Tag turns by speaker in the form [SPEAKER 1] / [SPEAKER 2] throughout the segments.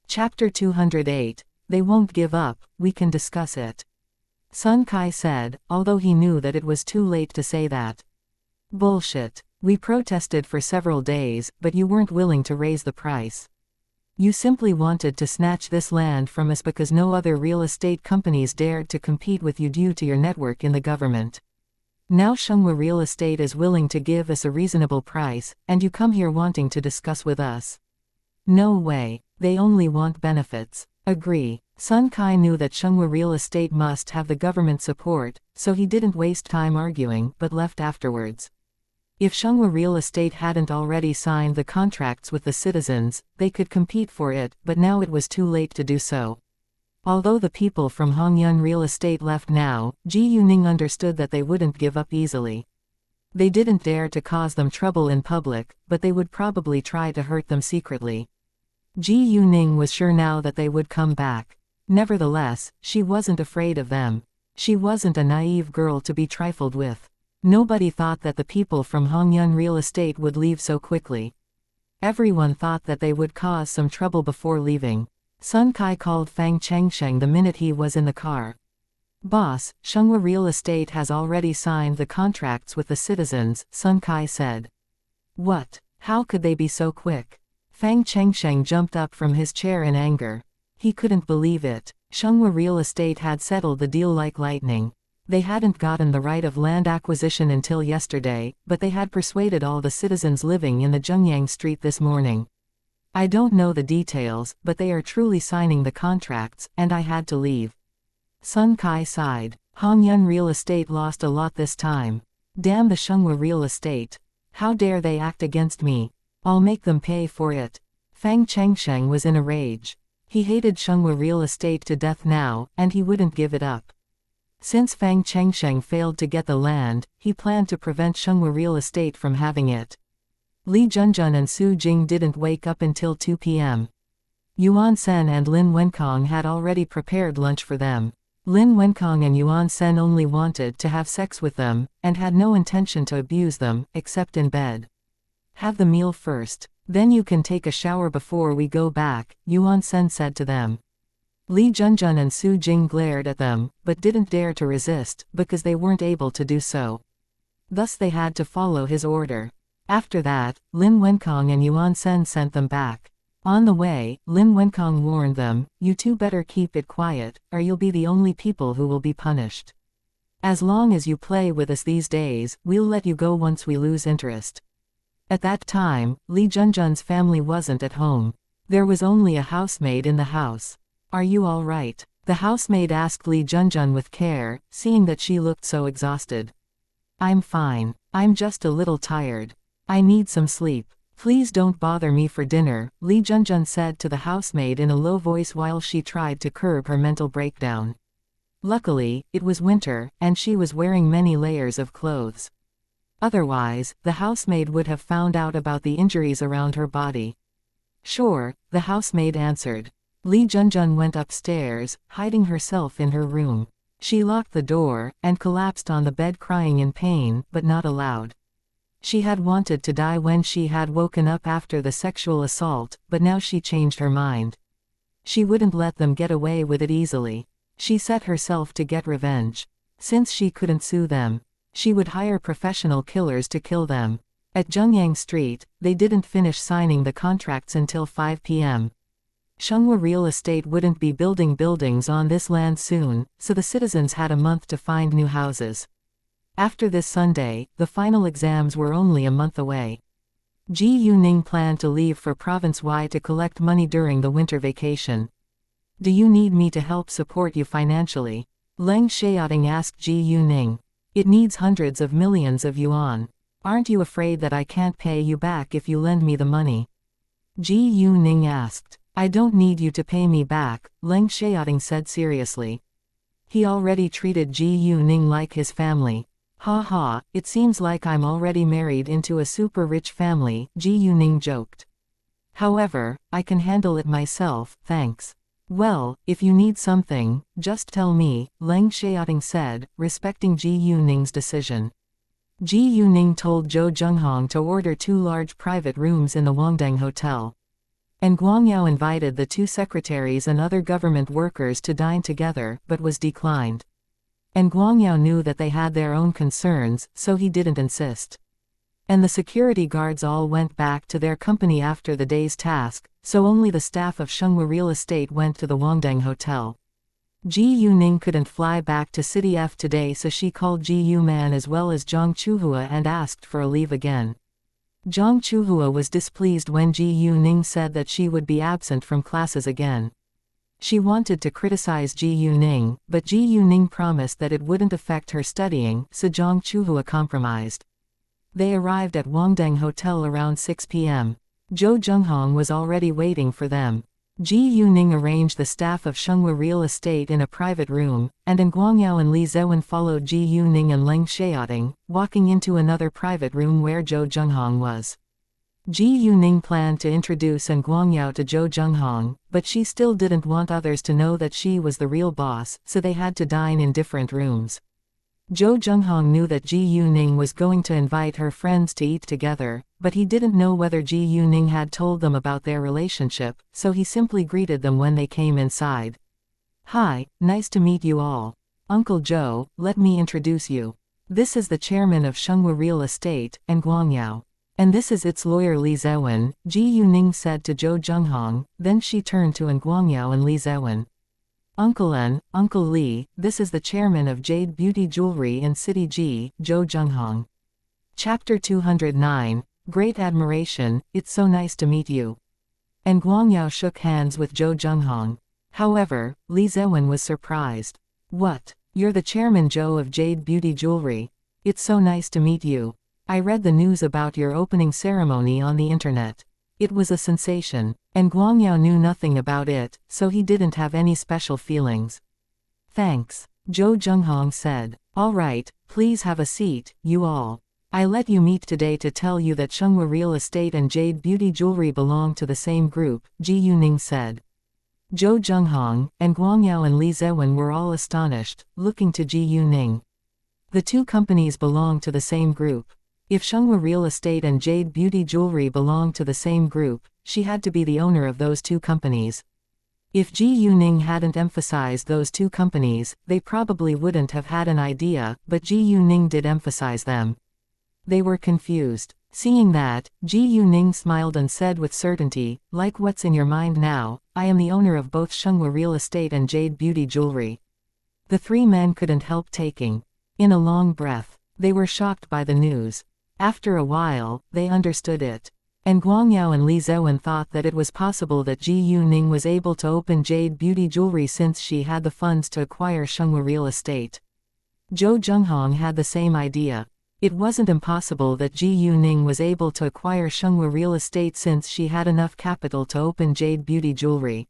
[SPEAKER 1] Chapter 208, They Won't Give Up, We Can Discuss It. Sun Kai said, although he knew that it was too late to say that. Bullshit. We protested for several days, but you weren't willing to raise the price. You simply wanted to snatch this land from us because no other real estate companies dared to compete with you due to your network in the government. Now Shunghua Real Estate is willing to give us a reasonable price, and you come here wanting to discuss with us. No way. They only want benefits. Agree. Sun Kai knew that Shunghua Real Estate must have the government support, so he didn't waste time arguing but left afterwards. If Shunghua Real Estate hadn't already signed the contracts with the citizens, they could compete for it, but now it was too late to do so. Although the people from Hongyun Real Estate left now, Ji Yuning understood that they wouldn't give up easily. They didn't dare to cause them trouble in public, but they would probably try to hurt them secretly. Ji Yuning was sure now that they would come back. Nevertheless, she wasn't afraid of them. She wasn't a naive girl to be trifled with. Nobody thought that the people from Hongyun Real Estate would leave so quickly. Everyone thought that they would cause some trouble before leaving. Sun Kai called Fang Chengsheng the minute he was in the car. Boss, Shunghua Real Estate has already signed the contracts with the citizens, Sun Kai said. What? How could they be so quick? Fang Chengsheng jumped up from his chair in anger. He couldn't believe it. Shunghua Real Estate had settled the deal like lightning. They hadn't gotten the right of land acquisition until yesterday, but they had persuaded all the citizens living in the Zhengyang Street this morning. I don't know the details, but they are truly signing the contracts, and I had to leave. Sun Kai sighed. Hongyun Real Estate lost a lot this time. Damn the Shunghua Real Estate. How dare they act against me? I'll make them pay for it. Fang Chengsheng was in a rage. He hated Shunghua Real Estate to death now, and he wouldn't give it up. Since Fang Chengsheng failed to get the land, he planned to prevent Shunghua Real Estate from having it. Li Junjun and Su Jing didn't wake up until 2 p.m. Yuan Sen and Lin Wenkong had already prepared lunch for them. Lin Wenkong and Yuan Sen only wanted to have sex with them, and had no intention to abuse them, except in bed. Have the meal first. Then you can take a shower before we go back, Yuan Sen said to them. Li Junjun and Su Jing glared at them, but didn't dare to resist, because they weren't able to do so. Thus they had to follow his order. After that, Lin Wenkong and Yuan Sen sent them back. On the way, Lin Wenkong warned them, you two better keep it quiet, or you'll be the only people who will be punished. As long as you play with us these days, we'll let you go once we lose interest. At that time, Li Junjun's family wasn't at home. There was only a housemaid in the house. Are you all right? The housemaid asked Li Junjun with care, seeing that she looked so exhausted. I'm fine. I'm just a little tired. I need some sleep. Please don't bother me for dinner, Li Junjun said to the housemaid in a low voice while she tried to curb her mental breakdown. Luckily, it was winter, and she was wearing many layers of clothes. Otherwise, the housemaid would have found out about the injuries around her body. Sure, the housemaid answered. Li Junjun went upstairs, hiding herself in her room. She locked the door, and collapsed on the bed crying in pain, but not aloud. She had wanted to die when she had woken up after the sexual assault, but now she changed her mind. She wouldn't let them get away with it easily. She set herself to get revenge. Since she couldn't sue them, she would hire professional killers to kill them. At Zhengyang Street, they didn't finish signing the contracts until 5 p.m. Shunghua Real Estate wouldn't be building buildings on this land soon, so the citizens had a month to find new houses. After this Sunday, the final exams were only a month away. Ji Yuning planned to leave for Province Y to collect money during the winter vacation. Do you need me to help support you financially? Leng Xiaoting asked Ji Yuning. It needs hundreds of millions of yuan. Aren't you afraid that I can't pay you back if you lend me the money? Ji Yuning asked. I don't need you to pay me back, Leng Xiaoting said seriously. He already treated Ji Yuning like his family. Ha ha, it seems like I'm already married into a super rich family, Ji Yuning joked. However, I can handle it myself, thanks. Well, if you need something, just tell me, Leng Xiaoting said, respecting Ji Yuning's decision. Ji Yuning told Zhou Zhenghong to order 2 large private rooms in the Wangdang Hotel. and Guangyao invited the two secretaries and other government workers to dine together, but was declined. And Guangyao knew that they had their own concerns, so he didn't insist. And the security guards all went back to their company after the day's task, so only the staff of Shenghua Real Estate went to the Wangdang Hotel. Ji Yuning couldn't fly back to City F today, so she called Ji Yuman as well as Zhang Chuhua and asked for a leave again. Zhang Chuhua was displeased when Ji Yuning said that she would be absent from classes again. She wanted to criticize Ji Yuning, but Ji Yuning promised that it wouldn't affect her studying, so Zhang Chuhua compromised. They arrived at Wangdang Hotel around 6 p.m. Zhou Zhenghong was already waiting for them. Ji Yuning arranged the staff of Shenghua Real Estate in a private room, and Guangyao and Li Zewen followed Ji Yuning and Leng Xiaoting, walking into another private room where Zhou Zhenghong was. Ji Yuning planned to introduce Guangyao to Zhou Zhenghong, but she still didn't want others to know that she was the real boss, so they had to dine in different rooms. Zhou Zhenghong knew that Ji Yuning was going to invite her friends to eat together, but he didn't know whether Ji Yuning had told them about their relationship, so he simply greeted them when they came inside. "Hi, nice to meet you all. Uncle Zhou, let me introduce you. This is the chairman of Shenghua Real Estate, Guangyao. And this is its lawyer Li Zewen," Ji Yuning said to Zhou Zhenghong, then she turned to Guangyao and Li Zewen. "Uncle N, Uncle Li, this is the chairman of Jade Beauty Jewelry in City G, Zhou Zhenghong." Chapter 209, Great Admiration, "It's so nice to meet you." And Guangyao shook hands with Zhou Zhenghong. However, Li Zewen was surprised. "What? You're the chairman Zhou of Jade Beauty Jewelry? It's so nice to meet you. I read the news about your opening ceremony on the internet. It was a sensation." And Guangyao knew nothing about it, so he didn't have any special feelings. "Thanks," Zhou Zhenghong said. "All right, please have a seat, you all. I let you meet today to tell you that Shenghua Real Estate and Jade Beauty Jewelry belong to the same group," Ji Yuning said. Zhou Zhenghong, Guangyao and Li Zewen were all astonished, looking to Ji Yuning. The two companies belong to the same group. If Shenghua Real Estate and Jade Beauty Jewelry belonged to the same group, she had to be the owner of those two companies. If Ji Yuning hadn't emphasized those two companies, they probably wouldn't have had an idea, but Ji Yuning did emphasize them. They were confused. Seeing that, Ji Yuning smiled and said with certainty, "Like what's in your mind now, I am the owner of both Shenghua Real Estate and Jade Beauty Jewelry." The three men couldn't help taking in a long breath. They were shocked by the news. After a while, they understood it. And Guangyao and Li Zewen thought that it was possible that Ji Yuning was able to open Jade Beauty Jewelry since she had the funds to acquire Shenghua Real Estate. Zhou Zhenghong had the same idea. It wasn't impossible that Ji Yuning was able to acquire Shenghua Real Estate since she had enough capital to open Jade Beauty Jewelry.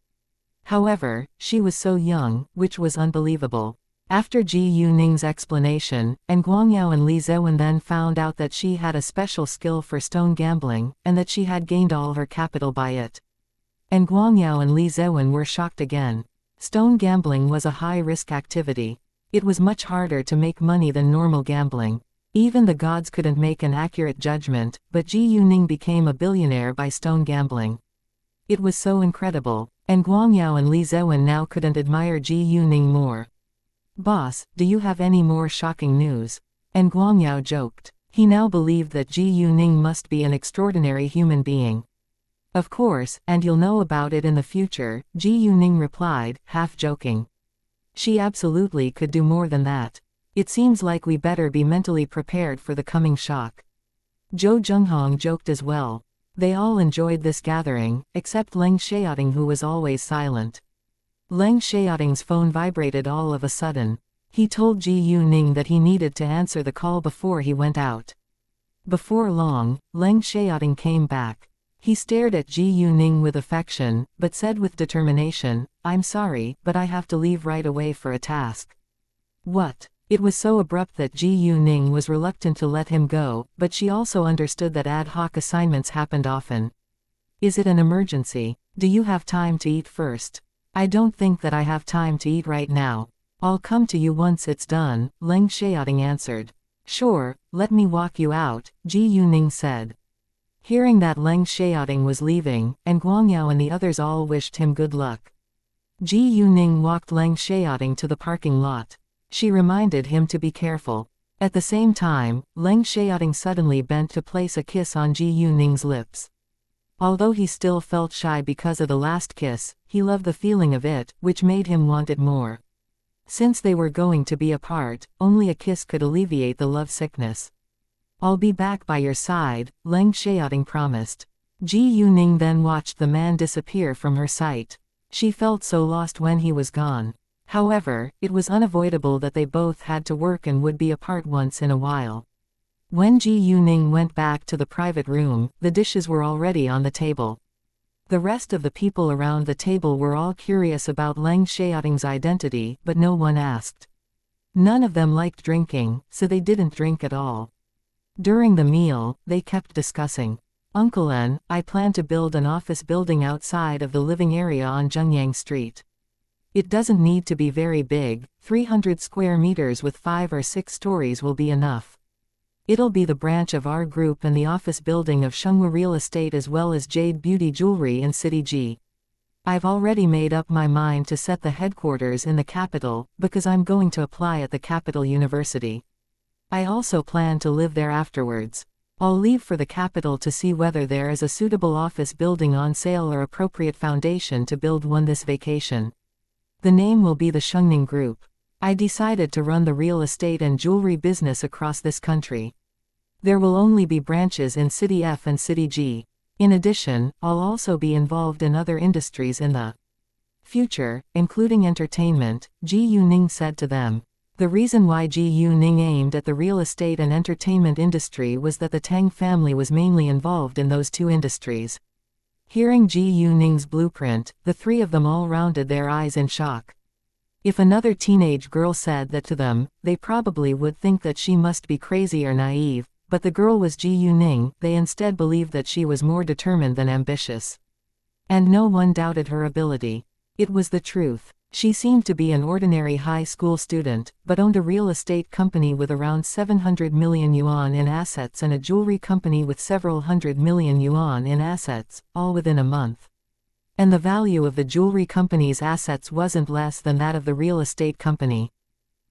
[SPEAKER 1] However, she was so young, which was unbelievable. After Ji Yuning's explanation, Guangyao and Li Zewen then found out that she had a special skill for stone gambling, and that she had gained all her capital by it. Guangyao and Li Zewen were shocked again. Stone gambling was a high-risk activity. It was much harder to make money than normal gambling. Even the gods couldn't make an accurate judgment, but Ji Yuning became a billionaire by stone gambling. It was so incredible, and Guangyao and Li Zewen now couldn't admire Ji Yuning more. "Boss, do you have any more shocking news?" Guangyao joked. He now believed that Ji Yuning must be an extraordinary human being. "Of course, and you'll know about it in the future," Ji Yuning replied, half joking. She absolutely could do more than that. "It seems like we better be mentally prepared for the coming shock." Zhou Zhenghong joked as well. They all enjoyed this gathering, except Leng Xiaoting, who was always silent. Leng Xiaoting's phone vibrated all of a sudden. He told Ji Yuning that he needed to answer the call before he went out. Before long, Leng Xiaoting came back. He stared at Ji Yuning with affection, but said with determination, "I'm sorry, but I have to leave right away for a task." "What?" It was so abrupt that Ji Yuning was reluctant to let him go, but she also understood that ad hoc assignments happened often. "Is it an emergency? Do you have time to eat first?" "I don't think that I have time to eat right now. I'll come to you once it's done," Leng Xiaoting answered. "Sure, let me walk you out," Ji Yuning said. Hearing that Leng Xiaoting was leaving, and Guangyao and the others all wished him good luck. Ji Yuning walked Leng Xiaoting to the parking lot. She reminded him to be careful. At the same time, Leng Xiaoting suddenly bent to place a kiss on Ji Yuning's lips. Although he still felt shy because of the last kiss, he loved the feeling of it, which made him want it more. Since they were going to be apart, only a kiss could alleviate the love sickness. "I'll be back by your side," Leng Xiaoting promised. Ji Yuning then watched the man disappear from her sight. She felt so lost when he was gone. However, it was unavoidable that they both had to work and would be apart once in a while. When Ji Yuning went back to the private room, the dishes were already on the table. The rest of the people around the table were all curious about Leng Xiaoting's identity, but no one asked. None of them liked drinking, so they didn't drink at all. During the meal, they kept discussing. "Uncle N, I plan to build an office building outside of the living area on Zhengyang Street. It doesn't need to be very big, 300 square meters with 5 or 6 stories will be enough. It'll be the branch of our group and the office building of Shenghua Real Estate as well as Jade Beauty Jewelry in City G. I've already made up my mind to set the headquarters in the capital, because I'm going to apply at the capital university. I also plan to live there afterwards. I'll leave for the capital to see whether there is a suitable office building on sale or appropriate foundation to build one this vacation. The name will be the Shengning Group. I decided to run the real estate and jewelry business across this country. There will only be branches in City F and City G. In addition, I'll also be involved in other industries in the future, including entertainment," Ji Yuning said to them. The reason why Ji Yuning aimed at the real estate and entertainment industry was that the Tang family was mainly involved in those two industries. Hearing Ji Yuning's blueprint, the three of them all rounded their eyes in shock. If another teenage girl said that to them, they probably would think that she must be crazy or naive, but the girl was Ji Yuning. They instead believed that she was more determined than ambitious. And no one doubted her ability. It was the truth. She seemed to be an ordinary high school student, but owned a real estate company with around 700 million yuan in assets and a jewelry company with several hundred million yuan in assets, all within a month. And the value of the jewelry company's assets wasn't less than that of the real estate company.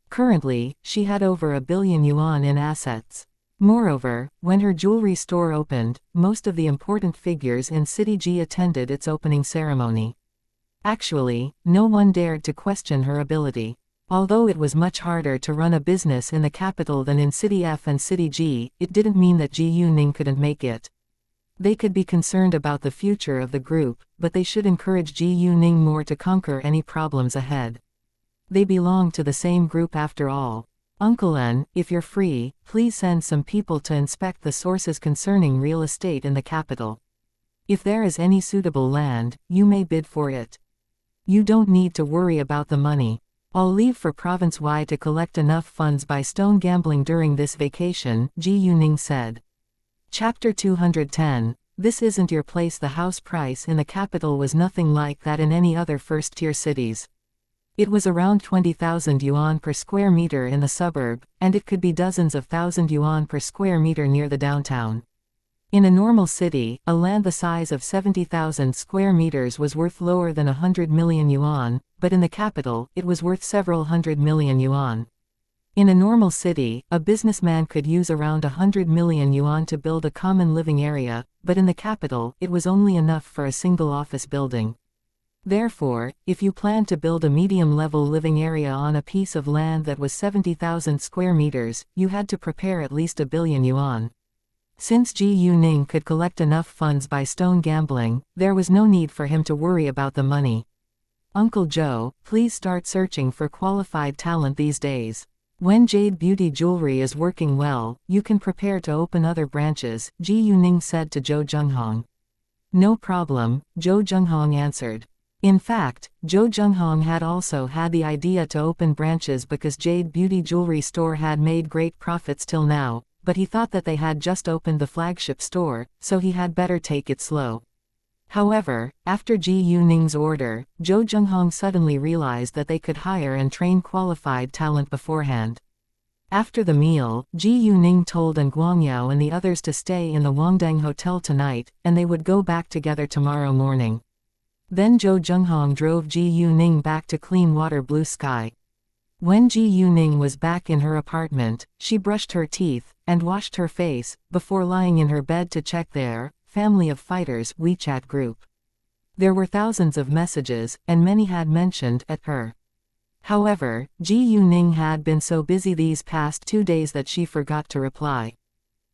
[SPEAKER 1] Currently, she had over 1 billion yuan in assets. Moreover, when her jewelry store opened, most of the important figures in City G attended its opening ceremony. Actually, no one dared to question her ability. Although it was much harder to run a business in the capital than in City F and City G, it didn't mean that Ji Yuning couldn't make it. They could be concerned about the future of the group, but they should encourage Ji Yuning more to conquer any problems ahead. They belong to the same group after all. "Uncle N, if you're free, please send some people to inspect the sources concerning real estate in the capital. If there is any suitable land, you may bid for it. You don't need to worry about the money. I'll leave for Province Y to collect enough funds by stone gambling during this vacation," Ji Yuning said. Chapter 210. This isn't your place. The house price in the capital was nothing like that in any other first-tier cities. It was around 20,000 yuan per square meter in the suburb, and it could be dozens of thousand yuan per square meter near the downtown. In a normal city, a land the size of 70,000 square meters was worth lower than 100 million yuan, but in the capital, it was worth several hundred million yuan. In a normal city, a businessman could use around 100 million yuan to build a common living area, but in the capital, it was only enough for a single office building. Therefore, if you plan to build a medium-level living area on a piece of land that was 70,000 square meters, you had to prepare at least 1 billion yuan. Since Ji Yuning could collect enough funds by stone gambling, there was no need for him to worry about the money. "Uncle Joe, please start searching for qualified talent these days. When Jade Beauty Jewelry is working well, you can prepare to open other branches," Ji Yuning said to Zhou Zhenghong. "No problem," Zhou Zhenghong answered. In fact, Zhou Zhenghong had also had the idea to open branches because Jade Beauty Jewelry store had made great profits till now, but he thought that they had just opened the flagship store, so he had better take it slow. However, after Ji Yuning's order, Zhou Zhenghong suddenly realized that they could hire and train qualified talent beforehand. After the meal, Ji Yuning told An Guangyao and the others to stay in the Wangdang Hotel tonight, and they would go back together tomorrow morning. Then Zhou Zhenghong drove Ji Yuning back to clean water blue sky. When Ji Yuning was back in her apartment, she brushed her teeth and washed her face before lying in her bed to check their Family of Fighters WeChat group. There were thousands of messages, and many had mentioned at her. However, Ji Yuning had been so busy these past 2 days that she forgot to reply.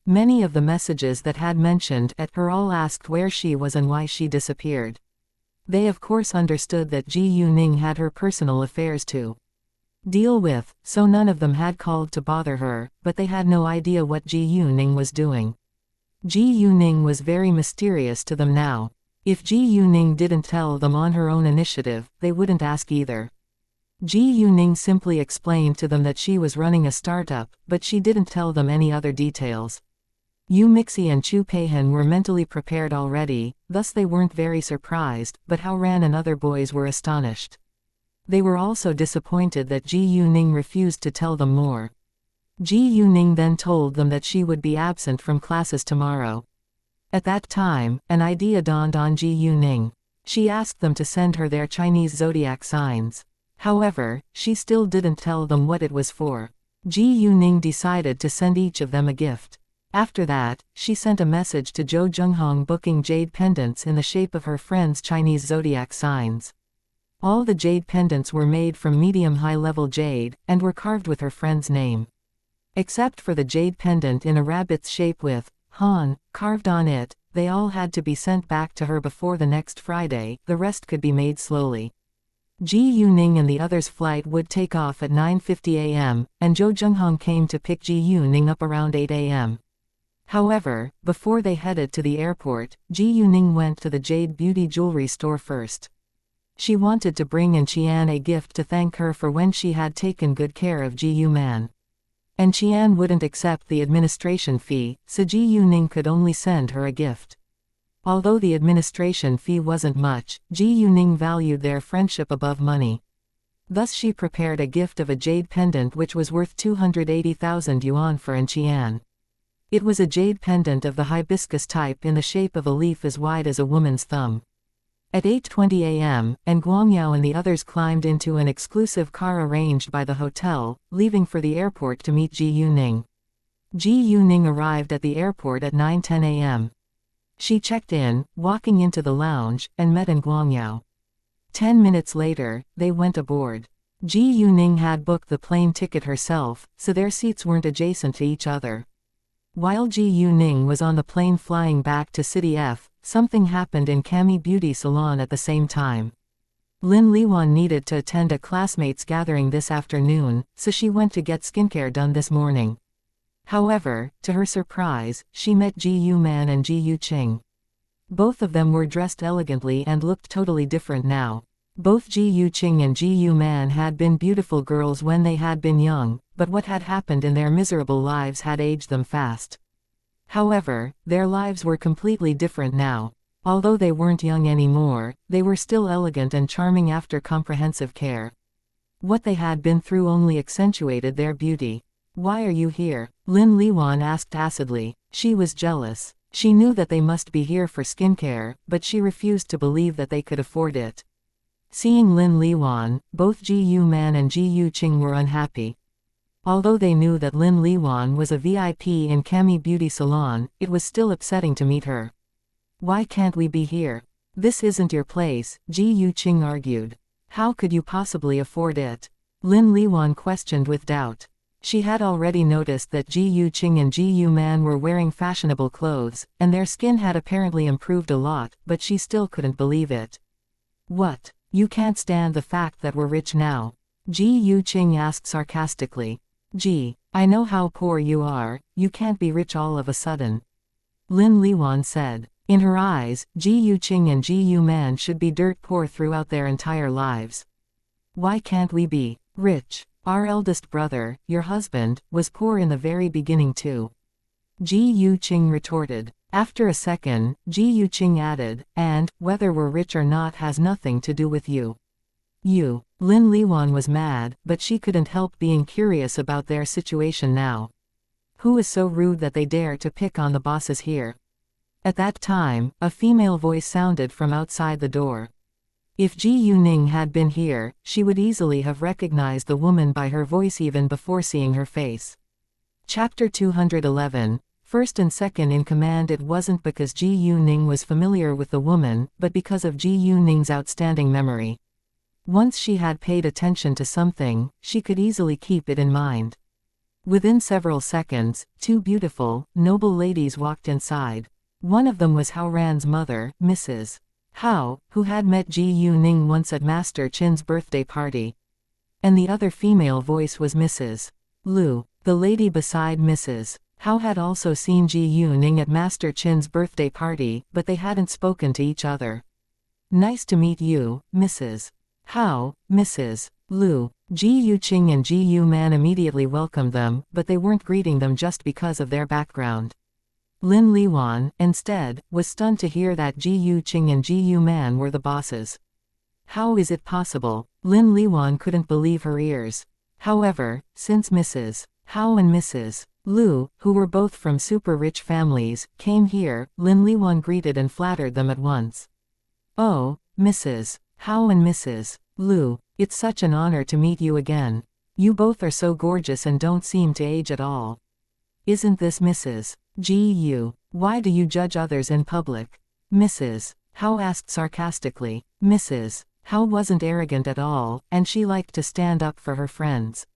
[SPEAKER 1] Many of the messages that had mentioned at her all asked where she was and why she disappeared. They of course understood that Ji Yuning had her personal affairs to deal with, so none of them had called to bother her, but they had no idea what Ji Yuning was doing. Ji Yuning was very mysterious to them now. If Ji Yuning didn't tell them on her own initiative, they wouldn't ask either. Ji Yuning simply explained to them that she was running a startup, but she didn't tell them any other details. Yu Mixi and Chu Peihan were mentally prepared already, thus they weren't very surprised, but Hao Ran and other boys were astonished. They were also disappointed that Ji Yuning refused to tell them more. Ji Yuning then told them that she would be absent from classes tomorrow. At that time, an idea dawned on Ji Yuning. She asked them to send her their Chinese zodiac signs. However, she still didn't tell them what it was for. Ji Yuning decided to send each of them a gift. After that, she sent a message to Zhou Zhenghong booking jade pendants in the shape of her friend's Chinese zodiac signs. All the jade pendants were made from medium high-level jade, and were carved with her friend's name. Except for the jade pendant in a rabbit's shape with Han carved on it, they all had to be sent back to her before the next Friday, the rest could be made slowly. Ji Yuning and the others' flight would take off at 9:50 a.m., and Zhou Zhenghong came to pick Ji Yuning up around 8 a.m. However, before they headed to the airport, Ji Yuning went to the Jade Beauty jewelry store first. She wanted to bring An Qian a gift to thank her for when she had taken good care of Ji Yuman. An Qian wouldn't accept the administration fee, so Ji Yuning could only send her a gift. Although the administration fee wasn't much, Ji Yuning valued their friendship above money. Thus she prepared a gift of a jade pendant which was worth 280,000 yuan for An Qian. It was a jade pendant of the hibiscus type in the shape of a leaf as wide as a woman's thumb. At 8:20 a.m., An Guangyao and the others climbed into an exclusive car arranged by the hotel, leaving for the airport to meet Ji Yuning. Ji Yuning arrived at the airport at 9:10 a.m. She checked in, walking into the lounge, and met An Guangyao. 10 minutes later, they went aboard. Ji Yuning had booked the plane ticket herself, so their seats weren't adjacent to each other. While Ji Yuning was on the plane flying back to City F, something happened in Cami Beauty Salon at the same time. Lin Liwan needed to attend a classmates' gathering this afternoon, so she went to get skincare done this morning. However, to her surprise, she met Ji Yuman and Ji Yuqing. Both of them were dressed elegantly and looked totally different now. Both Ji Yuqing and Ji Yuman had been beautiful girls when they had been young, but what had happened in their miserable lives had aged them fast. However, their lives were completely different now. Although they weren't young anymore, they were still elegant and charming after comprehensive care. What they had been through only accentuated their beauty. "Why are you here?" Lin Liwan asked acidly. She was jealous. She knew that they must be here for skincare, but she refused to believe that they could afford it. Seeing Lin Liwan, both Ji Yuman and Ji Yuqing were unhappy. Although they knew that Lin Liwan was a VIP in Cami Beauty Salon, it was still upsetting to meet her. "Why can't we be here? This isn't your place," Ji Yuqing argued. "How could you possibly afford it?" Lin Liwan questioned with doubt. She had already noticed that Ji Yuqing and Ji Yuman were wearing fashionable clothes, and their skin had apparently improved a lot, but she still couldn't believe it. "What? You can't stand the fact that we're rich now?" Ji Yuqing asked sarcastically. "Ji, I know how poor you are, you can't be rich all of a sudden," Lin Liwan said. In her eyes, Ji Yuqing and Ji Yuman should be dirt poor throughout their entire lives. "Why can't we be rich? Our eldest brother, your husband, was poor in the very beginning too," Ji Yuqing retorted. After a second, Ji Yuqing added, "And, whether we're rich or not has nothing to do with you. You Lin Liwan was mad, but she couldn't help being curious about their situation now. Who is so rude that they dare to pick on the bosses here? At that time, a female voice sounded from outside the door. If Ji Yuning had been here, she would easily have recognized the woman by her voice even before seeing her face. Chapter 211. First and second in command. It wasn't because Ji Yuning was familiar with the woman, but because of Ji Yuning's outstanding memory. Once she had paid attention to something, she could easily keep it in mind. Within several seconds, two beautiful, noble ladies walked inside. One of them was Hao Ran's mother, Mrs. Hao, who had met Ji Yuning once at Master Qin's birthday party. And the other female voice was Mrs. Lu. The lady beside Mrs. Hao had also seen Ji Yuning at Master Qin's birthday party, but they hadn't spoken to each other. Nice to meet you, Mrs. Hao, Mrs. Lu. Ji Yuqing and Ji Yuman immediately welcomed them, but they weren't greeting them just because of their background. Lin Liwan, instead, was stunned to hear that Ji Yuqing and Ji Yuman were the bosses. How is it possible? Lin Liwan couldn't believe her ears. However, since Mrs. Hao and Mrs. Lu, who were both from super-rich families, came here, Lin Liwan greeted and flattered them at once. Oh, Mrs. Hao and Mrs. Lu, it's such an honor to meet you again. You both are so gorgeous and don't seem to age at all. Isn't this Mrs. Gu? Why do you judge others in public? Mrs. Hao asked sarcastically. Mrs. Hao wasn't arrogant at all, and she liked to stand up for her friends.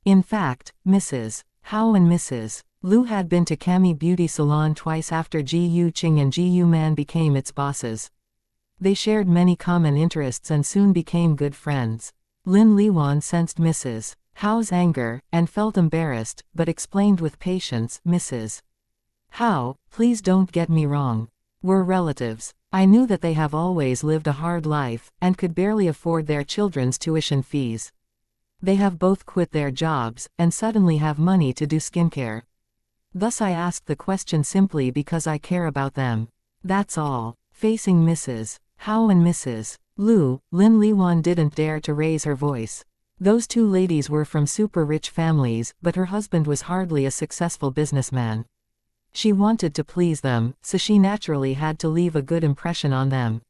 [SPEAKER 1] In fact, Mrs. Hao and Mrs. Lu had been to Cami Beauty Salon twice after Ji Yuqing and Ji Yuman became its bosses. They shared many common interests and soon became good friends. Lin Liwan sensed Mrs. Hao's anger, and felt embarrassed, but explained with patience, Mrs. Hao, please don't get me wrong. We're relatives. I knew that they have always lived a hard life, and could barely afford their children's tuition fees. They have both quit their jobs, and suddenly have money to do skincare. Thus I asked the question simply because I care about them. That's all. Facing Mrs. Hao and Mrs. Lu, Lin Liwan didn't dare to raise her voice. Those two ladies were from super-rich families, but her husband was hardly a successful businessman. She wanted to please them, so she naturally had to leave a good impression on them.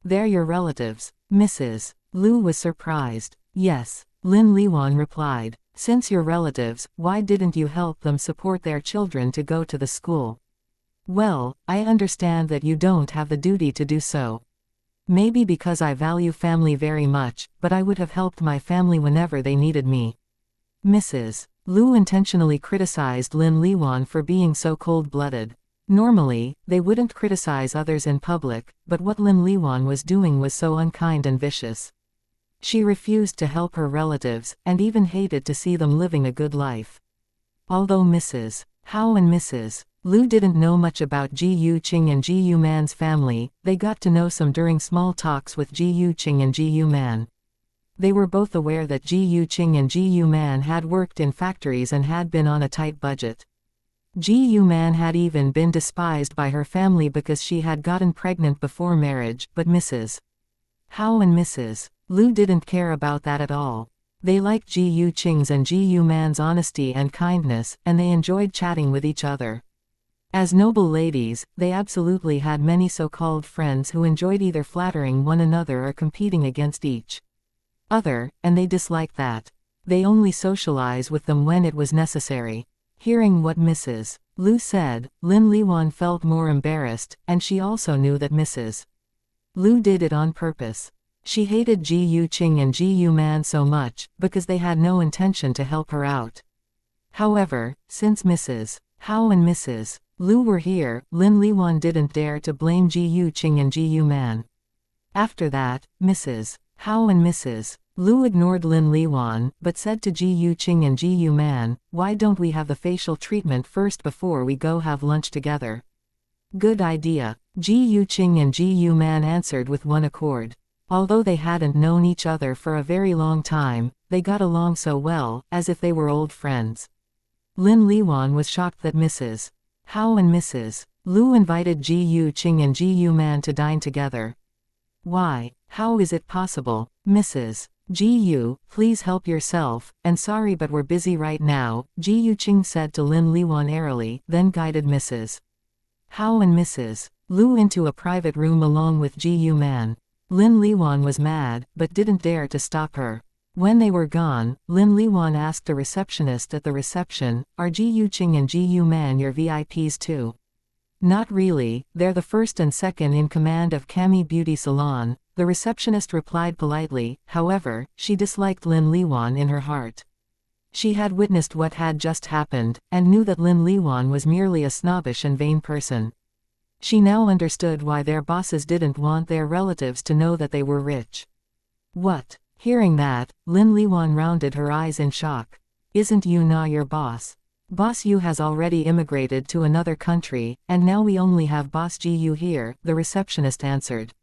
[SPEAKER 1] They're your relatives. Mrs. Lu was surprised. Yes, Lin Liwan replied. Since you're relatives, why didn't you help them support their children to go to the school? Well, I understand that you don't have the duty to do so. Maybe because I value family very much, but I would have helped my family whenever they needed me. Mrs. Lu intentionally criticized Lin Liwan for being so cold-blooded. Normally, they wouldn't criticize others in public, but what Lin Liwan was doing was so unkind and vicious. She refused to help her relatives, and even hated to see them living a good life. Although Mrs. Hao and Mrs. Lu didn't know much about Ji Yuqing and Ji Yuman's family, they got to know some during small talks with Ji Yuqing and Ji Yuman. They were both aware that Ji Yuqing and Ji Yuman had worked in factories and had been on a tight budget. Ji Yuman had even been despised by her family because she had gotten pregnant before marriage, but Mrs. Hao and Mrs. Lu didn't care about that at all. They liked Ji Yuqing's and Ji Yuman's honesty and kindness, and they enjoyed chatting with each other. As noble ladies, they absolutely had many so-called friends who enjoyed either flattering one another or competing against each other, and they disliked that. They only socialize with them when it was necessary. Hearing what Mrs. Lu said, Lin Liwan felt more embarrassed, and she also knew that Mrs. Lu did it on purpose. She hated Ji Yuqing and Ji Yuman so much, because they had no intention to help her out. However, since Mrs. Hao and Mrs. Lu were here, Lin Liwan didn't dare to blame Ji Yuqing and Ji Yuman. After that, Mrs. Hao and Mrs. Lu ignored Lin Liwan, but said to Ji Yuqing and Ji Yuman, why don't we have the facial treatment first before we go have lunch together? Good idea. Ji Yuqing and Ji Yuman answered with one accord. Although they hadn't known each other for a very long time, they got along so well, as if they were old friends. Lin Liwan was shocked that Mrs. Hao and Mrs. Lu invited Ji Yuqing and Ji Yuman to dine together. Why? How is it possible? Mrs. Ji please help yourself, and sorry but we're busy right now, Ji Ching said to Lin Liwan airily, then guided Mrs. Hao and Mrs. Lu into a private room along with Ji Man. Lin Liwan was mad, but didn't dare to stop her. When they were gone, Lin Liwan asked a receptionist at the reception, are Ji Ching and Ji Man your VIPs too? Not really, they're the first and second in command of Cami Beauty Salon, the receptionist replied politely. However, she disliked Lin Liwan in her heart. She had witnessed what had just happened, and knew that Lin Liwan was merely a snobbish and vain person. She now understood why their bosses didn't want their relatives to know that they were rich. What? Hearing that, Lin Liwan rounded her eyes in shock. Isn't Yu Na your boss? Boss Yu has already immigrated to another country, and now we only have Boss Ji Yu here, the receptionist answered.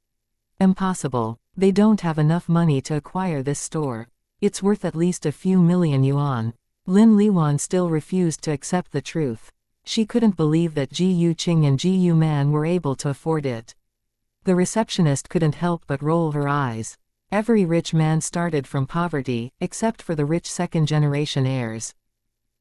[SPEAKER 1] Impossible. They don't have enough money to acquire this store. It's worth at least a few million yuan. Lin Liwan still refused to accept the truth. She couldn't believe that Ji Ching and Ji Man were able to afford it. The receptionist couldn't help but roll her eyes. Every rich man started from poverty, except for the rich second-generation heirs.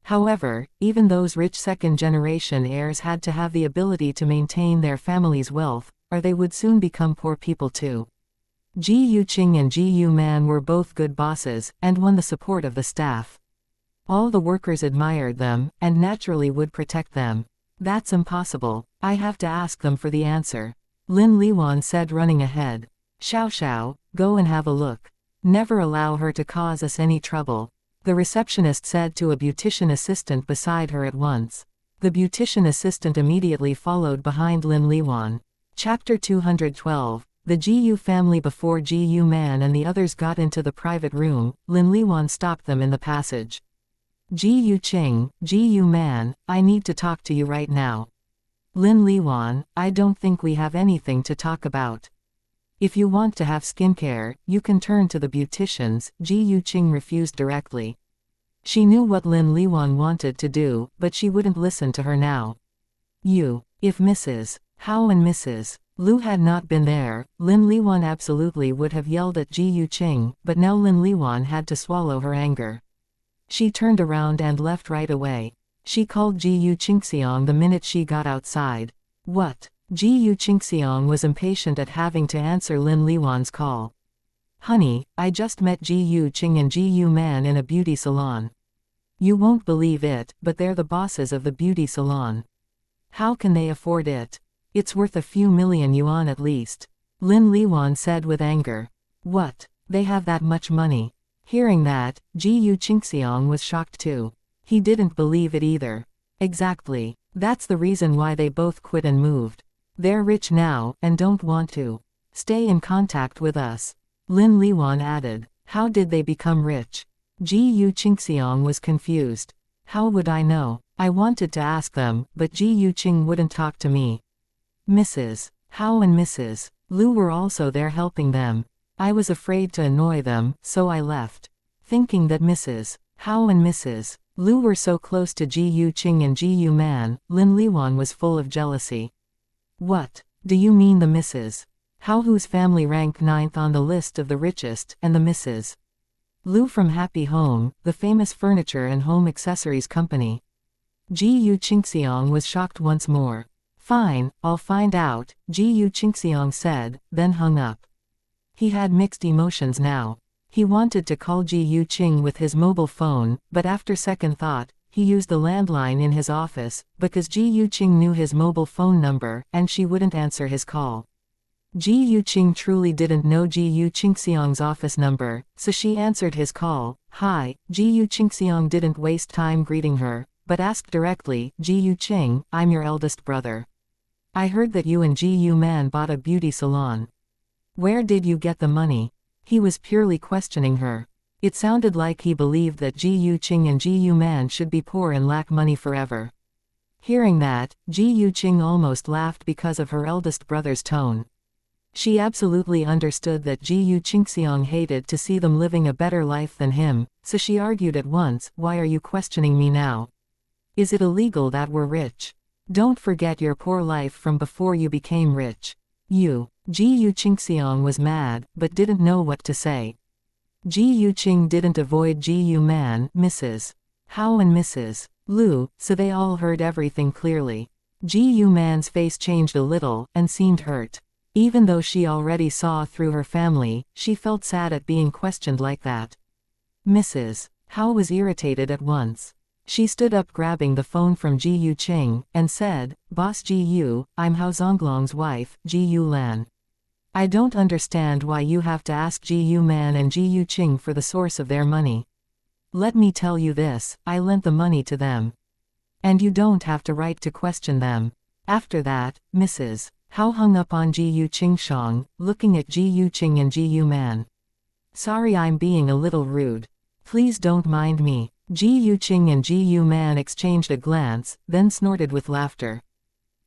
[SPEAKER 1] However, even those rich second-generation heirs had to have the ability to maintain their family's wealth, or they would soon become poor people too. Ji Ching and Ji Man were both good bosses, and won the support of the staff. All the workers admired them, and naturally would protect them. That's impossible. I have to ask them for the answer. Lin Liwan said, running ahead. Xiao, go and have a look. Never allow her to cause us any trouble. The receptionist said to a beautician assistant beside her at once. The beautician assistant immediately followed behind Lin Liwan. Chapter 212. The Ji family. Before Ji Man and the others got into the private room, Lin Liwan stopped them in the passage. Ji Ching, Ji Man, I need to talk to you right now. Lin Liwan, I don't think we have anything to talk about. If you want to have skincare, you can turn to the beauticians, Ji Ching refused directly. She knew what Lin Liwan wanted to do, but she wouldn't listen to her now. If Mrs. Hao and Mrs. Lu had not been there, Lin Liwan absolutely would have yelled at Ji Ching, but now Lin Liwan had to swallow her anger. She turned around and left right away. She called Ji Qingxiang the minute she got outside. What? Ji Qingxiang was impatient at having to answer Lin Liwan's call. Honey, I just met Ji Ching and Ji Man in a beauty salon. You won't believe it, but they're the bosses of the beauty salon. How can they afford it? It's worth a few million yuan at least. Lin Liwan said with anger. What? They have that much money? Hearing that, Ji Qingxiang was shocked too. He didn't believe it either. Exactly. That's the reason why they both quit and moved. They're rich now, and don't want to stay in contact with us. Lin Liwan added. How did they become rich? Ji Qingxiang was confused. How would I know? I wanted to ask them, but Ji Ching wouldn't talk to me. Mrs. Hao and Mrs. Lu were also there helping them. I was afraid to annoy them, so I left. Thinking that Mrs. Hao and Mrs. Lu were so close to Ji Ching and Ji Man, Lin Liwan was full of jealousy. What? Do you mean the Mrs. Hao whose family ranked 9th on the list of the richest, and the Mrs. Lu from Happy Home, the famous furniture and home accessories company? Ji Qingxiang was shocked once more. Fine, I'll find out, Ji Qingxiang said, then hung up. He had mixed emotions now. He wanted to call Ji Ching with his mobile phone, but after second thought, he used the landline in his office, because Ji Ching knew his mobile phone number, and she wouldn't answer his call. Ji Ching truly didn't know Ji Qingxiang's office number, so she answered his call. Hi. Ji Qingxiang didn't waste time greeting her, but asked directly, Ji Ching, I'm your eldest brother. I heard that you and Ji Man bought a beauty salon. Where did you get the money? He was purely questioning her. It sounded like he believed that Ji Ching and Ji Man should be poor and lack money forever. Hearing that, Ji Ching almost laughed because of her eldest brother's tone. She absolutely understood that Ji Qingxiang hated to see them living a better life than him, so she argued at once, why are you questioning me now? Is it illegal that we're rich? Don't forget your poor life from before you became rich. Ji Qingxiang was mad, but didn't know what to say. Ji Yuqing didn't avoid Ji Yu Man, Mrs. Hao and Mrs. Lu, so they all heard everything clearly. Ji Yu Man's face changed a little, and seemed hurt. Even though she already saw through her family, she felt sad at being questioned like that. Mrs. Hao was irritated at once. She stood up grabbing the phone from Ji Yuqing, and said, "Boss Ji Yu, I'm Hao Zonglong's wife, Ji Yu Lan. I don't understand why you have to ask Ji Yu Man and Ji Yuqing for the source of their money. Let me tell you this, I lent the money to them. And you don't have the right to question them." After that, Mrs. Hao hung up on Ji Yuqing Shang, looking at Ji Yuqing and Ji Yu Man. "Sorry, I'm being a little rude. Please don't mind me." Ji Yuqing and Ji Yu Man exchanged a glance, then snorted with laughter.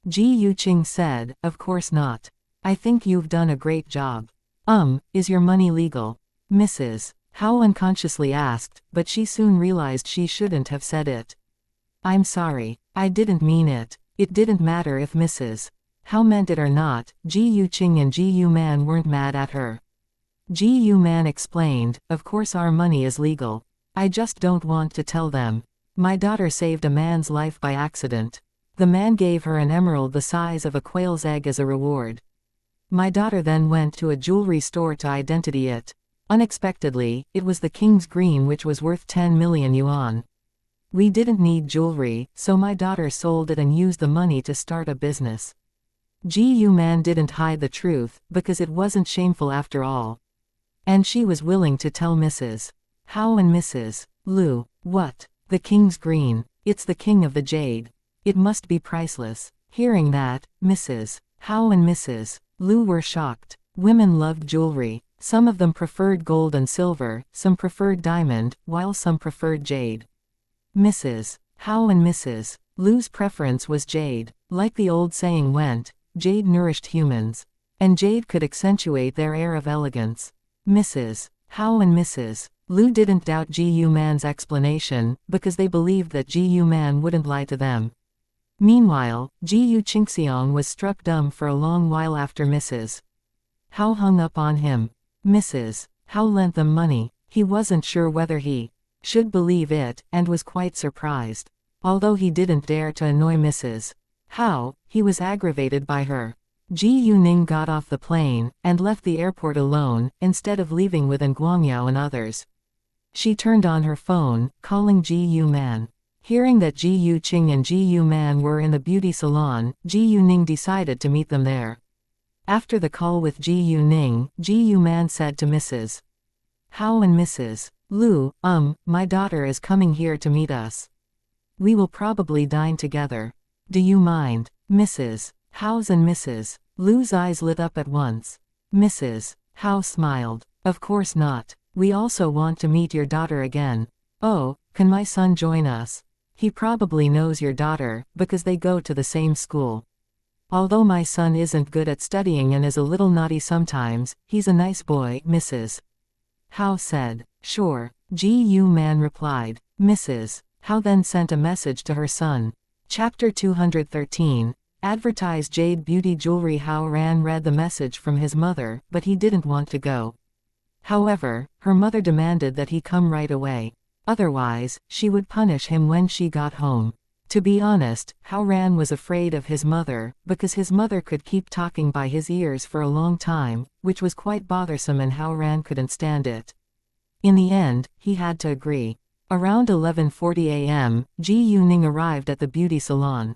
[SPEAKER 1] Ji Yuqing said, "Of course not. I think you've done a great job." Is your money legal?" Mrs. Hao unconsciously asked, but she soon realized she shouldn't have said it. "I'm sorry. I didn't mean it." It didn't matter if Mrs. Hao meant it or not, Ji Yuqing and Ji Yu Man weren't mad at her. Ji Yu Man explained, "Of course our money is legal. I just don't want to tell them. My daughter saved a man's life by accident. The man gave her an emerald the size of a quail's egg as a reward. My daughter then went to a jewelry store to identity it. Unexpectedly, it was the king's green, which was worth 10 million yuan. We didn't need jewelry, so my daughter sold it and used the money to start a business." Ji Yu Man didn't hide the truth, because it wasn't shameful after all. And she was willing to tell Mrs. Hao and Mrs. Lu. "What? The king's green? It's the king of the jade. It must be priceless." Hearing that, Mrs. Hao and Mrs. Lu were shocked. Women loved jewelry. Some of them preferred gold and silver, some preferred diamond, while some preferred jade. Mrs. Hao and Mrs. Lu's preference was jade. Like the old saying went, jade nourished humans. And jade could accentuate their air of elegance. Mrs. Hao and Mrs. Lu didn't doubt Ji Yu Man's explanation, because they believed that Ji Yu Man wouldn't lie to them. Meanwhile, Ji Yu Qingxiang was struck dumb for a long while after Mrs. Hao hung up on him. Mrs. Hao lent them money. He wasn't sure whether he should believe it, and was quite surprised. Although he didn't dare to annoy Mrs. Hao, he was aggravated by her. Ji Yuning got off the plane, and left the airport alone, instead of leaving with Guangyao and others. She turned on her phone, calling Ji Yu Man. Hearing that Ji Yuqing and Ji Yu Man were in the beauty salon, Ji Yuning decided to meet them there. After the call with Ji Yuning, Ji Yu Man said to Mrs. Hao and Mrs. Lu, my daughter is coming here to meet us. We will probably dine together. Do you mind?" Mrs. Hao's and Mrs. Lu's eyes lit up at once. Mrs. Hao smiled. "Of course not. We also want to meet your daughter again." "Oh, can my son join us?" "He probably knows your daughter, because they go to the same school. Although my son isn't good at studying and is a little naughty sometimes, he's a nice boy," Mrs. Hao said. "Sure," Ji Yu Man replied. Mrs. Hao then sent a message to her son. Chapter 213. Advertise jade beauty jewelry. Hao Ran read the message from his mother, but he didn't want to go. However, her mother demanded that he come right away. Otherwise, she would punish him when she got home. To be honest, Hao Ran was afraid of his mother, because his mother could keep talking by his ears for a long time, which was quite bothersome, and Hao Ran couldn't stand it. In the end, he had to agree. Around 11:40 a.m., Ji Yuning arrived at the beauty salon.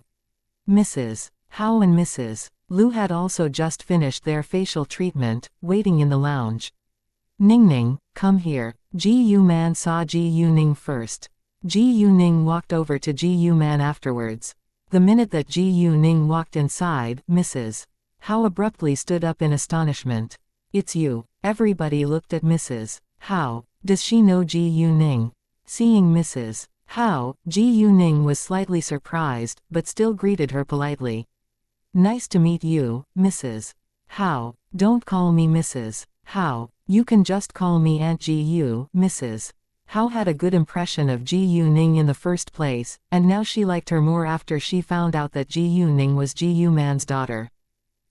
[SPEAKER 1] Mrs. Hao and Mrs. Lu had also just finished their facial treatment, waiting in the lounge. "Ningning, come here." Ji Yu Man saw Ji Yuning first. Ji Yuning walked over to Ji Yu Man afterwards. The minute that Ji Yuning walked inside, Mrs. Hao abruptly stood up in astonishment. "It's you." Everybody looked at Mrs. Hao. Does she know Ji Yuning? Seeing Mrs. Hao, Ji Yuning was slightly surprised, but still greeted her politely. "Nice to meet you, Mrs. Hao." "Don't call me Mrs. Hao. You can just call me Aunt Ji Yu." Mrs. Hao had a good impression of Ji Yuning in the first place, and now she liked her more after she found out that Ji Yuning was Ji Yu Man's daughter.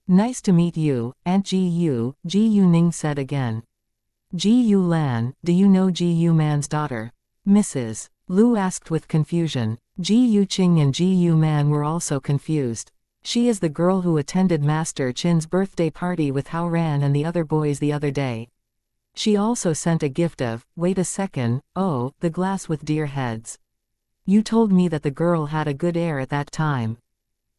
[SPEAKER 1] "Nice to meet you, Aunt Ji Yu," Ji Yuning said again. Ji-yu Lan, do you know Ji-yu Man's daughter? Mrs. Lu asked with confusion. Ji-yu Qing and Ji-yu Man were also confused. She is the girl who attended Master Chin's birthday party with Hao Ran and the other boys the other day. She also sent a gift of, wait a second, oh, the glass with deer heads. You told me that the girl had a good air at that time.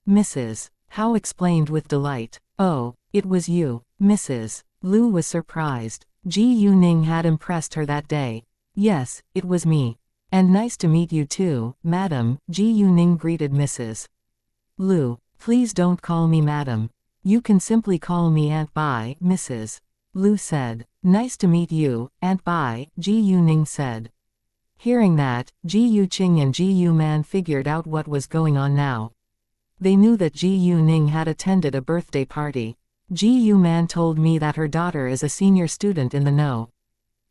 [SPEAKER 1] Mrs. Hao explained with delight. Oh, it was you. Mrs. Lu was surprised. Ji-yu Ning had impressed her that day. Yes, it was me. And nice to meet you too, madam, Ji-yu Ning greeted Mrs. Lu. Please don't call me madam. You can simply call me Aunt Bai, Mrs. Lu said. Nice to meet you, Aunt Bai, Ji-yu Ning said. Hearing that, Ji-yu Qing and Ji-yu Man figured out what was going on now. They knew that Ji-yu Ning had attended a birthday party. Ji-yu Man told me that her daughter is a senior student in the No.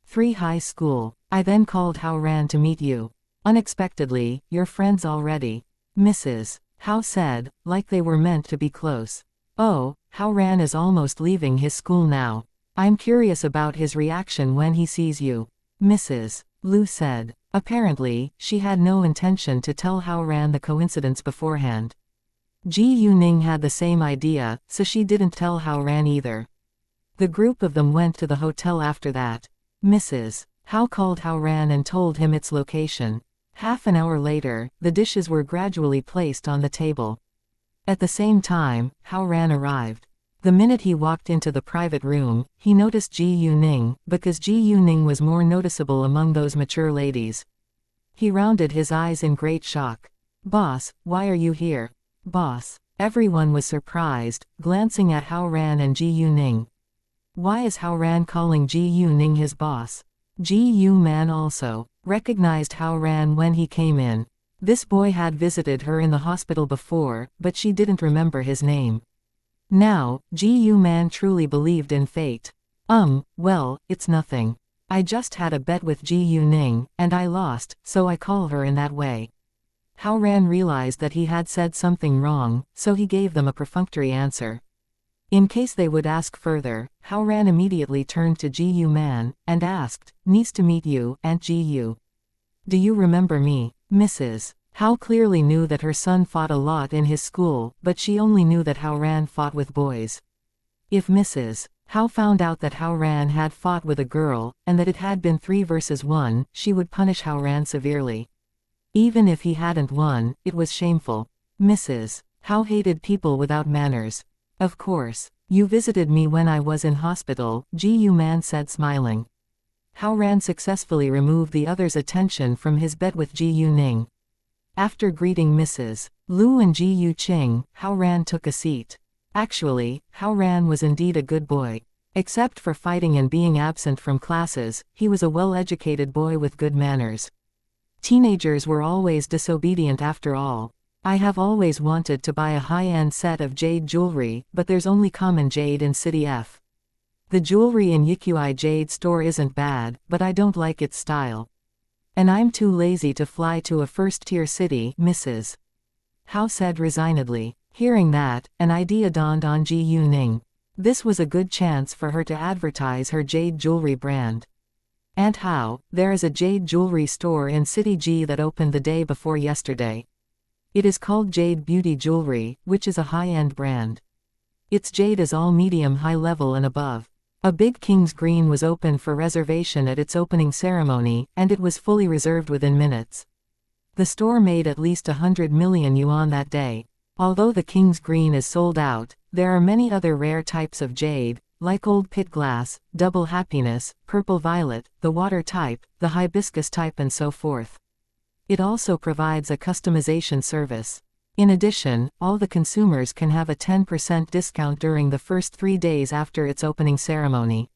[SPEAKER 1] 3 high school. I then called Hao Ran to meet you. Unexpectedly, you're friends already. Mrs. Hao said, like they were meant to be close. Oh, Hao Ran is almost leaving his school now. I'm curious about his reaction when he sees you. Mrs. Lu said. Apparently, she had no intention to tell Hao Ran the coincidence beforehand. Ji-yu Ning had the same idea, so she didn't tell Hao Ran either. The group of them went to the hotel after that. Mrs. Hao called Hao Ran and told him its location. Half an hour later, the dishes were gradually placed on the table. At the same time, Hao Ran arrived. The minute he walked into the private room, he noticed Ji-yu Ning, because Ji-yu Ning was more noticeable among those mature ladies. He rounded his eyes in great shock. Boss, why are you here? Boss. Everyone was surprised, glancing at Hao Ran and Ji-yu Ning. Why is Hao Ran calling Ji-yu Ning his boss? Ji-yu Man also recognized Hao Ran when he came in. This boy had visited her in the hospital before, but she didn't remember his name. Now, Ji-yu Man truly believed in fate. Well, it's nothing. I just had a bet with Ji-yu Ning, and I lost, so I call her in that way. Hao Ran realized that he had said something wrong, so he gave them a perfunctory answer. In case they would ask further, Hao Ran immediately turned to Ji-yu Man, and asked, Nice to meet you, Aunt Ji-yu. Do you remember me? Mrs. Hao clearly knew that her son fought a lot in his school, but she only knew that Hao Ran fought with boys. If Mrs. Hao found out that Hao Ran had fought with a girl, and that it had been 3 versus 1, she would punish Hao Ran severely. Even if he hadn't won, it was shameful. Mrs. Hao hated people without manners. Of course. You visited me when I was in hospital, Ji-yu Man said smiling. Hao Ran successfully removed the other's attention from his bet with Ji-yu Ning. After greeting Mrs. Lu and Ji-yu Qing, Hao Ran took a seat. Actually, Hao Ran was indeed a good boy. Except for fighting and being absent from classes, he was a well-educated boy with good manners. Teenagers were always disobedient after all. I have always wanted to buy a high-end set of jade jewelry, but there's only common jade in City F. The jewelry in Yiqui Jade store isn't bad, but I don't like its style. And I'm too lazy to fly to a first-tier city, Mrs. Hao said resignedly. Hearing that, an idea dawned on Ji-yu Ning. This was a good chance for her to advertise her jade jewelry brand. Aunt Hao, there is a jade jewelry store in City G that opened the day before yesterday. It is called Jade Beauty Jewelry, which is a high-end brand. Its jade is all medium high level and above. A big King's Green was open for reservation at its opening ceremony, and it was fully reserved within minutes. The store made at least 100 million yuan that day. Although the King's Green is sold out, there are many other rare types of jade, like Old Pit Glass, Double Happiness, Purple Violet, the Water type, the Hibiscus type and so forth. It also provides a customization service. In addition, all the consumers can have a 10% discount during the first 3 days after its opening ceremony.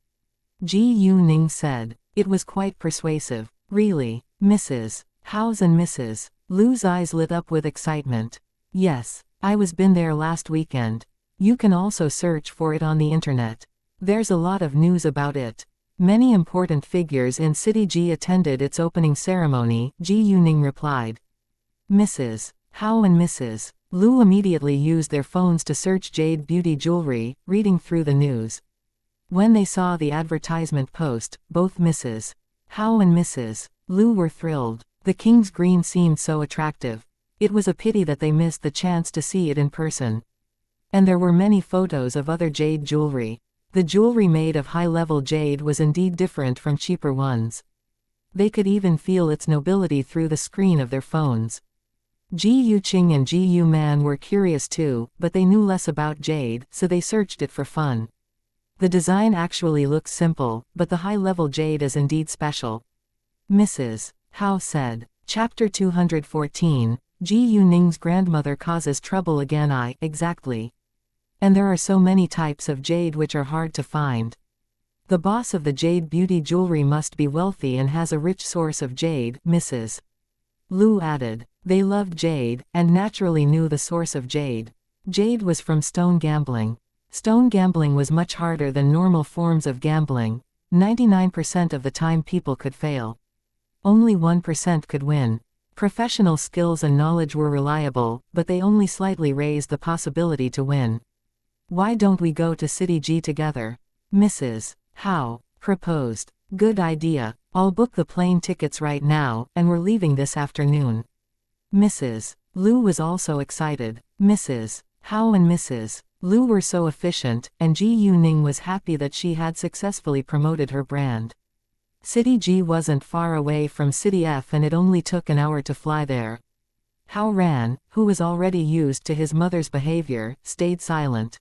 [SPEAKER 1] Ji-yu Ning said. It was quite persuasive. Really? Mrs. Hao's and Mrs. Lu's eyes lit up with excitement. Yes, I was been there last weekend. You can also search for it on the internet. There's a lot of news about it. Many important figures in City G attended its opening ceremony, Ji-yu Ning replied. Mrs. Hao and Mrs. Lu immediately used their phones to search Jade Beauty Jewelry, reading through the news. When they saw the advertisement post, both Mrs. Howe and Mrs. Liu were thrilled. The king's green seemed so attractive. It was a pity that they missed the chance to see it in person. And there were many photos of other jade jewelry. The jewelry made of high-level jade was indeed different from cheaper ones. They could even feel its nobility through the screen of their phones. Ji Yuqing and Ji Yu Man were curious too, but they knew less about jade, so they searched it for fun. The design actually looks simple, but the high-level jade is indeed special. Mrs. Howe said. Chapter 214, Ji Yuning's grandmother causes trouble again. Exactly. And there are so many types of jade which are hard to find. The boss of the jade beauty jewelry must be wealthy and has a rich source of jade, Mrs. Liu added. They loved jade, and naturally knew the source of jade. Jade was from stone gambling. Stone gambling was much harder than normal forms of gambling. 99% of the time people could fail. Only 1% could win. Professional skills and knowledge were reliable, but they only slightly raised the possibility to win. Why don't we go to City G together? Mrs. Howe proposed. Good idea. I'll book the plane tickets right now, and we're leaving this afternoon. Mrs. Liu was also excited. Mrs. Howe and Mrs. Liu were so efficient, and Ji Yuning was happy that she had successfully promoted her brand. City G wasn't far away from City F and it only took an hour to fly there. Hao Ran, who was already used to his mother's behavior, stayed silent.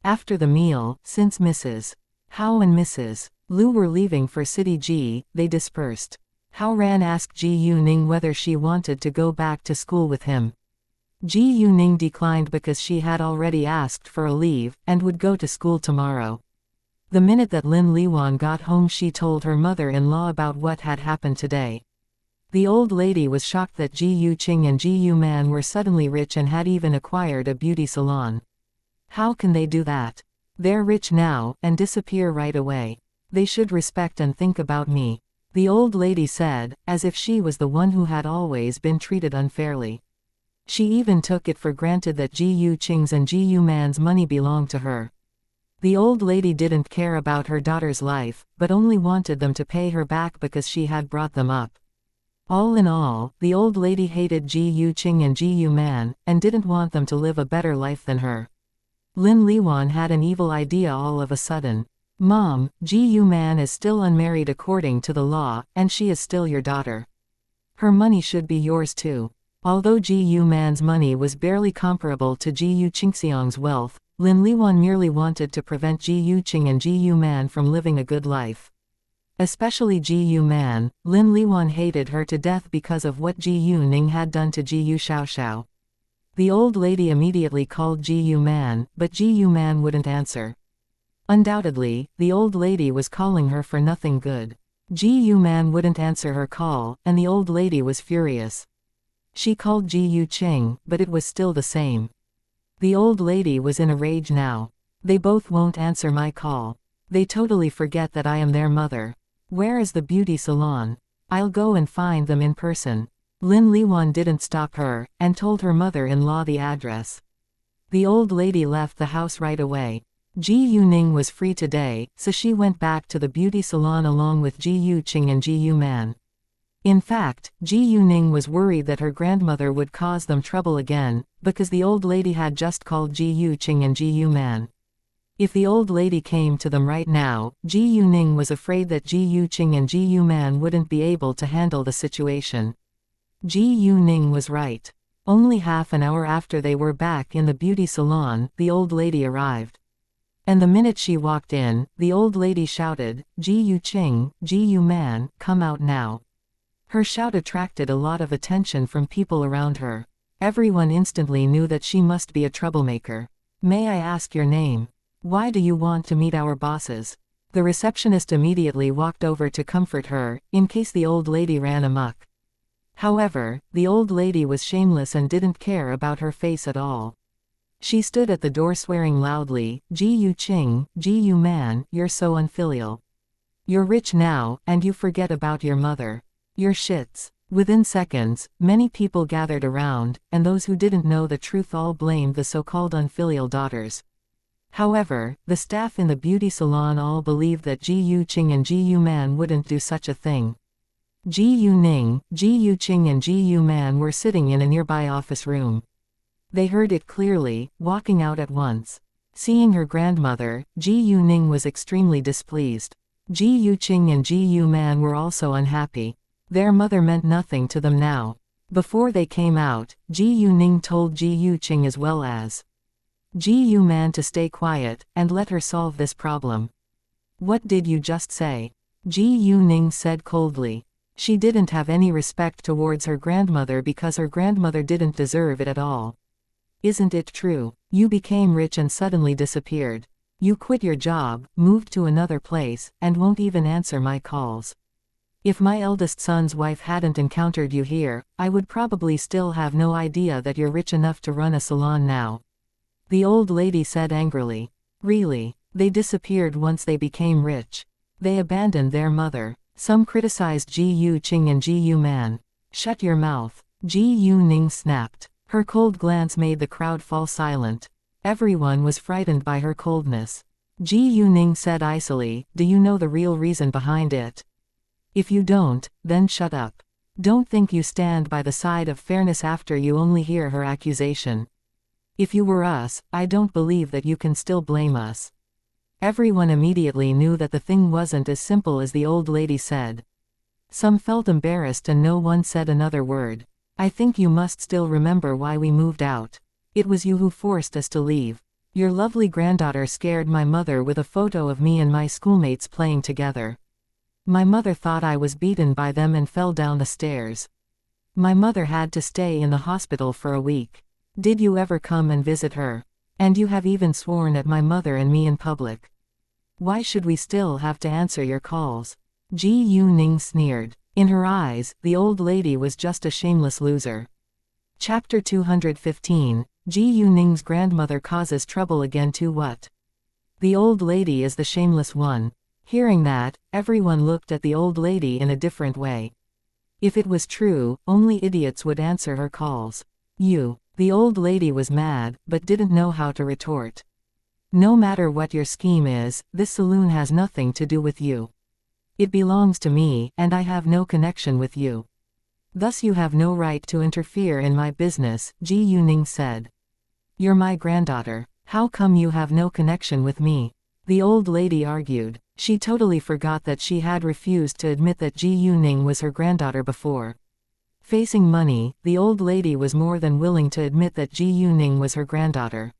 [SPEAKER 1] After the meal, since Mrs. Howe and Mrs. Liu were leaving for City G, they dispersed. Hao Ran asked Ji Yuning whether she wanted to go back to school with him. Ji Yuning declined because she had already asked for a leave, and would go to school tomorrow. The minute that Lin Liwan got home she told her mother-in-law about what had happened today. The old lady was shocked that Ji Yuqing and Ji Yu Man were suddenly rich and had even acquired a beauty salon. How can they do that? They're rich now, and disappear right away. They should respect and think about me. The old lady said, as if she was the one who had always been treated unfairly. She even took it for granted that Ji Yuqing's and Ji Yu Man's money belonged to her. The old lady didn't care about her daughter's life, but only wanted them to pay her back because she had brought them up. All in all, the old lady hated Ji Yuqing and Ji Yu Man, and didn't want them to live a better life than her. Lin Liwan had an evil idea all of a sudden. Mom, Ji Yu Man is still unmarried according to the law, and she is still your daughter. Her money should be yours too. Although Ji Yu Man's money was barely comparable to Ji Yuqing's wealth, Lin Liwan merely wanted to prevent Ji Yuqing and Ji Yu Man from living a good life. Especially Ji Yu Man, Lin Liwan hated her to death because of what Ji Yuning had done to Ji Yu Xiaoxiao. The old lady immediately called Ji Yu Man, but Ji Yu Man wouldn't answer. Undoubtedly, the old lady was calling her for nothing good. Ji Yu Man wouldn't answer her call, and the old lady was furious. She called Ji Yuqing, but it was still the same. The old lady was in a rage now. They both won't answer my call. They totally forget that I am their mother. Where is the beauty salon? I'll go and find them in person. Lin Liwan didn't stop her, and told her mother-in-law the address. The old lady left the house right away. Ji Yuning was free today, so she went back to the beauty salon along with Ji Yuqing and Ji Yu Man. In fact, Ji Yuning was worried that her grandmother would cause them trouble again, because the old lady had just called Ji Yuqing and Ji Yu Man. If the old lady came to them right now, Ji Yuning was afraid that Ji Yuqing and Ji Yu Man wouldn't be able to handle the situation. Ji Yuning was right. Only half an hour after they were back in the beauty salon, the old lady arrived. And the minute she walked in, the old lady shouted, Ji Yuqing, Ji Yu Man, come out now. Her shout attracted a lot of attention from people around her. Everyone instantly knew that she must be a troublemaker. May I ask your name? Why do you want to meet our bosses? The receptionist immediately walked over to comfort her, in case the old lady ran amok. However, the old lady was shameless and didn't care about her face at all. She stood at the door swearing loudly, Ji Yuqing, Ji Yu Man, you're so unfilial. You're rich now, and you forget about your mother. You're shits. Within seconds, many people gathered around, and those who didn't know the truth all blamed the so-called unfilial daughters. However, the staff in the beauty salon all believed that Ji Yuqing and Ji Yuman wouldn't do such a thing. Ji Yuning, Ji Yuqing and Ji Yuman were sitting in a nearby office room. They heard it clearly, walking out at once. Seeing her grandmother, Ji Yuning was extremely displeased. Ji Yuqing and Ji Yuman were also unhappy. Their mother meant nothing to them now. Before they came out, Ji Yuning told Ji Yuqing as well as Ji Yuman to stay quiet, and let her solve this problem. What did you just say? Ji Yuning said coldly. She didn't have any respect towards her grandmother because her grandmother didn't deserve it at all. Isn't it true? You became rich and suddenly disappeared. You quit your job, moved to another place, and won't even answer my calls. If my eldest son's wife hadn't encountered you here, I would probably still have no idea that you're rich enough to run a salon now. The old lady said angrily. Really? They disappeared once they became rich. They abandoned their mother. Some criticized Ji Yuqing and Ji Yuman. Shut your mouth. Ji Yuning snapped. Her cold glance made the crowd fall silent. Everyone was frightened by her coldness. Ji Yuning said icily, do you know the real reason behind it? If you don't, then shut up. Don't think you stand by the side of fairness after you only hear her accusation. If you were us, I don't believe that you can still blame us. Everyone immediately knew that the thing wasn't as simple as the old lady said. Some felt embarrassed and no one said another word. I think you must still remember why we moved out. It was you who forced us to leave. Your lovely granddaughter scared my mother with a photo of me and my schoolmates playing together. My mother thought I was beaten by them and fell down the stairs. My mother had to stay in the hospital for a week. Did you ever come and visit her? And you have even sworn at my mother and me in public. Why should we still have to answer your calls? Ji Yuning sneered. In her eyes, the old lady was just a shameless loser. Chapter 215, Ji Yuning's grandmother causes trouble again to what? The old lady is the shameless one. Hearing that, everyone looked at the old lady in a different way. If it was true, only idiots would answer her calls. The old lady was mad, but didn't know how to retort. No matter what your scheme is, this saloon has nothing to do with you. It belongs to me, and I have no connection with you. Thus you have no right to interfere in my business, Ji Yuning said. You're my granddaughter. How come you have no connection with me? The old lady argued. She totally forgot that she had refused to admit that Ji Yuning was her granddaughter before. Facing money, the old lady was more than willing to admit that Ji Yuning was her granddaughter.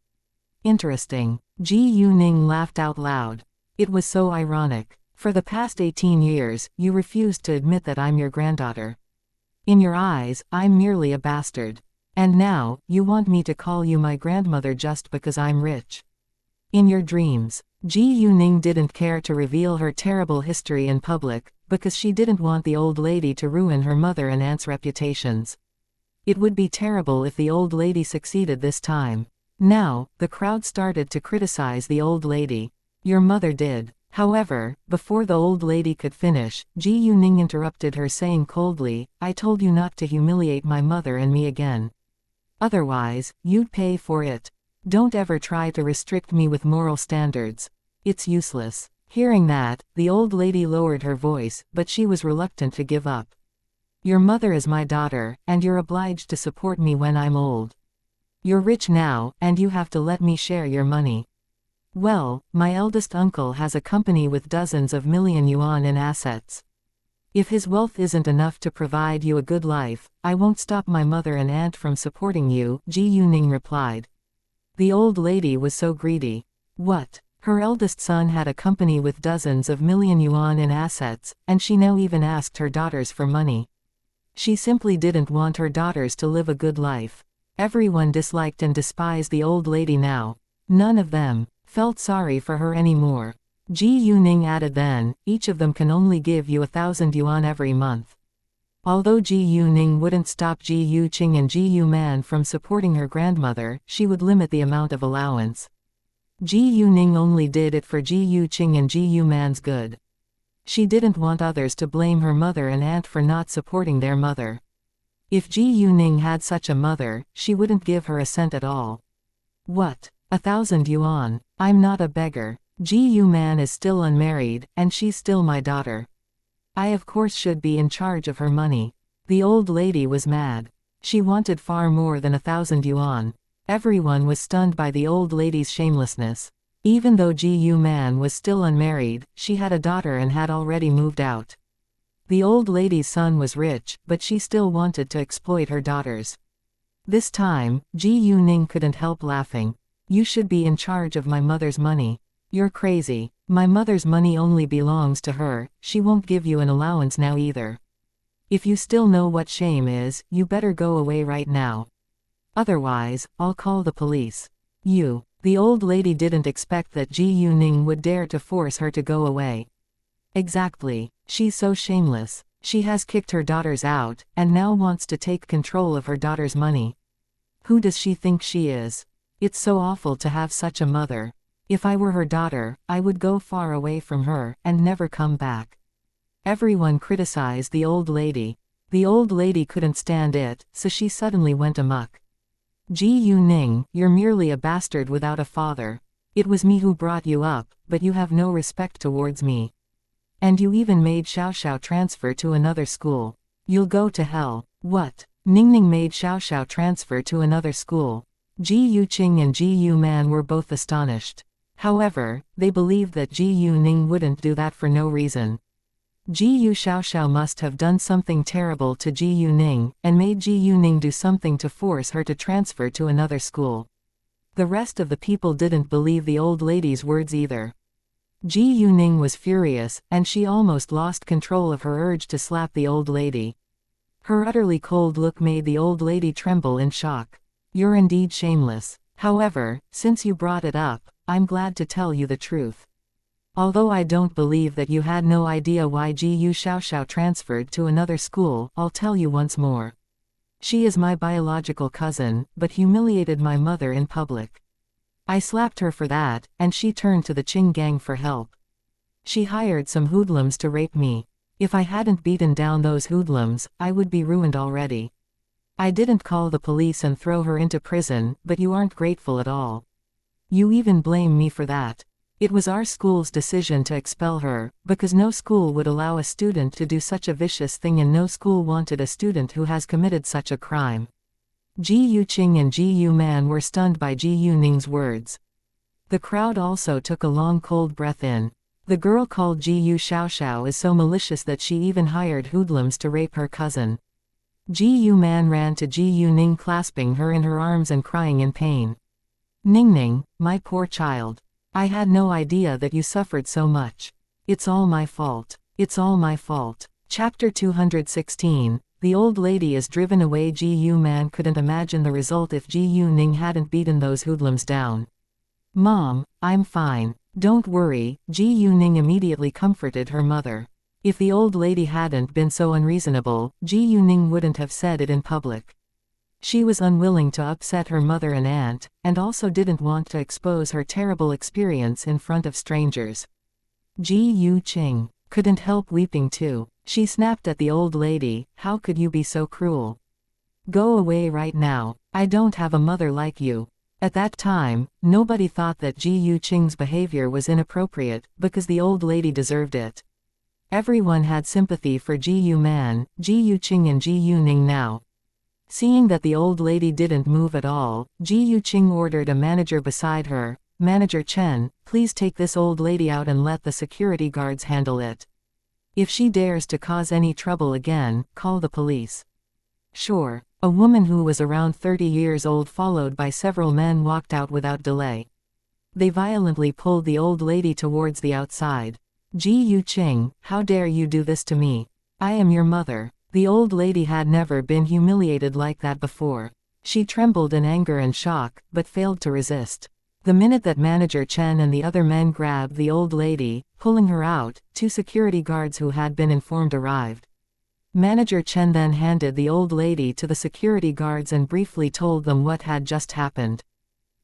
[SPEAKER 1] Interesting. Ji Yuning laughed out loud. It was so ironic. For the past 18 years, you refused to admit that I'm your granddaughter. In your eyes, I'm merely a bastard. And now, you want me to call you my grandmother just because I'm rich. In your dreams. Ji Yuning didn't care to reveal her terrible history in public, because she didn't want the old lady to ruin her mother and aunt's reputations. It would be terrible if the old lady succeeded this time. Now, the crowd started to criticize the old lady. Your mother did. However, before the old lady could finish, Ji Yuning interrupted her saying coldly, I told you not to humiliate my mother and me again. Otherwise, you'd pay for it. Don't ever try to restrict me with moral standards. It's useless. Hearing that, the old lady lowered her voice, but she was reluctant to give up. Your mother is my daughter, and you're obliged to support me when I'm old. You're rich now, and you have to let me share your money. Well, my eldest uncle has a company with dozens of million yuan in assets. If his wealth isn't enough to provide you a good life, I won't stop my mother and aunt from supporting you, Ji Yuning replied. The old lady was so greedy. What? Her eldest son had a company with dozens of million yuan in assets, and she now even asked her daughters for money. She simply didn't want her daughters to live a good life. Everyone disliked and despised the old lady now. None of them felt sorry for her anymore. Ji Yuning added then, each of them can only give you 1,000 yuan every month. Although Ji Yuning wouldn't stop Ji Yuqing and Ji Yuman from supporting her grandmother, she would limit the amount of allowance. Ji Yuning only did it for Ji Yuqing and Ji Yuman's good. She didn't want others to blame her mother and aunt for not supporting their mother. If Ji Yuning had such a mother, she wouldn't give her a cent at all. What? 1,000 yuan. I'm not a beggar. Gu Man is still unmarried, and she's still my daughter. I of course should be in charge of her money. The old lady was mad. She wanted far more than 1,000 yuan. Everyone was stunned by the old lady's shamelessness. Even though Gu Man was still unmarried, she had a daughter and had already moved out. The old lady's son was rich, but she still wanted to exploit her daughters. This time, Ji Ning couldn't help laughing. You should be in charge of my mother's money. You're crazy. My mother's money only belongs to her, she won't give you an allowance now either. If you still know what shame is, you better go away right now. Otherwise, I'll call the police. The old lady didn't expect that Ji Ning would dare to force her to go away. Exactly. She's so shameless. She has kicked her daughters out, and now wants to take control of her daughter's money. Who does she think she is? It's so awful to have such a mother. If I were her daughter, I would go far away from her, and never come back. Everyone criticized the old lady. The old lady couldn't stand it, so she suddenly went amok. Ji Ning, you're merely a bastard without a father. It was me who brought you up, but you have no respect towards me. And you even made Xiao Xiao transfer to another school. You'll go to hell. What? Ningning made Xiao Xiao transfer to another school. Ji Yuqing and Ji Yu Man were both astonished. However, they believed that Ji Ning wouldn't do that for no reason. Ji Yu Xiaoxiao must have done something terrible to Ji Ning, and made Ji Ning do something to force her to transfer to another school. The rest of the people didn't believe the old lady's words either. Ji Ning was furious, and she almost lost control of her urge to slap the old lady. Her utterly cold look made the old lady tremble in shock. You're indeed shameless. However, since you brought it up, I'm glad to tell you the truth. Although I don't believe that you had no idea why Ji Yu Xiaoxiao transferred to another school, I'll tell you once more. She is my biological cousin, but humiliated my mother in public. I slapped her for that, and she turned to the Qing gang for help. She hired some hoodlums to rape me. If I hadn't beaten down those hoodlums, I would be ruined already. I didn't call the police and throw her into prison, but you aren't grateful at all. You even blame me for that. It was our school's decision to expel her, because no school would allow a student to do such a vicious thing, and no school wanted a student who has committed such a crime. Ji Yuqing and Ji Yu Man were stunned by Ji Ning's words. The crowd also took a long cold breath in. The girl called Ji Yu Xiaoxiao is so malicious that she even hired hoodlums to rape her cousin. Ji Yu Man ran to Ji Ning, clasping her in her arms and crying in pain. Ningning, my poor child. I had no idea that you suffered so much. It's all my fault. It's all my fault. Chapter 216. The old lady is driven away. Ji Yu Man couldn't imagine the result if Ji Ning hadn't beaten those hoodlums down. Mom, I'm fine. Don't worry, Ji Ning immediately comforted her mother. If the old lady hadn't been so unreasonable, Ji Ning wouldn't have said it in public. She was unwilling to upset her mother and aunt, and also didn't want to expose her terrible experience in front of strangers. Ji Yuqing couldn't help weeping too. She snapped at the old lady, how could you be so cruel? Go away right now. I don't have a mother like you. At that time, nobody thought that Ji Yuqing's behavior was inappropriate, because the old lady deserved it. Everyone had sympathy for Ji Yu Man, Ji Yuqing and Ji Ning now. Seeing that the old lady didn't move at all, Ji Yuqing ordered a manager beside her, Manager Chen, please take this old lady out and let the security guards handle it. If she dares to cause any trouble again, call the police. Sure. A woman who was around 30 years old followed by several men walked out without delay. They violently pulled the old lady towards the outside. Ji Yuqing, how dare you do this to me? I am your mother. The old lady had never been humiliated like that before. She trembled in anger and shock, but failed to resist. The minute that Manager Chen and the other men grabbed the old lady, pulling her out, 2 security guards who had been informed arrived. Manager Chen then handed the old lady to the security guards and briefly told them what had just happened.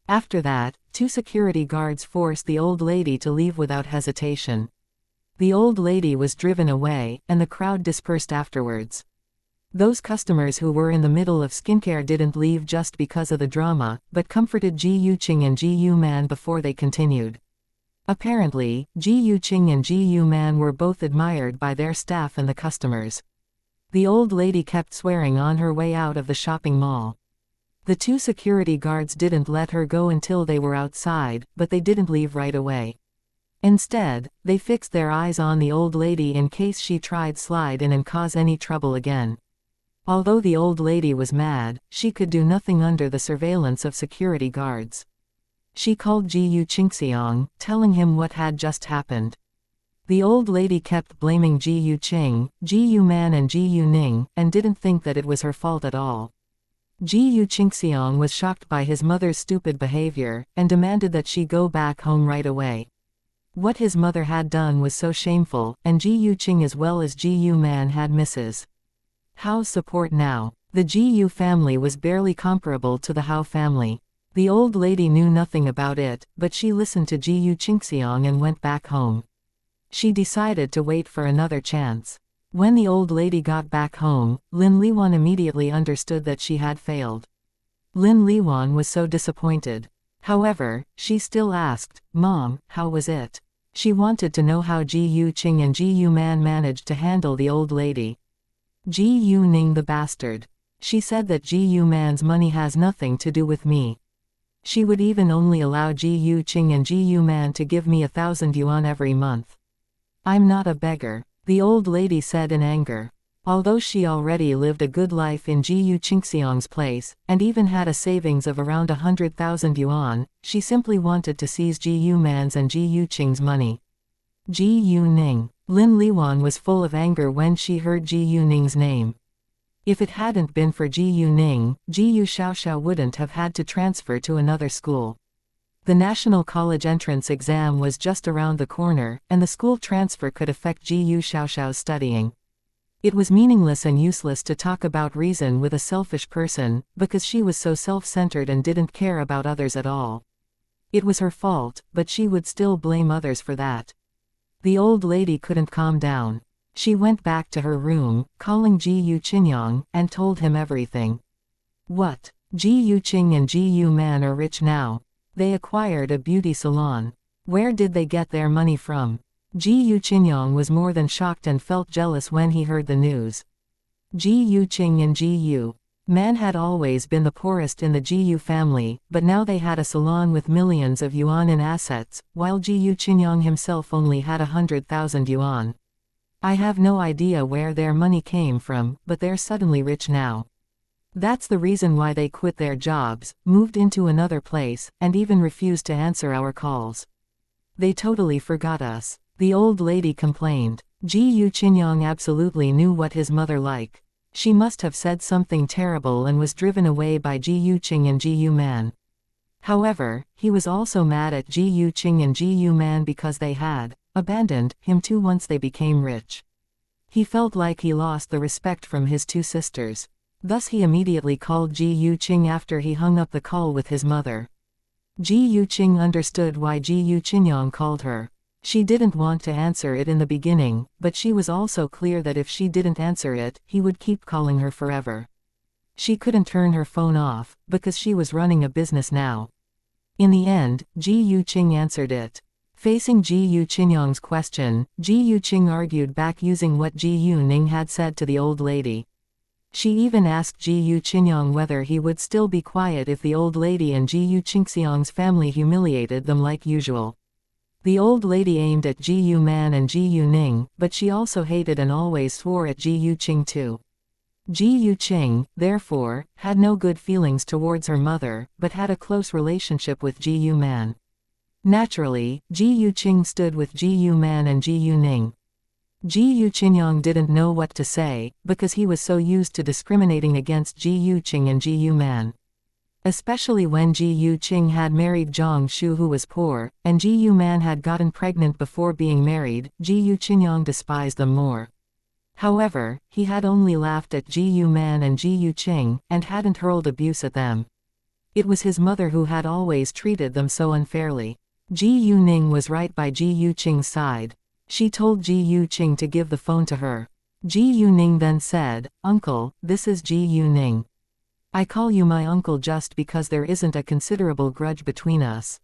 [SPEAKER 1] After that, 2 security guards forced the old lady to leave without hesitation. The old lady was driven away, and the crowd dispersed afterwards. Those customers who were in the middle of skincare didn't leave just because of the drama, but comforted Ji Yuqing and Ji Yu-man before they continued. Apparently, Ji Yuqing and Ji Yu-man were both admired by their staff and the customers. The old lady kept swearing on her way out of the shopping mall. The two security guards didn't let her go until they were outside, but they didn't leave right away. Instead, they fixed their eyes on the old lady in case she tried slide in and cause any trouble again. Although the old lady was mad, she could do nothing under the surveillance of security guards. She called Ji Yuqing, telling him what had just happened. The old lady kept blaming Ji Yuqing, Ji Yu-man and Ji Yu-ning, and didn't think that it was her fault at all. Ji Yuqing was shocked by his mother's stupid behavior, and demanded that she go back home right away. What his mother had done was so shameful, and Ji Yuqing as well as Ji Yu-man had Mrs. Hao's support now. The Ji Yu family was barely comparable to the Hao family. The old lady knew nothing about it, but she listened to Ji Yuqing and went back home. She decided to wait for another chance. When the old lady got back home, Lin Liwan immediately understood that she had failed. Lin Liwan was so disappointed. However, she still asked, "Mom, how was it?" She wanted to know how Ji Yuqing and Ji Yu-man managed to handle the old lady. Ji Yu-ning the bastard. She said that Ji Yu-man's money has nothing to do with me. She would even only allow Ji Yuqing and Ji Yu-man to give me 1,000 yuan every month. I'm not a beggar, the old lady said in anger. Although she already lived a good life in Ji Yuqing's place, and even had a savings of around 100,000 yuan, she simply wanted to seize Ji Yu-man's and Ji Yuqing's money. Ji Yu-ning. Lin Liwan was full of anger when she heard Ji Yu-ning's name. If it hadn't been for Ji Yu-ning, Ji Yu Xiaoxiao wouldn't have had to transfer to another school. The national college entrance exam was just around the corner, and the school transfer could affect Ji Yu Xiaoxiao's studying. It was meaningless and useless to talk about reason with a selfish person, because she was so self-centered and didn't care about others at all. It was her fault, but she would still blame others for that. The old lady couldn't calm down. She went back to her room, calling Ji Yuqing, and told him everything. What? Ji Yuqing and Ji Yu-man are rich now. They acquired a beauty salon. Where did they get their money from? Ji Yuqing was more than shocked and felt jealous when he heard the news. Ji Yuqing and Ji Yu-man had always been the poorest in the Ji Yu family, but now they had a salon with millions of yuan in assets, while Ji Yuqing himself only had 100,000 yuan. I have no idea where their money came from, but they're suddenly rich now. That's the reason why they quit their jobs, moved into another place, and even refused to answer our calls. They totally forgot us. The old lady complained. Ji Yuqing absolutely knew what his mother liked. She must have said something terrible and was driven away by Ji Yuqing and Ji Yu-man. However, he was also mad at Ji Yuqing and Ji Yu-man because they had abandoned him too once they became rich. He felt like he lost the respect from his two sisters. Thus he immediately called Ji Yuqing after he hung up the call with his mother. Ji Yuqing understood why Ji Yuqing called her. She didn't want to answer it in the beginning, but she was also clear that if she didn't answer it, he would keep calling her forever. She couldn't turn her phone off, because she was running a business now. In the end, Ji Yuqing answered it. Facing Ji Yuqing's question, Ji Yuqing argued back using what Ji Yu-ning had said to the old lady. She even asked Ji Yuqing whether he would still be quiet if the old lady and Ji Yuqing's family humiliated them like usual. The old lady aimed at Ji Yu-man and Ji Yu-ning, but she also hated and always swore at Ji Yuqing too. Ji Yuqing, therefore, had no good feelings towards her mother, but had a close relationship with Ji Yu-man. Naturally, Ji Yuqing stood with Ji Yu-man and Ji Yu-ning. Ji Yuqing didn't know what to say, because he was so used to discriminating against Ji Yuqing and Ji Yu-man. Especially when Ji Yuqing had married Zhang Shu who was poor, and Ji Yu-man had gotten pregnant before being married, Ji Yuqing despised them more. However, he had only laughed at Ji Yu-man and Ji Yuqing, and hadn't hurled abuse at them. It was his mother who had always treated them so unfairly. Ji Yu-ning was right by Ji Yuqing's side. She told Ji Yuqing to give the phone to her. Ji Yuning then said, "Uncle, this is Ji Yuning. I call you my uncle just because there isn't a considerable grudge between us.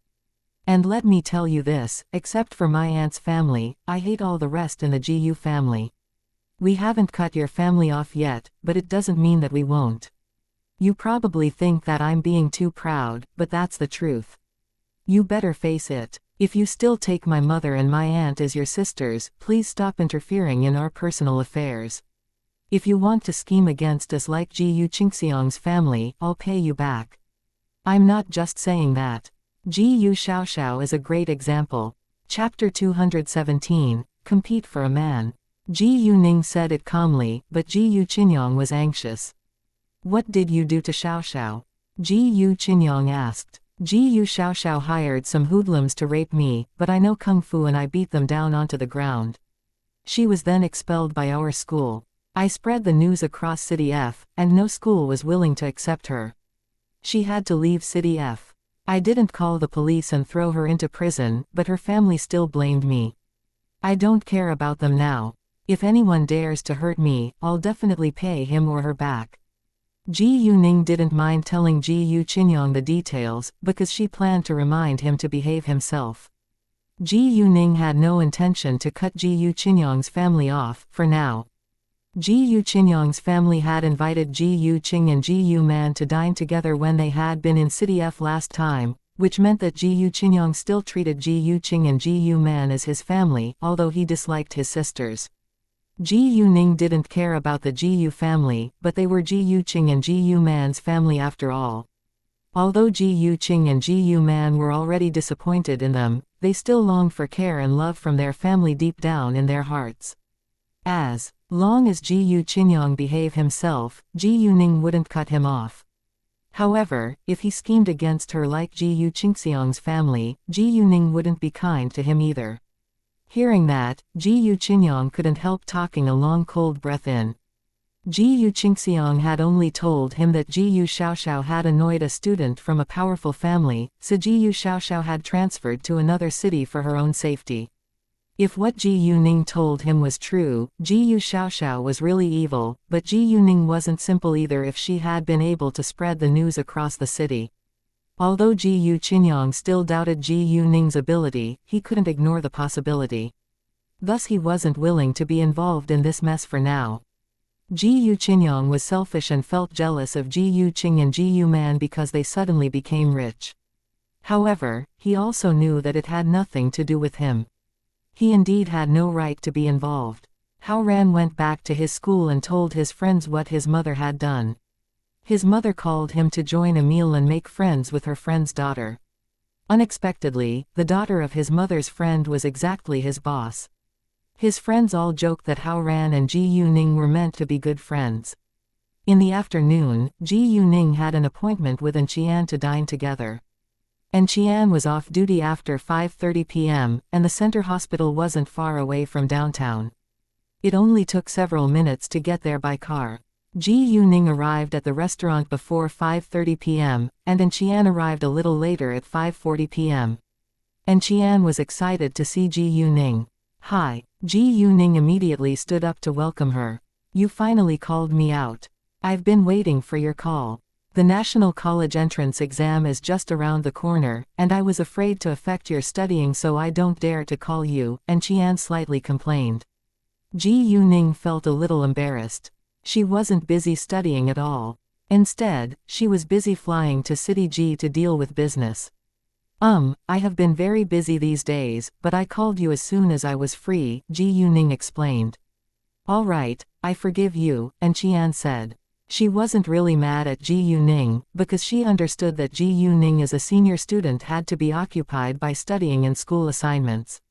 [SPEAKER 1] And let me tell you this, except for my aunt's family, I hate all the rest in the Ji family. We haven't cut your family off yet, but it doesn't mean that we won't. You probably think that I'm being too proud, but that's the truth. You better face it. If you still take my mother and my aunt as your sisters, please stop interfering in our personal affairs. If you want to scheme against us like Ji Qingxiang's family, I'll pay you back. I'm not just saying that. Ji Xiaoxiao is a great example." Chapter 217, Compete for a Man. Ji Yuning said it calmly, but Ji Qingyang was anxious. "What did you do to Xiaoxiao?" Ji Qingyang asked. Ji Xiaoxiao hired some hoodlums to rape me, but I know kung fu and I beat them down onto the ground. She was then expelled by our school. I spread the news across City F, and no school was willing to accept her. She had to leave City F. I didn't call the police and throw her into prison, but her family still blamed me. I don't care about them now. If anyone dares to hurt me, I'll definitely pay him or her back." Ji Yuning didn't mind telling Ji Qingyang the details, because she planned to remind him to behave himself. Ji Yuning had no intention to cut Ji Qingyang's family off, for now. Ji Qingyang's family had invited Ji Qing and Ji Man to dine together when they had been in City F last time, which meant that Ji Qingyang still treated Ji Qing and Ji Man as his family, although he disliked his sisters. Ji Yuning didn't care about the Ji family, but they were Ji Qing and Ji Man's family after all. Although Ji Qing and Ji Man were already disappointed in them, they still longed for care and love from their family deep down in their hearts. As long as Ji Qingyang behaved himself, Ji Yuning wouldn't cut him off. However, if he schemed against her like Ji Qingxiang's family, Ji Yuning wouldn't be kind to him either. Hearing that, Ji Qingyang couldn't help taking a long cold breath in. Ji Qingxiang had only told him that Ji Xiaoxiao had annoyed a student from a powerful family, so Ji Xiaoxiao had transferred to another city for her own safety. If what Ji Yuning told him was true, Ji Xiaoxiao was really evil, but Ji Yuning wasn't simple either if she had been able to spread the news across the city. Although Ji Qingyang still doubted Ji Yuning's ability, he couldn't ignore the possibility. Thus he wasn't willing to be involved in this mess for now. Ji Qingyang was selfish and felt jealous of Ji Qing and Ji Man because they suddenly became rich. However, he also knew that it had nothing to do with him. He indeed had no right to be involved. Hao Ran went back to his school and told his friends what his mother had done. His mother called him to join a meal and make friends with her friend's daughter. Unexpectedly, the daughter of his mother's friend was exactly his boss. His friends all joked that Hao Ran and Ji Yuning were meant to be good friends. In the afternoon, Ji Yuning had an appointment with An Qian to dine together. An Qian was off duty after 5:30 p.m., and the center hospital wasn't far away from downtown. It only took several minutes to get there by car. Ji Yuning arrived at the restaurant before 5:30 p.m., and An Qian arrived a little later at 5:40 p.m. An Qian was excited to see Ji Yuning. "Hi." Ji Yuning immediately stood up to welcome her. "You finally called me out. I've been waiting for your call. The National College entrance exam is just around the corner, and I was afraid to affect your studying, so I don't dare to call you," An Qian slightly complained. Ji Yuning felt a little embarrassed. She wasn't busy studying at all. Instead, she was busy flying to City G to deal with business. I have been very busy these days, but I called you as soon as I was free," Ji Yuning explained. "All right, I forgive you," An Qian said. She wasn't really mad at Ji Yuning, because she understood that Ji Yuning as a senior student had to be occupied by studying and school assignments.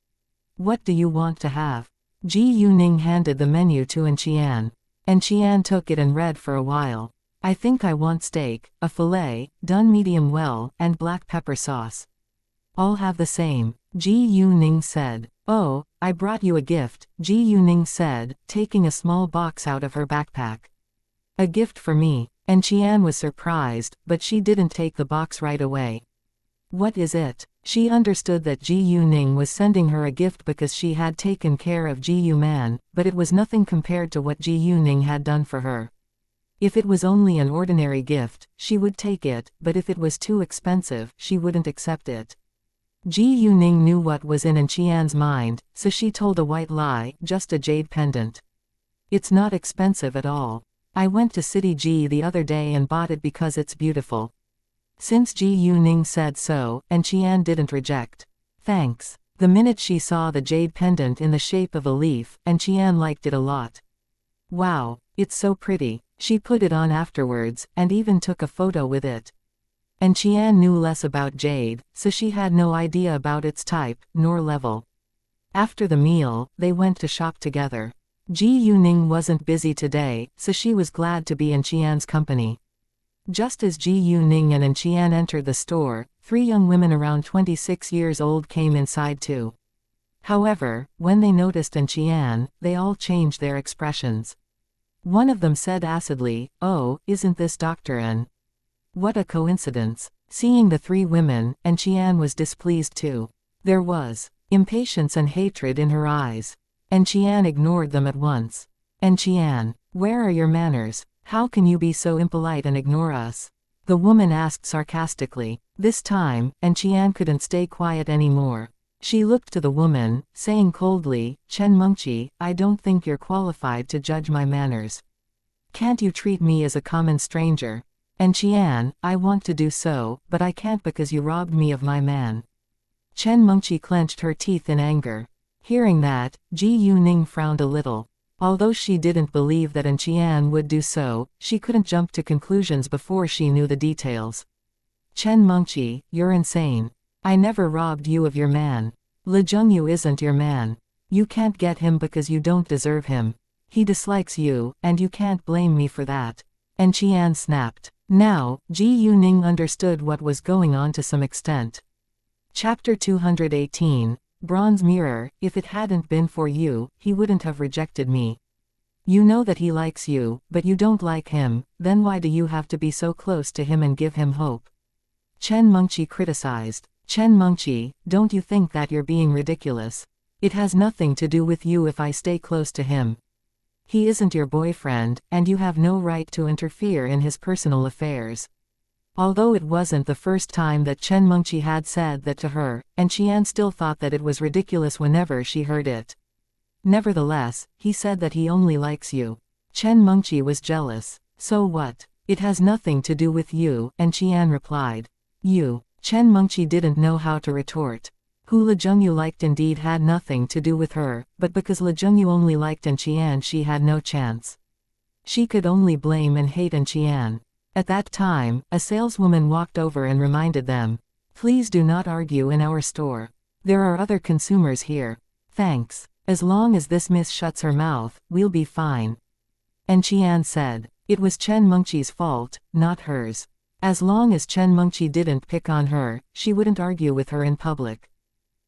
[SPEAKER 1] "What do you want to have?" Ji Yuning handed the menu to An Qian. An Qian took it and read for a while. "I think I want steak, a fillet, done medium well, and black pepper sauce." "All have the same," Ji Yuning said. "Oh, I brought you a gift," Ji Yuning said, taking a small box out of her backpack. "A gift for me." An Qian was surprised, but she didn't take the box right away. "What is it?" She understood that Ji Yuning was sending her a gift because she had taken care of Ji Yuman, but it was nothing compared to what Ji Yuning had done for her. If it was only an ordinary gift, she would take it, but if it was too expensive, she wouldn't accept it. Ji Yuning knew what was in Qian's mind, so she told a white lie, just a jade pendant. It's not expensive at all. I went to City Ji the other day and bought it because it's beautiful. Since Ji Yuning said so, Qian didn't reject. Thanks. The minute she saw the jade pendant in the shape of a leaf, Qian liked it a lot. Wow, it's so pretty. She put it on afterwards, and even took a photo with it. Qian knew less about jade, so she had no idea about its type, nor level. After the meal, they went to shop together. Ji Yuning wasn't busy today, so she was glad to be in Qian's company. Just as Ji Yuning and Qian entered the store, 3 young women around 26 years old came inside too. However, when they noticed Qian, they all changed their expressions. One of them said acidly, "Oh, isn't this Dr. N? What a coincidence." Seeing the 3 women, Qian was displeased too. There was impatience and hatred in her eyes. Qian ignored them at once. "Qian, where are your manners? How can you be so impolite and ignore us?" the woman asked sarcastically. This time, Qian couldn't stay quiet anymore. She looked to the woman, saying coldly, "Chen Mengqi, I don't think you're qualified to judge my manners. Can't you treat me as a common stranger?" "Qian, I want to do so, but I can't because you robbed me of my man." Chen Mengqi clenched her teeth in anger. Hearing that, Ji Yuning frowned a little. Although she didn't believe that Qian would do so, she couldn't jump to conclusions before she knew the details. "Chen Mengqi, you're insane. I never robbed you of your man. Li Zhengyu isn't your man. You can't get him because you don't deserve him. He dislikes you, and you can't blame me for that." Qian snapped. Now, Ji Yuning understood what was going on to some extent. Chapter 218, Bronze Mirror. If it hadn't been for you, he wouldn't have rejected me. You know that he likes you, but you don't like him, then why do you have to be so close to him and give him hope? Chen Mengqi criticized. "Chen Mengqi, don't you think that you're being ridiculous? It has nothing to do with you if I stay close to him. He isn't your boyfriend, and you have no right to interfere in his personal affairs." Although it wasn't the first time that Chen Mengqi had said that to her, Qian still thought that it was ridiculous whenever she heard it. Nevertheless, he said that he only likes you. Chen Mengqi was jealous. "So what? It has nothing to do with you," Qian replied. "You." Chen Mengqi didn't know how to retort. Who Li Zhengyu liked indeed had nothing to do with her, but because Li Zhengyu only liked Qian she had no chance. She could only blame and hate Qian. At that time, a saleswoman walked over and reminded them, "Please do not argue in our store. There are other consumers here. Thanks. As long as this miss shuts her mouth, we'll be fine." Qian said. It was Chen Mengqi's fault, not hers. As long as Chen Mengqi didn't pick on her, she wouldn't argue with her in public.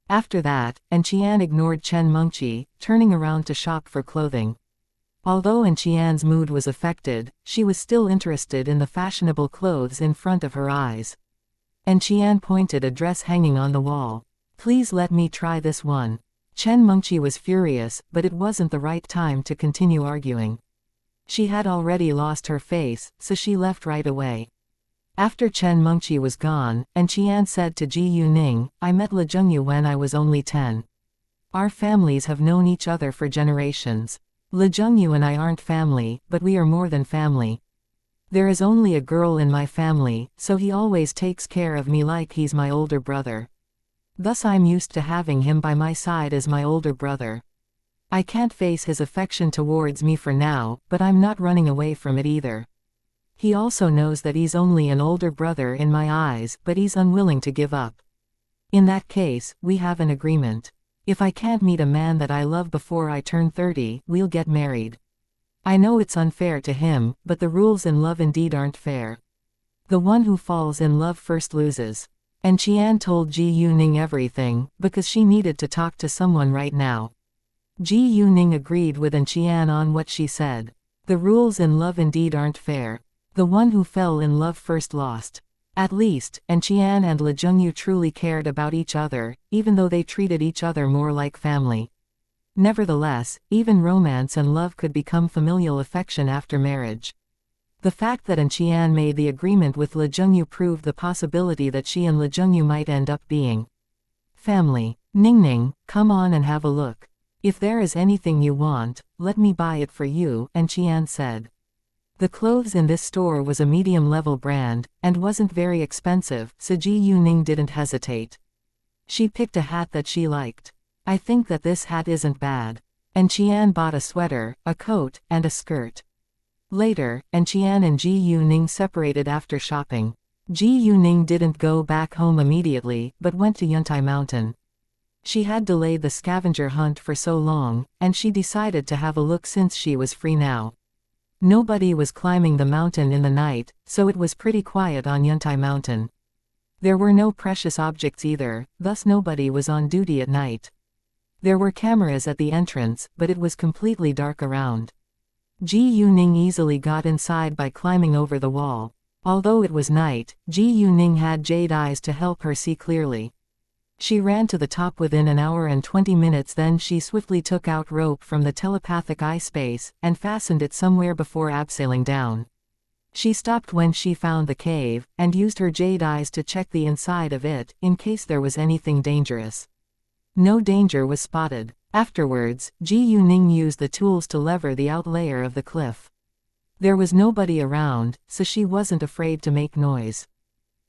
[SPEAKER 1] After that, Qian ignored Chen Mengqi, turning around to shop for clothing. Although Qian's mood was affected, she was still interested in the fashionable clothes in front of her eyes. Qian pointed a dress hanging on the wall. "Please let me try this one." Chen Mengqi was furious, but it wasn't the right time to continue arguing. She had already lost her face, so she left right away. After Chen Mengqi was gone, Qian said to Ji Yuning, "I met Li Zhengyu when I was only 10. Our families have known each other for generations. Li Zhengyu and I aren't family, but we are more than family. There is only a girl in my family, so he always takes care of me like he's my older brother. Thus I'm used to having him by my side as my older brother. I can't face his affection towards me for now, but I'm not running away from it either. He also knows that he's only an older brother in my eyes, but he's unwilling to give up. In that case, we have an agreement. If I can't meet a man that I love before I turn 30, we'll get married. I know it's unfair to him, but the rules in love indeed aren't fair. The one who falls in love first loses." Qian told Ji Yuning everything, because she needed to talk to someone right now. Ji Yuning agreed with Qian on what she said. The rules in love indeed aren't fair. The one who fell in love first lost. At least, and Qian and Le Jungyu truly cared about each other, even though they treated each other more like family. Nevertheless, even romance and love could become familial affection after marriage. The fact that Qian made the agreement with Le Jungyu proved the possibility that she and Le Jungyu might end up being family. Ningning, come on and have a look. If there is anything you want, let me buy it for you, Qian said. The clothes in this store was a medium-level brand, and wasn't very expensive, so Ji Yuning didn't hesitate. She picked a hat that she liked. I think that this hat isn't bad. Qian bought a sweater, a coat, and a skirt. Later, Qian and Ji Yuning separated after shopping. Ji Yuning didn't go back home immediately, but went to Yuntai Mountain. She had delayed the scavenger hunt for so long, and she decided to have a look since she was free now. Nobody was climbing the mountain in the night, so it was pretty quiet on Yuntai Mountain. There were no precious objects either, thus nobody was on duty at night. There were cameras at the entrance, but it was completely dark around. Ji Yuning easily got inside by climbing over the wall. Although it was night, Ji Yuning had jade eyes to help her see clearly. She ran to the top within an hour and 20 minutes, then she swiftly took out rope from the telepathic eye space, and fastened it somewhere before abseiling down. She stopped when she found the cave, and used her jade eyes to check the inside of it, in case there was anything dangerous. No danger was spotted. Afterwards, Ji Yuning used the tools to lever the out layer of the cliff. There was nobody around, so she wasn't afraid to make noise.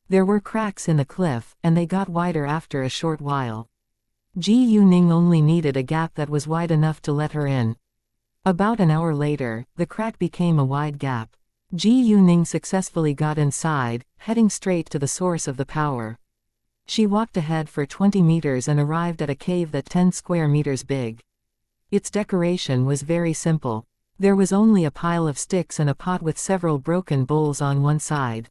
[SPEAKER 1] There were cracks in the cliff, and they got wider after a short while. Ji Yuning only needed a gap that was wide enough to let her in. About an hour later, the crack became a wide gap. Ji Yuning successfully got inside, heading straight to the source of the power. She walked ahead for 20 meters and arrived at a cave that 10 square meters big. Its decoration was very simple. There was only a pile of sticks and a pot with several broken bowls on one side.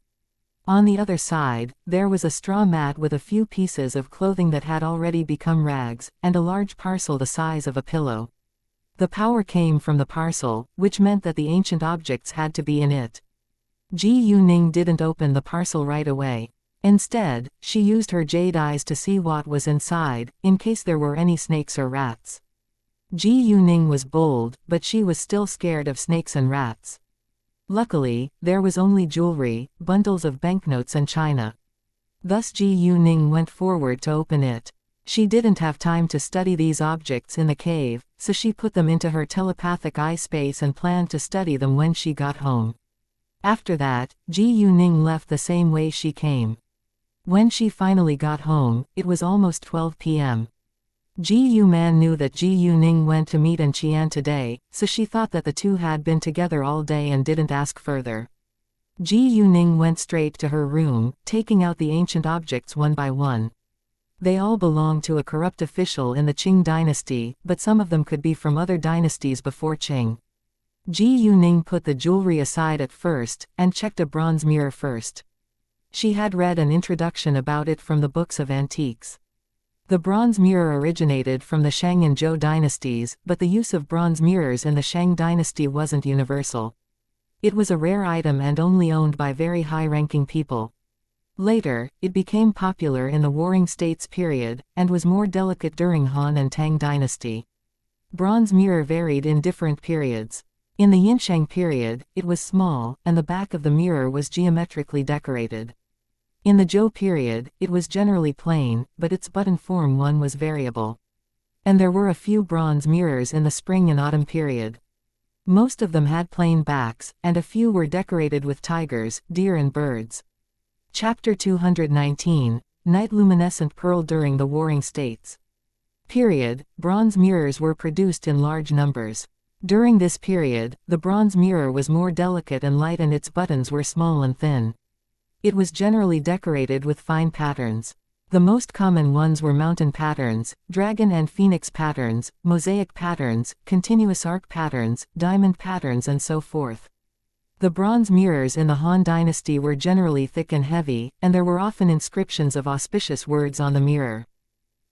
[SPEAKER 1] On the other side, there was a straw mat with a few pieces of clothing that had already become rags, and a large parcel the size of a pillow. The power came from the parcel, which meant that the ancient objects had to be in it. Ji Yuning didn't open the parcel right away. Instead, she used her jade eyes to see what was inside, in case there were any snakes or rats. Ji Yuning was bold, but she was still scared of snakes and rats. Luckily, there was only jewelry, bundles of banknotes and china. Thus Ji Yuning went forward to open it. She didn't have time to study these objects in the cave, so she put them into her telepathic eye space and planned to study them when she got home. After that, Ji Yuning left the same way she came. When she finally got home, it was almost 12 p.m. Ji Yuman knew that Ji Yuning went to meet Qian today, so she thought that the two had been together all day and didn't ask further. Ji Yuning went straight to her room, taking out the ancient objects one by one. They all belonged to a corrupt official in the Qing dynasty, but some of them could be from other dynasties before Qing. Ji Yuning put the jewelry aside at first, and checked a bronze mirror first. She had read an introduction about it from the books of antiques. The bronze mirror originated from the Shang and Zhou dynasties, but the use of bronze mirrors in the Shang dynasty wasn't universal. It was a rare item and only owned by very high-ranking people. Later, it became popular in the Warring States period, and was more delicate during Han and Tang dynasty. Bronze mirror varied in different periods. In the Yinshang period, it was small, and the back of the mirror was geometrically decorated. In the Zhou period, it was generally plain, but its button form one was variable. And there were a few bronze mirrors in the spring and autumn period. Most of them had plain backs, and a few were decorated with tigers, deer and birds. Chapter 219, Night Luminescent Pearl. During the Warring States period, bronze mirrors were produced in large numbers. During this period, the bronze mirror was more delicate and light and its buttons were small and thin. It was generally decorated with fine patterns. The most common ones were mountain patterns, dragon and phoenix patterns, mosaic patterns, continuous arc patterns, diamond patterns and so forth. The bronze mirrors in the Han dynasty were generally thick and heavy, and there were often inscriptions of auspicious words on the mirror.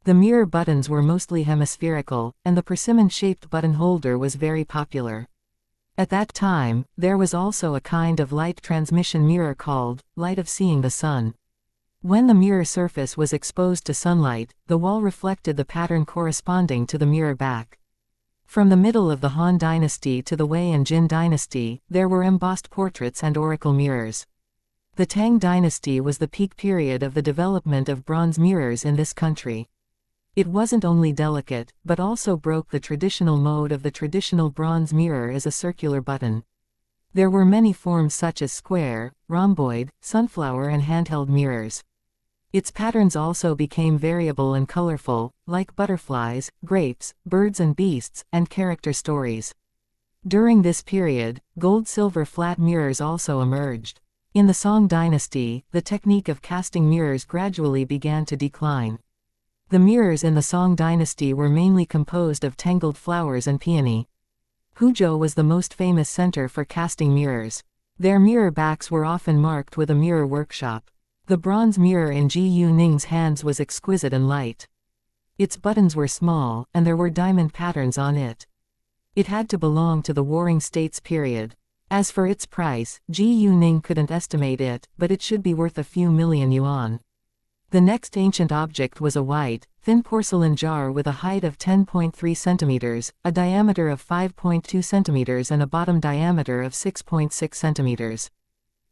[SPEAKER 1] The mirror buttons were mostly hemispherical, and the persimmon-shaped button holder was very popular. At that time, there was also a kind of light transmission mirror called light of seeing the sun. When the mirror surface was exposed to sunlight, the wall reflected the pattern corresponding to the mirror back. From the middle of the Han dynasty to the Wei and Jin dynasty, there were embossed portraits and oracle mirrors. The Tang dynasty was the peak period of the development of bronze mirrors in this country. It wasn't only delicate, but also broke the traditional mode of the traditional bronze mirror as a circular button. There were many forms such as square, rhomboid, sunflower and handheld mirrors. Its patterns also became variable and colorful, like butterflies, grapes, birds and beasts, and character stories. During this period, gold-silver flat mirrors also emerged. In the Song dynasty, the technique of casting mirrors gradually began to decline. The mirrors in the Song dynasty were mainly composed of tangled flowers and peony. Huzhou was the most famous center for casting mirrors. Their mirror backs were often marked with a mirror workshop. The bronze mirror in Ji Yuning's hands was exquisite and light. Its buttons were small, and there were diamond patterns on it. It had to belong to the Warring States period. As for its price, Ji Yuning couldn't estimate it, but it should be worth a few million yuan. The next ancient object was a white, thin porcelain jar with a height of 10.3 centimeters, a diameter of 5.2 centimeters and a bottom diameter of 6.6 centimeters.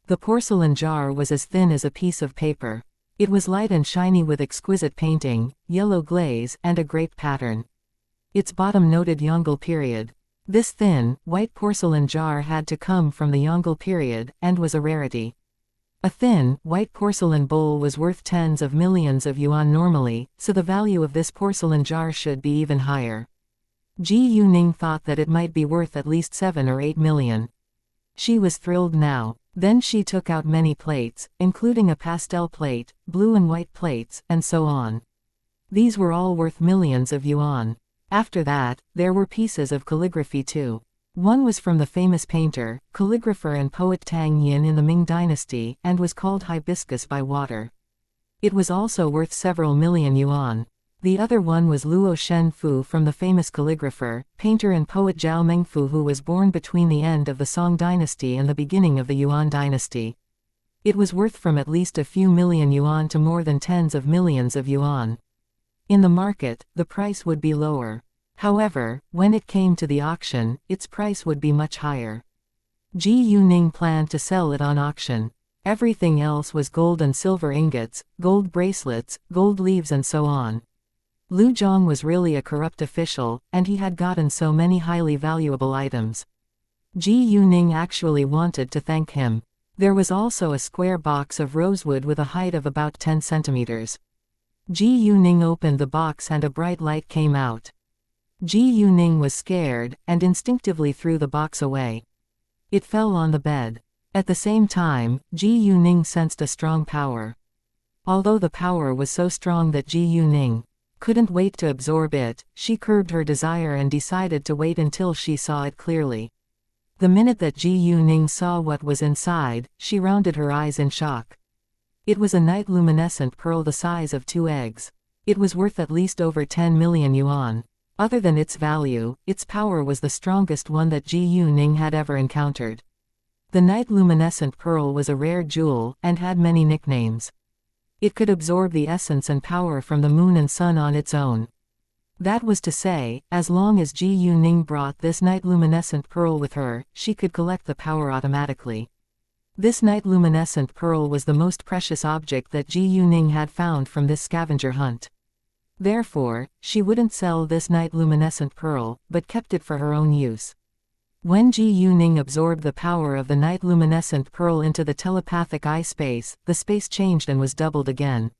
[SPEAKER 1] The porcelain jar was as thin as a piece of paper. It was light and shiny with exquisite painting, yellow glaze, and a grape pattern. Its bottom noted Yongle period. This thin, white porcelain jar had to come from the Yongle period, and was a rarity. A thin, white porcelain bowl was worth tens of millions of yuan normally, so the value of this porcelain jar should be even higher. Ji Yuning thought that it might be worth at least 7 or 8 million. She was thrilled now. Then she took out many plates, including a pastel plate, blue and white plates, and so on. These were all worth millions of yuan. After that, there were pieces of calligraphy too. One was from the famous painter, calligrapher and poet Tang Yin in the Ming dynasty, and was called Hibiscus by Water. It was also worth several million yuan. The other one was Luo Shenfu from the famous calligrapher, painter and poet Zhao Mengfu, who was born between the end of the Song dynasty and the beginning of the Yuan dynasty. It was worth from at least a few million yuan to more than tens of millions of yuan. In the market, the price would be lower. However, when it came to the auction, its price would be much higher. Ji Yuning planned to sell it on auction. Everything else was gold and silver ingots, gold bracelets, gold leaves and so on. Lu Zhong was really a corrupt official, and he had gotten so many highly valuable items. Ji Yuning actually wanted to thank him. There was also a square box of rosewood with a height of about 10 centimeters. Ji Yuning opened the box and a bright light came out. Ji Yuning was scared, and instinctively threw the box away. It fell on the bed. At the same time, Ji Yuning sensed a strong power. Although the power was so strong that Ji Yuning couldn't wait to absorb it, she curbed her desire and decided to wait until she saw it clearly. The minute that Ji Yuning saw what was inside, she rounded her eyes in shock. It was a night luminescent pearl the size of 2 eggs. It was worth at least over 10 million yuan. Other than its value, its power was the strongest one that Ji Yuning had ever encountered. The night luminescent pearl was a rare jewel, and had many nicknames. It could absorb the essence and power from the moon and sun on its own. That was to say, as long as Ji Yuning brought this night luminescent pearl with her, she could collect the power automatically. This night luminescent pearl was the most precious object that Ji Yuning had found from this scavenger hunt. Therefore, she wouldn't sell this night luminescent pearl, but kept it for her own use. When Ji Yuning absorbed the power of the night luminescent pearl into the telepathic eye space, the space changed and was doubled again.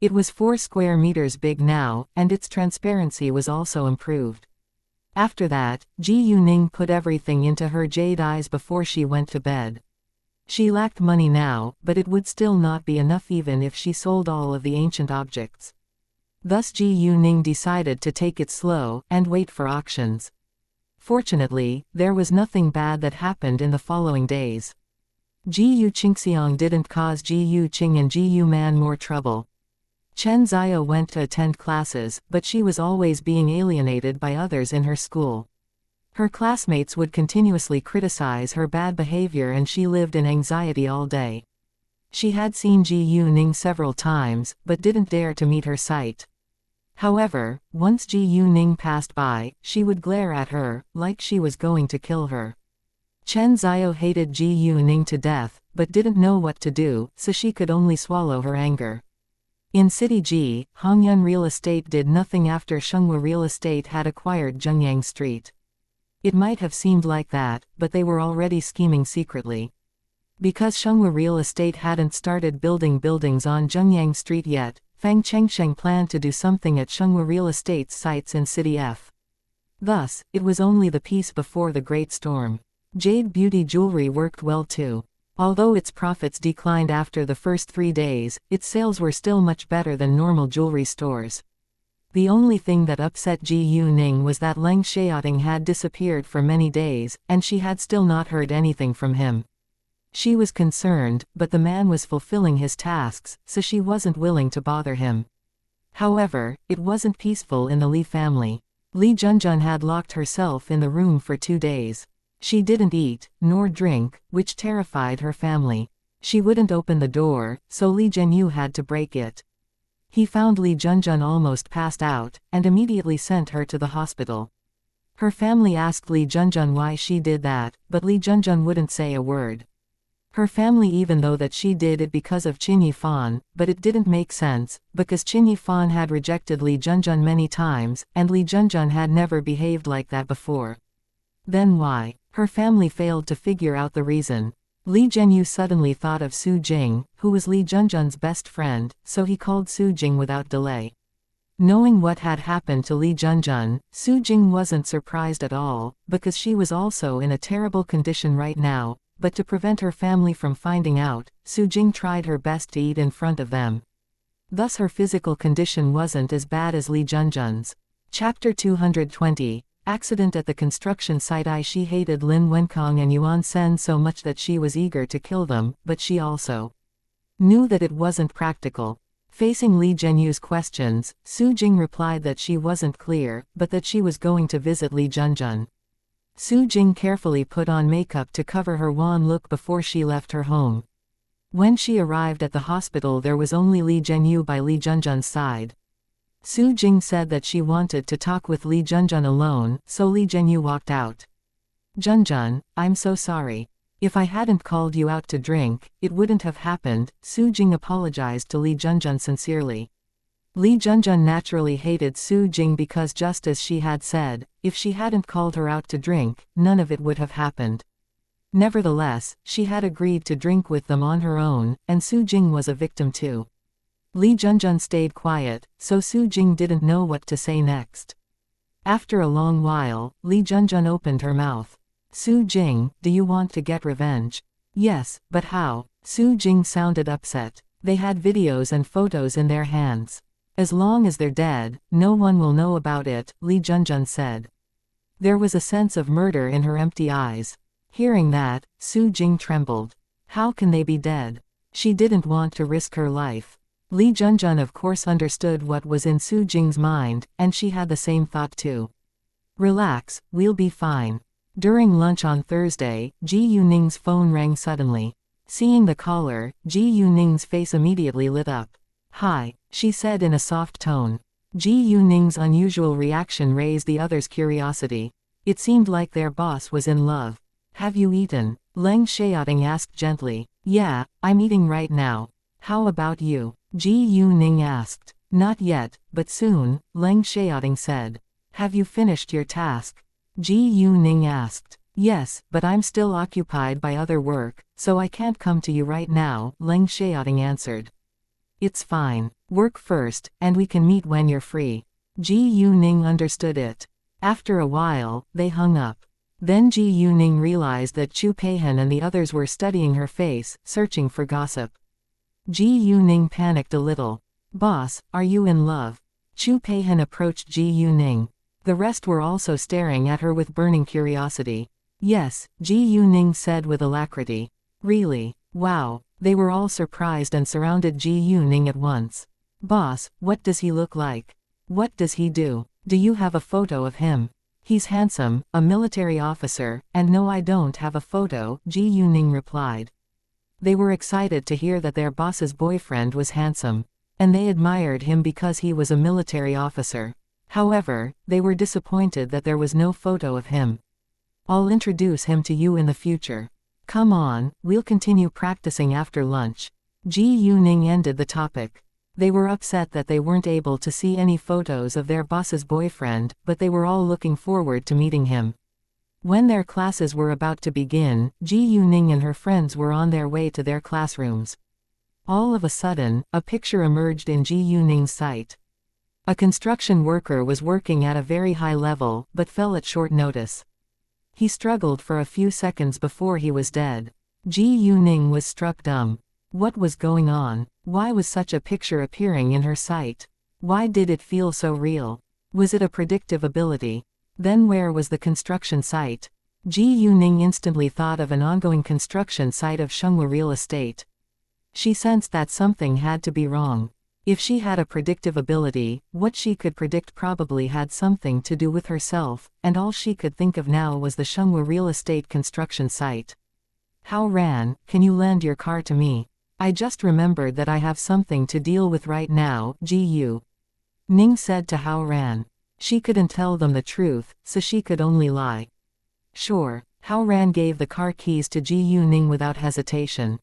[SPEAKER 1] It was 4 square meters big now, and its transparency was also improved. After that, Ji Yuning put everything into her jade eyes before she went to bed. She lacked money now, but it would still not be enough even if she sold all of the ancient objects. Thus Ji Yuning decided to take it slow, and wait for auctions. Fortunately, there was nothing bad that happened in the following days. Ji Yu Qingxiang didn't cause Ji Yu Qing and Ji Yu Man more trouble. Chen Zaya went to attend classes, but she was always being alienated by others in her school. Her classmates would continuously criticize her bad behavior and she lived in anxiety all day. She had seen Ji Yuning several times, but didn't dare to meet her sight. However, once Ji Yuning passed by, she would glare at her, like she was going to kill her. Chen Xiao hated Ji Yuning to death, but didn't know what to do, so she could only swallow her anger. In City G, Hongyun Real Estate did nothing after Shenghua Real Estate had acquired Zhengyang Street. It might have seemed like that, but they were already scheming secretly. Because Shenghua Real Estate hadn't started building buildings on Zhengyang Street yet, Fang Chengsheng planned to do something at Shenghua Real Estate's sites in City F. Thus, it was only the peace before the great storm. Jade Beauty Jewelry worked well too. Although its profits declined after the first 3 days, its sales were still much better than normal jewelry stores. The only thing that upset Ji Yuning was that Leng Xiaoting had disappeared for many days, and she had still not heard anything from him. She was concerned, but the man was fulfilling his tasks, so she wasn't willing to bother him. However, it wasn't peaceful in the Li family. Li Junjun had locked herself in the room for 2 days. She didn't eat, nor drink, which terrified her family. She wouldn't open the door, so Li Zhenyu had to break it. He found Li Junjun almost passed out, and immediately sent her to the hospital. Her family asked Li Junjun why she did that, but Li Junjun wouldn't say a word. Her family even though that she did it because of Qin Yifan, but it didn't make sense, because Qin Yifan had rejected Li Junjun many times, and Li Junjun had never behaved like that before. Then why? Her family failed to figure out the reason. Li Zhenyu suddenly thought of Su Jing, who was Li Junjun's best friend, so he called Su Jing without delay. Knowing what had happened to Li Junjun, Su Jing wasn't surprised at all, because she was also in a terrible condition right now, but to prevent her family from finding out, Su Jing tried her best to eat in front of them. Thus her physical condition wasn't as bad as Li Junjun's. Chapter 220. Accident at the construction site. She hated Lin Wenkong and Yuan Sen so much that she was eager to kill them, but she also knew that it wasn't practical. Facing Li Zhenyu's questions, Su Jing replied that she wasn't clear, but that she was going to visit Li Junjun. Su Jing carefully put on makeup to cover her wan look before she left her home. When she arrived at the hospital there was only Li Zhenyu by Li Junjun's side. Su Jing said that she wanted to talk with Li Junjun alone, so Li Zhenyu walked out. Junjun, I'm so sorry. If I hadn't called you out to drink, it wouldn't have happened. Su Jing apologized to Li Junjun sincerely. Li Junjun naturally hated Su Jing because just as she had said, if she hadn't called her out to drink, none of it would have happened. Nevertheless, she had agreed to drink with them on her own, and Su Jing was a victim too. Li Junjun stayed quiet, so Su Jing didn't know what to say next. After a long while, Li Junjun opened her mouth. Su Jing, do you want to get revenge? Yes, but how? Su Jing sounded upset. They had videos and photos in their hands. As long as they're dead, no one will know about it, Li Junjun said. There was a sense of murder in her empty eyes. Hearing that, Su Jing trembled. How can they be dead? She didn't want to risk her life. Li Junjun of course understood what was in Su Jing's mind, and she had the same thought too. Relax, we'll be fine. During lunch on Thursday, Ji Yuning's phone rang suddenly. Seeing the caller, Ji Yuning's face immediately lit up. Hi, she said in a soft tone. Ji Yuning's unusual reaction raised the others' curiosity. It seemed like their boss was in love. Have you eaten? Leng Xiaoting asked gently. Yeah, I'm eating right now. How about you? Ji Yuning asked. Not yet, but soon, Leng Xiaoting said. Have you finished your task? Ji Yuning asked. Yes, but I'm still occupied by other work, so I can't come to you right now, Leng Xiaoting answered. It's fine. Work first, and we can meet when you're free. Ji Yuning understood it. After a while, they hung up. Then Ji Yuning realized that Chu Peihan and the others were studying her face, searching for gossip. Ji Yuning panicked a little. Boss, are you in love? Chu Peihan approached Ji Yuning. The rest were also staring at her with burning curiosity. Yes, Ji Yuning said with alacrity. Really? Wow. They were all surprised and surrounded Ji Yuning at once. Boss, what does he look like? What does he do? Do you have a photo of him? He's handsome, a military officer, and no, I don't have a photo, Ji Yuning replied. They were excited to hear that their boss's boyfriend was handsome, and they admired him because he was a military officer. However, they were disappointed that there was no photo of him. I'll introduce him to you in the future. Come on, we'll continue practicing after lunch. Ji Yuning ended the topic. They were upset that they weren't able to see any photos of their boss's boyfriend, but they were all looking forward to meeting him. When their classes were about to begin, Ji Yuning and her friends were on their way to their classrooms. All of a sudden, a picture emerged in Ji Yuning's sight. A construction worker was working at a very high level, but fell at short notice. He struggled for a few seconds before he was dead. Ji Yuning was struck dumb. What was going on? Why was such a picture appearing in her sight? Why did it feel so real? Was it a predictive ability? Then where was the construction site? Ji Yuning instantly thought of an ongoing construction site of Shenghua real estate. She sensed that something had to be wrong. If she had a predictive ability, what she could predict probably had something to do with herself, and all she could think of now was the Shenghua real estate construction site. Hao Ran, can you lend your car to me? I just remembered that I have something to deal with right now, Ji Ning said to Hao Ran. She couldn't tell them the truth, so she could only lie. Sure. Hao Ran gave the car keys to Ji Yuning without hesitation.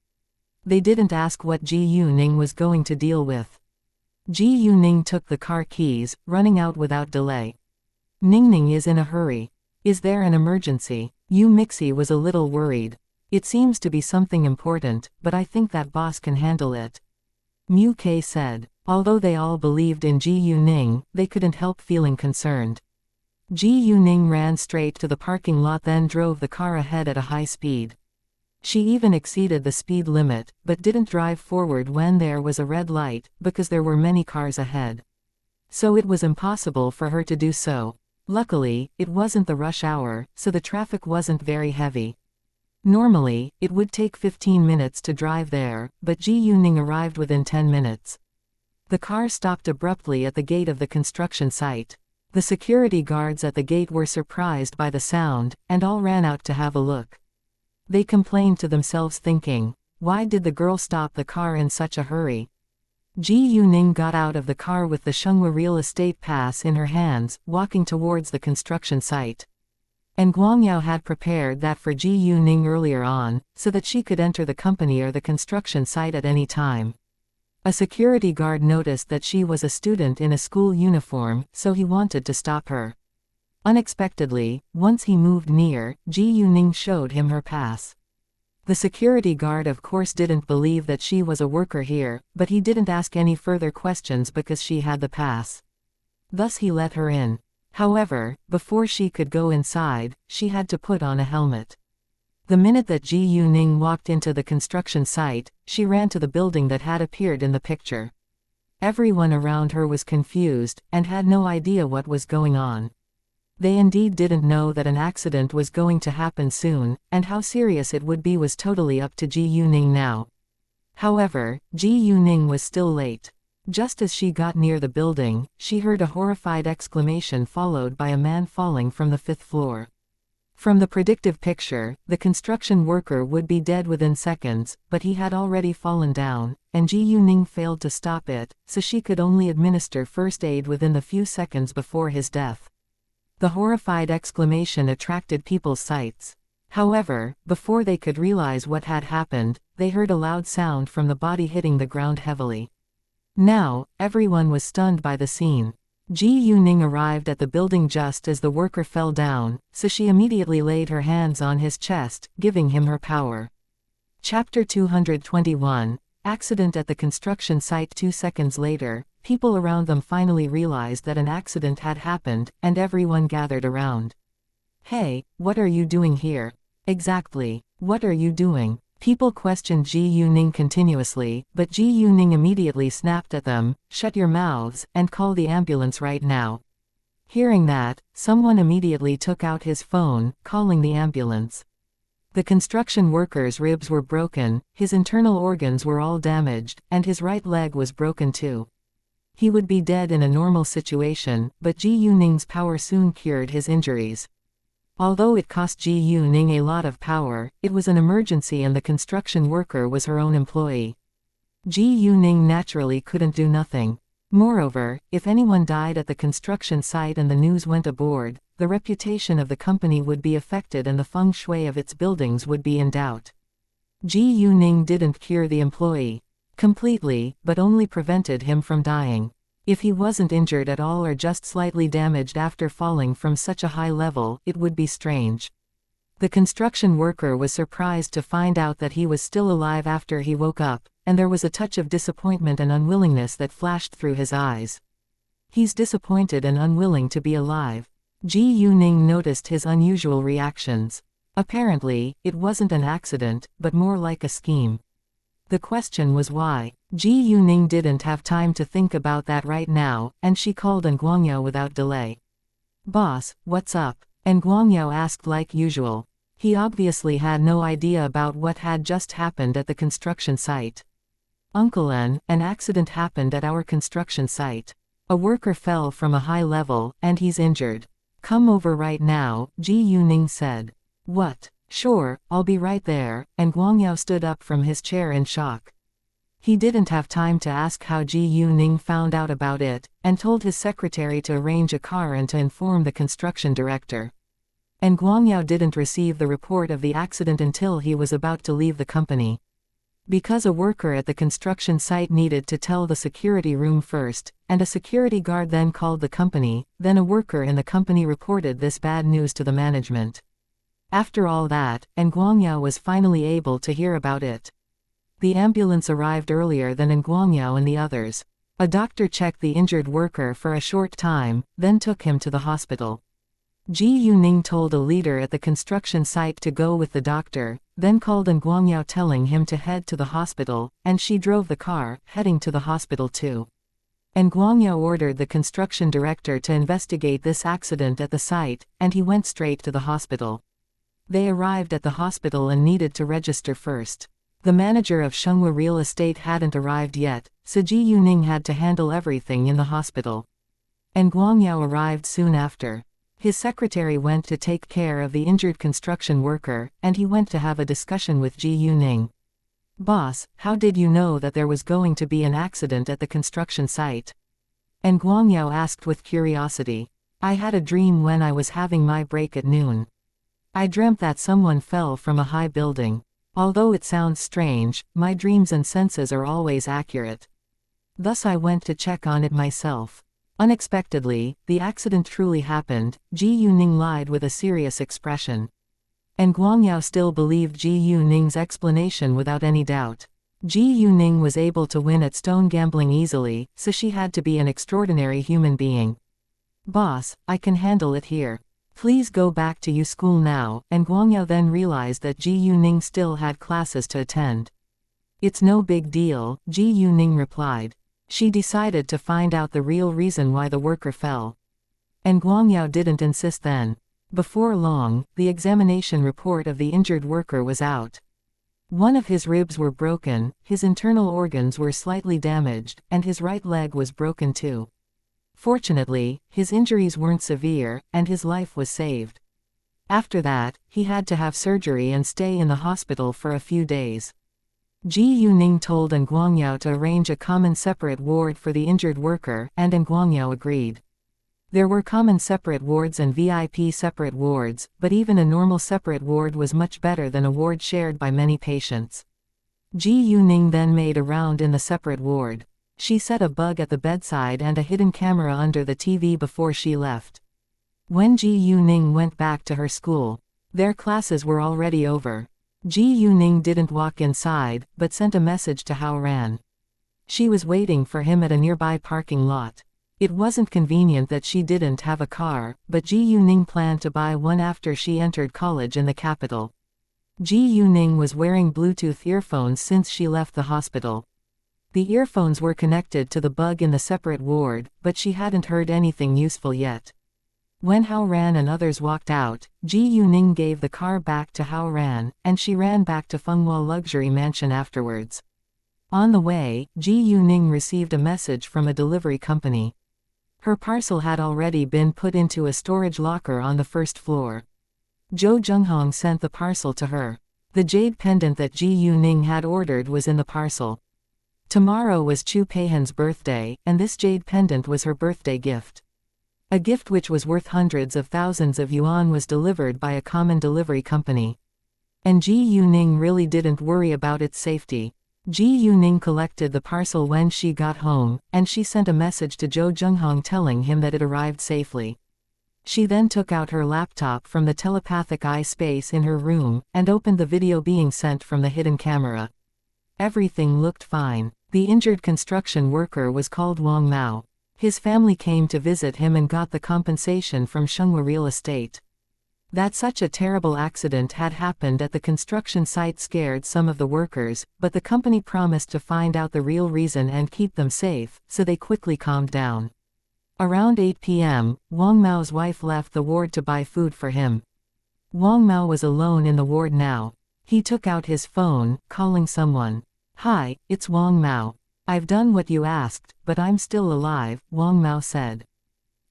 [SPEAKER 1] They didn't ask what Ji Yuning was going to deal with. Ji Yuning took the car keys, running out without delay. Ningning is in a hurry. Is there an emergency? Yu Mixi was a little worried. It seems to be something important, but I think that boss can handle it. Mu Ke said. Although they all believed in Ji Yuning, they couldn't help feeling concerned. Ji Yuning ran straight to the parking lot, then drove the car ahead at a high speed. She even exceeded the speed limit, but didn't drive forward when there was a red light, because there were many cars ahead. So it was impossible for her to do so. Luckily, it wasn't the rush hour, so the traffic wasn't very heavy. Normally, it would take 15 minutes to drive there, but Ji Yuning arrived within 10 minutes. The car stopped abruptly at the gate of the construction site. The security guards at the gate were surprised by the sound, and all ran out to have a look. They complained to themselves thinking, why did the girl stop the car in such a hurry? Ji Yuning got out of the car with the Shenghua real estate pass in her hands, walking towards the construction site. And Guangyao had prepared that for Ji Yuning earlier on, so that she could enter the company or the construction site at any time. A security guard noticed that she was a student in a school uniform, so he wanted to stop her. Unexpectedly, once he moved near, Ji Yuning showed him her pass. The security guard of course didn't believe that she was a worker here, but he didn't ask any further questions because she had the pass. Thus he let her in. However, before she could go inside, she had to put on a helmet. The minute that Ji Yuning walked into the construction site, she ran to the building that had appeared in the picture. Everyone around her was confused, and had no idea what was going on. They indeed didn't know that an accident was going to happen soon, and how serious it would be was totally up to Ji Yuning now. However, Ji Yuning was still late. Just as she got near the building, she heard a horrified exclamation followed by a man falling from the 5th floor. From the predictive picture, the construction worker would be dead within seconds, but he had already fallen down, and Ji Yuning failed to stop it, so she could only administer first aid within the few seconds before his death. The horrified exclamation attracted people's sights. However, before they could realize what had happened, they heard a loud sound from the body hitting the ground heavily. Now, everyone was stunned by the scene. Ji Yuning arrived at the building just as the worker fell down, so she immediately laid her hands on his chest, giving him her power. Chapter 221, Accident at the construction site. 2 seconds later, people around them finally realized that an accident had happened, and everyone gathered around. Hey, what are you doing here? Exactly. What are you doing? People questioned Ji Yuning continuously, but Ji Yuning immediately snapped at them, shut your mouths, and call the ambulance right now. Hearing that, someone immediately took out his phone, calling the ambulance. The construction worker's ribs were broken, his internal organs were all damaged, and his right leg was broken too. He would be dead in a normal situation, but Ji Yuning's power soon cured his injuries. Although it cost Ji Yuning a lot of power, it was an emergency and the construction worker was her own employee. Ji Yuning naturally couldn't do nothing. Moreover, if anyone died at the construction site and the news went aboard, the reputation of the company would be affected and the feng shui of its buildings would be in doubt. Ji Yuning didn't cure the employee completely, but only prevented him from dying. If he wasn't injured at all or just slightly damaged after falling from such a high level, it would be strange. The construction worker was surprised to find out that he was still alive after he woke up, and there was a touch of disappointment and unwillingness that flashed through his eyes. He's disappointed and unwilling to be alive. Ji Yuning noticed his unusual reactions. Apparently, it wasn't an accident, but more like a scheme. The question was why. Ji Yuning didn't have time to think about that right now, and she called Nguangyao without delay. "Boss, what's up?" Nguangyao asked like usual. He obviously had no idea about what had just happened at the construction site. "Uncle N, an accident happened at our construction site. A worker fell from a high level, and he's injured. Come over right now," Ji Yuning said. "What? Sure, I'll be right there," and Nguangyao stood up from his chair in shock. He didn't have time to ask how Ji Yuning found out about it, and told his secretary to arrange a car and to inform the construction director. And Nguangyao didn't receive the report of the accident until he was about to leave the company. Because a worker at the construction site needed to tell the security room first, and a security guard then called the company, then a worker in the company reported this bad news to the management. After all that, Nguangyao was finally able to hear about it. The ambulance arrived earlier than Nguangyao and the others. A doctor checked the injured worker for a short time, then took him to the hospital. Ji Yuning told a leader at the construction site to go with the doctor, then called Nguangyao telling him to head to the hospital, and she drove the car, heading to the hospital too. Nguangyao ordered the construction director to investigate this accident at the site, and he went straight to the hospital. They arrived at the hospital and needed to register first. The manager of Shenghua Real Estate hadn't arrived yet, so Ji Yuning had to handle everything in the hospital. Nguangyao arrived soon after. His secretary went to take care of the injured construction worker, and he went to have a discussion with Ji Yuning. "Boss, how did you know that there was going to be an accident at the construction site?" Nguangyao asked with curiosity. "I had a dream when I was having my break at noon. I dreamt that someone fell from a high building. Although it sounds strange, my dreams and senses are always accurate. Thus I went to check on it myself. Unexpectedly, the accident truly happened." Ji Yuning lied with a serious expression. Nguangyao still believed Ji Yuning's explanation without any doubt. Ji Yuning was able to win at stone gambling easily, so she had to be an extraordinary human being. "Boss, I can handle it here. Please go back to your school now," and Nguangyao then realized that Ji Yuning still had classes to attend. "It's no big deal," Ji Yuning replied. She decided to find out the real reason why the worker fell. And Nguangyao didn't insist then. Before long, the examination report of the injured worker was out. One of his ribs were broken, his internal organs were slightly damaged, and his right leg was broken too. Fortunately, his injuries weren't severe, and his life was saved. After that, he had to have surgery and stay in the hospital for a few days. Ji Yuning told Nguangyao to arrange a common separate ward for the injured worker, and Nguangyao agreed. There were common separate wards and VIP separate wards, but even a normal separate ward was much better than a ward shared by many patients. Ji Yuning then made a round in the separate ward. She set a bug at the bedside and a hidden camera under the TV before she left. When Ji Yuning went back to her school, their classes were already over. Ji Yuning didn't walk inside, but sent a message to Hao Ran. She was waiting for him at a nearby parking lot. It wasn't convenient that she didn't have a car, but Ji Yuning planned to buy one after she entered college in the capital. Ji Yuning was wearing Bluetooth earphones since she left the hospital. The earphones were connected to the bug in the separate ward, but she hadn't heard anything useful yet. When Hao Ran and others walked out, Ji Yuning gave the car back to Hao Ran, and she ran back to Fenghua Luxury Mansion afterwards. On the way, Ji Yuning received a message from a delivery company. Her parcel had already been put into a storage locker on the first floor. Zhou Zhenghong sent the parcel to her. The jade pendant that Ji Yuning had ordered was in the parcel. Tomorrow was Chu Peihen's birthday, and this jade pendant was her birthday gift. A gift which was worth hundreds of thousands of yuan was delivered by a common delivery company. And Ji Yuning really didn't worry about its safety. Ji Yuning collected the parcel when she got home, and she sent a message to Zhou Zhenghong telling him that it arrived safely. She then took out her laptop from the telepathic eye space in her room, and opened the video being sent from the hidden camera. Everything looked fine. The injured construction worker was called Wang Mao. His family came to visit him and got the compensation from Shenghua Real Estate. That such a terrible accident had happened at the construction site scared some of the workers, but the company promised to find out the real reason and keep them safe, so they quickly calmed down. Around 8 p.m., Wang Mao's wife left the ward to buy food for him. Wang Mao was alone in the ward now. He took out his phone, calling someone. "Hi, it's Wang Mao. I've done what you asked, but I'm still alive," Wang Mao said.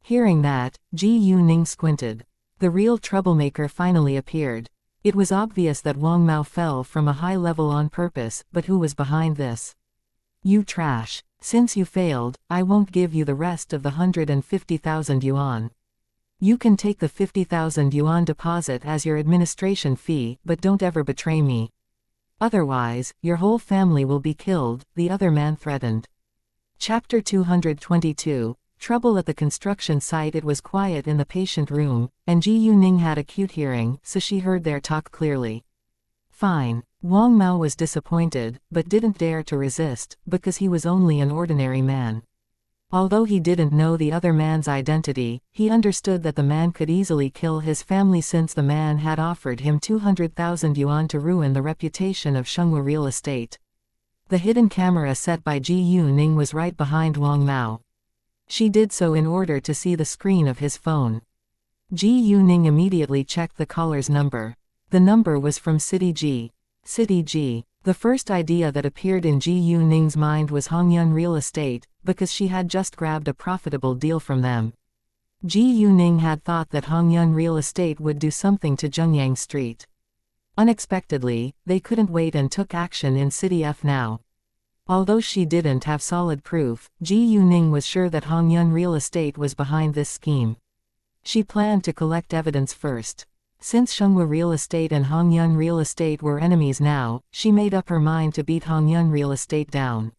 [SPEAKER 1] Hearing that, Ji Yuning squinted. The real troublemaker finally appeared. It was obvious that Wang Mao fell from a high level on purpose, but who was behind this? "You trash. Since you failed, I won't give you the rest of the 150,000 yuan. You can take the 50,000 yuan deposit as your administration fee, but don't ever betray me. Otherwise, your whole family will be killed," the other man threatened. Chapter 222, Trouble at the construction site. It was quiet in the patient room, and Ji Yuning had acute hearing, so she heard their talk clearly. Fine. Wang Mao was disappointed, but didn't dare to resist, because he was only an ordinary man. Although he didn't know the other man's identity, he understood that the man could easily kill his family since the man had offered him 200,000 yuan to ruin the reputation of Shenghua Real Estate. The hidden camera set by Ji Yuning was right behind Wang Mao. She did so in order to see the screen of his phone. Ji Yuning immediately checked the caller's number. The number was from City G. City G. The first idea that appeared in Ji Yuning's mind was Hongyun Real Estate, because she had just grabbed a profitable deal from them. Ji Yuning had thought that Hongyun Real Estate would do something to Zhengyang Street. Unexpectedly, they couldn't wait and took action in City F now. Although she didn't have solid proof, Ji Yuning was sure that Hongyun Real Estate was behind this scheme. She planned to collect evidence first. Since Shenghua Real Estate and Hongyun Real Estate were enemies now, she made up her mind to beat Hongyun Real Estate down.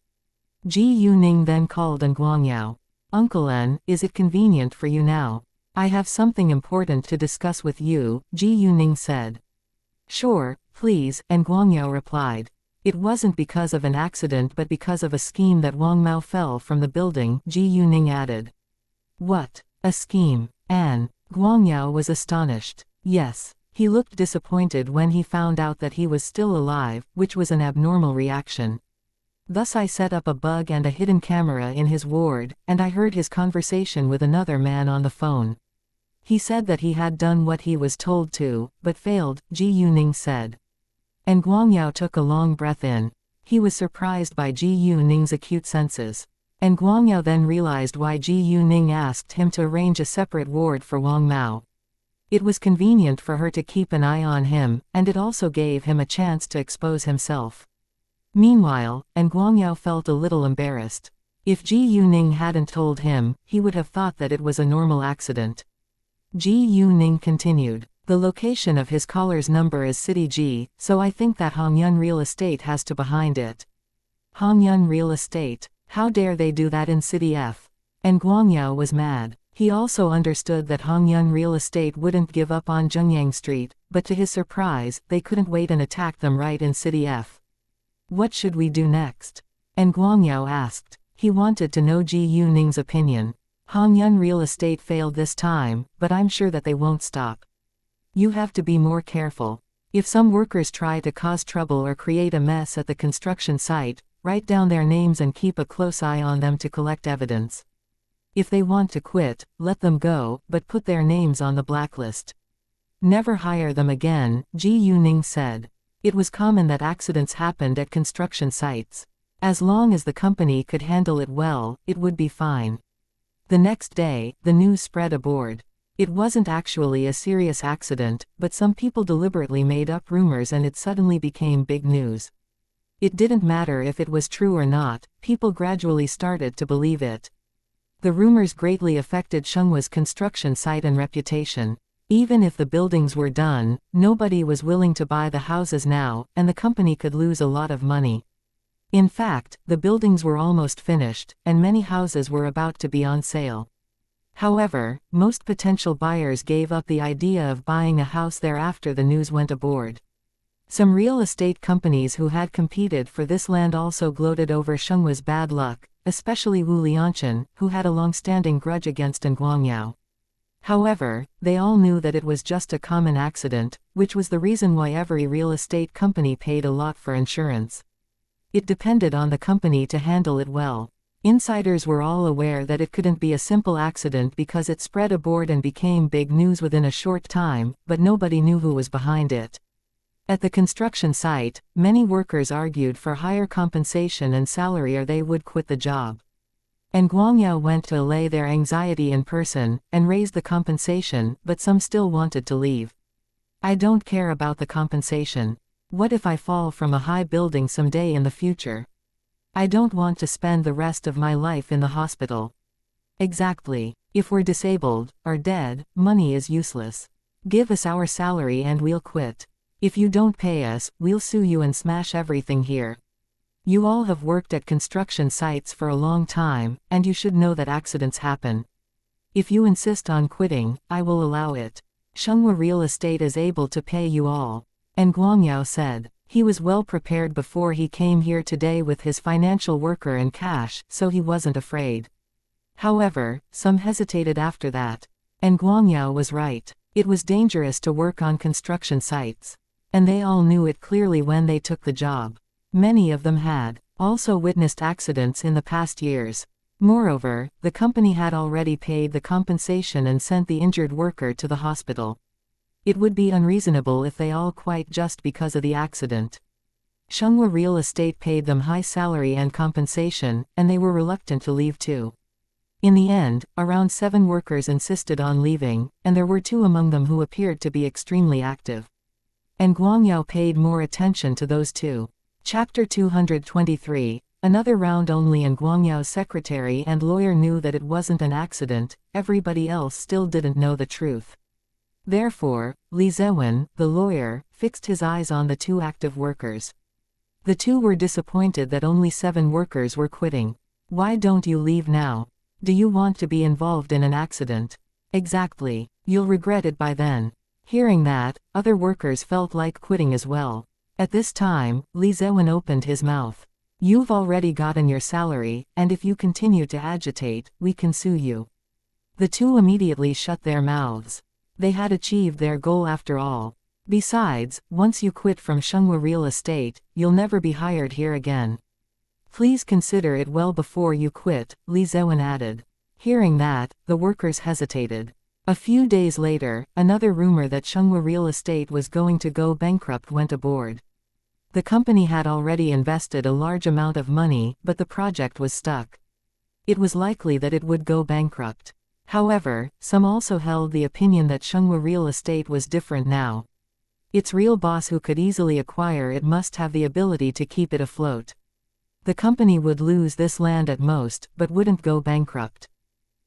[SPEAKER 1] Ji Yuning then called N Guangyao. "Uncle N, is it convenient for you now? I have something important to discuss with you," Ji Yuning said. "Sure, please," N Guangyao replied. "It wasn't because of an accident but because of a scheme that Wang Mao fell from the building," Ji Yuning added. "What? A scheme?" N Guangyao was astonished. Yes. He looked disappointed when he found out that he was still alive, which was an abnormal reaction. "Thus I set up a bug and a hidden camera in his ward, and I heard his conversation with another man on the phone. He said that he had done what he was told to, but failed," Ji Yuning said. And Guangyao took a long breath in. He was surprised by Ji Yuning's acute senses. And Guangyao then realized why Ji Yuning asked him to arrange a separate ward for Wang Mao. It was convenient for her to keep an eye on him, and it also gave him a chance to expose himself. Meanwhile, N Guangyao felt a little embarrassed. If Ji Yuning hadn't told him, he would have thought that it was a normal accident. Ji Yuning continued. "The location of his caller's number is City G, so I think that Hongyun Real Estate has to behind it." Hongyun Real Estate? How dare they do that in City F? And Guangyao was mad. He also understood that Hongyun Real Estate wouldn't give up on Zhengyang Street, but to his surprise, they couldn't wait and attacked them right in City F. "What should we do next?" And Guangyao asked. He wanted to know Ji Yuning's opinion. "Hongyun Real Estate failed this time, but I'm sure that they won't stop. You have to be more careful. If some workers try to cause trouble or create a mess at the construction site, write down their names and keep a close eye on them to collect evidence. If they want to quit, let them go, but put their names on the blacklist. Never hire them again," Ji Yuning said. It was common that accidents happened at construction sites. As long as the company could handle it well, it would be fine. The next day, the news spread aboard. It wasn't actually a serious accident, but some people deliberately made up rumors and it suddenly became big news. It didn't matter if it was true or not, people gradually started to believe it. The rumors greatly affected Shenghua's construction site and reputation. Even if the buildings were done, nobody was willing to buy the houses now, and the company could lose a lot of money. In fact, the buildings were almost finished, and many houses were about to be on sale. However, most potential buyers gave up the idea of buying a house there after the news went aboard. Some real estate companies who had competed for this land also gloated over Shenghua's bad luck, especially Wu Lianchen, who had a long-standing grudge against Guangyao. However, they all knew that it was just a common accident, which was the reason why every real estate company paid a lot for insurance. It depended on the company to handle it well. Insiders were all aware that it couldn't be a simple accident because it spread aboard and became big news within a short time, but nobody knew who was behind it. At the construction site, many workers argued for higher compensation and salary or they would quit the job. And Guangyao went to allay their anxiety in person, and raise the compensation, but some still wanted to leave. I don't care about the compensation. What if I fall from a high building someday in the future? I don't want to spend the rest of my life in the hospital. Exactly. If we're disabled, or dead, money is useless. Give us our salary and we'll quit. If you don't pay us, we'll sue you and smash everything here. You all have worked at construction sites for a long time, and you should know that accidents happen. If you insist on quitting, I will allow it. Shenghua Real Estate is able to pay you all. And Guangyao said. He was well prepared before he came here today with his financial worker and cash, so he wasn't afraid. However, some hesitated after that. And Guangyao was right. It was dangerous to work on construction sites. And they all knew it clearly when they took the job. Many of them had also witnessed accidents in the past years. Moreover, the company had already paid the compensation and sent the injured worker to the hospital. It would be unreasonable if they all quit just because of the accident. Shenghua Real Estate paid them high salary and compensation, and they were reluctant to leave too. In the end, around 7 workers insisted on leaving, and there were 2 among them who appeared to be extremely active. And Guangyao paid more attention to those 2. Chapter 223, another round only, and Guangyao's secretary and lawyer knew that it wasn't an accident, everybody else still didn't know the truth. Therefore, Li Zewen, the lawyer, fixed his eyes on the 2 active workers. The 2 were disappointed that only 7 workers were quitting. Why don't you leave now? Do you want to be involved in an accident? Exactly. You'll regret it by then. Hearing that, other workers felt like quitting as well. At this time, Li Zewen opened his mouth. You've already gotten your salary, and if you continue to agitate, we can sue you. The 2 immediately shut their mouths. They had achieved their goal after all. Besides, once you quit from Shenghua Real Estate, you'll never be hired here again. Please consider it well before you quit, Li Zewen added. Hearing that, the workers hesitated. A few days later, another rumor that Shenghua Real Estate was going to go bankrupt went aboard. The company had already invested a large amount of money, but the project was stuck. It was likely that it would go bankrupt. However, some also held the opinion that Shenghua Real Estate was different now. Its real boss who could easily acquire it must have the ability to keep it afloat. The company would lose this land at most, but wouldn't go bankrupt.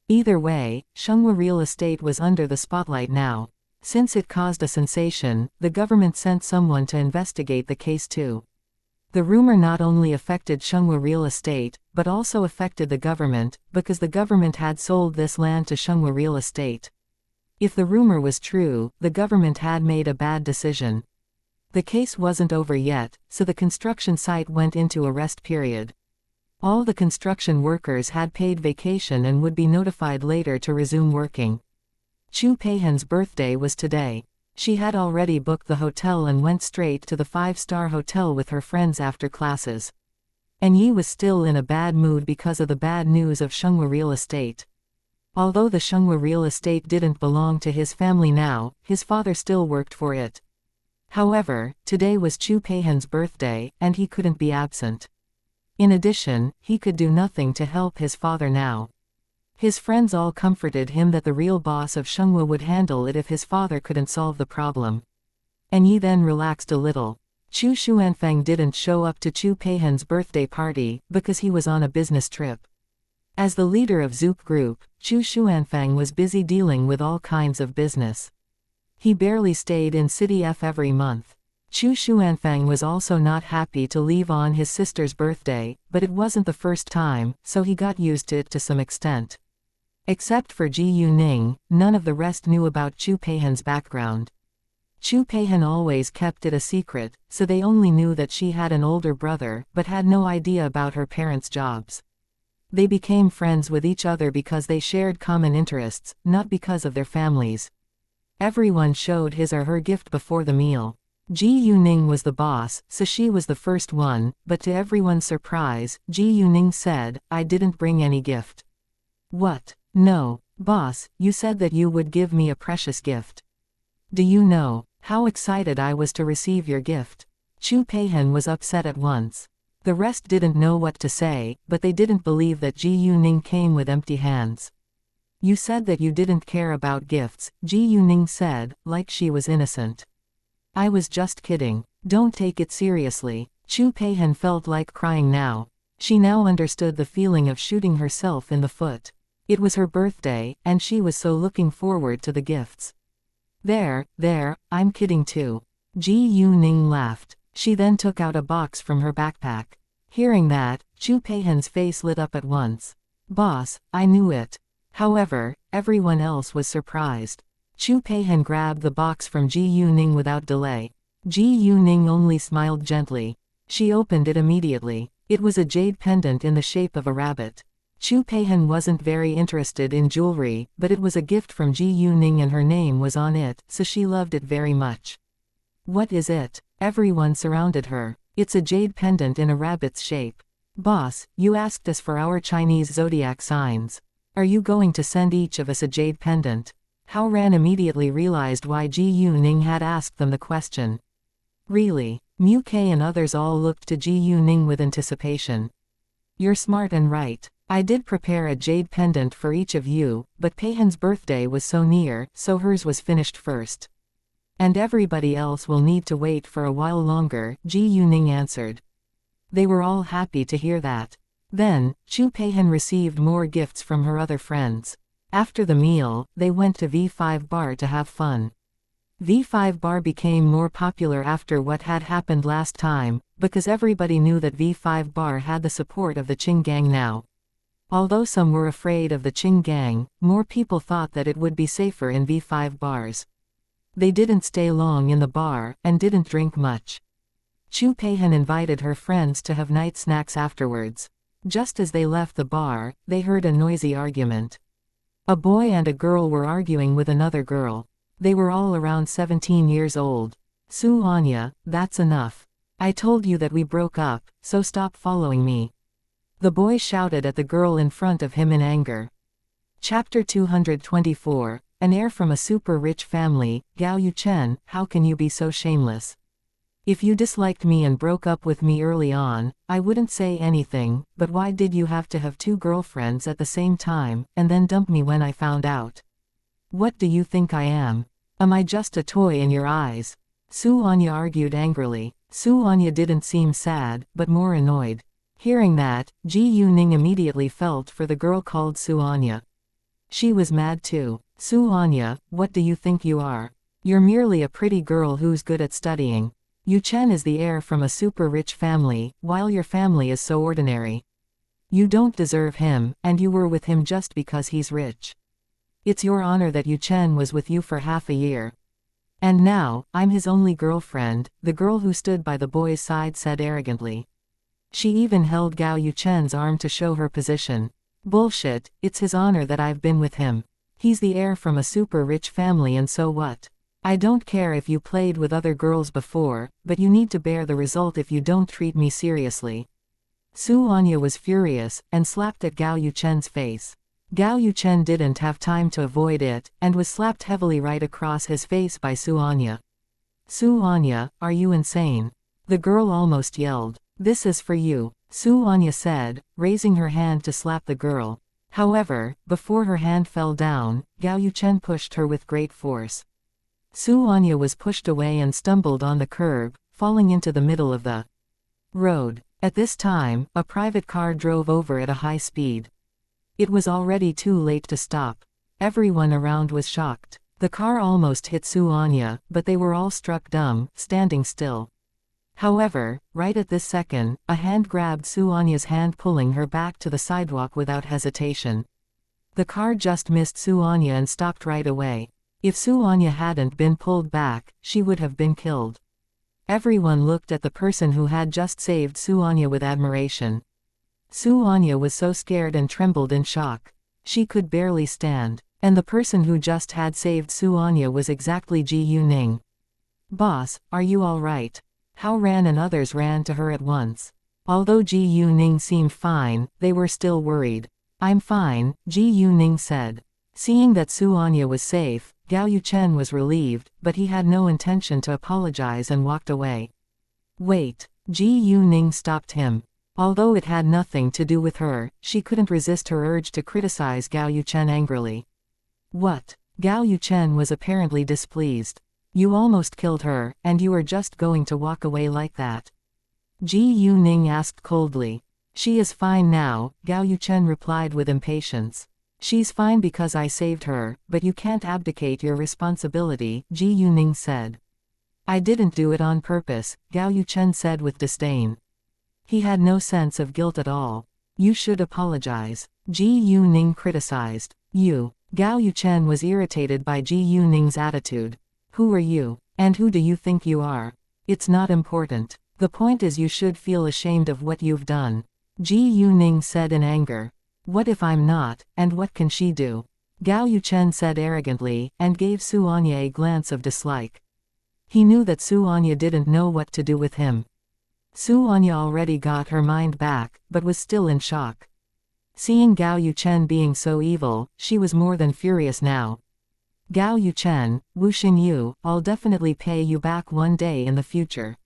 [SPEAKER 1] Either way, Shenghua Real Estate was under the spotlight now. Since it caused a sensation, the government sent someone to investigate the case too. The rumor not only affected Shenghua Real Estate, but also affected the government, because the government had sold this land to Shenghua Real Estate. If the rumor was true, the government had made a bad decision. The case wasn't over yet, so the construction site went into a rest period. All the construction workers had paid vacation and would be notified later to resume working. Chu Peihen's birthday was today. She had already booked the hotel and went straight to the 5-star hotel with her friends after classes. And Yi was still in a bad mood because of the bad news of Shenghua Real Estate. Although the Shenghua Real Estate didn't belong to his family now, his father still worked for it. However, today was Chu Peihen's birthday, and he couldn't be absent. In addition, he could do nothing to help his father now. His friends all comforted him that the real boss of Shenghua would handle it if his father couldn't solve the problem. And Yi then relaxed a little. Chu Xuanfang didn't show up to Chu Peihen's birthday party because he was on a business trip. As the leader of Zoop Group, Chu Xuanfang was busy dealing with all kinds of business. He barely stayed in City F every month. Chu Xuanfang was also not happy to leave on his sister's birthday, but it wasn't the first time, so he got used to it to some extent. Except for Ji Yuning, none of the rest knew about Chu Peihen's background. Chu Peihen always kept it a secret, so they only knew that she had an older brother but had no idea about her parents' jobs. They became friends with each other because they shared common interests, not because of their families. Everyone showed his or her gift before the meal. Ji Yuning was the boss, so she was the first one, but to everyone's surprise, Ji Yuning said, "I didn't bring any gift." "What? No, boss, you said that you would give me a precious gift. Do you know how excited I was to receive your gift?" Chu Peihen was upset at once. The rest didn't know what to say, but they didn't believe that Ji Yuning came with empty hands. "You said that you didn't care about gifts," Ji Yuning said, like she was innocent. "I was just kidding. Don't take it seriously." Chu Peihen felt like crying now. She now understood the feeling of shooting herself in the foot. It was her birthday, and she was so looking forward to the gifts. There, I'm kidding too." Ji Yuning laughed. She then took out a box from her backpack. Hearing that, Chu Peihen's face lit up at once. "Boss, I knew it." However, everyone else was surprised. Chu Peihen grabbed the box from Ji Yuning without delay. Ji Yuning only smiled gently. She opened it immediately. It was a jade pendant in the shape of a rabbit. Chu Peihen wasn't very interested in jewelry, but it was a gift from Ji Yuning and her name was on it, so she loved it very much. "What is it?" Everyone surrounded her. "It's a jade pendant in a rabbit's shape." "Boss, you asked us for our Chinese zodiac signs. Are you going to send each of us a jade pendant?" Hao Ran immediately realized why Ji Yuning had asked them the question. "Really?" Mu Ke and others all looked to Ji Yuning with anticipation. "You're smart and right. I did prepare a jade pendant for each of you, but Peihen's birthday was so near, so hers was finished first. And everybody else will need to wait for a while longer," Ji Yuning answered. They were all happy to hear that. Then, Chu Peihen received more gifts from her other friends. After the meal, they went to V5 Bar to have fun. V5 Bar became more popular after what had happened last time, because everybody knew that V5 Bar had the support of the Qing gang now. Although some were afraid of the Qing gang, more people thought that it would be safer in V5 bars. They didn't stay long in the bar, and didn't drink much. Chu Peihen invited her friends to have night snacks afterwards. Just as they left the bar, they heard a noisy argument. A boy and a girl were arguing with another girl. They were all around 17 years old. "Su Anya, that's enough. I told you that we broke up, so stop following me." The boy shouted at the girl in front of him in anger. Chapter 224, An heir from a super rich family, Gao Yuchen, how can you be so shameless? If you disliked me and broke up with me early on, I wouldn't say anything, but why did you have to have two girlfriends at the same time, and then dump me when I found out? What do you think I am? Am I just a toy in your eyes? Su Anya argued angrily. Su Anya didn't seem sad, but more annoyed. Hearing that, Ji Yuning immediately felt for the girl called Su Anya. She was mad too. "Su Anya, what do you think you are? You're merely a pretty girl who's good at studying. Yu Chen is the heir from a super rich family, while your family is so ordinary. You don't deserve him, and you were with him just because he's rich. It's your honor that Yu Chen was with you for half a year. And now, I'm his only girlfriend," the girl who stood by the boy's side said arrogantly. She even held Gao Yuchen's arm to show her position. "Bullshit, it's his honor that I've been with him. He's the heir from a super rich family and so what? I don't care if you played with other girls before, but you need to bear the result if you don't treat me seriously." Su Anya was furious, and slapped at Gao Yuchen's face. Gao Yuchen didn't have time to avoid it, and was slapped heavily right across his face by Su Anya. "Su Anya, are you insane?" The girl almost yelled. "This is for you." Su Anya said, raising her hand to slap the girl. However, before her hand fell down, Gao Yuchen pushed her with great force. Su Anya was pushed away and stumbled on the curb, falling into the middle of the road. At this time, a private car drove over at a high speed. It was already too late to stop. Everyone around was shocked. The car almost hit Su Anya, but they were all struck dumb, standing still. However, right at this second, a hand grabbed Su Anya's hand, pulling her back to the sidewalk without hesitation. The car just missed Su Anya and stopped right away. If Su Anya hadn't been pulled back, she would have been killed. Everyone looked at the person who had just saved Su Anya with admiration. Su Anya was so scared and trembled in shock. She could barely stand. And the person who just had saved Su Anya was exactly Ji Yuning. "Boss, are you all right?" Hao Ran and others ran to her at once. Although Ji Yuning seemed fine, they were still worried. "I'm fine," Ji Yuning said. Seeing that Su Anya was safe, Gao Yuchen was relieved, but he had no intention to apologize and walked away. "Wait," Ji Yuning stopped him. Although it had nothing to do with her, she couldn't resist her urge to criticize Gao Yuchen angrily. "What?" Gao Yuchen was apparently displeased. "You almost killed her, and you are just going to walk away like that?" Ji Yuning asked coldly. "She is fine now," Gao Yuchen replied with impatience. "She's fine because I saved her, but you can't abdicate your responsibility," Ji Yuning said. "I didn't do it on purpose," Gao Yuchen said with disdain. He had no sense of guilt at all. "You should apologize," Ji Yuning criticized. "You." Gao Yuchen was irritated by Ji Yuning's attitude. "Who are you? And who do you think you are? It's not important. The point is you should feel ashamed of what you've done," Ji Yuning said in anger. "What if I'm not, and what can she do?" Gao Yuchen said arrogantly, and gave Su Anya a glance of dislike. He knew that Su Anya didn't know what to do with him. Su Anya already got her mind back, but was still in shock. Seeing Gao Yuchen being so evil, she was more than furious now. "Gao Yuchen, Wu Xinyu, I'll definitely pay you back one day in the future."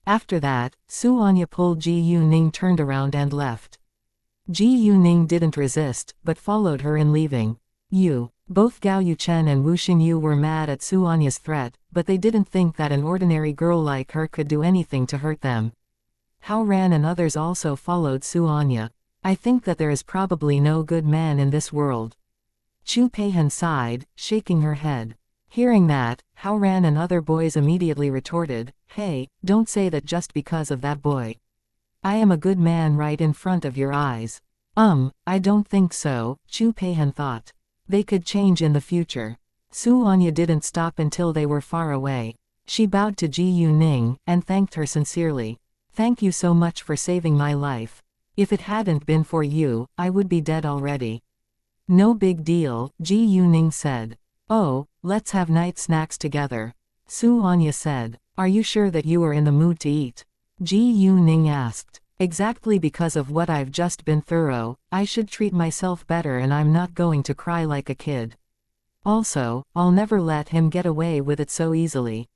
[SPEAKER 1] After that, Su Anya pulled Ji Yuning, turned around and left. Ji Yuning didn't resist, but followed her in leaving. Both Gao Yuchen and Wu Xinyu were mad at Su Anya's threat, but they didn't think that an ordinary girl like her could do anything to hurt them. Hao Ran and others also followed Su Anya. "I think that there is probably no good man in this world." Chu Peihan sighed, shaking her head. Hearing that, Hao Ran and other boys immediately retorted, "Hey, don't say that just because of that boy. I am a good man right in front of your eyes." I don't think so," Chu Peihan thought. They could change in the future. Su Anya didn't stop until they were far away. She bowed to Ji Yuning, and thanked her sincerely. "Thank you so much for saving my life. If it hadn't been for you, I would be dead already." "No big deal," Ji Yuning said. "Oh, let's have night snacks together," Su Anya said. "Are you sure that you are in the mood to eat?" Ji Yuning asked. "Exactly because of what I've just been through, I should treat myself better, and I'm not going to cry like a kid. Also, I'll never let him get away with it so easily."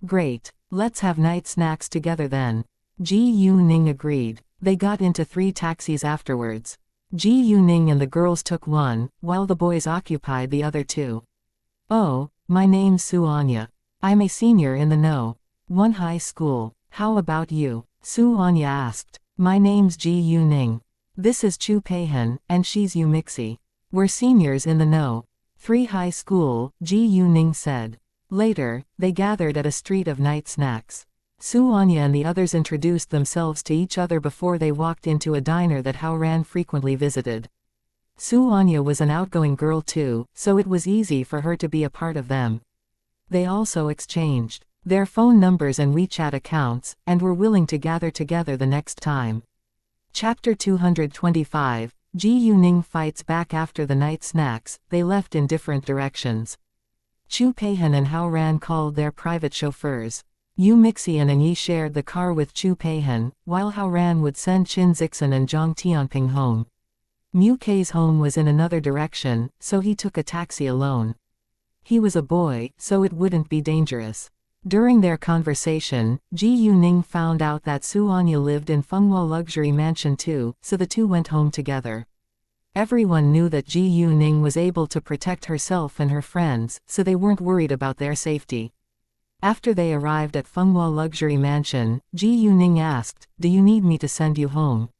[SPEAKER 1] "Great. Let's have night snacks together then," Ji Yuning agreed. They got into 3 taxis afterwards. Ji Yuning and the girls took one, while the boys occupied the other 2. "Oh, my name's Su Anya. I'm a senior in the know. 1 high school. How about you?" Su Anya asked. "My name's Ji Yuning. This is Chu Peihan, and she's Yu Mixi. We're seniors in the know. 3 high school," Ji Yuning said. Later, they gathered at a street of night snacks. Su Anya and the others introduced themselves to each other before they walked into a diner that Hao Ran frequently visited. Su Anya was an outgoing girl too, so it was easy for her to be a part of them. They also exchanged their phone numbers and WeChat accounts, and were willing to gather together the next time. Chapter 225, Ji Yuning fights back. After the night snacks, they left in different directions. Chu Peihan and Hao Ran called their private chauffeurs. Yu Mixian and Yi shared the car with Chu Peihan, while Hao Ran would send Qin Zixan and Zhang Tianping home. Mu Kei's home was in another direction, so he took a taxi alone. He was a boy, so it wouldn't be dangerous. During their conversation, Ji Yuning found out that Su Anya lived in Fenghua Luxury Mansion too, so the two went home together. Everyone knew that Ji Yuning was able to protect herself and her friends, so they weren't worried about their safety. After they arrived at Fenghua Luxury Mansion, Ji Yuning asked, "Do you need me to send you home?"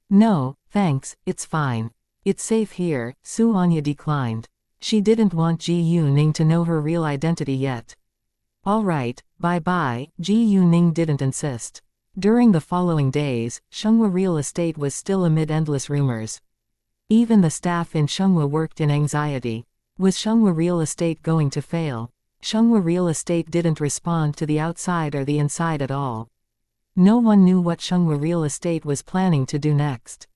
[SPEAKER 1] "No, thanks, it's fine. It's safe here," Su Anya declined. She didn't want Ji Yuning to know her real identity yet. "Alright, bye-bye," Ji Yuning didn't insist. During the following days, Shenghua Real Estate was still amid endless rumors. Even the staff in Shenghua worked in anxiety. Was Shenghua Real Estate going to fail? Shenghua Real Estate didn't respond to the outside or the inside at all. No one knew what Shenghua Real Estate was planning to do next.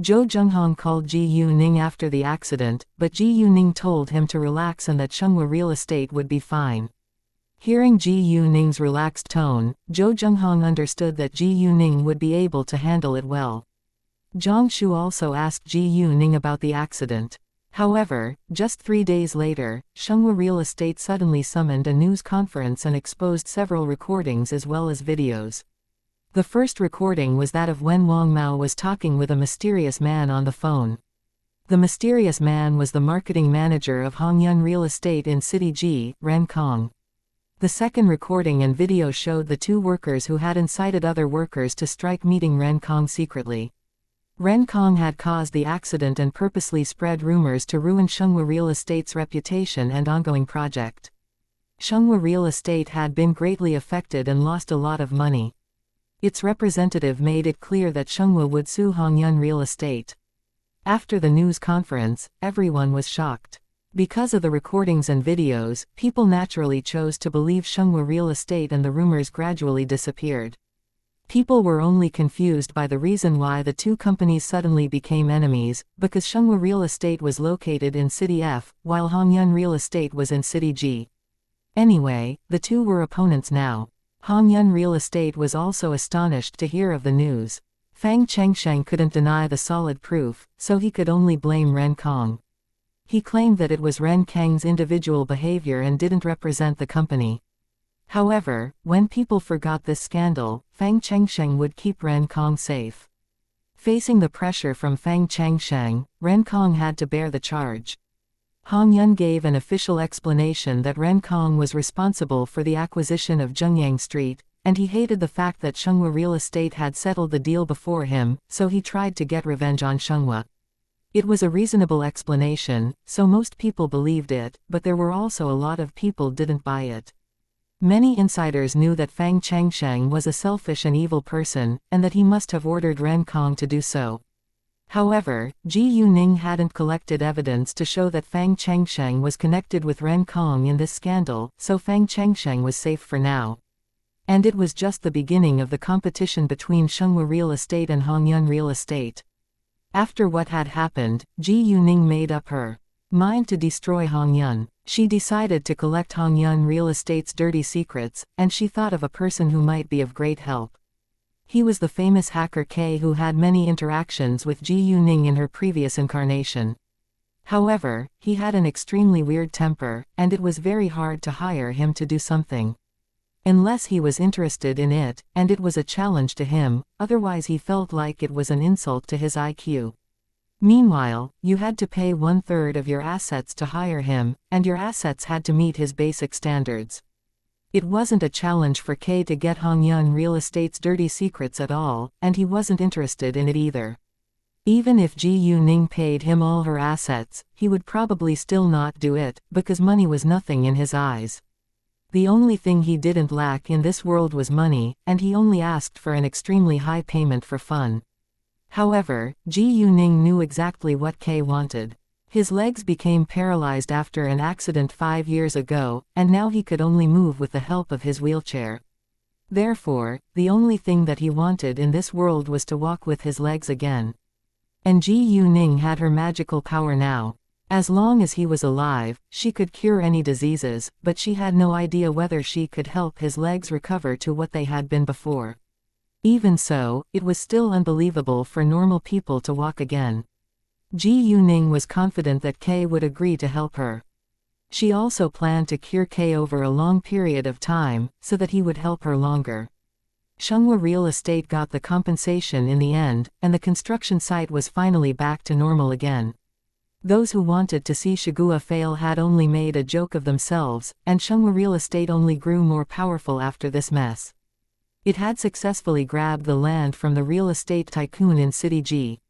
[SPEAKER 1] Zhou Zhenghong called Ji Yuning after the accident, but Ji Yuning told him to relax and that Shenghua Real Estate would be fine. Hearing Ji Yuning's relaxed tone, Zhou Zhenghong understood that Ji Yuning would be able to handle it well. Zhang Shu also asked Ji Yuning about the accident. However, just 3 days later, Shenghua Real Estate suddenly summoned a news conference and exposed several recordings as well as videos. The first recording was that of when Wangmao was talking with a mysterious man on the phone. The mysterious man was the marketing manager of Hongyun Real Estate in City G, Ren Kong. The second recording and video showed the two workers who had incited other workers to strike meeting Ren Kong secretly. Ren Kong had caused the accident and purposely spread rumors to ruin Shenghua Real Estate's reputation and ongoing project. Shenghua Real Estate had been greatly affected and lost a lot of money. Its representative made it clear that Shenghua would sue Hongyun Real Estate. After the news conference, everyone was shocked. Because of the recordings and videos, people naturally chose to believe Shenghua Real Estate and the rumors gradually disappeared. People were only confused by the reason why the two companies suddenly became enemies, because Shenghua Real Estate was located in City F, while Hongyun Real Estate was in City G. Anyway, the two were opponents now. Hongyun Real Estate was also astonished to hear of the news. Fang Chengsheng couldn't deny the solid proof, so he could only blame Ren Kong. He claimed that it was Ren Kang's individual behavior and didn't represent the company. However, when people forgot this scandal, Fang Chengsheng would keep Ren Kong safe. Facing the pressure from Fang Chengsheng, Ren Kong had to bear the charge. Hongyun gave an official explanation that Ren Kong was responsible for the acquisition of Zhengyang Street, and he hated the fact that Shenghua Real Estate had settled the deal before him, so he tried to get revenge on Shenghua. It was a reasonable explanation, so most people believed it, but there were also a lot of people didn't buy it. Many insiders knew that Fang Chengsheng was a selfish and evil person, and that he must have ordered Ren Kong to do so. However, Ji Yuning hadn't collected evidence to show that Fang Chengsheng was connected with Ren Kong in this scandal, so Fang Chengsheng was safe for now. And it was just the beginning of the competition between Shenghua Real Estate and Hongyun Real Estate. After what had happened, Ji Yuning made up her mind to destroy Hongyun. She decided to collect Hongyun Real Estate's dirty secrets, and she thought of a person who might be of great help. He was the famous hacker K who had many interactions with Ji Yuning in her previous incarnation. However, he had an extremely weird temper, and it was very hard to hire him to do something. Unless he was interested in it, and it was a challenge to him, otherwise he felt like it was an insult to his IQ. Meanwhile, you had to pay 1/3 of your assets to hire him, and your assets had to meet his basic standards. It wasn't a challenge for K to get Hongyun Real Estate's dirty secrets at all, and he wasn't interested in it either. Even if Ji Yuning paid him all her assets, he would probably still not do it, because money was nothing in his eyes. The only thing he didn't lack in this world was money, and he only asked for an extremely high payment for fun. However, Ji Yuning knew exactly what K wanted. His legs became paralyzed after an accident 5 years ago, and now he could only move with the help of his wheelchair. Therefore, the only thing that he wanted in this world was to walk with his legs again. And Ji Yuning had her magical power now. As long as he was alive, she could cure any diseases, but she had no idea whether she could help his legs recover to what they had been before. Even so, it was still unbelievable for normal people to walk again. Ji Yuning was confident that K would agree to help her. She also planned to cure Kay over a long period of time, so that he would help her longer. Shenghua Real Estate got the compensation in the end, and the construction site was finally back to normal again. Those who wanted to see Shigua fail had only made a joke of themselves, and Shenghua Real Estate only grew more powerful after this mess. It had successfully grabbed the land from the real estate tycoon in City G.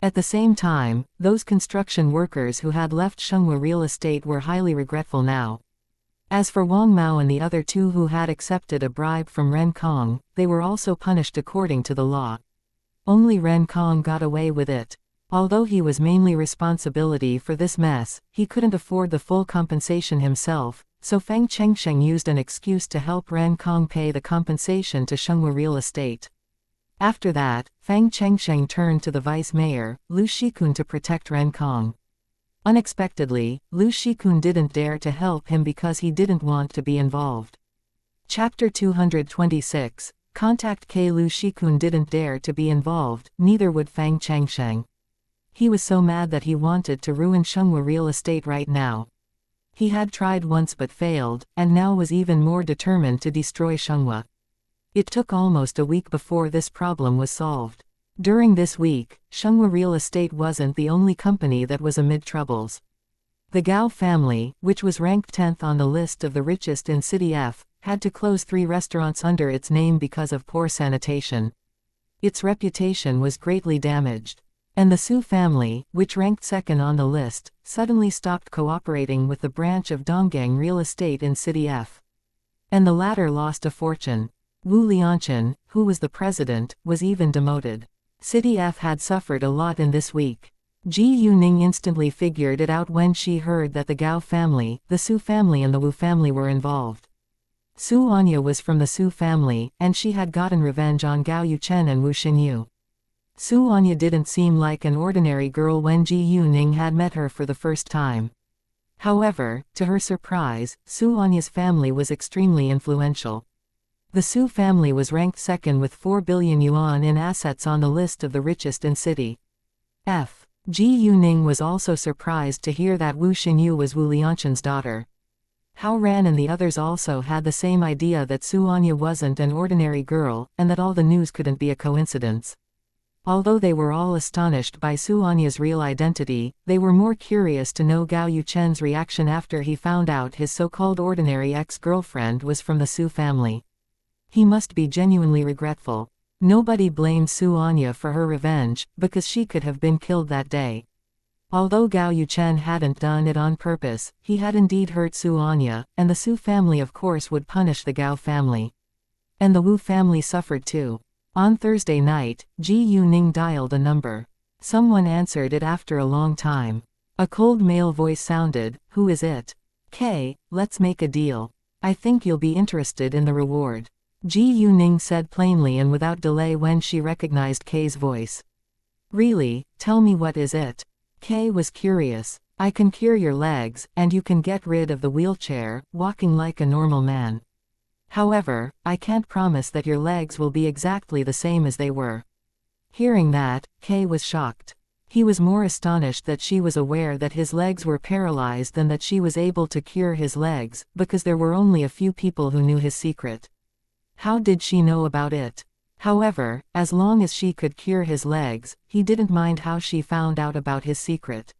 [SPEAKER 1] At the same time, those construction workers who had left Shenghua Real Estate were highly regretful now. As for Wang Mao and the other two who had accepted a bribe from Ren Kong, they were also punished according to the law. Only Ren Kong got away with it. Although he was mainly responsibility for this mess, he couldn't afford the full compensation himself, so Feng Chengsheng used an excuse to help Ren Kong pay the compensation to Shenghua Real Estate. After that, Feng Chengsheng turned to the vice mayor, Lu Shikun, to protect Ren Kong. Unexpectedly, Lu Shikun didn't dare to help him because he didn't want to be involved. Chapter 226, Contact K. Lu Shikun didn't dare to be involved, neither would Feng Chengsheng. He was so mad that he wanted to ruin Shenghua Real Estate right now. He had tried once but failed, and now was even more determined to destroy Shenghua. It took almost a week before this problem was solved. During this week, Shenghua Real Estate wasn't the only company that was amid troubles. The Gao family, which was ranked 10th on the list of the richest in City F, had to close 3 restaurants under its name because of poor sanitation. Its reputation was greatly damaged. And the Su family, which ranked 2nd on the list, suddenly stopped cooperating with the branch of Donggang Real Estate in City F. And the latter lost a fortune. Wu Lianchen, who was the president, was even demoted. City F had suffered a lot in this week. Ji Yuning instantly figured it out when she heard that the Gao family, the Su family and the Wu family were involved. Su Anya was from the Su family, and she had gotten revenge on Gao Yuchen and Wu Xinyu. Su Anya didn't seem like an ordinary girl when Ji Yuning had met her for the first time. However, to her surprise, Su Anya's family was extremely influential. The Su family was ranked 2nd with 4 billion yuan in assets on the list of the richest in City F. Ji Yuning was also surprised to hear that Wu Xinyu was Wu Lianchen's daughter. Hao Ran and the others also had the same idea that Su Anya wasn't an ordinary girl, and that all the news couldn't be a coincidence. Although they were all astonished by Su Anya's real identity, they were more curious to know Gao Yuchen's reaction after he found out his so-called ordinary ex-girlfriend was from the Su family. He must be genuinely regretful. Nobody blamed Su Anya for her revenge, because she could have been killed that day. Although Gao Yuchen hadn't done it on purpose, he had indeed hurt Su Anya, and the Su family of course would punish the Gao family. And the Wu family suffered too. On Thursday night, Ji Yuning dialed a number. Someone answered it after a long time. A cold male voice sounded, "Who is it?" "Kay, let's make a deal. I think you'll be interested in the reward," Ji Yuning said plainly and without delay when she recognized Kay's voice. "Really, tell me what is it?" Kay was curious. "I can cure your legs, and you can get rid of the wheelchair, walking like a normal man. However, I can't promise that your legs will be exactly the same as they were." Hearing that, Kay was shocked. He was more astonished that she was aware that his legs were paralyzed than that she was able to cure his legs, because there were only a few people who knew his secret. How did she know about it? However, as long as she could cure his legs, he didn't mind how she found out about his secret.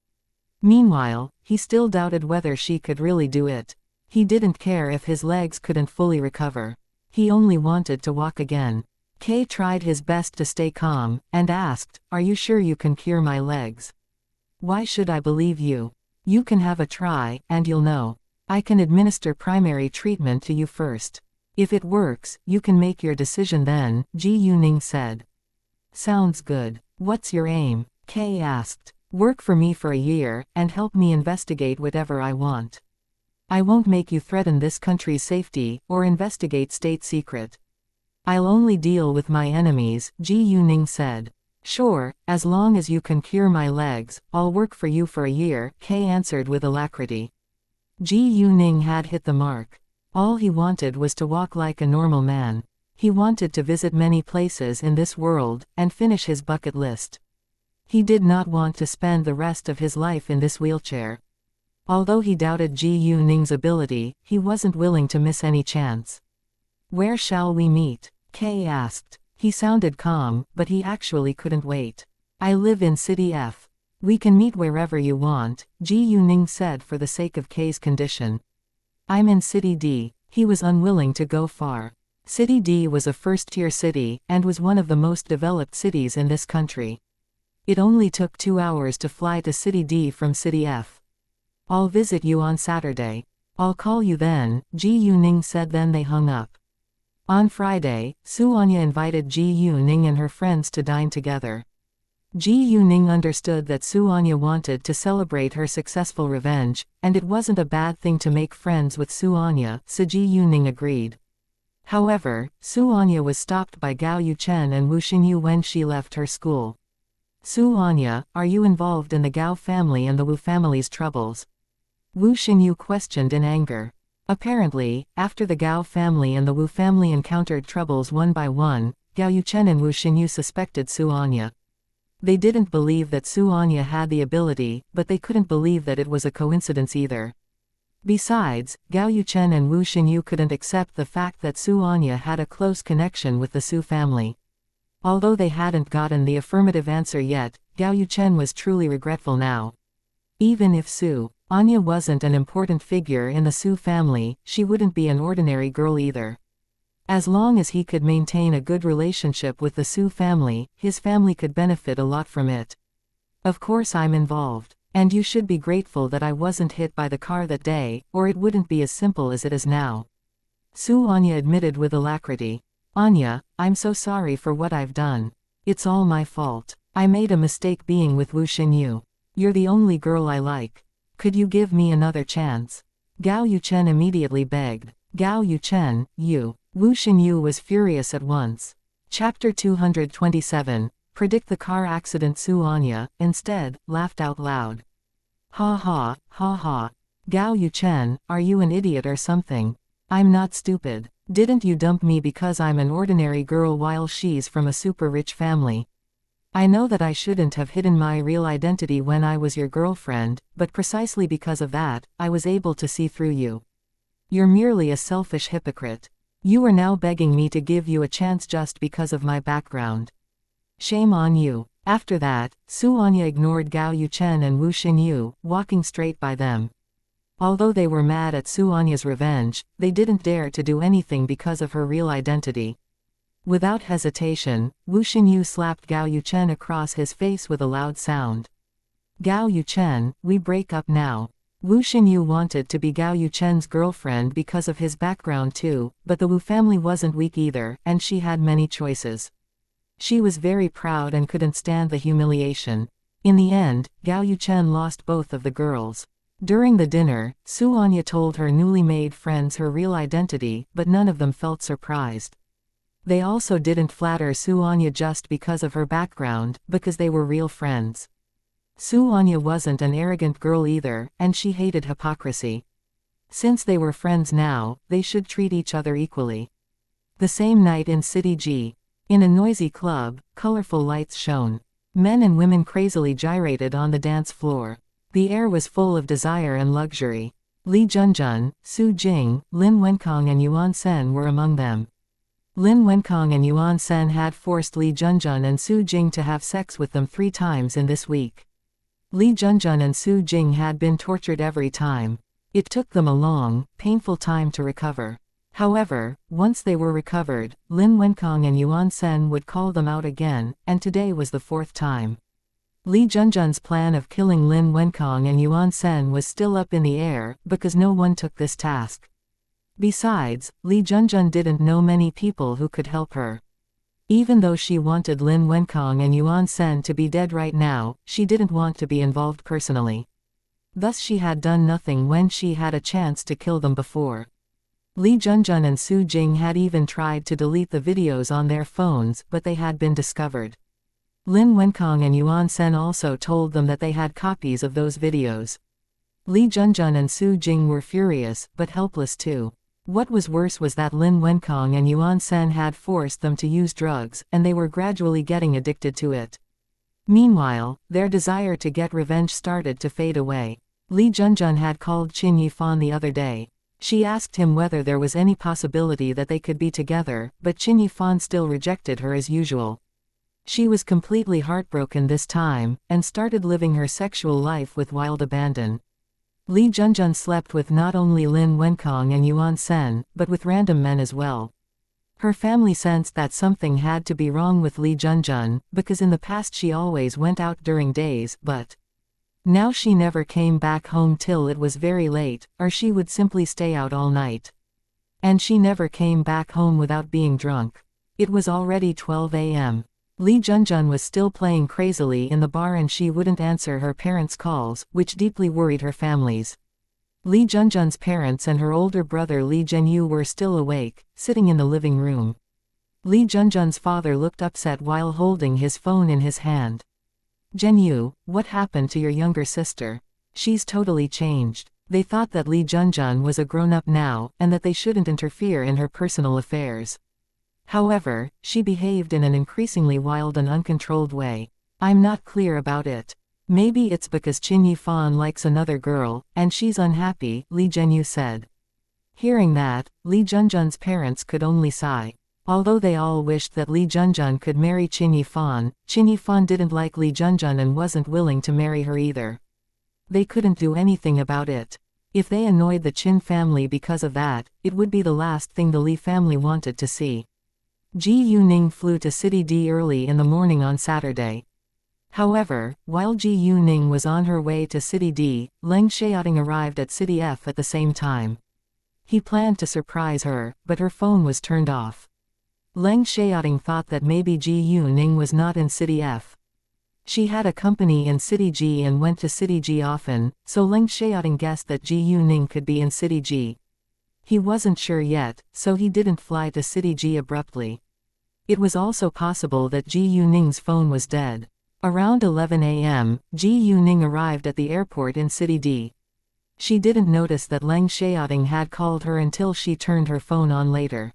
[SPEAKER 1] Meanwhile, he still doubted whether she could really do it. He didn't care if his legs couldn't fully recover. He only wanted to walk again. Kay tried his best to stay calm, and asked, "Are you sure you can cure my legs?" "Why should I believe you? You can have a try, and you'll know. I can administer primary treatment to you first. If it works, you can make your decision then," Ji Yuning said. "Sounds good. What's your aim?" Kay asked. "Work for me for a year, and help me investigate whatever I want. I won't make you threaten this country's safety, or investigate state secret. I'll only deal with my enemies," Ji Yuning said. "Sure, as long as you can cure my legs, I'll work for you for a year," Kay answered with alacrity. Ji Yuning had hit the mark. All he wanted was to walk like a normal man. He wanted to visit many places in this world, and finish his bucket list. He did not want to spend the rest of his life in this wheelchair. Although he doubted Ji Yuning's ability, he wasn't willing to miss any chance. "Where shall we meet?" Kay asked. He sounded calm, but he actually couldn't wait. "I live in City F. We can meet wherever you want," Ji Yuning said for the sake of Kay's condition. "I'm in City D." He was unwilling to go far. City D was a first-tier city, and was one of the most developed cities in this country. It only took 2 hours to fly to City D from City F. "I'll visit you on Saturday. I'll call you then," Ji Yuning said. Then they hung up. On Friday, Suanya invited Ji Yuning and her friends to dine together. Ji Yuning understood that Suanya wanted to celebrate her successful revenge, and it wasn't a bad thing to make friends with Suanya, so Ji Yuning agreed. However, Suanya was stopped by Gao Yuchen and Wu Xinyu when she left her school. "Suanya, are you involved in the Gao family and the Wu family's troubles?" Wu Xinyu questioned in anger. Apparently, after the Gao family and the Wu family encountered troubles one by one, Gao Yuchen and Wu Xinyu suspected Suanya. They didn't believe that Suanya had the ability, but they couldn't believe that it was a coincidence either. Besides, Gao Yuchen and Wu Xinyu couldn't accept the fact that Suanya had a close connection with the Su family. Although they hadn't gotten the affirmative answer yet, Gao Yuchen was truly regretful now. Even if Suanya wasn't an important figure in the Su family, she wouldn't be an ordinary girl either. As long as he could maintain a good relationship with the Su family, his family could benefit a lot from it. "Of course I'm involved. And you should be grateful that I wasn't hit by the car that day, or it wouldn't be as simple as it is now," Suanya admitted with alacrity. "Anya, I'm so sorry for what I've done. It's all my fault. I made a mistake being with Wu Xinyu. You're the only girl I like. Could you give me another chance?" Gao Yuchen immediately begged. "Gao Yuchen, you." Wu Xinyu was furious at once. Chapter 227. Predict the car accident. Suanya, instead, laughed out loud. "Ha ha, ha ha. Gao Yuchen, are you an idiot or something? I'm not stupid. Didn't you dump me because I'm an ordinary girl while she's from a super rich family? I know that I shouldn't have hidden my real identity when I was your girlfriend, but precisely because of that, I was able to see through you. You're merely a selfish hypocrite. You are now begging me to give you a chance just because of my background. Shame on you." After that, Suanya ignored Gao Yuchen and Wu Xinyu, walking straight by them. Although they were mad at Suanya's revenge, they didn't dare to do anything because of her real identity. Without hesitation, Wu Xinyu slapped Gao Yuchen across his face with a loud sound. "Gao Yuchen, we break up now." Wu Xinyu wanted to be Gao Yuchen's girlfriend because of his background too, but the Wu family wasn't weak either, and she had many choices. She was very proud and couldn't stand the humiliation. In the end, Gao Yuchen lost both of the girls. During the dinner, Suanya told her newly made friends her real identity, but none of them felt surprised. They also didn't flatter Suanya just because of her background, because they were real friends. Suanya wasn't an arrogant girl either, and she hated hypocrisy. Since they were friends now, they should treat each other equally. The same night in City G. In a noisy club, colorful lights shone. Men and women crazily gyrated on the dance floor. The air was full of desire and luxury. Li Junjun, Su Jing, Lin Wenkong and Yuan Sen were among them. Lin Wenkong and Yuan Sen had forced Li Junjun and Su Jing to have sex with them 3 times in this week. Li Junjun and Su Jing had been tortured every time. It took them a long, painful time to recover. However, once they were recovered, Lin Wenkong and Yuan Sen would call them out again, and today was the 4th time. Li Junjun's plan of killing Lin Wenkong and Yuan Sen was still up in the air, because no one took this task. Besides, Li Junjun didn't know many people who could help her. Even though she wanted Lin Wenkong and Yuan Sen to be dead right now, she didn't want to be involved personally. Thus she had done nothing when she had a chance to kill them before. Li Junjun and Su Jing had even tried to delete the videos on their phones, but they had been discovered. Lin Wenkong and Yuan Sen also told them that they had copies of those videos. Li Junjun and Su Jing were furious, but helpless too. What was worse was that Lin Wenkong and Yuan Sen had forced them to use drugs, and they were gradually getting addicted to it. Meanwhile, their desire to get revenge started to fade away. Li Junjun had called Qin Yifan the other day. She asked him whether there was any possibility that they could be together, but Qin Yifan still rejected her as usual. She was completely heartbroken this time, and started living her sexual life with wild abandon. Li Junjun slept with not only Lin Wenkong and Yuan Sen, but with random men as well. Her family sensed that something had to be wrong with Li Junjun, because in the past she always went out during days, but now she never came back home till it was very late, or she would simply stay out all night. And she never came back home without being drunk. It was already 12 a.m. Li Junjun was still playing crazily in the bar and she wouldn't answer her parents' calls, which deeply worried her families. Li Junjun's parents and her older brother Li Zhenyu were still awake, sitting in the living room. Li Junjun's father looked upset while holding his phone in his hand. "Zhenyu, what happened to your younger sister? She's totally changed." They thought that Li Junjun was a grown-up now, and that they shouldn't interfere in her personal affairs. However, she behaved in an increasingly wild and uncontrolled way. "I'm not clear about it. Maybe it's because Qin Yifan likes another girl, and she's unhappy," Li Zhenyu said. Hearing that, Li Junjun's parents could only sigh. Although they all wished that Li Junjun could marry Qin Yifan didn't like Li Junjun and wasn't willing to marry her either. They couldn't do anything about it. If they annoyed the Qin family because of that, it would be the last thing the Li family wanted to see. Ji Yuning flew to City D early in the morning on Saturday. However, while Ji Yuning was on her way to City D, Leng Xiaoting arrived at City F at the same time. He planned to surprise her, but her phone was turned off. Leng Xiaoting thought that maybe Ji Yuning was not in City F. She had a company in City G and went to City G often, so Leng Xiaoting guessed that Ji Yuning could be in City G. He wasn't sure yet, so he didn't fly to City G abruptly. It was also possible that Ji Yuning's phone was dead. Around 11 a.m., Ji Yuning arrived at the airport in City D. She didn't notice that Leng Xiaoting had called her until she turned her phone on later.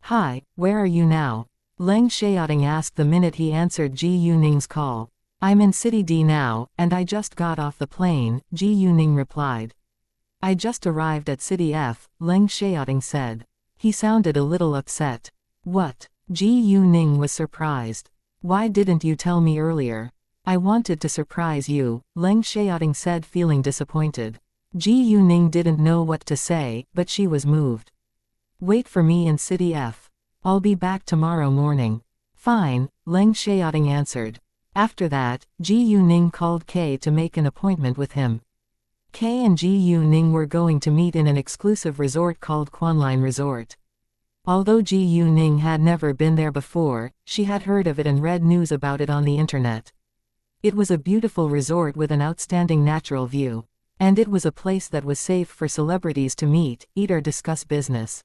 [SPEAKER 1] "Hi, where are you now?" Leng Xiaoting asked the minute he answered Ji Yuning's call. "I'm in City D now, and I just got off the plane," Ji Yuning replied. "I just arrived at City F," Leng Xiaoting said. He sounded a little upset. "What?" Ji Yuning was surprised. "Why didn't you tell me earlier?" "I wanted to surprise you," Leng Xiaoting said, feeling disappointed. Ji Yuning didn't know what to say, but she was moved. "Wait for me in City F. I'll be back tomorrow morning." "Fine," Leng Xiaoting answered. After that, Ji Yuning called Kay to make an appointment with him. Kay and Ji Yuning were going to meet in an exclusive resort called Quanline Resort. Although Ji Yuning had never been there before, she had heard of it and read news about it on the internet. It was a beautiful resort with an outstanding natural view. And it was a place that was safe for celebrities to meet, eat or discuss business.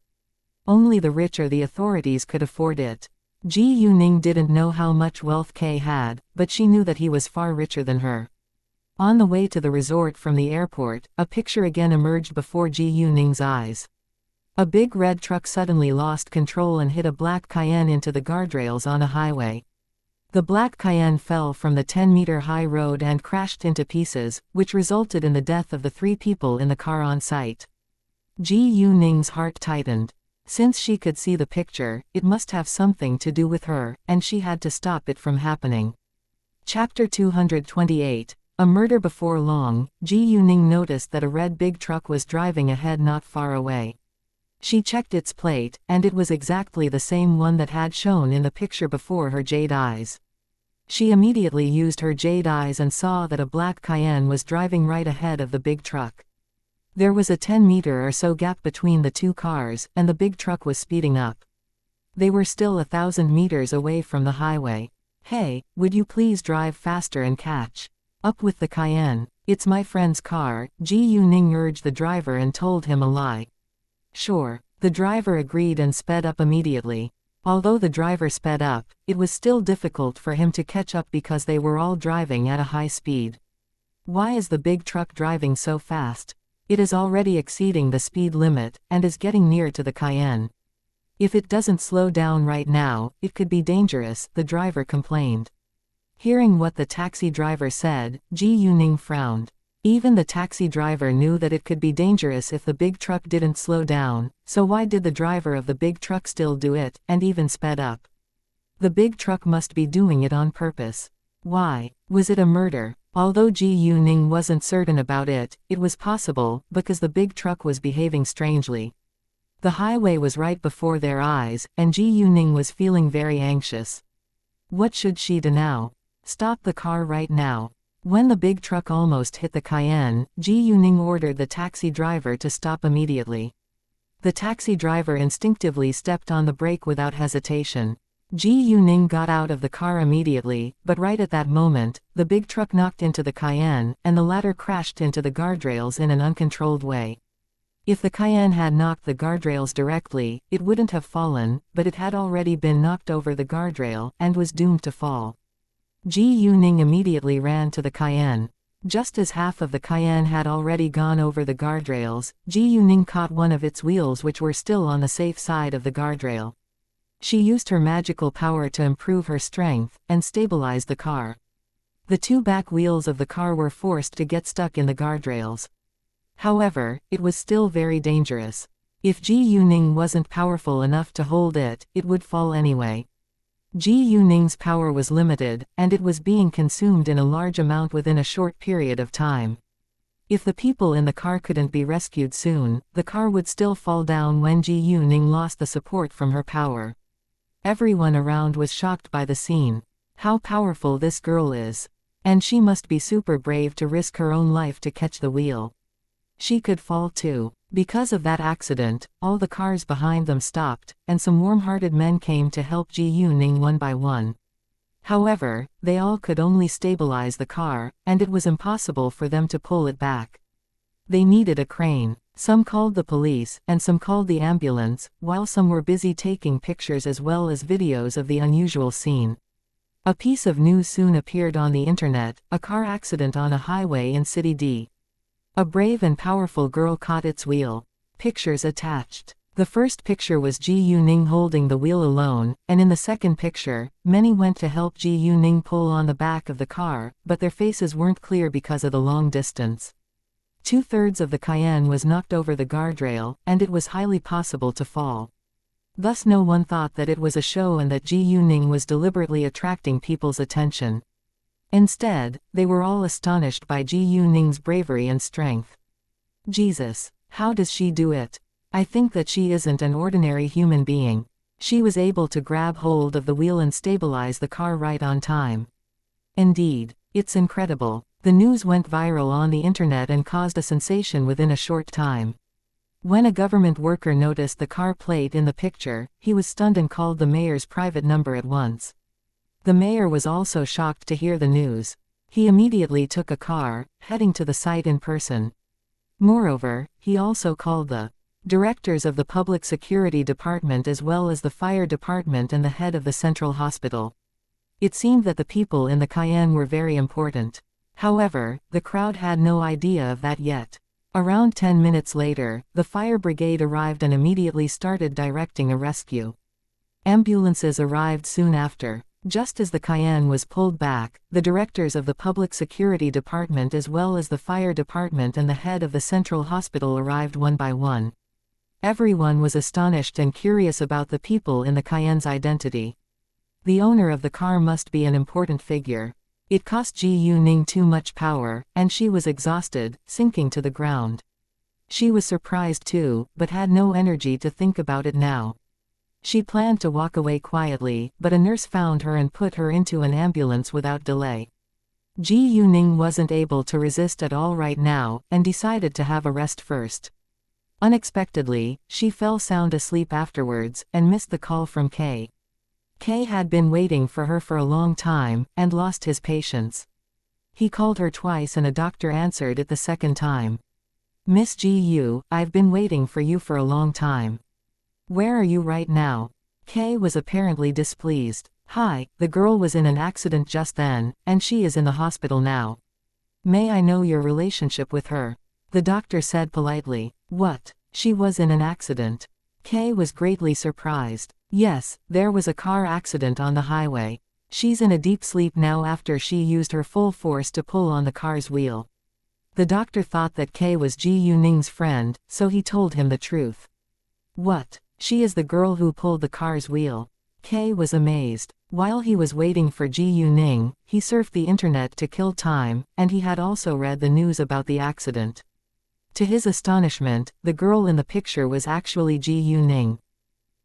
[SPEAKER 1] Only the rich or the authorities could afford it. Ji Yuning didn't know how much wealth Kay had, but she knew that he was far richer than her. On the way to the resort from the airport, a picture again emerged before Ji Yuning's eyes. A big red truck suddenly lost control and hit a black Cayenne into the guardrails on a highway. The black Cayenne fell from the 10-meter-high road and crashed into pieces, which resulted in the death of the 3 people in the car on site. Ji Yuning's heart tightened. Since she could see the picture, it must have something to do with her, and she had to stop it from happening. Chapter 228. A murder before long. Ji Yuning noticed that a red big truck was driving ahead not far away. She checked its plate, and it was exactly the same one that had shown in the picture before her jade eyes. She immediately used her jade eyes and saw that a black Cayenne was driving right ahead of the big truck. There was a 10-meter or so gap between the 2 cars, and the big truck was speeding up. They were still 1,000 meters away from the highway. "Hey, would you please drive faster and catch up with the Cayenne? It's my friend's car," Ji Yuning urged the driver and told him a lie. "Sure." The driver agreed and sped up immediately. Although the driver sped up, it was still difficult for him to catch up because they were all driving at a high speed. Why is the big truck driving so fast? It is already exceeding the speed limit, and is getting near to the Cayenne. If it doesn't slow down right now, it could be dangerous, the driver complained. Hearing what the taxi driver said, Ji Yuning frowned. Even the taxi driver knew that it could be dangerous if the big truck didn't slow down, so why did the driver of the big truck still do it, and even sped up? The big truck must be doing it on purpose. Why? Was it a murder? Although Ji Yuning wasn't certain about it, it was possible, because the big truck was behaving strangely. The highway was right before their eyes, and Ji Yuning was feeling very anxious. What should she do now? Stop the car right now. When the big truck almost hit the Cayenne, Ji Yuning ordered the taxi driver to stop immediately. The taxi driver instinctively stepped on the brake without hesitation. Ji Yuning got out of the car immediately, but right at that moment, the big truck knocked into the Cayenne, and the latter crashed into the guardrails in an uncontrolled way. If the Cayenne had knocked the guardrails directly, it wouldn't have fallen, but it had already been knocked over the guardrail, and was doomed to fall. Ji Yuning immediately ran to the Cayenne. Just as half of the Cayenne had already gone over the guardrails, Ji Yuning caught one of its wheels which were still on the safe side of the guardrail. She used her magical power to improve her strength, and stabilize the car. The two back wheels of the car were forced to get stuck in the guardrails. However, it was still very dangerous. If Ji Yuning wasn't powerful enough to hold it, it would fall anyway. Ji Yuning's power was limited, and it was being consumed in a large amount within a short period of time. If the people in the car couldn't be rescued soon, the car would still fall down when Ji Yuning lost the support from her power. Everyone around was shocked by the scene. How powerful this girl is. And she must be super brave to risk her own life to catch the wheel. She could fall too. Because of that accident, all the cars behind them stopped, and some warm-hearted men came to help Ji Yuning one by one. However, they all could only stabilize the car, and it was impossible for them to pull it back. They needed a crane. Some called the police, and some called the ambulance, while some were busy taking pictures as well as videos of the unusual scene. A piece of news soon appeared on the internet: a car accident on a highway in City D. A brave and powerful girl caught its wheel. Pictures attached. The first picture was Ji Yuning holding the wheel alone, and in the second picture, many went to help Ji Yuning pull on the back of the car, but their faces weren't clear because of the long distance. 2/3 of the Cayenne was knocked over the guardrail, and it was highly possible to fall. Thus no one thought that it was a show and that Ji Yuning was deliberately attracting people's attention. Instead, they were all astonished by Ji Yuning's bravery and strength. Jesus, how does she do it? I think that she isn't an ordinary human being. She was able to grab hold of the wheel and stabilize the car right on time. Indeed, it's incredible. The news went viral on the internet and caused a sensation within a short time. When a government worker noticed the car plate in the picture, he was stunned and called the mayor's private number at once. The mayor was also shocked to hear the news. He immediately took a car, heading to the site in person. Moreover, he also called the directors of the public security department as well as the fire department and the head of the central hospital. It seemed that the people in the Cayenne were very important. However, the crowd had no idea of that yet. Around 10 minutes later, the fire brigade arrived and immediately started directing a rescue. Ambulances arrived soon after. Just as the Cayenne was pulled back, the directors of the public security department as well as the fire department and the head of the central hospital arrived one by one. Everyone was astonished and curious about the people in the Cayenne's identity. The owner of the car must be an important figure. It cost Ji Yuning too much power, and she was exhausted, sinking to the ground. She was surprised too, but had no energy to think about it now. She planned to walk away quietly, but a nurse found her and put her into an ambulance without delay. Ji Yuning wasn't able to resist at all right now, and decided to have a rest first. Unexpectedly, she fell sound asleep afterwards, and missed the call from K. K had been waiting for her for a long time, and lost his patience. He called her twice and a doctor answered it the second time. "Miss Ji Yu, I've been waiting for you for a long time. Where are you right now?" K was apparently displeased. "Hi, the girl was in an accident just then, and she is in the hospital now. May I know your relationship with her?" The doctor said politely. "What? She was in an accident?" K was greatly surprised. "Yes, there was a car accident on the highway. She's in a deep sleep now after she used her full force to pull on the car's wheel." The doctor thought that Kay was Ji Yuning's friend, so he told him the truth. What? She is the girl who pulled the car's wheel. Kay was amazed. While he was waiting for Ji Yuning, he surfed the internet to kill time, and he had also read the news about the accident. To his astonishment, the girl in the picture was actually Ji Yuning.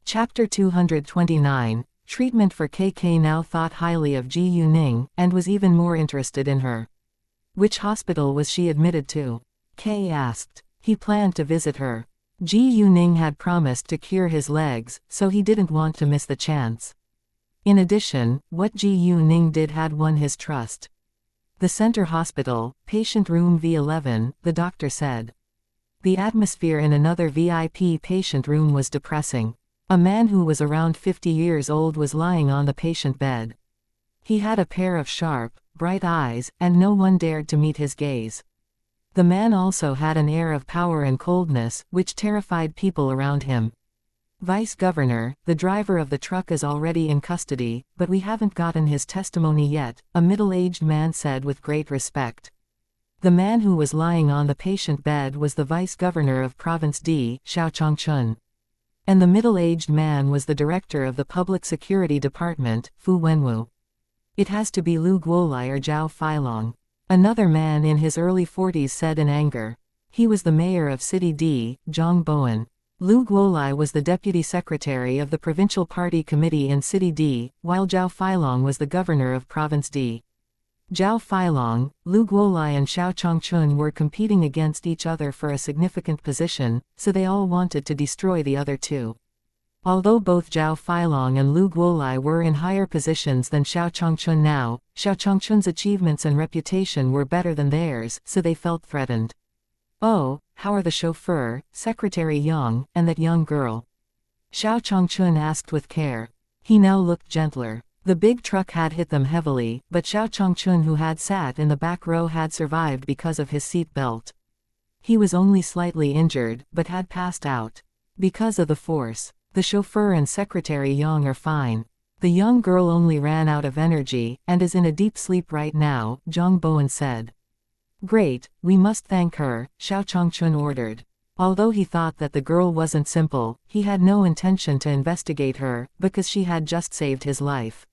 [SPEAKER 1] Chapter 229, Treatment for KK now thought highly of Ji Yuning, and was even more interested in her. Which hospital was she admitted to? Kay asked. He planned to visit her. Ji Yuning had promised to cure his legs, so he didn't want to miss the chance. In addition, what Ji Yuning did had won his trust. The center hospital, patient room V11, the doctor said. The atmosphere in another VIP patient room was depressing. A man who was around 50 years old was lying on the patient bed. He had a pair of sharp, bright eyes, and no one dared to meet his gaze. The man also had an air of power and coldness, which terrified people around him. Vice Governor, the driver of the truck is already in custody, but we haven't gotten his testimony yet, a middle-aged man said with great respect. The man who was lying on the patient bed was the Vice Governor of Province D, Xiao Chongchun. And the middle-aged man was the director of the Public Security Department, Fu Wenwu. It has to be Lu Guolai or Zhao Feilong. Another man in his early 40s said in anger. He was the mayor of City D, Zhang Bowen. Lu Guolai was the deputy secretary of the Provincial Party Committee in City D, while Zhao Feilong was the governor of Province D. Zhao Feilong, Lu Guolai and Xiao Chongchun were competing against each other for a significant position, so they all wanted to destroy the other two. Although both Zhao Feilong and Lu Guolai were in higher positions than Xiao Chongchun now, Xiao Chongchun's achievements and reputation were better than theirs, so they felt threatened. Oh, how are the chauffeur, Secretary Yang, and that young girl? Xiao Chongchun asked with care. He now looked gentler. The big truck had hit them heavily, but Xiao Chongchun, who had sat in the back row, had survived because of his seat belt. He was only slightly injured, but had passed out. Because of the force. The chauffeur and Secretary Yang are fine. The young girl only ran out of energy, and is in a deep sleep right now, Zhang Bowen said. Great, we must thank her, Xiao Chongchun ordered. Although he thought that the girl wasn't simple, he had no intention to investigate her, because she had just saved his life.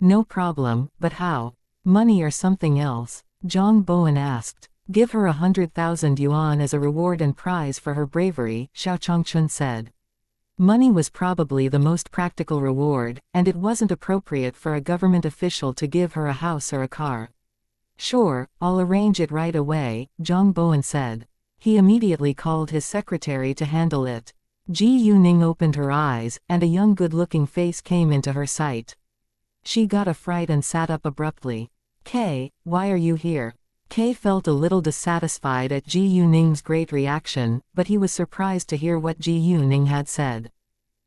[SPEAKER 1] No problem, but how? Money or something else? Zhang Bowen asked. Give her 100,000 yuan as a reward and prize for her bravery, Xiao Chongchun said. Money was probably the most practical reward, and it wasn't appropriate for a government official to give her a house or a car. Sure, I'll arrange it right away, Zhang Bowen said. He immediately called his secretary to handle it. Ji Yuning opened her eyes, and a young good-looking face came into her sight. She got a fright and sat up abruptly. Kay, why are you here? Kay felt a little dissatisfied at Ji Yuning's great reaction, but he was surprised to hear what Ji Yuning had said.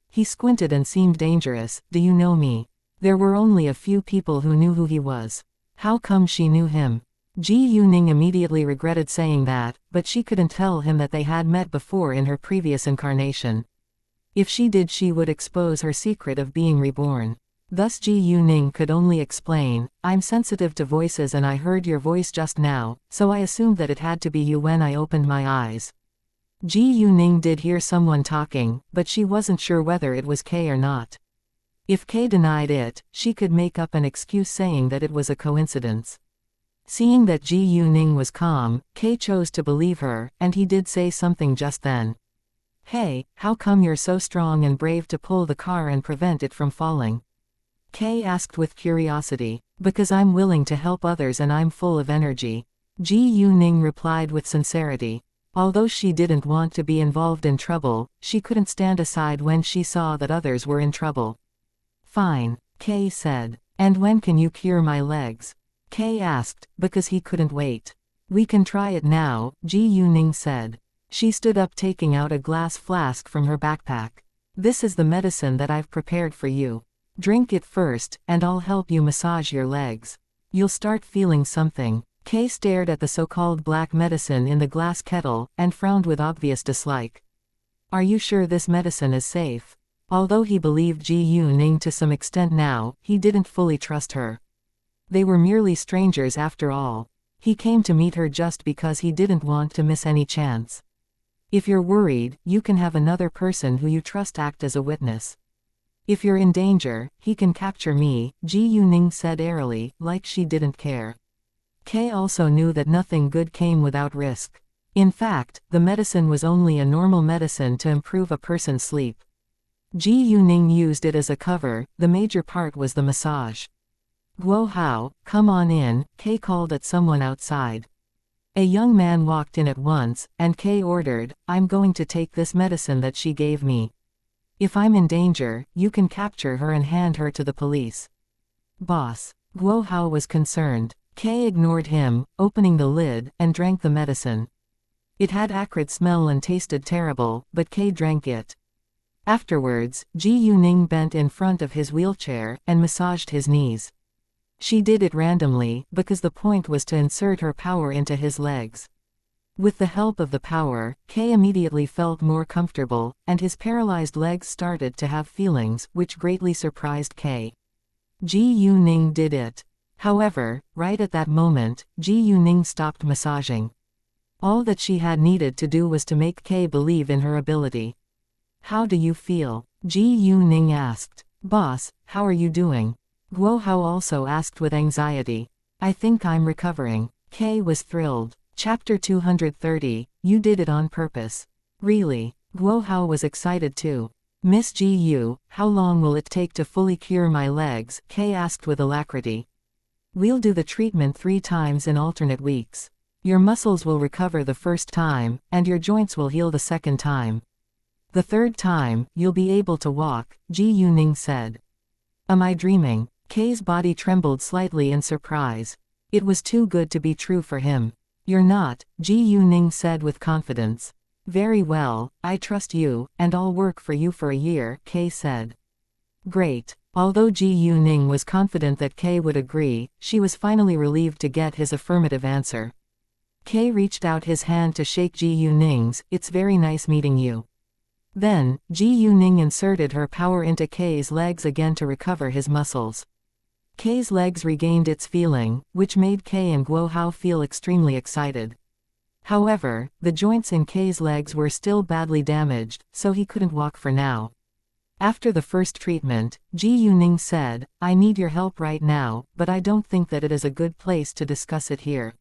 [SPEAKER 1] He squinted and seemed dangerous. Do you know me? There were only a few people who knew who he was. How come she knew him? Ji Yuning immediately regretted saying that, but she couldn't tell him that they had met before in her previous incarnation. If she did, she would expose her secret of being reborn. Thus Ji Yuning could only explain, I'm sensitive to voices and I heard your voice just now, so I assumed that it had to be you when I opened my eyes. Ji Yuning did hear someone talking, but she wasn't sure whether it was Kay or not. If Kay denied it, she could make up an excuse saying that it was a coincidence. Seeing that Ji Yuning was calm, Kay chose to believe her, and he did say something just then. Hey, how come you're so strong and brave to pull the car and prevent it from falling? Kay asked with curiosity. Because I'm willing to help others and I'm full of energy. Ji Yuning replied with sincerity. Although she didn't want to be involved in trouble, she couldn't stand aside when she saw that others were in trouble. Fine, Kay said. And when can you cure my legs? Kay asked, because he couldn't wait. We can try it now, Ji Yuning said. She stood up, taking out a glass flask from her backpack. This is the medicine that I've prepared for you. Drink it first, and I'll help you massage your legs. You'll start feeling something. Kay stared at the so-called black medicine in the glass kettle, and frowned with obvious dislike. Are you sure this medicine is safe? Although he believed Ji Yuning to some extent now, he didn't fully trust her. They were merely strangers after all. He came to meet her just because he didn't want to miss any chance. If you're worried, you can have another person who you trust act as a witness. If you're in danger, he can capture me, Ji Yuning said airily, like she didn't care. Kay also knew that nothing good came without risk. In fact, the medicine was only a normal medicine to improve a person's sleep. Ji Yuning used it as a cover, the major part was the massage. Guo Hao, come on in, Kay called at someone outside. A young man walked in at once, and Kay ordered, I'm going to take this medicine that she gave me. If I'm in danger, you can capture her and hand her to the police. Boss. Guo Hao was concerned. Kay ignored him, opening the lid, and drank the medicine. It had acrid smell and tasted terrible, but Kay drank it. Afterwards, Ji Yuning bent in front of his wheelchair, and massaged his knees. She did it randomly, because the point was to insert her power into his legs. With the help of the power, Kay immediately felt more comfortable, and his paralyzed legs started to have feelings, which greatly surprised Kay. Ji Yuning did it. However, right at that moment, Ji Yuning stopped massaging. All that she had needed to do was to make Kay believe in her ability. How do you feel? Ji Yuning asked. Boss, how are you doing? Guo Hao also asked with anxiety. I think I'm recovering. Kay was thrilled. Chapter 230, You did it on purpose. Really? Guo Hao was excited too. Miss Ji Yu, how long will it take to fully cure my legs? Kay asked with alacrity. We'll do the treatment 3 times in alternate weeks. Your muscles will recover the first time, and your joints will heal the second time. The third time, you'll be able to walk, Ji Yuning said. Am I dreaming? Kay's body trembled slightly in surprise. It was too good to be true for him. You're not, Ji Yuning said with confidence. Very well, I trust you, and I'll work for you for a year, Kay said. Great. Although Ji Yuning was confident that Kay would agree, she was finally relieved to get his affirmative answer. Kay reached out his hand to shake Ji Yuning's. It's very nice meeting you. Then, Ji Yuning inserted her power into Kay's legs again to recover his muscles. Kay's legs regained its feeling, which made Kay and Guo Hao feel extremely excited. However, the joints in Kay's legs were still badly damaged, so he couldn't walk for now. After the first treatment, Ji Yuning said, I need your help right now, but I don't think that it is a good place to discuss it here.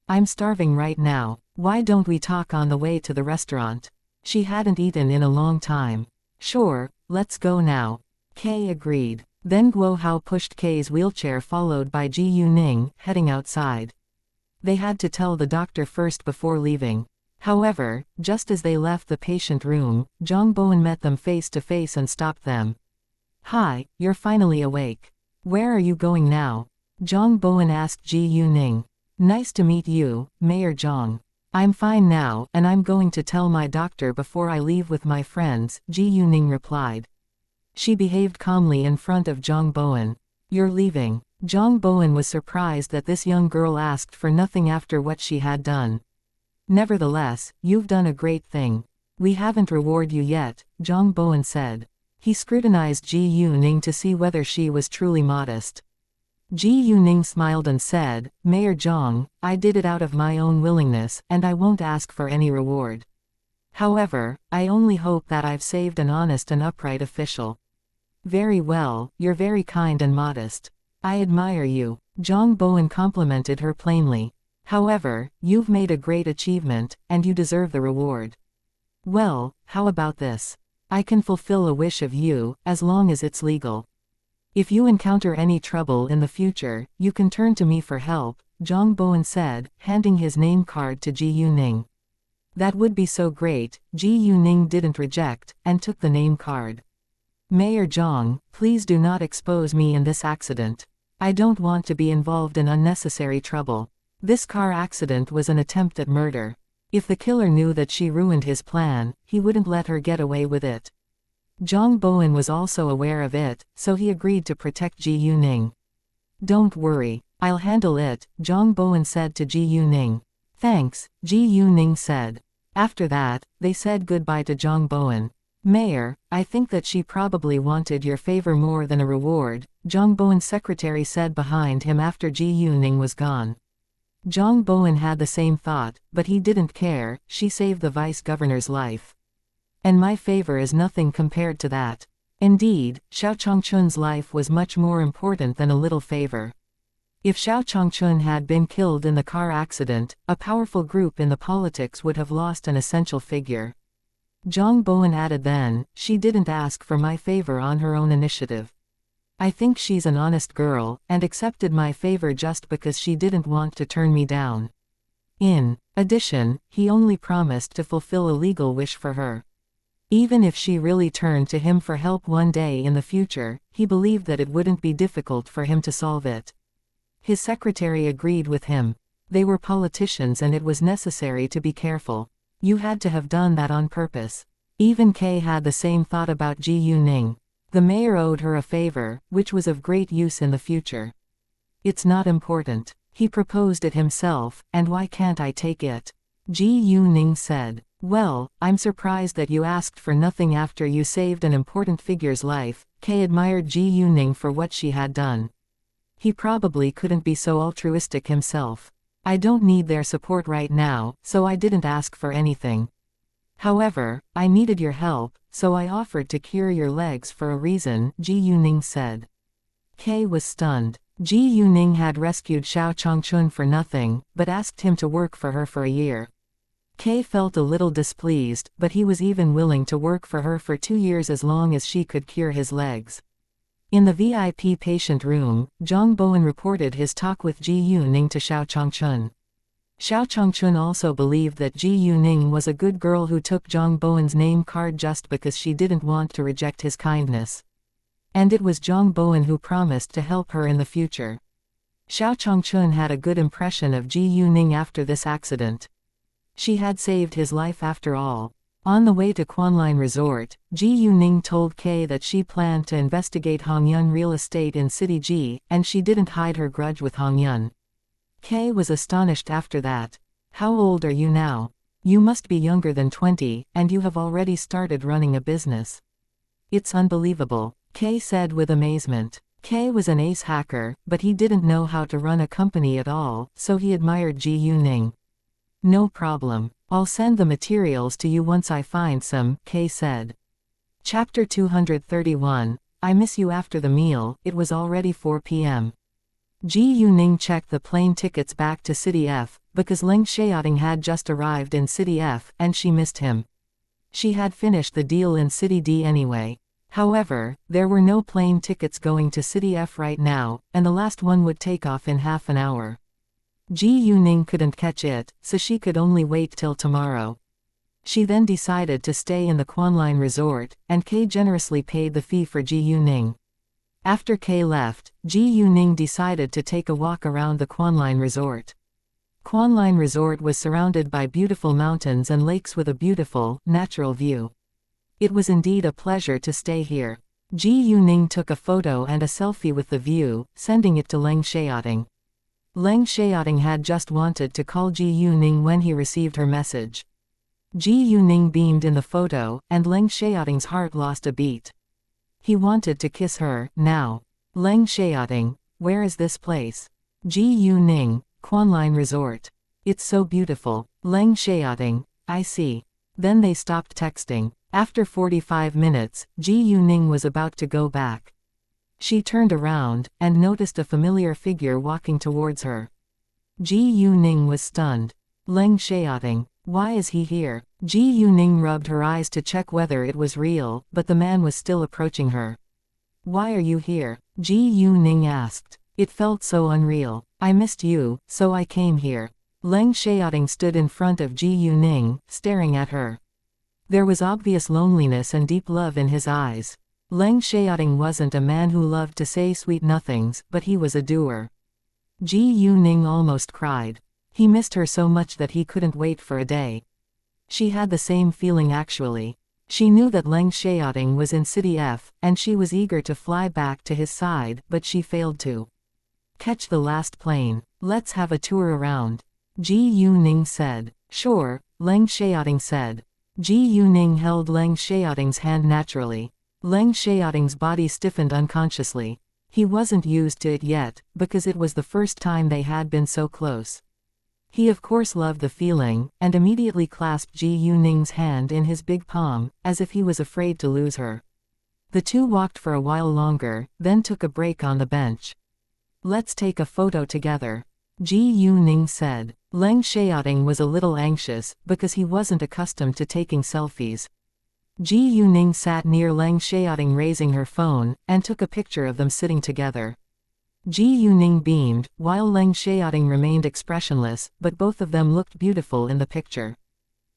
[SPEAKER 1] I'm starving right now. Why don't we talk on the way to the restaurant? She hadn't eaten in a long time. Sure, let's go now. Kay agreed. Then Guo Hao pushed Kay's wheelchair followed by Ji Yuning, heading outside. They had to tell the doctor first before leaving. However, just as they left the patient room, Zhang Bowen met them face to face and stopped them. Hi, you're finally awake. Where are you going now? Zhang Bowen asked Ji Yuning. Nice to meet you, Mayor Zhang. I'm fine now, and I'm going to tell my doctor before I leave with my friends, Ji Yuning replied. She behaved calmly in front of Zhang Bowen. You're leaving. Zhang Bowen was surprised that this young girl asked for nothing after what she had done. Nevertheless, you've done a great thing. We haven't rewarded you yet, Zhang Bowen said. He scrutinized Ji Yuning to see whether she was truly modest. Ji Yuning smiled and said, Mayor Zhang, I did it out of my own willingness, and I won't ask for any reward. However, I only hope that I've saved an honest and upright official. Very well, you're very kind and modest. I admire you. Zhang Bowen complimented her plainly. However, you've made a great achievement, and you deserve the reward. Well, how about this? I can fulfill a wish of you, as long as it's legal. If you encounter any trouble in the future, you can turn to me for help, Zhang Bowen said, handing his name card to Ji Yuning. That would be so great, Ji Yuning didn't reject, and took the name card. Mayor Zhang, please do not expose me in this accident. I don't want to be involved in unnecessary trouble. This car accident was an attempt at murder. If the killer knew that she ruined his plan, he wouldn't let her get away with it. Zhang Bowen was also aware of it, so he agreed to protect Ji Yuning. Don't worry, I'll handle it, Zhang Bowen said to Ji Yuning. Thanks, Ji Yuning said. After that, they said goodbye to Zhang Bowen. Mayor, I think that she probably wanted your favor more than a reward, Zhang Bowen's secretary said behind him after Ji Yuning was gone. Zhang Bowen had the same thought, but he didn't care. She saved the vice-governor's life. And my favor is nothing compared to that. Indeed, Xiao Changchun's life was much more important than a little favor. If Xiao Changchun had been killed in the car accident, a powerful group in the politics would have lost an essential figure. Zhang Bowen added then, she didn't ask for my favor on her own initiative. I think she's an honest girl, and accepted my favor just because she didn't want to turn me down. In addition, he only promised to fulfill a legal wish for her. Even if she really turned to him for help one day in the future, he believed that it wouldn't be difficult for him to solve it. His secretary agreed with him. They were politicians and it was necessary to be careful. You had to have done that on purpose. Even Kay had the same thought about Ji Yuning. The mayor owed her a favor, which was of great use in the future. It's not important. He proposed it himself, and why can't I take it? Ji Yuning said. Well, I'm surprised that you asked for nothing after you saved an important figure's life. Kay admired Ji Yuning for what she had done. He probably couldn't be so altruistic himself. I don't need their support right now, so I didn't ask for anything. However, I needed your help, so I offered to cure your legs for a reason, Ji Yuning said. Kay was stunned. Ji Yuning had rescued Xiao Changchun for nothing, but asked him to work for her for a year. Kay felt a little displeased, but he was even willing to work for her for 2 years as long as she could cure his legs. In the VIP patient room, Zhang Bowen reported his talk with Ji Yuning to Xiao Changchun. Xiao Changchun also believed that Ji Yuning was a good girl who took Zhang Bowen's name card just because she didn't want to reject his kindness. And it was Zhang Bowen who promised to help her in the future. Xiao Changchun had a good impression of Ji Yuning after this accident. She had saved his life after all. On the way to Quanline Resort, Ji Yuning told Kay that she planned to investigate Hongyun real estate in City G, and she didn't hide her grudge with Hongyun. Kay was astonished after that. How old are you now? You must be younger than 20, and you have already started running a business. It's unbelievable, Kay said with amazement. Kay was an ace hacker, but he didn't know how to run a company at all, so he admired Ji Yuning. No problem. I'll send the materials to you once I find some, Kay said. Chapter 231, I miss you. After the meal, it was already 4 p.m. Ji Yuning checked the plane tickets back to City F, because Leng Xiaoting had just arrived in City F, and she missed him. She had finished the deal in City D anyway. However, there were no plane tickets going to City F right now, and the last one would take off in half an hour. Ji Yuning couldn't catch it, so she could only wait till tomorrow. She then decided to stay in the Quanline Resort, and Kay generously paid the fee for Ji Yuning. After Kay left, Ji Yuning decided to take a walk around the Quanline Resort. Quanline Resort was surrounded by beautiful mountains and lakes with a beautiful, natural view. It was indeed a pleasure to stay here. Ji Yuning took a photo and a selfie with the view, sending it to Leng Xiaoting. Leng Xiaoting had just wanted to call Ji Yuning when he received her message. Ji Yuning beamed in the photo, and Leng Xiaoting's heart lost a beat. He wanted to kiss her, now. Leng Xiaoting, where is this place? Ji Yuning, Quanline Resort. It's so beautiful. Leng Xiaoting, I see. Then they stopped texting. After 45 minutes, Ji Yuning was about to go back. She turned around, and noticed a familiar figure walking towards her. Ji Yuning was stunned. Leng Xiaoting, why is he here? Ji Yuning rubbed her eyes to check whether it was real, but the man was still approaching her. Why are you here? Ji Yuning asked. It felt so unreal. I missed you, so I came here. Leng Xiaoting stood in front of Ji Yuning, staring at her. There was obvious loneliness and deep love in his eyes. Leng Xiaoting wasn't a man who loved to say sweet nothings, but he was a doer. Ji Yuning almost cried. He missed her so much that he couldn't wait for a day. She had the same feeling actually. She knew that Leng Xiaoting was in City F, and she was eager to fly back to his side, but she failed to catch the last plane. Let's have a tour around. Ji Yuning said. Sure, Leng Xiaoting said. Ji Yuning held Leng Xiaoting's hand naturally. Leng Xiaoting's body stiffened unconsciously. He wasn't used to it yet, because it was the first time they had been so close. He of course loved the feeling, and immediately clasped Ji Yuning's hand in his big palm, as if he was afraid to lose her. The two walked for a while longer, then took a break on the bench. "Let's take a photo together," Ji Yuning said. Leng Xiaoting was a little anxious, because he wasn't accustomed to taking selfies. Ji Yuning sat near Leng Xiaoting raising her phone, and took a picture of them sitting together. Ji Yuning beamed, while Leng Xiaoting remained expressionless, but both of them looked beautiful in the picture.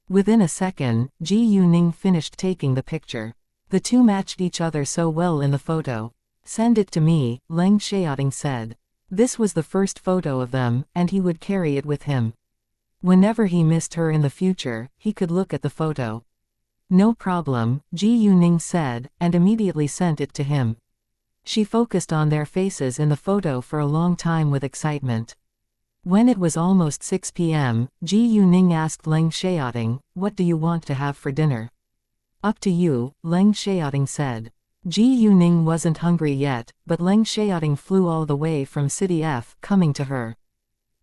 [SPEAKER 1] Within a second, Ji Yuning finished taking the picture. The two matched each other so well in the photo. "Send it to me," Leng Xiaoting said. This was the first photo of them, and he would carry it with him. Whenever he missed her in the future, he could look at the photo. "No problem," Ji Yuning said, and immediately sent it to him. She focused on their faces in the photo for a long time with excitement. When it was almost 6 p.m., Ji Yuning asked Leng Xiaoting, "What do you want to have for dinner?" "Up to you," Leng Xiaoting said. Ji Yuning wasn't hungry yet, but Leng Xiaoting flew all the way from City F, coming to her.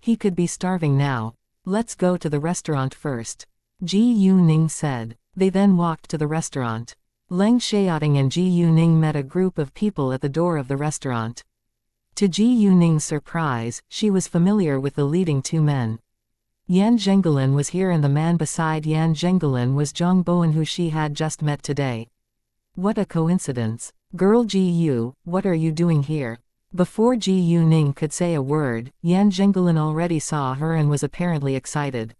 [SPEAKER 1] He could be starving now. "Let's go to the restaurant first," Ji Yuning said. They then walked to the restaurant. Leng Xiaoting and Ji Yuning met a group of people at the door of the restaurant. To Ji Yuning's surprise, she was familiar with the leading two men. Yan Zhengelin was here and the man beside Yan Zhengelin was Zhang Bowen who she had just met today. What a coincidence. "Girl Ji Yu, what are you doing here?" Before Ji Yuning could say a word, Yan Zhengelin already saw her and was apparently excited.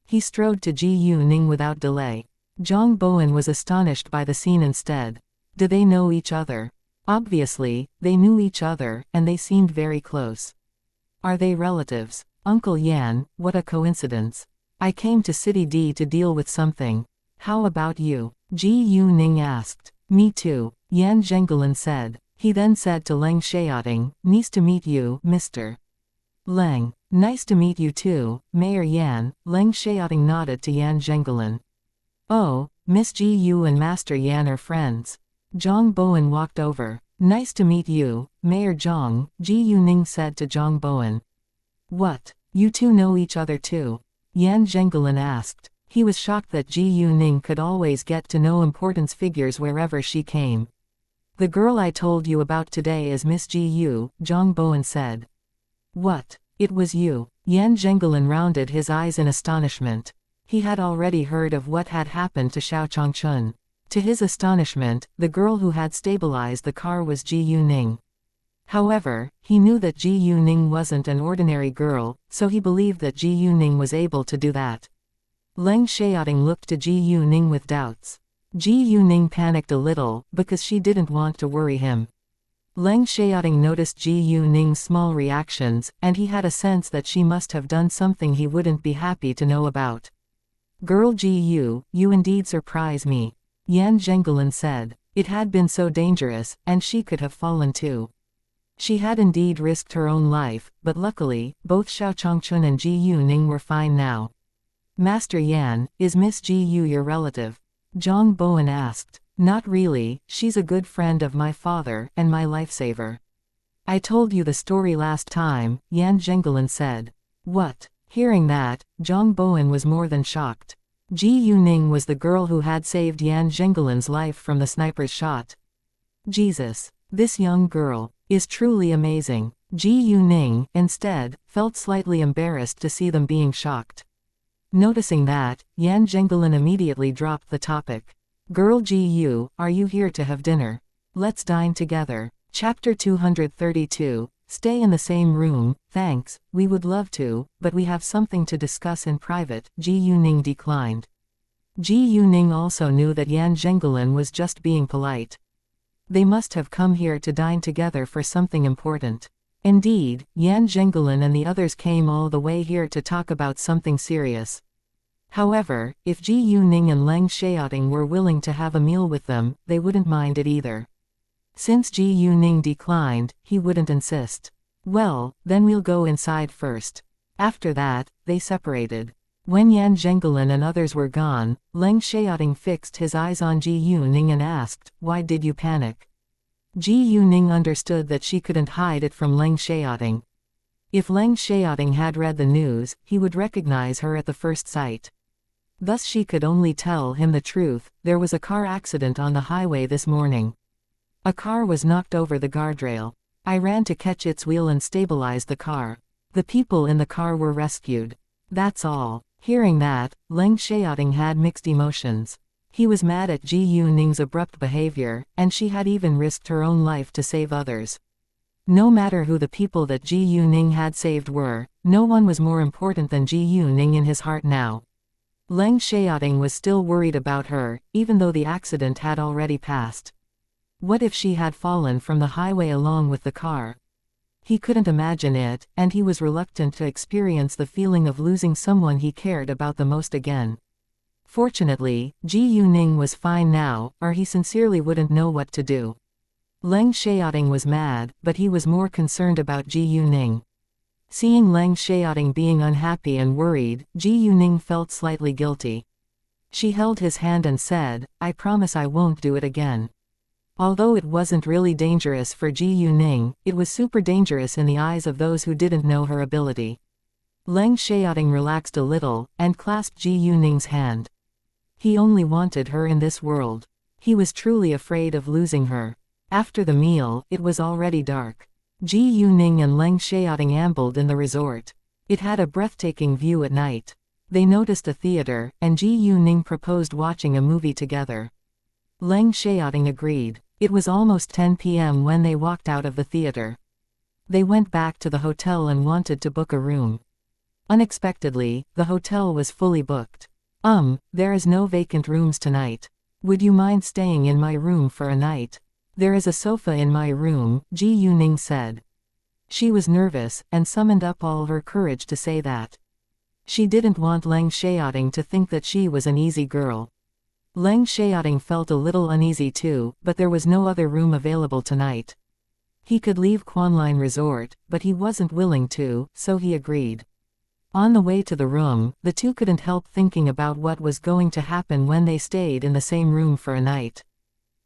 [SPEAKER 1] He strode to Ji Yuning without delay. Zhang Bowen was astonished by the scene instead. Did they know each other? Obviously, they knew each other, and they seemed very close. Are they relatives? "Uncle Yan, what a coincidence. I came to City D to deal with something. How about you?" Ji Yuning asked. "Me too," Yan Zhengelin said. He then said to Leng Xiaoting, "Nice to meet you, Mr. Leng." "Nice to meet you too, Mayor Yan," Leng Xiaoting nodded to Yan Zhengelin. "Oh, Miss Ji Yu and Master Yan are friends." Zhang Bowen walked over. "Nice to meet you, Mayor Zhang," Ji Yuning said to Zhang Bowen. "What, you two know each other too?" Yan Zhengelin asked. He was shocked that Ji Yuning could always get to know important figures wherever she came. "The girl I told you about today is Miss Ji Yu," Zhang Bowen said. "What, it was you?" Yan Zhengelin rounded his eyes in astonishment. He had already heard of what had happened to Xiao Changchun. To his astonishment, the girl who had stabilized the car was Ji Yuning. However, he knew that Ji Yuning wasn't an ordinary girl, so he believed that Ji Yuning was able to do that. Leng Xiaoting looked to Ji Yuning with doubts. Ji Yuning panicked a little, because she didn't want to worry him. Leng Xiaoting noticed Ji Yuning's small reactions, and he had a sense that she must have done something he wouldn't be happy to know about. "Girl Ji Yu, you indeed surprise me," Yan Zhengelin said. It had been so dangerous, and she could have fallen too. She had indeed risked her own life, but luckily, both Xiao Changchun and Ji Yuning were fine now. "Master Yan, is Miss Ji Yu your relative?" Zhang Bowen asked. "Not really, she's a good friend of my father, and my lifesaver." "I told you the story last time," Yan Zhengelin said. "What?" Hearing that, Zhang Bowen was more than shocked. Ji Yuning was the girl who had saved Yan Zhengelin's life from the sniper's shot. Jesus, this young girl is truly amazing. Ji Yuning, instead, felt slightly embarrassed to see them being shocked. Noticing that, Yan Zhengelin immediately dropped the topic. "Girl Ji Yu, are you here to have dinner? Let's dine together." Chapter 232, Stay in the same room, thanks, we would love to, but we have something to discuss in private, Ji Yuning declined. Ji Yuning also knew that Yan Zhengelin was just being polite. They must have come here to dine together for something important. Indeed, Yan Zhengelin and the others came all the way here to talk about something serious. However, if Ji Yuning and Leng Xiaoting were willing to have a meal with them, they wouldn't mind it either. Since Ji Yuning declined, he wouldn't insist. "Well, then we'll go inside first." After that, they separated. When Yan Zhengelin and others were gone, Leng Xiaoting fixed his eyes on Ji Yuning and asked, "Why did you panic?" Ji Yuning understood that she couldn't hide it from Leng Xiaoting. If Leng Xiaoting had read the news, he would recognize her at the first sight. Thus she could only tell him the truth: there was a car accident on the highway this morning. A car was knocked over the guardrail. I ran to catch its wheel and stabilize the car. The people in the car were rescued. That's all. Hearing that, Leng Xiaoting had mixed emotions. He was mad at Ji Yuning's abrupt behavior, and she had even risked her own life to save others. No matter who the people that Ji Yuning had saved were, no one was more important than Ji Yuning in his heart now. Leng Xiaoting was still worried about her, even though the accident had already passed. What if she had fallen from the highway along with the car? He couldn't imagine it, and he was reluctant to experience the feeling of losing someone he cared about the most again. Fortunately, Ji Yuning was fine now, or he sincerely wouldn't know what to do. Leng Xiaoting was mad, but he was more concerned about Ji Yuning. Seeing Leng Xiaoting being unhappy and worried, Ji Yuning felt slightly guilty. She held his hand and said, "I promise I won't do it again." Although it wasn't really dangerous for Ji Yuning, it was super dangerous in the eyes of those who didn't know her ability. Leng Xiaoting relaxed a little, and clasped Ji Yuning's hand. He only wanted her in this world. He was truly afraid of losing her. After the meal, it was already dark. Ji Yuning and Leng Xiaoting ambled in the resort. It had a breathtaking view at night. They noticed a theater, and Ji Yuning proposed watching a movie together. Leng Xiaoting agreed. It was almost 10 p.m. when they walked out of the theater. They went back to the hotel and wanted to book a room. Unexpectedly, the hotel was fully booked. There is no vacant rooms tonight. Would you mind staying in my room for a night? There is a sofa in my room, Ji Yuning said. She was nervous, and summoned up all her courage to say that. She didn't want Leng Xiaoting to think that she was an easy girl. Leng Xiaoting felt a little uneasy too, but there was no other room available tonight. He could leave Quanline Resort, but he wasn't willing to, so he agreed. On the way to the room, the two couldn't help thinking about what was going to happen when they stayed in the same room for a night.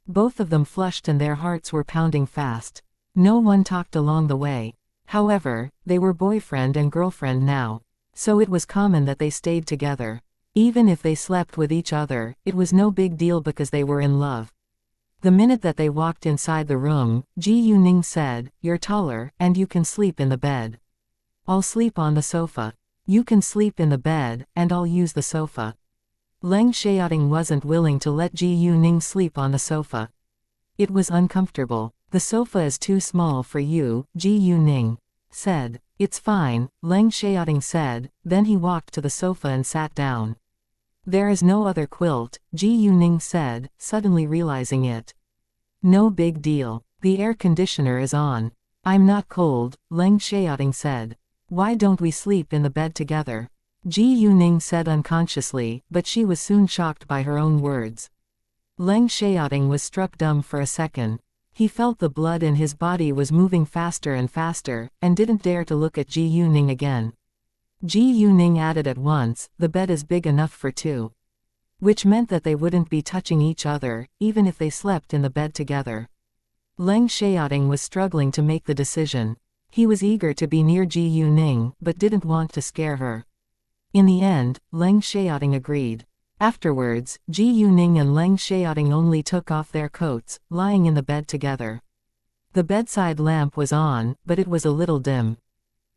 [SPEAKER 1] Both of them flushed and their hearts were pounding fast. No one talked along the way. However, they were boyfriend and girlfriend now. So it was common that they stayed together. Even if they slept with each other, it was no big deal because they were in love. The minute that they walked inside the room, Ji Yuning said, "You're taller, and you can sleep in the bed. I'll sleep on the sofa. You can sleep in the bed, and I'll use the sofa." Leng Xiaoting wasn't willing to let Ji Yuning sleep on the sofa. It was uncomfortable. "The sofa is too small for you," Ji Yuning said. "It's fine," Leng Xiaoting said, then he walked to the sofa and sat down. "There is no other quilt," Ji Yuning said, suddenly realizing it. "No big deal. The air conditioner is on." "I'm not cold," Leng Xiaoting said. "Why don't we sleep in the bed together?" Ji Yuning said unconsciously, but she was soon shocked by her own words. Leng Xiaoting was struck dumb for a second. He felt the blood in his body was moving faster and faster, and didn't dare to look at Ji Yuning again. Ji Yuning added at once, "The bed is big enough for two." Which meant that they wouldn't be touching each other, even if they slept in the bed together. Leng Xiaoting was struggling to make the decision. He was eager to be near Ji Yuning, but didn't want to scare her. In the end, Leng Xiaoting agreed. Afterwards, Ji Yuning and Leng Xiaoting only took off their coats, lying in the bed together. The bedside lamp was on, but it was a little dim.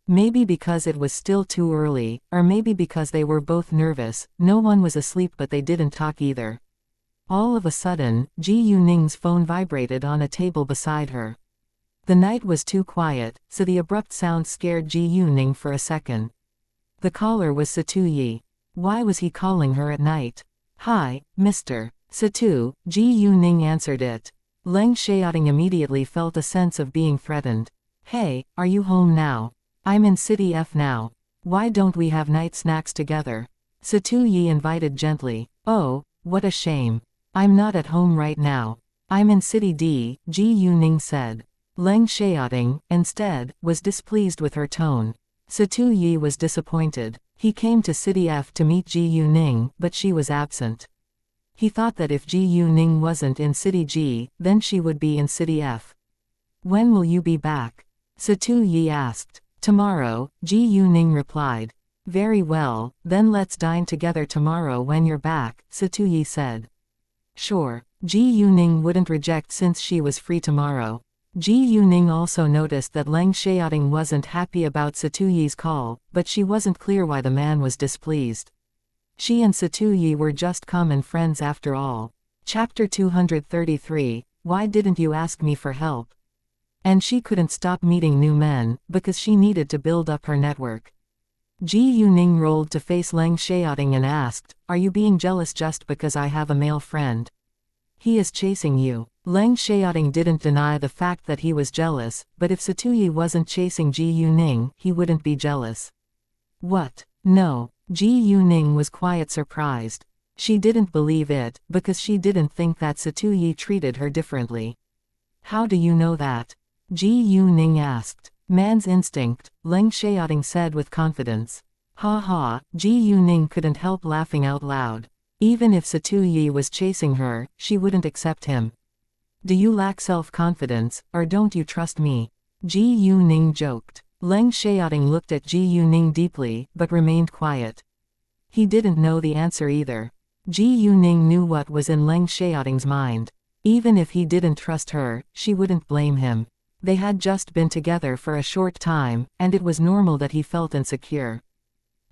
[SPEAKER 1] Maybe because it was still too early, or maybe because they were both nervous, no one was asleep but they didn't talk either. All of a sudden, Ji Yuning's phone vibrated on a table beside her. The night was too quiet, so the abrupt sound scared Ji Yuning for a second. The caller was Satu Yi. Why was he calling her at night? "Hi, Mr. Satu," Ji Yuning answered it. Leng Xiaoting immediately felt a sense of being threatened. "Hey, are you home now? I'm in City F now. Why don't we have night snacks together?" Satu Yi invited gently. "Oh, what a shame. I'm not at home right now. I'm in City D," Ji Yuning said. Leng Xiaoting, instead, was displeased with her tone. Satu Yi was disappointed. He came to City F to meet Ji Yuning, but she was absent. He thought that if Ji Yuning wasn't in City G, then she would be in City F. "When will you be back?" Satu Yi asked. Tomorrow, Ji Yuning replied. Very well, then let's dine together tomorrow when you're back, Satuyi said. Sure. Ji Yuning wouldn't reject since she was free tomorrow. Ji Yuning also noticed that Leng Xiaoting wasn't happy about Satuyi's call, but she wasn't clear why the man was displeased. She and Satuyi were just common friends after all. Chapter 233, Why didn't you ask me for help? And she couldn't stop meeting new men, because she needed to build up her network. Ji Yuning rolled to face Leng Xiaoting and asked, Are you being jealous just because I have a male friend? He is chasing you. Leng Xiaoting didn't deny the fact that he was jealous, but if Satuyi wasn't chasing Ji Yuning, he wouldn't be jealous. What? No. Ji Yuning was quite surprised. She didn't believe it, because she didn't think that Satuyi treated her differently. How do you know that? Ji Yuning asked. Man's instinct, Leng Xiaoting said with confidence. Ha ha, Ji Yuning couldn't help laughing out loud. Even if Satuyi was chasing her, she wouldn't accept him. Do you lack self-confidence, or don't you trust me? Ji Yuning joked. Leng Xiaoting looked at Ji Yuning deeply, but remained quiet. He didn't know the answer either. Ji Yuning knew what was in Leng Xiaoting's mind. Even if he didn't trust her, she wouldn't blame him. They had just been together for a short time, and it was normal that he felt insecure.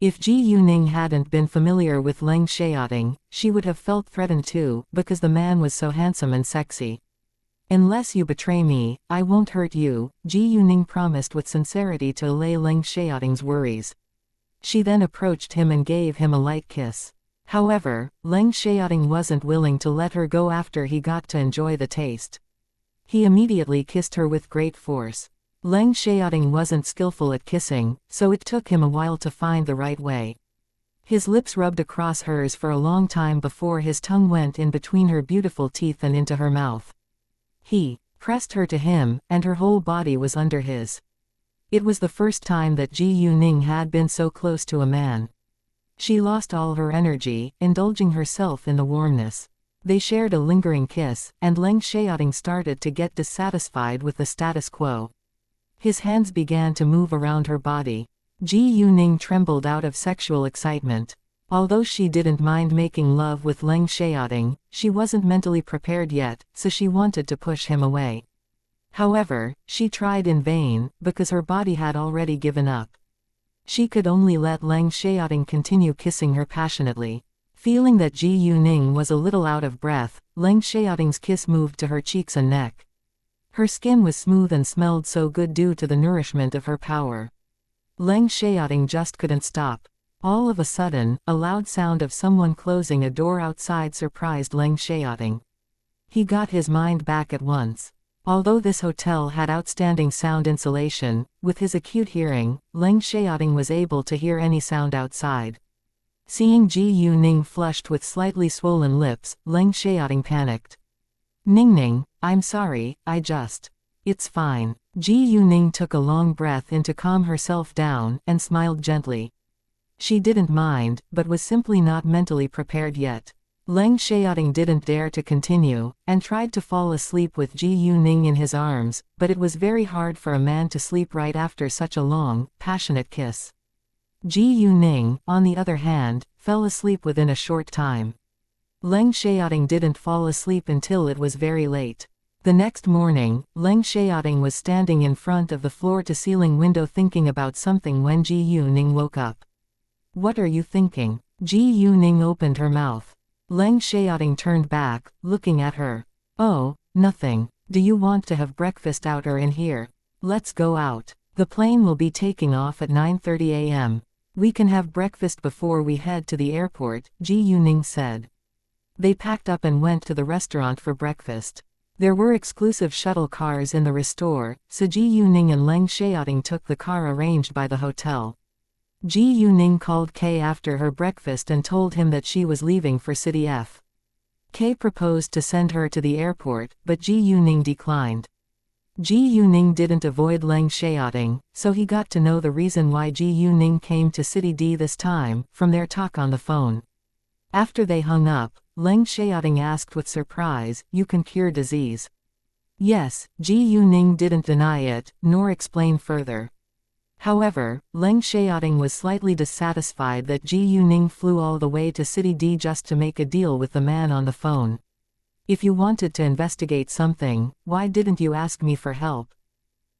[SPEAKER 1] If Ji Yuning hadn't been familiar with Leng Xiaoting, she would have felt threatened too, because the man was so handsome and sexy. Unless you betray me, I won't hurt you, Ji Yuning promised with sincerity to allay Leng Xiaoting's worries. She then approached him and gave him a light kiss. However, Leng Xiaoting wasn't willing to let her go after he got to enjoy the taste. He immediately kissed her with great force. Leng Xiaoting wasn't skillful at kissing, so it took him a while to find the right way. His lips rubbed across hers for a long time before his tongue went in between her beautiful teeth and into her mouth. He pressed her to him, and her whole body was under his. It was the first time that Ji Yuning had been so close to a man. She lost all her energy, indulging herself in the warmness. They shared a lingering kiss, and Leng Xiaoting started to get dissatisfied with the status quo. His hands began to move around her body. Ji Yuning trembled out of sexual excitement. Although she didn't mind making love with Leng Xiaoting, she wasn't mentally prepared yet, so she wanted to push him away. However, she tried in vain, because her body had already given up. She could only let Leng Xiaoting continue kissing her passionately. Feeling that Ji Yuning was a little out of breath, Leng Xiaoting's kiss moved to her cheeks and neck. Her skin was smooth and smelled so good due to the nourishment of her power. Leng Xiaoting just couldn't stop. All of a sudden, a loud sound of someone closing a door outside surprised Leng Xiaoting. He got his mind back at once. Although this hotel had outstanding sound insulation, with his acute hearing, Leng Xiaoting was able to hear any sound outside. Seeing Ji Yuning flushed with slightly swollen lips, Leng Xiaoting panicked. Ningning, I'm sorry, It's fine. Ji Yuning took a long breath in to calm herself down, and smiled gently. She didn't mind, but was simply not mentally prepared yet. Leng Xiaoting didn't dare to continue, and tried to fall asleep with Ji Yuning in his arms, but it was very hard for a man to sleep right after such a long, passionate kiss. Ji Yuning, on the other hand, fell asleep within a short time. Leng Xiaoting didn't fall asleep until it was very late. The next morning, Leng Xiaoting was standing in front of the floor-to-ceiling window thinking about something when Ji Yuning woke up. What are you thinking? Ji Yuning opened her mouth. Leng Xiaoting turned back, looking at her. Oh, nothing. Do you want to have breakfast out or in here? Let's go out. The plane will be taking off at 9:30 a.m. We can have breakfast before we head to the airport, Ji Yuning said. They packed up and went to the restaurant for breakfast. There were exclusive shuttle cars in the restore, so Ji Yuning and Leng Xiaoting took the car arranged by the hotel. Ji Yuning called K after her breakfast and told him that she was leaving for City F. K proposed to send her to the airport, but Ji Yuning declined. Ji Yuning didn't avoid Leng Xiaoting, so he got to know the reason why Ji Yuning came to City D this time, from their talk on the phone. After they hung up, Leng Xiaoting asked with surprise, "You can cure disease?" Yes, Ji Yuning didn't deny it, nor explain further. However, Leng Xiaoting was slightly dissatisfied that Ji Yuning flew all the way to City D just to make a deal with the man on the phone. If you wanted to investigate something, why didn't you ask me for help?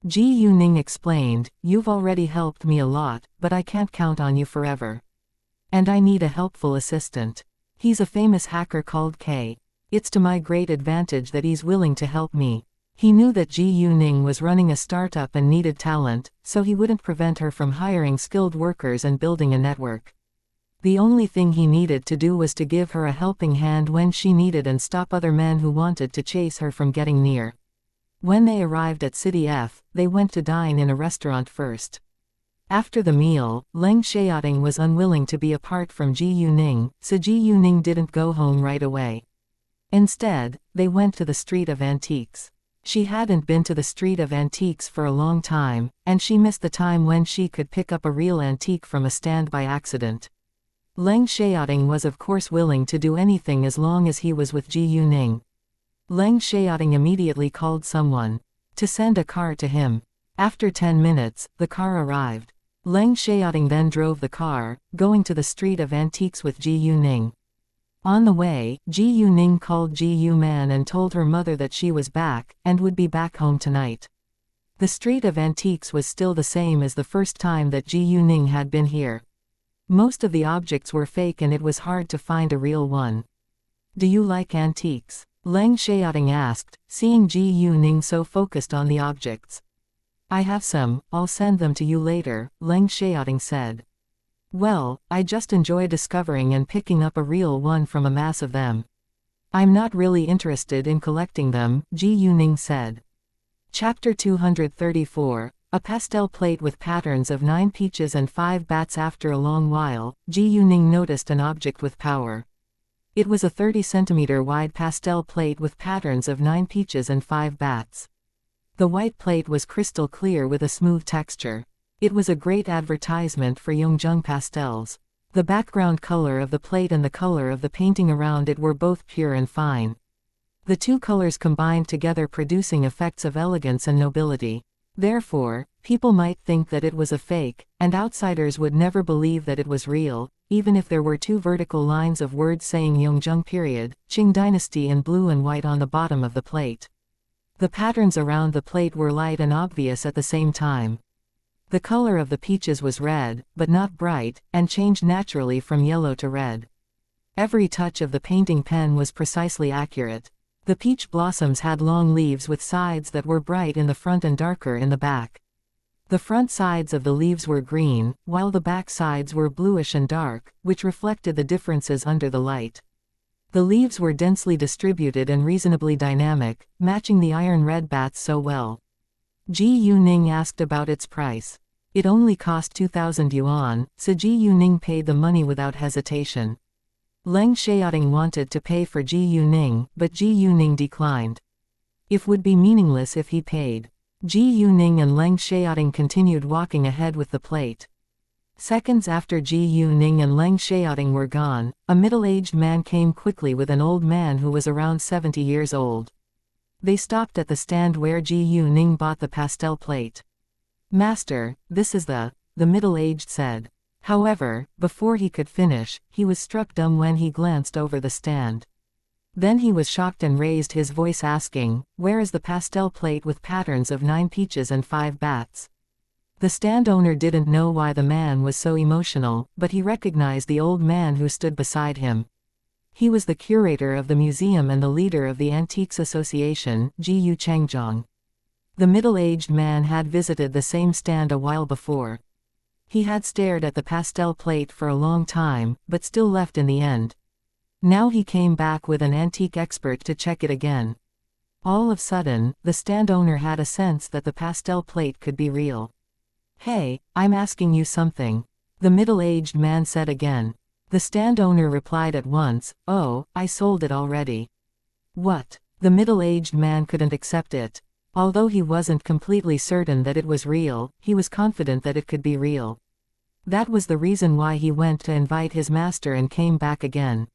[SPEAKER 1] Ji Yuning explained, you've already helped me a lot, but I can't count on you forever. And I need a helpful assistant. He's a famous hacker called K. It's to my great advantage that he's willing to help me. He knew that Ji Yuning was running a startup and needed talent, so he wouldn't prevent her from hiring skilled workers and building a network. The only thing he needed to do was to give her a helping hand when she needed and stop other men who wanted to chase her from getting near. When they arrived at City F, they went to dine in a restaurant first. After the meal, Leng Xiaoting was unwilling to be apart from Ji Yuning, so Ji Yuning didn't go home right away. Instead, they went to the Street of Antiques. She hadn't been to the Street of Antiques for a long time, and she missed the time when she could pick up a real antique from a stand by accident. Leng Xiaoting was of course willing to do anything as long as he was with Ji Yuning. Leng Xiaoting immediately called someone to send a car to him. After 10 minutes, the car arrived. Leng Xiaoting then drove the car, going to the Street of Antiques with Ji Yuning. On the way, Ji Yuning called Ji Yuman and told her mother that she was back, and would be back home tonight. The Street of Antiques was still the same as the first time that Ji Yuning had been here. Most of the objects were fake and it was hard to find a real one. Do you like antiques? Leng Xiaoting asked, seeing Ji Yuning so focused on the objects. I have some, I'll send them to you later, Leng Xiaoting said. Well, I just enjoy discovering and picking up a real one from a mass of them. I'm not really interested in collecting them, Ji Yuning said. Chapter 234, a pastel plate with patterns of 9 peaches and 5 bats. After a long while, Ji Yuning noticed an object with power. It was a 30 cm wide pastel plate with patterns of 9 peaches and 5 bats. The white plate was crystal clear with a smooth texture. It was a great advertisement for Yongjung pastels. The background color of the plate and the color of the painting around it were both pure and fine. The two colors combined together producing effects of elegance and nobility. Therefore, people might think that it was a fake, and outsiders would never believe that it was real, even if there were 2 vertical lines of words saying Yongjung period, Qing dynasty in blue and white on the bottom of the plate. The patterns around the plate were light and obvious at the same time. The color of the peaches was red, but not bright, and changed naturally from yellow to red. Every touch of the painting pen was precisely accurate. The peach blossoms had long leaves with sides that were bright in the front and darker in the back. The front sides of the leaves were green, while the back sides were bluish and dark, which reflected the differences under the light. The leaves were densely distributed and reasonably dynamic, matching the iron red bats so well. Ji Yuning asked about its price. It only cost 2,000 yuan, so Ji Yuning paid the money without hesitation. Leng Xiaoting wanted to pay for Ji Yuning, but Ji Yuning declined. It would be meaningless if he paid. Ji Yuning and Leng Xiaoting continued walking ahead with the plate. Seconds after Ji Yuning and Leng Xiaoting were gone, a middle-aged man came quickly with an old man who was around 70 years old. They stopped at the stand where Ji Yuning bought the pastel plate. Master, this is the middle-aged said. However, before he could finish, he was struck dumb when he glanced over the stand. Then he was shocked and raised his voice asking, where is the pastel plate with patterns of 9 peaches and 5 bats? The stand owner didn't know why the man was so emotional, but he recognized the old man who stood beside him. He was the curator of the museum and the leader of the Antiques Association, Ji Yu Changjiang. The middle-aged man had visited the same stand a while before. He had stared at the pastel plate for a long time, but still left in the end. Now he came back with an antique expert to check it again. All of a sudden, the stand owner had a sense that the pastel plate could be real. Hey, I'm asking you something, the middle-aged man said again. The stand owner replied at once, oh, I sold it already. What? The middle-aged man couldn't accept it. Although he wasn't completely certain that it was real, he was confident that it could be real. That was the reason why he went to invite his master and came back again.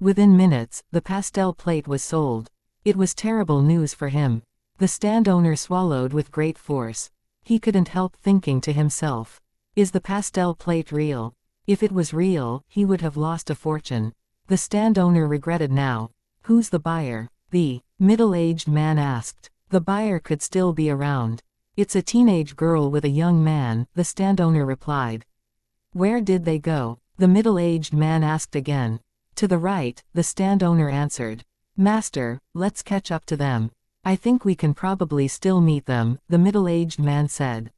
[SPEAKER 1] Within minutes, the pastel plate was sold. It was terrible news for him. The stand owner swallowed with great force. He couldn't help thinking to himself. Is the pastel plate real? If it was real, he would have lost a fortune. The stand owner regretted now. Who's the buyer? The middle-aged man asked. The buyer could still be around. It's a teenage girl with a young man, the stand owner replied. Where did they go? The middle-aged man asked again. To the right, the stand owner answered. Master, let's catch up to them. I think we can probably still meet them, the middle-aged man said.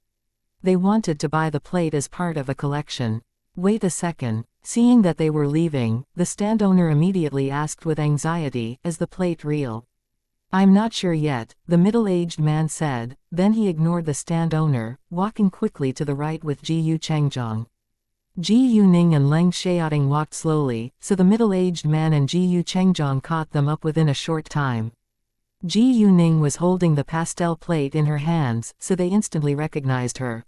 [SPEAKER 1] They wanted to buy the plate as part of a collection. Wait a second. Seeing that they were leaving, the stand owner immediately asked with anxiety, is the plate real? I'm not sure yet, the middle-aged man said, then he ignored the stand owner, walking quickly to the right with Ji Changjiang. Ji Yuning and Leng Xiaoting walked slowly, so the middle-aged man and Ji Changjiang caught them up within a short time. Ji Yuning was holding the pastel plate in her hands, so they instantly recognized her.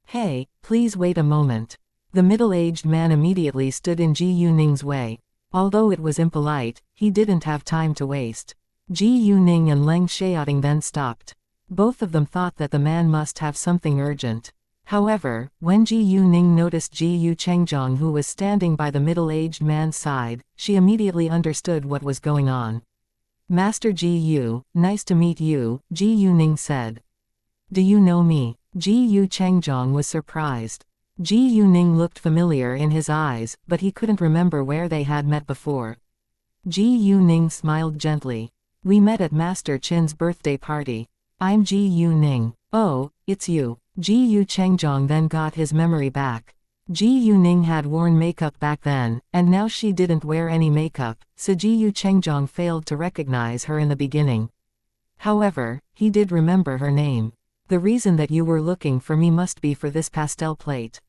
[SPEAKER 1] Hey, please wait a moment. The middle-aged man immediately stood in Ji Yuning's way. Although it was impolite, he didn't have time to waste. Ji Yuning and Leng Xiaoting then stopped. Both of them thought that the man must have something urgent. However, when Ji Yuning noticed Ji Changjiang who was standing by the middle-aged man's side, she immediately understood what was going on. Master Ji Yu, nice to meet you, Ji Yuning said. Do you know me? Ji Changjiang was surprised. Ji Yuning looked familiar in his eyes, but he couldn't remember where they had met before. Ji Yuning smiled gently. We met at Master Qin's birthday party. I'm Ji Yuning. Oh, it's you. Ji Changjiang then got his memory back. Ji Yuning had worn makeup back then, and now she didn't wear any makeup, so Ji Changjiang failed to recognize her in the beginning. However, he did remember her name. The reason that you were looking for me must be for this pastel plate.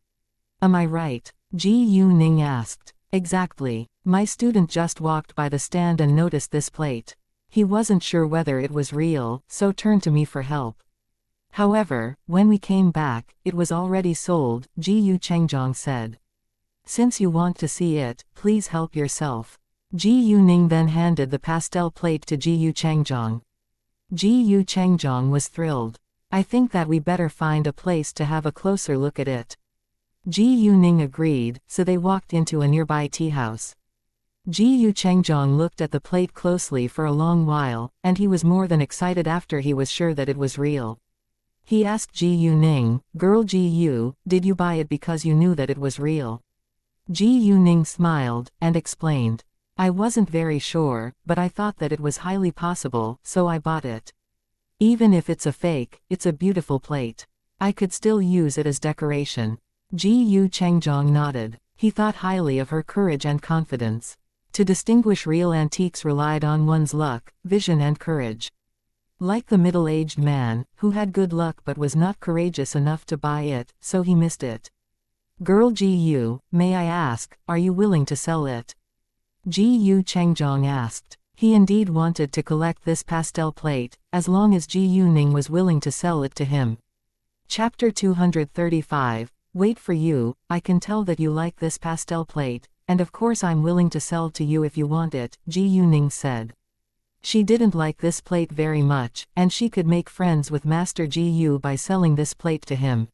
[SPEAKER 1] Am I right? Ji Yuning asked. Exactly. My student just walked by the stand and noticed this plate. He wasn't sure whether it was real, so turned to me for help. However, when we came back, it was already sold, Ji Changjiang said. Since you want to see it, please help yourself. Ji Yuning then handed the pastel plate to Ji Changjiang. Ji Changjiang was thrilled. I think that we better find a place to have a closer look at it. Ji Yuning agreed, so they walked into a nearby tea house. Ji Changjiang looked at the plate closely for a long while, and he was more than excited after he was sure that it was real. He asked Ji Yuning, Girl Ji Yu, did you buy it because you knew that it was real? Ji Yuning smiled, and explained. I wasn't very sure, but I thought that it was highly possible, so I bought it. Even if it's a fake, it's a beautiful plate. I could still use it as decoration. Ji Changjiang nodded. He thought highly of her courage and confidence. To distinguish real antiques relied on one's luck, vision and courage. Like the middle-aged man, who had good luck but was not courageous enough to buy it, so he missed it. Girl Ji Yu, may I ask, are you willing to sell it? Ji Changjiang asked. He indeed wanted to collect this pastel plate, as long as Ji Yuning was willing to sell it to him. Chapter 235, Wait for you, I can tell that you like this pastel plate, and of course I'm willing to sell to you if you want it, Ji Yuning said. She didn't like this plate very much, and she could make friends with Master Ji Yu by selling this plate to him.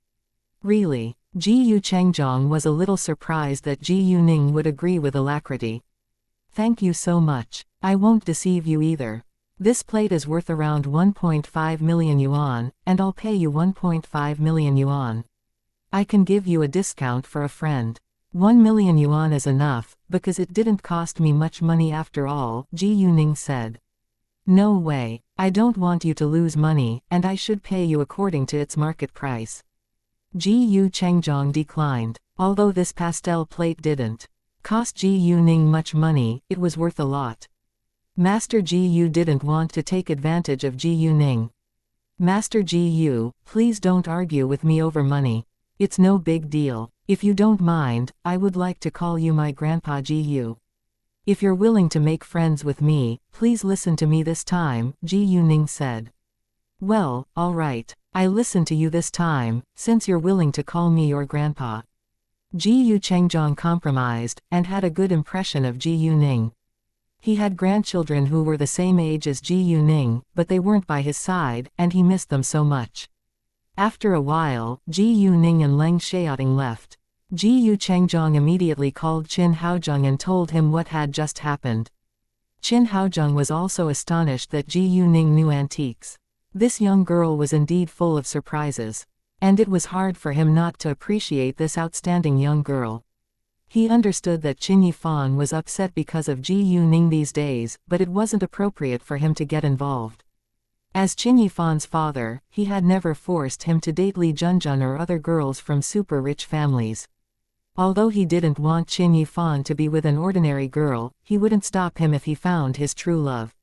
[SPEAKER 1] Really? Ji Changjiang was a little surprised that Ji Yuning would agree with alacrity. Thank you so much. I won't deceive you either. This plate is worth around 1.5 million yuan, and I'll pay you 1.5 million yuan. I can give you a discount for a friend. 1 million yuan is enough, because it didn't cost me much money after all, Ji Yuning said. No way. I don't want you to lose money, and I should pay you according to its market price. Ji Changjiang declined. Although this pastel plate didn't cost Ji Yuning much money, it was worth a lot. Master Ji Yu didn't want to take advantage of Ji Yuning. Master Ji Yu, please don't argue with me over money. It's no big deal. If you don't mind, I would like to call you my grandpa Ji Yu. If you're willing to make friends with me, please listen to me this time, Ji Yuning said. Well, all right. I listen to you this time, since you're willing to call me your grandpa. Ji Changjiang compromised, and had a good impression of Ji Yuning. He had grandchildren who were the same age as Ji Yuning, but they weren't by his side, and he missed them so much. After a while, Ji Yuning and Leng Xiaoting left. Ji Yu Chengzhong immediately called Qin Haozheng and told him what had just happened. Qin Haozheng was also astonished that Ji Yuning knew antiques. This young girl was indeed full of surprises. And it was hard for him not to appreciate this outstanding young girl. He understood that Qin Yifan was upset because of Ji Yuning these days, but it wasn't appropriate for him to get involved. As Qin Yifan's father, he had never forced him to date Li Junjun or other girls from super-rich families. Although he didn't want Qin Yifan to be with an ordinary girl, he wouldn't stop him if he found his true love.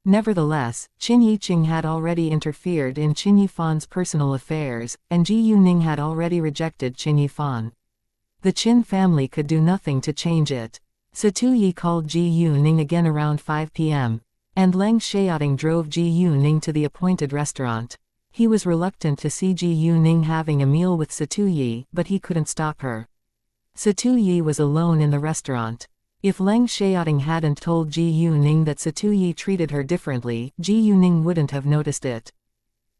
[SPEAKER 1] Nevertheless, Qin Yiqing had already interfered in Qin Yifan's personal affairs, and Ji Yuning had already rejected Qin Yifan. The Qin family could do nothing to change it. Satuyi called Ji Yuning again around 5 p.m. And Leng Xiaoting drove Ji Yuning to the appointed restaurant. He was reluctant to see Ji Yuning having a meal with Satuyi, but he couldn't stop her. Satuyi was alone in the restaurant. If Leng Xiaoting hadn't told Ji Yuning that Satuyi treated her differently, Ji Yuning wouldn't have noticed it.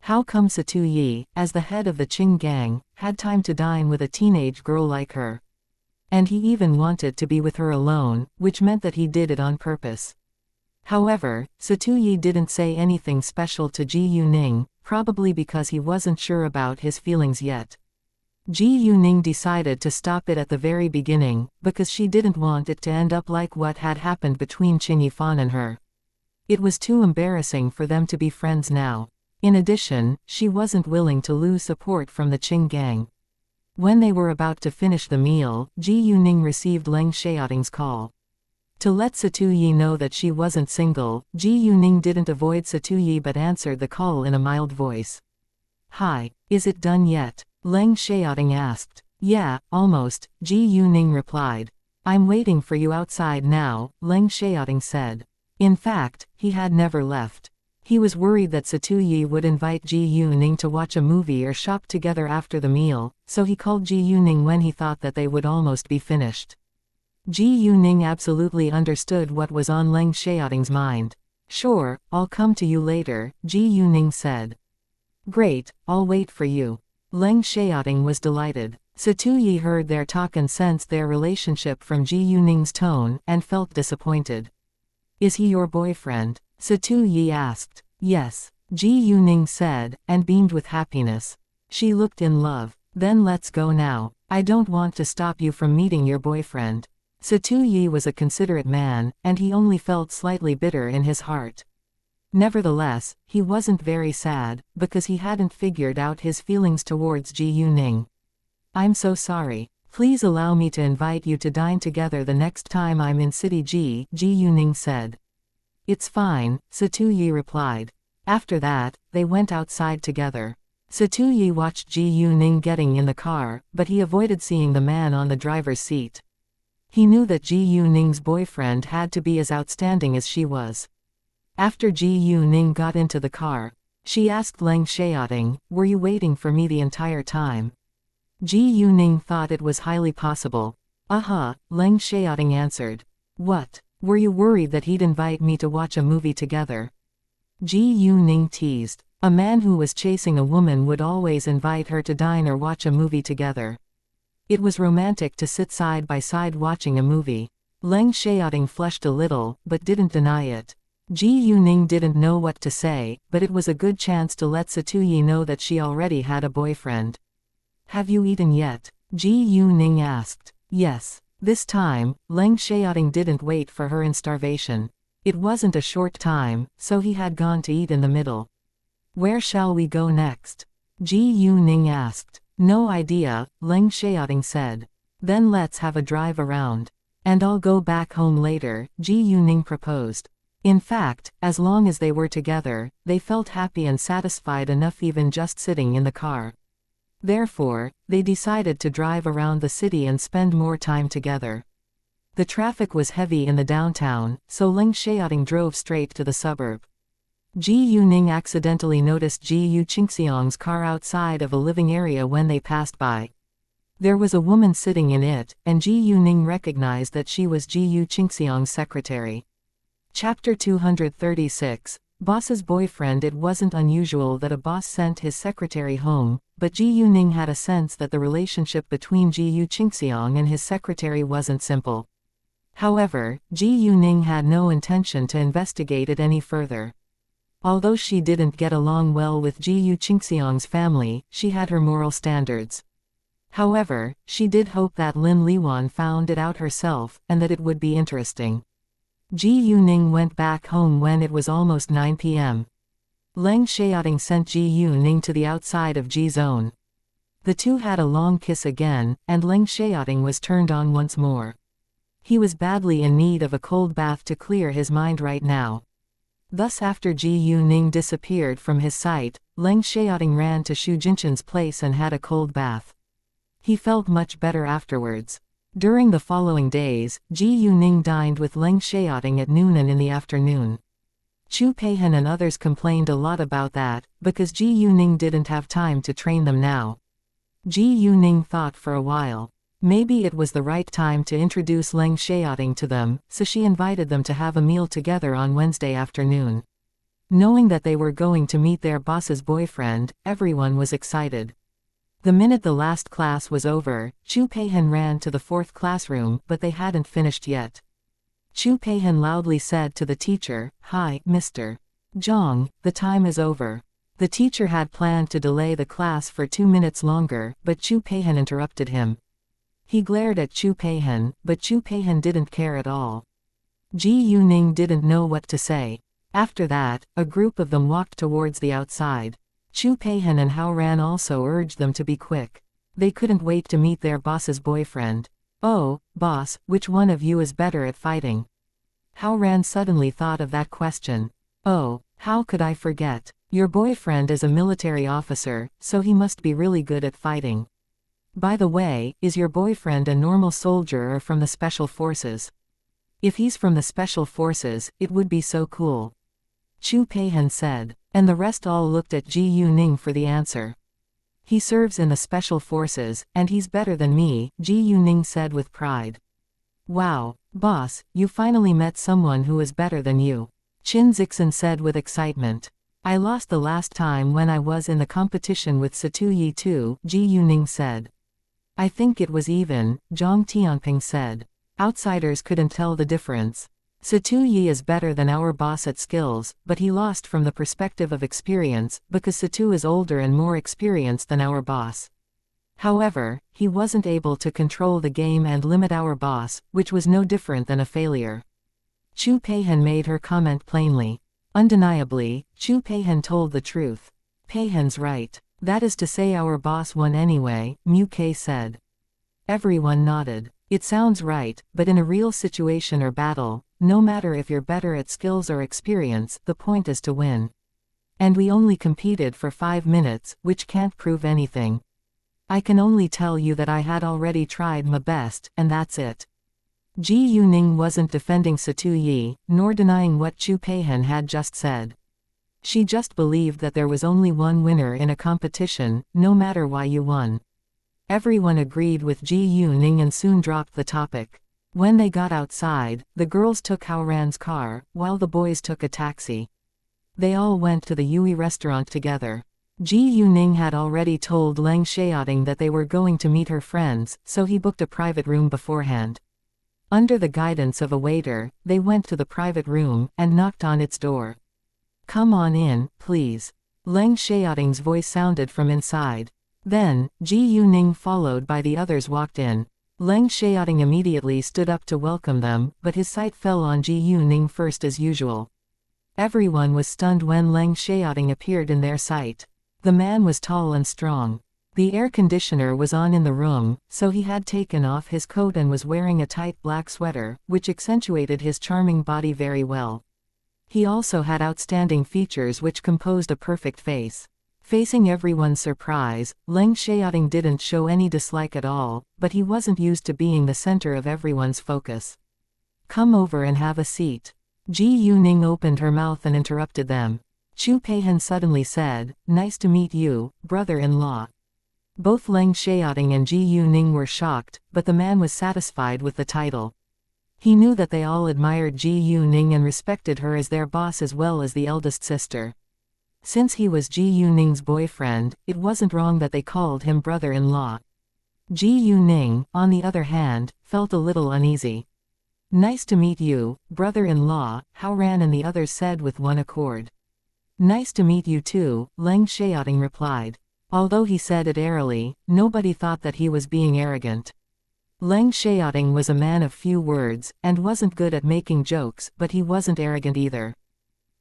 [SPEAKER 1] How come Satuyi, as the head of the Qing gang, had time to dine with a teenage girl like her? And he even wanted to be with her alone, which meant that he did it on purpose. However, Satuyi didn't say anything special to Ji Yuning, probably because he wasn't sure about his feelings yet. Ji Yuning decided to stop it at the very beginning, because she didn't want it to end up like what had happened between Qin Yifan and her. It was too embarrassing for them to be friends now. In addition, she wasn't willing to lose support from the Qing gang. When they were about to finish the meal, Ji Yuning received Leng Xiaoting's call. To let Satuyi know that she wasn't single, Ji Yuning didn't avoid Satuyi but answered the call in a mild voice. "Hi, is it done yet?" Leng Xiaoting asked. "Yeah, almost," Ji Yuning replied. "I'm waiting for you outside now," Leng Xiaoting said. In fact, he had never left. He was worried that Satuyi would invite Ji Yuning to watch a movie or shop together after the meal, so he called Ji Yuning when he thought that they would almost be finished. Ji Yuning absolutely understood what was on Leng Xiaoting's mind. "Sure, I'll come to you later," Ji Yuning said. "Great, I'll wait for you." Leng Xiaoting was delighted. Satuyi heard their talk and sensed their relationship from Ji Yuning's tone, and felt disappointed. "Is he your boyfriend?" Satuyi asked. "Yes," Ji Yuning said, and beamed with happiness. She looked in love. "Then let's go now. I don't want to stop you from meeting your boyfriend." Satuyi was a considerate man, and he only felt slightly bitter in his heart. Nevertheless, he wasn't very sad, because he hadn't figured out his feelings towards Ji Yuning. "I'm so sorry. Please allow me to invite you to dine together the next time I'm in City Ji," Ji Yuning said. "It's fine," Satuyi replied. After that, they went outside together. Satuyi watched Ji Yuning getting in the car, but he avoided seeing the man on the driver's seat. He knew that Ji Yuning's boyfriend had to be as outstanding as she was. After Ji Yuning got into the car, she asked Leng Xiaoting, "Were you waiting for me the entire time?" Ji Yuning thought it was highly possible. Leng Xiaoting answered. "What? Were you worried that he'd invite me to watch a movie together?" Ji Yuning teased. A man who was chasing a woman would always invite her to dine or watch a movie together. It was romantic to sit side by side watching a movie. Leng Xiaoting flushed a little, but didn't deny it. Ji Yuning didn't know what to say, but it was a good chance to let Satuyi know that she already had a boyfriend. "Have you eaten yet?" Ji Yuning asked. "Yes." This time, Leng Xiaoting didn't wait for her in starvation. It wasn't a short time, so he had gone to eat in the middle. "Where shall we go next?" Ji Yuning asked. "No idea," Leng Xiaoting said. "Then let's have a drive around. And I'll go back home later," Ji Yuning proposed. In fact, as long as they were together, they felt happy and satisfied enough even just sitting in the car. Therefore, they decided to drive around the city and spend more time together. The traffic was heavy in the downtown, so Leng Xiaoting drove straight to the suburb. Ji Yuning accidentally noticed Ji Yu Qingxiang's car outside of a living area when they passed by. There was a woman sitting in it, and Ji Yuning recognized that she was Ji Yu Qingxiang's secretary. Chapter 236, Boss's Boyfriend. It wasn't unusual that a boss sent his secretary home, but Ji Yuning had a sense that the relationship between Ji Yu Qingxiang and his secretary wasn't simple. However, Ji Yuning had no intention to investigate it any further. Although she didn't get along well with Ji Yu Qingxiang's family, she had her moral standards. However, she did hope that Lin Liwan found it out herself, and that it would be interesting. Ji Yuning went back home when it was almost 9 p.m. Leng Xiaoting sent Ji Yuning to the outside of Ji Zone. The two had a long kiss again, and Leng Xiaoting was turned on once more. He was badly in need of a cold bath to clear his mind right now. Thus after Ji Yuning disappeared from his sight, Leng Xiaoting ran to Xu Jinshan's place and had a cold bath. He felt much better afterwards. During the following days, Ji Yuning dined with Leng Xiaoting at noon and in the afternoon. Chu Peihan and others complained a lot about that, because Ji Yuning didn't have time to train them now. Ji Yuning thought for a while. Maybe it was the right time to introduce Leng Xiaoting to them, so she invited them to have a meal together on Wednesday afternoon. Knowing that they were going to meet their boss's boyfriend, everyone was excited. The minute the last class was over, Chu Peihan ran to the fourth classroom, but they hadn't finished yet. Chu Peihan loudly said to the teacher, "Hi, Mr. Zhang, the time is over." The teacher had planned to delay the class for 2 minutes longer, but Chu Peihan interrupted him. He glared at Chu Peihan, but Chu Peihan didn't care at all. Ji Yuning didn't know what to say. After that, a group of them walked towards the outside. Chu Peihan and Hao Ran also urged them to be quick. They couldn't wait to meet their boss's boyfriend. "Oh, boss, which one of you is better at fighting?" Hao Ran suddenly thought of that question. "Oh, how could I forget? Your boyfriend is a military officer, so he must be really good at fighting. By the way, is your boyfriend a normal soldier or from the special forces? If he's from the special forces, it would be so cool." Chu Peihan said, and the rest all looked at Ji Yuning for the answer. "He serves in the special forces, and he's better than me," Ji Yuning said with pride. "Wow, boss, you finally met someone who is better than you," Qin Zixin said with excitement. "I lost the last time when I was in the competition with Satuyi too," Ji Yuning said. "I think it was even," Zhang Tianping said. "Outsiders couldn't tell the difference. Satuyi is better than our boss at skills, but he lost from the perspective of experience, because Satu is older and more experienced than our boss. However, he wasn't able to control the game and limit our boss, which was no different than a failure." Chu Peihan made her comment plainly. Undeniably, Chu Peihan told the truth. "Peihan's right. That is to say our boss won anyway," Mu Ke said. Everyone nodded. "It sounds right, but in a real situation or battle, no matter if you're better at skills or experience, the point is to win. And we only competed for 5 minutes, which can't prove anything. I can only tell you that I had already tried my best, and that's it." Ji Yuning wasn't defending Satuyi, nor denying what Chu Peihan had just said. She just believed that there was only one winner in a competition, no matter why you won. Everyone agreed with Ji Yuning and soon dropped the topic. When they got outside, the girls took Hao Ran's car, while the boys took a taxi. They all went to the Yui restaurant together. Ji Yuning had already told Leng Xiaoting that they were going to meet her friends, so he booked a private room beforehand. Under the guidance of a waiter, they went to the private room, and knocked on its door. "Come on in, please." Leng Xiaoting's voice sounded from inside. Then, Ji Yuning followed by the others walked in. Leng Xiaoting immediately stood up to welcome them, but his sight fell on Ji Yuning first as usual. Everyone was stunned when Leng Xiaoting appeared in their sight. The man was tall and strong. The air conditioner was on in the room, so he had taken off his coat and was wearing a tight black sweater, which accentuated his charming body very well. He also had outstanding features which composed a perfect face. Facing everyone's surprise, Leng Xiaoting didn't show any dislike at all, but he wasn't used to being the center of everyone's focus. "Come over and have a seat." Ji Yuning opened her mouth and interrupted them. Chu Peihan suddenly said, "Nice to meet you, brother-in-law." Both Leng Xiaoting and Ji Yuning were shocked, but the man was satisfied with the title. He knew that they all admired Ji Yuning and respected her as their boss as well as the eldest sister. Since he was Ji Yuning's boyfriend, it wasn't wrong that they called him brother-in-law. Ji Yuning, on the other hand, felt a little uneasy. "Nice to meet you, brother-in-law," Hao Ran and the others said with one accord. "Nice to meet you too," Leng Xiaoting replied. Although he said it airily, nobody thought that he was being arrogant. Leng Xiaoting was a man of few words, and wasn't good at making jokes, but he wasn't arrogant either.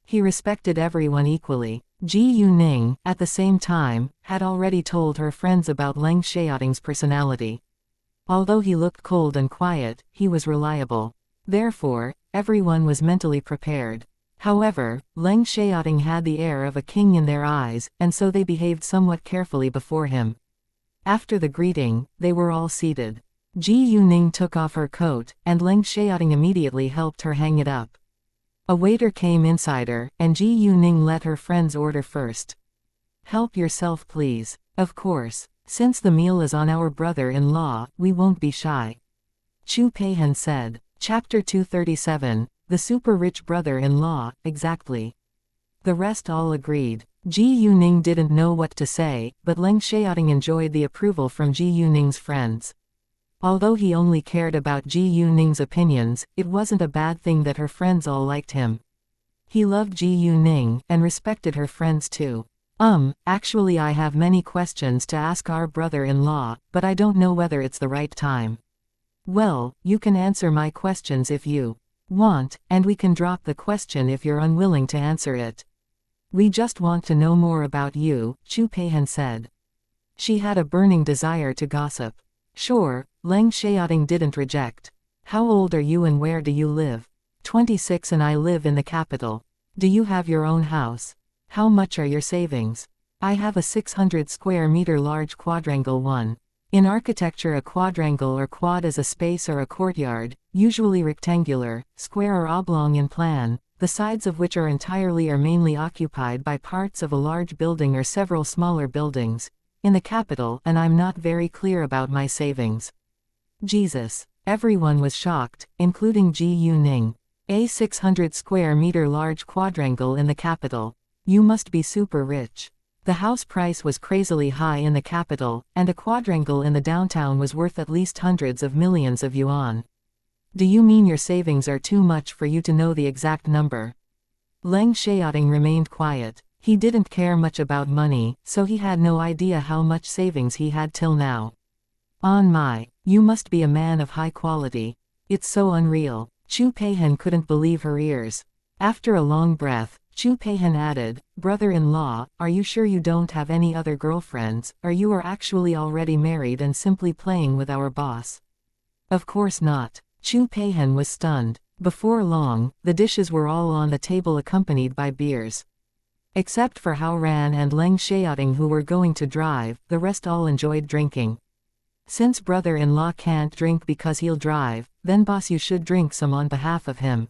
[SPEAKER 1] He respected everyone equally. Ji Yuning, at the same time, had already told her friends about Leng Xiaoting's personality. Although he looked cold and quiet, he was reliable. Therefore, everyone was mentally prepared. However, Leng Xiaoting had the air of a king in their eyes, and so they behaved somewhat carefully before him. After the greeting, they were all seated. Ji Yuning took off her coat, and Leng Xiaoting immediately helped her hang it up. A waiter came inside her, and Ji Yuning let her friends order first. "Help yourself please." "Of course. Since the meal is on our brother-in-law, we won't be shy," Chu Peihan said. Chapter 237, The Super Rich Brother-in-Law, exactly. The rest all agreed. Ji Yuning didn't know what to say, but Leng Xiaoting enjoyed the approval from Ji Yuning's friends. Although he only cared about Ji Yuning's opinions, it wasn't a bad thing that her friends all liked him. He loved Ji Yuning, and respected her friends too. Actually I have many questions to ask our brother-in-law, but I don't know whether it's the right time." "Well, you can answer my questions if you want, and we can drop the question if you're unwilling to answer it. We just want to know more about you," Chu Peihan said. She had a burning desire to gossip. "Sure," Leng Xiaoting didn't reject. "How old are you and where do you live?" 26 and I live in the capital." "Do you have your own house?" "How much are your savings?" "I have a 600 square meter large quadrangle one." In architecture, a quadrangle or quad is a space or a courtyard, usually rectangular, square or oblong in plan, the sides of which are entirely or mainly occupied by parts of a large building or several smaller buildings. In the capital, and I'm not very clear about my savings. Jesus. Everyone was shocked, including Ji Yuning. A 600 square meter large quadrangle in the capital. You must be super rich. The house price was crazily high in the capital, and a quadrangle in the downtown was worth at least hundreds of millions of yuan. Do you mean your savings are too much for you to know the exact number? Leng Xiaoting remained quiet. He didn't care much about money, so he had no idea how much savings he had till now. On my, you must be a man of high quality. It's so unreal. Chu Peihan couldn't believe her ears. After a long breath, Chu Peihan added, "Brother-in-law, are you sure you don't have any other girlfriends, or you are actually already married and simply playing with our boss?" "Of course not." Chu Peihan was stunned. Before long, the dishes were all on the table accompanied by beers. Except for Hao Ran and Leng Xiaoting who were going to drive, the rest all enjoyed drinking. Since brother-in-law can't drink because he'll drive, then boss you should drink some on behalf of him.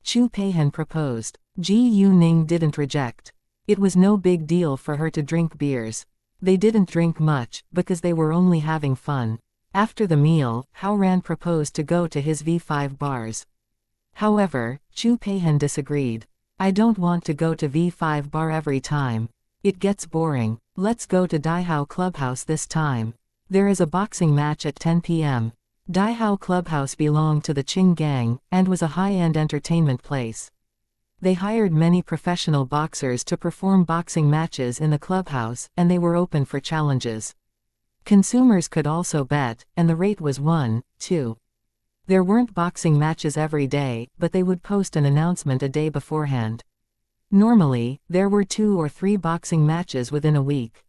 [SPEAKER 1] Chu Peihan proposed. Ji Yuning didn't reject. It was no big deal for her to drink beers. They didn't drink much, because they were only having fun. After the meal, Hao Ran proposed to go to his V5 bars. However, Chu Peihan disagreed. "I don't want to go to V5 bar every time. It gets boring. Let's go to Daihao Clubhouse this time. There is a boxing match at 10 p.m. Daihao Clubhouse belonged to the Qing gang, and was a high-end entertainment place. They hired many professional boxers to perform boxing matches in the clubhouse, and they were open for challenges. Consumers could also bet, and the rate was 1, 2. There weren't boxing matches every day, but they would post an announcement a day beforehand. Normally, there were 2 or 3 boxing matches within a week.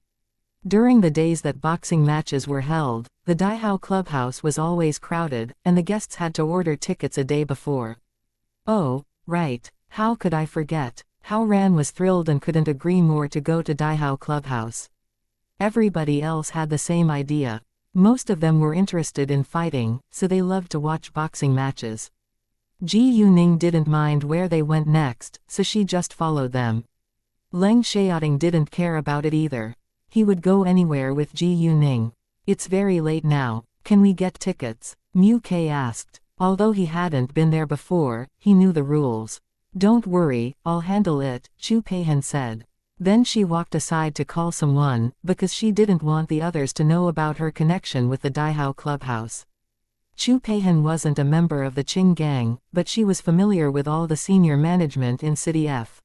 [SPEAKER 1] During the days that boxing matches were held, the Daihao Clubhouse was always crowded, and the guests had to order tickets a day before. Oh, right, how could I forget? Hao Ran was thrilled and couldn't agree more to go to Daihao Clubhouse. Everybody else had the same idea. Most of them were interested in fighting, so they loved to watch boxing matches. Ji Yuning didn't mind where they went next, so she just followed them. Leng Xiaoting didn't care about it either. He would go anywhere with Ji Yuning. "It's very late now. Can we get tickets?" Mu Ke asked. Although he hadn't been there before, he knew the rules. "Don't worry, I'll handle it," Chu Peihan said. Then she walked aside to call someone, because she didn't want the others to know about her connection with the Daihao clubhouse. Chu Peihan wasn't a member of the Qing gang, but she was familiar with all the senior management in City F.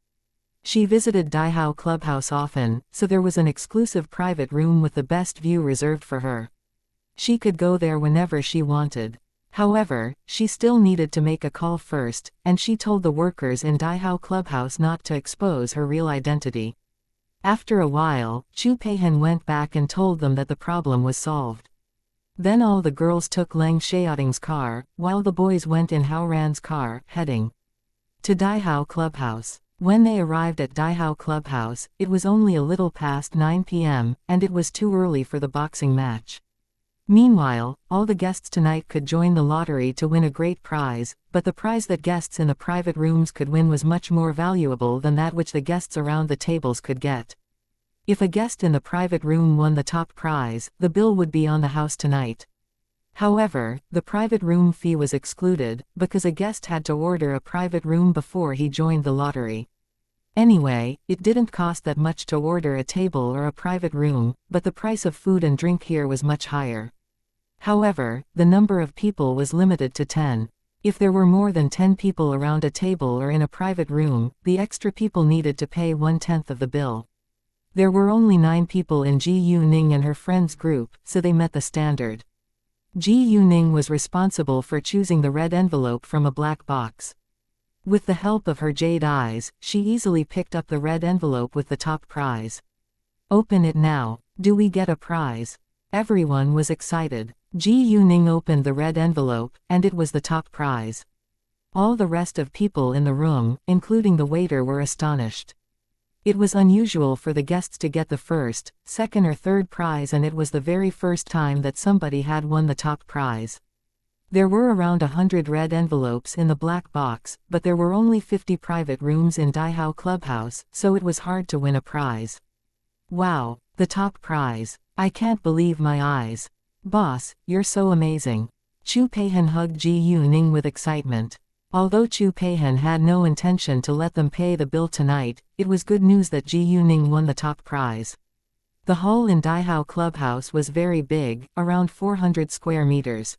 [SPEAKER 1] She visited Daihao clubhouse often, so there was an exclusive private room with the best view reserved for her. She could go there whenever she wanted. However, she still needed to make a call first, and she told the workers in Daihao clubhouse not to expose her real identity. After a while, Chu Peihan went back and told them that the problem was solved. Then all the girls took Lang Xiaoting's car, while the boys went in Hao Ran's car, heading to Daihao clubhouse. When they arrived at Daihao clubhouse, it was only a little past 9 p.m., and it was too early for the boxing match. Meanwhile, all the guests tonight could join the lottery to win a great prize, but the prize that guests in the private rooms could win was much more valuable than that which the guests around the tables could get. If a guest in the private room won the top prize, the bill would be on the house tonight. However, the private room fee was excluded, because a guest had to order a private room before he joined the lottery. Anyway, it didn't cost that much to order a table or a private room, but the price of food and drink here was much higher. However, the number of people was limited to 10. If there were more than 10 people around a table or in a private room, the extra people needed to pay 1/10 of the bill. There were only 9 people in Ji Yuning and her friends group, so they met the standard. Ji Yuning was responsible for choosing the red envelope from a black box. With the help of her jade eyes, she easily picked up the red envelope with the top prize. Open it now. Do we get a prize? Everyone was excited. Ji Yuning opened the red envelope, and it was the top prize. All the rest of people in the room, including the waiter, were astonished. It was unusual for the guests to get the first, second or third prize, and it was the very first time that somebody had won the top prize. There were around 100 red envelopes in the black box, but there were only 50 private rooms in Daihao clubhouse, so it was hard to win a prize. Wow, the top prize. I can't believe my eyes. Boss, you're so amazing. Chu Peihan hugged Ji Yuning with excitement. Although Chu Peihan had no intention to let them pay the bill tonight, it was good news that Ji Yuning won the top prize. The hall in Daihao clubhouse was very big, around 400 square meters.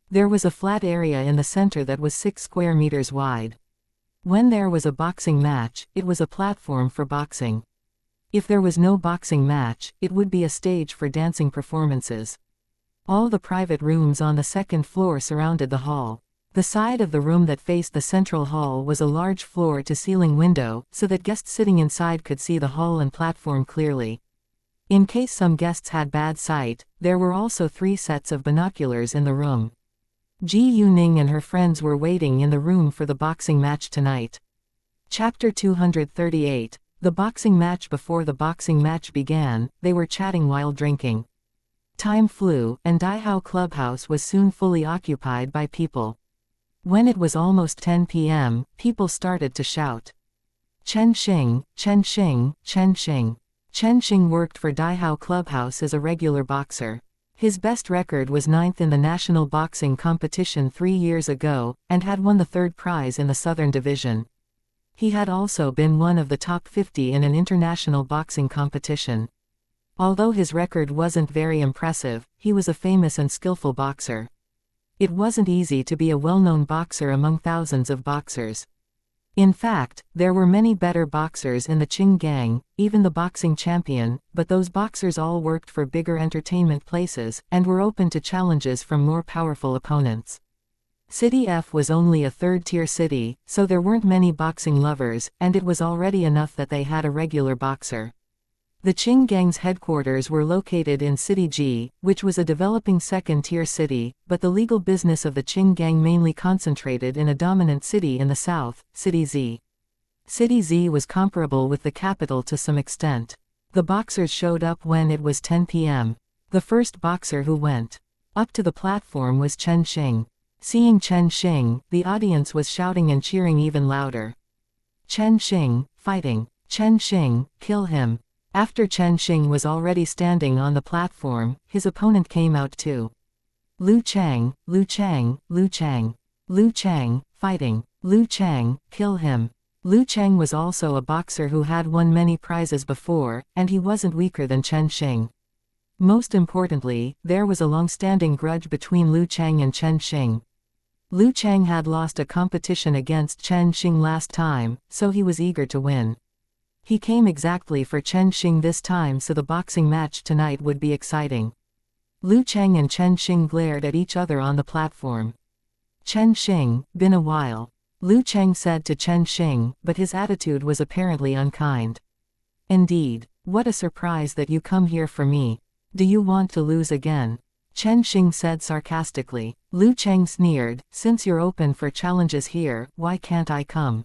[SPEAKER 1] There was a flat area in the center that was 6 square meters wide. When there was a boxing match, it was a platform for boxing. If there was no boxing match, it would be a stage for dancing performances. All the private rooms on the second floor surrounded the hall. The side of the room that faced the central hall was a large floor-to-ceiling window, so that guests sitting inside could see the hall and platform clearly. In case some guests had bad sight, there were also 3 sets of binoculars in the room. Ji Yuning and her friends were waiting in the room for the boxing match tonight. Chapter 238. The boxing match. Before the boxing match began, they were chatting while drinking. Time flew, and Daihao clubhouse was soon fully occupied by people. When it was almost 10 p.m., people started to shout, "Chen Xing, Chen Xing, Chen Xing." Chen Xing worked for Daihao clubhouse as a regular boxer. His best record was 9th in the national boxing competition 3 years ago, and had won the 3rd prize in the Southern Division. He had also been one of the top 50 in an international boxing competition. Although his record wasn't very impressive, he was a famous and skillful boxer. It wasn't easy to be a well-known boxer among thousands of boxers. In fact, there were many better boxers in the Qing gang, even the boxing champion, but those boxers all worked for bigger entertainment places, and were open to challenges from more powerful opponents. City F was only a 3rd-tier city, so there weren't many boxing lovers, and it was already enough that they had a regular boxer. The Qing gang's headquarters were located in City G, which was a developing 2nd-tier city, but the legal business of the Qing gang mainly concentrated in a dominant city in the south, City Z. City Z was comparable with the capital to some extent. The boxers showed up when it was 10 p.m. The first boxer who went up to the platform was Chen Xing. Seeing Chen Xing, the audience was shouting and cheering even louder. "Chen Xing, fighting! Chen Xing, kill him!" After Chen Xing was already standing on the platform, his opponent came out too. "Lu Chang, Lu Chang, Lu Chang! Lu Chang, fighting! Lu Chang, kill him!" Liu Chang was also a boxer who had won many prizes before, and he wasn't weaker than Chen Xing. Most importantly, there was a long-standing grudge between Liu Chang and Chen Xing. Liu Chang had lost a competition against Chen Xing last time, so he was eager to win. He came exactly for Chen Xing this time, so the boxing match tonight would be exciting. Liu Chang and Chen Xing glared at each other on the platform. Chen Xing, been a while. Liu Chang said to Chen Xing, but his attitude was apparently unkind. Indeed, what a surprise that you come here for me. Do you want to lose again? Chen Xing said sarcastically. Liu Chang sneered, since you're open for challenges here, why can't I come?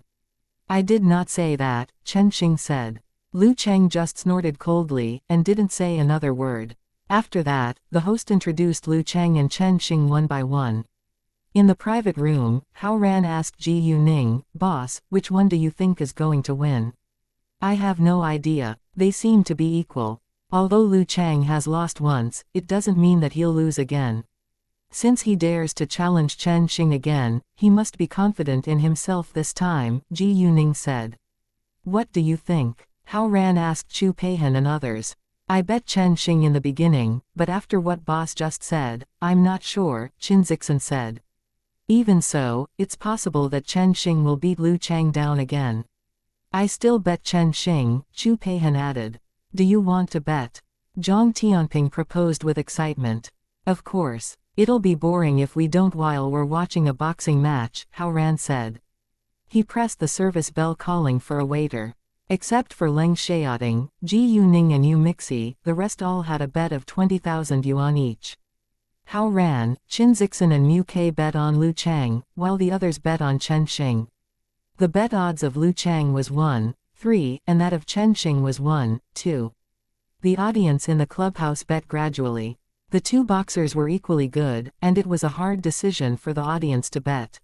[SPEAKER 1] I did not say that, Chen Xing said. Liu Chang just snorted coldly, and didn't say another word. After that, the host introduced Liu Chang and Chen Xing one by one. In the private room, Hao Ran asked Ji Yuning, "Boss, which one do you think is going to win?" "I have no idea. They seem to be equal. Although Liu Chang has lost once, it doesn't mean that he'll lose again. Since he dares to challenge Chen Xing again, he must be confident in himself this time," Ji Yuning said. "What do you think?" Hao Ran asked Chu Peihan and others. "I bet Chen Xing in the beginning, but after what boss just said, I'm not sure," Qin Zixin said. "Even so, it's possible that Chen Xing will beat Liu Chang down again." "I still bet Chen Xing," Chu Peihan added. "Do you want to bet?" Zhang Tianping proposed with excitement. "Of course. It'll be boring if we don't while we're watching a boxing match," Hao Ran said. He pressed the service bell calling for a waiter. Except for Leng Xiaoting, Ji Yuning and Yu Mixi, the rest all had a bet of 20,000 yuan each. Hao Ran, Qin Zixin and Mu Ke bet on Liu Chang, while the others bet on Chen Xing. The bet odds of Liu Chang was 1-3, and that of Chen Xing was 1-2. The audience in the clubhouse bet gradually. The two boxers were equally good, and it was a hard decision for the audience to bet.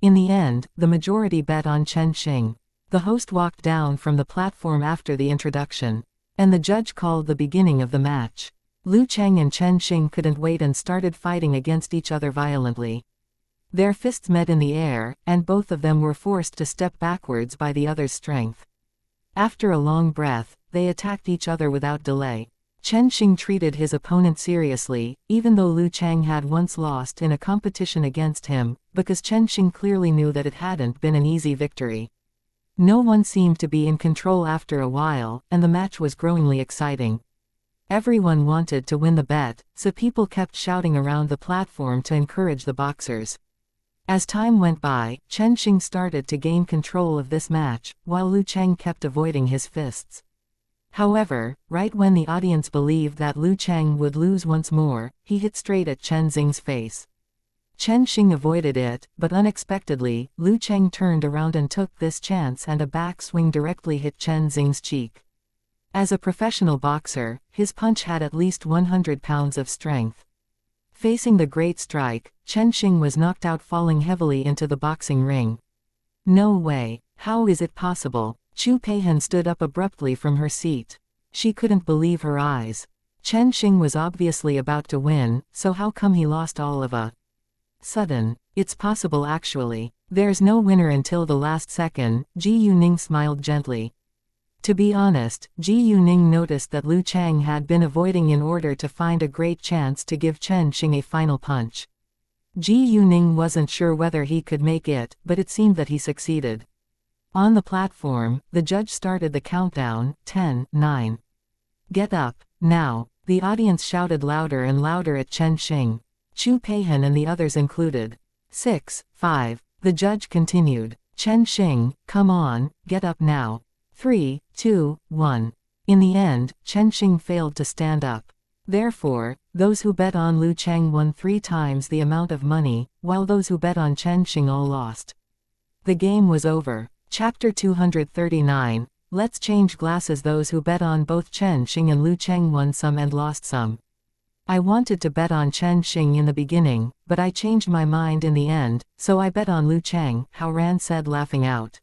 [SPEAKER 1] In the end, the majority bet on Chen Xing. The host walked down from the platform after the introduction, and the judge called the beginning of the match. Liu Chang and Chen Xing couldn't wait and started fighting against each other violently. Their fists met in the air, and both of them were forced to step backwards by the other's strength. After a long breath, they attacked each other without delay. Chen Xing treated his opponent seriously, even though Liu Chang had once lost in a competition against him, because Chen Xing clearly knew that it hadn't been an easy victory. No one seemed to be in control after a while, and the match was growingly exciting. Everyone wanted to win the bet, so people kept shouting around the platform to encourage the boxers. As time went by, Chen Xing started to gain control of this match, while Liu Chang kept avoiding his fists. However, right when the audience believed that Liu Chang would lose once more, he hit straight at Chen Xing's face. Chen Xing avoided it, but unexpectedly, Liu Chang turned around and took this chance, and a backswing directly hit Chen Xing's cheek. As a professional boxer, his punch had at least 100 pounds of strength. Facing the great strike, Chen Xing was knocked out, falling heavily into the boxing ring. "No way. How is it possible?" Chu Peihan stood up abruptly from her seat. She couldn't believe her eyes. Chen Xing was obviously about to win, so how come he lost all of a sudden? It's possible actually. There's no winner until the last second, Ji Yuning smiled gently. To be honest, Ji Yuning noticed that Liu Chang had been avoiding in order to find a great chance to give Chen Xing a final punch. Ji Yuning wasn't sure whether he could make it, but it seemed that he succeeded. On the platform, the judge started the countdown, 10, 9. "Get up, now." The audience shouted louder and louder at Chen Xing. Chu Peihan and the others included. 6, 5. The judge continued. "Chen Xing, come on, get up now. 3, 2, 1. In the end, Chen Xing failed to stand up. Therefore, those who bet on Liu Chang won 3 times the amount of money, while those who bet on Chen Xing all lost. The game was over. Chapter 239, Let's change glasses. Those who bet on both Chen Xing and Liu Chang won some and lost some. I wanted to bet on Chen Xing in the beginning, but I changed my mind in the end, so I bet on Liu Chang, Hao Ran said, laughing out.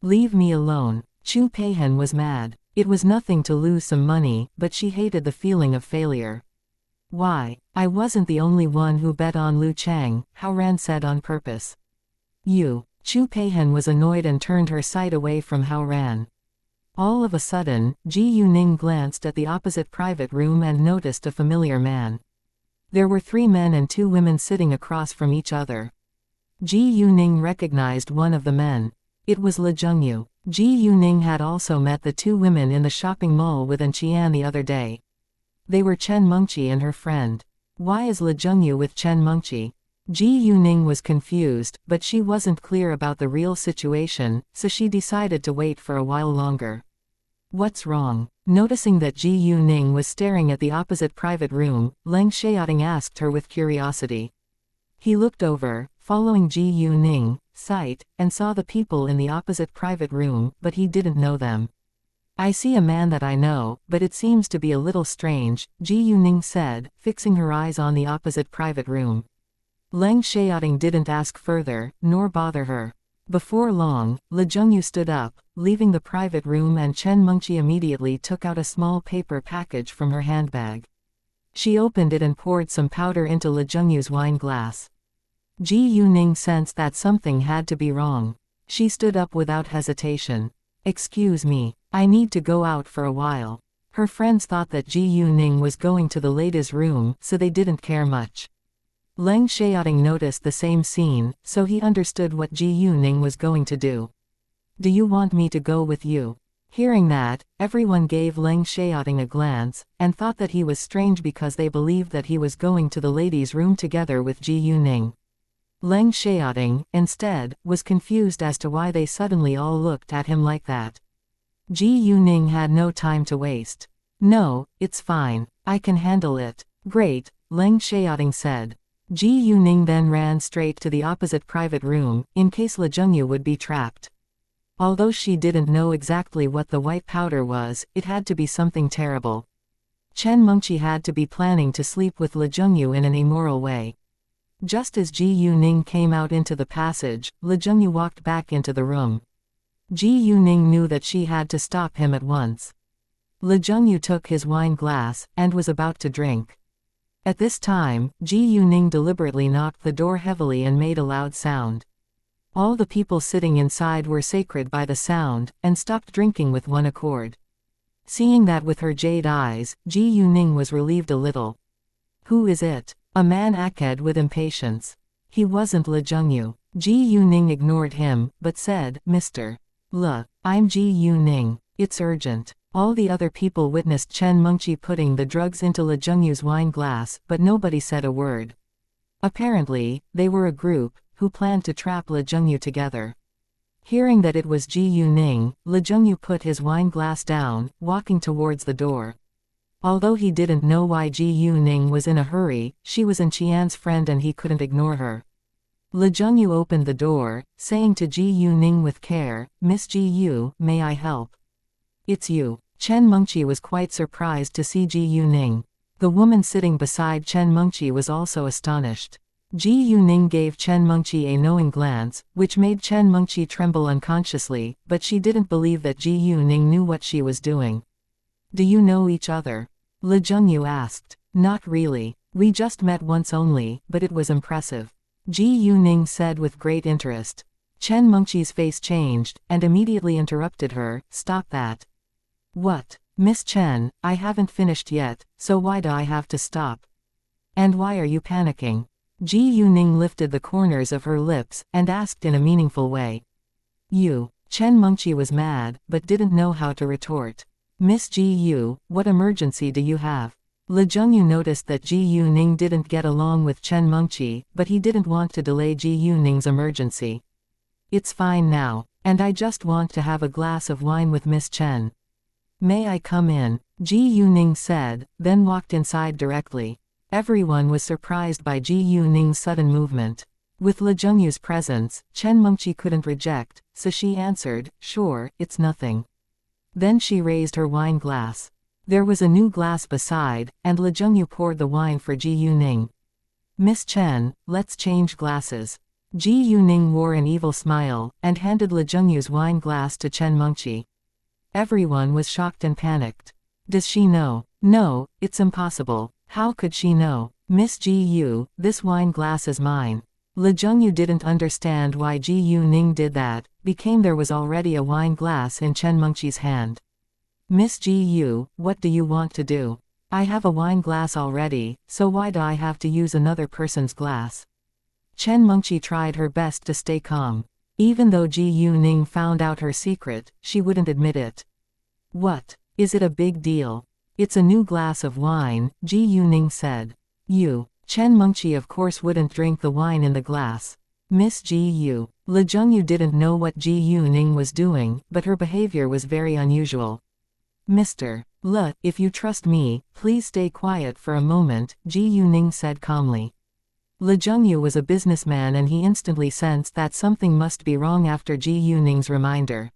[SPEAKER 1] "Leave me alone." Chu Peihan was mad. It was nothing to lose some money, but she hated the feeling of failure. "Why? I wasn't the only one who bet on Liu Chang," Hao Ran said on purpose. "You." Chu Peihen was annoyed and turned her sight away from Hao Ran. All of a sudden, Ji Yuning glanced at the opposite private room and noticed a familiar man. There were 3 men and 2 women sitting across from each other. Ji Yuning recognized one of the men. It was Le Zhengyu. Ji Yuning had also met the 2 women in the shopping mall with Qian the other day. They were Chen Mengqi and her friend. Why is Le Zhengyu with Chen Mengqi? Ji Yuning was confused, but she wasn't clear about the real situation, so she decided to wait for a while longer. What's wrong? Noticing that Ji Yuning was staring at the opposite private room, Leng Xiaoting asked her with curiosity. He looked over, following Ji Yuning's sight, and saw the people in the opposite private room, but he didn't know them. I see a man that I know, but it seems to be a little strange, Ji Yuning said, fixing her eyes on the opposite private room. Leng Xiaoting didn't ask further, nor bother her. Before long, Le Zhengyu stood up, leaving the private room, and Chen Mengqi immediately took out a small paper package from her handbag. She opened it and poured some powder into Le Zhengyu's wine glass. Ji Yuning sensed that something had to be wrong. She stood up without hesitation. Excuse me, I need to go out for a while. Her friends thought that Ji Yuning was going to the ladies' room, so they didn't care much. Leng Xiaoting noticed the same scene, so he understood what Ji Yuning was going to do. Do you want me to go with you? Hearing that, everyone gave Leng Xiaoting a glance, and thought that he was strange because they believed that he was going to the ladies' room together with Ji Yuning. Leng Xiaoting, instead, was confused as to why they suddenly all looked at him like that. Ji Yuning had no time to waste. No, it's fine. I can handle it. Great, Leng Xiaoting said. Ji Yuning then ran straight to the opposite private room, in case Le Zhengyu would be trapped. Although she didn't know exactly what the white powder was, it had to be something terrible. Chen Mengqi had to be planning to sleep with Le Zhengyu in an immoral way. Just as Ji Yuning came out into the passage, Le Zhengyu walked back into the room. Ji Yuning knew that she had to stop him at once. Le Zhengyu took his wine glass, and was about to drink. At this time, Ji Yuning deliberately knocked the door heavily and made a loud sound. All the people sitting inside were sacred by the sound, and stopped drinking with one accord. Seeing that with her jade eyes, Ji Yuning was relieved a little. Who is it? A man acted with impatience. He wasn't Le Zhengyu. Ji Yuning ignored him, but said, Mr. Le, I'm Ji Yuning. It's urgent. All the other people witnessed Chen Mengqi putting the drugs into Le Zhengyu's wine glass, but nobody said a word. Apparently, they were a group who planned to trap Le Zhengyu together. Hearing that it was Ji Yuning, Le Zhengyu put his wine glass down, walking towards the door. Although he didn't know why Ji Yuning was in a hurry, she was Qian's friend and he couldn't ignore her. Le Zhengyu opened the door, saying to Ji Yuning with care, Miss Ji Yu, may I help? It's you. Chen Mengqi was quite surprised to see Ji Yuning. The woman sitting beside Chen Mengqi was also astonished. Ji Yuning gave Chen Mengqi a knowing glance, which made Chen Mengqi tremble unconsciously, but she didn't believe that Ji Yuning knew what she was doing. Do you know each other? Le Zhengyu asked. Not really. We just met once only, but it was impressive. Ji Yuning said with great interest. Chen Mengqi's face changed, and immediately interrupted her, stop that. What? Miss Chen, I haven't finished yet, so why do I have to stop? And why are you panicking? Ji Yuning lifted the corners of her lips, and asked in a meaningful way. You. Chen Mengqi was mad, but didn't know how to retort. Miss Ji Yu, what emergency do you have? Le Zhengyu noticed that Ji Yuning didn't get along with Chen Mengqi, but he didn't want to delay Ji Yuning's emergency. It's fine now, and I just want to have a glass of wine with Miss Chen. May I come in? Ji Yuning said, then walked inside directly. Everyone was surprised by Ji Yuning's sudden movement. With Le Zhengyu's presence, Chen Mengqi couldn't reject, so she answered, sure, it's nothing. Then she raised her wine glass. There was a new glass beside, and Le Zhengyu poured the wine for Ji Yuning. Miss Chen, let's change glasses. Ji Yuning wore an evil smile, and handed Le Zhengyu's wine glass to Chen Mengqi. Everyone was shocked and panicked. Does she know? No, it's impossible. How could she know? Miss Ji Yu, this wine glass is mine. Le Jungyu didn't understand why Ji Yuning did that. There was already a wine glass in Chen Mengqi's hand. Miss Ji Yu, what do you want to do? I have a wine glass already, so why do I have to use another person's glass? Chen Mengqi tried her best to stay calm. Even though Ji Yuning found out her secret, she wouldn't admit it. What? Is it a big deal? It's a new glass of wine, Ji Yuning said. Chen Mengqi of course wouldn't drink the wine in the glass. Miss Ji Yu. Le Jungyu didn't know what Ji Yuning was doing, but her behavior was very unusual. Mr. Le, if you trust me, please stay quiet for a moment, Ji Yuning said calmly. Le Jungyu was a businessman and he instantly sensed that something must be wrong after Ji Yuning's reminder.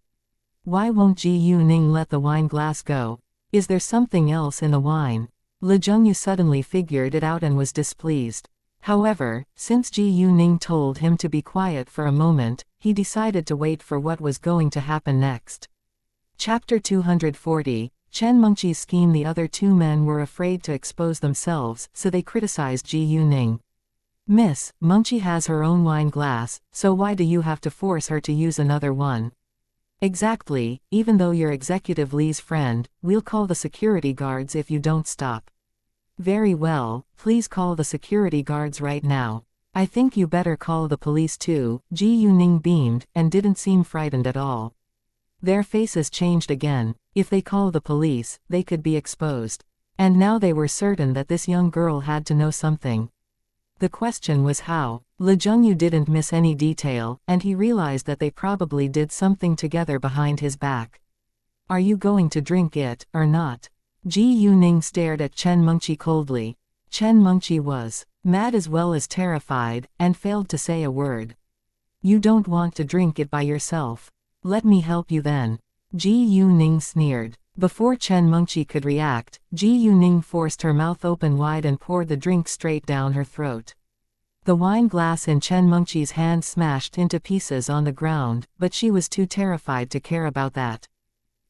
[SPEAKER 1] Why won't Ji Yuning let the wine glass go? Is there something else in the wine? Le Jungyu suddenly figured it out and was displeased. However, since Ji Yuning told him to be quiet for a moment, he decided to wait for what was going to happen next. Chapter 240, Chen Mengqi's scheme. The other two men were afraid to expose themselves, so they criticized Ji Yuning. Miss, Mengqi has her own wine glass, so why do you have to force her to use another one? Exactly, even though you're Executive Li's friend, we'll call the security guards if you don't stop. Very well, please call the security guards right now. I think you better call the police too, Ji Yuning beamed, and didn't seem frightened at all. Their faces changed again. If they call the police, they could be exposed. And now they were certain that this young girl had to know something. The question was how. Le Jungyu didn't miss any detail, and he realized that they probably did something together behind his back. Are you going to drink it, or not? Ji Yuning stared at Chen Mengqi coldly. Chen Mengqi was mad as well as terrified, and failed to say a word. You don't want to drink it by yourself. Let me help you then. Ji Yuning sneered. Before Chen Mengqi could react, Ji Yuning forced her mouth open wide and poured the drink straight down her throat. The wine glass in Chen Mengqi's hand smashed into pieces on the ground, but she was too terrified to care about that.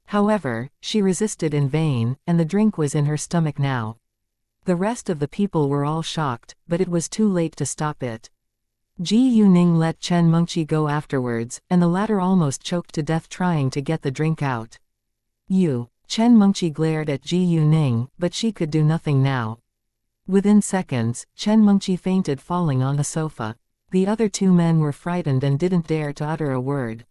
[SPEAKER 1] However, she resisted in vain, and the drink was in her stomach now. The rest of the people were all shocked, but it was too late to stop it. Ji Yuning let Chen Mengqi go afterwards, and the latter almost choked to death trying to get the drink out. Chen Mengqi glared at Ji Yuning, but she could do nothing now. Within seconds, Chen Mengqi fainted, falling on the sofa. The other two men were frightened and didn't dare to utter a word.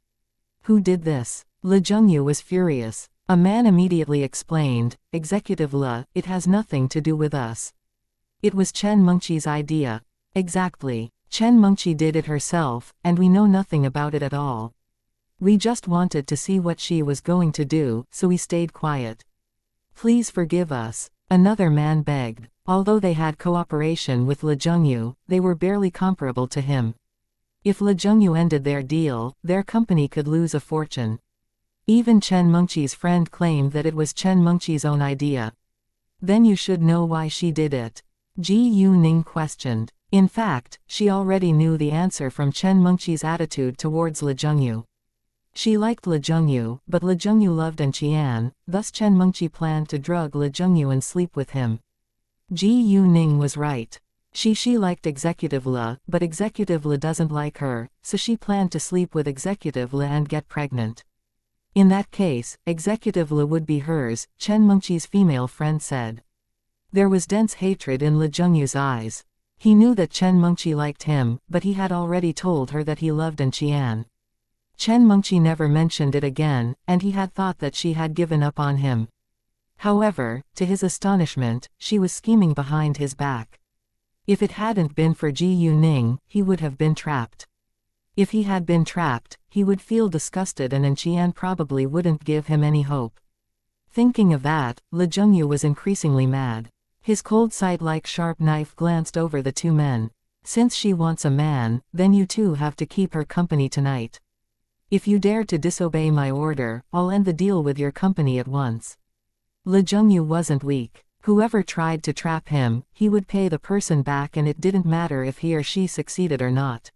[SPEAKER 1] Who did this? Le Jungyu was furious. A man immediately explained, Executive Le, it has nothing to do with us. It was Chen Mengqi's idea. Exactly. Chen Mengqi did it herself, and we know nothing about it at all. We just wanted to see what she was going to do, so we stayed quiet. Please forgive us, another man begged. Although they had cooperation with Le Jungyu, they were barely comparable to him. If Le Jungyu ended their deal, their company could lose a fortune. Even Chen Mengqi's friend claimed that it was Chen Mengqi's own idea. Then you should know why she did it. Ji Yuning questioned. In fact, she already knew the answer from Chen Mengqi's attitude towards Le Jungyu. She liked Le Jungyu, but Le Jungyu loved Anqian, thus Chen Mengqi planned to drug Le Jungyu and sleep with him. Ji Yuning was right. She liked Executive Le, but Executive Le doesn't like her, so she planned to sleep with Executive Le and get pregnant. In that case, Executive Le would be hers, Chen Mengqi's female friend said. There was dense hatred in Le Jungyu's eyes. He knew that Chen Mengqi liked him, but he had already told her that he loved Anqian. Chen Mengqi never mentioned it again, and he had thought that she had given up on him. However, to his astonishment, she was scheming behind his back. If it hadn't been for Ji Yuning, he would have been trapped. If he had been trapped, he would feel disgusted and Anqian probably wouldn't give him any hope. Thinking of that, Le Jungyu was increasingly mad. His cold sight like sharp knife glanced over the two men. Since she wants a man, then you two have to keep her company tonight. If you dare to disobey my order, I'll end the deal with your company at once. Le Jungyu wasn't weak. Whoever tried to trap him, he would pay the person back, and it didn't matter if he or she succeeded or not.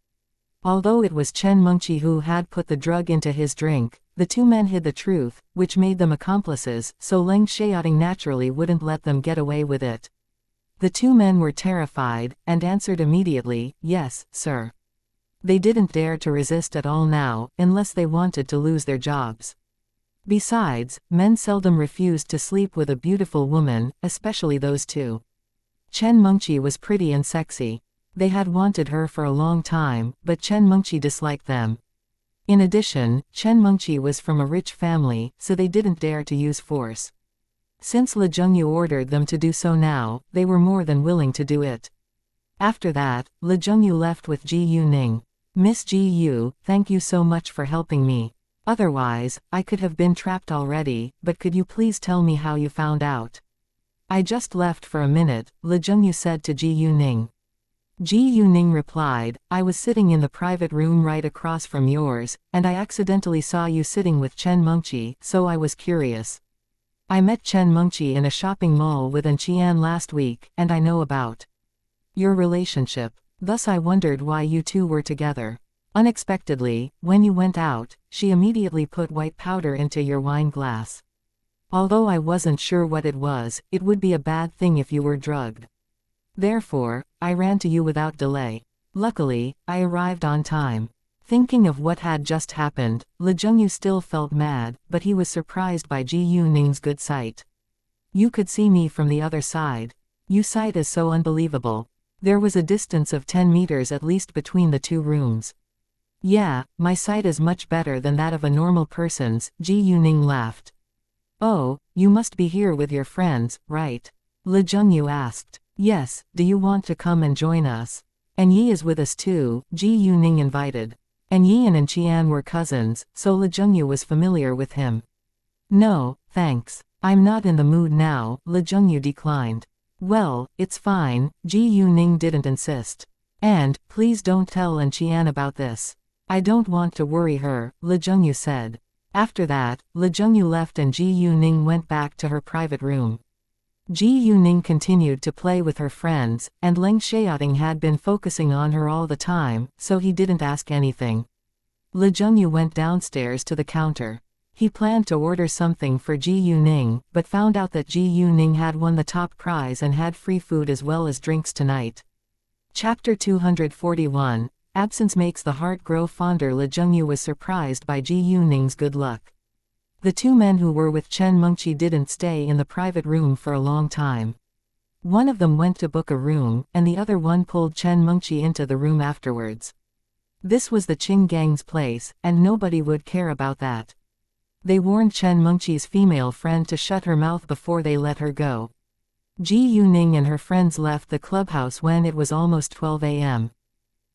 [SPEAKER 1] Although it was Chen Mengqi who had put the drug into his drink, the two men hid the truth, which made them accomplices, so Leng Xiaoting naturally wouldn't let them get away with it. The two men were terrified, and answered immediately, yes, sir. They didn't dare to resist at all now, unless they wanted to lose their jobs. Besides, men seldom refused to sleep with a beautiful woman, especially those two. Chen Mengqi was pretty and sexy. They had wanted her for a long time, but Chen Mengqi disliked them. In addition, Chen Mengqi was from a rich family, so they didn't dare to use force. Since Li Zhengyu ordered them to do so now, they were more than willing to do it. After that, Li Zhengyu left with Ji Yuning. Miss Ji Yu, thank you so much for helping me. Otherwise, I could have been trapped already, but could you please tell me how you found out? I just left for a minute, Li Zhengyu said to Ji Yuning. Ji Yuning replied, I was sitting in the private room right across from yours, and I accidentally saw you sitting with Chen Mengqi, so I was curious. I met Chen Mengqi in a shopping mall with An Qian last week, and I know about your relationship. Thus I wondered why you two were together. Unexpectedly, when you went out, she immediately put white powder into your wine glass. Although I wasn't sure what it was, it would be a bad thing if you were drugged. Therefore, I ran to you without delay. Luckily, I arrived on time. Thinking of what had just happened, Li Zhengyu still felt mad, but he was surprised by Ji Yuning's good sight. You could see me from the other side. Your sight is so unbelievable. There was a distance of 10 meters at least between the two rooms. Yeah, my sight is much better than that of a normal person's, Ji Yuning laughed. Oh, you must be here with your friends, right? Li Zhengyu asked. Yes, do you want to come and join us? And Yi is with us too, Ji Yuning invited. And Yi and An Qian were cousins, so Li Zhengyu was familiar with him. No, thanks. I'm not in the mood now, Li Zhengyu declined. Well, it's fine, Ji Yuning didn't insist. And, please don't tell An Qian about this. I don't want to worry her, Li Zhengyu said. After that, Li Zhengyu left and Ji Yuning went back to her private room. Ji Yuning continued to play with her friends, and Leng Xiaoting had been focusing on her all the time, so he didn't ask anything. Li Zhengyu went downstairs to the counter. He planned to order something for Ji Yuning, but found out that Ji Yuning had won the top prize and had free food as well as drinks tonight. Chapter 241, Absence Makes the Heart Grow Fonder. Li Zhengyu was surprised by Ji Yuning's good luck. The two men who were with Chen Mengqi didn't stay in the private room for a long time. One of them went to book a room, and the other one pulled Chen Mengqi into the room afterwards. This was the Qing gang's place, and nobody would care about that. They warned Chen Mengqi's female friend to shut her mouth before they let her go. Ji Yuning and her friends left the clubhouse when it was almost 12 a.m.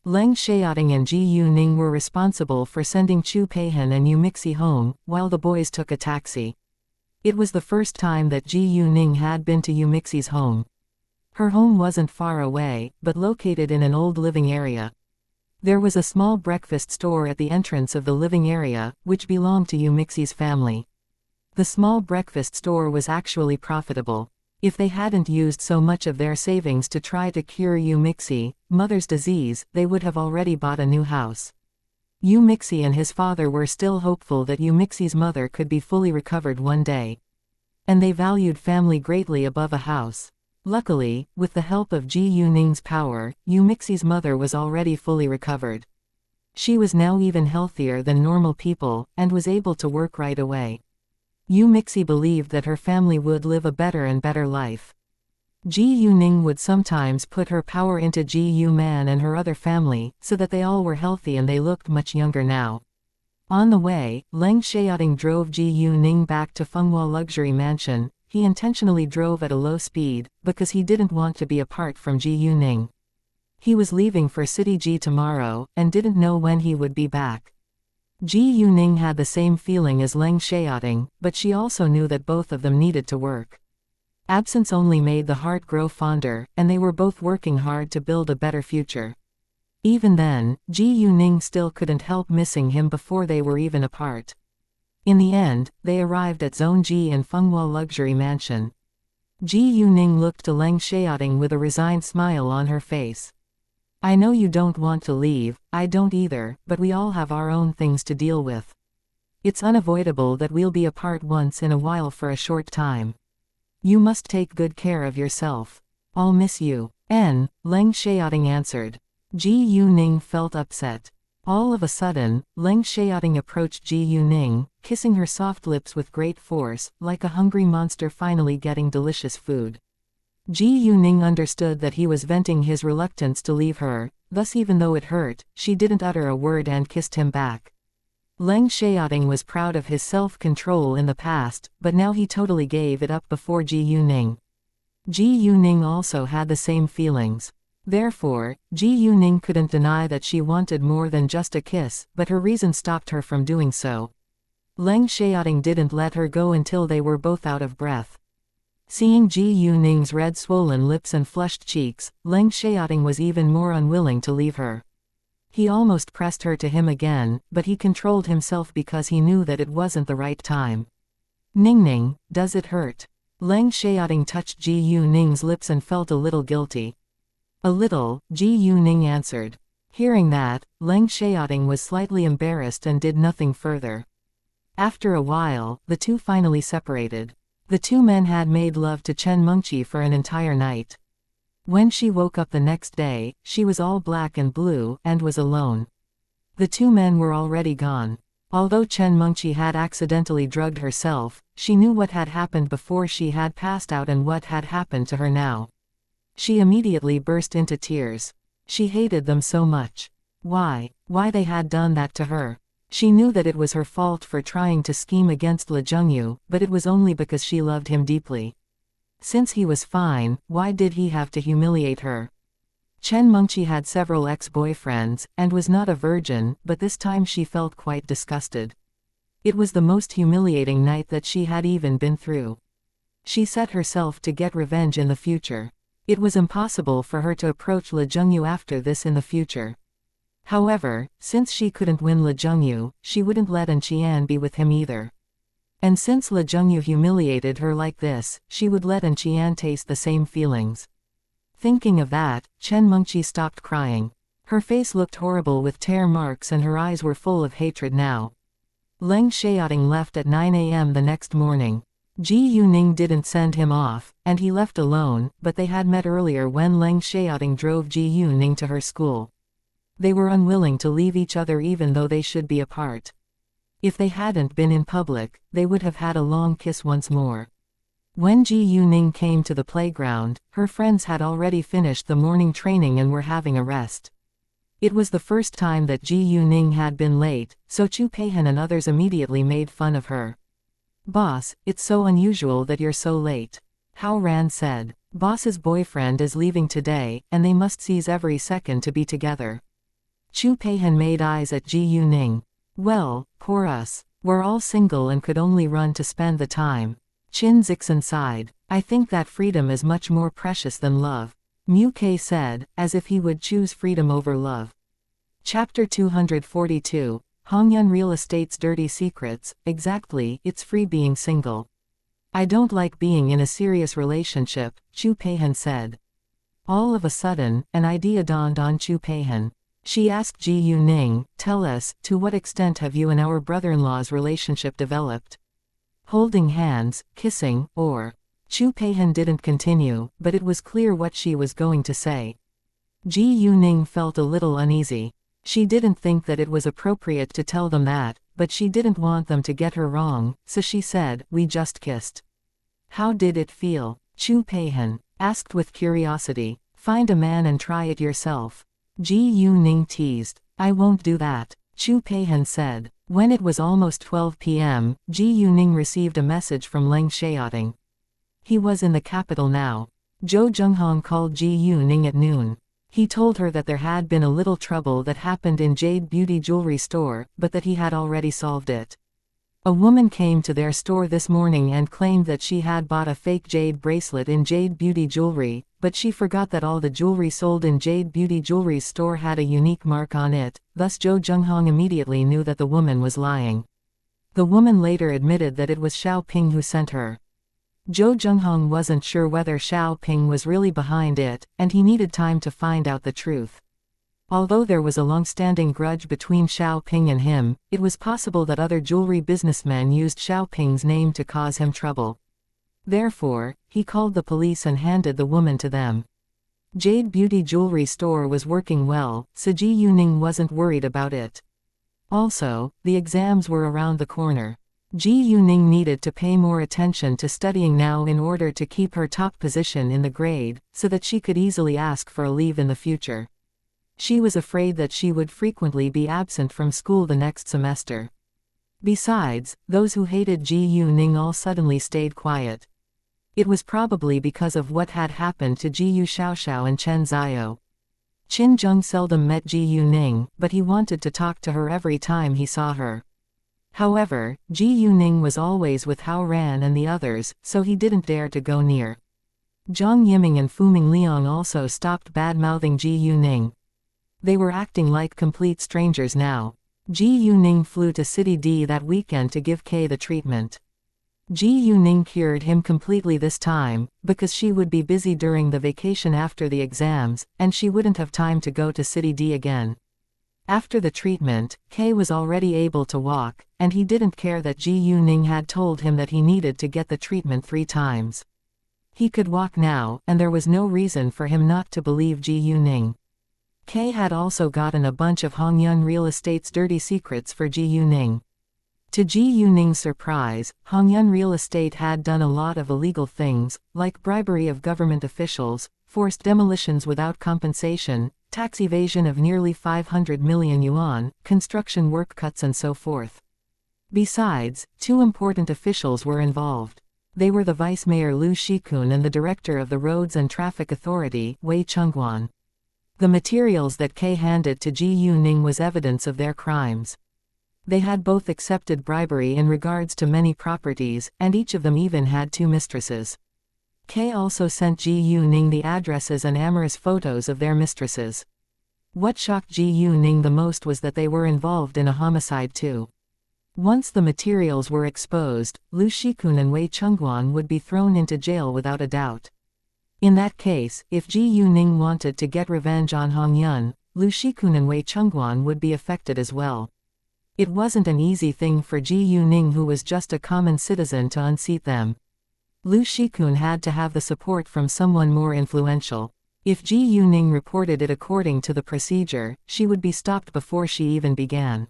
[SPEAKER 1] Leng Xiaoting and Ji Yuning were responsible for sending Chu Peihan and Yu Mixi home, while the boys took a taxi. It was the first time that Ji Yuning had been to Yu Mixi's home. Her home wasn't far away, but located in an old living area. There was a small breakfast store at the entrance of the living area, which belonged to Yu Mixi's family. The small breakfast store was actually profitable. If they hadn't used so much of their savings to try to cure Yu Mixi, mother's disease, they would have already bought a new house. Yu Mixi and his father were still hopeful that Yu Mixi's mother could be fully recovered one day. And they valued family greatly above a house. Luckily, with the help of Ji Yuning's power, Yu Mixi's mother was already fully recovered. She was now even healthier than normal people, and was able to work right away. Yu Mixi believed that her family would live a better and better life. Ji Yuning would sometimes put her power into Ji Yu Man and her other family, so that they all were healthy and they looked much younger now. On the way, Leng Xiaoting drove Ji Yuning back to Fenghua Luxury Mansion. He intentionally drove at a low speed, because he didn't want to be apart from Ji Yuning. He was leaving for City Ji tomorrow, and didn't know when he would be back. Ji Yuning had the same feeling as Leng Xiaoting, but she also knew that both of them needed to work. Absence only made the heart grow fonder, and they were both working hard to build a better future. Even then, Ji Yuning still couldn't help missing him before they were even apart. In the end, they arrived at Zone Ji in Fenghua Luxury Mansion. Ji Yuning looked to Leng Xiaoting with a resigned smile on her face. I know you don't want to leave, I don't either, but we all have our own things to deal with. It's unavoidable that we'll be apart once in a while for a short time. You must take good care of yourself. I'll miss you. Leng Xiaoting answered. Ji Yuning felt upset. All of a sudden, Leng Xiaoting approached Ji Yuning, kissing her soft lips with great force, like a hungry monster finally getting delicious food. Ji Yuning understood that he was venting his reluctance to leave her, thus even though it hurt, she didn't utter a word and kissed him back. Leng Xiaoting was proud of his self-control in the past, but now he totally gave it up before Ji Yuning. Ji Yuning also had the same feelings. Therefore, Ji Yuning couldn't deny that she wanted more than just a kiss, but her reason stopped her from doing so. Leng Xiaoting didn't let her go until they were both out of breath. Seeing Ji Yuning's red swollen lips and flushed cheeks, Leng Xiaoting was even more unwilling to leave her. He almost pressed her to him again, but he controlled himself because he knew that it wasn't the right time. Ningning, does it hurt? Leng Xiaoting touched Ji Yuning's lips and felt a little guilty. A little, Ji Yuning answered. Hearing that, Leng Xiaoting was slightly embarrassed and did nothing further. After a while, the two finally separated. The two men had made love to Chen Mengqi for an entire night. When she woke up the next day, she was all black and blue, and was alone. The two men were already gone. Although Chen Mengqi had accidentally drugged herself, she knew what had happened before she had passed out and what had happened to her now. She immediately burst into tears. She hated them so much. Why they had done that to her? She knew that it was her fault for trying to scheme against Le Zhengyu, but it was only because she loved him deeply. Since he was fine, why did he have to humiliate her? Chen Mengqi had several ex-boyfriends, and was not a virgin, but this time she felt quite disgusted. It was the most humiliating night that she had even been through. She set herself to get revenge in the future. It was impossible for her to approach Le Zhengyu after this in the future. However, since she couldn't win Le Zhengyu, she wouldn't let An Qian be with him either. And since Le Zhengyu humiliated her like this, she would let An Qian taste the same feelings. Thinking of that, Chen Mengqi stopped crying. Her face looked horrible with tear marks and her eyes were full of hatred now. Leng Xiaoting left at 9 a.m. the next morning. Ji Yuning didn't send him off, and he left alone, but they had met earlier when Leng Xiaoting drove Ji Yuning to her school. They were unwilling to leave each other even though they should be apart. If they hadn't been in public, they would have had a long kiss once more. When Ji Yuning came to the playground, her friends had already finished the morning training and were having a rest. It was the first time that Ji Yuning had been late, so Chu Peihan and others immediately made fun of her. "Boss, it's so unusual that you're so late," Hao Ran said. "Boss's boyfriend is leaving today, and they must seize every second to be together." Chu Peihan made eyes at Ji Yuning. "Well, poor us. We're all single and could only run to spend the time." Qin Zixan sighed. "I think that freedom is much more precious than love," Mu Ke said, as if he would choose freedom over love. Chapter 242, Hongyun Real Estate's Dirty Secrets. Exactly, it's free being single. "I don't like being in a serious relationship," Chu Peihan said. All of a sudden, an idea dawned on Chu Peihan. She asked Ji Yuning, "Tell us, to what extent have you and our brother-in-law's relationship developed? Holding hands, kissing, or?" Chu Peihan didn't continue, but it was clear what she was going to say. Ji Yuning felt a little uneasy. She didn't think that it was appropriate to tell them that, but she didn't want them to get her wrong, so she said, "We just kissed." "How did it feel?" Chu Peihan asked with curiosity. "Find a man and try it yourself," Ji Yuning teased. "I won't do that," Chu Peihan said. When it was almost 12 p.m., Ji Yuning received a message from Leng Xiaoting. He was in the capital now. Zhou Zhenghong called Ji Yuning at noon. He told her that there had been a little trouble that happened in Jade Beauty Jewelry store, but that he had already solved it. A woman came to their store this morning and claimed that she had bought a fake jade bracelet in Jade Beauty Jewelry, but she forgot that all the jewelry sold in Jade Beauty Jewelry's store had a unique mark on it, thus Zhou Zhenghong immediately knew that the woman was lying. The woman later admitted that it was Xiao Ping who sent her. Zhou Zhenghong wasn't sure whether Xiao Ping was really behind it, and he needed time to find out the truth. Although there was a long-standing grudge between Xiao Ping and him, it was possible that other jewelry businessmen used Xiao Ping's name to cause him trouble. Therefore, he called the police and handed the woman to them. Jade Beauty jewelry store was working well, so Ji Yuning wasn't worried about it. Also, the exams were around the corner. Ji Yuning needed to pay more attention to studying now in order to keep her top position in the grade, so that she could easily ask for a leave in the future. She was afraid that she would frequently be absent from school the next semester. Besides, those who hated Ji Yuning all suddenly stayed quiet. It was probably because of what had happened to Ji Yu Xiaoxiao and Chen Ziyou. Qin Zheng seldom met Ji Yuning, but he wanted to talk to her every time he saw her. However, Ji Yuning was always with Hao Ran and the others, so he didn't dare to go near. Zhang Yiming and Fuming Liang also stopped bad-mouthing Ji Yuning. They were acting like complete strangers now. Ji Yuning flew to City D that weekend to give Kei the treatment. Ji Yuning cured him completely this time, because she would be busy during the vacation after the exams, and she wouldn't have time to go to City D again. After the treatment, Kei was already able to walk, and he didn't care that Ji Yuning had told him that he needed to get the treatment 3 times. He could walk now, and there was no reason for him not to believe Ji Yuning. Kei had also gotten a bunch of Hongyun Real Estate's dirty secrets for Ji Yuning. To Ji Yuning's surprise, Hongyun Real Estate had done a lot of illegal things, like bribery of government officials, forced demolitions without compensation, tax evasion of nearly 500 million yuan, construction work cuts and so forth. Besides, 2 important officials were involved. They were the Vice Mayor Liu Shikun and the Director of the Roads and Traffic Authority, Wei Chengguan. The materials that Kei handed to Ji Yuning was evidence of their crimes. They had both accepted bribery in regards to many properties, and each of them even had 2 mistresses. Kei also sent Ji Yuning the addresses and amorous photos of their mistresses. What shocked Ji Yuning the most was that they were involved in a homicide too. Once the materials were exposed, Liu Shikun and Wei Chengguan would be thrown into jail without a doubt. In that case, if Ji Yuning wanted to get revenge on Hongyun, Liu Shikun and Wei Chengguan would be affected as well. It wasn't an easy thing for Ji Yuning, who was just a common citizen, to unseat them. Liu Shikun had to have the support from someone more influential. If Ji Yuning reported it according to the procedure, she would be stopped before she even began.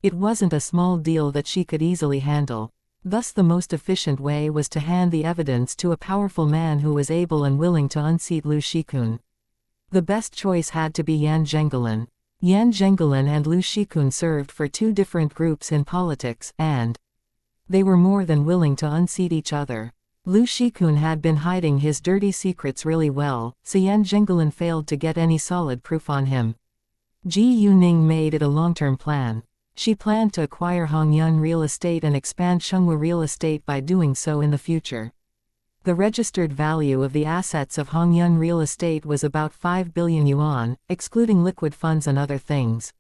[SPEAKER 1] It wasn't a small deal that she could easily handle. Thus the most efficient way was to hand the evidence to a powerful man who was able and willing to unseat Liu Shikun. The best choice had to be Yan Zhenggalen. Yan Zhenggalen and Liu Shikun served for 2 different groups in politics, and they were more than willing to unseat each other. Liu Shikun had been hiding his dirty secrets really well, so Yan Zhenggalen failed to get any solid proof on him. Ji Yuning made it a long-term plan. She planned to acquire Hongyun Real Estate and expand Shenghua Real Estate by doing so in the future. The registered value of the assets of Hongyun Real Estate was about 5 billion yuan, excluding liquid funds and other things.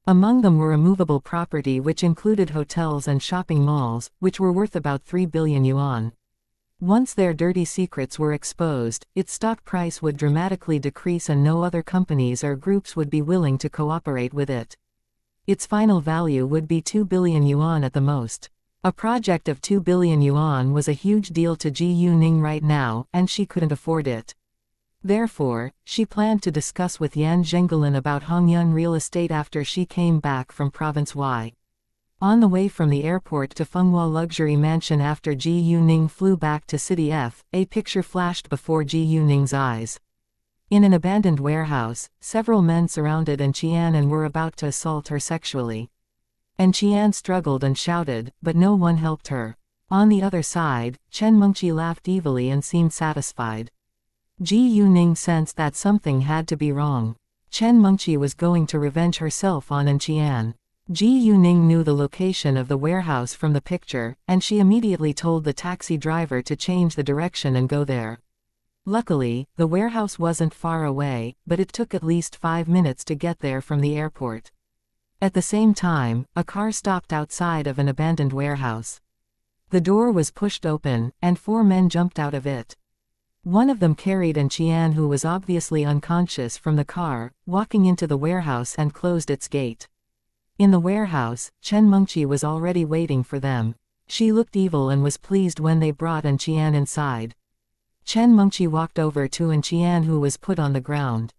[SPEAKER 1] Among them were a movable property which included hotels and shopping malls, which were worth about 3 billion yuan. Once their dirty secrets were exposed, its stock price would dramatically decrease and no other companies or groups would be willing to cooperate with it. Its final value would be 2 billion yuan at the most. A project of 2 billion yuan was a huge deal to Ji Yuning right now, and she couldn't afford it. Therefore, she planned to discuss with Yan Zhenggalen about Hongyun Real Estate after she came back from Province Y. On the way from the airport to Fenghua Luxury Mansion after Ji Yuning flew back to City F, a picture flashed before Ji Yuning's eyes. In an abandoned warehouse, several men surrounded Qian and were about to assault her sexually. Qian struggled and shouted, but no one helped her. On the other side, Chen Mengqi laughed evilly and seemed satisfied. Ji Yuning sensed that something had to be wrong. Chen Mengqi was going to revenge herself on Qian. Ji Yuning knew the location of the warehouse from the picture, and she immediately told the taxi driver to change the direction and go there. Luckily, the warehouse wasn't far away, but it took at least 5 minutes to get there from the airport. At the same time, a car stopped outside of an abandoned warehouse. The door was pushed open, and 4 men jumped out of it. One of them carried Qian, who was obviously unconscious, from the car, walking into the warehouse and closed its gate. In the warehouse, Chen Mengqi was already waiting for them. She looked evil and was pleased when they brought Qian inside. Chen Mengqi walked over to An Qian, who was put on the ground.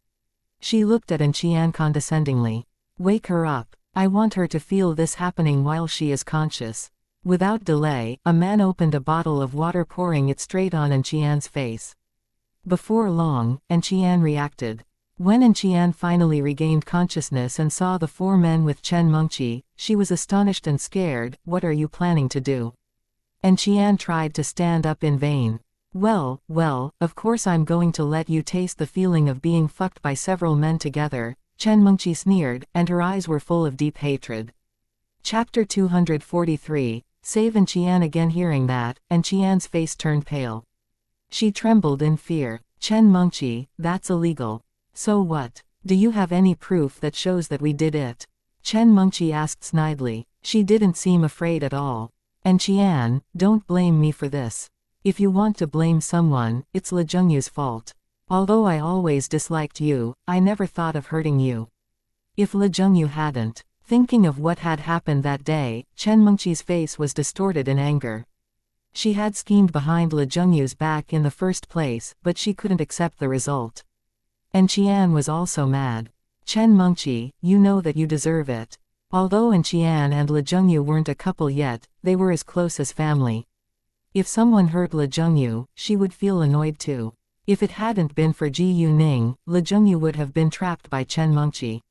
[SPEAKER 1] She looked at An Qian condescendingly. Wake her up. I want her to feel this happening while she is conscious. Without delay, a man opened a bottle of water, pouring it straight on An Qian's face. Before long, An Qian reacted. When An Qian finally regained consciousness and saw the four men with Chen Mengqi, she was astonished and scared. What are you planning to do? An Qian tried to stand up in vain. Well, of course I'm going to let you taste the feeling of being fucked by several men together, Chen Mengqi sneered, and her eyes were full of deep hatred. Chapter 243, Save An Qian. Again hearing that, An Qian's face turned pale. She trembled in fear. Chen Mengqi, that's illegal. So what? Do you have any proof that shows that we did it? Chen Mengqi asked snidely. She didn't seem afraid at all. An Qian, don't blame me for this. If you want to blame someone, it's Le Zhengyu's fault. Although I always disliked you, I never thought of hurting you. If Le Zhengyu hadn't. Thinking of what had happened that day, Chen Mengqi's face was distorted in anger. She had schemed behind Le Zhengyu's back in the first place, but she couldn't accept the result. An Qian was also mad. Chen Mengqi, you know that you deserve it. Although An Qian and Le Zhengyu weren't a couple yet, they were as close as family. If someone hurt Le Zhengyu, she would feel annoyed too. If it hadn't been for Ji Yuning, Le Zhengyu would have been trapped by Chen Mengqi.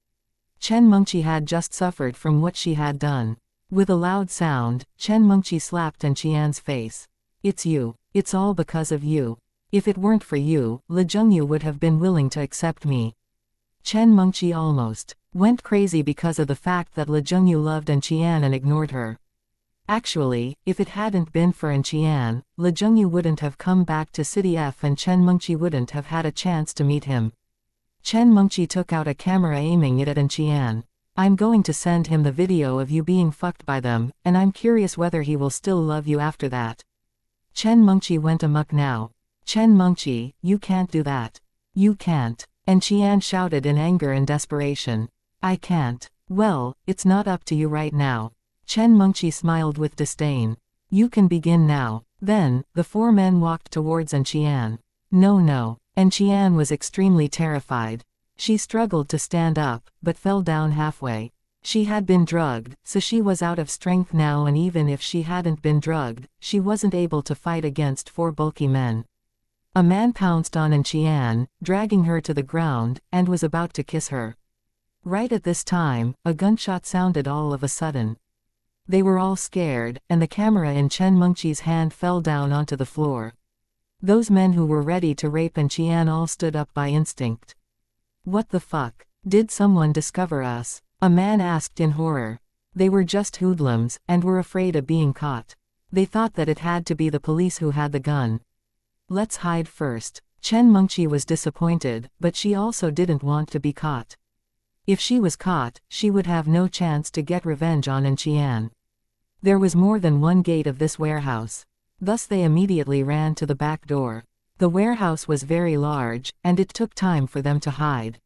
[SPEAKER 1] Chen Mengqi had just suffered from what she had done. With a loud sound, Chen Mengqi slapped An Qian's face. It's you. It's all because of you. If it weren't for you, Le Zhengyu would have been willing to accept me. Chen Mengqi almost went crazy because of the fact that Le Zhengyu loved An Qian and ignored her. Actually, if it hadn't been for An Qian, Le Zhengyu wouldn't have come back to City F and Chen Mengqi wouldn't have had a chance to meet him. Chen Mengqi took out a camera, aiming it at An Qian. I'm going to send him the video of you being fucked by them, and I'm curious whether he will still love you after that. Chen Mengqi went amok now. Chen Mengqi, you can't do that. You can't. An Qian shouted in anger and desperation. I can't. Well, it's not up to you right now. Chen Mengqi smiled with disdain. You can begin now. Then, the four men walked towards An Qian. No. An Qian was extremely terrified. She struggled to stand up, but fell down halfway. She had been drugged, so she was out of strength now, and even if she hadn't been drugged, she wasn't able to fight against four bulky men. A man pounced on An Qian, dragging her to the ground, and was about to kiss her. Right at this time, a gunshot sounded all of a sudden. They were all scared, and the camera in Chen Mengqi's hand fell down onto the floor. Those men who were ready to rape An Qian all stood up by instinct. What the fuck? Did someone discover us? A man asked in horror. They were just hoodlums, and were afraid of being caught. They thought that it had to be the police who had the gun. Let's hide first. Chen Mengqi was disappointed, but she also didn't want to be caught. If she was caught, she would have no chance to get revenge on An Qian. There was more than one gate of this warehouse. Thus they immediately ran to the back door. The warehouse was very large, and it took time for them to hide.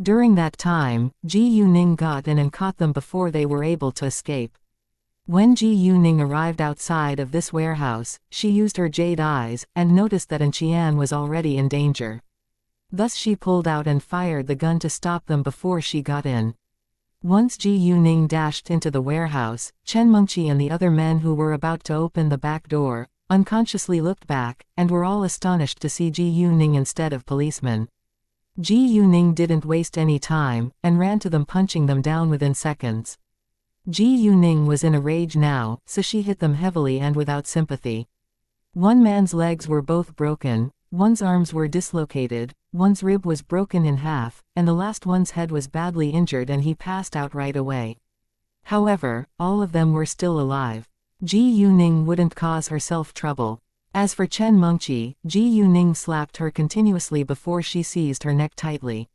[SPEAKER 1] During that time, Ji Yuning got in and caught them before they were able to escape. When Ji Yuning arrived outside of this warehouse, she used her jade eyes, and noticed that An Qian was already in danger. Thus she pulled out and fired the gun to stop them before she got in. Once Ji Yuning dashed into the warehouse, Chen Mengqi and the other men who were about to open the back door, unconsciously looked back, and were all astonished to see Ji Yuning instead of policemen. Ji Yuning didn't waste any time, and ran to them, punching them down within seconds. Ji Yuning was in a rage now, so she hit them heavily and without sympathy. One man's legs were both broken, one's arms were dislocated, one's rib was broken in half, and the last one's head was badly injured and he passed out right away. However, all of them were still alive. Ji Yuning wouldn't cause herself trouble. As for Chen Mengqi, Ji Yuning slapped her continuously before she seized her neck tightly.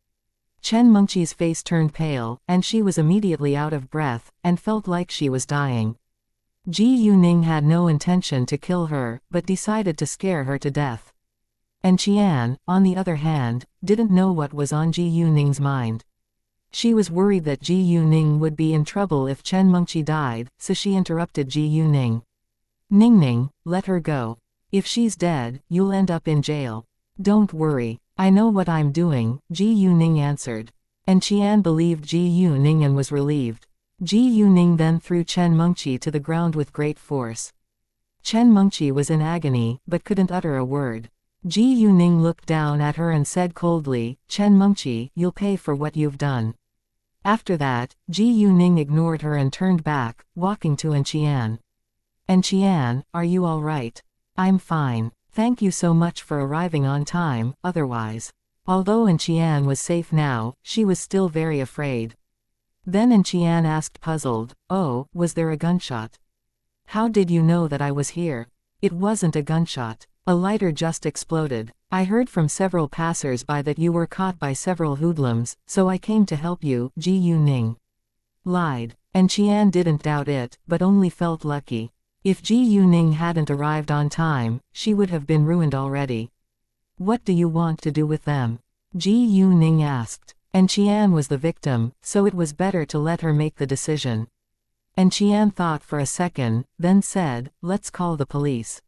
[SPEAKER 1] Chen Mengqi's face turned pale, and she was immediately out of breath, and felt like she was dying. Ji Yuning had no intention to kill her, but decided to scare her to death. An Qian, on the other hand, didn't know what was on Ji Yuning's mind. She was worried that Ji Yuning would be in trouble if Chen Mengqi died, so she interrupted Ji Yuning. Ningning, let her go. If she's dead, you'll end up in jail. Don't worry. I know what I'm doing, Ji Yuning answered. And Qian believed Ji Yuning and was relieved. Ji Yuning then threw Chen Mengqi to the ground with great force. Chen Mengqi was in agony, but couldn't utter a word. Ji Yuning looked down at her and said coldly, Chen Mengqi, you'll pay for what you've done. After that, Ji Yuning ignored her and turned back, walking to An Qian. An Qian, are you all right? I'm fine. Thank you so much for arriving on time, otherwise. Although An Qian was safe now, she was still very afraid. Then An Qian asked puzzled, oh, was there a gunshot? How did you know that I was here? It wasn't a gunshot. A lighter just exploded. I heard from several passers-by that you were caught by several hoodlums, so I came to help you, Ji Yuning lied. And Qian didn't doubt it, but only felt lucky. If Ji Yuning hadn't arrived on time, she would have been ruined already. What do you want to do with them? Ji Yuning asked. And Qian was the victim, so it was better to let her make the decision. And Qian thought for a second, then said, let's call the police.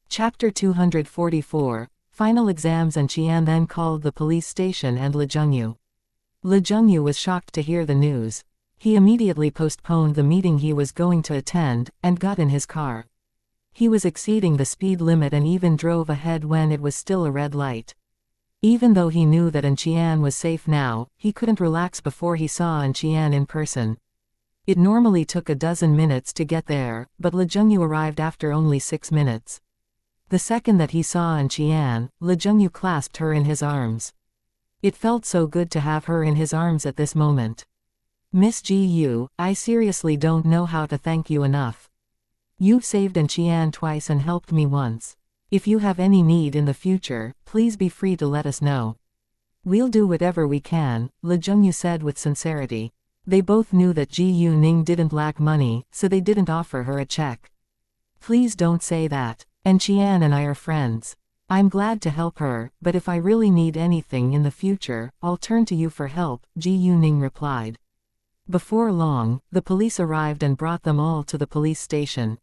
[SPEAKER 1] Chapter 244, Final Exams. And Qian then called the police station and Li Zhengyu. Li Zhengyu was shocked to hear the news. He immediately postponed the meeting he was going to attend, and got in his car. He was exceeding the speed limit and even drove ahead when it was still a red light. Even though he knew that An Qian was safe now, he couldn't relax before he saw An Qian in person. It normally took a dozen minutes to get there, but Li Zhengyu arrived after only 6 minutes. The second that he saw An Qian, Li Zhengyu clasped her in his arms. It felt so good to have her in his arms at this moment. Miss Ji Yu, I seriously don't know how to thank you enough. You've saved An Qian twice and helped me once. If you have any need in the future, please be free to let us know. We'll do whatever we can, Li Zhengyu said with sincerity. They both knew that Ji Yuning didn't lack money, so they didn't offer her a check. Please don't say that. An Qian and I are friends. I'm glad to help her, but if I really need anything in the future, I'll turn to you for help, Ji Yuning replied. Before long, the police arrived and brought them all to the police station.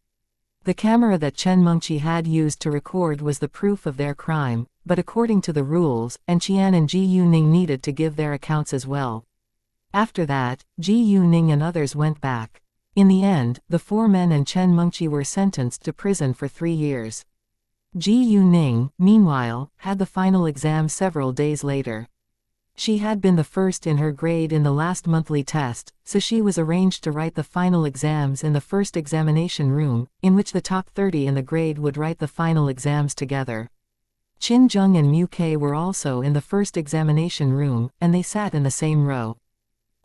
[SPEAKER 1] The camera that Chen Mengqi had used to record was the proof of their crime, but according to the rules, An Qian and Ji Yuning needed to give their accounts as well. After that, Ji Yuning and others went back. In the end, the 4 men and Chen Mengqi were sentenced to prison for 3 years. Ji Yuning, meanwhile, had the final exam several days later. She had been the first in her grade in the last monthly test, so she was arranged to write the final exams in the first examination room, in which the top 30 in the grade would write the final exams together. Qin Zheng and Mu Ke were also in the first examination room, and they sat in the same row.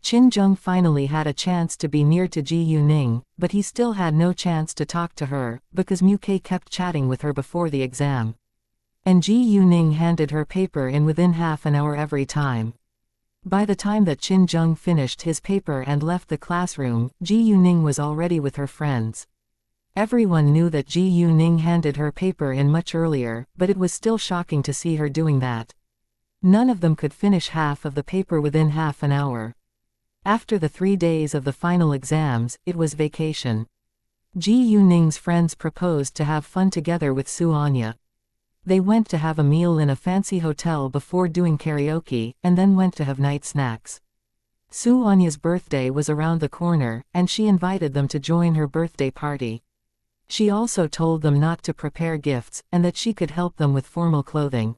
[SPEAKER 1] Qin Zheng finally had a chance to be near to Ji Yuning, but he still had no chance to talk to her, because Mu Ke kept chatting with her before the exam. And Ji Yuning handed her paper in within half an hour every time. By the time that Qin Zheng finished his paper and left the classroom, Ji Yuning was already with her friends. Everyone knew that Ji Yuning handed her paper in much earlier, but it was still shocking to see her doing that. None of them could finish half of the paper within half an hour. After the 3 days of the final exams, it was vacation. Ji Yuning's friends proposed to have fun together with Su Anya. They went to have a meal in a fancy hotel before doing karaoke, and then went to have night snacks. Su Anya's birthday was around the corner, and she invited them to join her birthday party. She also told them not to prepare gifts, and that she could help them with formal clothing.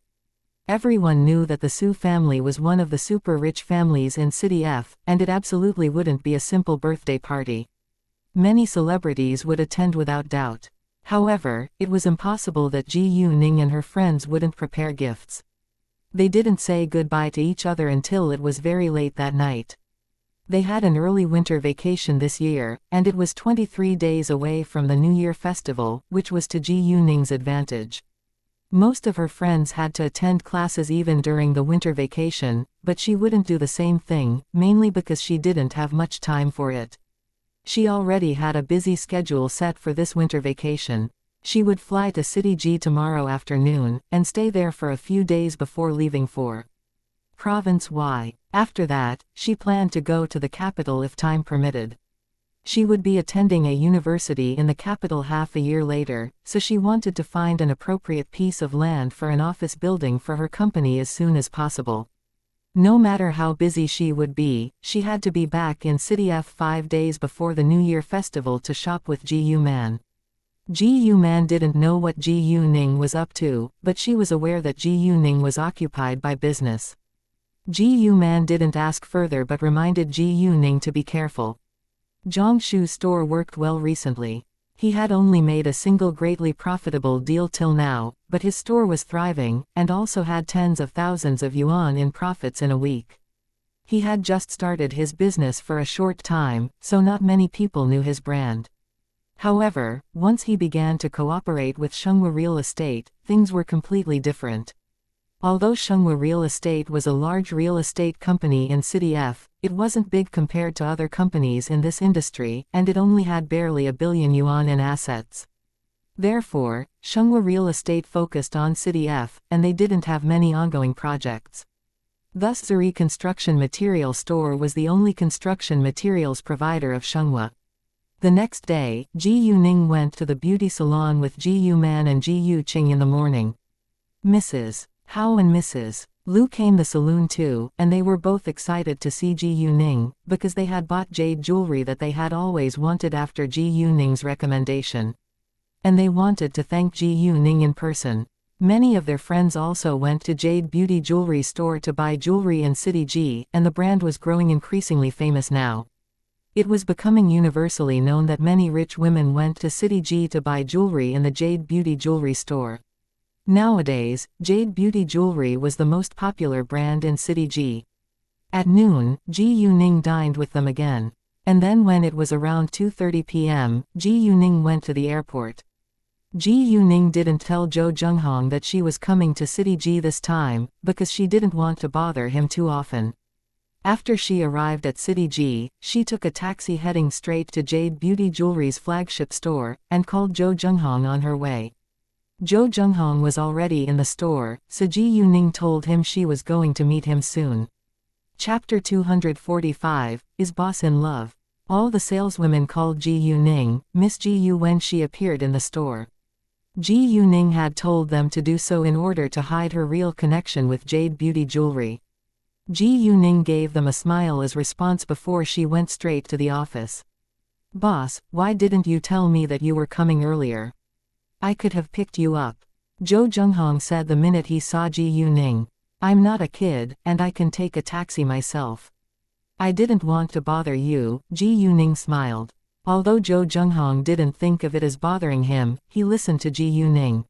[SPEAKER 1] Everyone knew that the Su family was one of the super rich families in City F, and it absolutely wouldn't be a simple birthday party. Many celebrities would attend without doubt. However, it was impossible that Ji Yuning and her friends wouldn't prepare gifts. They didn't say goodbye to each other until it was very late that night. They had an early winter vacation this year, and it was 23 days away from the New Year festival, which was to Ji Yuning's advantage. Most of her friends had to attend classes even during the winter vacation, but she wouldn't do the same thing, mainly because she didn't have much time for it. She already had a busy schedule set for this winter vacation. She would fly to City G tomorrow afternoon, and stay there for a few days before leaving for Province Y. After that, she planned to go to the capital if time permitted. She would be attending a university in the capital half a year later, so she wanted to find an appropriate piece of land for an office building for her company as soon as possible. No matter how busy she would be, she had to be back in City F 5 days before the New Year festival to shop with Gu Man. Gu Man didn't know what Gu Ning was up to, but she was aware that Gu Ning was occupied by business. Gu Man didn't ask further but reminded Gu Ning to be careful. Zhang Shu's store worked well recently. He had only made a single greatly profitable deal till now, but his store was thriving, and also had tens of thousands of yuan in profits in a week. He had just started his business for a short time, so not many people knew his brand. However, once he began to cooperate with Shenghua Real Estate, things were completely different. Although Shenghua Real Estate was a large real estate company in City F, it wasn't big compared to other companies in this industry, and it only had barely 1 billion yuan in assets. Therefore, Shenghua Real Estate focused on City F, and they didn't have many ongoing projects. Thus Zuri Construction Material Store was the only construction materials provider of Shenghua. The next day, Gu Ning went to the beauty salon with Gu Man and Gu Qing in the morning. Mrs. Hao and Mrs. Liu came the saloon too, and they were both excited to see Gu Ning, because they had bought jade jewelry that they had always wanted after Gu Ning's recommendation. And they wanted to thank Gu Ning in person. Many of their friends also went to Jade Beauty Jewelry Store to buy jewelry in City G, and the brand was growing increasingly famous now. It was becoming universally known that many rich women went to City G to buy jewelry in the Jade Beauty Jewelry Store. Nowadays, Jade Beauty Jewelry was the most popular brand in City G. At noon, Gu Ning dined with them again. And then when it was around 2:30 p.m., Gu Ning went to the airport. Gu Ning didn't tell Zhou Zhenghong that she was coming to City G this time, because she didn't want to bother him too often. After she arrived at City G, she took a taxi heading straight to Jade Beauty Jewelry's flagship store, and called Zhou Zhenghong on her way. Zhou Zhenghong was already in the store, so Gu Ning told him she was going to meet him soon. Chapter 245, Is Boss in Love? All the saleswomen called Gu Ning Miss Gu when she appeared in the store. Gu Ning had told them to do so in order to hide her real connection with Jade Beauty Jewelry. Gu Ning gave them a smile as response before she went straight to the office. Boss, why didn't you tell me that you were coming earlier? I could have picked you up. Zhou Zhenghong said the minute he saw Gu Ning. I'm not a kid, and I can take a taxi myself. I didn't want to bother you, Gu Ning smiled. Although Zhou Zhenghong didn't think of it as bothering him, he listened to Gu Ning.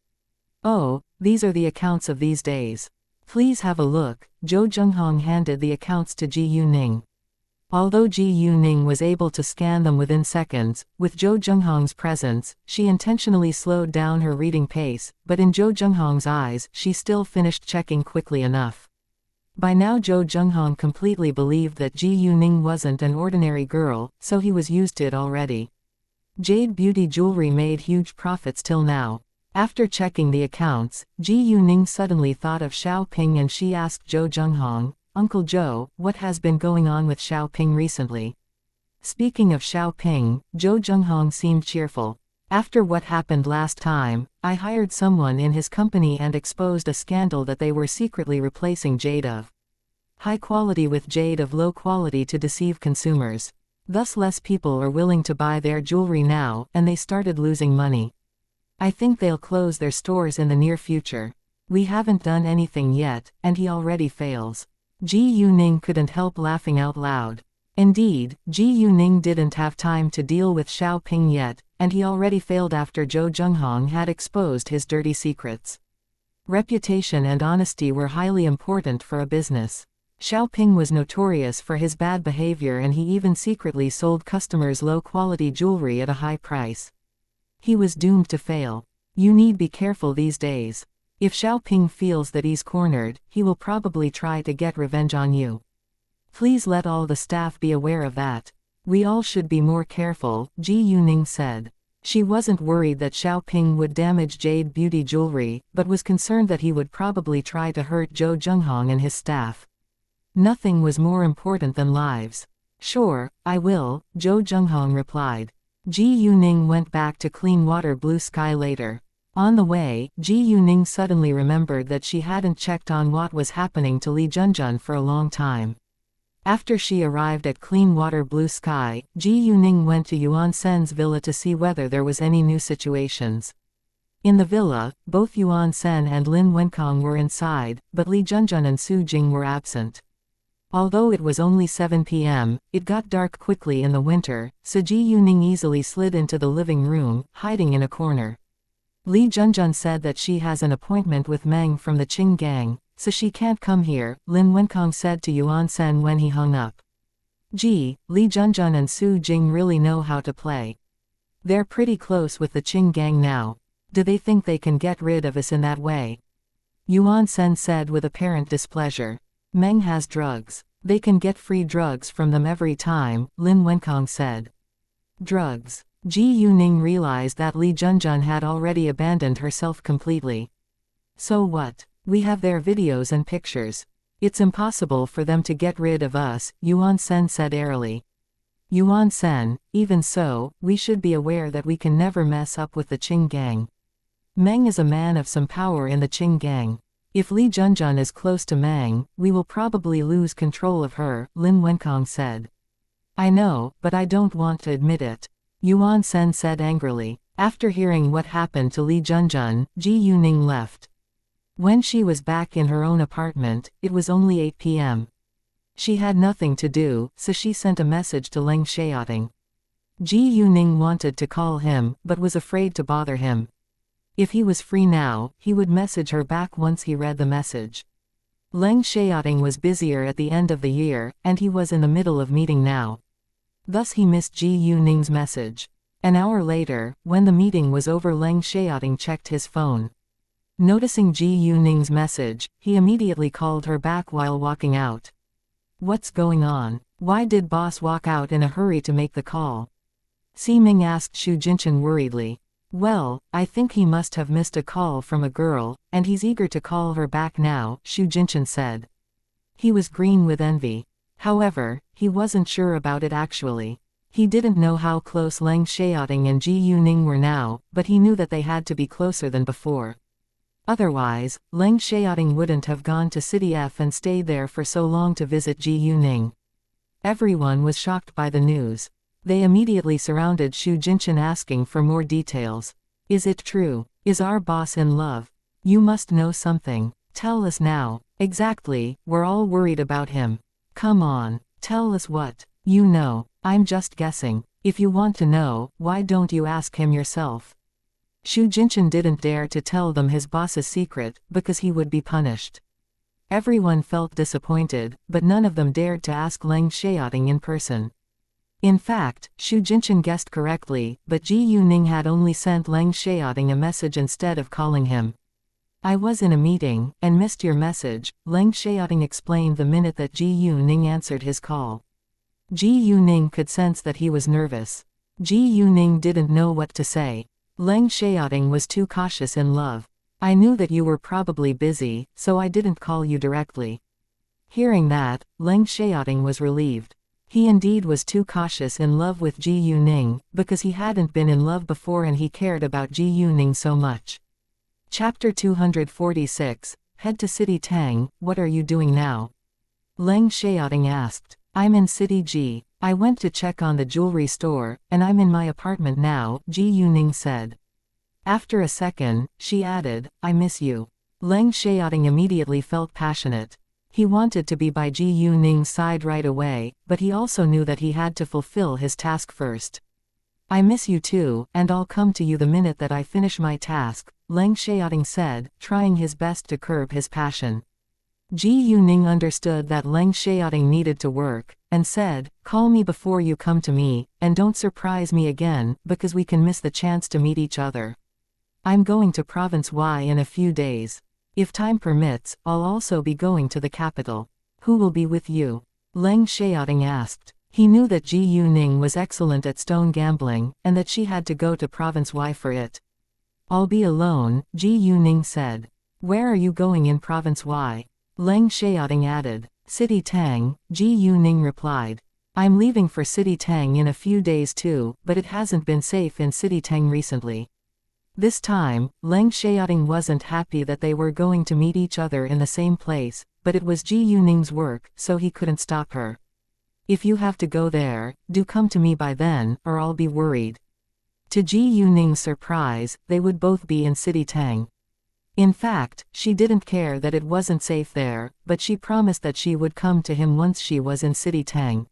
[SPEAKER 1] Oh, these are the accounts of these days. Please have a look. Zhou Zhenghong handed the accounts to Gu Ning. Although Gu Ning was able to scan them within seconds, with Zhou Zhenghong's presence, she intentionally slowed down her reading pace, but in Zhou Zhenghong's eyes, she still finished checking quickly enough. By now Zhou Zhenghong completely believed that Gu Ning wasn't an ordinary girl, so he was used to it already. Jade Beauty Jewelry made huge profits till now. After checking the accounts, Gu Ning suddenly thought of Xiaoping and she asked Zhou Zhenghong, Uncle Zhou, what has been going on with Xiaoping recently? Speaking of Xiaoping, Zhou Zhenghong seemed cheerful. After what happened last time, I hired someone in his company and exposed a scandal that they were secretly replacing jade of high quality with jade of low quality to deceive consumers. Thus less people are willing to buy their jewelry now, and they started losing money. I think they'll close their stores in the near future. We haven't done anything yet, and he already fails. Gu Ning couldn't help laughing out loud. Indeed, Gu Ning didn't have time to deal with Xiaoping yet, and he already failed after Zhou Zhenghong had exposed his dirty secrets. Reputation and honesty were highly important for a business. Xiaoping was notorious for his bad behavior and he even secretly sold customers low-quality jewelry at a high price. He was doomed to fail. You need be careful these days. If Xiaoping feels that he's cornered, he will probably try to get revenge on you. Please let all the staff be aware of that. We all should be more careful, Gu Ning said. She wasn't worried that Xiaoping would damage Jade Beauty Jewelry, but was concerned that he would probably try to hurt Zhou Zhenghong and his staff. Nothing was more important than lives. Sure, I will, Zhou Zhenghong replied. Ji Yuning went back to clean water blue sky later. On the way, Ji Yuning suddenly remembered that she hadn't checked on what was happening to Li Junjun for a long time. After she arrived at clean water blue sky, Ji Yuning went to Yuan Sen's villa to see whether there was any new situations. In the villa, both Yuan Sen and Lin Wenkong were inside, but Li Junjun and Su Jing were absent. Although it was only 7 p.m., it got dark quickly in the winter, so Ji Yuning easily slid into the living room, hiding in a corner. Li Junjun said that she has an appointment with Meng from the Qing gang, so she can't come here, Lin Wenkong said to Yuan Sen when he hung up. Gee, Li Junjun and Su Jing really know how to play. They're pretty close with the Qing gang now. Do they think they can get rid of us in that way? Yuan Sen said with apparent displeasure. Meng has drugs. They can get free drugs from them every time, Lin Wenkong said. Drugs. Ji Yuning realized that Li Junjun had already abandoned herself completely. So what? We have their videos and pictures. It's impossible for them to get rid of us, Yuan Sen said airily. Yuan Sen, even so, we should be aware that we can never mess up with the Qing gang. Meng is a man of some power in the Qing gang. If Li Junjun is close to Meng, we will probably lose control of her, Lin Wenkong said. I know, but I don't want to admit it, Yuan Sen said angrily. After hearing what happened to Li Junjun, Ji Yuning left. When she was back in her own apartment, it was only 8 p.m. She had nothing to do, so she sent a message to Leng Xiaoting. Ji Yuning wanted to call him, but was afraid to bother him. If he was free now, he would message her back once he read the message. Leng Xiaoting was busier at the end of the year, and he was in the middle of meeting now. Thus he missed Ji Yuning's message. An hour later, when the meeting was over, Leng Xiaoting checked his phone. Noticing Ji Yuning's message, he immediately called her back while walking out. What's going on? Why did boss walk out in a hurry to make the call? Si Ming asked Xu Jinchen worriedly. Well, I think he must have missed a call from a girl, and he's eager to call her back now, Xu Jinchen said. He was green with envy. However, he wasn't sure about it actually. He didn't know how close Leng Xiaoting and Ji Yuning were now, but he knew that they had to be closer than before. Otherwise, Leng Xiaoting wouldn't have gone to City F and stayed there for so long to visit Ji Yuning. Everyone was shocked by the news. They immediately surrounded Xu Jinchen asking for more details. Is it true? Is our boss in love? You must know something. Tell us now. Exactly, we're all worried about him. Come on, tell us what you know. I'm just guessing. If you want to know, why don't you ask him yourself? Xu Jinchen didn't dare to tell them his boss's secret, because he would be punished. Everyone felt disappointed, but none of them dared to ask Leng Xiaoting in person. In fact, Xu Jinchen guessed correctly, but Ji Yuning had only sent Leng Xiaoting a message instead of calling him. I was in a meeting, and missed your message, Leng Xiaoting explained the minute that Ji Yuning answered his call. Ji Yuning could sense that he was nervous. Ji Yuning didn't know what to say. Leng Xiaoting was too cautious in love. I knew that you were probably busy, so I didn't call you directly. Hearing that, Leng Xiaoting was relieved. He indeed was too cautious in love with Ji Yuning, because he hadn't been in love before and he cared about Ji Yuning so much. Chapter 246, Head to City Tang, what are you doing now? Leng Xiaoting asked. I'm in City G. I went to check on the jewelry store, and I'm in my apartment now, Ji Yuning said. After a second, she added, I miss you. Leng Xiaoting immediately felt passionate. He wanted to be by Ji Yuning's side right away, but he also knew that he had to fulfill his task first. I miss you too, and I'll come to you the minute that I finish my task, Leng Xiaoting said, trying his best to curb his passion. Ji Yuning understood that Leng Xiaoting needed to work, and said, call me before you come to me, and don't surprise me again, because we can miss the chance to meet each other. I'm going to Province Y in a few days. If time permits, I'll also be going to the capital. Who will be with you? Leng Xiaoting asked. He knew that Ji Yuning was excellent at stone gambling, and that she had to go to Province Y for it. I'll be alone, Ji Yuning said. Where are you going in Province Y? Leng Xiaoting added. City Tang, Ji Yuning replied. I'm leaving for City Tang in a few days too, but it hasn't been safe in City Tang recently. This time, Leng Xiaoting wasn't happy that they were going to meet each other in the same place, but it was Ji Yuning's work, so he couldn't stop her. If you have to go there, do come to me by then, or I'll be worried. To Ji Yuning's surprise, they would both be in City Tang. In fact, she didn't care that it wasn't safe there, but she promised that she would come to him once she was in City Tang.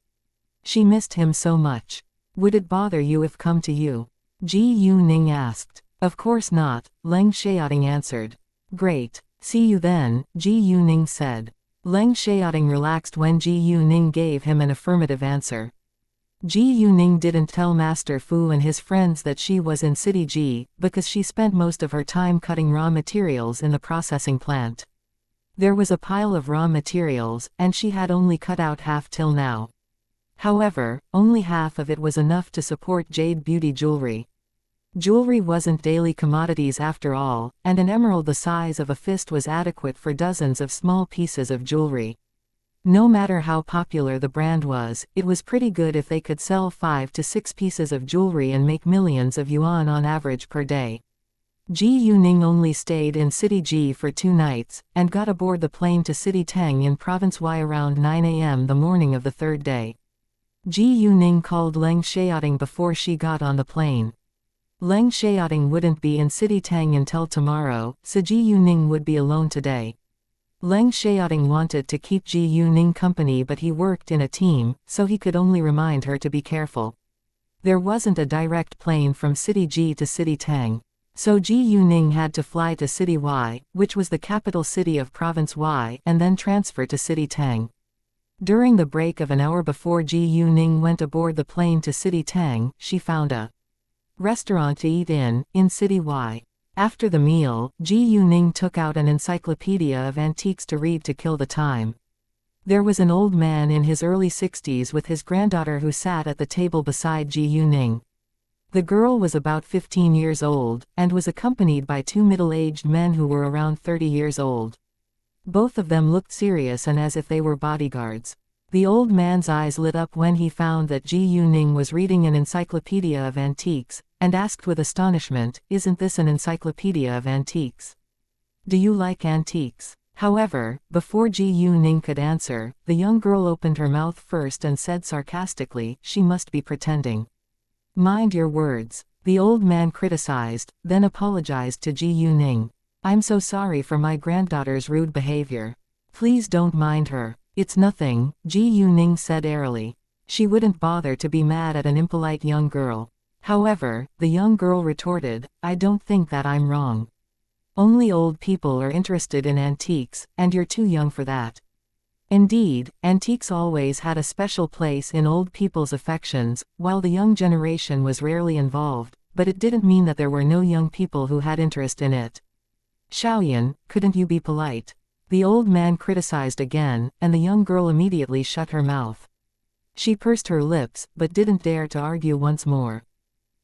[SPEAKER 1] She missed him so much. Would it bother you if come to you? Ji Yuning asked. Of course not, Leng Xiaoting answered. Great. See you then, Ji Yuning said. Leng Xiaoting relaxed when Ji Yuning gave him an affirmative answer. Ji Yuning didn't tell Master Fu and his friends that she was in City Ji, because she spent most of her time cutting raw materials in the processing plant. There was a pile of raw materials, and she had only cut out half till now. However, only half of it was enough to support jade beauty jewelry. Jewelry wasn't daily commodities after all, and an emerald the size of a fist was adequate for dozens of small pieces of jewelry. No matter how popular the brand was, it was pretty good if they could sell 5 to 6 pieces of jewelry and make millions of yuan on average per day. Ji Yuning only stayed in City Ji for 2 nights, and got aboard the plane to City Tang in Province Y around 9 a.m. the morning of the 3rd day. Ji Yuning called Leng Xiaoting before she got on the plane. Leng Xiaoting wouldn't be in City Tang until tomorrow, so Ji Yuning would be alone today. Leng Xiaoting wanted to keep Ji Yuning company, but he worked in a team, so he could only remind her to be careful. There wasn't a direct plane from City Ji to City Tang. So Ji Yuning had to fly to City Y, which was the capital city of Province Y, and then transfer to City Tang. During the break of an hour before Ji Yuning went aboard the plane to City Tang, she found a restaurant to eat in City Y. After the meal, Ji Yuning took out an encyclopedia of antiques to read to kill the time. There was an old man in his early 60s with his granddaughter who sat at the table beside Ji Yuning. The girl was about 15 years old, and was accompanied by 2 middle-aged men who were around 30 years old. Both of them looked serious and as if they were bodyguards. The old man's eyes lit up when he found that Ji Yuning was reading an encyclopedia of antiques, and asked with astonishment, "Isn't this an encyclopedia of antiques? Do you like antiques?" However, before Ji Yuning could answer, the young girl opened her mouth first and said sarcastically, "She must be pretending." "Mind your words," the old man criticized, then apologized to Ji Yuning. "I'm so sorry for my granddaughter's rude behavior. Please don't mind her. It's nothing," Ji Yuning said airily. She wouldn't bother to be mad at an impolite young girl. However, the young girl retorted, "I don't think that I'm wrong. Only old people are interested in antiques, and you're too young for that." Indeed, antiques always had a special place in old people's affections, while the young generation was rarely involved, but it didn't mean that there were no young people who had interest in it. "Xiaoyan, couldn't you be polite?" The old man criticized again, and the young girl immediately shut her mouth. She pursed her lips, but didn't dare to argue once more.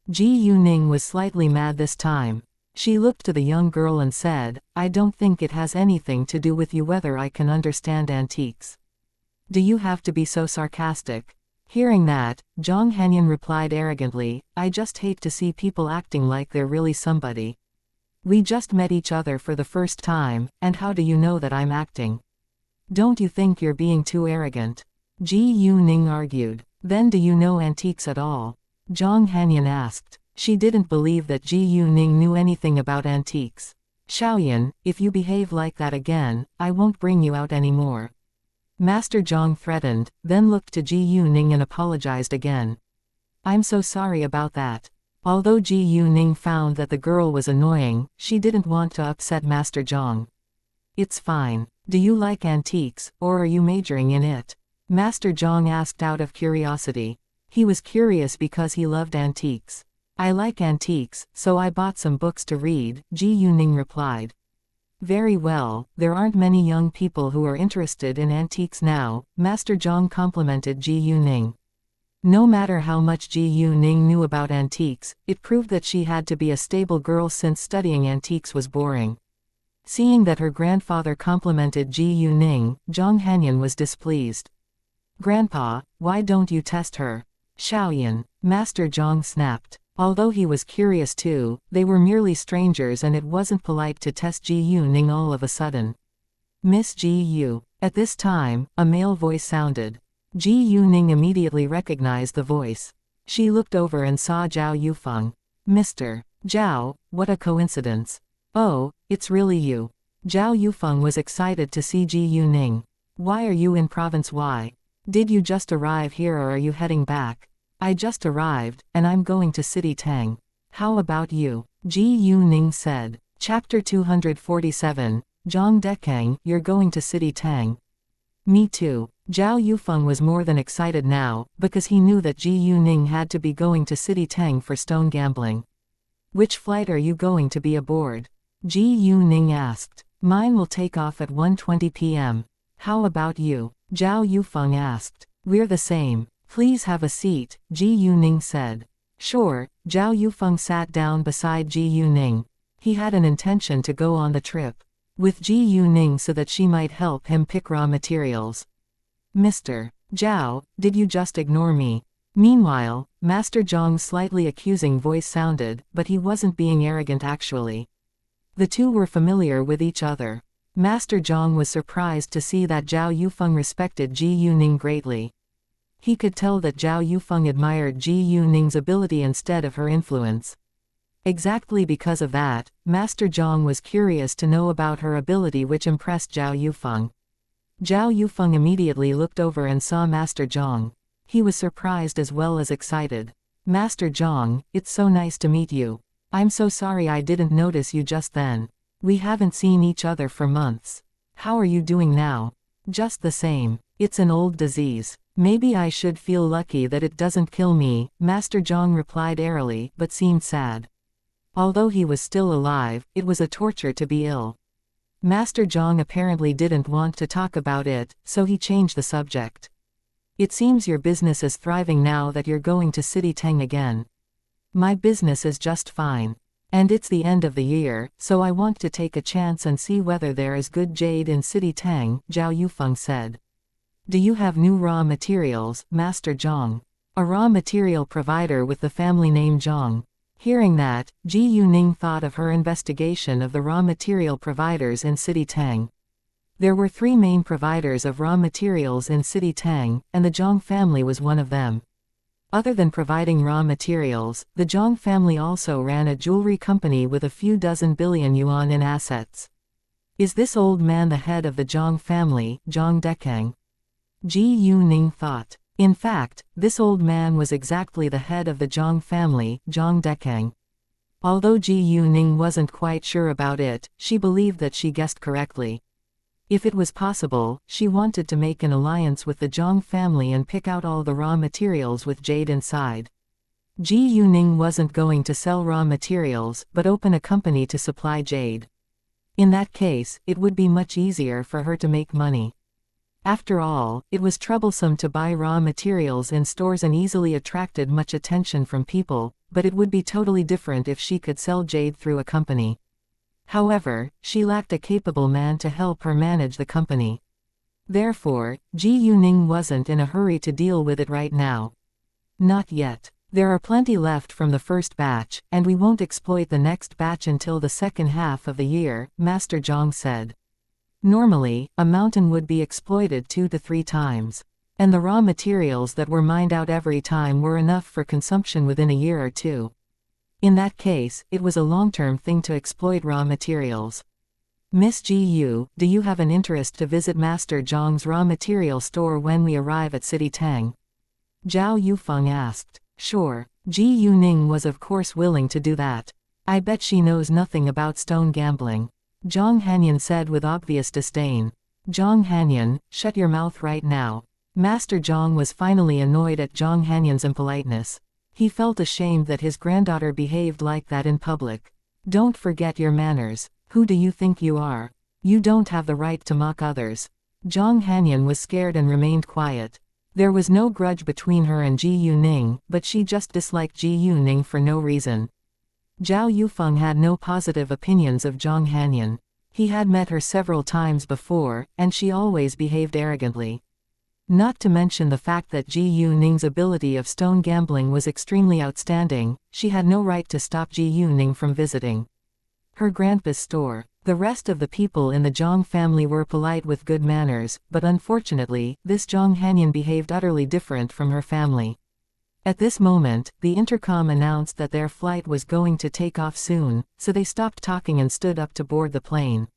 [SPEAKER 1] Ji Yuning was slightly mad this time. She looked to the young girl and said, "I don't think it has anything to do with you whether I can understand antiques. Do you have to be so sarcastic?" Hearing that, Zhang Hanyan replied arrogantly, "I just hate to see people acting like they're really somebody. We just met each other for the first time, and how do you know that I'm acting? Don't you think you're being too arrogant?" Ji Yuning argued. "Then do you know antiques at all?" Zhang Hanyan asked. She didn't believe that Ji Yuning knew anything about antiques. "Xiaoyan, if you behave like that again, I won't bring you out anymore." Master Zhang threatened, then looked to Ji Yuning and apologized again. "I'm so sorry about that." Although Ji Yuning found that the girl was annoying, she didn't want to upset Master Zhang. "It's fine. Do you like antiques, or are you majoring in it?" Master Zhang asked out of curiosity. He was curious because he loved antiques. "I like antiques, so I bought some books to read," Ji Yuning replied. "Very well, there aren't many young people who are interested in antiques now," Master Zhang complimented Ji Yuning. No matter how much Ji Yuning knew about antiques, it proved that she had to be a stable girl since studying antiques was boring. Seeing that her grandfather complimented Ji Yuning, Zhang Hanyan was displeased. Grandpa, why don't you test her? Xiaoyan, Master Zhang snapped. Although he was curious too, they were merely strangers and it wasn't polite to test Ji Yuning all of a sudden. Miss Ji Yu. At this time, a male voice sounded. Ji Yuning immediately recognized the voice. She looked over and saw Zhao Yufeng. Mr. Zhao, what a coincidence. Oh, it's really you. Zhao Yufeng was excited to see Ji Yuning. Why are you in Province Y? Did you just arrive here or are you heading back? I just arrived, and I'm going to City Tang. How about you? Ji Yuning said. Chapter 247, Zhang Dekang, you're going to City Tang. Me too. Zhao Yufeng was more than excited now, because he knew that Ji Yuning had to be going to City Tang for stone gambling. Which flight are you going to be aboard? Ji Yuning asked. Mine will take off at 1:20 p.m. How about you? Zhao Yufeng asked. We're the same. Please have a seat, Ji Yuning said. Sure. Zhao Yufeng sat down beside Ji Yuning. He had an intention to go on the trip with Ji Yuning so that she might help him pick raw materials. Mr. Zhao, did you just ignore me? Meanwhile, Master Zhang's slightly accusing voice sounded, but he wasn't being arrogant actually. The two were familiar with each other. Master Zhang was surprised to see that Zhao Yufeng respected Ji Yuning greatly. He could tell that Zhao Yufeng admired Ji Yuning's ability instead of her influence. Exactly because of that, Master Zhang was curious to know about her ability, which impressed Zhao Yufeng. Zhao Yufeng immediately looked over and saw Master Zhang. He was surprised as well as excited. Master Zhang, it's so nice to meet you. I'm so sorry I didn't notice you just then. We haven't seen each other for months. How are you doing now? Just the same. It's an old disease. Maybe I should feel lucky that it doesn't kill me, Master Zhang replied airily, but seemed sad. Although he was still alive, it was a torture to be ill. Master Zhang apparently didn't want to talk about it, so he changed the subject. It seems your business is thriving now that you're going to City Tang again. My business is just fine. And it's the end of the year, so I want to take a chance and see whether there is good jade in City Tang, Zhao Yufeng said. Do you have new raw materials, Master Zhang? A raw material provider with the family name Zhang. Hearing that, Ji Yuning thought of her investigation of the raw material providers in City Tang. There were 3 main providers of raw materials in City Tang, and the Zhang family was one of them. Other than providing raw materials, the Zhang family also ran a jewelry company with a few dozen billion yuan in assets. Is this old man the head of the Zhang family, Zhang Dekang? Ji Yuning thought. In fact, this old man was exactly the head of the Zhang family, Zhang Dekang. Although Ji Yuning wasn't quite sure about it, she believed that she guessed correctly. If it was possible, she wanted to make an alliance with the Zhang family and pick out all the raw materials with jade inside. Ji Yuning wasn't going to sell raw materials, but open a company to supply jade. In that case, it would be much easier for her to make money. After all, it was troublesome to buy raw materials in stores and easily attracted much attention from people, but it would be totally different if she could sell jade through a company. However, she lacked a capable man to help her manage the company. Therefore, Ji Yuning wasn't in a hurry to deal with it right now. Not yet. There are plenty left from the first batch, and we won't exploit the next batch until the second half of the year, Master Zhang said. Normally, a mountain would be exploited 2 to 3 times. And the raw materials that were mined out every time were enough for consumption within a year or 2. In that case, it was a long-term thing to exploit raw materials. Miss Ji Yu, do you have an interest to visit Master Zhang's raw material store when we arrive at City Tang? Zhao Yufeng asked. Sure. Ji Yuning was of course willing to do that. I bet she knows nothing about stone gambling. Zhang Hanyan said with obvious disdain. Zhang Hanyan, shut your mouth right now. Master Zhang was finally annoyed at Zhang Hanyan's impoliteness. He felt ashamed that his granddaughter behaved like that in public. Don't forget your manners. Who do you think you are? You don't have the right to mock others. Zhang Hanyan was scared and remained quiet. There was no grudge between her and Ji Yuning, but she just disliked Ji Yuning for no reason. Zhao Yufeng had no positive opinions of Zhang Hanyan. He had met her several times before, and she always behaved arrogantly. Not to mention the fact that Ji Yu-ning's ability of stone gambling was extremely outstanding, she had no right to stop Ji Yu-ning from visiting her grandpa's store. The rest of the people in the Zhang family were polite with good manners, but unfortunately, this Zhang Hanyan behaved utterly different from her family. At this moment, the intercom announced that their flight was going to take off soon, so they stopped talking and stood up to board the plane.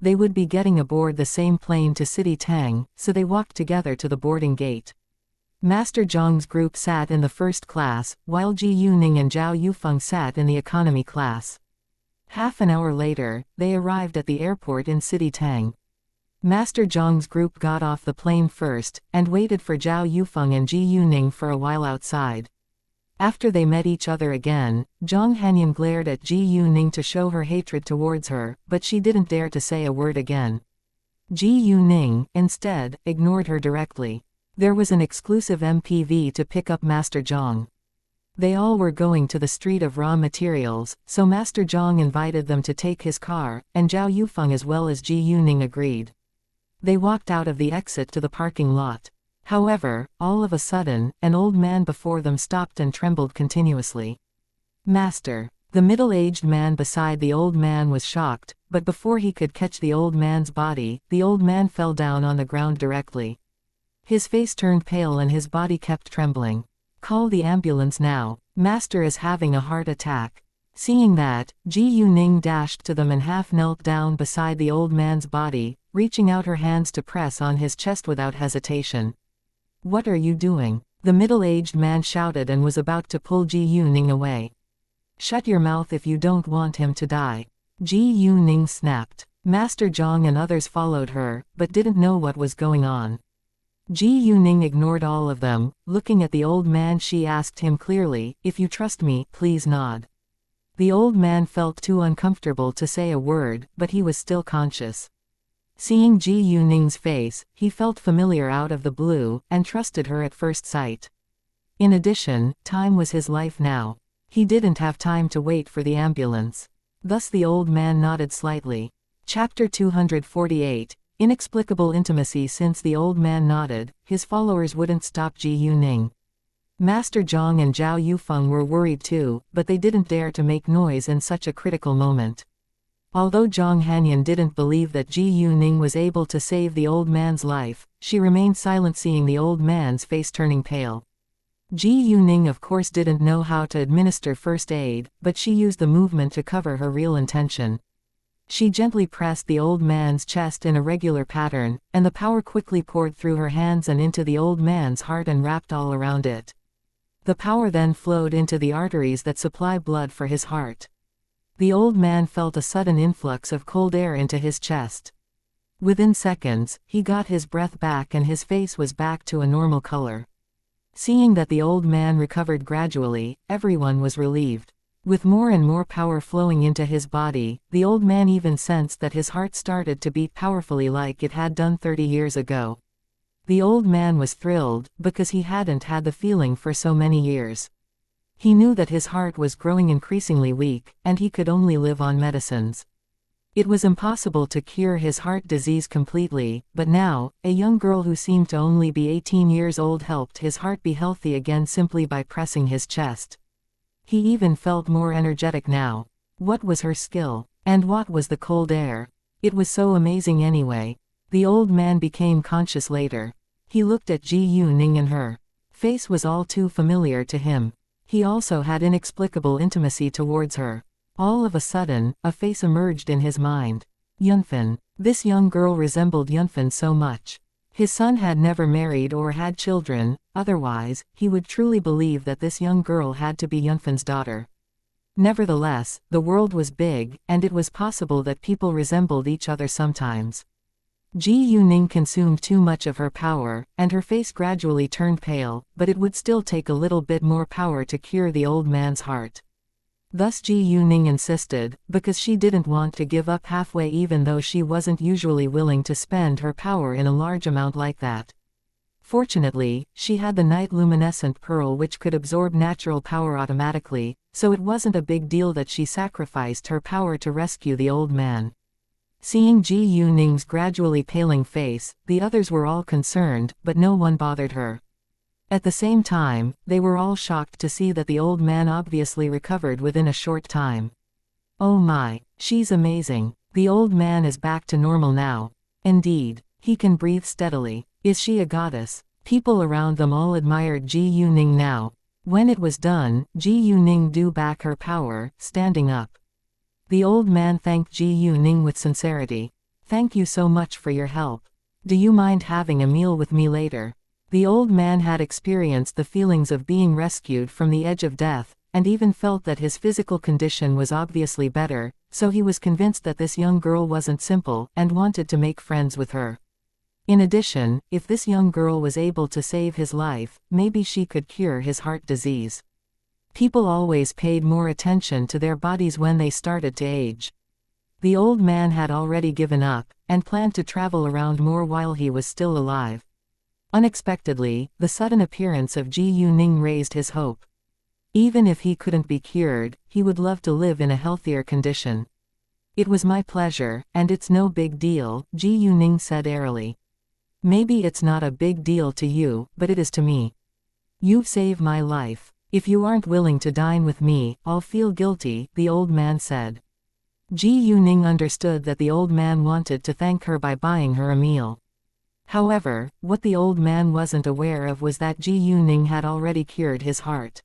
[SPEAKER 1] They would be getting aboard the same plane to City Tang, so they walked together to the boarding gate. Master Zhang's group sat in the first class, while Ji Yuning and Zhao Yufeng sat in the economy class. Half an hour later, they arrived at the airport in City Tang. Master Zhang's group got off the plane first, and waited for Zhao Yufeng and Ji Yuning for a while outside. After they met each other again, Zhang Hanyan glared at Ji Yuning to show her hatred towards her, but she didn't dare to say a word again. Ji Yuning, instead, ignored her directly. There was an exclusive MPV to pick up Master Zhang. They all were going to the street of raw materials, so Master Zhang invited them to take his car, and Zhao Yufeng as well as Ji Yuning agreed. They walked out of the exit to the parking lot. However, all of a sudden, an old man before them stopped and trembled continuously. "Master." The middle-aged man beside the old man was shocked, but before he could catch the old man's body, the old man fell down on the ground directly. His face turned pale and his body kept trembling. "Call the ambulance now. Master is having a heart attack." Seeing that, Ji Yuning dashed to them and half knelt down beside the old man's body, reaching out her hands to press on his chest without hesitation. "What are you doing?" The middle-aged man shouted and was about to pull Ji Yuning away. "Shut your mouth if you don't want him to die." Ji Yuning snapped. Master Zhang and others followed her, but didn't know what was going on. Ji Yuning ignored all of them. Looking at the old man, she asked him clearly, "If you trust me, please nod." The old man felt too uncomfortable to say a word, but he was still conscious. Seeing Ji Yuning's face, he felt familiar out of the blue, and trusted her at first sight. In addition, time was his life now. He didn't have time to wait for the ambulance. Thus the old man nodded slightly. Chapter 248. Inexplicable intimacy. Since the old man nodded, his followers wouldn't stop Ji Yuning. Master Zhang and Zhao Yufeng were worried too, but they didn't dare to make noise in such a critical moment. Although Zhang Hanyan didn't believe that Ji Yuning was able to save the old man's life, she remained silent, seeing the old man's face turning pale. Ji Yuning of course didn't know how to administer first aid, but she used the movement to cover her real intention. She gently pressed the old man's chest in a regular pattern, and the power quickly poured through her hands and into the old man's heart and wrapped all around it. The power then flowed into the arteries that supply blood for his heart. The old man felt a sudden influx of cold air into his chest. Within seconds, he got his breath back and his face was back to a normal color. Seeing that the old man recovered gradually, everyone was relieved. With more and more power flowing into his body, the old man even sensed that his heart started to beat powerfully like it had done 30 years ago. The old man was thrilled, because he hadn't had the feeling for so many years. He knew that his heart was growing increasingly weak, and he could only live on medicines. It was impossible to cure his heart disease completely, but now, a young girl who seemed to only be 18 years old helped his heart be healthy again simply by pressing his chest. He even felt more energetic now. What was her skill? And what was the cold air? It was so amazing anyway. The old man became conscious later. He looked at Ji Yuning and her face was all too familiar to him. He also had inexplicable intimacy towards her. All of a sudden, a face emerged in his mind. Yunfen. This young girl resembled Yunfen so much. His son had never married or had children, otherwise, he would truly believe that this young girl had to be Yunfen's daughter. Nevertheless, the world was big, and it was possible that people resembled each other sometimes. Ji Yuning consumed too much of her power, and her face gradually turned pale, but it would still take a little bit more power to cure the old man's heart. Thus Ji Yuning insisted, because she didn't want to give up halfway even though she wasn't usually willing to spend her power in a large amount like that. Fortunately, she had the night luminescent pearl which could absorb natural power automatically, so it wasn't a big deal that she sacrificed her power to rescue the old man. Seeing Ji Yuning's gradually paling face, the others were all concerned, but no one bothered her. At the same time, they were all shocked to see that the old man obviously recovered within a short time. Oh my, she's amazing. The old man is back to normal now. Indeed, he can breathe steadily. Is she a goddess? People around them all admired Ji Yuning now. When it was done, Ji Yuning drew back her power, standing up. The old man thanked Ji Yuning with sincerity. Thank you so much for your help. Do you mind having a meal with me later? The old man had experienced the feelings of being rescued from the edge of death, and even felt that his physical condition was obviously better, so he was convinced that this young girl wasn't simple, and wanted to make friends with her. In addition, if this young girl was able to save his life, maybe she could cure his heart disease. People always paid more attention to their bodies when they started to age. The old man had already given up, and planned to travel around more while he was still alive. Unexpectedly, the sudden appearance of Ji Yuning raised his hope. Even if he couldn't be cured, he would love to live in a healthier condition. It was my pleasure, and it's no big deal, Ji Yuning said airily. Maybe it's not a big deal to you, but it is to me. You've saved my life. If you aren't willing to dine with me, I'll feel guilty, the old man said. Ji Yuning understood that the old man wanted to thank her by buying her a meal. However, what the old man wasn't aware of was that Ji Yuning had already cured his heart.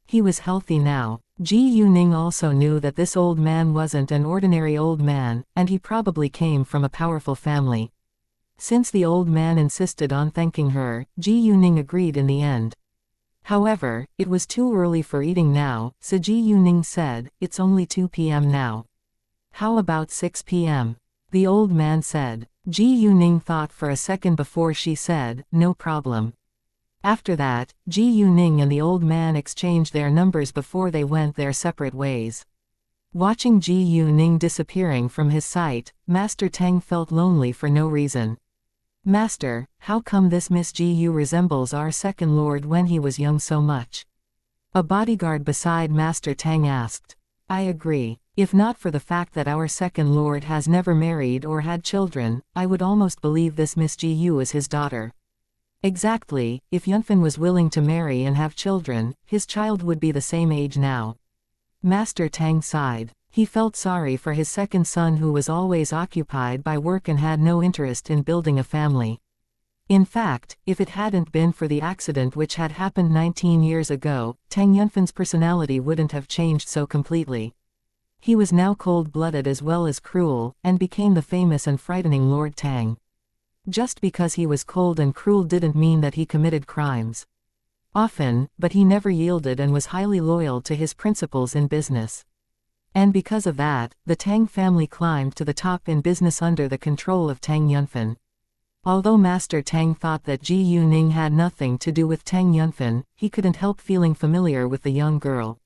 [SPEAKER 1] He was healthy now. Ji Yuning also knew that this old man wasn't an ordinary old man, and he probably came from a powerful family. Since the old man insisted on thanking her, Ji Yuning agreed in the end. However, it was too early for eating now, so Ji Yuning said, it's only 2 p.m. now. How about 6 p.m.? The old man said. Ji Yuning thought for a second before she said, no problem. After that, Ji Yuning and the old man exchanged their numbers before they went their separate ways. Watching Ji Yuning disappearing from his sight, Master Tang felt lonely for no reason. Master, how come this Miss Ji Yu resembles our second lord when he was young so much? A bodyguard beside Master Tang asked. I agree. If not for the fact that our second lord has never married or had children, I would almost believe this Miss Ji Yu is his daughter. Exactly, if Yunfen was willing to marry and have children, his child would be the same age now. Master Tang sighed. He felt sorry for his second son who was always occupied by work and had no interest in building a family. In fact, if it hadn't been for the accident which had happened 19 years ago, Tang Yunfen's personality wouldn't have changed so completely. He was now cold-blooded as well as cruel, and became the famous and frightening Lord Tang. Just because he was cold and cruel didn't mean that he committed crimes. Often, but he never yielded and was highly loyal to his principles in business. And because of that, the Tang family climbed to the top in business under the control of Tang Yunfen. Although Master Tang thought that Ji Yuning had nothing to do with Tang Yunfen, he couldn't help feeling familiar with the young girl.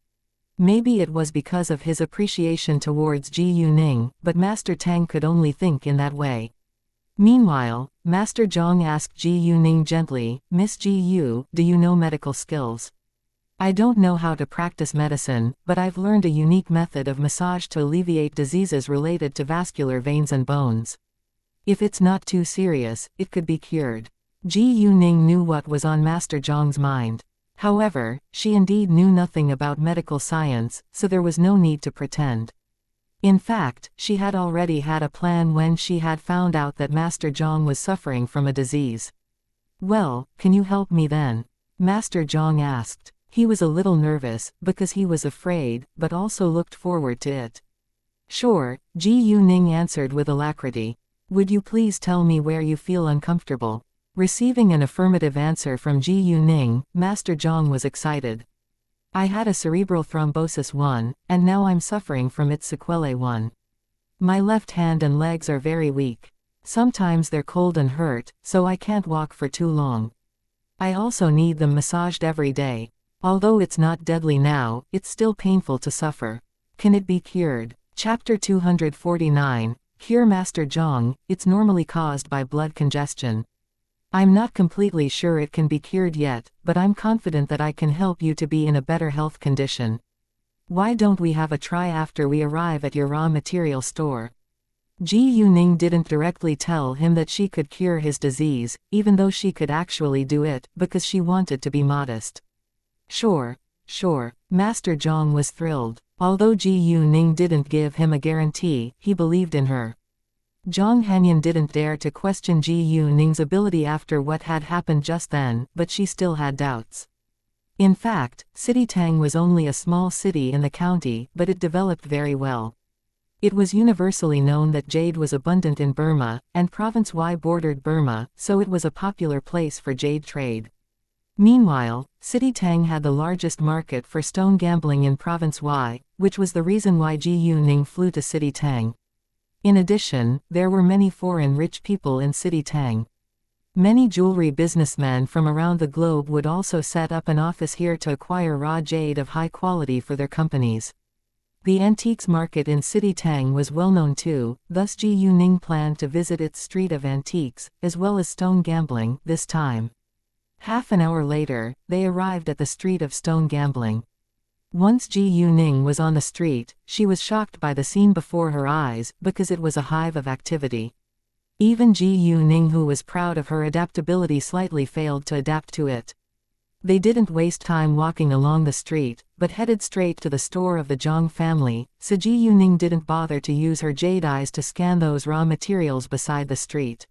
[SPEAKER 1] Maybe it was because of his appreciation towards Ji Yuning, but Master Tang could only think in that way. Meanwhile, Master Zhang asked Ji Yuning gently, Miss Ji Yu, do you know medical skills? I don't know how to practice medicine, but I've learned a unique method of massage to alleviate diseases related to vascular veins and bones. If it's not too serious, it could be cured. Ji Yuning knew what was on Master Zhang's mind. However, she indeed knew nothing about medical science, so there was no need to pretend. In fact, she had already had a plan when she had found out that Master Zhang was suffering from a disease. Well, can you help me then? Master Zhang asked. He was a little nervous, because he was afraid, but also looked forward to it. Sure, Ji Yuning answered with alacrity. Would you please tell me where you feel uncomfortable? Receiving an affirmative answer from Ji Yuning, Master Zhang was excited. I had a cerebral thrombosis 1, and now I'm suffering from its sequelae 1. My left hand and legs are very weak. Sometimes they're cold and hurt, so I can't walk for too long. I also need them massaged every day. Although it's not deadly now, it's still painful to suffer. Can it be cured? Chapter 249, Cure Master Zhang, it's normally caused by blood congestion. I'm not completely sure it can be cured yet, but I'm confident that I can help you to be in a better health condition. Why don't we have a try after we arrive at your raw material store? Ji Yuning didn't directly tell him that she could cure his disease, even though she could actually do it, because she wanted to be modest. Sure. Master Zhang was thrilled. Although Ji Yuning didn't give him a guarantee, he believed in her. Zhang Hanyan didn't dare to question Ji Yuning's ability after what had happened just then, but she still had doubts. In fact, City Tang was only a small city in the county, but it developed very well. It was universally known that jade was abundant in Burma, and Province Y bordered Burma, so it was a popular place for jade trade. Meanwhile, City Tang had the largest market for stone gambling in Province Y, which was the reason why Ji Yuning flew to City Tang. In addition, there were many foreign rich people in City Tang. Many jewelry businessmen from around the globe would also set up an office here to acquire raw jade of high quality for their companies. The antiques market in City Tang was well known too, thus Ji Yuning planned to visit its street of antiques, as well as stone gambling, this time. Half an hour later, they arrived at the street of stone gambling. Once Ji Yuning was on the street, she was shocked by the scene before her eyes, because it was a hive of activity. Even Ji Yuning, who was proud of her adaptability, slightly failed to adapt to it. They didn't waste time walking along the street, but headed straight to the store of the Zhang family, so Ji Yuning didn't bother to use her jade eyes to scan those raw materials beside the street.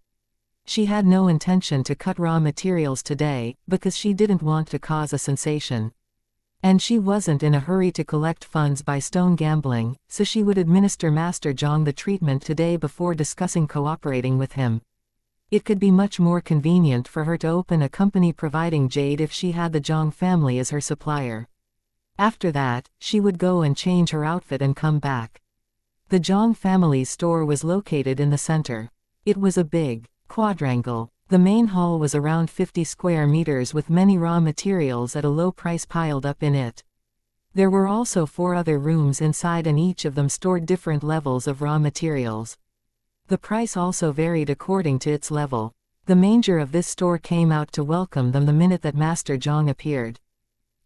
[SPEAKER 1] She had no intention to cut raw materials today, because she didn't want to cause a sensation. And she wasn't in a hurry to collect funds by stone gambling, so she would administer Master Zhang the treatment today before discussing cooperating with him. It could be much more convenient for her to open a company providing jade if she had the Zhang family as her supplier. After that, she would go and change her outfit and come back. The Zhang family's store was located in the center. It was a big quadrangle. The main hall was around 50 square meters with many raw materials at a low price piled up in it. There were also 4 other rooms inside, and each of them stored different levels of raw materials. The price also varied according to its level. The manager of this store came out to welcome them the minute that Master Zhang appeared.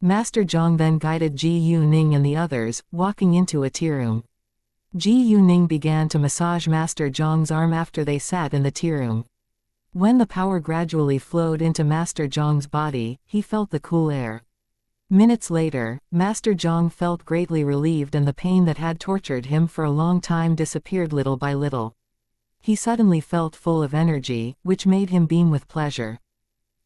[SPEAKER 1] Master Zhang then guided Ji Yuning and the others, walking into a tea room. Ji Yuning began to massage Master Zhang's arm after they sat in the tea room. When the power gradually flowed into Master Zhang's body, he felt the cool air. Minutes later, Master Zhang felt greatly relieved, and the pain that had tortured him for a long time disappeared little by little. He suddenly felt full of energy, which made him beam with pleasure.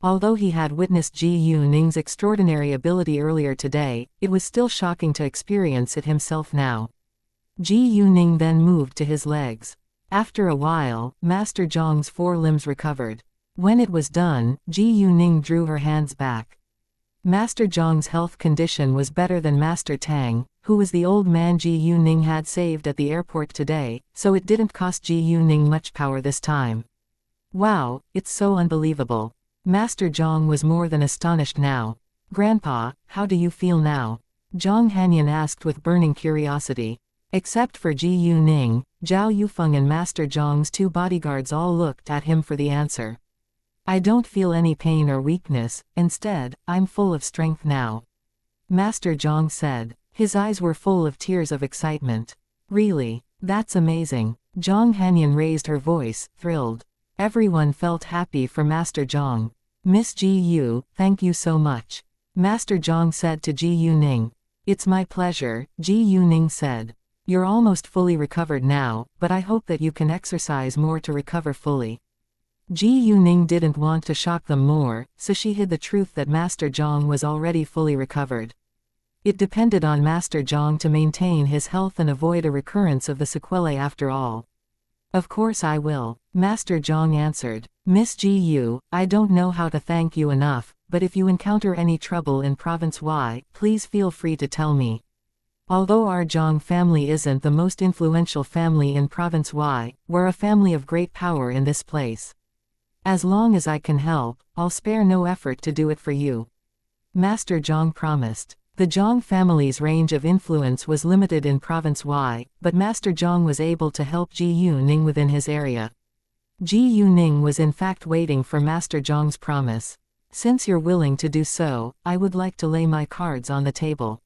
[SPEAKER 1] Although he had witnessed Ji Yuning's extraordinary ability earlier today, it was still shocking to experience it himself now. Ji Yuning then moved to his legs. After a while, Master Zhang's 4 limbs recovered. When it was done, Ji Yuning drew her hands back. Master Zhang's health condition was better than Master Tang, who was the old man Ji Yuning had saved at the airport today, so it didn't cost Ji Yuning much power this time. Wow, it's so unbelievable. Master Zhang was more than astonished now. Grandpa, how do you feel now? Zhang Hanyan asked with burning curiosity. Except for Ji Yuning, Zhao Yufeng and Master Zhang's 2 bodyguards all looked at him for the answer. I don't feel any pain or weakness, instead, I'm full of strength now. Master Zhang said. His eyes were full of tears of excitement. Really? That's amazing. Zhang Hanyan raised her voice, thrilled. Everyone felt happy for Master Zhang. Miss Ji Yu, thank you so much. Master Zhang said to Ji Yuning. It's my pleasure, Ji Yuning said. You're almost fully recovered now, but I hope that you can exercise more to recover fully. Ji Yuning didn't want to shock them more, so she hid the truth that Master Zhang was already fully recovered. It depended on Master Zhang to maintain his health and avoid a recurrence of the sequelae after all. Of course I will, Master Zhang answered. Miss Ji Yu, I don't know how to thank you enough, but if you encounter any trouble in Province Y, please feel free to tell me. Although our Zhang family isn't the most influential family in Province Y, we're a family of great power in this place. As long as I can help, I'll spare no effort to do it for you. Master Zhang promised. The Zhang family's range of influence was limited in Province Y, but Master Zhang was able to help Ji Yuning within his area. Ji Yuning was in fact waiting for Master Zhang's promise. Since you're willing to do so, I would like to lay my cards on the table.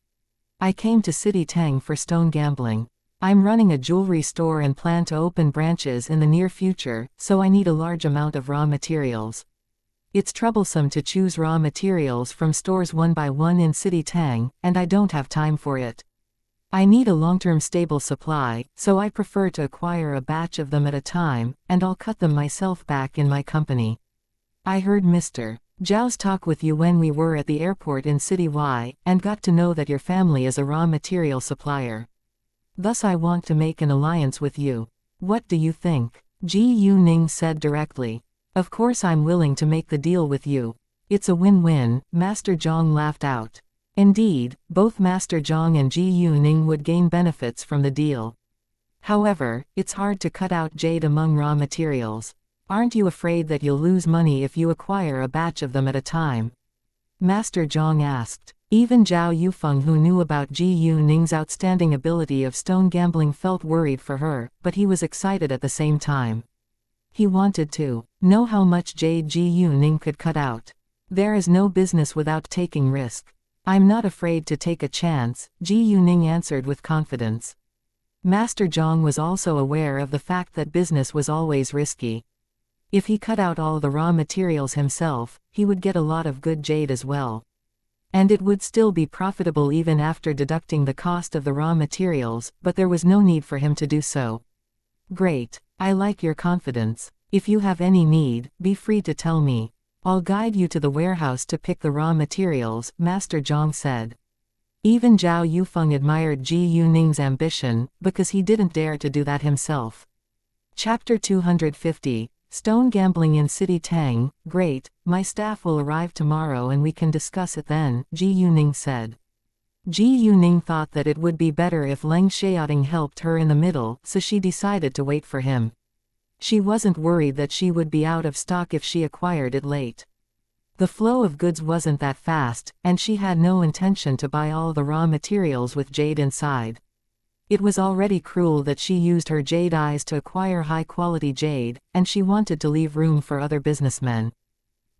[SPEAKER 1] I came to City Tang for stone gambling. I'm running a jewelry store and plan to open branches in the near future, so I need a large amount of raw materials. It's troublesome to choose raw materials from stores one by one in City Tang, and I don't have time for it. I need a long-term stable supply, so I prefer to acquire a batch of them at a time, and I'll cut them myself back in my company. I heard Mr. Zhao's talk with you when we were at the airport in City Y, and got to know that your family is a raw material supplier. Thus I want to make an alliance with you. What do you think? Ji Yuning said directly. Of course I'm willing to make the deal with you. It's a win-win, Master Zhang laughed out. Indeed, both Master Zhang and Ji Yuning would gain benefits from the deal. However, it's hard to cut out jade among raw materials. Aren't you afraid that you'll lose money if you acquire a batch of them at a time? Master Zhang asked. Even Zhao Yufeng, who knew about Ji Yuning's outstanding ability of stone gambling, felt worried for her, but he was excited at the same time. He wanted to know how much jade Ji Yuning could cut out. There is no business without taking risk. I'm not afraid to take a chance, Ji Yuning answered with confidence. Master Zhang was also aware of the fact that business was always risky. If he cut out all the raw materials himself, he would get a lot of good jade as well. And it would still be profitable even after deducting the cost of the raw materials, but there was no need for him to do so. Great. I like your confidence. If you have any need, be free to tell me. I'll guide you to the warehouse to pick the raw materials, Master Zhang said. Even Zhao Yufeng admired Ji Yuning's ambition, because he didn't dare to do that himself. Chapter 250. Stone gambling in City Tang. Great, my staff will arrive tomorrow and we can discuss it then, Ji Yuning said. Ji Yuning thought that it would be better if Leng Xiaoting helped her in the middle, so she decided to wait for him. She wasn't worried that she would be out of stock if she acquired it late. The flow of goods wasn't that fast, and she had no intention to buy all the raw materials with jade inside. It was already cruel that she used her jade eyes to acquire high-quality jade, and she wanted to leave room for other businessmen.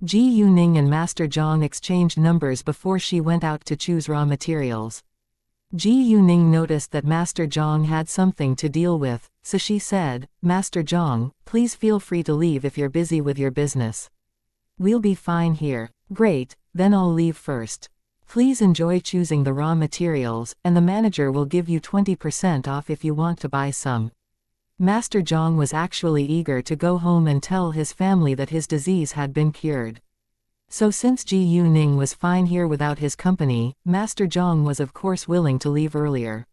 [SPEAKER 1] Ji Yuning and Master Zhang exchanged numbers before she went out to choose raw materials. Ji Yuning noticed that Master Zhang had something to deal with, so she said, Master Zhang, please feel free to leave if you're busy with your business. We'll be fine here. Great, then I'll leave first. Please enjoy choosing the raw materials, and the manager will give you 20% off if you want to buy some. Master Zhang was actually eager to go home and tell his family that his disease had been cured. So since Ji Yuning was fine here without his company, Master Zhang was of course willing to leave earlier.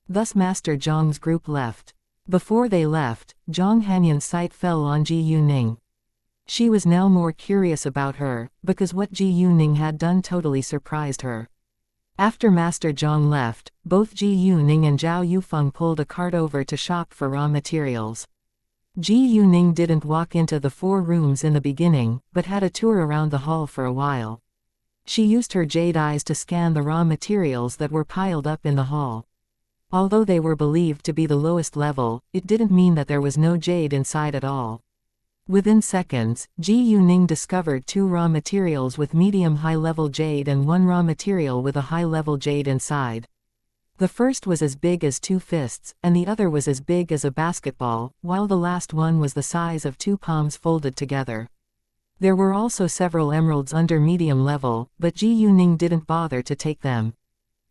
[SPEAKER 1] Thus Master Zhang's group left. Before they left, Zhang Hanyan's sight fell on Ji Yuning. She was now more curious about her, because what Ji Yuning had done totally surprised her. After Master Zhang left, both Ji Yuning and Zhao Yufeng pulled a cart over to shop for raw materials. Ji Yuning didn't walk into the 4 rooms in the beginning, but had a tour around the hall for a while. She used her jade eyes to scan the raw materials that were piled up in the hall. Although they were believed to be the lowest level, it didn't mean that there was no jade inside at all. Within seconds, Ji Yuning discovered 2 raw materials with medium high-level jade and 1 raw material with a high-level jade inside. The first was as big as 2 fists, and the other was as big as a basketball, while the last one was the size of 2 palms folded together. There were also several emeralds under medium level, but Ji Yuning didn't bother to take them.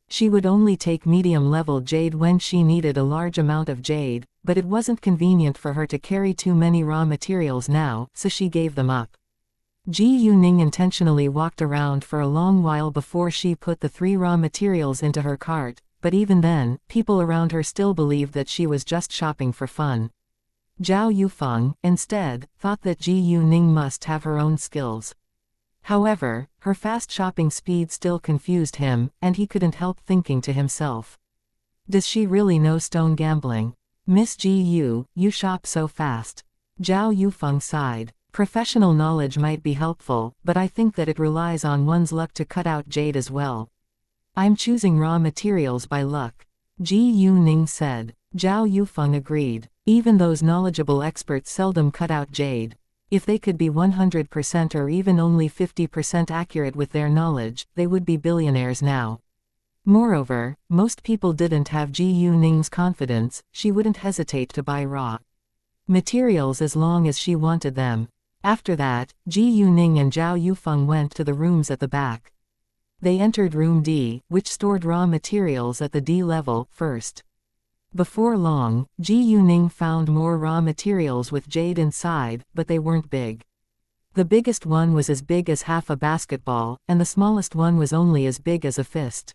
[SPEAKER 1] She would only take medium-level jade when she needed a large amount of jade, but it wasn't convenient for her to carry too many raw materials now, so she gave them up. Ji Yuning intentionally walked around for a long while before she put the 3 raw materials into her cart, but even then, people around her still believed that she was just shopping for fun. Zhao Yufeng, instead, thought that Ji Yuning must have her own skills. However, her fast shopping speed still confused him, and he couldn't help thinking to himself. Does she really know stone gambling? Miss Ji Yu, you shop so fast. Zhao Yufeng sighed. Professional knowledge might be helpful, but I think that it relies on one's luck to cut out jade as well. I'm choosing raw materials by luck. Ji Yuning said. Zhao Yufeng agreed. Even those knowledgeable experts seldom cut out jade. If they could be 100% or even only 50% accurate with their knowledge, they would be billionaires now. Moreover, most people didn't have Ji Yuning's confidence. She wouldn't hesitate to buy raw materials as long as she wanted them. After that, Ji Yuning and Zhao Yufeng went to the rooms at the back. They entered room D, which stored raw materials at the D level, first. Before long, Ji Yuning found more raw materials with jade inside, but they weren't big. The biggest one was as big as half a basketball, and the smallest one was only as big as a fist.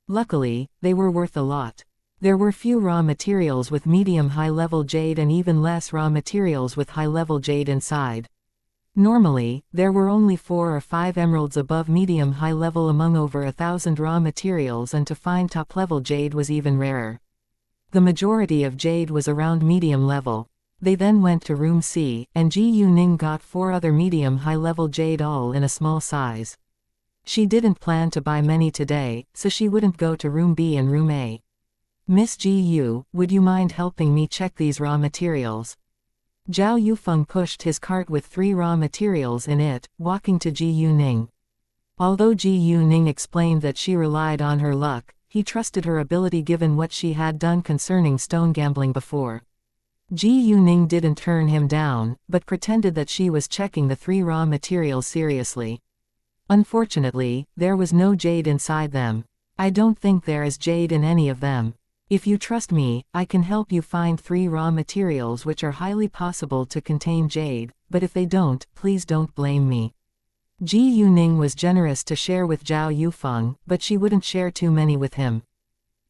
[SPEAKER 1] Luckily, they were worth a lot. There were few raw materials with medium-high-level jade and even less raw materials with high-level jade inside. Normally, there were only 4 or 5 emeralds above medium-high level among over 1,000 raw materials, and to find top-level jade was even rarer. The majority of jade was around medium level. They then went to room C, and Ji Yuning got 4 other medium-high-level jade, all in a small size. She didn't plan to buy many today, so she wouldn't go to room B and room A. "Miss Ji Yu, would you mind helping me check these raw materials?" Zhao Yufeng pushed his cart with 3 raw materials in it, walking to Ji Yuning. Although Ji Yuning explained that she relied on her luck, he trusted her ability given what she had done concerning stone gambling before. Ji Yuning didn't turn him down, but pretended that she was checking the 3 raw materials seriously. Unfortunately, there was no jade inside them. "I don't think there is jade in any of them. If you trust me, I can help you find 3 raw materials which are highly possible to contain jade, but if they don't, please don't blame me." Ji Yuning was generous to share with Zhao Yufeng, but she wouldn't share too many with him.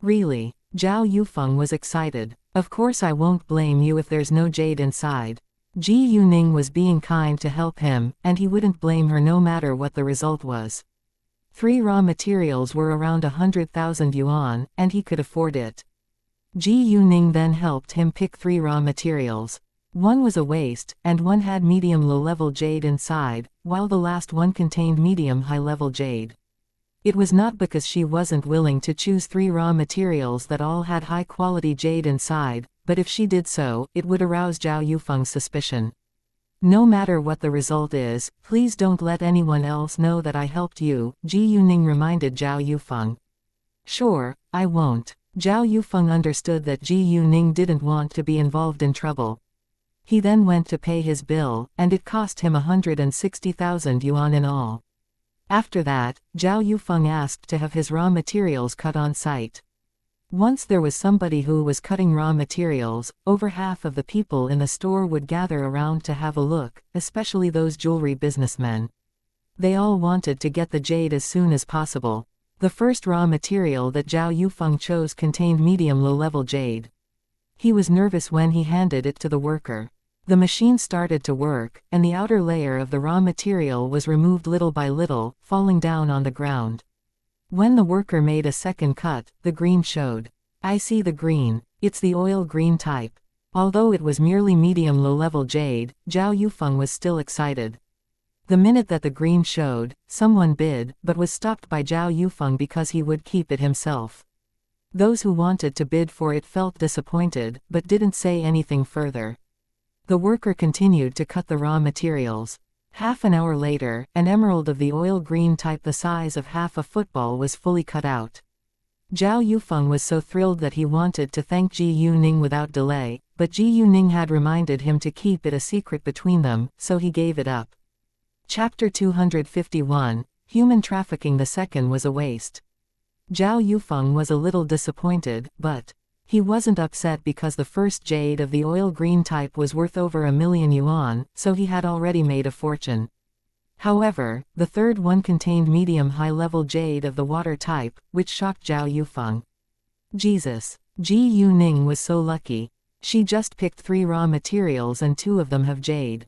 [SPEAKER 1] "Really?" Zhao Yufeng was excited. "Of course I won't blame you if there's no jade inside." Ji Yuning was being kind to help him, and he wouldn't blame her no matter what the result was. 3 raw materials were around 100,000 yuan, and he could afford it. Ji Yuning then helped him pick 3 raw materials. One was a waste, and one had medium-low-level jade inside, while the last one contained medium-high-level jade. It was not because she wasn't willing to choose 3 raw materials that all had high-quality jade inside, but if she did so, it would arouse Zhao Yufeng's suspicion. "No matter what the result is, please don't let anyone else know that I helped you," Ji Yuning reminded Zhao Yufeng. "Sure, I won't." Zhao Yufeng understood that Ji Yuning didn't want to be involved in trouble. He then went to pay his bill, and it cost him 160,000 yuan in all. After that, Zhao Yufeng asked to have his raw materials cut on site. Once there was somebody who was cutting raw materials, over half of the people in the store would gather around to have a look, especially those jewelry businessmen. They all wanted to get the jade as soon as possible. The first raw material that Zhao Yufeng chose contained medium-low-level jade. He was nervous when he handed it to the worker. The machine started to work, and the outer layer of the raw material was removed little by little, falling down on the ground. When the worker made a second cut, the green showed. "I see the green. It's the oil green type." Although it was merely medium-low-level jade, Zhao Yufeng was still excited. The minute that the green showed, someone bid, but was stopped by Zhao Yufeng because he would keep it himself. Those who wanted to bid for it felt disappointed, but didn't say anything further. The worker continued to cut the raw materials. Half an hour later, an emerald of the oil green type the size of half a football was fully cut out. Zhao Yufeng was so thrilled that he wanted to thank Ji Yuning without delay, but Ji Yuning had reminded him to keep it a secret between them, so he gave it up. Chapter 251, Human Trafficking. The second was a waste. Zhao Yufeng was a little disappointed, but he wasn't upset because the first jade of the oil green type was worth over 1,000,000 yuan, so he had already made a fortune. However, the third one contained medium-high-level jade of the water type, which shocked Zhao Yufeng. Jesus! Ji Yuning was so lucky. She just picked 3 raw materials and 2 of them have jade.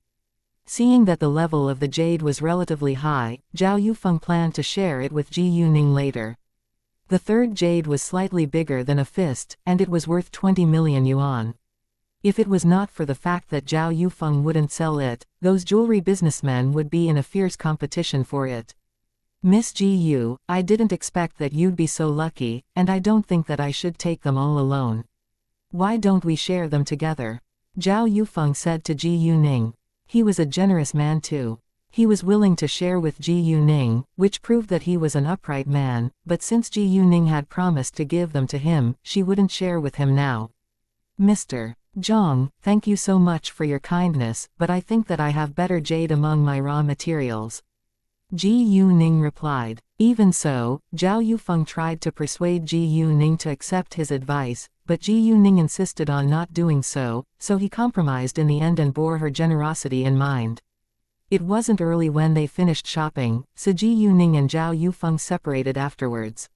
[SPEAKER 1] Seeing that the level of the jade was relatively high, Zhao Yufeng planned to share it with Ji Yuning later. The third jade was slightly bigger than a fist, and it was worth 20 million yuan. If it was not for the fact that Zhao Yufeng wouldn't sell it, those jewelry businessmen would be in a fierce competition for it. "Miss Ji Yu, I didn't expect that you'd be so lucky, and I don't think that I should take them all alone. Why don't we share them together?" Zhao Yufeng said to Ji Yuning. He was a generous man too. He was willing to share with Ji Yuning, which proved that he was an upright man, but since Ji Yuning had promised to give them to him, she wouldn't share with him now. Mr. Zhang, thank you so much for your kindness, but I think that I have better jade among my raw materials. Ji Yuning replied. Even so, Zhao Yufeng tried to persuade Ji Yuning to accept his advice, but Ji Yuning insisted on not doing so, so he compromised in the end and bore her generosity in mind. It wasn't early when they finished shopping, so Ji Yuning and Zhao Yufeng separated afterwards.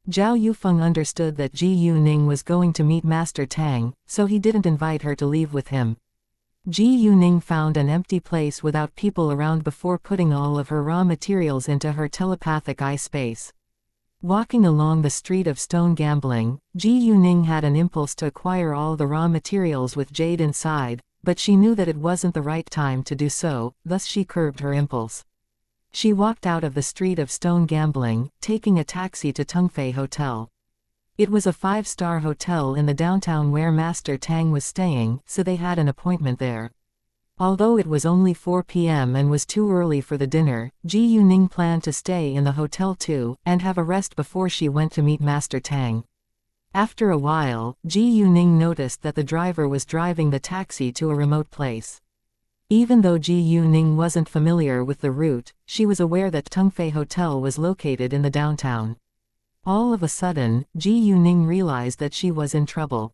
[SPEAKER 1] Zhao Yufeng understood that Ji Yuning was going to meet Master Tang, so he didn't invite her to leave with him. Ji Yuning found an empty place without people around before putting all of her raw materials into her telepathic eye space. Walking along the street of stone gambling, Ji Yuning had an impulse to acquire all the raw materials with jade inside, but she knew that it wasn't the right time to do so, thus she curbed her impulse. She walked out of the street of stone gambling, taking a taxi to Tungfei Hotel. It was a 5-star hotel in the downtown where Master Tang was staying, so they had an appointment there. Although it was only 4 p.m. and was too early for the dinner, Ji Yuning planned to stay in the hotel too, and have a rest before she went to meet Master Tang. After a while, Ji Yuning noticed that the driver was driving the taxi to a remote place. Even though Ji Yuning wasn't familiar with the route, she was aware that Tungfei Hotel was located in the downtown. All of a sudden, Ji Yuning realized that she was in trouble.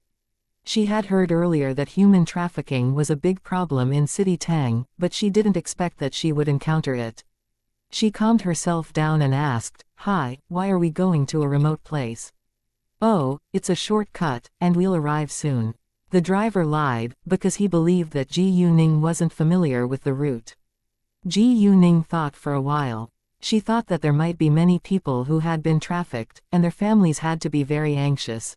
[SPEAKER 1] She had heard earlier that human trafficking was a big problem in City Tang, but she didn't expect that she would encounter it. She calmed herself down and asked, "Hi, why are we going to a remote place?" "Oh, it's a shortcut, and we'll arrive soon." The driver lied, because he believed that Ji Yuning wasn't familiar with the route. Ji Yuning thought for a while. She thought that there might be many people who had been trafficked, and their families had to be very anxious.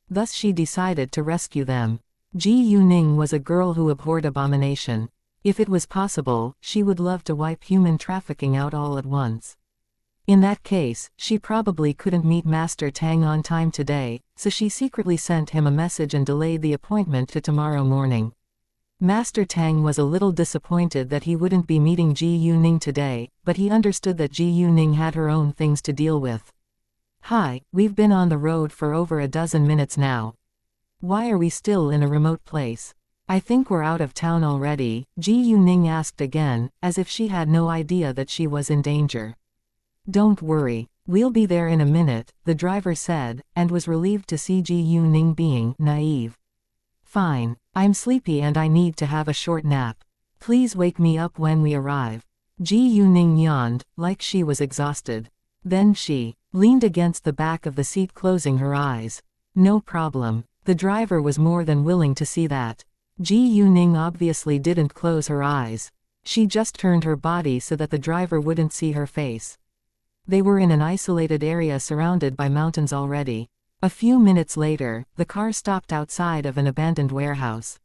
[SPEAKER 1] Thus she decided to rescue them. Ji Yuning was a girl who abhorred abomination. If it was possible, she would love to wipe human trafficking out all at once. In that case, she probably couldn't meet Master Tang on time today, so she secretly sent him a message and delayed the appointment to tomorrow morning. Master Tang was a little disappointed that he wouldn't be meeting Ji Yuning today, but he understood that Ji Yuning had her own things to deal with. "Hi, we've been on the road for over a dozen minutes now. Why are we still in a remote place? I think we're out of town already," Ji Yuning asked again, as if she had no idea that she was in danger. "Don't worry, we'll be there in a minute," the driver said, and was relieved to see Ji Yuning being naive. "Fine, I'm sleepy and I need to have a short nap. Please wake me up when we arrive." Ji Yuning yawned, like she was exhausted. Then she leaned against the back of the seat, closing her eyes. "No problem." The driver was more than willing to see that. Ji Yuning obviously didn't close her eyes. She just turned her body so that the driver wouldn't see her face. They were in an isolated area surrounded by mountains already. A few minutes later, the car stopped outside of an abandoned warehouse.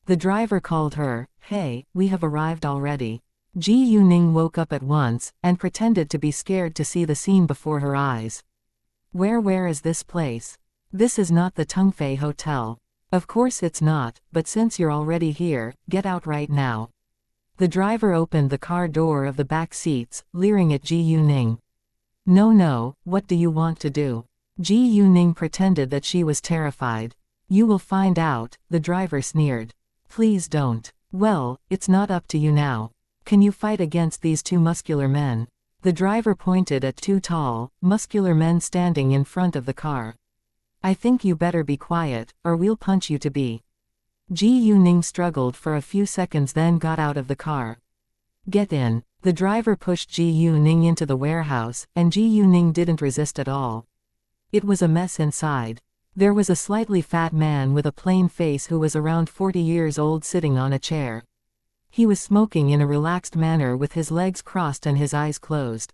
[SPEAKER 1] The driver called her, "Hey, we have arrived already." Ji Yuning woke up at once, and pretended to be scared to see the scene before her eyes. Where is this place? This is not the Tungfei Hotel." "Of course it's not, but since you're already here, get out right now." The driver opened the car door of the back seats, leering at Ji Yuning. No, what do you want to do?" Ji Yuning pretended that she was terrified. "You will find out," the driver sneered. "Please don't." "Well, it's not up to you now. Can you fight against these two muscular men?" The driver pointed at two tall, muscular men standing in front of the car. "I think you better be quiet, or we'll punch you to be." Ji Yuning struggled for a few seconds, then got out of the car. "Get in." The driver pushed Ji Yuning into the warehouse, and Ji Yuning didn't resist at all. It was a mess inside. There was a slightly fat man with a plain face who was around 40 years old sitting on a chair. He was smoking in a relaxed manner with his legs crossed and his eyes closed.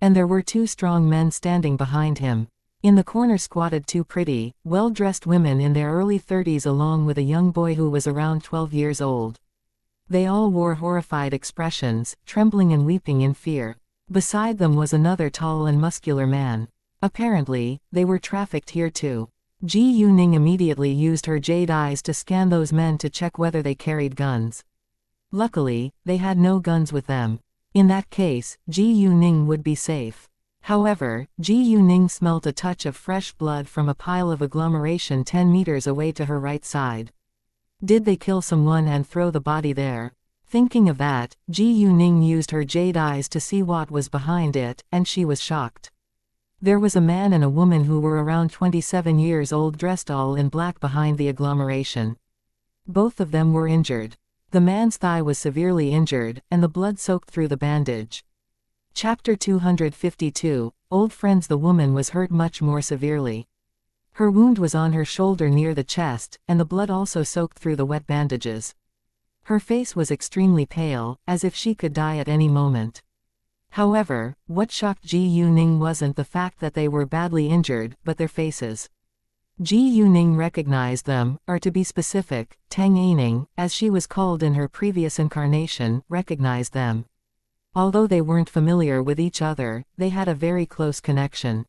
[SPEAKER 1] And there were two strong men standing behind him. In the corner squatted two pretty, well-dressed women in their early 30s along with a young boy who was around 12 years old. They all wore horrified expressions, trembling and weeping in fear. Beside them was another tall and muscular man. Apparently, they were trafficked here too. Ji Yuning immediately used her jade eyes to scan those men to check whether they carried guns. Luckily, they had no guns with them. In that case, Ji Yuning would be safe. However, Ji Yuning smelt a touch of fresh blood from a pile of agglomeration 10 meters away to her right side. Did they kill someone and throw the body there? Thinking of that, Ji Yuning used her jade eyes to see what was behind it, and she was shocked. There was a man and a woman who were around 27 years old dressed all in black behind the agglomeration. Both of them were injured. The man's thigh was severely injured, and the blood soaked through the bandage. Chapter 252, Old Friends. The woman was hurt much more severely. Her wound was on her shoulder near the chest, and the blood also soaked through the wet bandages. Her face was extremely pale, as if she could die at any moment. However, what shocked Ji Yuning wasn't the fact that they were badly injured, but their faces. Ji Yuning recognized them, or to be specific, Tang Aining, as she was called in her previous incarnation, recognized them. Although they weren't familiar with each other, they had a very close connection.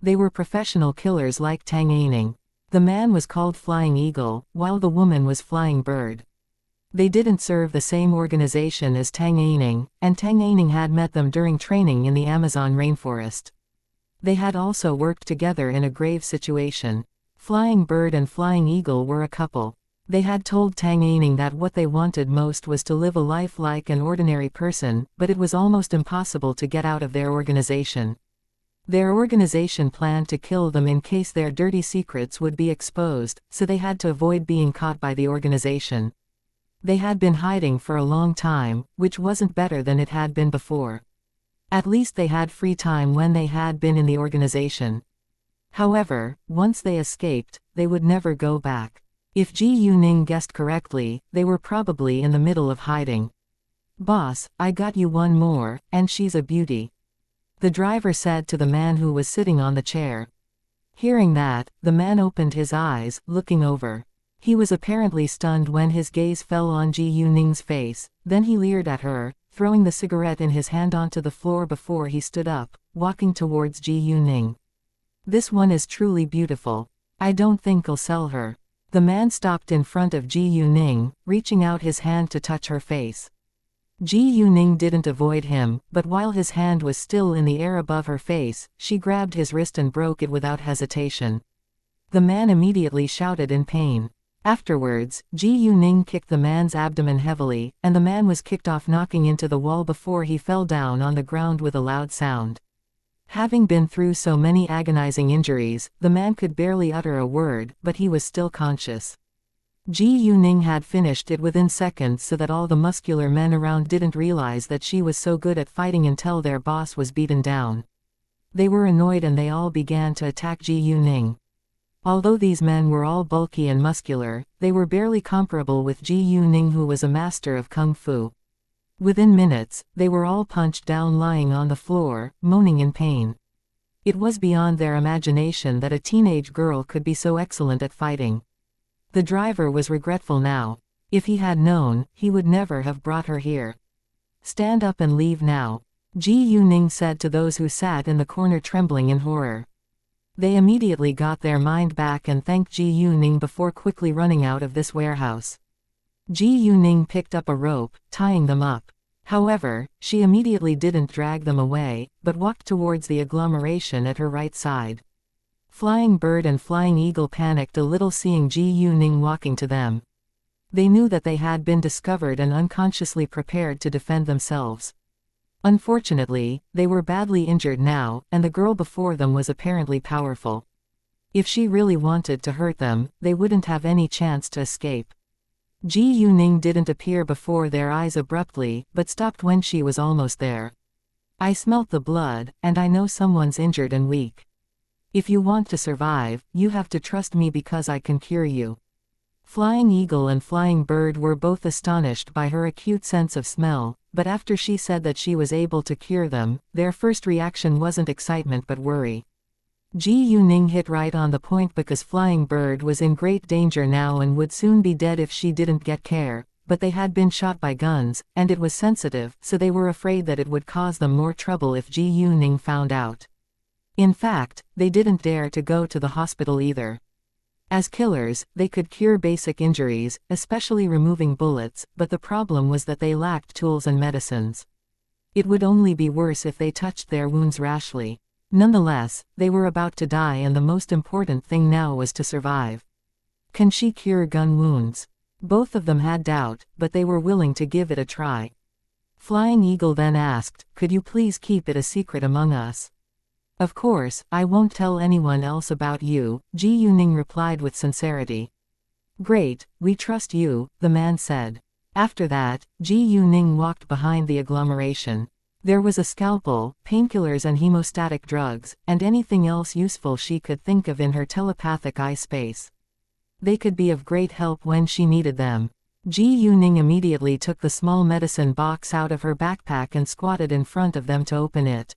[SPEAKER 1] They were professional killers like Tang Aining. The man was called Flying Eagle, while the woman was Flying Bird. They didn't serve the same organization as Tang Aining, and Tang Aining had met them during training in the Amazon rainforest. They had also worked together in a grave situation. Flying Bird and Flying Eagle were a couple. They had told Tang Aining that what they wanted most was to live a life like an ordinary person, but it was almost impossible to get out of their organization. Their organization planned to kill them in case their dirty secrets would be exposed, so they had to avoid being caught by the organization. They had been hiding for a long time, which wasn't better than it had been before. At least they had free time when they had been in the organization. However, once they escaped, they would never go back. If Ji Yuning guessed correctly, they were probably in the middle of hiding. "Boss, I got you one more, and she's a beauty," the driver said to the man who was sitting on the chair. Hearing that, the man opened his eyes, looking over. He was apparently stunned when his gaze fell on Ji Yuning's face, then he leered at her, throwing the cigarette in his hand onto the floor before he stood up, walking towards Ji Yuning. "This one is truly beautiful. I don't think I'll sell her." The man stopped in front of Ji Yuning, reaching out his hand to touch her face. Ji Yuning didn't avoid him, but while his hand was still in the air above her face, she grabbed his wrist and broke it without hesitation. The man immediately shouted in pain. Afterwards, Ji Yuning kicked the man's abdomen heavily, and the man was kicked off, knocking into the wall before he fell down on the ground with a loud sound. Having been through so many agonizing injuries, the man could barely utter a word, but he was still conscious. Ji Yuning had finished it within seconds so that all the muscular men around didn't realize that she was so good at fighting until their boss was beaten down. They were annoyed and they all began to attack Ji Yuning. Although these men were all bulky and muscular, they were barely comparable with Ji Yuning, who was a master of kung fu. Within minutes, they were all punched down, lying on the floor, moaning in pain. It was beyond their imagination that a teenage girl could be so excellent at fighting. The driver was regretful now. If he had known, he would never have brought her here. "Stand up and leave now," Ji Yuning said to those who sat in the corner trembling in horror. They immediately got their mind back and thanked Ji Yuning before quickly running out of this warehouse. Ji Yuning picked up a rope, tying them up. However, she immediately didn't drag them away, but walked towards the agglomeration at her right side. Flying Bird and Flying Eagle panicked a little seeing Ji Yuning walking to them. They knew that they had been discovered and unconsciously prepared to defend themselves. Unfortunately, they were badly injured now, and the girl before them was apparently powerful. If she really wanted to hurt them, they wouldn't have any chance to escape. Ji Yuning didn't appear before their eyes abruptly, but stopped when she was almost there. "I smelt the blood, and I know someone's injured and weak. If you want to survive, you have to trust me because I can cure you." Flying Eagle and Flying Bird were both astonished by her acute sense of smell, but after she said that she was able to cure them, their first reaction wasn't excitement but worry. Ji Yuning hit right on the point because Flying Bird was in great danger now and would soon be dead if she didn't get care, but they had been shot by guns, and it was sensitive, so they were afraid that it would cause them more trouble if Ji Yuning found out. In fact, they didn't dare to go to the hospital either. As killers, they could cure basic injuries, especially removing bullets, but the problem was that they lacked tools and medicines. It would only be worse if they touched their wounds rashly. Nonetheless, they were about to die, and the most important thing now was to survive. Can she cure gun wounds? Both of them had doubt, but they were willing to give it a try. Flying Eagle then asked, "Could you please keep it a secret among us?" "Of course, I won't tell anyone else about you," Ji Yuning replied with sincerity. "Great, we trust you," the man said. After that, Ji Yuning walked behind the agglomeration. There was a scalpel, painkillers and hemostatic drugs, and anything else useful she could think of in her telepathic eye space. They could be of great help when she needed them. Ji Yuning immediately took the small medicine box out of her backpack and squatted in front of them to open it.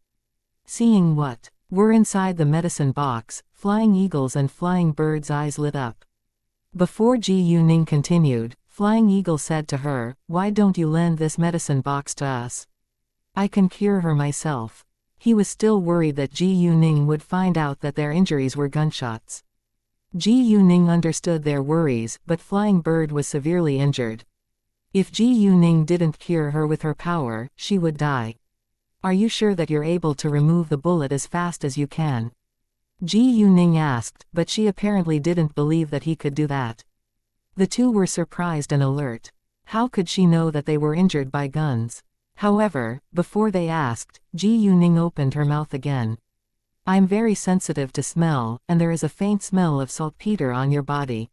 [SPEAKER 1] Seeing what were inside the medicine box, Flying Eagle's and Flying Bird's eyes lit up. Before Ji Yuning continued, Flying Eagle said to her, "Why don't you lend this medicine box to us? I can cure her myself." He was still worried that Ji Yuning would find out that their injuries were gunshots. Ji Yuning understood their worries, but Flying Bird was severely injured. If Ji Yuning didn't cure her with her power, she would die. "Are you sure that you're able to remove the bullet as fast as you can?" Ji Yuning asked, but she apparently didn't believe that he could do that. The two were surprised and alert. How could she know that they were injured by guns? However, before they asked, Ji Yuning opened her mouth again. "I'm very sensitive to smell, and there is a faint smell of saltpeter on your body.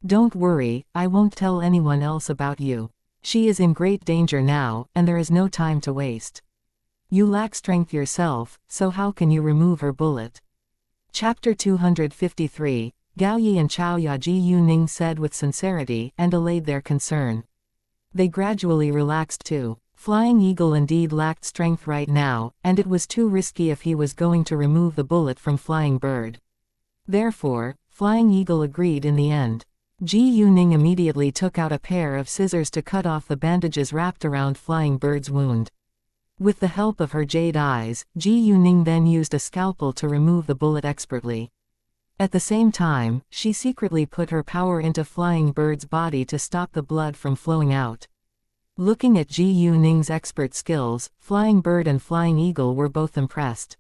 [SPEAKER 1] Don't worry, I won't tell anyone else about you. She is in great danger now, and there is no time to waste. You lack strength yourself, so how can you remove her bullet?" Chapter 253, Gao Yi and Chao Ya. Ji Yuning said with sincerity, and allayed their concern. They gradually relaxed too. Flying Eagle indeed lacked strength right now, and it was too risky if he was going to remove the bullet from Flying Bird. Therefore, Flying Eagle agreed in the end. Ji Yuning immediately took out a pair of scissors to cut off the bandages wrapped around Flying Bird's wound. With the help of her jade eyes, Ji Yuning then used a scalpel to remove the bullet expertly. At the same time, she secretly put her power into Flying Bird's body to stop the blood from flowing out. Looking at Ji Yuning's expert skills, Flying Bird and Flying Eagle were both impressed.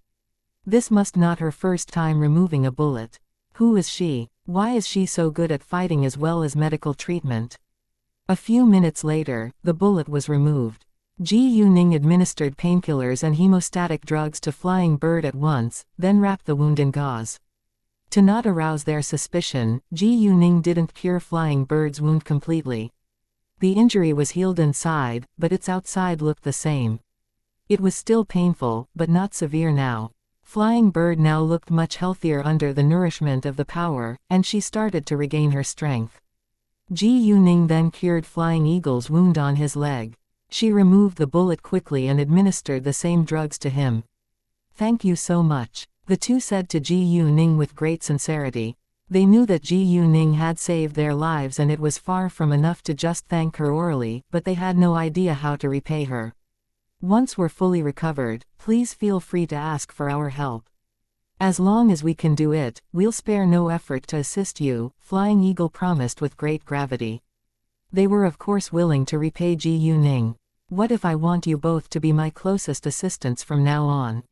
[SPEAKER 1] This must not her first time removing a bullet. Who is she? Why is she so good at fighting as well as medical treatment? A few minutes later, the bullet was removed. Ji Yuning administered painkillers and hemostatic drugs to Flying Bird at once, then wrapped the wound in gauze. To not arouse their suspicion, Ji Yuning didn't cure Flying Bird's wound completely. The injury was healed inside, but its outside looked the same. It was still painful, but not severe now. Flying Bird now looked much healthier under the nourishment of the power, and she started to regain her strength. Ji Yuning then cured Flying Eagle's wound on his leg. She removed the bullet quickly and administered the same drugs to him. "Thank you so much," the two said to Ji Yuning with great sincerity. They knew that Ji Yuning had saved their lives, and it was far from enough to just thank her orally, but they had no idea how to repay her. "Once we're fully recovered, please feel free to ask for our help. As long as we can do it, we'll spare no effort to assist you," Flying Eagle promised with great gravity. They were of course willing to repay Ji Yuning. "What if I want you both to be my closest assistants from now on?"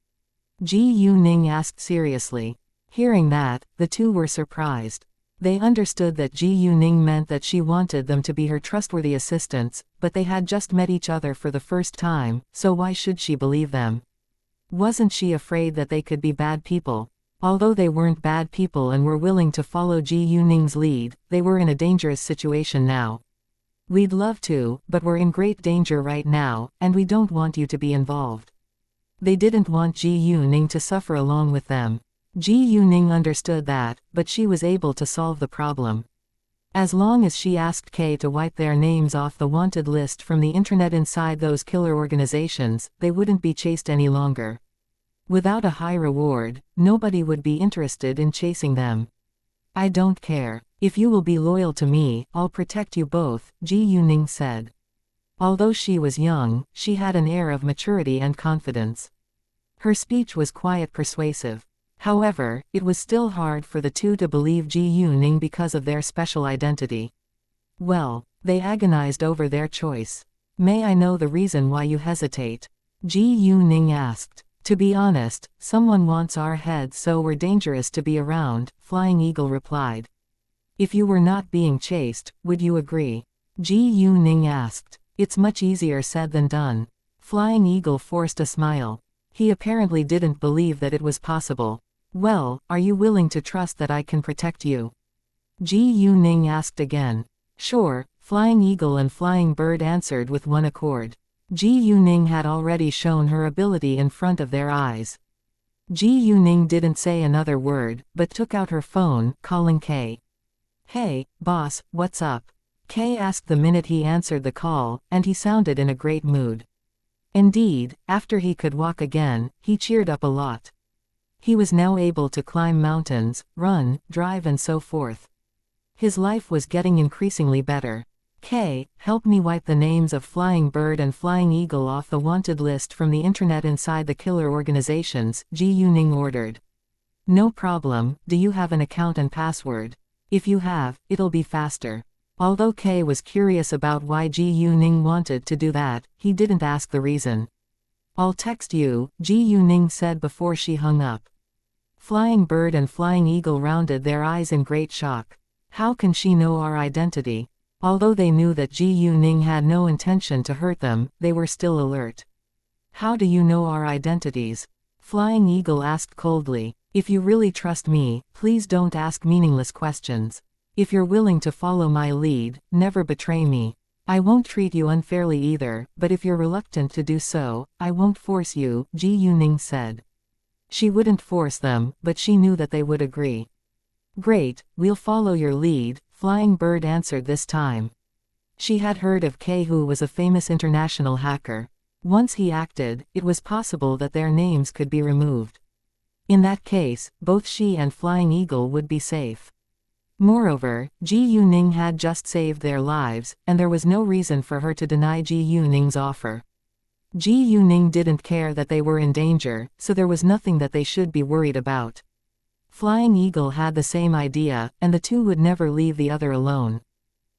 [SPEAKER 1] Ji Yuning asked seriously. Hearing that, the two were surprised. They understood that Ji Yuning meant that she wanted them to be her trustworthy assistants, but they had just met each other for the first time, so why should she believe them? Wasn't she afraid that they could be bad people? Although they weren't bad people and were willing to follow Ji Yuning's lead, they were in a dangerous situation now. "We'd love to, but we're in great danger right now, and we don't want you to be involved." They didn't want Ji Yuning to suffer along with them. Ji Yuning understood that, but she was able to solve the problem. As long as she asked Kay to wipe their names off the wanted list from the internet inside those killer organizations, they wouldn't be chased any longer. Without a high reward, nobody would be interested in chasing them. "I don't care. If you will be loyal to me, I'll protect you both," Ji Yuning said. Although she was young, she had an air of maturity and confidence. Her speech was quite persuasive. However, it was still hard for the two to believe Ji Yuning because of their special identity. Well, they agonized over their choice. May I know the reason why you hesitate? Ji Yuning asked. To be honest, someone wants our heads, so we're dangerous to be around, Flying Eagle replied. If you were not being chased, would you agree? Ji Yuning asked. It's much easier said than done. Flying Eagle forced a smile. He apparently didn't believe that it was possible. Well, are you willing to trust that I can protect you? Ji Yuning asked again. Sure, Flying Eagle and Flying Bird answered with one accord. Ji Yuning had already shown her ability in front of their eyes. Ji Yuning didn't say another word, but took out her phone, calling Kay. Hey, boss, what's up? Kay asked the minute he answered the call, and he sounded in a great mood. Indeed, after he could walk again, he cheered up a lot. He was now able to climb mountains, run, drive and so forth. His life was getting increasingly better. Kay, help me wipe the names of Flying Bird and Flying Eagle off the wanted list from the internet inside the killer organizations, Ji Yuning ordered. No problem, do you have an account and password? If you have, it'll be faster. Although Kay was curious about why Ji Yuning wanted to do that, he didn't ask the reason. I'll text you, Ji Yuning said before she hung up. Flying Bird and Flying Eagle rounded their eyes in great shock. How can she know our identity? Although they knew that Ji Yuning had no intention to hurt them, they were still alert. How do you know our identities? Flying Eagle asked coldly. If you really trust me, please don't ask meaningless questions. If you're willing to follow my lead, never betray me. I won't treat you unfairly either, but if you're reluctant to do so, I won't force you, Ji Yuning said. She wouldn't force them, but she knew that they would agree. Great, we'll follow your lead, Flying Bird answered this time. She had heard of Kay, who was a famous international hacker. Once he acted, it was possible that their names could be removed. In that case, both she and Flying Eagle would be safe. Moreover, Ji Yuning had just saved their lives, and there was no reason for her to deny Ji Yuning's offer. Ji Yuning didn't care that they were in danger, so there was nothing that they should be worried about. Flying Eagle had the same idea, and the two would never leave the other alone.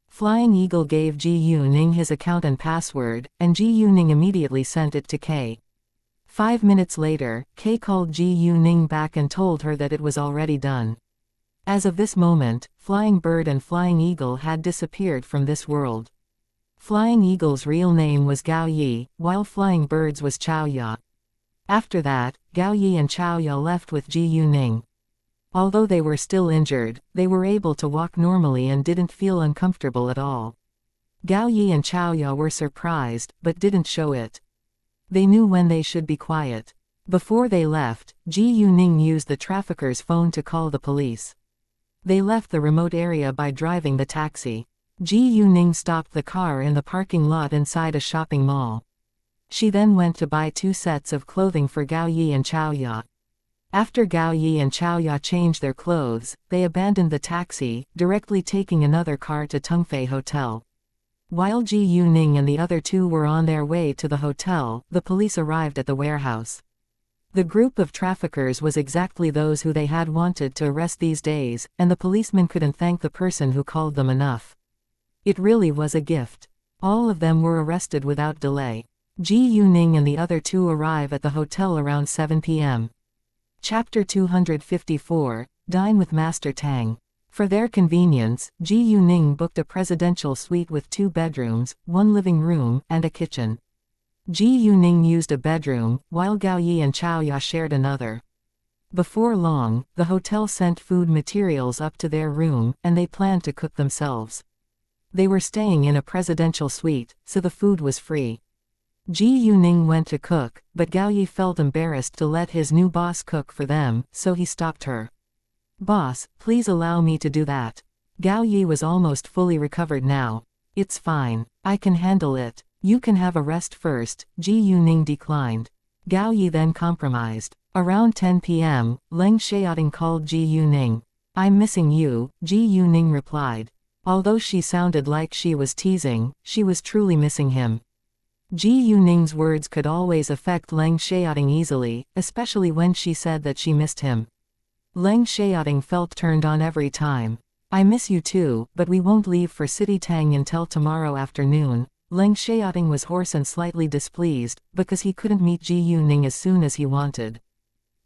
[SPEAKER 1] Flying Eagle gave Ji Yuning his account and password, and Ji Yuning immediately sent it to Kay. 5 minutes later, Kay called Ji Yuning back and told her that it was already done. As of this moment, Flying Bird and Flying Eagle had disappeared from this world. Flying Eagle's real name was Gao Yi, while Flying Bird's was Chao Ya. After that, Gao Yi and Chao Ya left with Ji Yuning. Although they were still injured, they were able to walk normally and didn't feel uncomfortable at all. Gao Yi and Chao Ya were surprised, but didn't show it. They knew when they should be quiet. Before they left, Ji Yuning used the trafficker's phone to call the police. They left the remote area by driving the taxi. Ji Yuning stopped the car in the parking lot inside a shopping mall. She then went to buy 2 sets of clothing for Gao Yi and Chao Ya. After Gao Yi and Chao Ya changed their clothes, they abandoned the taxi, directly taking another car to Tungfei Hotel. While Ji Yuning and the other 2 were on their way to the hotel, the police arrived at the warehouse. The group of traffickers was exactly those who they had wanted to arrest these days, and the policemen couldn't thank the person who called them enough. It really was a gift. All of them were arrested without delay. Ji Yuning and the other 2 arrive at the hotel around 7 p.m. Chapter 254, Dine with Master Tang. For their convenience, Ji Yuning booked a presidential suite with 2 bedrooms, 1 living room, and a kitchen. Ji Yuning used a bedroom, while Gao Yi and Chao Ya shared another. Before long, the hotel sent food materials up to their room, and they planned to cook themselves. They were staying in a presidential suite, so the food was free. Ji Yuning went to cook, but Gao Yi felt embarrassed to let his new boss cook for them, so he stopped her. "Boss, please allow me to do that." Gao Yi was almost fully recovered now. "It's fine. I can handle it. You can have a rest first," Ji Yuning declined. Gao Yi then compromised. Around 10 p.m., Leng Xiaoting called Ji Yuning. "I'm missing you," Ji Yuning replied. Although she sounded like she was teasing, she was truly missing him. Ji Yuning's words could always affect Leng Xiaoting easily, especially when she said that she missed him. Leng Xiaoting felt turned on every time. I miss you too, but we won't leave for City Tang until tomorrow afternoon. Leng Xiaoting was hoarse and slightly displeased, because he couldn't meet Ji Yuning as soon as he wanted.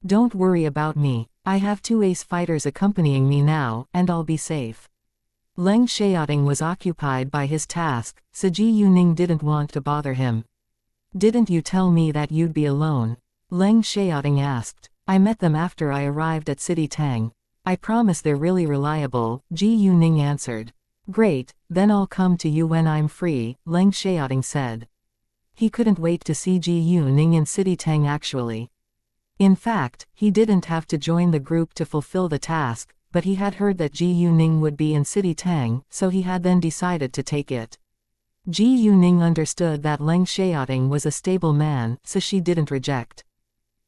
[SPEAKER 1] Don't worry about me. I have 2 ace fighters accompanying me now, and I'll be safe. Leng Xiaoting was occupied by his task, so Ji Yuning didn't want to bother him. Didn't you tell me that you'd be alone? Leng Xiaoting asked. I met them after I arrived at City Tang. I promise they're really reliable, Ji Yuning answered. Great, then I'll come to you when I'm free, Leng Xiaoting said. He couldn't wait to see Ji Yuning in City Tang actually. In fact, he didn't have to join the group to fulfill the task, but he had heard that Ji Yuning would be in City Tang, so he had then decided to take it. Ji Yuning understood that Leng Xiaoting was a stable man, so she didn't reject.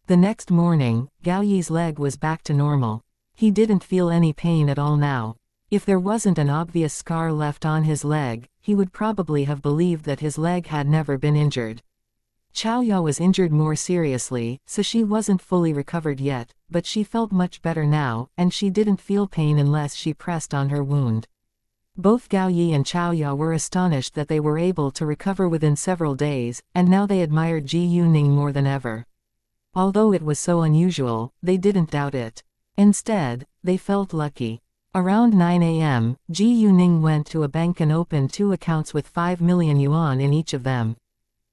[SPEAKER 1] The next morning, Gao Yi's leg was back to normal. He didn't feel any pain at all now. If there wasn't an obvious scar left on his leg, he would probably have believed that his leg had never been injured. Xiaoya was injured more seriously, so she wasn't fully recovered yet, but she felt much better now, and she didn't feel pain unless she pressed on her wound. Both Gao Yi and Xiaoya were astonished that they were able to recover within several days, and now they admired Ji Yuning more than ever. Although it was so unusual, they didn't doubt it. Instead, they felt lucky. Around 9 a.m., Ji Yuning went to a bank and opened 2 accounts with 5 million yuan in each of them.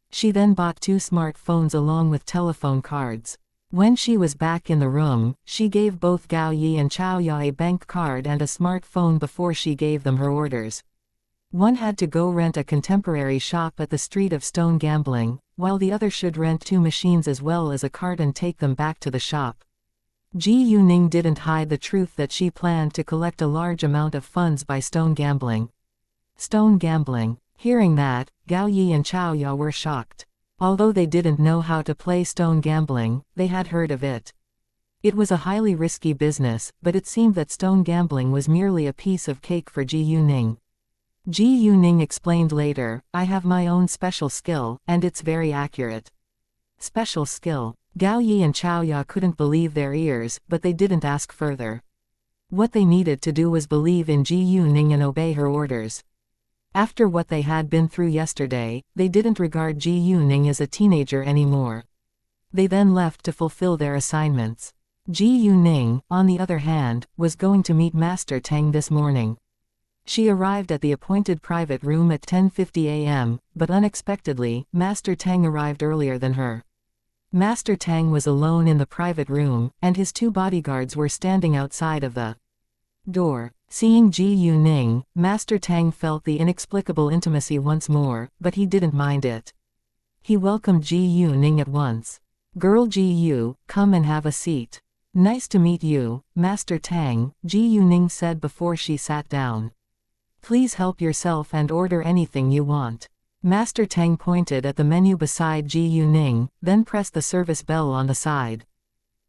[SPEAKER 1] She then bought 2 smartphones along with telephone cards. When she was back in the room, she gave both Gao Yi and Xiaoya a bank card and a smartphone before she gave them her orders. One had to go rent a contemporary shop at the Street of Stone Gambling, while the other should rent 2 machines as well as a cart and take them back to the shop. Ji Yuning didn't hide the truth that she planned to collect a large amount of funds by stone gambling. Stone gambling. Hearing that, Gao Yi and Xiaoya were shocked. Although they didn't know how to play stone gambling, they had heard of it. It was a highly risky business, but it seemed that stone gambling was merely a piece of cake for Ji Yuning. Ji Yuning explained later, I have my own special skill, and it's very accurate. Special skill. Gao Yi and Xiaoya couldn't believe their ears, but they didn't ask further. What they needed to do was believe in Ji Yuning and obey her orders. After what they had been through yesterday, they didn't regard Ji Yuning as a teenager anymore. They then left to fulfill their assignments. Ji Yuning, on the other hand, was going to meet Master Tang this morning. She arrived at the appointed private room at 10:50 a.m., but unexpectedly, Master Tang arrived earlier than her. Master Tang was alone in the private room, and his 2 bodyguards were standing outside of the door. Seeing Ji Yuning, Master Tang felt the inexplicable intimacy once more, but he didn't mind it. He welcomed Ji Yuning at once. Girl Ji Yu, come and have a seat. Nice to meet you, Master Tang, Ji Yuning said before she sat down. Please help yourself and order anything you want. Master Tang pointed at the menu beside Ji Yuning, then pressed the service bell on the side.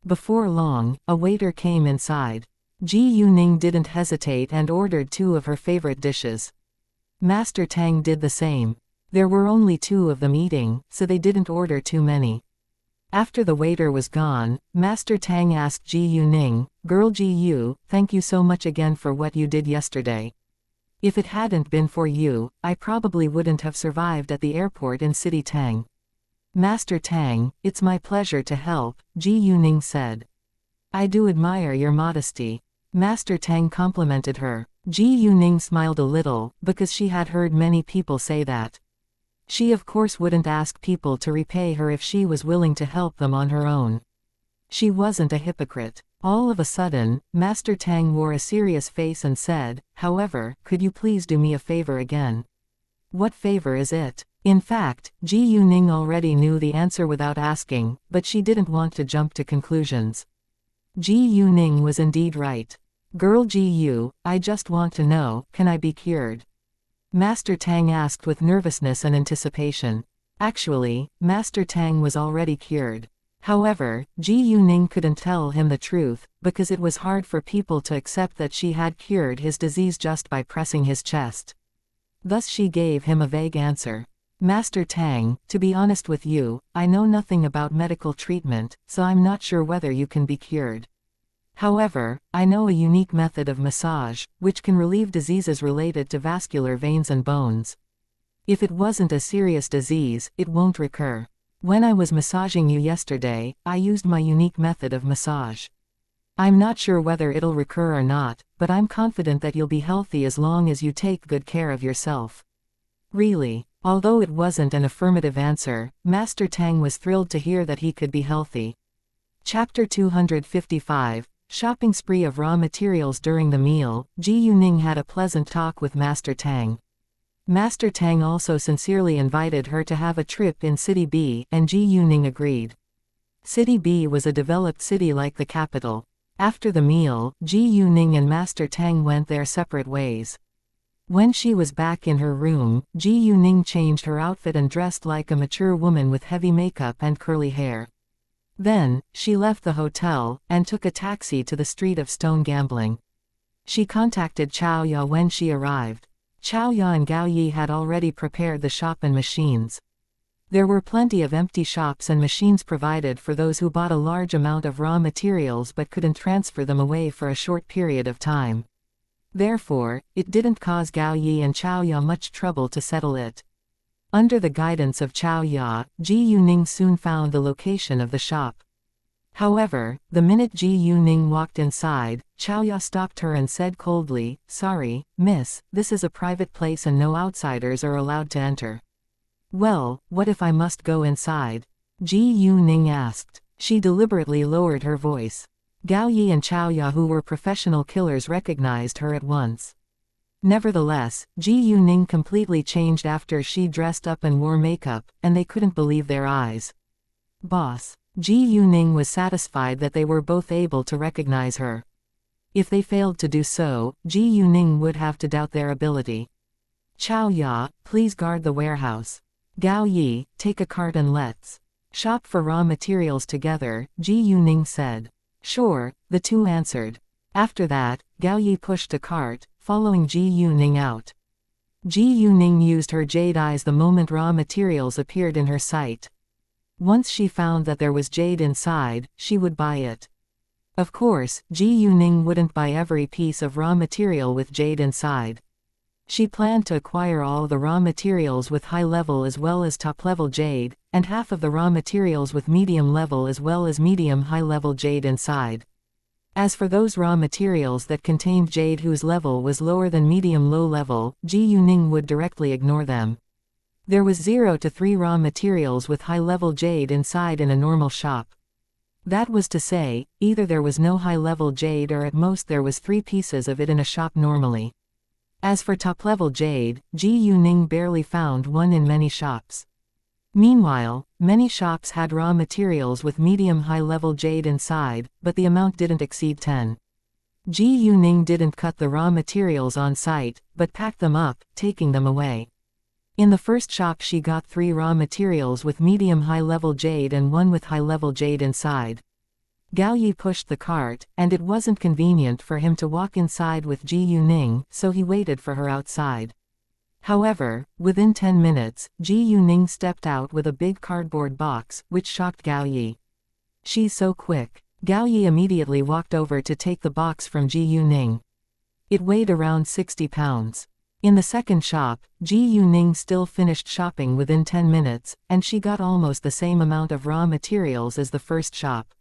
[SPEAKER 1] Before long, a waiter came inside. Ji Yuning didn't hesitate and ordered 2 of her favorite dishes. Master Tang did the same. There were only 2 of them eating, so they didn't order too many. After the waiter was gone, Master Tang asked Ji Yuning, Girl Ji Yu, thank you so much again for what you did yesterday. If it hadn't been for you, I probably wouldn't have survived at the airport in City Tang. Master Tang, it's my pleasure to help, Ji Yuning said. I do admire your modesty. Master Tang complimented her. Ji Yuning smiled a little, because she had heard many people say that. She of course wouldn't ask people to repay her if she was willing to help them on her own. She wasn't a hypocrite. All of a sudden, Master Tang wore a serious face and said, however, could you please do me a favor again? What favor is it? In fact, Ji Yuning already knew the answer without asking, but she didn't want to jump to conclusions. Ji Yuning was indeed right. Girl Ji Yu, I just want to know, can I be cured? Master Tang asked with nervousness and anticipation. Actually, Master Tang was already cured. However, Ji Yuning couldn't tell him the truth, because it was hard for people to accept that she had cured his disease just by pressing his chest. Thus she gave him a vague answer. Master Tang, to be honest with you, I know nothing about medical treatment, so I'm not sure whether you can be cured. However, I know a unique method of massage, which can relieve diseases related to vascular veins and bones. If it wasn't a serious disease, it won't recur. When I was massaging you yesterday, I used my unique method of massage. I'm not sure whether it'll recur or not, but I'm confident that you'll be healthy as long as you take good care of yourself. Really. Although it wasn't an affirmative answer, Master Tang was thrilled to hear that he could be healthy. Chapter 255, Shopping Spree of Raw Materials. During the meal, Ji Yuning had a pleasant talk with Master Tang. Master Tang also sincerely invited her to have a trip in City B, and Ji Yuning agreed. City B was a developed city like the capital. After the meal, Ji Yuning and Master Tang went their separate ways. When she was back in her room, Ji Yuning changed her outfit and dressed like a mature woman with heavy makeup and curly hair. Then, she left the hotel, and took a taxi to the street of stone gambling. She contacted Chao Ya when she arrived. Chao Ya and Gao Yi had already prepared the shop and machines. There were plenty of empty shops and machines provided for those who bought a large amount of raw materials but couldn't transfer them away for a short period of time. Therefore, it didn't cause Gao Yi and Chao Ya much trouble to settle it. Under the guidance of Chao Ya, Ji Yuning soon found the location of the shop. However, the minute Ji Yuning walked inside, Chao Ya stopped her and said coldly, "Sorry, miss, this is a private place and no outsiders are allowed to enter." "Well, what if I must go inside?" Ji Yuning asked. She deliberately lowered her voice. Gao Yi and Chao Ya, who were professional killers, recognized her at once. Nevertheless, Ji Yuning completely changed after she dressed up and wore makeup, and they couldn't believe their eyes. "Boss." Ji Yuning was satisfied that they were both able to recognize her. If they failed to do so, Ji Yuning would have to doubt their ability. "Chao Ya, please guard the warehouse. Gao Yi, take a cart and let's shop for raw materials together," Ji Yuning said. "Sure," the two answered. After that, Gao Yi pushed a cart, following Ji Yuning out. Ji Yuning used her jade eyes the moment raw materials appeared in her sight. Once she found that there was jade inside, she would buy it. Of course, Ji Yuning wouldn't buy every piece of raw material with jade inside. She planned to acquire all the raw materials with high-level as well as top-level jade, and half of the raw materials with medium-level as well as medium-high-level jade inside. As for those raw materials that contained jade whose level was lower than medium-low level, Ji Yuning would directly ignore them. There was 0 to 3 raw materials with high-level jade inside in a normal shop. That was to say, either there was no high-level jade or at most there was 3 pieces of it in a shop normally. As for top-level jade, Ji Yuning barely found one in many shops. Meanwhile, many shops had raw materials with medium-high-level jade inside, but the amount didn't exceed 10. Ji Yuning didn't cut the raw materials on site, but packed them up, taking them away. In the first shop she got 3 raw materials with medium-high-level jade and 1 with high-level jade inside. Gao Yi pushed the cart, and it wasn't convenient for him to walk inside with Ji Yuning, so he waited for her outside. However, within 10 minutes, Ji Yuning stepped out with a big cardboard box, which shocked Gao Yi. "She's so quick." Gao Yi immediately walked over to take the box from Ji Yuning. It weighed around 60 pounds. In the second shop, Ji Yuning still finished shopping within 10 minutes, and she got almost the same amount of raw materials as the first shop.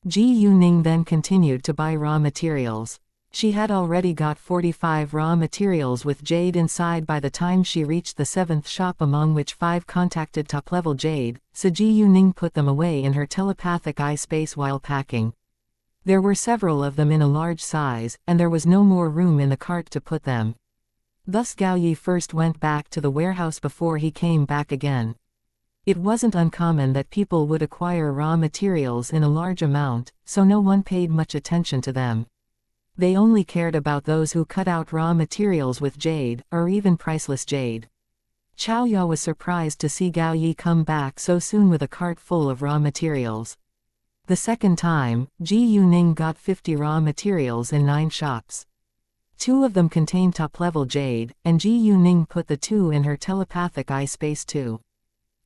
[SPEAKER 1] Ji Yuning then continued to buy raw materials. She had already got 45 raw materials with jade inside by the time she reached the 7th shop, among which 5 contacted top-level jade, so Ji Yuning put them away in her telepathic eye space while packing. There were several of them in a large size, and there was no more room in the cart to put them. Thus Gao Yi first went back to the warehouse before he came back again. It wasn't uncommon that people would acquire raw materials in a large amount, so no one paid much attention to them. They only cared about those who cut out raw materials with jade, or even priceless jade. Chao Ya was surprised to see Gao Yi come back so soon with a cart full of raw materials. The second time, Ji Yuning got 50 raw materials in 9 shops. 2 of them contained top-level jade, and Ji Yuning put the 2 in her telepathic eye space too.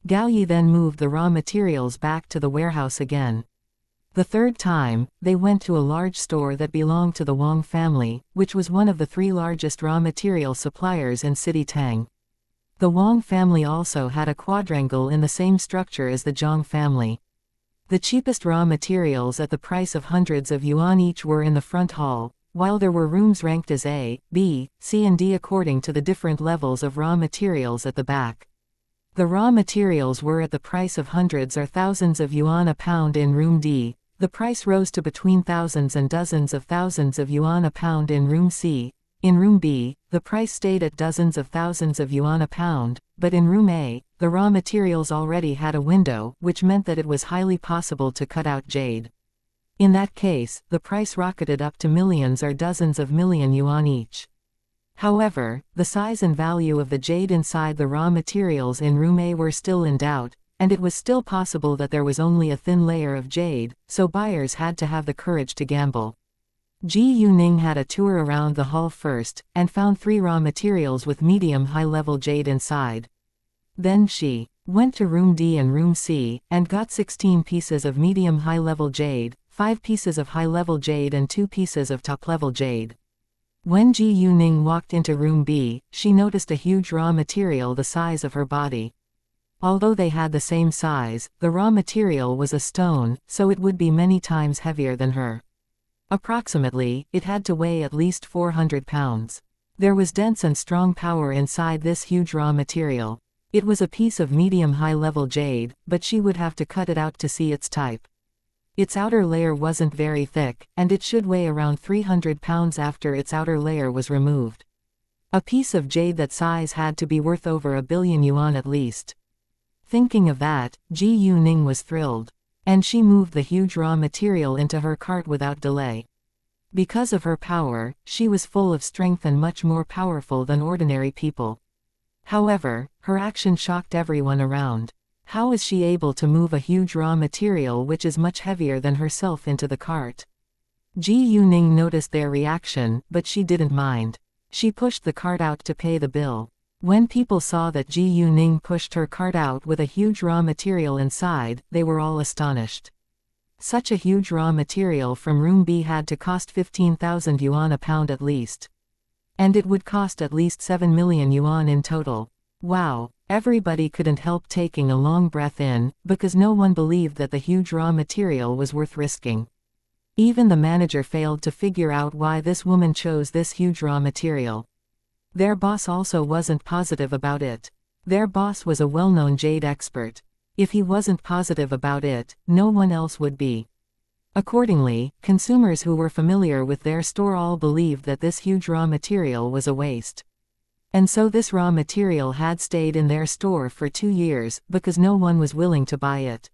[SPEAKER 1] Gao Yi then moved the raw materials back to the warehouse again. The third time, they went to a large store that belonged to the Wang family, which was one of the 3 largest raw material suppliers in City Tang. The Wang family also had a quadrangle in the same structure as the Zhang family. The cheapest raw materials at the price of hundreds of yuan each were in the front hall, while there were rooms ranked as A, B, C and D according to the different levels of raw materials at the back. The raw materials were at the price of hundreds or thousands of yuan a pound in room D. The price rose to between thousands and dozens of thousands of yuan a pound in room C. In room B, the price stayed at dozens of thousands of yuan a pound, but in room A, the raw materials already had a window, which meant that it was highly possible to cut out jade. In that case, the price rocketed up to millions or dozens of million yuan each. However, the size and value of the jade inside the raw materials in room A were still in doubt, and it was still possible that there was only a thin layer of jade, so buyers had to have the courage to gamble. Ji Yuning had a tour around the hall first, and found 3 raw materials with medium high-level jade inside. Then she went to room D and room C, and got 16 pieces of medium high-level jade, 5 pieces of high-level jade and 2 pieces of top-level jade. When Ji Yuning walked into room B, she noticed a huge raw material the size of her body. Although they had the same size, the raw material was a stone, so it would be many times heavier than her. Approximately, it had to weigh at least 400 pounds. There was dense and strong power inside this huge raw material. It was a piece of medium high-level jade, but she would have to cut it out to see its type. Its outer layer wasn't very thick, and it should weigh around 300 pounds after its outer layer was removed. A piece of jade that size had to be worth over 1 billion yuan at least. Thinking of that, Ji Yuning was thrilled. And she moved the huge raw material into her cart without delay. Because of her power, she was full of strength and much more powerful than ordinary people. However, her action shocked everyone around. How is she able to move a huge raw material which is much heavier than herself into the cart? Ji Yuning noticed their reaction, but she didn't mind. She pushed the cart out to pay the bill. When people saw that Ji Yuning pushed her cart out with a huge raw material inside, they were all astonished. Such a huge raw material from room B had to cost 15,000 yuan a pound at least. And it would cost at least 7 million yuan in total. Wow! Everybody couldn't help taking a long breath in, because no one believed that the huge raw material was worth risking. Even the manager failed to figure out why this woman chose this huge raw material. Their boss also wasn't positive about it. Their boss was a well-known jade expert. If he wasn't positive about it, no one else would be. Accordingly, consumers who were familiar with their store all believed that this huge raw material was a waste. And so this raw material had stayed in their store for 2 years, because no one was willing to buy it.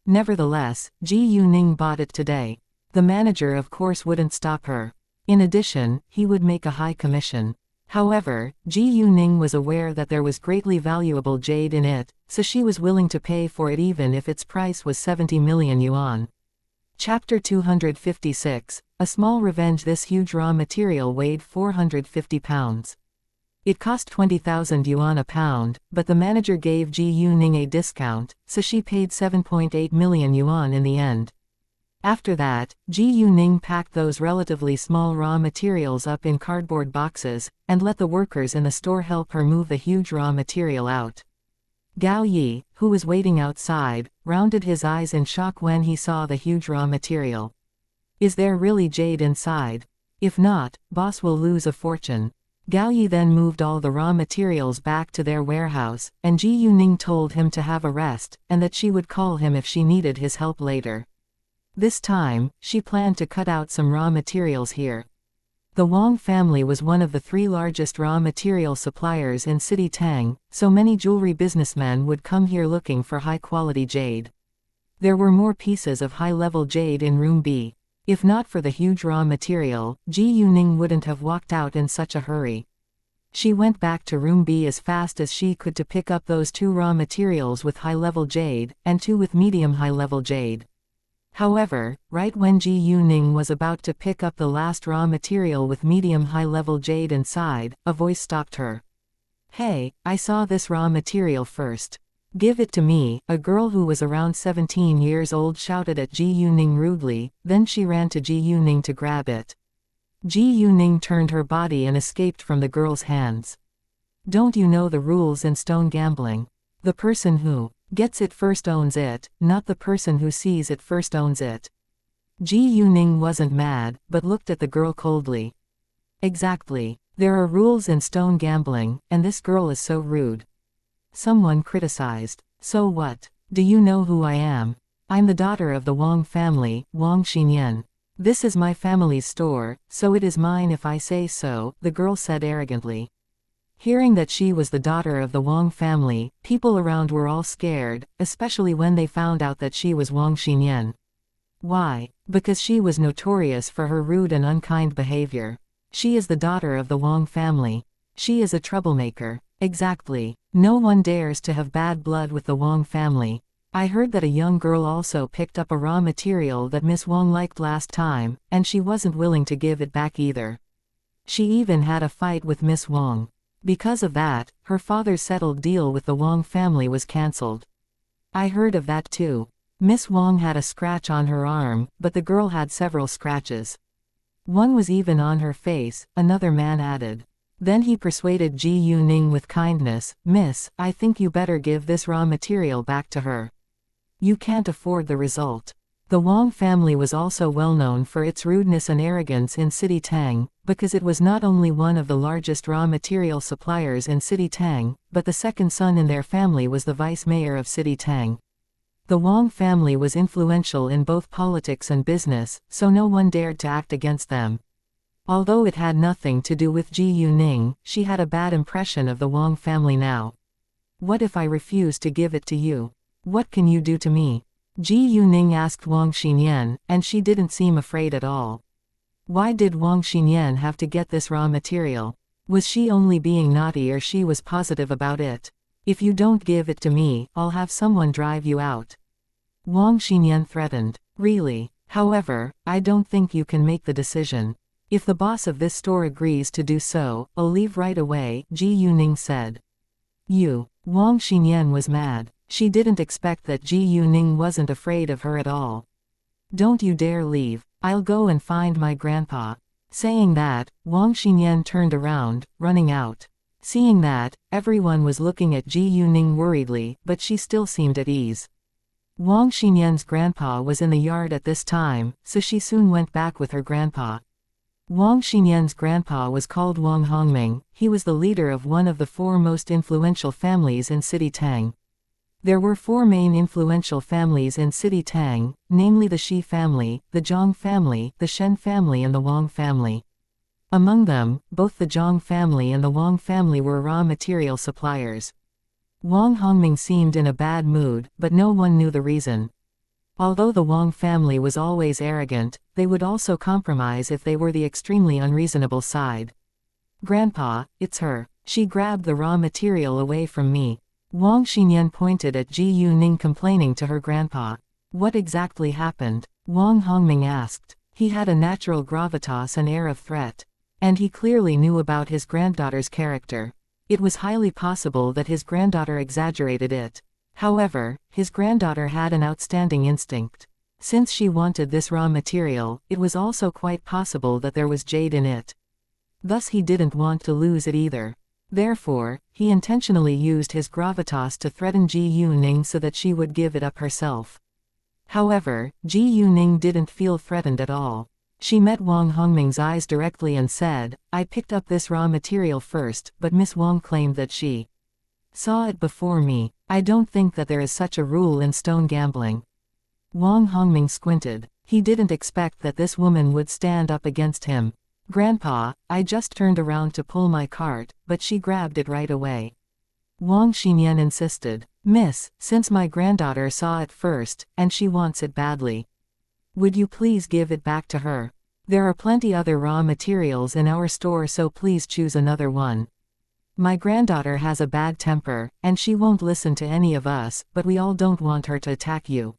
[SPEAKER 1] Nevertheless, Ji Yuning bought it today. The manager of course wouldn't stop her. In addition, he would make a high commission. However, Ji Yuning was aware that there was greatly valuable jade in it, so she was willing to pay for it even if its price was 70 million yuan. Chapter 256, A Small Revenge. This huge raw material weighed 450 pounds. It cost 20,000 yuan a pound, but the manager gave Ji Yuning a discount, so she paid 7.8 million yuan in the end. After that, Ji Yuning packed those relatively small raw materials up in cardboard boxes, and let the workers in the store help her move the huge raw material out. Gao Yi, who was waiting outside, rounded his eyes in shock when he saw the huge raw material. Is there really jade inside? If not, boss will lose a fortune. Gao Yi then moved all the raw materials back to their warehouse, and Ji Yuning told him to have a rest, and that she would call him if she needed his help later. This time, she planned to cut out some raw materials here. The Wang family was one of the 3 largest raw material suppliers in City Tang, so many jewelry businessmen would come here looking for high-quality jade. There were more pieces of high-level jade in room B. If not for the huge raw material, Ji Yuning wouldn't have walked out in such a hurry. She went back to room B as fast as she could to pick up those 2 raw materials with high-level jade, and 2 with medium high-level jade. However, right when Ji Yuning was about to pick up the last raw material with medium high-level jade inside, a voice stopped her. Hey, I saw this raw material first. Give it to me, a girl who was around 17 years old shouted at Ji Yuning rudely, then she ran to Ji Yuning to grab it. Ji Yuning turned her body and escaped from the girl's hands. Don't you know the rules in stone gambling? The person who gets it first owns it, not the person who sees it first owns it. Ji Yuning wasn't mad, but looked at the girl coldly. Exactly. There are rules in stone gambling, and this girl is so rude. Someone criticized. So what? Do you know who I am? I'm the daughter of the Wang family, Wang Xinyan. This is my family's store, so it is mine if I say so, the girl said arrogantly. Hearing that she was the daughter of the Wang family, people around were all scared, especially when they found out that she was Wang Xinyan. Why? Because she was notorious for her rude and unkind behavior. She is the daughter of the Wang family. She is a troublemaker. Exactly. No one dares to have bad blood with the Wang family. I heard that a young girl also picked up a raw material that Miss Wang liked last time, and she wasn't willing to give it back either. She even had a fight with Miss Wang. Because of that, her father's settled deal with the Wang family was cancelled. I heard of that too. Miss Wang had a scratch on her arm, but the girl had several scratches. One was even on her face, another man added. Then he persuaded Ji Yuning with kindness, Miss, I think you better give this raw material back to her. You can't afford the result. The Wang family was also well known for its rudeness and arrogance in City Tang, because it was not only one of the largest raw material suppliers in City Tang, but the second son in their family was the vice mayor of City Tang. The Wang family was influential in both politics and business, so no one dared to act against them. Although it had nothing to do with Ji Yuning, she had a bad impression of the Wang family now. What if I refuse to give it to you? What can you do to me? Ji Yuning asked Wang Xinyan, and she didn't seem afraid at all. Why did Wang Xinyan have to get this raw material? Was she only being naughty or she was positive about it? If you don't give it to me, I'll have someone drive you out. Wang Xinyan threatened. Really? However, I don't think you can make the decision. If the boss of this store agrees to do so, I'll leave right away, Ji Yuning said. Wang Xinyan was mad. She didn't expect that Ji Yuning wasn't afraid of her at all. Don't you dare leave. I'll go and find my grandpa. Saying that, Wang Xinyan turned around, running out. Seeing that, everyone was looking at Ji Yuning worriedly, but she still seemed at ease. Wang Xinyan's grandpa was in the yard at this time, so she soon went back with her grandpa. Wang Xinyan's grandpa was called Wang Hongming. He was the leader of one of the 4 most influential families in City Tang. There were 4 main influential families in City Tang, namely the Shi family, the Zhang family, the Shen family and the Wang family. Among them, both the Zhang family and the Wang family were raw material suppliers. Wang Hongming seemed in a bad mood, but no one knew the reason. Although the Wang family was always arrogant, they would also compromise if they were the extremely unreasonable side. Grandpa, it's her. She grabbed the raw material away from me. Wang Xinyan pointed at Ji Yuning complaining to her grandpa. What exactly happened? Wang Hongming asked. He had a natural gravitas and air of threat. And he clearly knew about his granddaughter's character. It was highly possible that his granddaughter exaggerated it. However, his granddaughter had an outstanding instinct. Since she wanted this raw material, it was also quite possible that there was jade in it. Thus he didn't want to lose it either. Therefore, he intentionally used his gravitas to threaten Ji Yuning so that she would give it up herself. However, Ji Yuning didn't feel threatened at all. She met Wang Hongming's eyes directly and said, I picked up this raw material first, but Miss Wang claimed that she saw it before me. I don't think that there is such a rule in stone gambling. Wang Hongming squinted. He didn't expect that this woman would stand up against him. Grandpa, I just turned around to pull my cart, but she grabbed it right away. Wang Xinyan insisted. Miss, since my granddaughter saw it first, and she wants it badly, would you please give it back to her? There are plenty other raw materials in our store, so please choose another one. My granddaughter has a bad temper, and she won't listen to any of us, but we all don't want her to attack you.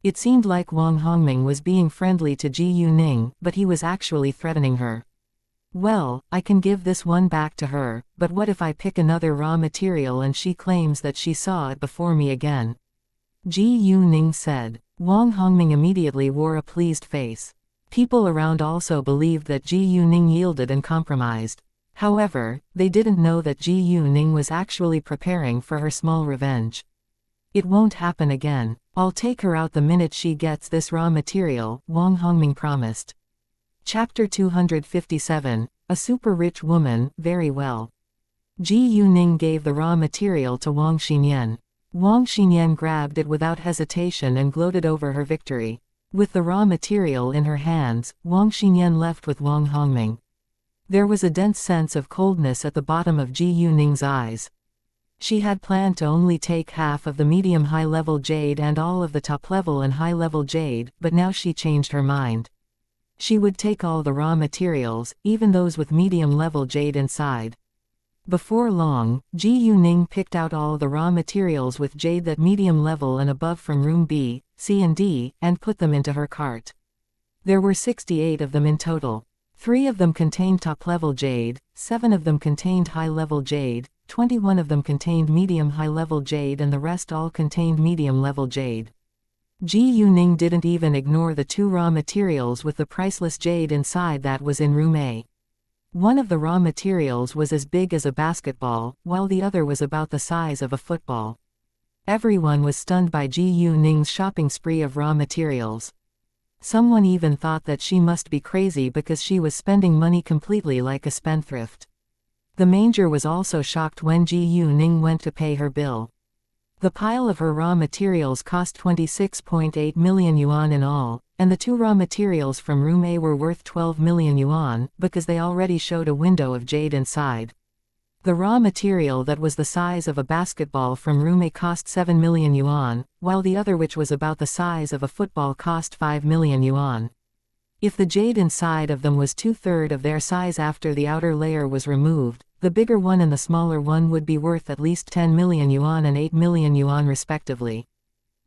[SPEAKER 1] It seemed like Wang Hongming was being friendly to Ji Yuning, but he was actually threatening her. Well, I can give this one back to her, but what if I pick another raw material and she claims that she saw it before me again? Ji Yu-ning said. Wang Hongming immediately wore a pleased face. People around also believed that Ji Yu-ning yielded and compromised. However, they didn't know that Ji Yu-ning was actually preparing for her small revenge. It won't happen again. I'll take her out the minute she gets this raw material, Wang Hongming promised. Chapter 257, A Super Rich Woman, Very well. Ji Yu-ning gave the raw material to Wang Xinyan. Wang Xinyan grabbed it without hesitation and gloated over her victory. With the raw material in her hands, Wang Xinyan left with Wang Hongming. There was a dense sense of coldness at the bottom of Ji Yu-ning's eyes. She had planned to only take half of the medium high-level jade and all of the top-level and high-level jade, but now she changed her mind. She would take all the raw materials, even those with medium-level jade inside. Before long, Ji Yu-ning picked out all the raw materials with jade that medium level and above from room B, C and D, and put them into her cart. There were 68 of them in total. 3 of them contained top-level jade, 7 of them contained high-level jade, 21 of them contained medium-high-level jade and the rest all contained medium-level jade. Ji Yu-ning didn't even ignore the 2 raw materials with the priceless jade inside that was in room A. One of the raw materials was as big as a basketball, while the other was about the size of a football. Everyone was stunned by Ji Yu-ning's shopping spree of raw materials. Someone even thought that she must be crazy because she was spending money completely like a spendthrift. The manger was also shocked when Ji Yu-ning went to pay her bill. The pile of her raw materials cost 26.8 million yuan in all, and the 2 raw materials from room A were worth 12 million yuan, because they already showed a window of jade inside. The raw material that was the size of a basketball from room A cost 7 million yuan, while the other, which was about the size of a football, cost 5 million yuan. If the jade inside of them was 2/3 of their size after the outer layer was removed, the bigger one and the smaller one would be worth at least 10 million yuan and 8 million yuan respectively.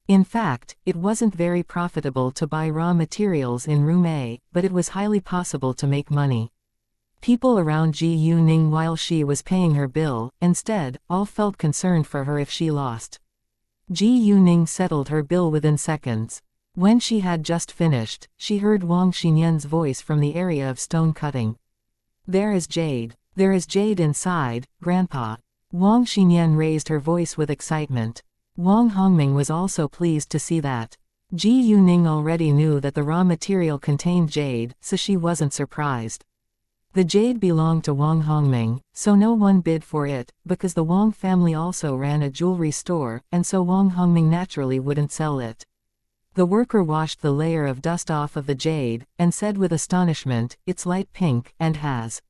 [SPEAKER 1] In fact, it wasn't very profitable to buy raw materials in room A, but it was highly possible to make money. People around Ji Yu-ning while she was paying her bill, instead, all felt concerned for her if she lost. Ji Yu-ning settled her bill within seconds. When she had just finished, she heard Wang Xinyan's voice from the area of stone cutting. There is jade. There is jade inside, Grandpa. Wang Xinyan raised her voice with excitement. Wang Hongming was also pleased to see that. Ji Yu-ning already knew that the raw material contained jade, so she wasn't surprised. The jade belonged to Wang Hongming, so no one bid for it, because the Wang family also ran a jewelry store, and so Wang Hongming naturally wouldn't sell it. The worker washed the layer of dust off of the jade, and said with astonishment, "It's light pink, and has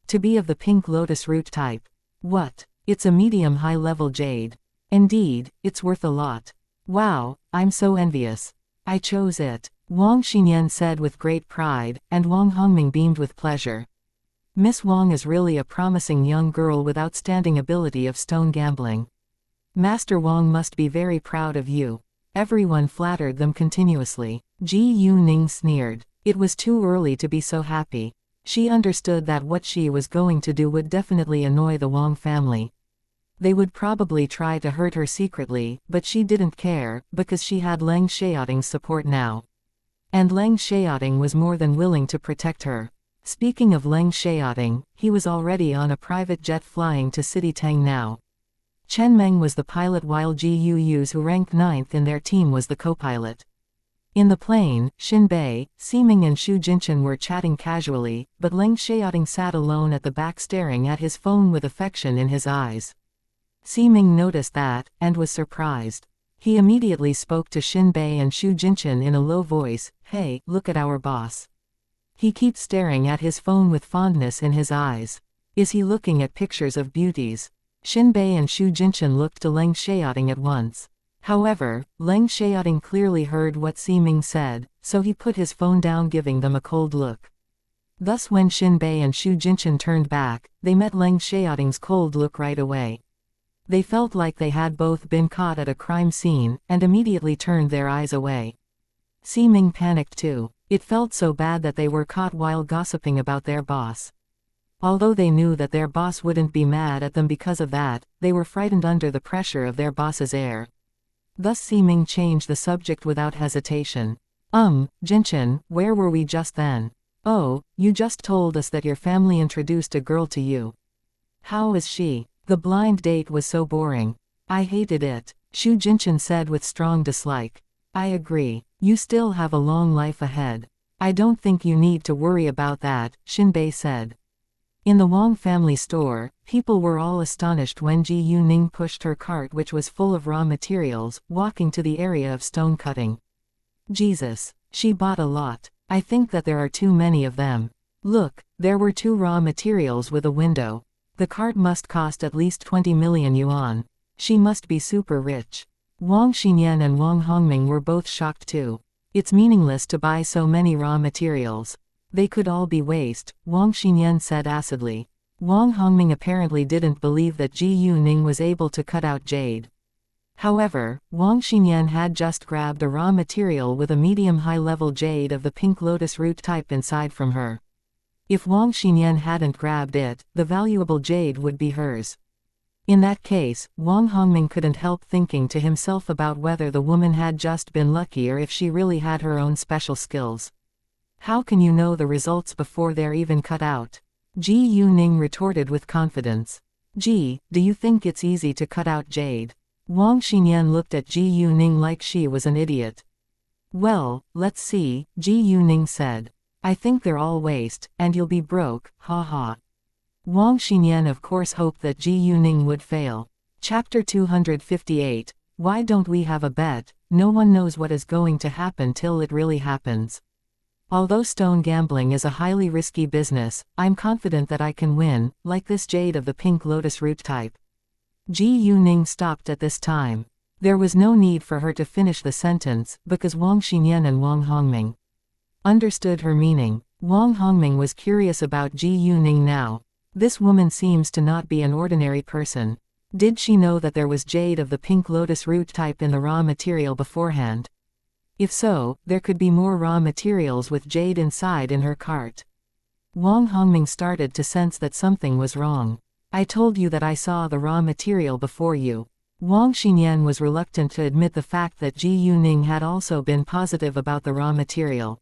[SPEAKER 1] to be of the pink lotus root type. What? It's a medium high-level jade. Indeed, it's worth a lot. Wow, I'm so envious. I chose it," Wang Xinyan said with great pride, and Wang Hongming beamed with pleasure. Miss Wang is really a promising young girl with outstanding ability of stone gambling. Master Wang must be very proud of you. Everyone flattered them continuously. Ji Yu-ning sneered. It was too early to be so happy. She understood that what she was going to do would definitely annoy the Wang family. They would probably try to hurt her secretly, but she didn't care, because she had Leng Xiaoting's support now. And Leng Xiaoting was more than willing to protect her. Speaking of Leng Xiaoting, he was already on a private jet flying to City Tang now. Chen Meng was the pilot while Ji Yu-Yuz, who ranked 9th in their team, was the co-pilot. In the plane, Xin Bei, Ximing and Xu Jinchen were chatting casually, but Leng Xiaoting sat alone at the back staring at his phone with affection in his eyes. Ximing noticed that, and was surprised. He immediately spoke to Xin Bei and Xu Jinchen in a low voice, "Hey, look at our boss. He keeps staring at his phone with fondness in his eyes. Is he looking at pictures of beauties?" Xin Bei and Xu Jinchen looked to Leng Xiaoting at once. However, Leng Xiaoting clearly heard what Ximing said, so he put his phone down, giving them a cold look. Thus when Xin Bei and Xu Jinchen turned back, they met Leng Xiaoting's cold look right away. They felt like they had both been caught at a crime scene, and immediately turned their eyes away. Ximing panicked too. It felt so bad that they were caught while gossiping about their boss. Although they knew that their boss wouldn't be mad at them because of that, they were frightened under the pressure of their boss's air. Thus Siming changed the subject without hesitation. Jinshin, where were we just then? Oh, you just told us that your family introduced a girl to you. How is she? The blind date was so boring. I hated it, Shu Jinshin said with strong dislike. I agree. You still have a long life ahead. I don't think you need to worry about that, Shinbei said. In the Wang family store, people were all astonished when Ji Yuning pushed her cart, which was full of raw materials, walking to the area of stone cutting. Jesus, she bought a lot. I think that there are too many of them. Look, there were 2 raw materials with a window. The cart must cost at least 20 million yuan. She must be super rich. Wang Xinyan and Wang Hongming were both shocked too. It's meaningless to buy so many raw materials. They could all be waste, Wang Xinyan said acidly. Wang Hongming apparently didn't believe that Ji Yuning was able to cut out jade. However, Wang Xinyan had just grabbed a raw material with a medium high-level jade of the pink lotus root type inside from her. If Wang Xinyan hadn't grabbed it, the valuable jade would be hers. In that case, Wang Hongming couldn't help thinking to himself about whether the woman had just been lucky or if she really had her own special skills. How can you know the results before they're even cut out? Ji Yuning retorted with confidence. Ji, do you think it's easy to cut out jade? Wang Xinyan looked at Ji Yuning like she was an idiot. Well, let's see, Ji Yuning said. I think they're all waste, and you'll be broke, ha ha. Wang Xinyan of course hoped that Ji Yuning would fail. Chapter 258, Why don't we have a bet? No one knows what is going to happen till it really happens. Although stone gambling is a highly risky business, I'm confident that I can win, like this jade of the pink lotus root type. Ji Yuning stopped at this time. There was no need for her to finish the sentence, because Wang Xinyan and Wang Hongming understood her meaning. Wang Hongming was curious about Ji Yuning now. This woman seems to not be an ordinary person. Did she know that there was jade of the pink lotus root type in the raw material beforehand? If so, there could be more raw materials with jade inside in her cart. Wang Hongming started to sense that something was wrong. I told you that I saw the raw material before you. Wang Xinyan was reluctant to admit the fact that Ji Yuning had also been positive about the raw material.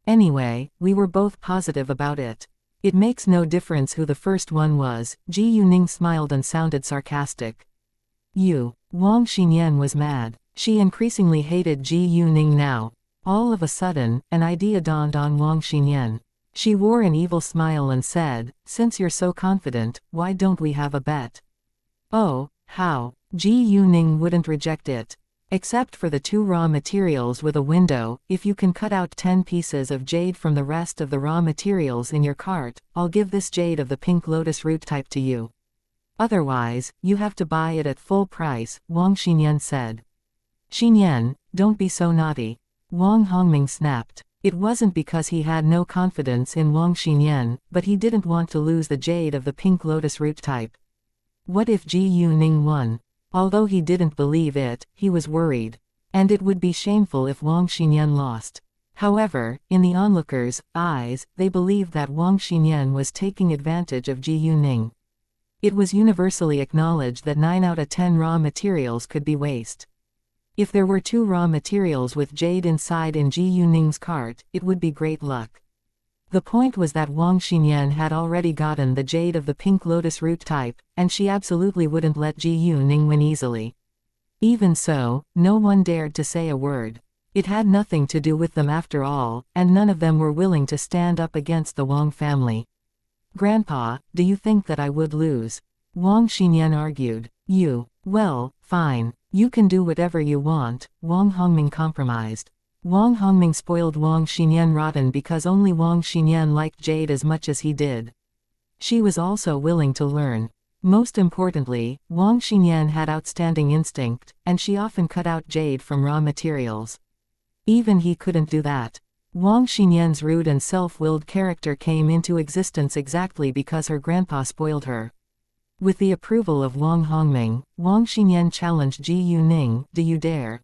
[SPEAKER 1] Anyway, we were both positive about it. It makes no difference who the first one was, Ji Yuning smiled and sounded sarcastic. Wang Xinyan was mad. She increasingly hated Ji Yuning now. All of a sudden, an idea dawned on Wang Xinyan. She wore an evil smile and said, since you're so confident, why don't we have a bet? Oh, how? Ji Yuning wouldn't reject it. Except for the 2 raw materials with a window, if you can cut out 10 pieces of jade from the rest of the raw materials in your cart, I'll give this jade of the pink lotus root type to you. Otherwise, you have to buy it at full price, Wang Xinyan said. Xinyan, don't be so naughty. Wang Hongming snapped. It wasn't because he had no confidence in Wang Xinyan, but he didn't want to lose the jade of the pink lotus root type. What if Ji Yuning won? Although he didn't believe it, he was worried. And it would be shameful if Wang Xinyan lost. However, in the onlookers' eyes, they believed that Wang Xinyan was taking advantage of Ji Yuning. It was universally acknowledged that 9 out of 10 raw materials could be waste. If there were 2 raw materials with jade inside in Ji Yuning's cart, it would be great luck. The point was that Wang Xinyan had already gotten the jade of the pink lotus root type, and she absolutely wouldn't let Ji Yuning win easily. Even so, no one dared to say a word. It had nothing to do with them after all, and none of them were willing to stand up against the Wang family. Grandpa, do you think that I would lose? Wang Xinyan argued. Well, fine. You can do whatever you want, Wang Hongming compromised. Wang Hongming spoiled Wang Xinyan rotten because only Wang Xinyan liked jade as much as he did. She was also willing to learn. Most importantly, Wang Xinyan had outstanding instinct, and she often cut out jade from raw materials. Even he couldn't do that. Wang Xinyan's rude and self-willed character came into existence exactly because her grandpa spoiled her. With the approval of Wang Hongming, Wang Xinyan challenged Ji Yuning, do you dare?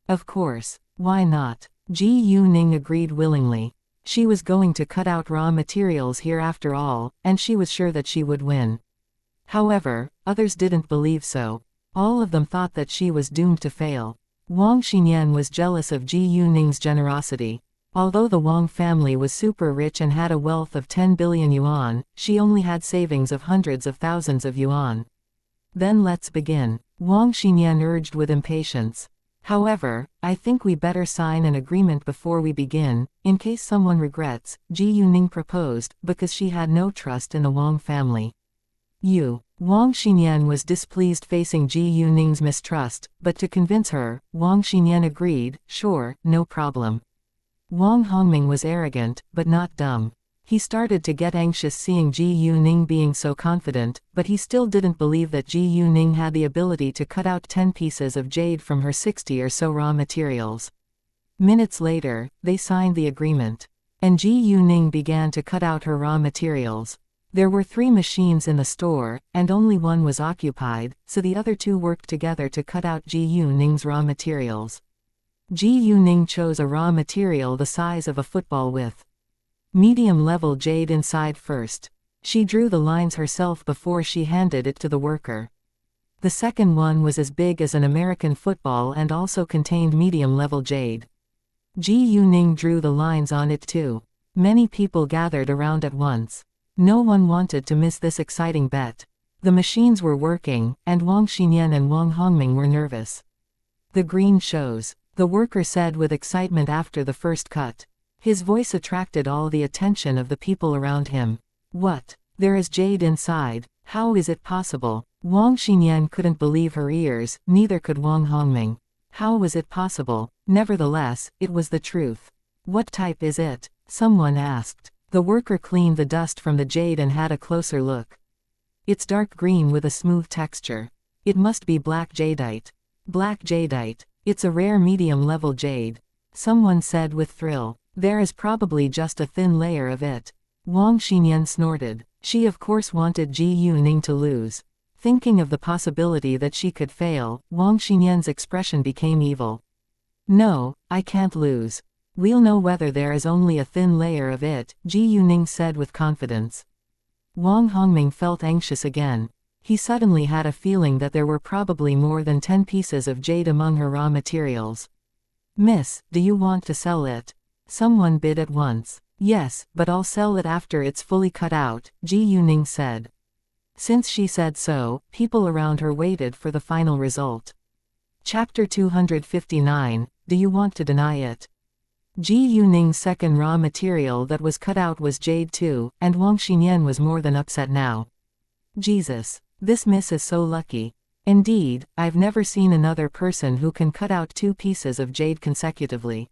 [SPEAKER 1] Of course. Why not? Ji Yuning agreed willingly. She was going to cut out raw materials here after all, and she was sure that she would win. However, others didn't believe so. All of them thought that she was doomed to fail. Wang Xinyan was jealous of Ji Yuning's generosity. Although the Wang family was super rich and had a wealth of 10 billion yuan, she only had savings of hundreds of thousands of yuan. Then let's begin, Wang Xinyan urged with impatience. However, I think we better sign an agreement before we begin, in case someone regrets, Ji Yuning proposed, because she had no trust in the Wang family. Wang Xinyan was displeased facing Ji Yuning's mistrust, but to convince her, Wang Xinyan agreed, sure, no problem. Wang Hongming was arrogant, but not dumb. He started to get anxious seeing Ji Yuning being so confident, but he still didn't believe that Ji Yuning had the ability to cut out 10 pieces of jade from her 60 or so raw materials. Minutes later, they signed the agreement. And Ji Yuning began to cut out her raw materials. There were 3 machines in the store, and only one was occupied, so the other 2 worked together to cut out Ji Yuning's raw materials. Ji Yuning chose a raw material the size of a football with medium-level jade inside first. She drew the lines herself before she handed it to the worker. The second one was as big as an American football and also contained medium-level jade. Ji Yuning drew the lines on it too. Many people gathered around at once. No one wanted to miss this exciting bet. The machines were working, and Wang Xinyan and Wang Hongming were nervous. The green shows, the worker said with excitement after the first cut. His voice attracted all the attention of the people around him. What? There is jade inside, how is it possible? Wang Xinyan couldn't believe her ears, neither could Wang Hongming. How was it possible? Nevertheless, it was the truth. What type is it? Someone asked. The worker cleaned the dust from the jade and had a closer look. It's dark green with a smooth texture. It must be black jadeite. Black jadeite. It's a rare medium-level jade. Someone said with thrill. There is probably just a thin layer of it. Wang Xinyan snorted. She of course wanted Ji Yuning to lose. Thinking of the possibility that she could fail, Wang Xinyan's expression became evil. No, I can't lose. We'll know whether there is only a thin layer of it, Ji Yuning said with confidence. Wang Hongming felt anxious again. He suddenly had a feeling that there were probably more than 10 pieces of jade among her raw materials. Miss, do you want to sell it? Someone bid at once. Yes, but I'll sell it after it's fully cut out, Ji Yuning said. Since she said so, people around her waited for the final result. Chapter 259, Do you want to deny it? Ji Yuning's second raw material that was cut out was jade too, and Wang Xinyan was more than upset now. Jesus, this miss is so lucky. Indeed, I've never seen another person who can cut out 2 pieces of jade consecutively.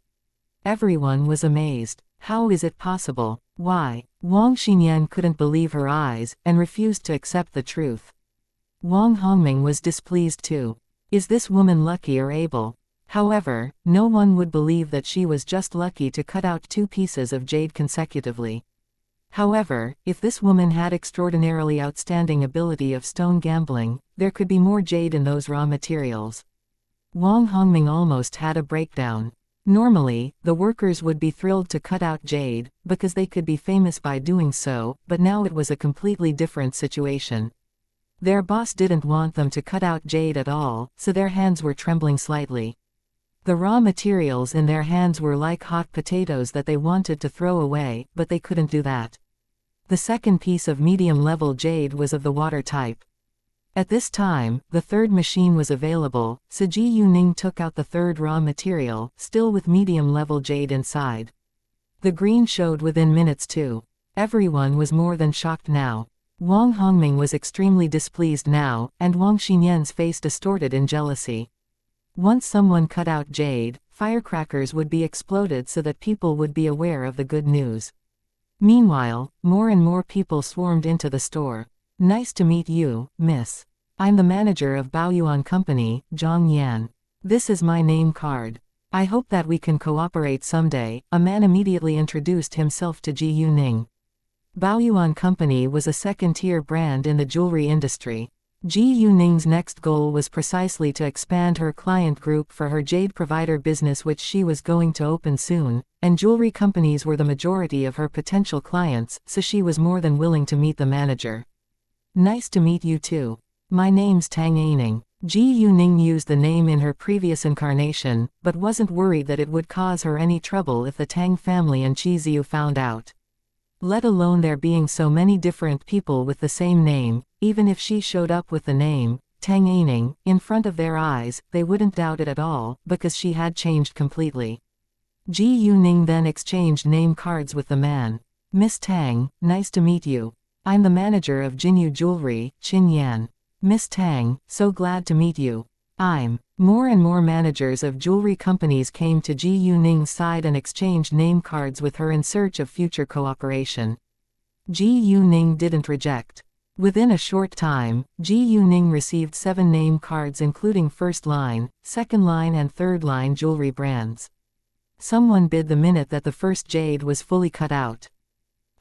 [SPEAKER 1] Everyone was amazed. How is it possible? Why? Wang Xinyan couldn't believe her eyes, and refused to accept the truth. Wang Hongming was displeased too. Is this woman lucky or able? However, no one would believe that she was just lucky to cut out 2 pieces of jade consecutively. However, if this woman had extraordinarily outstanding ability of stone gambling, there could be more jade in those raw materials. Wang Hongming almost had a breakdown. Normally, the workers would be thrilled to cut out jade, because they could be famous by doing so, but now it was a completely different situation. Their boss didn't want them to cut out jade at all, so their hands were trembling slightly. The raw materials in their hands were like hot potatoes that they wanted to throw away, but they couldn't do that. The second piece of medium-level jade was of the water type. At this time, the third machine was available, so Ji Yuning took out the third raw material, still with medium-level jade inside. The green showed within minutes too. Everyone was more than shocked now. Wang Hongming was extremely displeased now, and Wang Xinyan's face distorted in jealousy. Once someone cut out jade, firecrackers would be exploded so that people would be aware of the good news. Meanwhile, more and more people swarmed into the store. Nice to meet you, miss. I'm the manager of Baoyuan Company, Zhang Yan. This is my name card. I hope that we can cooperate someday, a man immediately introduced himself to Ji Yuning. Baoyuan Company was a second-tier brand in the jewelry industry. Ji Yuning's next goal was precisely to expand her client group for her jade provider business, which she was going to open soon, and jewelry companies were the majority of her potential clients, so she was more than willing to meet the manager. Nice to meet you too. My name's Tang Aining. Ji Yuning used the name in her previous incarnation, but wasn't worried that it would cause her any trouble if the Tang family and Qi Ziyu found out. Let alone there being so many different people with the same name. Even if she showed up with the name, Tang Aining, in front of their eyes, they wouldn't doubt it at all, because she had changed completely. Ji Yuning then exchanged name cards with the man. Miss Tang, nice to meet you. I'm the manager of Jinyu Jewelry, Qin Yan. Miss Tang, so glad to meet you. More and more managers of jewelry companies came to Ji Yuning's side and exchanged name cards with her in search of future cooperation. Ji Yuning didn't reject. Within a short time, Ji Yuning received 7 name cards including first line, second line and third line jewelry brands. Someone bid the minute that the first jade was fully cut out.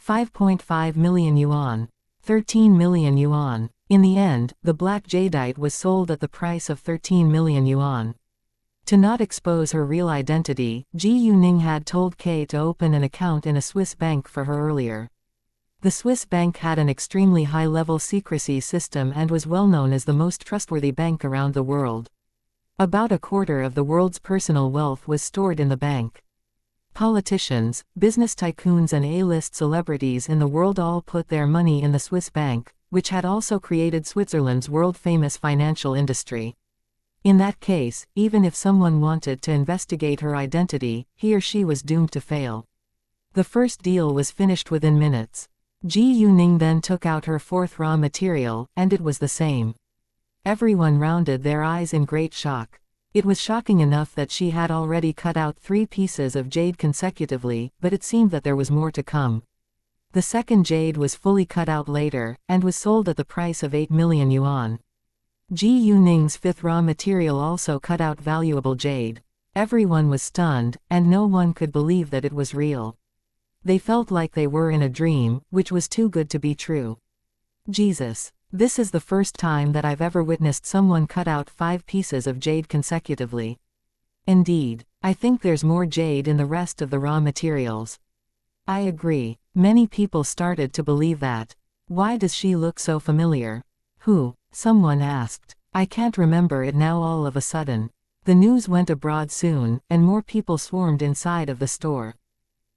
[SPEAKER 1] 5.5 million yuan. 13 million yuan. In the end, the black jadeite was sold at the price of 13 million yuan. To not expose her real identity, Ji Yuning had told Kay to open an account in a Swiss bank for her earlier. The Swiss bank had an extremely high-level secrecy system and was well known as the most trustworthy bank around the world. About a quarter of the world's personal wealth was stored in the bank. Politicians, business tycoons and A-list celebrities in the world all put their money in the Swiss bank, which had also created Switzerland's world-famous financial industry. In that case, even if someone wanted to investigate her identity, he or she was doomed to fail. The first deal was finished within minutes. Ji Yuning then took out her fourth raw material, and it was the same. Everyone rounded their eyes in great shock. It was shocking enough that she had already cut out 3 pieces of jade consecutively, but it seemed that there was more to come. The second jade was fully cut out later, and was sold at the price of 8 million yuan. Ji Yuning's fifth raw material also cut out valuable jade. Everyone was stunned, and no one could believe that it was real. They felt like they were in a dream, which was too good to be true. Jesus. This is the first time that I've ever witnessed someone cut out 5 pieces of jade consecutively. Indeed, I think there's more jade in the rest of the raw materials. I agree. Many people started to believe that. Why does she look so familiar? Who? Someone asked. I can't remember it now all of a sudden. The news went abroad soon, and more people swarmed inside of the store.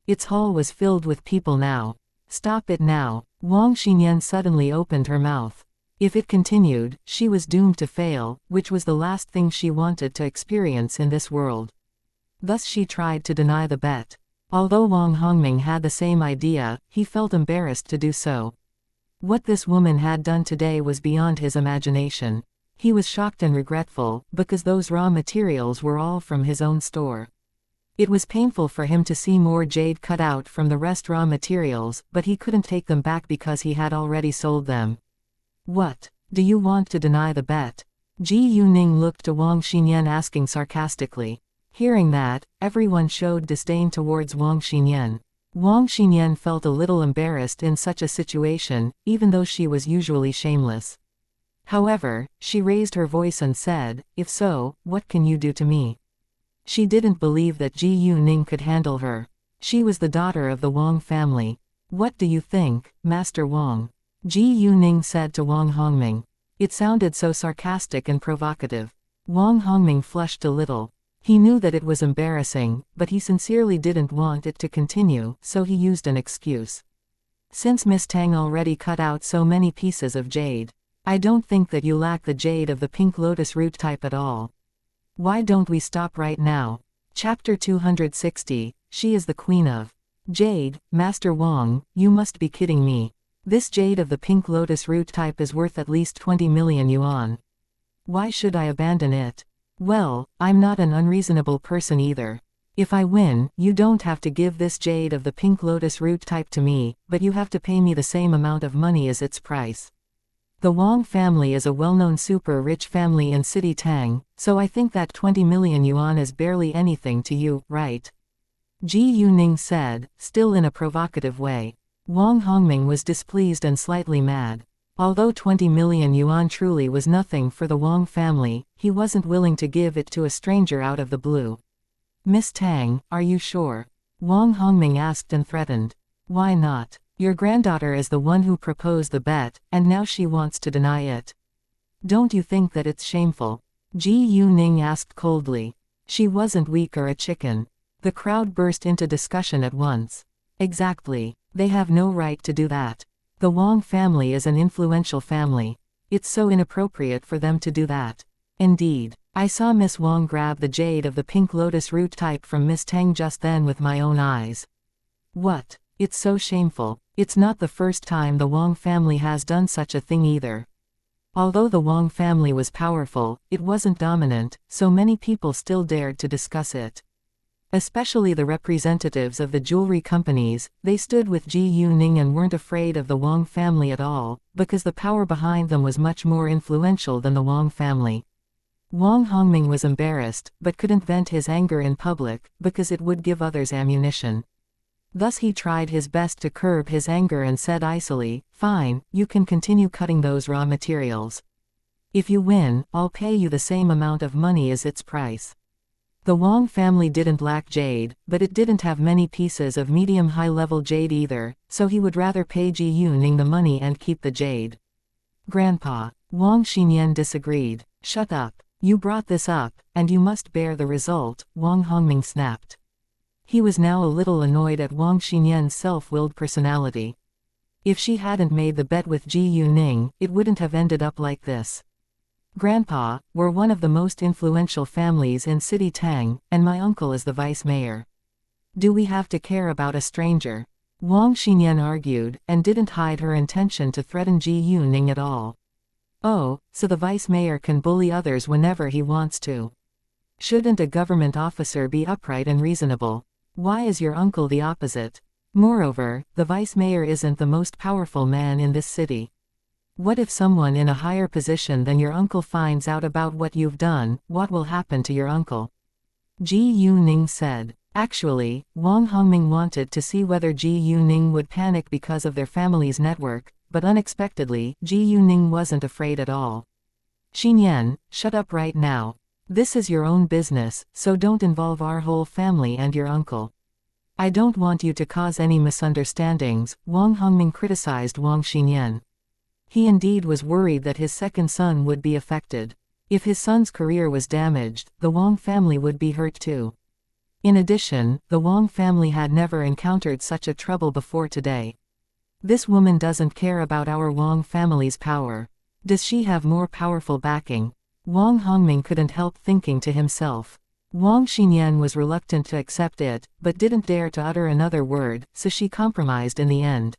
[SPEAKER 1] Its hall was filled with people now. Stop it now. Wang Xinyan suddenly opened her mouth. If it continued, she was doomed to fail, which was the last thing she wanted to experience in this world. Thus she tried to deny the bet. Although Wang Hongming had the same idea, he felt embarrassed to do so. What this woman had done today was beyond his imagination. He was shocked and regretful, because those raw materials were all from his own store. It was painful for him to see more jade cut out from the rest raw materials, but he couldn't take them back because he had already sold them. What? Do you want to deny the bet? Ji Yuning looked to Wang Xinyan asking sarcastically. Hearing that, everyone showed disdain towards Wang Xinyan. Wang Xinyan felt a little embarrassed in such a situation, even though she was usually shameless. However, she raised her voice and said, "If so, what can you do to me?" She didn't believe that Ji Yuning could handle her. She was the daughter of the Wang family. "What do you think, Master Wang?" Ji Yuning said to Wang Hongming. It sounded so sarcastic and provocative. Wang Hongming flushed a little. He knew that it was embarrassing, but he sincerely didn't want it to continue, so he used an excuse. "Since Miss Tang already cut out so many pieces of jade, I don't think that you lack the jade of the pink lotus root type at all. Why don't we stop right now?" Chapter 260, She is the Queen of Jade. Master Wang, you must be kidding me. This jade of the pink lotus root type is worth at least 20 million yuan. Why should I abandon it? Well, I'm not an unreasonable person either. If I win, you don't have to give this jade of the pink lotus root type to me, but you have to pay me the same amount of money as its price. The Wang family is a well-known super-rich family in City Tang, so I think that 20 million yuan is barely anything to you, right? Ji Yuning said, still in a provocative way. Wang Hongming was displeased and slightly mad. Although 20 million yuan truly was nothing for the Wang family, he wasn't willing to give it to a stranger out of the blue. Miss Tang, are you sure? Wang Hongming asked and threatened. Why not? Your granddaughter is the one who proposed the bet, and now she wants to deny it. Don't you think that it's shameful? Ji Yuning asked coldly. She wasn't weak or a chicken. The crowd burst into discussion at once. Exactly. They have no right to do that. The Wang family is an influential family. It's so inappropriate for them to do that. Indeed. I saw Miss Wang grab the jade of the pink lotus root type from Miss Tang just then with my own eyes. What? It's so shameful. It's not the first time the Wang family has done such a thing either. Although the Wang family was powerful, it wasn't dominant, so many people still dared to discuss it. Especially the representatives of the jewelry companies, they stood with Ji Yuning and weren't afraid of the Wang family at all, because the power behind them was much more influential than the Wang family. Wang Hongming was embarrassed, but couldn't vent his anger in public, because it would give others ammunition. Thus he tried his best to curb his anger and said icily, "Fine, you can continue cutting those raw materials. If you win, I'll pay you the same amount of money as its price." The Wang family didn't lack jade, but it didn't have many pieces of medium-high-level jade either, so he would rather pay Ji Yuning the money and keep the jade. Grandpa. Wang Xinyan disagreed. "Shut up. You brought this up, and you must bear the result," Wang Hongming snapped. He was now a little annoyed at Wang Xinyan's self-willed personality. If she hadn't made the bet with Ji Yuning, it wouldn't have ended up like this. "Grandpa, we're one of the most influential families in City Tang, and my uncle is the vice mayor. Do we have to care about a stranger?" Wang Xinyan argued, and didn't hide her intention to threaten Ji Yuning at all. "Oh, so the vice mayor can bully others whenever he wants to. Shouldn't a government officer be upright and reasonable? Why is your uncle the opposite? Moreover, the vice mayor isn't the most powerful man in this city. What if someone in a higher position than your uncle finds out about what you've done? What will happen to your uncle?" Ji Yuning said. Actually, Wang Hongming wanted to see whether Ji Yuning would panic because of their family's network, but unexpectedly, Ji Yuning wasn't afraid at all. "Xinyan, shut up right now. This is your own business, so don't involve our whole family and your uncle. I don't want you to cause any misunderstandings," Wang Hongming criticized Wang Xinyan. He indeed was worried that his second son would be affected. If his son's career was damaged, the Wang family would be hurt too. In addition, the Wang family had never encountered such a trouble before today. This woman doesn't care about our Wang family's power. Does she have more powerful backing? Wang Hongming couldn't help thinking to himself. Wang Xinyan was reluctant to accept it, but didn't dare to utter another word, so she compromised in the end.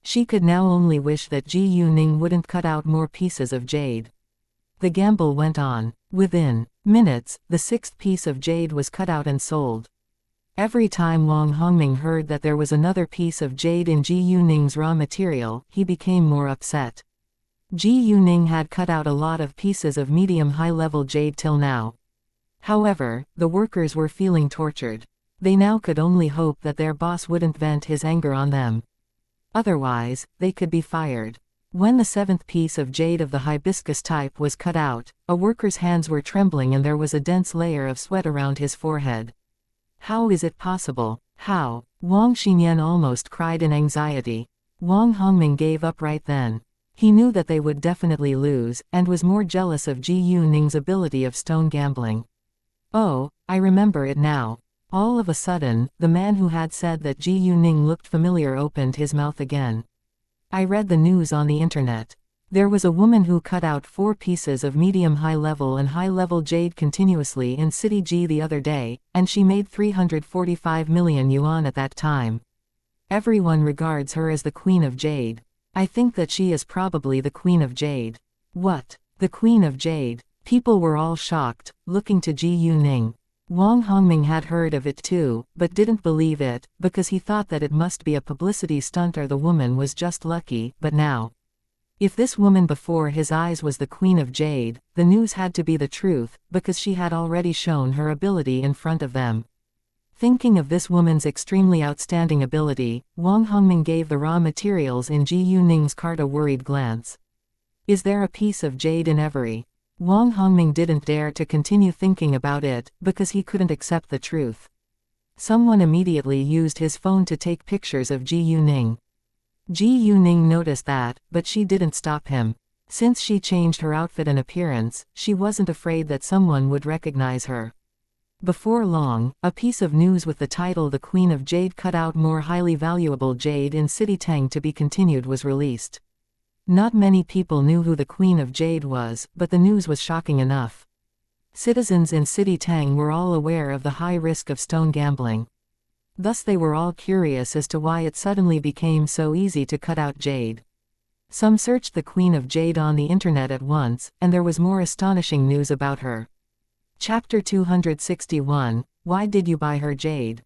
[SPEAKER 1] She could now only wish that Ji Yuning wouldn't cut out more pieces of jade. The gamble went on. Within minutes, the sixth piece of jade was cut out and sold. Every time Wang Hongming heard that there was another piece of jade in Ji Yuning's raw material, he became more upset. Ji Yuning had cut out a lot of pieces of medium-high-level jade till now. However, the workers were feeling tortured. They now could only hope that their boss wouldn't vent his anger on them. Otherwise, they could be fired. When the seventh piece of jade of the hibiscus type was cut out, a worker's hands were trembling and there was a dense layer of sweat around his forehead. How is it possible? How? Wang Xinyan almost cried in anxiety. Wang Hongming gave up right then. He knew that they would definitely lose, and was more jealous of Ji Yuning's ability of stone gambling. Oh, I remember it now. All of a sudden, the man who had said that Ji Yuning looked familiar opened his mouth again. I read the news on the internet. There was a woman who cut out 4 pieces of medium high-level and high-level jade continuously in City G the other day, and she made 345 million yuan at that time. Everyone regards her as the Queen of Jade. I think that she is probably the Queen of Jade. What? The Queen of Jade? People were all shocked, looking to Ji Yuning. Wang Hongming had heard of it too, but didn't believe it, because he thought that it must be a publicity stunt or the woman was just lucky, but now. If this woman before his eyes was the Queen of Jade, the news had to be the truth, because she had already shown her ability in front of them. Thinking of this woman's extremely outstanding ability, Wang Hongming gave the raw materials in Ji Yuning's cart a worried glance. Is there a piece of jade in every? Wang Hongming didn't dare to continue thinking about it, because he couldn't accept the truth. Someone immediately used his phone to take pictures of Ji Yuning. Ji Yuning noticed that, but she didn't stop him. Since she changed her outfit and appearance, she wasn't afraid that someone would recognize her. Before long, a piece of news with the title "The Queen of Jade cut out more highly valuable jade in City Tang to be continued" was released. Not many people knew who the Queen of Jade was, but the news was shocking enough. Citizens in City Tang were all aware of the high risk of stone gambling. Thus they were all curious as to why it suddenly became so easy to cut out jade. Some searched the Queen of Jade on the internet at once, and there was more astonishing news about her. Chapter 261, Why did you buy her jade?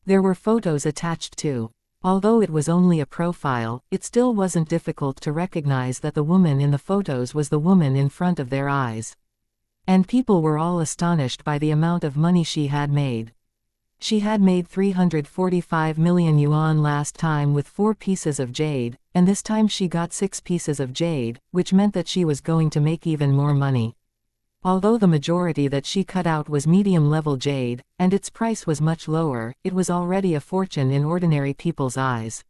[SPEAKER 1] There were photos attached too. Although it was only a profile, it still wasn't difficult to recognize that the woman in the photos was the woman in front of their eyes. And people were all astonished by the amount of money she had made. She had made 345 million yuan last time with 4 pieces of jade, and this time she got 6 pieces of jade, which meant that she was going to make even more money. Although the majority that she cut out was medium-level jade, and its price was much lower, it was already a fortune in ordinary people's eyes.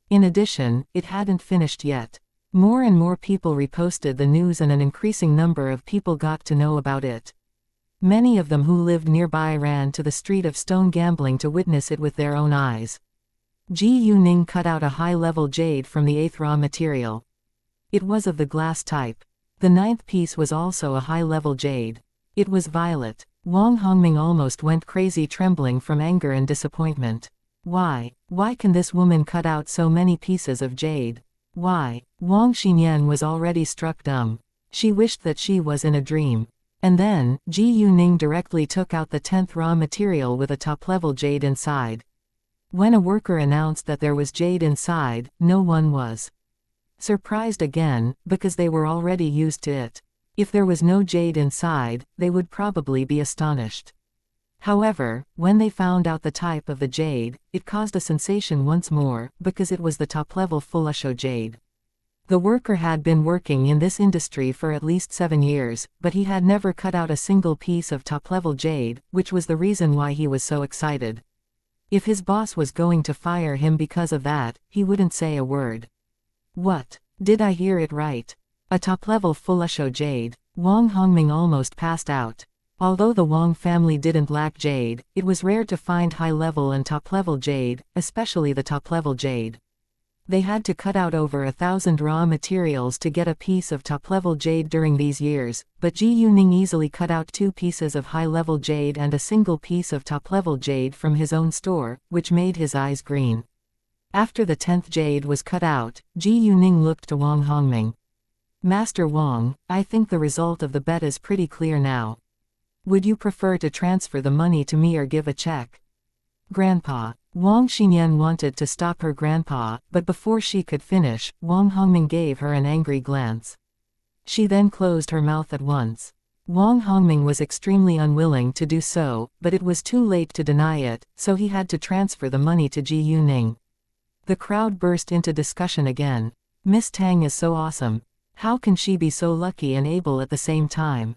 [SPEAKER 1] In addition, it hadn't finished yet. More and more people reposted the news and an increasing number of people got to know about it. Many of them who lived nearby ran to the street of stone gambling to witness it with their own eyes. Ji Yuning cut out a high-level jade from the 8th raw material. It was of the glass type. The 9th piece was also a high-level jade. It was violet. Wang Hongming almost went crazy, trembling from anger and disappointment. Why can this woman cut out so many pieces of jade? Why? Wang Xinyan was already struck dumb. She wished that she was in a dream. And then, Ji Yuning directly took out the 10th raw material with a top-level jade inside. When a worker announced that there was jade inside, no one was surprised again, because they were already used to it. If there was no jade inside, they would probably be astonished. However, when they found out the type of the jade, it caused a sensation once more, because it was the top-level Fulusho jade. The worker had been working in this industry for at least 7 years, but he had never cut out a single piece of top-level jade, which was the reason why he was so excited. If his boss was going to fire him because of that, he wouldn't say a word. What? Did I hear it right? A top-level Fulusho jade. Wang Hongming almost passed out. Although the Wang family didn't lack jade, it was rare to find high-level and top-level jade, especially the top-level jade. They had to cut out over 1,000 raw materials to get a piece of top-level jade during these years, but Ji Yuning easily cut out 2 pieces of high-level jade and a single piece of top-level jade from his own store, which made his eyes green. After the 10th jade was cut out, Ji Yuning looked to Wang Hongming. Master Wang, I think the result of the bet is pretty clear now. Would you prefer to transfer the money to me or give a check? Grandpa. Wang Xinyan wanted to stop her grandpa, but before she could finish, Wang Hongming gave her an angry glance. She then closed her mouth at once. Wang Hongming was extremely unwilling to do so, but it was too late to deny it, so he had to transfer the money to Ji Yuning. The crowd burst into discussion again. Miss Tang is so awesome. How can she be so lucky and able at the same time?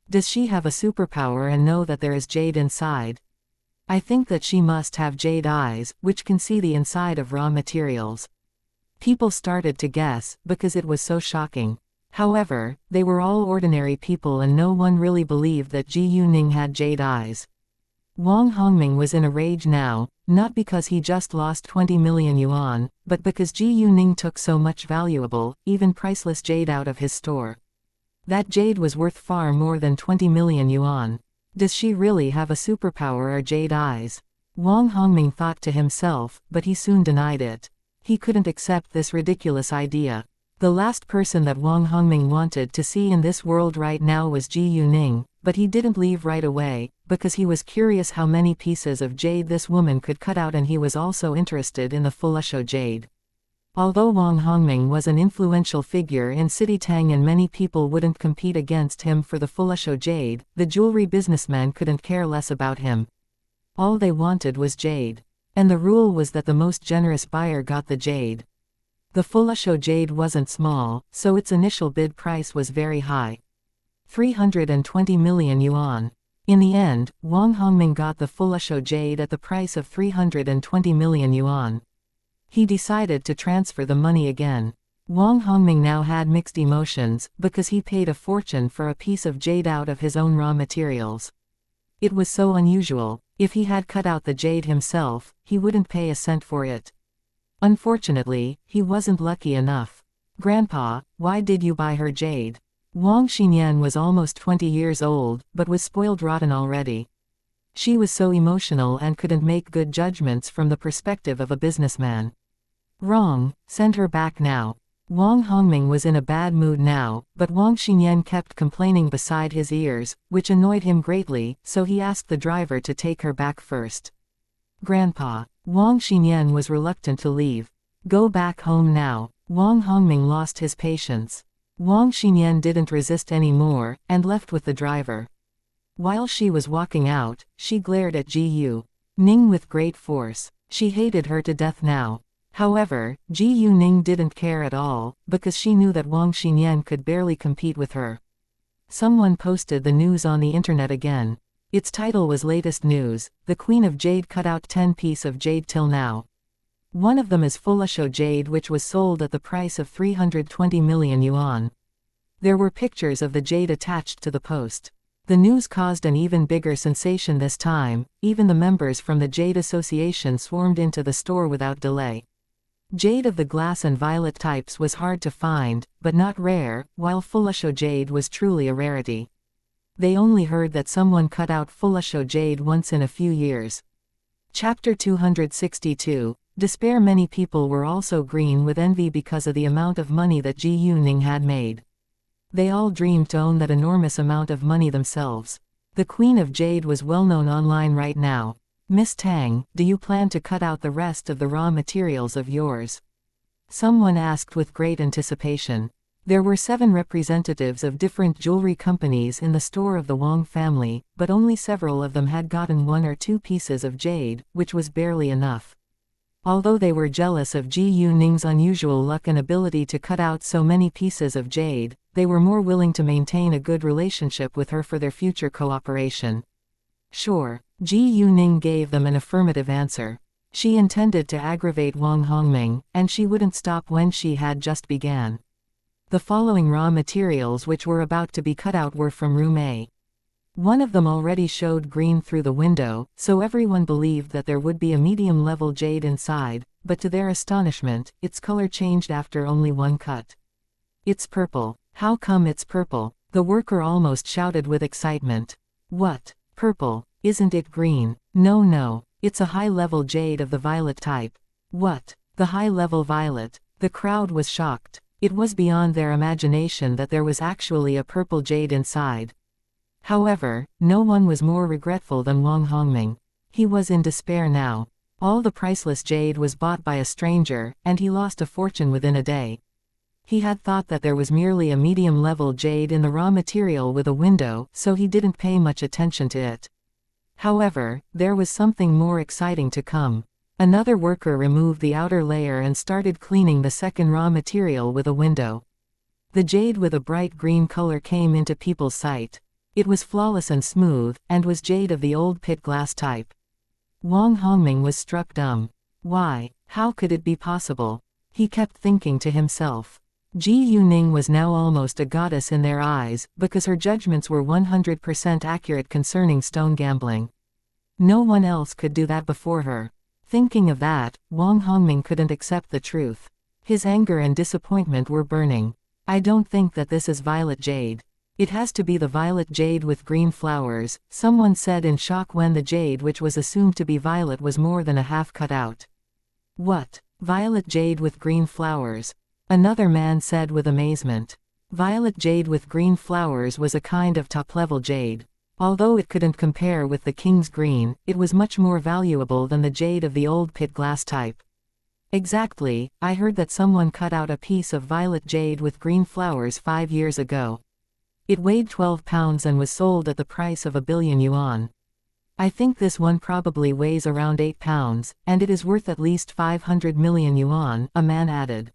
[SPEAKER 1] Does she have a superpower and know that there is jade inside? I think that she must have jade eyes, which can see the inside of raw materials. People started to guess, because it was so shocking. However, they were all ordinary people and no one really believed that Ji Yuning had jade eyes. Wang Hongming was in a rage now, not because he just lost 20 million yuan, but because Ji Yuning took so much valuable, even priceless jade out of his store. That jade was worth far more than 20 million yuan. Does she really have a superpower or jade eyes? Wang Hongming thought to himself, but he soon denied it. He couldn't accept this ridiculous idea. The last person that Wang Hongming wanted to see in this world right now was Ji Yuning, but he didn't leave right away, because he was curious how many pieces of jade this woman could cut out, and he was also interested in the Fulusho jade. Although Wang Hongming was an influential figure in City Tang and many people wouldn't compete against him for the Fulusho jade, the jewelry businessmen couldn't care less about him. All they wanted was jade. And the rule was that the most generous buyer got the jade. The Fulasho jade wasn't small, so its initial bid price was very high. 320 million yuan. In the end, Wang Hongming got the Fulasho jade at the price of 320 million yuan. He decided to transfer the money again. Wang Hongming now had mixed emotions, because he paid a fortune for a piece of jade out of his own raw materials. It was so unusual. If he had cut out the jade himself, he wouldn't pay a cent for it. Unfortunately, he wasn't lucky enough. "Grandpa, why did you buy her jade?" Wang Xinyan was almost 20 years old, but was spoiled rotten already. She was so emotional and couldn't make good judgments from the perspective of a businessman. "Wrong, send her back now." Wang Hongming was in a bad mood now, but Wang Xinyan kept complaining beside his ears, which annoyed him greatly, so he asked the driver to take her back first. "Grandpa." Wang Xinyan was reluctant to leave. "Go back home now." Wang Hongming lost his patience. Wang Xinyan didn't resist anymore, and left with the driver. While she was walking out, she glared at Gu Ning with great force. She hated her to death now. However, Gu Ning didn't care at all, because she knew that Wang Xinyan could barely compete with her. Someone posted the news on the internet again. Its title was "Latest News, the Queen of Jade cut out 10 pieces of jade till now. One of them is Fulasho jade, which was sold at the price of 320 million yuan. There were pictures of the jade attached to the post. The news caused an even bigger sensation this time. Even the members from the Jade Association swarmed into the store without delay. Jade of the glass and violet types was hard to find, but not rare, while Fulasho jade was truly a rarity. They only heard that someone cut out Fulasho jade once in a few years. Chapter 262. Despair. Many people were also green with envy because of the amount of money that Ji Yuning had made. They all dreamed to own that enormous amount of money themselves. The Queen of Jade was well known online right now. "Miss Tang, do you plan to cut out the rest of the raw materials of yours?" Someone asked with great anticipation. There were 7 representatives of different jewelry companies in the store of the Wang family, but only several of them had gotten 1 or 2 pieces of jade, which was barely enough. Although they were jealous of Ji Yuning's unusual luck and ability to cut out so many pieces of jade, they were more willing to maintain a good relationship with her for their future cooperation. "Sure." Ji Yuning gave them an affirmative answer. She intended to aggravate Wang Hongming, and she wouldn't stop when she had just began. The following raw materials which were about to be cut out were from room A. One of them already showed green through the window, so everyone believed that there would be a medium-level jade inside, but to their astonishment, its color changed after only 1 cut. "It's purple." "How come it's purple?" the worker almost shouted with excitement. "What? Purple? Isn't it green?" No, it's a high-level jade of the violet type." "What? The high-level violet?" The crowd was shocked. It was beyond their imagination that there was actually a purple jade inside. However, no one was more regretful than Wang Hongming. He was in despair now. All the priceless jade was bought by a stranger, and he lost a fortune within a day. He had thought that there was merely a medium-level jade in the raw material with a window, so he didn't pay much attention to it. However, there was something more exciting to come. Another worker removed the outer layer and started cleaning the second raw material with a window. The jade with a bright green color came into people's sight. It was flawless and smooth, and was jade of the old pit glass type. Wang Hongming was struck dumb. Why? How could it be possible? He kept thinking to himself. Ji Yuning was now almost a goddess in their eyes, because her judgments were 100% accurate concerning stone gambling. No one else could do that before her. Thinking of that, Wang Hongming couldn't accept the truth. His anger and disappointment were burning. "I don't think that this is violet jade. It has to be the violet jade with green flowers," someone said in shock when the jade which was assumed to be violet was more than a half cut out. "What? Violet jade with green flowers?" Another man said with amazement. Violet jade with green flowers was a kind of top-level jade. Although it couldn't compare with the king's green, it was much more valuable than the jade of the old pit glass type. "Exactly, I heard that someone cut out a piece of violet jade with green flowers 5 years ago. It weighed 12 pounds and was sold at the price of 1 billion yuan. I think this one probably weighs around 8 pounds, and it is worth at least 500 million yuan, a man added.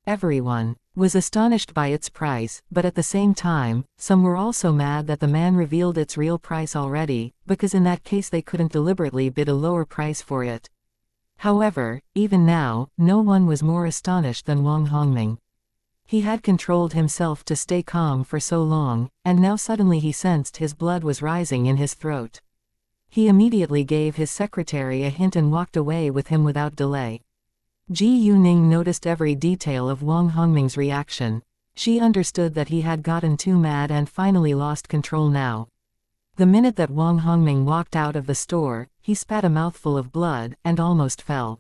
[SPEAKER 1] Everyone was astonished by its price, but at the same time, some were also mad that the man revealed its real price already, because in that case they couldn't deliberately bid a lower price for it. However, even now, no one was more astonished than Wang Hongming. He had controlled himself to stay calm for so long, and now suddenly he sensed his blood was rising in his throat. He immediately gave his secretary a hint and walked away with him without delay. Ji Yuning noticed every detail of Wang Hongming's reaction. She understood that he had gotten too mad and finally lost control now. The minute that Wang Hongming walked out of the store, he spat a mouthful of blood and almost fell.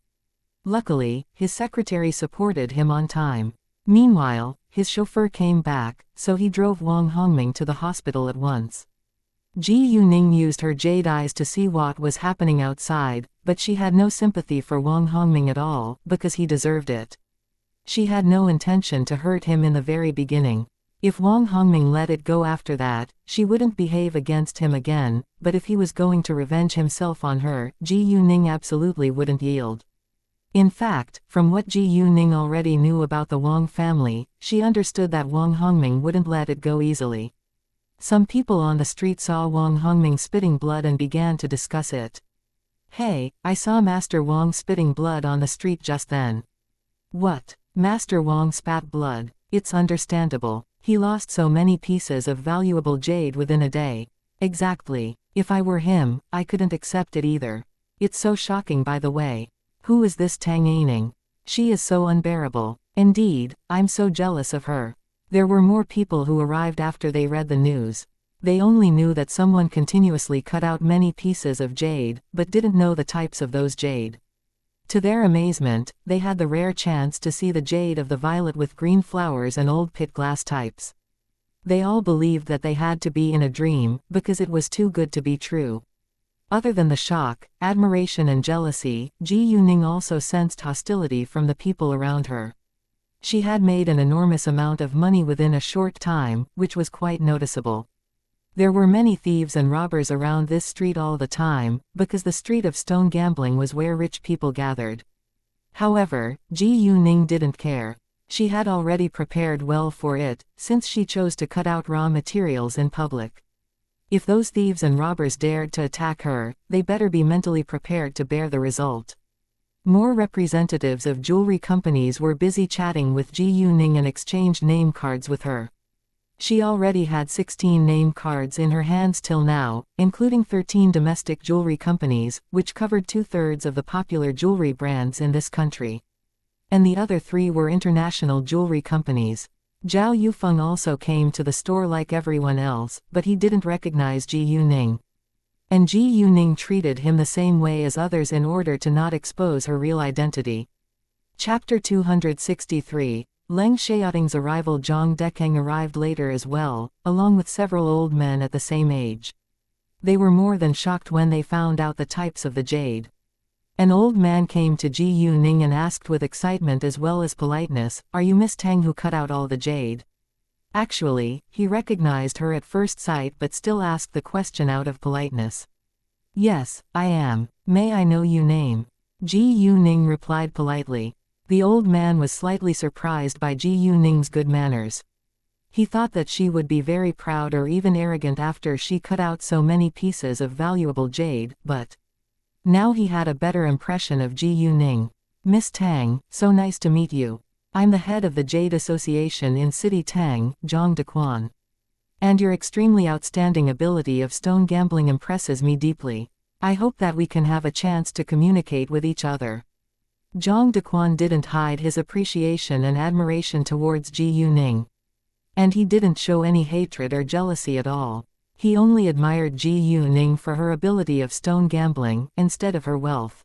[SPEAKER 1] Luckily, his secretary supported him on time. Meanwhile, his chauffeur came back, so he drove Wang Hongming to the hospital at once. Ji Yuning used her jade eyes to see what was happening outside, but she had no sympathy for Wang Hongming at all, because he deserved it. She had no intention to hurt him in the very beginning. If Wang Hongming let it go after that, she wouldn't behave against him again, but if he was going to revenge himself on her, Ji Yuning absolutely wouldn't yield. In fact, from what Ji Yuning already knew about the Wang family, she understood that Wang Hongming wouldn't let it go easily. Some people on the street saw Wang Hongming spitting blood and began to discuss it. "Hey, I saw Master Wang spitting blood on the street just then." "What? Master Wang spat blood? It's understandable. He lost so many pieces of valuable jade within a day." "Exactly. If I were him, I couldn't accept it either. It's so shocking, by the way. Who is this Tang Aining? She is so unbearable. Indeed, I'm so jealous of her." There were more people who arrived after they read the news. They only knew that someone continuously cut out many pieces of jade, but didn't know the types of those jade. To their amazement, they had the rare chance to see the jade of the violet with green flowers and old pit glass types. They all believed that they had to be in a dream, because it was too good to be true. Other than the shock, admiration and jealousy, Ji Yuning also sensed hostility from the people around her. She had made an enormous amount of money within a short time, which was quite noticeable. There were many thieves and robbers around this street all the time, because the street of stone gambling was where rich people gathered. However, Ji Yuning didn't care. She had already prepared well for it, since she chose to cut out raw materials in public. If those thieves and robbers dared to attack her, they better be mentally prepared to bear the result. More representatives of jewelry companies were busy chatting with Ji Yuning and exchanged name cards with her. She already had 16 name cards in her hands till now, including 13 domestic jewelry companies, which covered 2/3 of the popular jewelry brands in this country. And the other 3 were international jewelry companies. Zhao Yufeng also came to the store like everyone else, but he didn't recognize Ji Yuning. And Ji Yuning treated him the same way as others in order to not expose her real identity. Chapter 263, Leng Xiaoting's arrival. Zhang Dekeng arrived later as well, along with several old men at the same age. They were more than shocked when they found out the types of the jade. An old man came to Ji Yuning and asked with excitement as well as politeness, "Are you Miss Tang who cut out all the jade?" Actually, he recognized her at first sight but still asked the question out of politeness. "Yes, I am. May I know your name?" Ji Yuning replied politely. The old man was slightly surprised by Ji Yuning's good manners. He thought that she would be very proud or even arrogant after she cut out so many pieces of valuable jade, but now he had a better impression of Ji Yuning. "Miss Tang, so nice to meet you. I'm the head of the Jade Association in City Tang, Zhang Dequan. And your extremely outstanding ability of stone gambling impresses me deeply. I hope that we can have a chance to communicate with each other." Zhang Dequan didn't hide his appreciation and admiration towards Ji Yuning. And he didn't show any hatred or jealousy at all. He only admired Ji Yuning for her ability of stone gambling, instead of her wealth.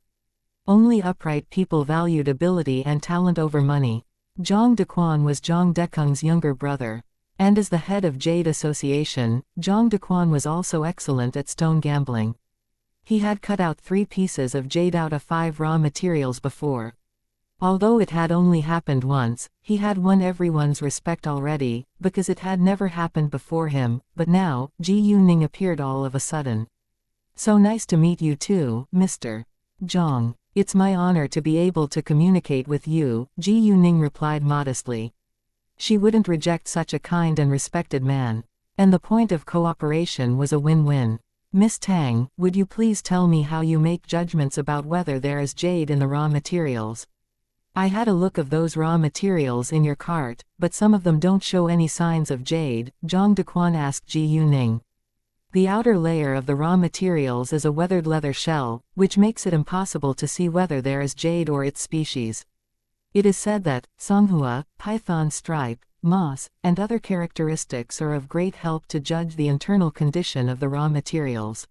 [SPEAKER 1] Only upright people valued ability and talent over money. Zhang Dequan was Zhang Dekeng's younger brother. And as the head of Jade Association, Zhang Dequan was also excellent at stone gambling. He had cut out 3 pieces of jade out of 5 raw materials before. Although it had only happened once, he had won everyone's respect already, because it had never happened before him, but now, Ji Yuning appeared all of a sudden. "So nice to meet you too, Mr. Zhang." It's my honor to be able to communicate with you, Ji Yuning replied modestly. She wouldn't reject such a kind and respected man. And the point of cooperation was a win-win. Miss Tang, would you please tell me how you make judgments about whether there is jade in the raw materials? I had a look of those raw materials in your cart, but some of them don't show any signs of jade, Zhang Dequan asked Ji Yuning. The outer layer of the raw materials is a weathered leather shell, which makes it impossible to see whether there is jade or its species. It is said that songhua, python stripe, moss, and other characteristics are of great help to judge the internal condition of the raw materials.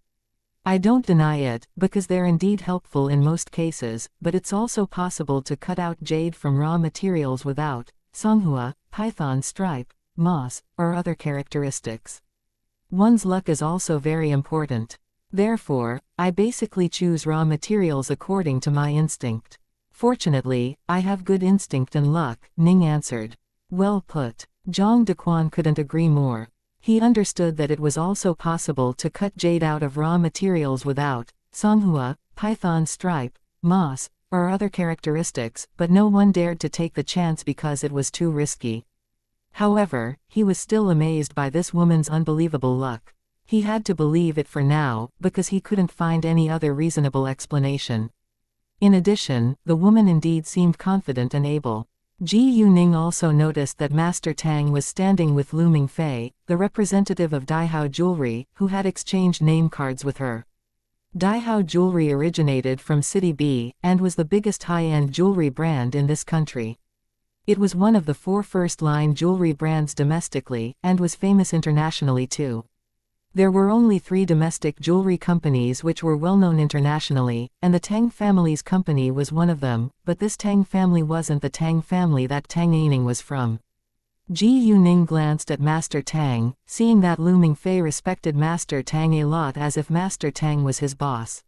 [SPEAKER 1] I don't deny it, because they're indeed helpful in most cases, but it's also possible to cut out jade from raw materials without songhua, python stripe, moss, or other characteristics. One's luck is also very important. Therefore, I basically choose raw materials according to my instinct. Fortunately, I have good instinct and luck, Ning answered. Well put. Zhang Dequan couldn't agree more. He understood that it was also possible to cut jade out of raw materials without songhua, python stripe, moss, or other characteristics, but no one dared to take the chance because it was too risky. However, he was still amazed by this woman's unbelievable luck. He had to believe it for now, because he couldn't find any other reasonable explanation. In addition, the woman indeed seemed confident and able. Ji Yuning also noticed that Master Tang was standing with Lu Mingfei, the representative of Daihao Jewelry, who had exchanged name cards with her. Daihao Jewelry originated from City B, and was the biggest high-end jewelry brand in this country. It was one of the 4 first-line jewelry brands domestically, and was famous internationally too. There were only 3 domestic jewelry companies which were well-known internationally, and the Tang family's company was one of them, but this Tang family wasn't the Tang family that Tang Yining was from. Ji Yuning glanced at Master Tang, seeing that Lu Mingfei respected Master Tang a lot as if Master Tang was his boss.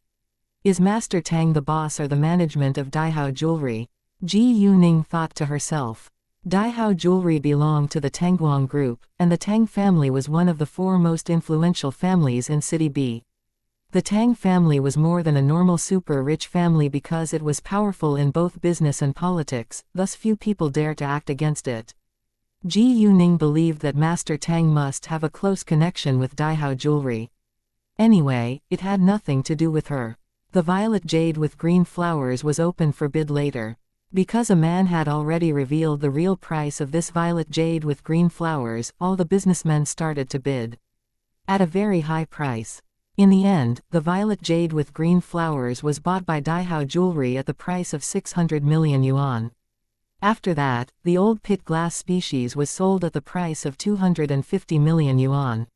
[SPEAKER 1] Is Master Tang the boss or the management of Daihao Jewelry? Ji Yuning thought to herself. Daihao Jewelry belonged to the Tangguang Group, and the Tang family was one of the 4 most influential families in City B. The Tang family was more than a normal super-rich family because it was powerful in both business and politics, thus few people dared to act against it. Ji Yuning believed that Master Tang must have a close connection with Daihao Jewelry. Anyway, it had nothing to do with her. The violet jade with green flowers was open for bid later. Because a man had already revealed the real price of this violet jade with green flowers, all the businessmen started to bid. At a very high price. In the end, the violet jade with green flowers was bought by Daihao Jewelry at the price of 600 million yuan. After that, the old pit glass species was sold at the price of 250 million yuan.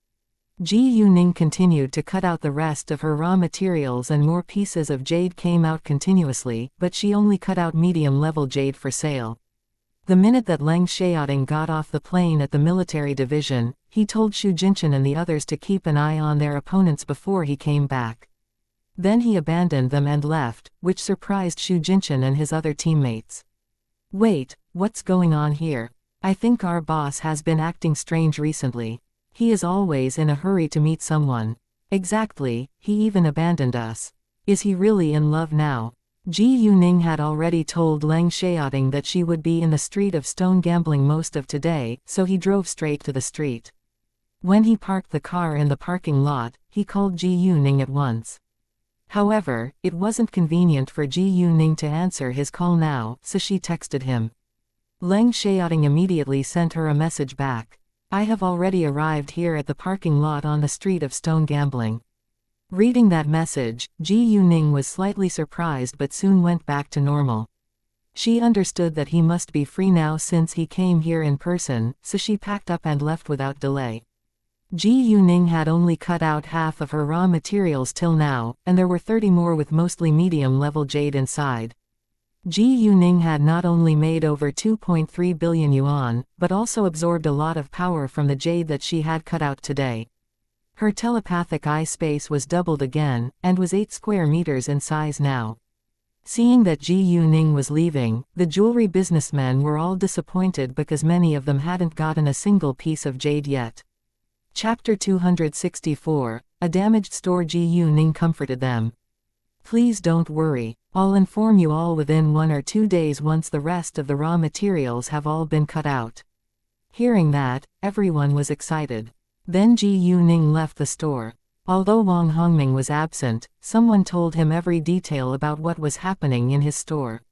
[SPEAKER 1] Ji Yuning continued to cut out the rest of her raw materials and more pieces of jade came out continuously, but she only cut out medium-level jade for sale. The minute that Leng Xiaoting got off the plane at the military division, he told Xu Jinchen and the others to keep an eye on their opponents before he came back. Then he abandoned them and left, which surprised Xu Jinchen and his other teammates. Wait, what's going on here? I think our boss has been acting strange recently. He is always in a hurry to meet someone. Exactly, he even abandoned us. Is he really in love now? Ji Yuning had already told Leng Xiaoting that she would be in the street of stone gambling most of today, so he drove straight to the street. When he parked the car in the parking lot, he called Ji Yuning at once. However, it wasn't convenient for Ji Yuning to answer his call now, so she texted him. Leng Xiaoting immediately sent her a message back. I have already arrived here at the parking lot on the street of stone gambling. Reading that message, Ji Yuning was slightly surprised but soon went back to normal. She understood that he must be free now since he came here in person, so she packed up and left without delay. Ji Yuning had only cut out half of her raw materials till now, and there were 30 more with mostly medium-level jade inside. Ji Yuning had not only made over 2.3 billion yuan, but also absorbed a lot of power from the jade that she had cut out today. Her telepathic eye space was doubled again, and was 8 square meters in size now. Seeing that Ji Yuning was leaving, the jewelry businessmen were all disappointed because many of them hadn't gotten a single piece of jade yet. Chapter 264, A Damaged Store. Ji Yuning comforted them. Please don't worry. I'll inform you all within 1 or 2 days once the rest of the raw materials have all been cut out. Hearing that, everyone was excited. Then Ji Yuning left the store. Although Wang Hongming was absent, someone told him every detail about what was happening in his store.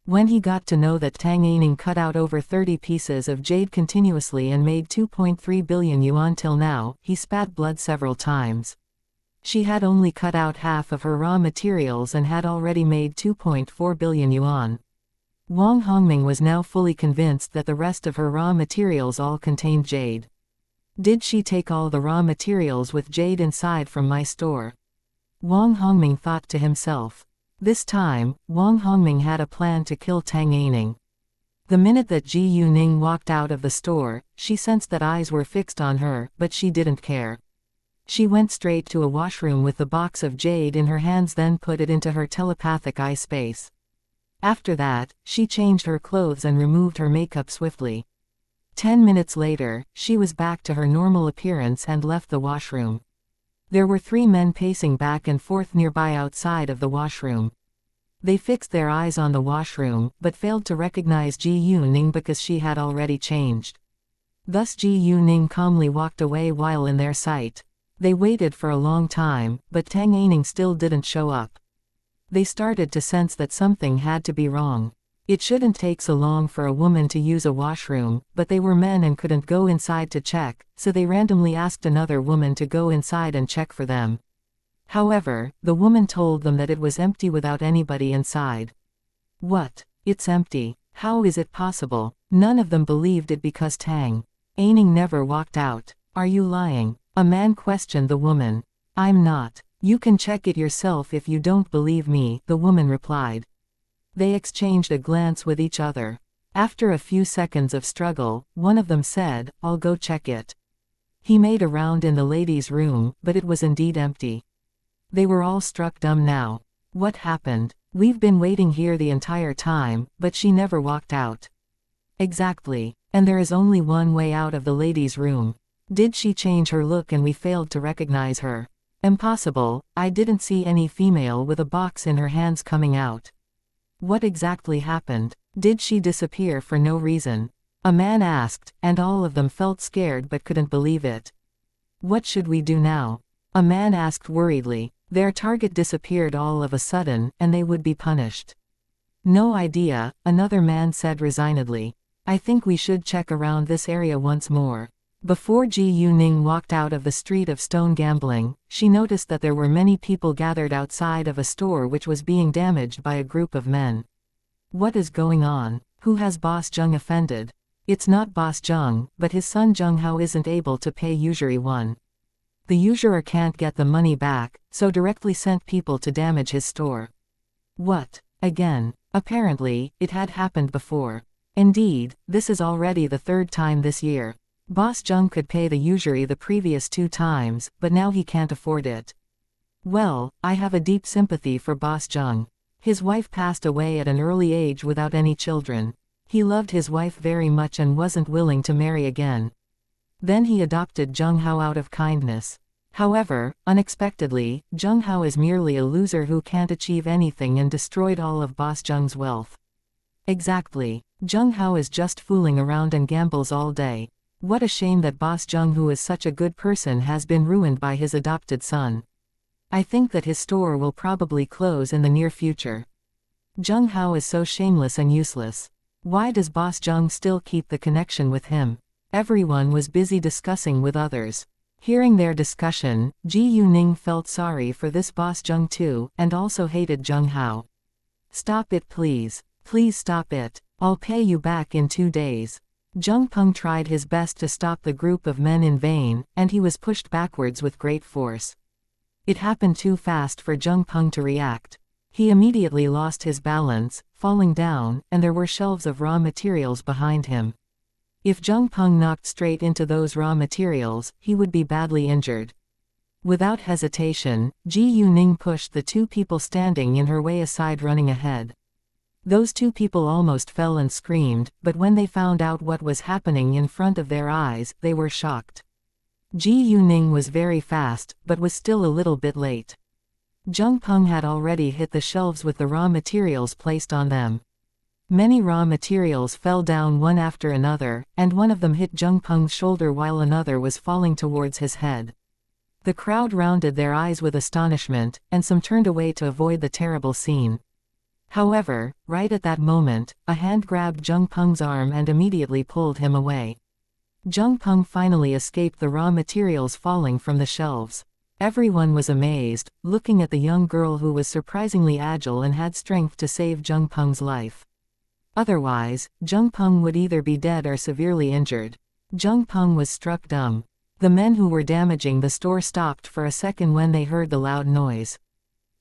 [SPEAKER 1] When he got to know that Tang Aining cut out over 30 pieces of jade continuously and made 2.3 billion yuan till now, he spat blood several times. She had only cut out half of her raw materials and had already made 2.4 billion yuan. Wang Hongming was now fully convinced that the rest of her raw materials all contained jade. Did she take all the raw materials with jade inside from my store? Wang Hongming thought to himself. This time, Wang Hongming had a plan to kill Tang Aining. The minute that Ji Yuning walked out of the store, she sensed that eyes were fixed on her, but she didn't care. She went straight to a washroom with the box of jade in her hands, then put it into her telepathic eye space. After that, she changed her clothes and removed her makeup swiftly. 10 minutes later, she was back to her normal appearance and left the washroom. There were 3 men pacing back and forth nearby outside of the washroom. They fixed their eyes on the washroom, but failed to recognize Ji Yuning because she had already changed. Thus Ji Yuning calmly walked away while in their sight. They waited for a long time, but Tang Aining still didn't show up. They started to sense that something had to be wrong. It shouldn't take so long for a woman to use a washroom, but they were men and couldn't go inside to check, so they randomly asked another woman to go inside and check for them. However, the woman told them that it was empty without anybody inside. What? It's empty. How is it possible? None of them believed it because Tang Aining never walked out. Are you lying? A man questioned the woman. I'm not. You can check it yourself if you don't believe me, the woman replied. They exchanged a glance with each other. After a few seconds of struggle, one of them said, I'll go check it. He made a round in the ladies' room, but it was indeed empty. They were all struck dumb now. What happened? We've been waiting here the entire time, but she never walked out. Exactly. And there is only one way out of the ladies' room. Did she change her look and we failed to recognize her? Impossible. I didn't see any female with a box in her hands coming out. What exactly happened? Did she disappear for no reason? A man asked, and all of them felt scared but couldn't believe it. What should we do now? A man asked worriedly. Their target disappeared all of a sudden, and they would be punished. No idea, another man said resignedly. I think we should check around this area once more. Before Ji Yuning walked out of the street of stone gambling, she noticed that there were many people gathered outside of a store which was being damaged by a group of men. What is going on? Who has Boss Zheng offended? It's not Boss Zheng, but his son Zheng Hao isn't able to pay usury 1. The usurer can't get the money back, so directly sent people to damage his store. What? Again? Apparently, it had happened before. Indeed, this is already the 3rd time this year. Boss Zheng could pay the usury the previous 2 times, but now he can't afford it. Well, I have a deep sympathy for Boss Zheng. His wife passed away at an early age without any children. He loved his wife very much and wasn't willing to marry again. Then he adopted Zheng Hao out of kindness. However, unexpectedly, Zheng Hao is merely a loser who can't achieve anything and destroyed all of Boss Zheng's wealth. Exactly. Zheng Hao is just fooling around and gambles all day. What a shame that Boss Zheng, who is such a good person, has been ruined by his adopted son. I think that his store will probably close in the near future. Zheng Hao is so shameless and useless. Why does Boss Zheng still keep the connection with him? Everyone was busy discussing with others. Hearing their discussion, Ji Yuning felt sorry for this Boss Zheng too, and also hated Zheng Hao. Stop it please. Please stop it. I'll pay you back in 2 days. Zheng Peng tried his best to stop the group of men in vain, and he was pushed backwards with great force. It happened too fast for Zheng Peng to react. He immediately lost his balance, falling down, and there were shelves of raw materials behind him. If Zheng Peng knocked straight into those raw materials, he would be badly injured. Without hesitation, Ji Yuning pushed the 2 people standing in her way aside, running ahead. Those 2 people almost fell and screamed, but when they found out what was happening in front of their eyes, they were shocked. Ji Yuning was very fast, but was still a little bit late. Jung Peng had already hit the shelves with the raw materials placed on them. Many raw materials fell down one after another, and one of them hit Jung Peng's shoulder while another was falling towards his head. The crowd rounded their eyes with astonishment, and some turned away to avoid the terrible scene. However, right at that moment, a hand grabbed Jung Peng's arm and immediately pulled him away. Jung Peng finally escaped the raw materials falling from the shelves. Everyone was amazed, looking at the young girl who was surprisingly agile and had strength to save Jung Peng's life. Otherwise, Jung Peng would either be dead or severely injured. Jung Peng was struck dumb. The men who were damaging the store stopped for a second when they heard the loud noise.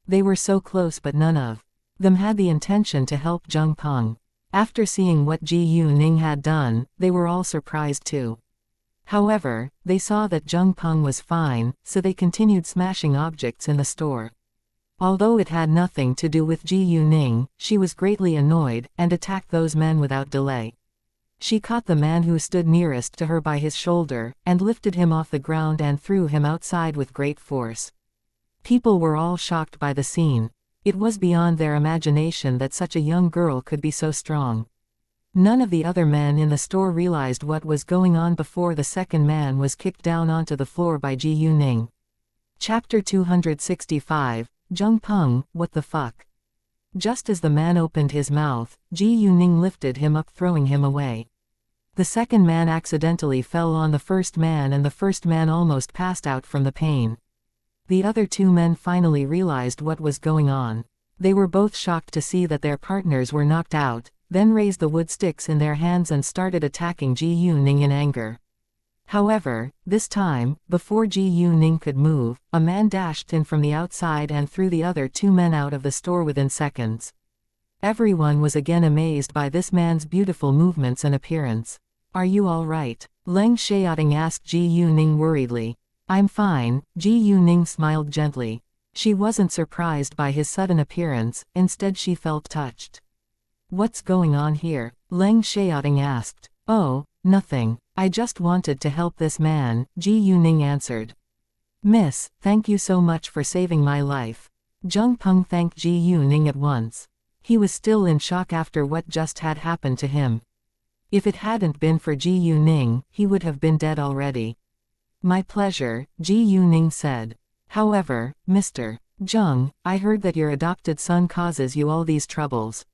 [SPEAKER 1] They were so close, but none of them had the intention to help Jung Peng. After seeing what Ji Yuning had done, they were all surprised too. However, they saw that Jung Peng was fine, so they continued smashing objects in the store. Although it had nothing to do with Ji Yuning, she was greatly annoyed, and attacked those men without delay. She caught the man who stood nearest to her by his shoulder, and lifted him off the ground and threw him outside with great force. People were all shocked by the scene. It was beyond their imagination that such a young girl could be so strong. None of the other men in the store realized what was going on before the second man was kicked down onto the floor by Ji Yuning. Chapter 265, Jung Peng, what the fuck? Just as the man opened his mouth, Ji Yuning lifted him up, throwing him away. The second man accidentally fell on the first man, and the first man almost passed out from the pain. The other two men finally realized what was going on. They were both shocked to see that their partners were knocked out, then raised the wood sticks in their hands and started attacking Ji Yuning in anger. However, this time, before Ji Yuning could move, a man dashed in from the outside and threw the other two men out of the store within seconds. Everyone was again amazed by this man's beautiful movements and appearance. "Are you all right?" Leng Xiaoting asked Ji Yuning worriedly. "I'm fine," Ji Yuning smiled gently. She wasn't surprised by his sudden appearance, instead she felt touched. "What's going on here?" Leng Xiaoting asked. "Oh, nothing. I just wanted to help this man," Ji Yuning answered. "Miss, thank you so much for saving my life." Jung Peng thanked Ji Yuning at once. He was still in shock after what just had happened to him. If it hadn't been for Ji Yuning, he would have been dead already. "My pleasure," Ji Yuning said. "However, Mr. Jung, I heard that your adopted son causes you all these troubles.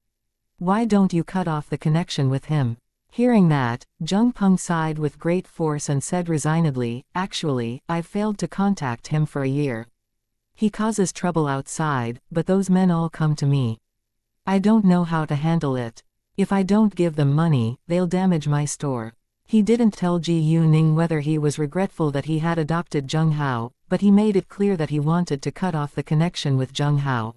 [SPEAKER 1] Why don't you cut off the connection with him?" Hearing that, Jung Peng sighed with great force and said resignedly, "Actually, I've failed to contact him for a year. He causes trouble outside, but those men all come to me. I don't know how to handle it. If I don't give them money, they'll damage my store." He didn't tell Ji Yuning whether he was regretful that he had adopted Zheng Hao, but he made it clear that he wanted to cut off the connection with Zheng Hao.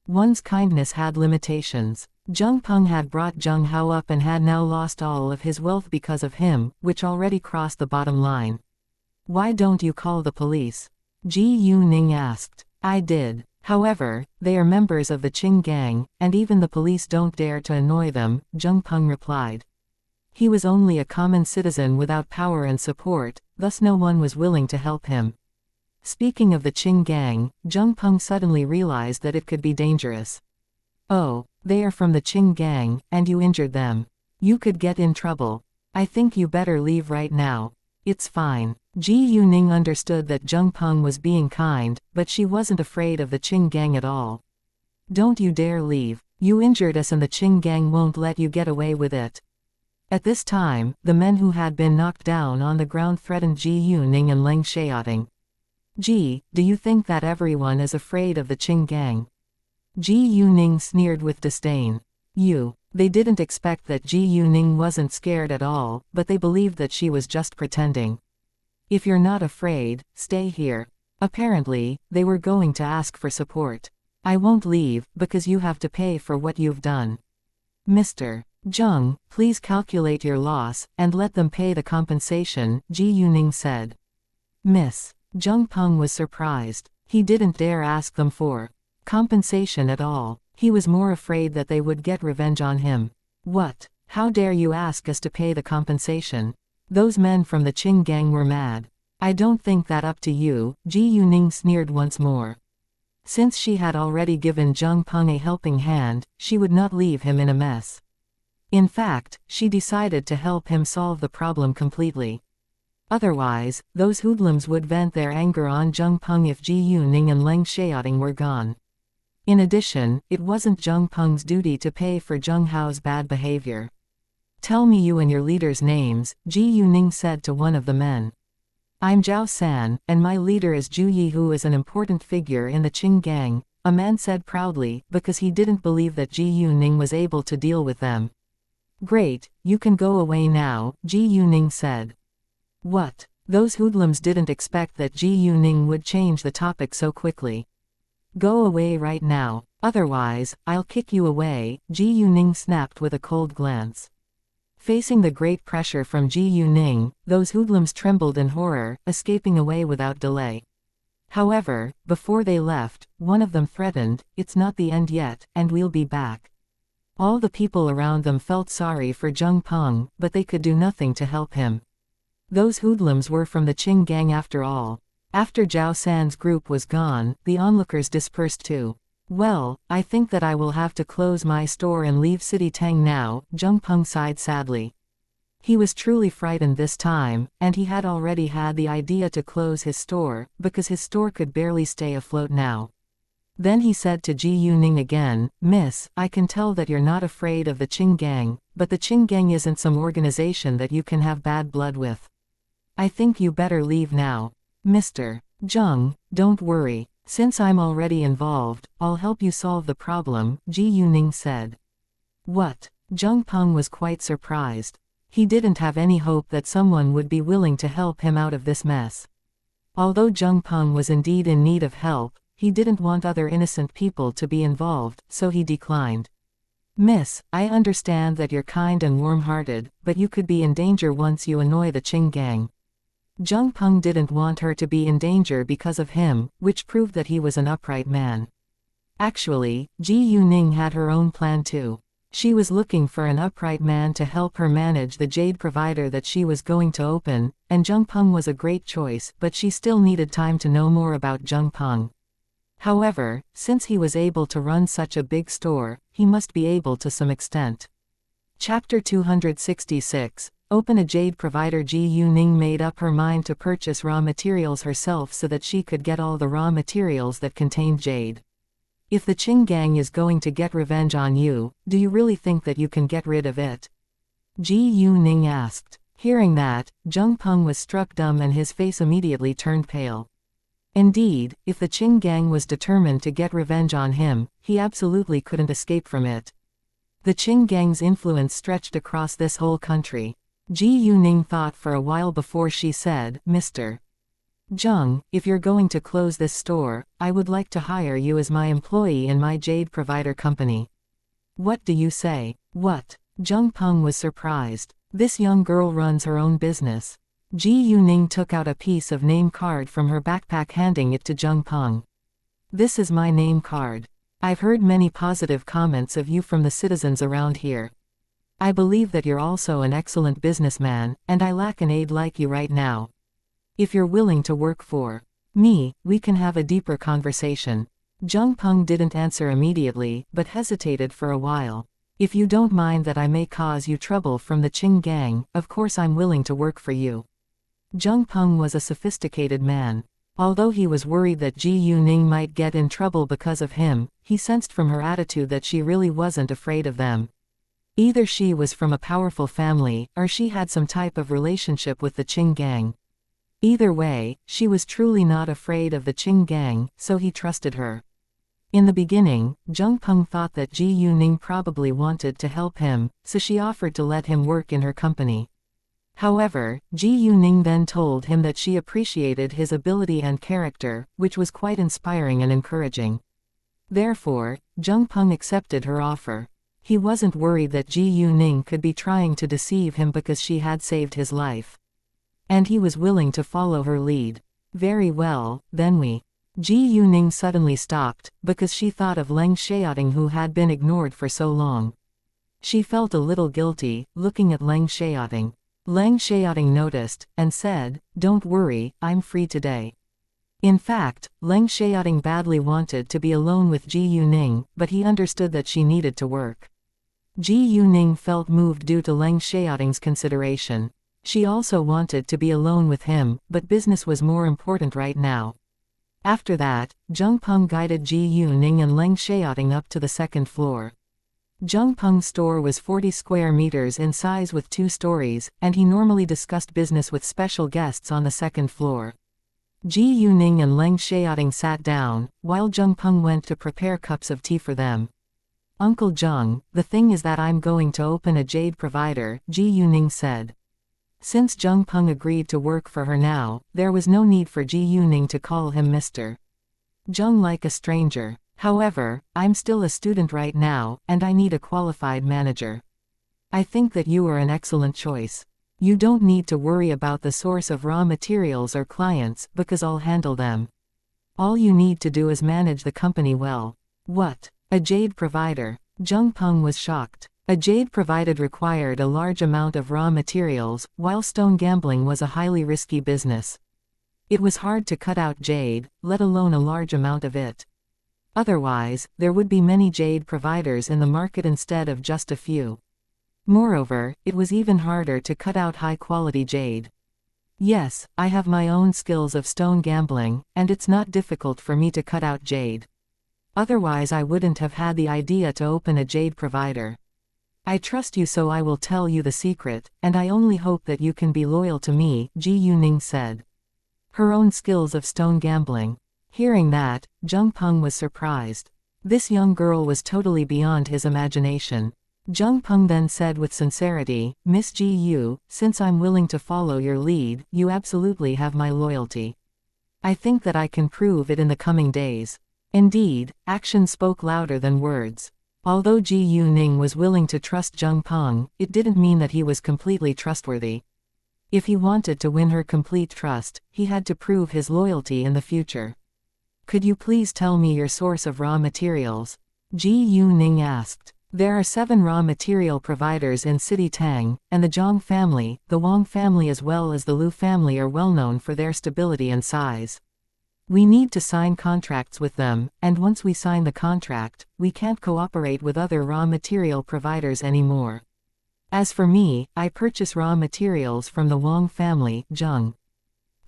[SPEAKER 1] One's kindness had limitations. Jung Peng had brought Zheng Hao up and had now lost all of his wealth because of him, which already crossed the bottom line. "Why don't you call the police?" Ji Yuning asked. "I did. However, they are members of the Qing gang, and even the police don't dare to annoy them," Jung Peng replied. He was only a common citizen without power and support, thus no one was willing to help him. Speaking of the Qing gang, Jung Peng suddenly realized that it could be dangerous. "Oh, they are from the Qing gang, and you injured them. You could get in trouble. I think you better leave right now." "It's fine." Ji Yuning understood that Jung Peng was being kind, but she wasn't afraid of the Qing gang at all. "Don't you dare leave. You injured us and the Qing gang won't let you get away with it." At this time, the men who had been knocked down on the ground threatened Ji Yuning and Leng Xiaoting. "Ji, do you think that everyone is afraid of the Qing gang?" Ji Yuning sneered with disdain. They didn't expect that Ji Yuning wasn't scared at all, but they believed that she was just pretending. "If you're not afraid, stay here." Apparently, they were going to ask for support. "I won't leave, because you have to pay for what you've done. Mr. Jung, please calculate your loss, and let them pay the compensation," Ji Yuning said. "Miss." Jung Peng was surprised. He didn't dare ask them for compensation at all. He was more afraid that they would get revenge on him. "What? How dare you ask us to pay the compensation?" Those men from the Qing gang were mad. "I don't think that up to you," Ji Yuning sneered once more. Since she had already given Zheng Peng a helping hand, she would not leave him in a mess. In fact, she decided to help him solve the problem completely. Otherwise, those hoodlums would vent their anger on Zheng Peng if Ji Yuning and Leng Xiaoting were gone. In addition, it wasn't Zheng Peng's duty to pay for Zheng Hao's bad behavior. "Tell me you and your leaders' names," Ji Yuning said to one of the men. "I'm Zhao San, and my leader is Zhu Yi, who is an important figure in the Qing gang," a man said proudly, because he didn't believe that Ji Yuning was able to deal with them. "Great, you can go away now," Ji Yuning said. What? Those hoodlums didn't expect that Ji Yuning would change the topic so quickly. "Go away right now, otherwise, I'll kick you away," Ji Yuning snapped with a cold glance. Facing the great pressure from Ji Yuning, those hoodlums trembled in horror, escaping away without delay. However, before they left, one of them threatened, "It's not the end yet, and we'll be back." All the people around them felt sorry for Zheng Peng, but they could do nothing to help him. Those hoodlums were from the Qing gang after all. After Zhao San's group was gone, the onlookers dispersed too. "Well, I think that I will have to close my store and leave City Tang now," Zheng Peng sighed sadly. He was truly frightened this time, and he had already had the idea to close his store, because his store could barely stay afloat now. Then he said to Ji Yuning again, "Miss, I can tell that you're not afraid of the Qing gang, but the Qing gang isn't some organization that you can have bad blood with. I think you better leave now." "Mr. Zheng, don't worry. Since I'm already involved, I'll help you solve the problem," Ji Yuning said. "What?" Zheng Peng was quite surprised. He didn't have any hope that someone would be willing to help him out of this mess. Although Zheng Peng was indeed in need of help, he didn't want other innocent people to be involved, so he declined. "Miss, I understand that you're kind and warm-hearted, but you could be in danger once you annoy the Qing gang." Zheng Peng didn't want her to be in danger because of him, which proved that he was an upright man. Actually, Ji Yuning had her own plan too. She was looking for an upright man to help her manage the jade provider that she was going to open, and Zheng Peng was a great choice, but she still needed time to know more about Zheng Peng. However, since he was able to run such a big store, he must be able to some extent. Chapter 266. Open a jade provider. Ji Yuning made up her mind to purchase raw materials herself so that she could get all the raw materials that contained jade. "If the Qing gang is going to get revenge on you, do you really think that you can get rid of it?" Ji Yuning asked. Hearing that, Zheng Peng was struck dumb and his face immediately turned pale. Indeed, if the Qing gang was determined to get revenge on him, he absolutely couldn't escape from it. The Qing gang's influence stretched across this whole country. Ji Yuning thought for a while before she said, "Mr. Zheng, if you're going to close this store, I would like to hire you as my employee in my jade provider company. What do you say?" "What?" Zheng Peng was surprised. This young girl runs her own business. Ji Yuning took out a piece of name card from her backpack, handing it to Zheng Peng. "This is my name card. I've heard many positive comments of you from the citizens around here. I believe that you're also an excellent businessman, and I lack an aide like you right now. If you're willing to work for me, we can have a deeper conversation." Zheng Peng didn't answer immediately, but hesitated for a while. "If you don't mind that I may cause you trouble from the Qing gang, of course I'm willing to work for you." Zheng Peng was a sophisticated man. Although he was worried that Ji Yuning might get in trouble because of him, he sensed from her attitude that she really wasn't afraid of them. Either she was from a powerful family, or she had some type of relationship with the Qing gang. Either way, she was truly not afraid of the Qing gang, so he trusted her. In the beginning, Zheng Peng thought that Ji Yuning probably wanted to help him, so she offered to let him work in her company. However, Ji Yuning then told him that she appreciated his ability and character, which was quite inspiring and encouraging. Therefore, Zheng Peng accepted her offer. He wasn't worried that Ji Yuning could be trying to deceive him because she had saved his life. And he was willing to follow her lead. "Very well, then we." Ji Yuning suddenly stopped, because she thought of Leng Xiaoting, who had been ignored for so long. She felt a little guilty, looking at Leng Xiaoting. Leng Xiaoting noticed, and said, "Don't worry, I'm free today." In fact, Leng Xiaoting badly wanted to be alone with Ji Yuning, but he understood that she needed to work. Ji Yuning felt moved due to Leng Xiaoting's consideration. She also wanted to be alone with him, but business was more important right now. After that, Zheng Peng guided Ji Yuning and Leng Xiaoting up to the second floor. Zheng Peng's store was 40 square meters in size with 2 stories, and he normally discussed business with special guests on the second floor. Ji Yuning and Leng Xiaoting sat down, while Zheng Peng went to prepare cups of tea for them. Uncle Zheng, the thing is that I'm going to open a jade provider, Ji Yuning said. Since Zheng Peng agreed to work for her now, there was no need for Ji Yuning to call him Mr. Zheng like a stranger. However, I'm still a student right now, and I need a qualified manager. I think that you are an excellent choice. You don't need to worry about the source of raw materials or clients, because I'll handle them. All you need to do is manage the company well. What? A jade provider? Zheng Peng was shocked. A jade provided required a large amount of raw materials, while stone gambling was a highly risky business. It was hard to cut out jade, let alone a large amount of it. Otherwise, there would be many jade providers in the market instead of just a few. Moreover, it was even harder to cut out high-quality jade. Yes, I have my own skills of stone gambling, and it's not difficult for me to cut out jade. Otherwise I wouldn't have had the idea to open a jade provider. I trust you, so I will tell you the secret, and I only hope that you can be loyal to me, Ji Yuning said. Her own skills of stone gambling. Hearing that, Zheng Peng was surprised. This young girl was totally beyond his imagination. Zheng Peng then said with sincerity, Miss Ji Yu, since I'm willing to follow your lead, you absolutely have my loyalty. I think that I can prove it in the coming days. Indeed, action spoke louder than words. Although Ji Yuning was willing to trust Zheng Peng, it didn't mean that he was completely trustworthy. If he wanted to win her complete trust, he had to prove his loyalty in the future. Could you please tell me your source of raw materials? Ji Yuning asked. There are 7 raw material providers in City Tang, and the Zhang family, the Wang family as well as the Lu family are well known for their stability and size. We need to sign contracts with them, and once we sign the contract, we can't cooperate with other raw material providers anymore. As for me, I purchase raw materials from the Wang family, Zheng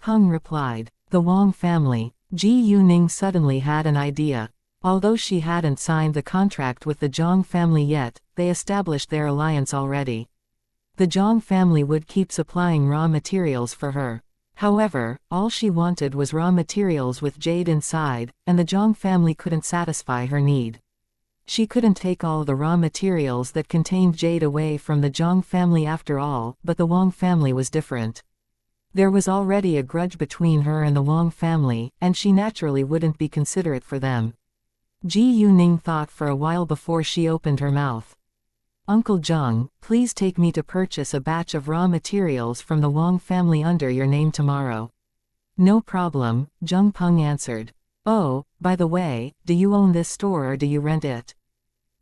[SPEAKER 1] Peng replied. The Wang family. Ji Yuning suddenly had an idea. Although she hadn't signed the contract with the Zhang family yet, they established their alliance already. The Zhang family would keep supplying raw materials for her. However, all she wanted was raw materials with jade inside, and the Zhang family couldn't satisfy her need. She couldn't take all the raw materials that contained jade away from the Zhang family after all, but the Wang family was different. There was already a grudge between her and the Wang family, and she naturally wouldn't be considerate for them. Ji Yuning thought for a while before she opened her mouth. Uncle Zheng, please take me to purchase a batch of raw materials from the Wang family under your name tomorrow. No problem, Zheng Peng answered. Oh, by the way, do you own this store or do you rent it?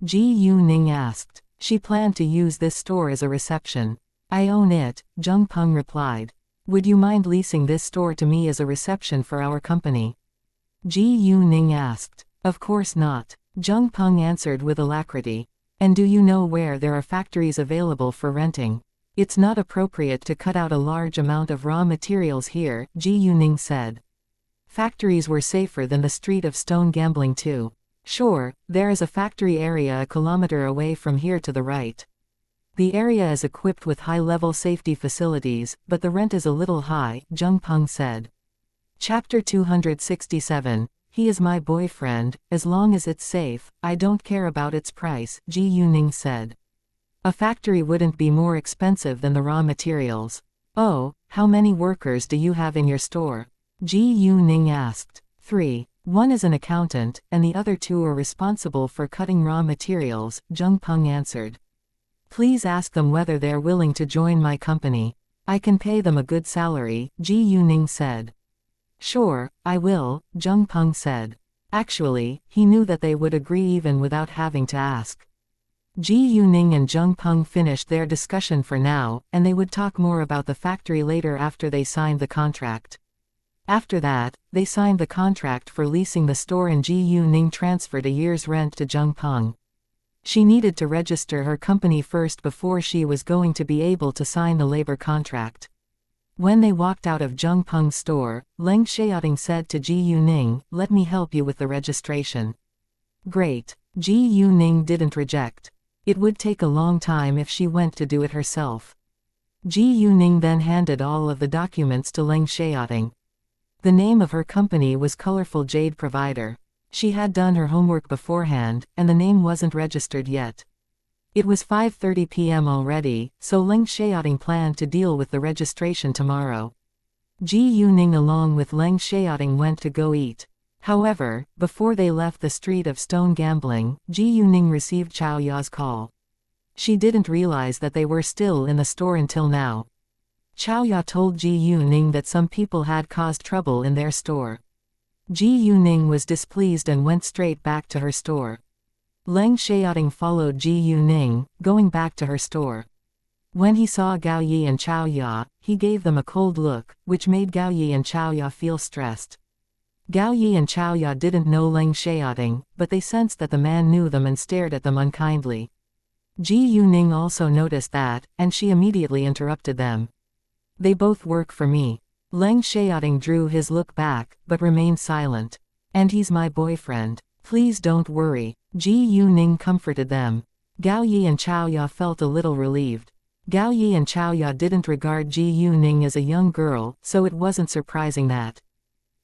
[SPEAKER 1] Ji Yuning asked. She planned to use this store as a reception. I own it, Zheng Peng replied. Would you mind leasing this store to me as a reception for our company? Ji Yuning asked. Of course not, Zheng Peng answered with alacrity. And do you know where there are factories available for renting? It's not appropriate to cut out a large amount of raw materials here, Ji Yuning said. Factories were safer than the street of stone gambling too. Sure, there is a factory area a kilometer away from here to the right. The area is equipped with high-level safety facilities, but the rent is a little high, Zheng Peng said. Chapter 267. He is my boyfriend, as long as it's safe, I don't care about its price, Ji Yuning said. A factory wouldn't be more expensive than the raw materials. Oh, how many workers do you have in your store? Ji Yuning asked. 3. One is an accountant, and the other 2 are responsible for cutting raw materials, Zheng Peng answered. Please ask them whether they're willing to join my company. I can pay them a good salary, Ji Yuning said. Sure, I will, Zheng Peng said. Actually, he knew that they would agree even without having to ask. Ji Yuning and Zheng Peng finished their discussion for now, and they would talk more about the factory later after they signed the contract. After that, they signed the contract for leasing the store and Ji Yuning transferred a year's rent to Zheng Peng. She needed to register her company first before she was going to be able to sign the labor contract. When they walked out of Zheng Peng's store, Leng Xiaoting said to Ji Yuning, "Let me help you with the registration." Great. Ji Yuning didn't reject. It would take a long time if she went to do it herself. Ji Yuning then handed all of the documents to Leng Xiaoting. The name of her company was Colorful Jade Provider. She had done her homework beforehand, and the name wasn't registered yet. It was 5:30 p.m. already, so Leng Xiaoting planned to deal with the registration tomorrow. Ji Yuning along with Leng Xiaoting went to go eat. However, before they left the street of stone gambling, Ji Yuning received Chao Ya's call. She didn't realize that they were still in the store until now. Chao Ya told Ji Yuning that some people had caused trouble in their store. Ji Yuning was displeased and went straight back to her store. Leng Xiaoting followed Ji Yuning, going back to her store. When he saw Gao Yi and Chao Ya, he gave them a cold look, which made Gao Yi and Chao Ya feel stressed. Gao Yi and Chao Ya didn't know Leng Xiaoting, but they sensed that the man knew them and stared at them unkindly. Ji Yuning also noticed that, and she immediately interrupted them. "They both work for me." Leng Xiaoting drew his look back, but remained silent. "And he's my boyfriend. Please don't worry." Ji Yuning comforted them. Gao Yi and Chao Ya felt a little relieved. Gao Yi and Chao Ya didn't regard Ji Yuning as a young girl, so it wasn't surprising that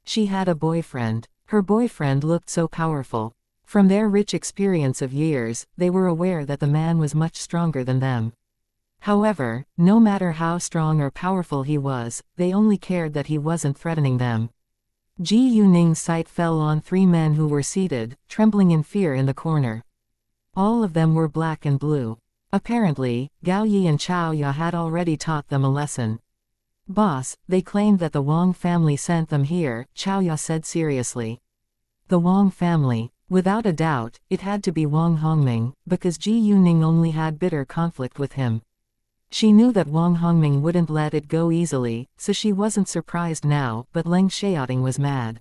[SPEAKER 1] she had a boyfriend. Her boyfriend looked so powerful. From their rich experience of years, they were aware that the man was much stronger than them. However, no matter how strong or powerful he was, they only cared that he wasn't threatening them. Ji Yuning's sight fell on three men who were seated, trembling in fear in the corner. All of them were black and blue. Apparently, Gao Yi and Chao Ya had already taught them a lesson. "Boss, they claimed that the Wang family sent them here," Chao Ya said seriously. The Wang family. Without a doubt, it had to be Wang Hongming, because Ji Yuning only had bitter conflict with him. She knew that Wang Hongming wouldn't let it go easily, so she wasn't surprised now, but Leng Xiaoting was mad.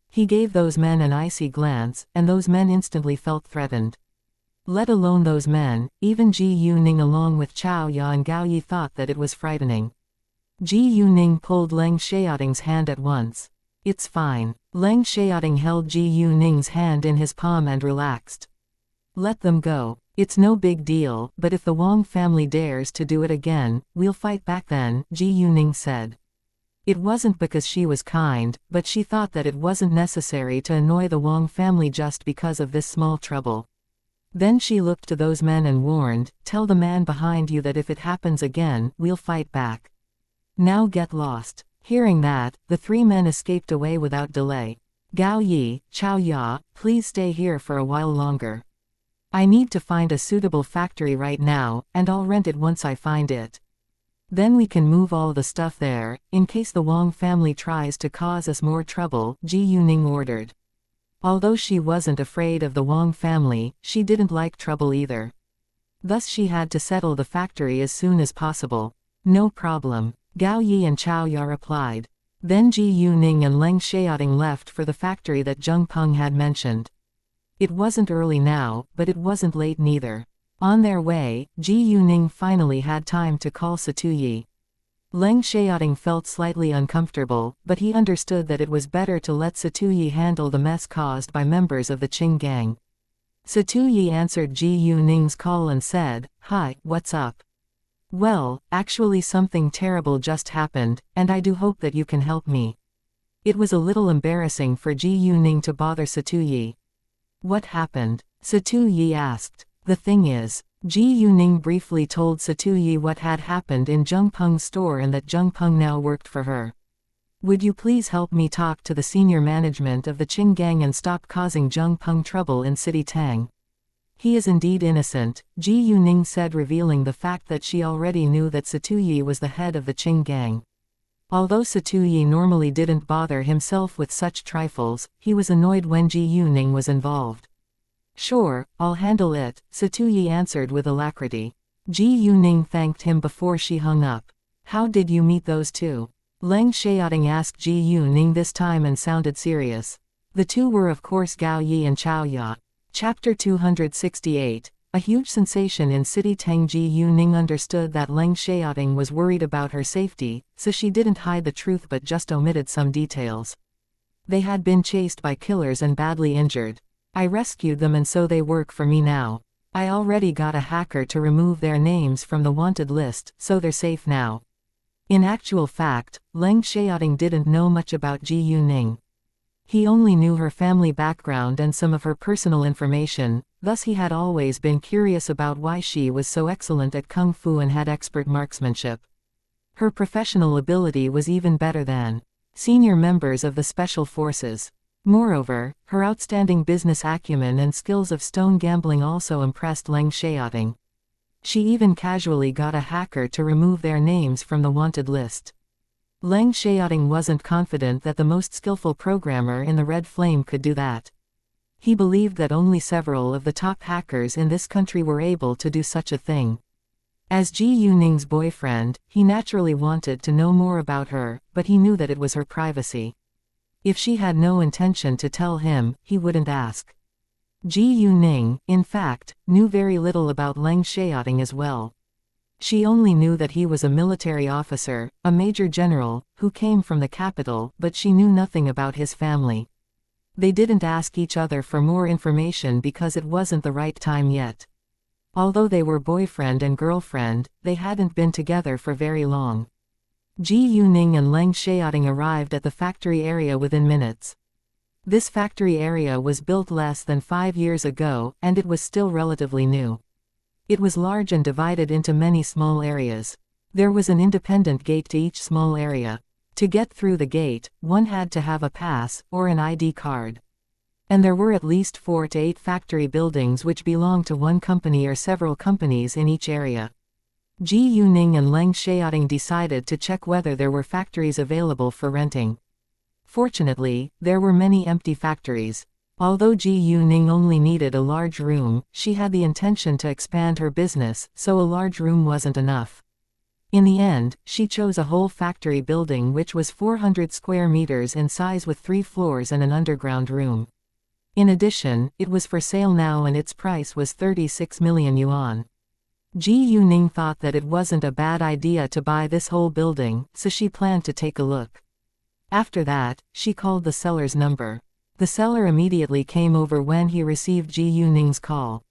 [SPEAKER 1] He gave those men an icy glance, and those men instantly felt threatened. Let alone those men, even Ji Yuning along with Chao Ya and Gao Yi thought that it was frightening. Ji Yuning pulled Leng Xiaoting's hand at once. "It's fine." Leng Xiaoting held Ji Yuning's hand in his palm and relaxed. "Let them go. It's no big deal, but if the Wang family dares to do it again, we'll fight back then," Ji Yuning said. It wasn't because she was kind, but she thought that it wasn't necessary to annoy the Wang family just because of this small trouble. Then she looked to those men and warned, "Tell the man behind you that if it happens again, we'll fight back. Now get lost." Hearing that, the three men escaped away without delay. "Gao Yi, Chao Ya, please stay here for a while longer. I need to find a suitable factory right now, and I'll rent it once I find it. Then we can move all the stuff there, in case the Wang family tries to cause us more trouble," Ji Yuning ordered. Although she wasn't afraid of the Wang family, she didn't like trouble either. Thus she had to settle the factory as soon as possible. "No problem," Gao Yi and Chao Ya replied. Then Ji Yuning and Leng Xiaoting left for the factory that Zheng Peng had mentioned. It wasn't early now, but it wasn't late neither. On their way, Ji Yuning finally had time to call Satuyi. Leng Xiaoting felt slightly uncomfortable, but he understood that it was better to let Satuyi handle the mess caused by members of the Qing gang. Satuyi answered Ji Yuning's call and said, "Hi, what's up?" "Well, actually something terrible just happened, and I do hope that you can help me." It was a little embarrassing for Ji Yuning to bother Satuyi. "What happened?" Satuyi asked. "The thing is," Ji Yuning briefly told Satuyi what had happened in Zheng Peng's store and that Zheng Peng now worked for her. "Would you please help me talk to the senior management of the Qing gang and stop causing Zheng Peng trouble in City Tang? He is indeed innocent," Ji Yuning said, revealing the fact that she already knew that Satuyi was the head of the Qing gang. Although Satuyi normally didn't bother himself with such trifles, he was annoyed when Ji Yuning was involved. "Sure, I'll handle it," Satuyi answered with alacrity. Ji Yuning thanked him before she hung up. "How did you meet those two?" Leng Xiaoting asked Ji Yuning this time and sounded serious. The two were of course Gao Yi and Chao Ya. Chapter 268. A huge sensation in City Tang. Ji Yuning understood that Leng Xiaoting was worried about her safety, so she didn't hide the truth but just omitted some details. They had been chased by killers and badly injured. I rescued them and so they work for me now. I already got a hacker to remove their names from the wanted list, so they're safe now. In actual fact, Leng Xiaoting didn't know much about Ji Yuning. He only knew her family background and some of her personal information, thus he had always been curious about why she was so excellent at kung fu and had expert marksmanship. Her professional ability was even better than senior members of the special forces. Moreover, her outstanding business acumen and skills of stone gambling also impressed Leng Xiaoting. She even casually got a hacker to remove their names from the wanted list. Leng Xiaoting wasn't confident that the most skillful programmer in the Red Flame could do that. He believed that only several of the top hackers in this country were able to do such a thing. As Ji Yuning's boyfriend, he naturally wanted to know more about her, but he knew that it was her privacy. If she had no intention to tell him, he wouldn't ask. Ji Yuning, in fact, knew very little about Leng Xiaoting as well. She only knew that he was a military officer, a major general, who came from the capital, but she knew nothing about his family. They didn't ask each other for more information because it wasn't the right time yet. Although they were boyfriend and girlfriend, they hadn't been together for very long. Ji Yuning and Leng Xiaoting arrived at the factory area within minutes. This factory area was built less than 5 years ago, and it was still relatively new. It was large and divided into many small areas. There was an independent gate to each small area. To get through the gate, one had to have a pass, or an ID card. And there were at least 4 to 8 factory buildings which belonged to one company or several companies in each area. Ji Yuning and Leng Xiaoting decided to check whether there were factories available for renting. Fortunately, there were many empty factories. Although Ji Yuning only needed a large room, she had the intention to expand her business, so a large room wasn't enough. In the end, she chose a whole factory building which was 400 square meters in size with 3 floors and an underground room. In addition, it was for sale now and its price was 36 million yuan. Ji Yuning thought that it wasn't a bad idea to buy this whole building, so she planned to take a look. After that, she called the seller's number. The seller immediately came over when he received Ji Yuning's call.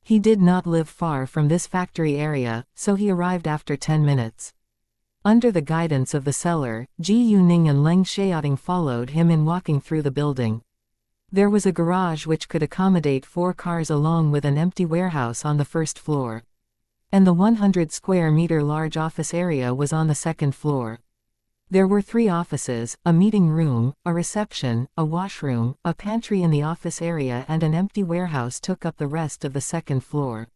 [SPEAKER 1] He did not live far from this factory area, so he arrived after 10 minutes. Under the guidance of the seller, Ji Yuning and Leng Xiaoting followed him in walking through the building. There was a garage which could accommodate 4 cars along with an empty warehouse on the first floor. And the 100 square meter large office area was on the second floor. There were 3 offices, a meeting room, a reception, a washroom, a pantry in the office area and an empty warehouse took up the rest of the second floor.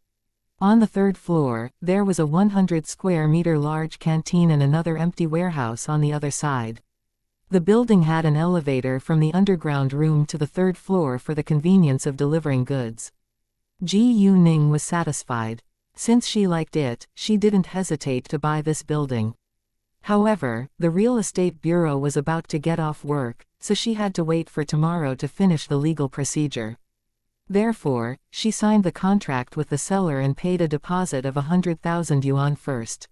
[SPEAKER 1] On the third floor, there was a 100 square meter large canteen and another empty warehouse on the other side. The building had an elevator from the underground room to the third floor for the convenience of delivering goods. Ji Yuning was satisfied. Since she liked it, she didn't hesitate to buy this building. However, the real estate bureau was about to get off work, so she had to wait for tomorrow to finish the legal procedure. Therefore, she signed the contract with the seller and paid a deposit of 100,000 yuan first.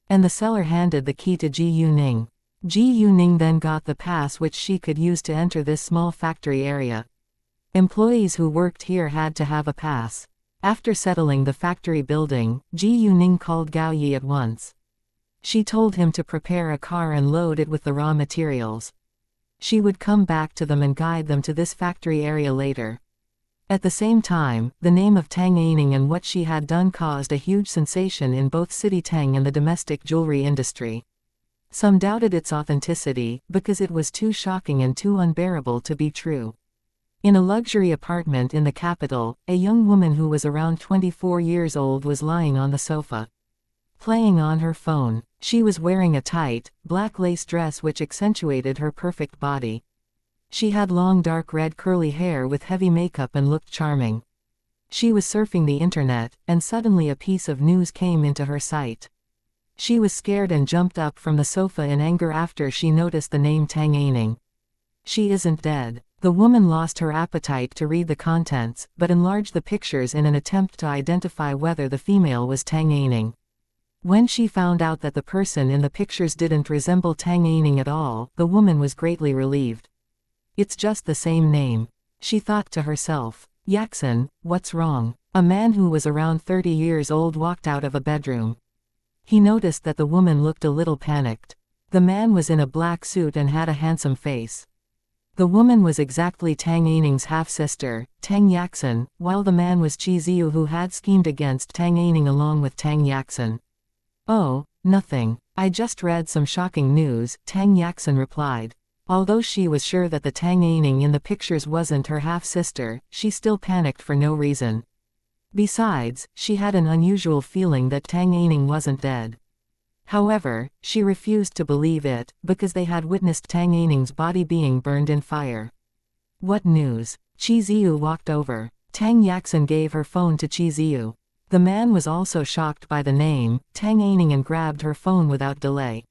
[SPEAKER 1] And the seller handed the key to Ji Yuning. Ji Yuning then got the pass which she could use to enter this small factory area. Employees who worked here had to have a pass. After settling the factory building, Ji Yuning called Gao Yi at once. She told him to prepare a car and load it with the raw materials. She would come back to them and guide them to this factory area later. At the same time, the name of Tang Aining and what she had done caused a huge sensation in both City Tang and the domestic jewelry industry. Some doubted its authenticity, because it was too shocking and too unbearable to be true. In a luxury apartment in the capital, a young woman who was around 24 years old was lying on the sofa, playing on her phone. She was wearing a tight, black lace dress which accentuated her perfect body. She had long dark red curly hair with heavy makeup and looked charming. She was surfing the internet, and suddenly a piece of news came into her sight. She was scared and jumped up from the sofa in anger after she noticed the name Tang Aining. She isn't dead. The woman lost her appetite to read the contents, but enlarged the pictures in an attempt to identify whether the female was Tang Aining. When she found out that the person in the pictures didn't resemble Tang Aining at all, the woman was greatly relieved. It's just the same name. She thought to herself. Yaxin, what's wrong? A man who was around 30 years old walked out of a bedroom. He noticed that the woman looked a little panicked. The man was in a black suit and had a handsome face. The woman was exactly Tang Aining's half-sister, Tang Yaxin, while the man was Chi Ziyu, who had schemed against Tang Aining along with Tang Yaxin. Oh, nothing. I just read some shocking news, Tang Yaxin replied. Although she was sure that the Tang Aining in the pictures wasn't her half-sister, she still panicked for no reason. Besides, she had an unusual feeling that Tang Aining wasn't dead. However, she refused to believe it, because they had witnessed Tang Aining's body being burned in fire. What news? Chi Ziyu walked over. Tang Yaxin gave her phone to Chi Ziyu. The man was also shocked by the name, Tang Aining, and grabbed her phone without delay.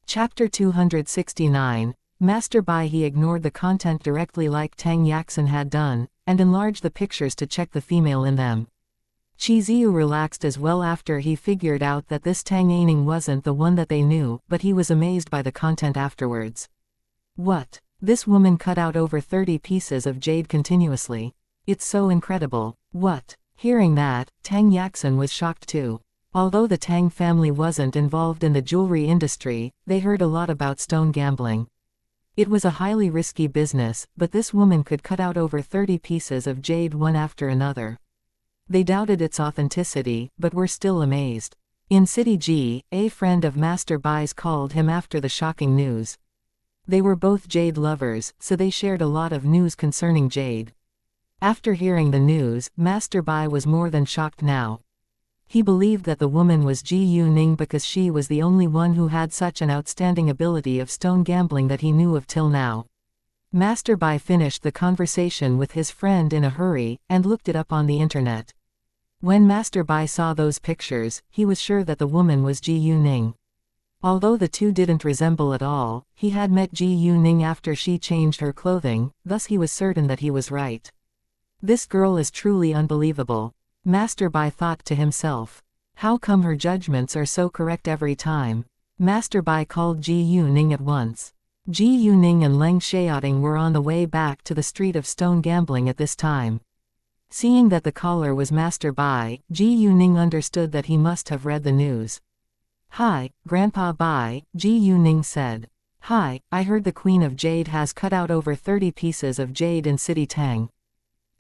[SPEAKER 1] Chapter 269. Master Bai. He ignored the content directly like Tang Yaxin had done, and enlarged the pictures to check the female in them. Chi Ziyu relaxed as well after he figured out that this Tang Aining wasn't the one that they knew, but he was amazed by the content afterwards. What? This woman cut out over 30 pieces of jade continuously. It's so incredible. What? Hearing that, Tang Yaxin was shocked too. Although the Tang family wasn't involved in the jewelry industry, they heard a lot about stone gambling. It was a highly risky business, but this woman could cut out over 30 pieces of jade one after another. They doubted its authenticity, but were still amazed. In City G, a friend of Master Bai's called him after the shocking news. They were both jade lovers, so they shared a lot of news concerning jade. After hearing the news, Master Bai was more than shocked now. He believed that the woman was Ji Yuning because she was the only one who had such an outstanding ability of stone gambling that he knew of till now. Master Bai finished the conversation with his friend in a hurry, and looked it up on the internet. When Master Bai saw those pictures, he was sure that the woman was Ji Yuning. Although the two didn't resemble at all, he had met Ji Yuning after she changed her clothing, thus he was certain that he was right. This girl is truly unbelievable. Master Bai thought to himself. How come her judgments are so correct every time? Master Bai called Ji Yuning at once. Ji Yuning and Leng Xiaoting were on the way back to the street of stone gambling at this time. Seeing that the caller was Master Bai, Ji Yuning understood that he must have read the news. Hi, Grandpa Bai, Ji Yuning said. Hi, I heard the Queen of Jade has cut out over 30 pieces of jade in City Tang.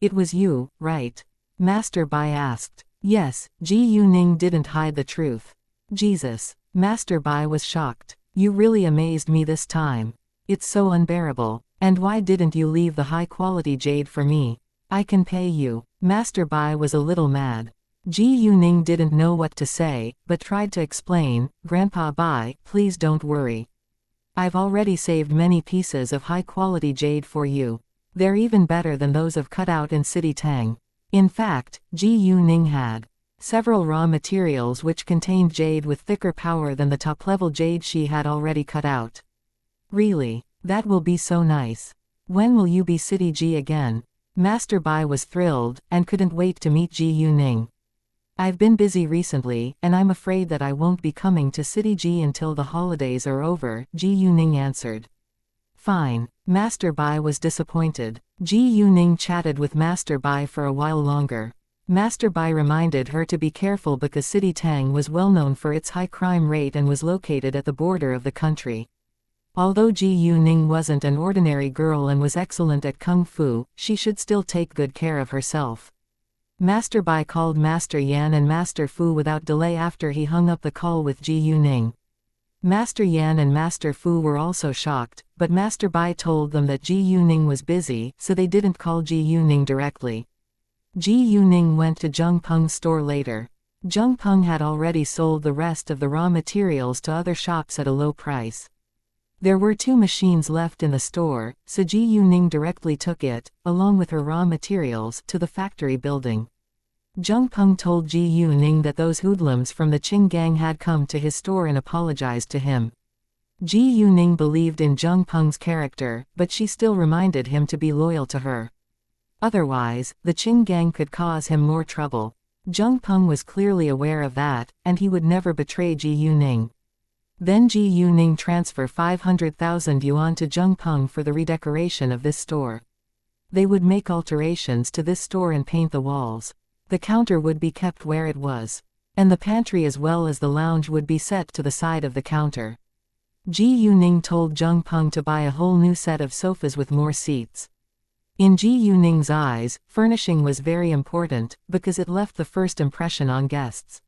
[SPEAKER 1] It was you, right? Master Bai asked. Yes, Ji Yuning didn't hide the truth. Jesus. Master Bai was shocked. You really amazed me this time. It's so unbearable. And why didn't you leave the high-quality jade for me? I can pay you. Master Bai was a little mad. Ji Yuning didn't know what to say, but tried to explain. Grandpa Bai, please don't worry. I've already saved many pieces of high-quality jade for you. They're even better than those of cut out in City Tang. In fact, Ji Yuning had several raw materials which contained jade with thicker power than the top-level jade she had already cut out. Really? That will be so nice. When will you be City G again? Master Bai was thrilled, and couldn't wait to meet Ji Yuning. I've been busy recently, and I'm afraid that I won't be coming to City G until the holidays are over, Ji Yuning answered. Fine. Master Bai was disappointed. Ji Yuning chatted with Master Bai for a while longer. Master Bai reminded her to be careful because City Tang was well known for its high crime rate and was located at the border of the country. Although Ji Yuning wasn't an ordinary girl and was excellent at kung fu, she should still take good care of herself. Master Bai called Master Yan and Master Fu without delay after he hung up the call with Ji Yuning. Master Yan and Master Fu were also shocked, but Master Bai told them that Ji Yuning was busy, so they didn't call Ji Yuning directly. Ji Yuning went to Zheng Peng's store later. Zheng Peng had already sold the rest of the raw materials to other shops at a low price. There were 2 machines left in the store, so Ji Yuning directly took it, along with her raw materials, to the factory building. Zheng Peng told Ji Yuning that those hoodlums from the Qing gang had come to his store and apologized to him. Ji Yuning believed in Zheng Peng's character, but she still reminded him to be loyal to her. Otherwise, the Qing gang could cause him more trouble. Zheng Peng was clearly aware of that, and he would never betray Ji Yuning. Then Ji Yuning transfer 500,000 yuan to Zheng Peng for the redecoration of this store. They would make alterations to this store and paint the walls. The counter would be kept where it was. And the pantry as well as the lounge would be set to the side of the counter. Ji Yuning told Zheng Peng to buy a whole new set of sofas with more seats. In Ji Yuning's eyes, furnishing was very important, because it left the first impression on guests.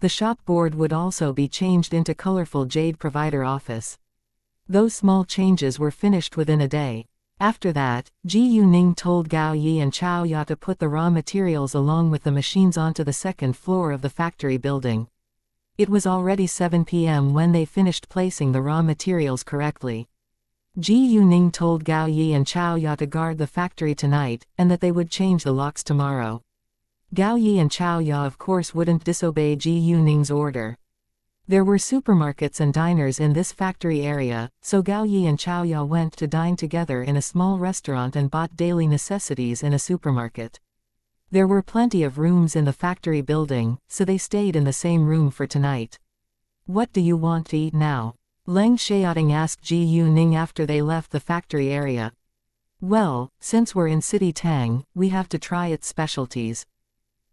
[SPEAKER 1] The shop board would also be changed into colorful jade provider office. Those small changes were finished within a day. After that, Ji Yuning told Gao Yi and Chao Ya to put the raw materials along with the machines onto the second floor of the factory building. It was already 7 p.m. when they finished placing the raw materials correctly. Ji Yuning told Gao Yi and Chao Ya to guard the factory tonight, and that they would change the locks tomorrow. Gao Yi and Chao Ya of course wouldn't disobey Ji Yuning's order. There were supermarkets and diners in this factory area, so Gao Yi and Chao Ya went to dine together in a small restaurant and bought daily necessities in a supermarket. There were plenty of rooms in the factory building, so they stayed in the same room for tonight. "What do you want to eat now?" Leng Xiaoting asked Ji Yuning after they left the factory area. "Well, since we're in City Tang, we have to try its specialties."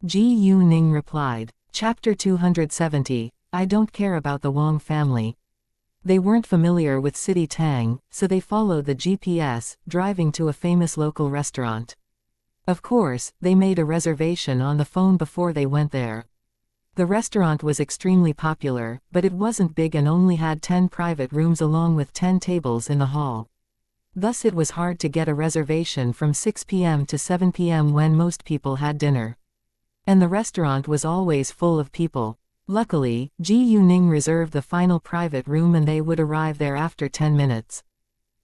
[SPEAKER 1] Ji Yuning replied. Chapter 270. I don't care about the Wang family. They weren't familiar with City Tang, so they followed the GPS, driving to a famous local restaurant. Of course, they made a reservation on the phone before they went there. The restaurant was extremely popular, but it wasn't big and only had 10 private rooms along with 10 tables in the hall. Thus it was hard to get a reservation from 6 p.m. to 7 p.m. when most people had dinner. And the restaurant was always full of people. Luckily, Ji Yuning reserved the final private room and they would arrive there after 10 minutes.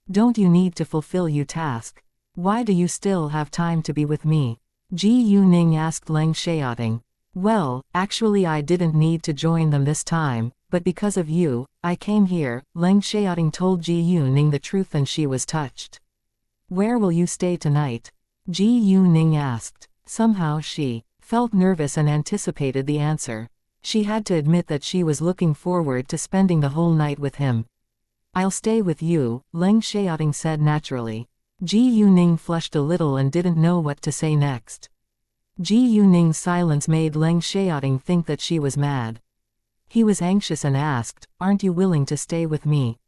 [SPEAKER 1] "Don't you need to fulfill your task? Why do you still have time to be with me?" Ji Yuning asked Leng Xiaoting. "Well, actually I didn't need to join them this time, but because of you, I came here." Leng Xiaoting told Ji Yuning the truth and she was touched. "Where will you stay tonight?" Ji Yuning asked. Somehow she felt nervous and anticipated the answer. She had to admit that she was looking forward to spending the whole night with him. "I'll stay with you," Leng Xiaoting said naturally. Ji Yuning flushed a little and didn't know what to say next. Ji Yuning's silence made Leng Xiaoting think that she was mad. He was anxious and asked, "Aren't you willing to stay with me?"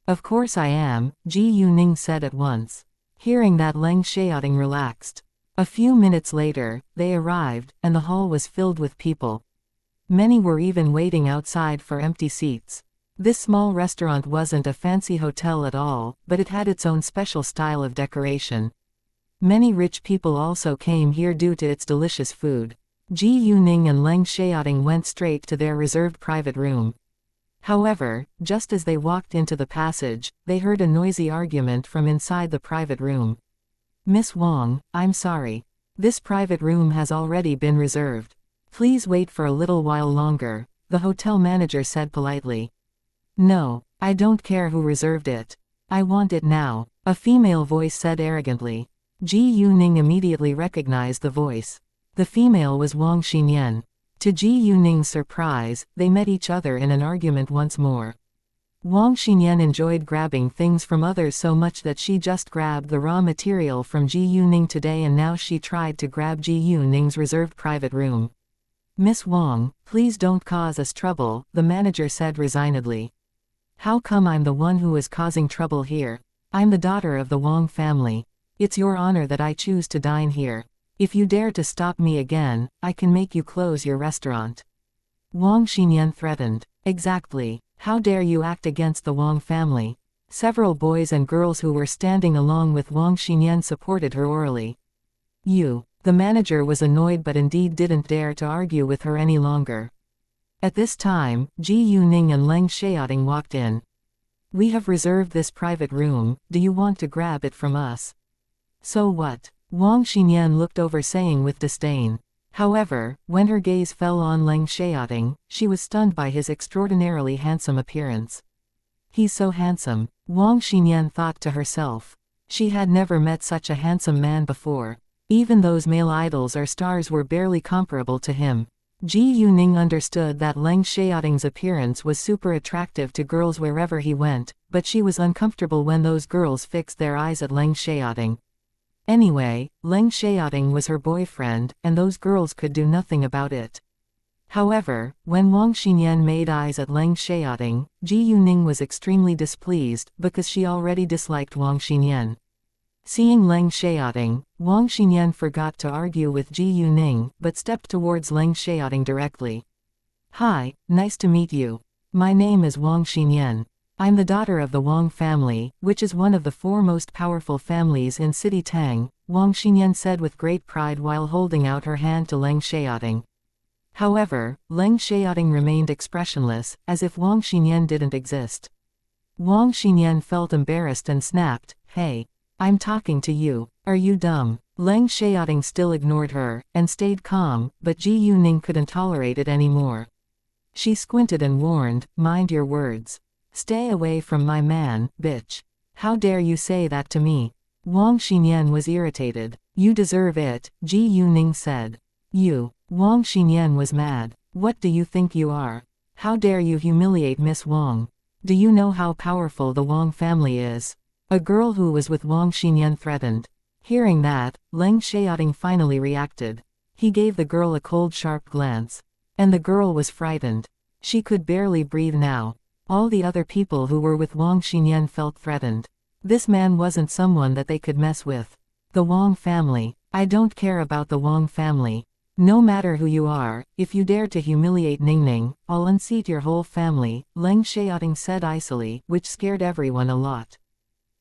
[SPEAKER 1] "Of course I am," Ji Yuning said at once. Hearing that, Leng Xiaoting relaxed. A few minutes later, they arrived, and the hall was filled with people. Many were even waiting outside for empty seats. This small restaurant wasn't a fancy hotel at all, but it had its own special style of decoration. Many rich people also came here due to its delicious food. Ji Yuning and Leng Xiaoting went straight to their reserved private room. However, just as they walked into the passage, they heard a noisy argument from inside the private room. "Miss Wang, I'm sorry. This private room has already been reserved. Please wait for a little while longer," the hotel manager said politely. "No, I don't care who reserved it. I want it now," a female voice said arrogantly. Ji Yuning immediately recognized the voice. The female was Wang Xinyan. To Ji Yuning's surprise, they met each other in an argument once more. Wang Xinyan enjoyed grabbing things from others so much that she just grabbed the raw material from Ji Yuning today and now she tried to grab Ji Yuning's reserved private room. "Miss Wang, please don't cause us trouble," the manager said resignedly. "How come I'm the one who is causing trouble here? I'm the daughter of the Wang family. It's your honor that I choose to dine here. If you dare to stop me again, I can make you close your restaurant." Wang Xinyan threatened. "Exactly. How dare you act against the Wang family?" Several boys and girls who were standing along with Wang Xinyan supported her orally. "You." The manager was annoyed but indeed didn't dare to argue with her any longer. At this time, Ji Yuning and Leng Xiaoting walked in. "We have reserved this private room, do you want to grab it from us?" "So what?" Wang Xinyan looked over saying with disdain. However, when her gaze fell on Leng Xiaoting, she was stunned by his extraordinarily handsome appearance. He's so handsome, Wang Xinyan thought to herself. She had never met such a handsome man before. Even those male idols or stars were barely comparable to him. Ji Yuning understood that Leng Xiaoting's appearance was super attractive to girls wherever he went, but she was uncomfortable when those girls fixed their eyes at Leng Xiaoting. Anyway, Leng Xiaoting was her boyfriend, and those girls could do nothing about it. However, when Wang Xinyan made eyes at Leng Xiaoting, Ji Yuning was extremely displeased because she already disliked Wang Xinyan. Seeing Leng Xiaoting, Wang Xinyan forgot to argue with Ji Yuning but stepped towards Leng Xiaoting directly. "Hi, nice to meet you. My name is Wang Xinyan. I'm the daughter of the Wang family, which is one of the four most powerful families in City Tang," Wang Xinyan said with great pride while holding out her hand to Leng Xiaoting. However, Leng Xiaoting remained expressionless, as if Wang Xinyan didn't exist. Wang Xinyan felt embarrassed and snapped, "Hey, I'm talking to you. Are you dumb?" Leng Xiaoting still ignored her, and stayed calm, but Ji Yuning couldn't tolerate it anymore. She squinted and warned, "Mind your words. Stay away from my man, bitch. How dare you say that to me?" Wang Xinyan was irritated. "You deserve it," Ji Yuning said. "You." Wang Xinyan was mad. "What do you think you are? How dare you humiliate Miss Wang? Do you know how powerful the Wang family is?" A girl who was with Wang Xinyan threatened. Hearing that, Leng Xiaoting finally reacted. He gave the girl a cold sharp glance. And the girl was frightened. She could barely breathe now. All the other people who were with Wang Xinyan felt threatened. This man wasn't someone that they could mess with. "The Wang family. I don't care about the Wang family. No matter who you are, if you dare to humiliate Ningning, I'll unseat your whole family," Leng Xiaoting said icily, which scared everyone a lot.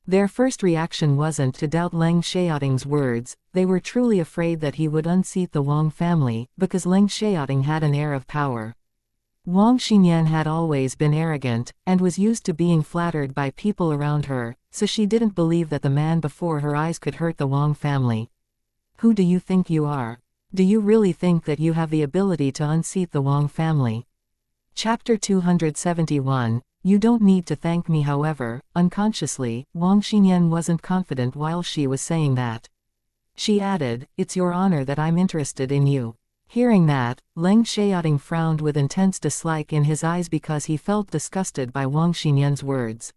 [SPEAKER 1] Their first reaction wasn't to doubt Leng Xiaoting's words, they were truly afraid that he would unseat the Wang family, because Leng Xiaoting had an air of power. Wang Xinyan had always been arrogant, and was used to being flattered by people around her, so she didn't believe that the man before her eyes could hurt the Wang family. "Who do you think you are? Do you really think that you have the ability to unseat the Wang family?" Chapter 271. You don't need to thank me. However, unconsciously, Wang Xinyan wasn't confident while she was saying that. She added, "It's your honor that I'm interested in you." Hearing that, Leng Xiaoting frowned with intense dislike in his eyes because he felt disgusted by Wang Xinyan's words.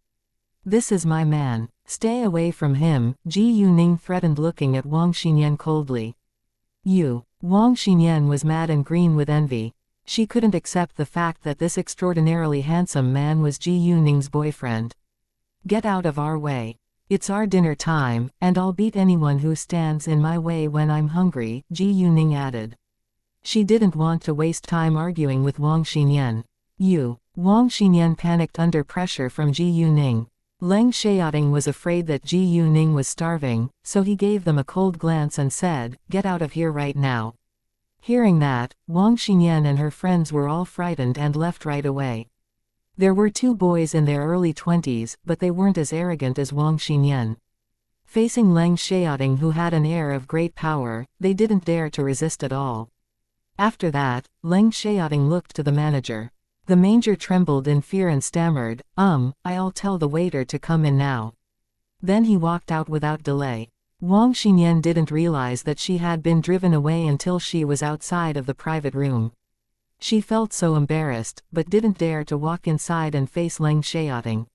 [SPEAKER 1] "This is my man. Stay away from him," Ji Yuning threatened, looking at Wang Xinyan coldly. "You." Wang Xinyan was mad and green with envy. She couldn't accept the fact that this extraordinarily handsome man was Ji Yuning's boyfriend. "Get out of our way. It's our dinner time, and I'll beat anyone who stands in my way when I'm hungry," Ji Yuning added. She didn't want to waste time arguing with Wang Xinyan. "You." Wang Xinyan panicked under pressure from Ji Yuning. Leng Xiaoting was afraid that Ji Yuning was starving, so he gave them a cold glance and said, "Get out of here right now." Hearing that, Wang Xinyan and her friends were all frightened and left right away. There were two boys in their early 20s, but they weren't as arrogant as Wang Xinyan. Facing Leng Xiaoting, who had an air of great power, they didn't dare to resist at all. After that, Leng Xiaoting looked to the manager. The manager trembled in fear and stammered, "I'll tell the waiter to come in now." Then he walked out without delay. Wang Xinyan didn't realize that she had been driven away until she was outside of the private room. She felt so embarrassed, but didn't dare to walk inside and face Leng Xiaoting.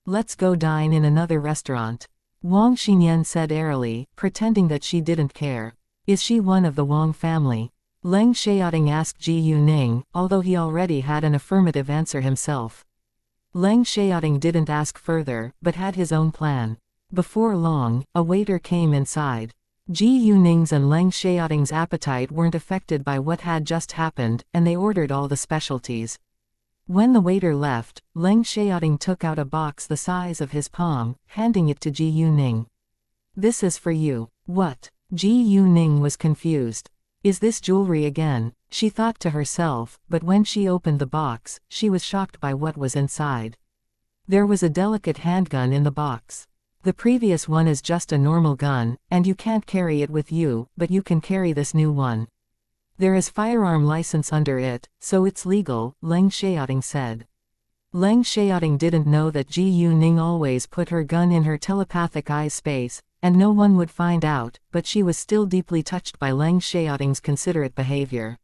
[SPEAKER 1] "Let's go dine in another restaurant," Wang Xinyan said airily, pretending that she didn't care. "Is she one of the Wang family?" Leng Xiaoting asked Ji Yuning, although he already had an affirmative answer himself. Leng Xiaoting didn't ask further, but had his own plan. Before long, a waiter came inside. Ji Yuning's and Leng Xiaoting's appetite weren't affected by what had just happened, and they ordered all the specialties. When the waiter left, Leng Xiaoting took out a box the size of his palm, handing it to Ji Yuning. "This is for you." "What?" Ji Yuning was confused. "Is this jewelry again?" she thought to herself, but when she opened the box, she was shocked by what was inside. There was a delicate handgun in the box. "The previous one is just a normal gun, and you can't carry it with you, but you can carry this new one." There is firearm license under it, so it's legal, Leng Xiaoting said. Leng Xiaoting didn't know that Ji Yuning always put her gun in her telepathic eye space, and no one would find out, but she was still deeply touched by Leng Xiaoting's considerate behavior.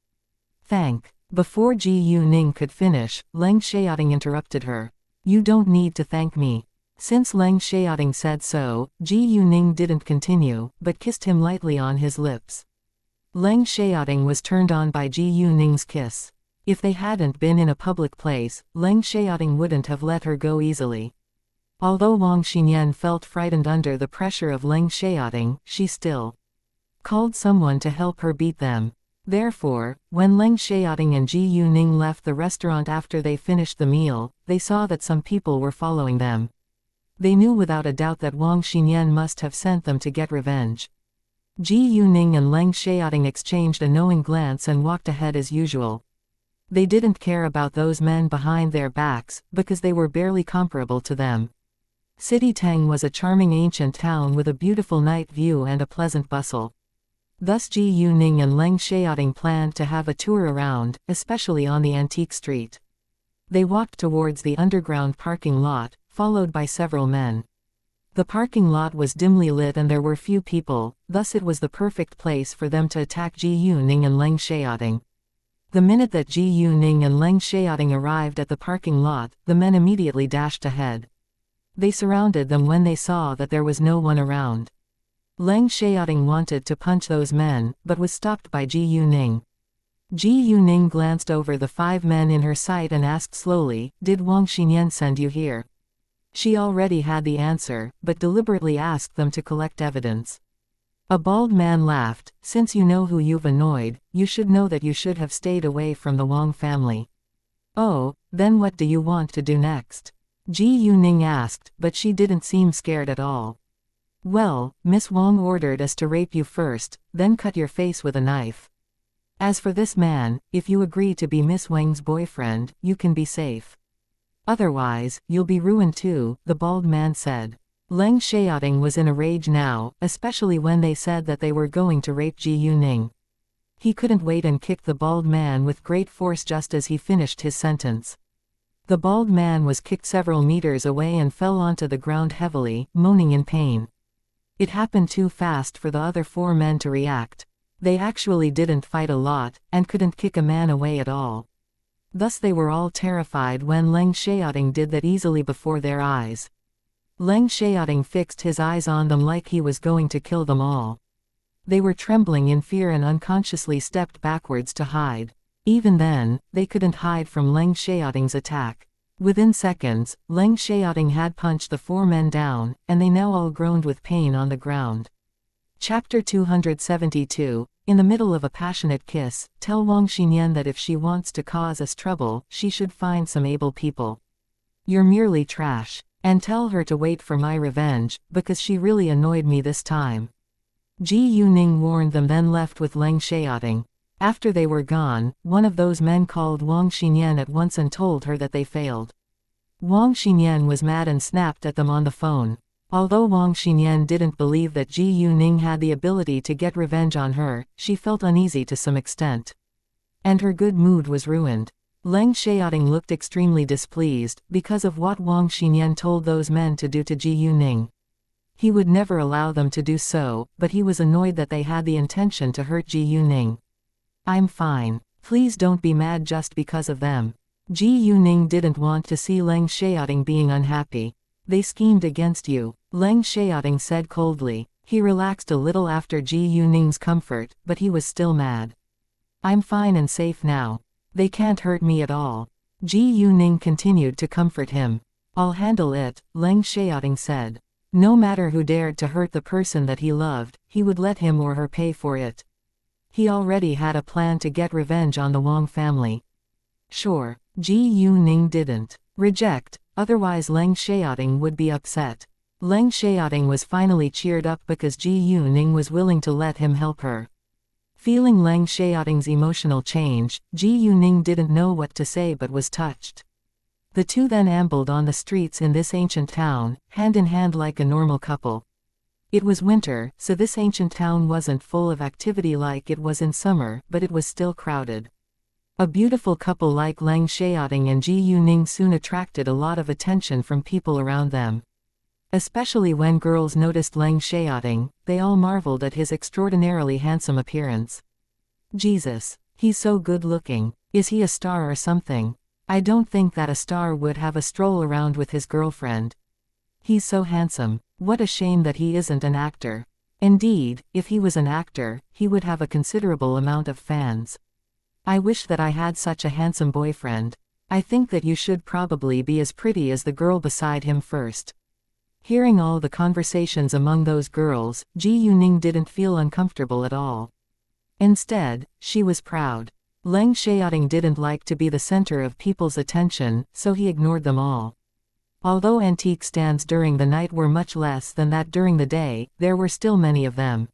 [SPEAKER 1] Before Ji Yuning could finish, Leng Xiaoting interrupted her. You don't need to thank me. Since Leng Xiaoting said so, Ji Yuning didn't continue, but kissed him lightly on his lips. Leng Xiaoting was turned on by Ji Yuning's kiss. If they hadn't been in a public place, Leng Xiaoting wouldn't have let her go easily. Although Wang Xinyan felt frightened under the pressure of Leng Xiaoting, she still called someone to help her beat them. Therefore, when Leng Xiaoting and Ji Yuning left the restaurant after they finished the meal, they saw that some people were following them. They knew without a doubt that Wang Xinyan must have sent them to get revenge. Ji Yuning and Leng Xiaoting exchanged a knowing glance and walked ahead as usual. They didn't care about those men behind their backs, because they were barely comparable to them. City Tang was a charming ancient town with a beautiful night view and a pleasant bustle. Thus Ji Yuning and Leng Xiaoting planned to have a tour around, especially on the antique street. They walked towards the underground parking lot, followed by several men. The parking lot was dimly lit and there were few people, thus it was the perfect place for them to attack Ji Yuning and Leng Xiaoting. The minute that Ji Yuning and Leng Xiaoting arrived at the parking lot, the men immediately dashed ahead. They surrounded them when they saw that there was no one around. Leng Xiaoting wanted to punch those men, but was stopped by Ji Yuning. Ji Yuning glanced over the 5 men in her sight and asked slowly, "Did Wang Xinyan send you here?" She already had the answer, but deliberately asked them to collect evidence. A bald man laughed. "Since you know who you've annoyed, you should know that you should have stayed away from the Wang family." "Oh, then what do you want to do next?" Ji Yuning asked, but she didn't seem scared at all. "Well, Miss Wang ordered us to rape you first, then cut your face with a knife. As for this man, if you agree to be Miss Wang's boyfriend, you can be safe. Otherwise, you'll be ruined too," the bald man said. Leng Xiaoting was in a rage now, especially when they said that they were going to rape Ji Yuning. He couldn't wait and kicked the bald man with great force just as he finished his sentence. The bald man was kicked several meters away and fell onto the ground heavily, moaning in pain. It happened too fast for the other 4 men to react. They actually didn't fight a lot, and couldn't kick a man away at all. Thus they were all terrified when Leng Xiaoting did that easily before their eyes. Leng Xiaoting fixed his eyes on them like he was going to kill them all. They were trembling in fear and unconsciously stepped backwards to hide. Even then, they couldn't hide from Leng Xiaoting's attack. Within seconds, Leng Xiaoting had punched the 4 men down, and they now all groaned with pain on the ground. Chapter 272. In the middle of a passionate kiss, tell Wang Xinyan that if she wants to cause us trouble, she should find some able people. You're merely trash. And tell her to wait for my revenge, because she really annoyed me this time. Ji Yuning warned them, then left with Leng Xiaoting. After they were gone, one of those men called Wang Xinyan at once and told her that they failed. Wang Xinyan was mad and snapped at them on the phone. Although Wang Xinyan didn't believe that Ji Yuning had the ability to get revenge on her, she felt uneasy to some extent. And her good mood was ruined. Leng Xiaoting looked extremely displeased, because of what Wang Xinyan told those men to do to Ji Yuning. He would never allow them to do so, but he was annoyed that they had the intention to hurt Ji Yuning. "I'm fine. Please don't be mad just because of them." Ji Yuning didn't want to see Leng Xiaoting being unhappy. "They schemed against you," Leng Xiaoting said coldly. He relaxed a little after Ji Yuning's comfort, but he was still mad. "I'm fine and safe now. They can't hurt me at all." Ji Yuning continued to comfort him. "I'll handle it," Leng Xiaoting said. No matter who dared to hurt the person that he loved, he would let him or her pay for it. He already had a plan to get revenge on the Wang family. Sure, Ji Yuning didn't reject, otherwise Leng Xiaoting would be upset. Leng Xiaoting was finally cheered up because Ji Yuning was willing to let him help her. Feeling Leng Xiaoting's emotional change, Ji Yuning didn't know what to say but was touched. The two then ambled on the streets in this ancient town, hand in hand like a normal couple. It was winter, so this ancient town wasn't full of activity like it was in summer, but it was still crowded. A beautiful couple like Leng Xiaoting and Ji Yuning soon attracted a lot of attention from people around them. Especially when girls noticed Leng Xiaoting, they all marveled at his extraordinarily handsome appearance. Jesus, he's so good-looking. Is he a star or something? I don't think that a star would have a stroll around with his girlfriend. He's so handsome. What a shame that he isn't an actor. Indeed, if he was an actor, he would have a considerable amount of fans. I wish that I had such a handsome boyfriend. I think that you should probably be as pretty as the girl beside him first. Hearing all the conversations among those girls, Ji Yuning didn't feel uncomfortable at all. Instead, she was proud. Leng Xiaoting didn't like to be the center of people's attention, so he ignored them all. Although antique stands during the night were much less than that during the day, there were still many of them.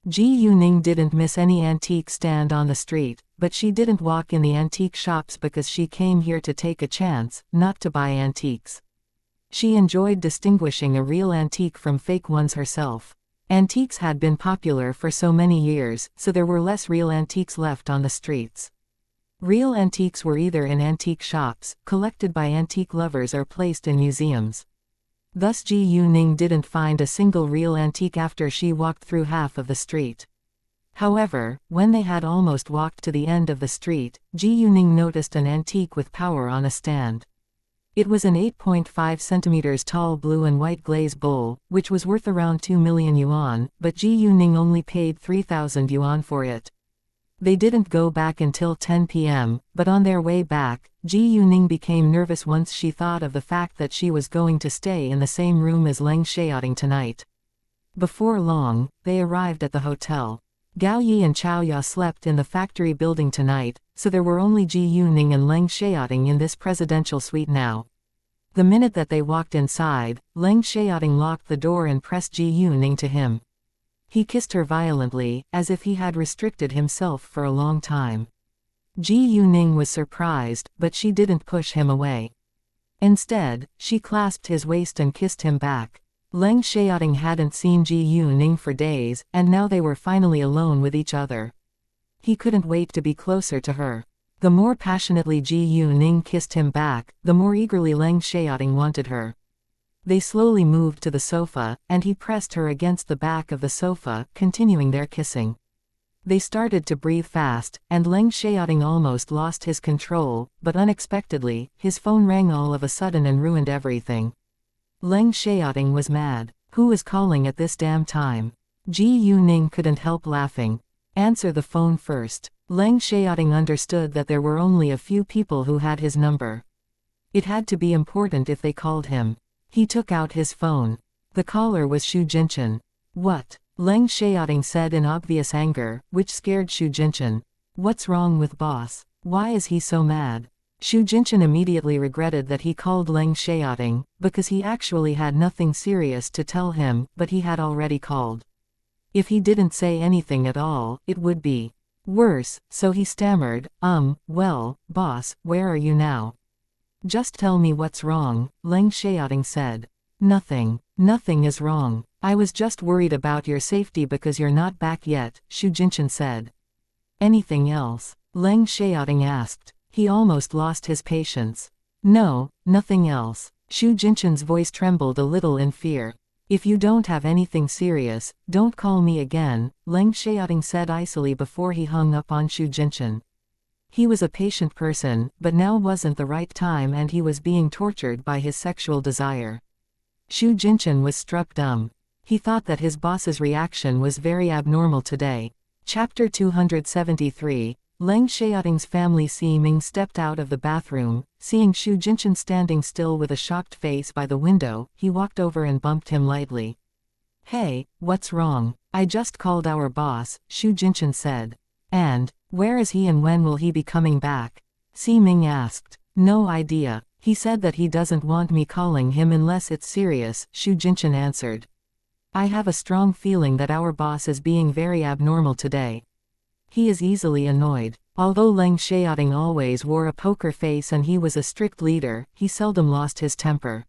[SPEAKER 1] Ji Yuning didn't miss any antique stand on the street, but she didn't walk in the antique shops because she came here to take a chance, not to buy antiques. She enjoyed distinguishing a real antique from fake ones herself. Antiques had been popular for so many years, so there were less real antiques left on the streets. Real antiques were either in antique shops, collected by antique lovers, or placed in museums. Thus Ji Yuning didn't find a single real antique after she walked through half of the street. However, when they had almost walked to the end of the street, Ji Yuning noticed an antique with power on a stand. It was an 8.5 centimeters tall blue and white glaze bowl, which was worth around 2 million yuan, but Ji Yuning only paid 3,000 yuan for it. They didn't go back until 10 p.m., but on their way back, Ji Yuning became nervous once she thought of the fact that she was going to stay in the same room as Leng Xiaoting tonight. Before long, they arrived at the hotel. Gao Yi and Chao Ya slept in the factory building tonight, so there were only Ji Yuning and Leng Xiaoting in this presidential suite now. The minute that they walked inside, Leng Xiaoting locked the door and pressed Ji Yuning to him. He kissed her violently, as if he had restricted himself for a long time. Ji Yuning was surprised, but she didn't push him away. Instead, she clasped his waist and kissed him back. Leng Xiaoting hadn't seen Ji Yuning for days, and now they were finally alone with each other. He couldn't wait to be closer to her. The more passionately Ji Yuning kissed him back, the more eagerly Leng Xiaoting wanted her. They slowly moved to the sofa, and he pressed her against the back of the sofa, continuing their kissing. They started to breathe fast, and Leng Xiaoting almost lost his control, but unexpectedly, his phone rang all of a sudden and ruined everything. Leng Xiaoting was mad. Who was calling at this damn time? Ji Yuning couldn't help laughing. Answer the phone first. Leng Xiaoting understood that there were only a few people who had his number. It had to be important if they called him. He took out his phone. The caller was Xu Jinchen. What? Leng Xiaoting said in obvious anger, which scared Xu Jinchen. What's wrong with boss? Why is he so mad? Xu Jinchen immediately regretted that he called Leng Xiaoting, because he actually had nothing serious to tell him, but he had already called. If he didn't say anything at all, it would be worse, so he stammered, well, boss, where are you now? Just tell me what's wrong, Leng Xiaoting said. Nothing is wrong. I was just worried about your safety because you're not back yet, Xu Jinchen said. Anything else? Leng Xiaoting asked. He almost lost his patience. No, nothing else. Xu Jinchen's voice trembled a little in fear. If you don't have anything serious, don't call me again, Leng Xiaoting said icily before he hung up on Xu Jinchen. He was a patient person, but now wasn't the right time and he was being tortured by his sexual desire. Xu Jinchen was struck dumb. He thought that his boss's reaction was very abnormal today. Chapter 273, Leng Xiaoting's family Ximing stepped out of the bathroom. Seeing Xu Jinchen standing still with a shocked face by the window, he walked over and bumped him lightly. Hey, what's wrong? I just called our boss, Xu Jinchen said. And, where is he and when will he be coming back? Ximing asked. No idea. He said that he doesn't want me calling him unless it's serious, Xu Jinchen answered. I have a strong feeling that our boss is being very abnormal today. He is easily annoyed. Although Leng Xiaoting always wore a poker face and he was a strict leader, he seldom lost his temper.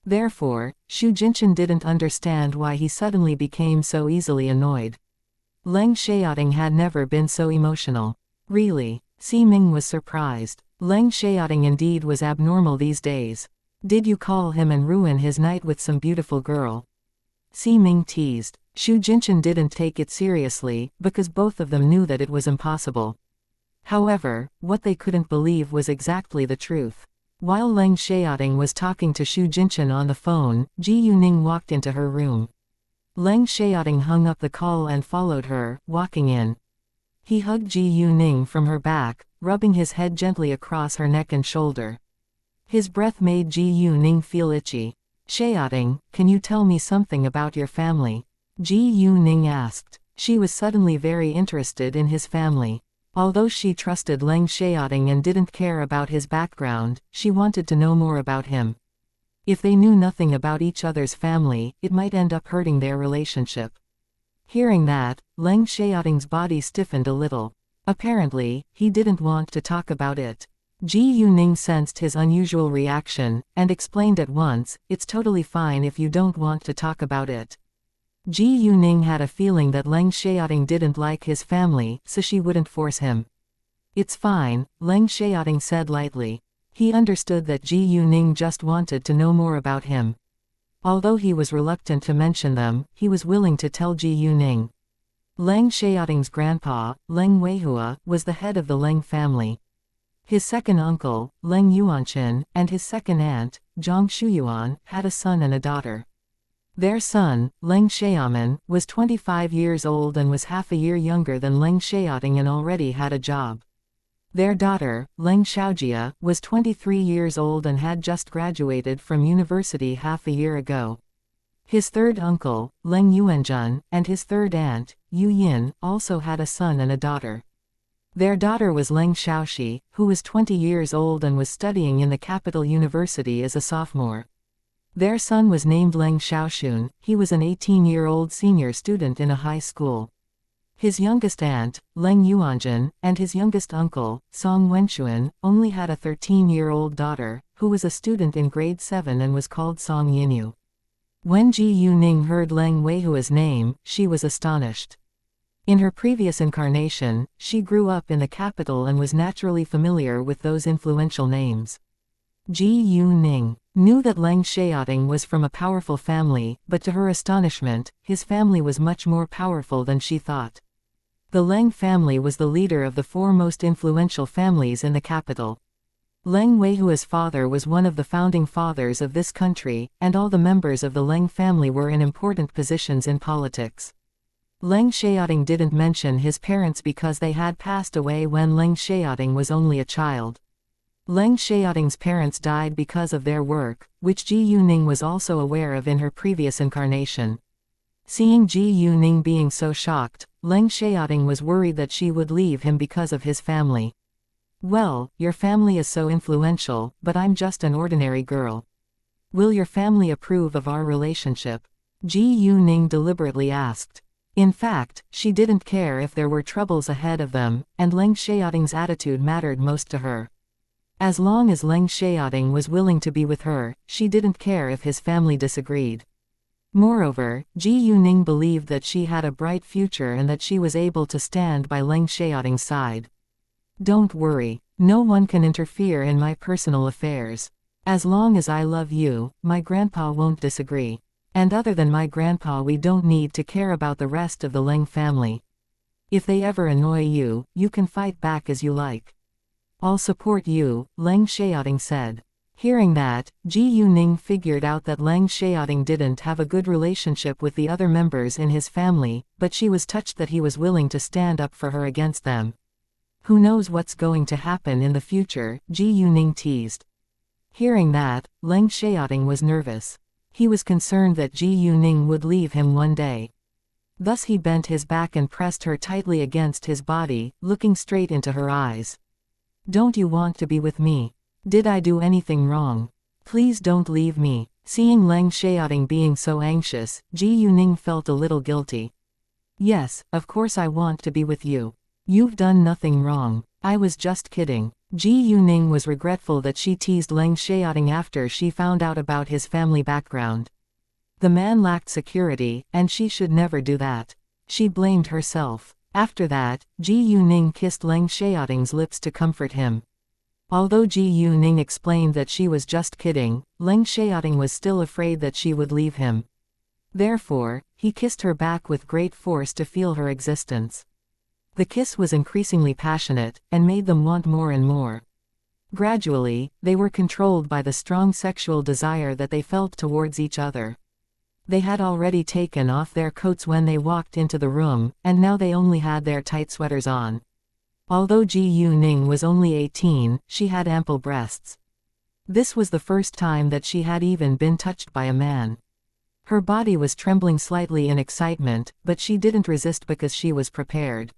[SPEAKER 1] Therefore, Xu Jinchen didn't understand why he suddenly became so easily annoyed. Leng Xiaoting had never been so emotional. Really? Si Ming was surprised. Leng Xiaoting indeed was abnormal these days. Did you call him and ruin his night with some beautiful girl? Si Ming teased. Xu Jinchen didn't take it seriously, because both of them knew that it was impossible. However, what they couldn't believe was exactly the truth. While Leng Xiaoting was talking to Xu Jinchen on the phone, Ji Yuning walked into her room. Leng Xiaoting hung up the call and followed her, walking in. He hugged Ji Yuning from her back, rubbing his head gently across her neck and shoulder. His breath made Ji Yuning feel itchy. Xiaoting, can you tell me something about your family? Ji Yuning asked. She was suddenly very interested in his family. Although she trusted Leng Xiaoting and didn't care about his background, she wanted to know more about him. If they knew nothing about each other's family, it might end up hurting their relationship. Hearing that, Leng Xiaoting's body stiffened a little. Apparently, he didn't want to talk about it. Ji Yuning sensed his unusual reaction, and explained at once, "It's totally fine if you don't want to talk about it." Ji Yuning had a feeling that Leng Xiaoting didn't like his family, so she wouldn't force him. "It's fine," Leng Xiaoting said lightly. He understood that Ji Yuning just wanted to know more about him. Although he was reluctant to mention them, he was willing to tell Ji Yuning. Leng Xiaoting's grandpa, Leng Weihua, was the head of the Leng family. His second uncle, Leng Yuanqin, and his second aunt, Zhang Shuyuan, had a son and a daughter. Their son, Leng Xiaoman, was 25 years old and was half a year younger than Leng Xiaoting and already had a job. Their daughter, Leng Xiaojia, was 23 years old and had just graduated from university half a year ago. His third uncle, Leng Yuanjun, and his third aunt, Yu Yin, also had a son and a daughter. Their daughter was Leng Xiaoxi, who was 20 years old and was studying in the capital university as a sophomore. Their son was named Leng Xiaoxun. He was an 18-year-old senior student in a high school. His youngest aunt, Leng Yuanjun, and his youngest uncle, Song Wenxuan, only had a 13-year-old daughter, who was a student in grade 7 and was called Song Yinyu. When Ji Yuning heard Leng Weihua's name, she was astonished. In her previous incarnation, she grew up in the capital and was naturally familiar with those influential names. Ji Yuning knew that Leng Xiaoting was from a powerful family, but to her astonishment, his family was much more powerful than she thought. The Leng family was the leader of the four most influential families in the capital. Leng Weihua's father was one of the founding fathers of this country, and all the members of the Leng family were in important positions in politics. Leng Xiaoting didn't mention his parents because they had passed away when Leng Xiaoting was only a child. Leng Xiaoting's parents died because of their work, which Ji Yuning was also aware of in her previous incarnation. Seeing Ji Yuning being so shocked, Leng Xiaoting was worried that she would leave him because of his family. "Well, your family is so influential, but I'm just an ordinary girl. Will your family approve of our relationship?" Ji Yuning deliberately asked. In fact, she didn't care if there were troubles ahead of them, and Leng Xiaoting's attitude mattered most to her. As long as Leng Xiaoting was willing to be with her, she didn't care if his family disagreed. Moreover, Ji Yuning believed that she had a bright future and that she was able to stand by Leng Xiaoting's side. "Don't worry, no one can interfere in my personal affairs. As long as I love you, my grandpa won't disagree. And other than my grandpa, we don't need to care about the rest of the Leng family. If they ever annoy you, you can fight back as you like. I'll support you," Leng Xiaoting said. Hearing that, Ji Yuning figured out that Leng Xiaoting didn't have a good relationship with the other members in his family, but she was touched that he was willing to stand up for her against them. "Who knows what's going to happen in the future," Ji Yuning teased. Hearing that, Leng Xiaoting was nervous. He was concerned that Ji Yuning would leave him one day. Thus he bent his back and pressed her tightly against his body, looking straight into her eyes. "Don't you want to be with me? Did I do anything wrong? Please don't leave me." Seeing Leng Xiaoting being so anxious, Ji Yuning felt a little guilty. "Yes, of course I want to be with you. You've done nothing wrong. I was just kidding." Ji Yuning was regretful that she teased Leng Xiaoting after she found out about his family background. The man lacked security, and she should never do that. She blamed herself. After that, Ji Yuning kissed Leng Xiaoting's lips to comfort him. Although Ji Yuning explained that she was just kidding, Leng Xiaoting was still afraid that she would leave him. Therefore, he kissed her back with great force to feel her existence. The kiss was increasingly passionate, and made them want more and more. Gradually, they were controlled by the strong sexual desire that they felt towards each other. They had already taken off their coats when they walked into the room, and now they only had their tight sweaters on. Although Ji Yuning was only 18, she had ample breasts. This was the first time that she had even been touched by a man. Her body was trembling slightly in excitement, but she didn't resist because she was prepared.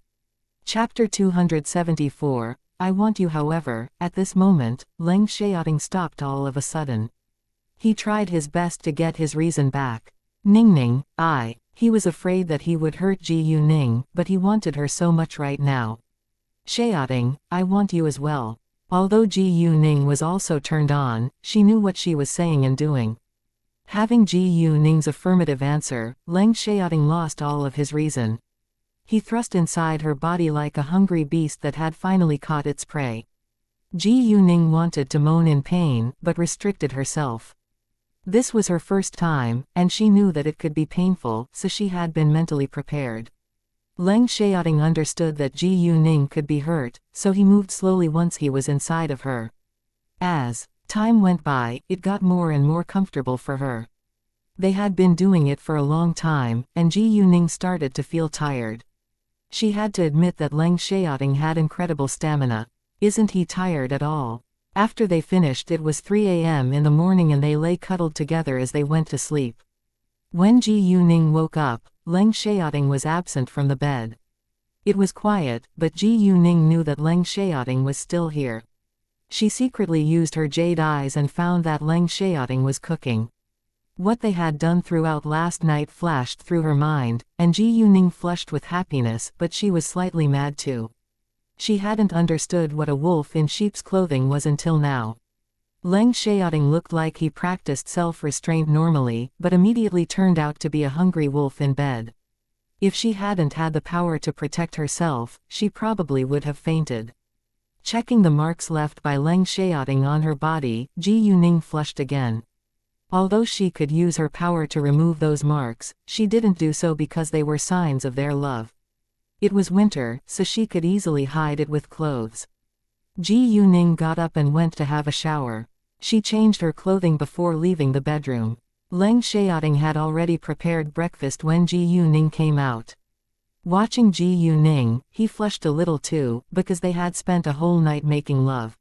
[SPEAKER 1] Chapter 274, I Want You. However, at this moment, Leng Xiaoting stopped all of a sudden. He tried his best to get his reason back. Ningning, he was afraid that he would hurt Ji Yuning, but he wanted her so much right now. Xiaoting, I want you as well. Although Ji Yuning was also turned on, she knew what she was saying and doing. Having Ji Yuning's affirmative answer, Leng Xiaoting lost all of his reason. He thrust inside her body like a hungry beast that had finally caught its prey. Ji Yuning wanted to moan in pain, but restricted herself. This was her first time, and she knew that it could be painful, so she had been mentally prepared. Leng Xiaoting understood that Ji Yuning could be hurt, so he moved slowly once he was inside of her. As time went by, it got more and more comfortable for her. They had been doing it for a long time, and Ji Yuning started to feel tired. She had to admit that Leng Xiaoting had incredible stamina. Isn't he tired at all? After they finished, it was 3 a.m. in the morning and they lay cuddled together as they went to sleep. When Ji Yuning woke up, Leng Xiaoting was absent from the bed. It was quiet, but Ji Yuning knew that Leng Xiaoting was still here. She secretly used her jade eyes and found that Leng Xiaoting was cooking. What they had done throughout last night flashed through her mind, and Ji Yuning flushed with happiness, but she was slightly mad too. She hadn't understood what a wolf in sheep's clothing was until now. Leng Xiaoting looked like he practiced self-restraint normally, but immediately turned out to be a hungry wolf in bed. If she hadn't had the power to protect herself, she probably would have fainted. Checking the marks left by Leng Xiaoting on her body, Ji Yuning flushed again. Although she could use her power to remove those marks, she didn't do so because they were signs of their love. It was winter, so she could easily hide it with clothes. Ji Yuning got up and went to have a shower. She changed her clothing before leaving the bedroom. Leng Xiaoting had already prepared breakfast when Ji Yuning came out. Watching Ji Yuning, he flushed a little too, because they had spent a whole night making love.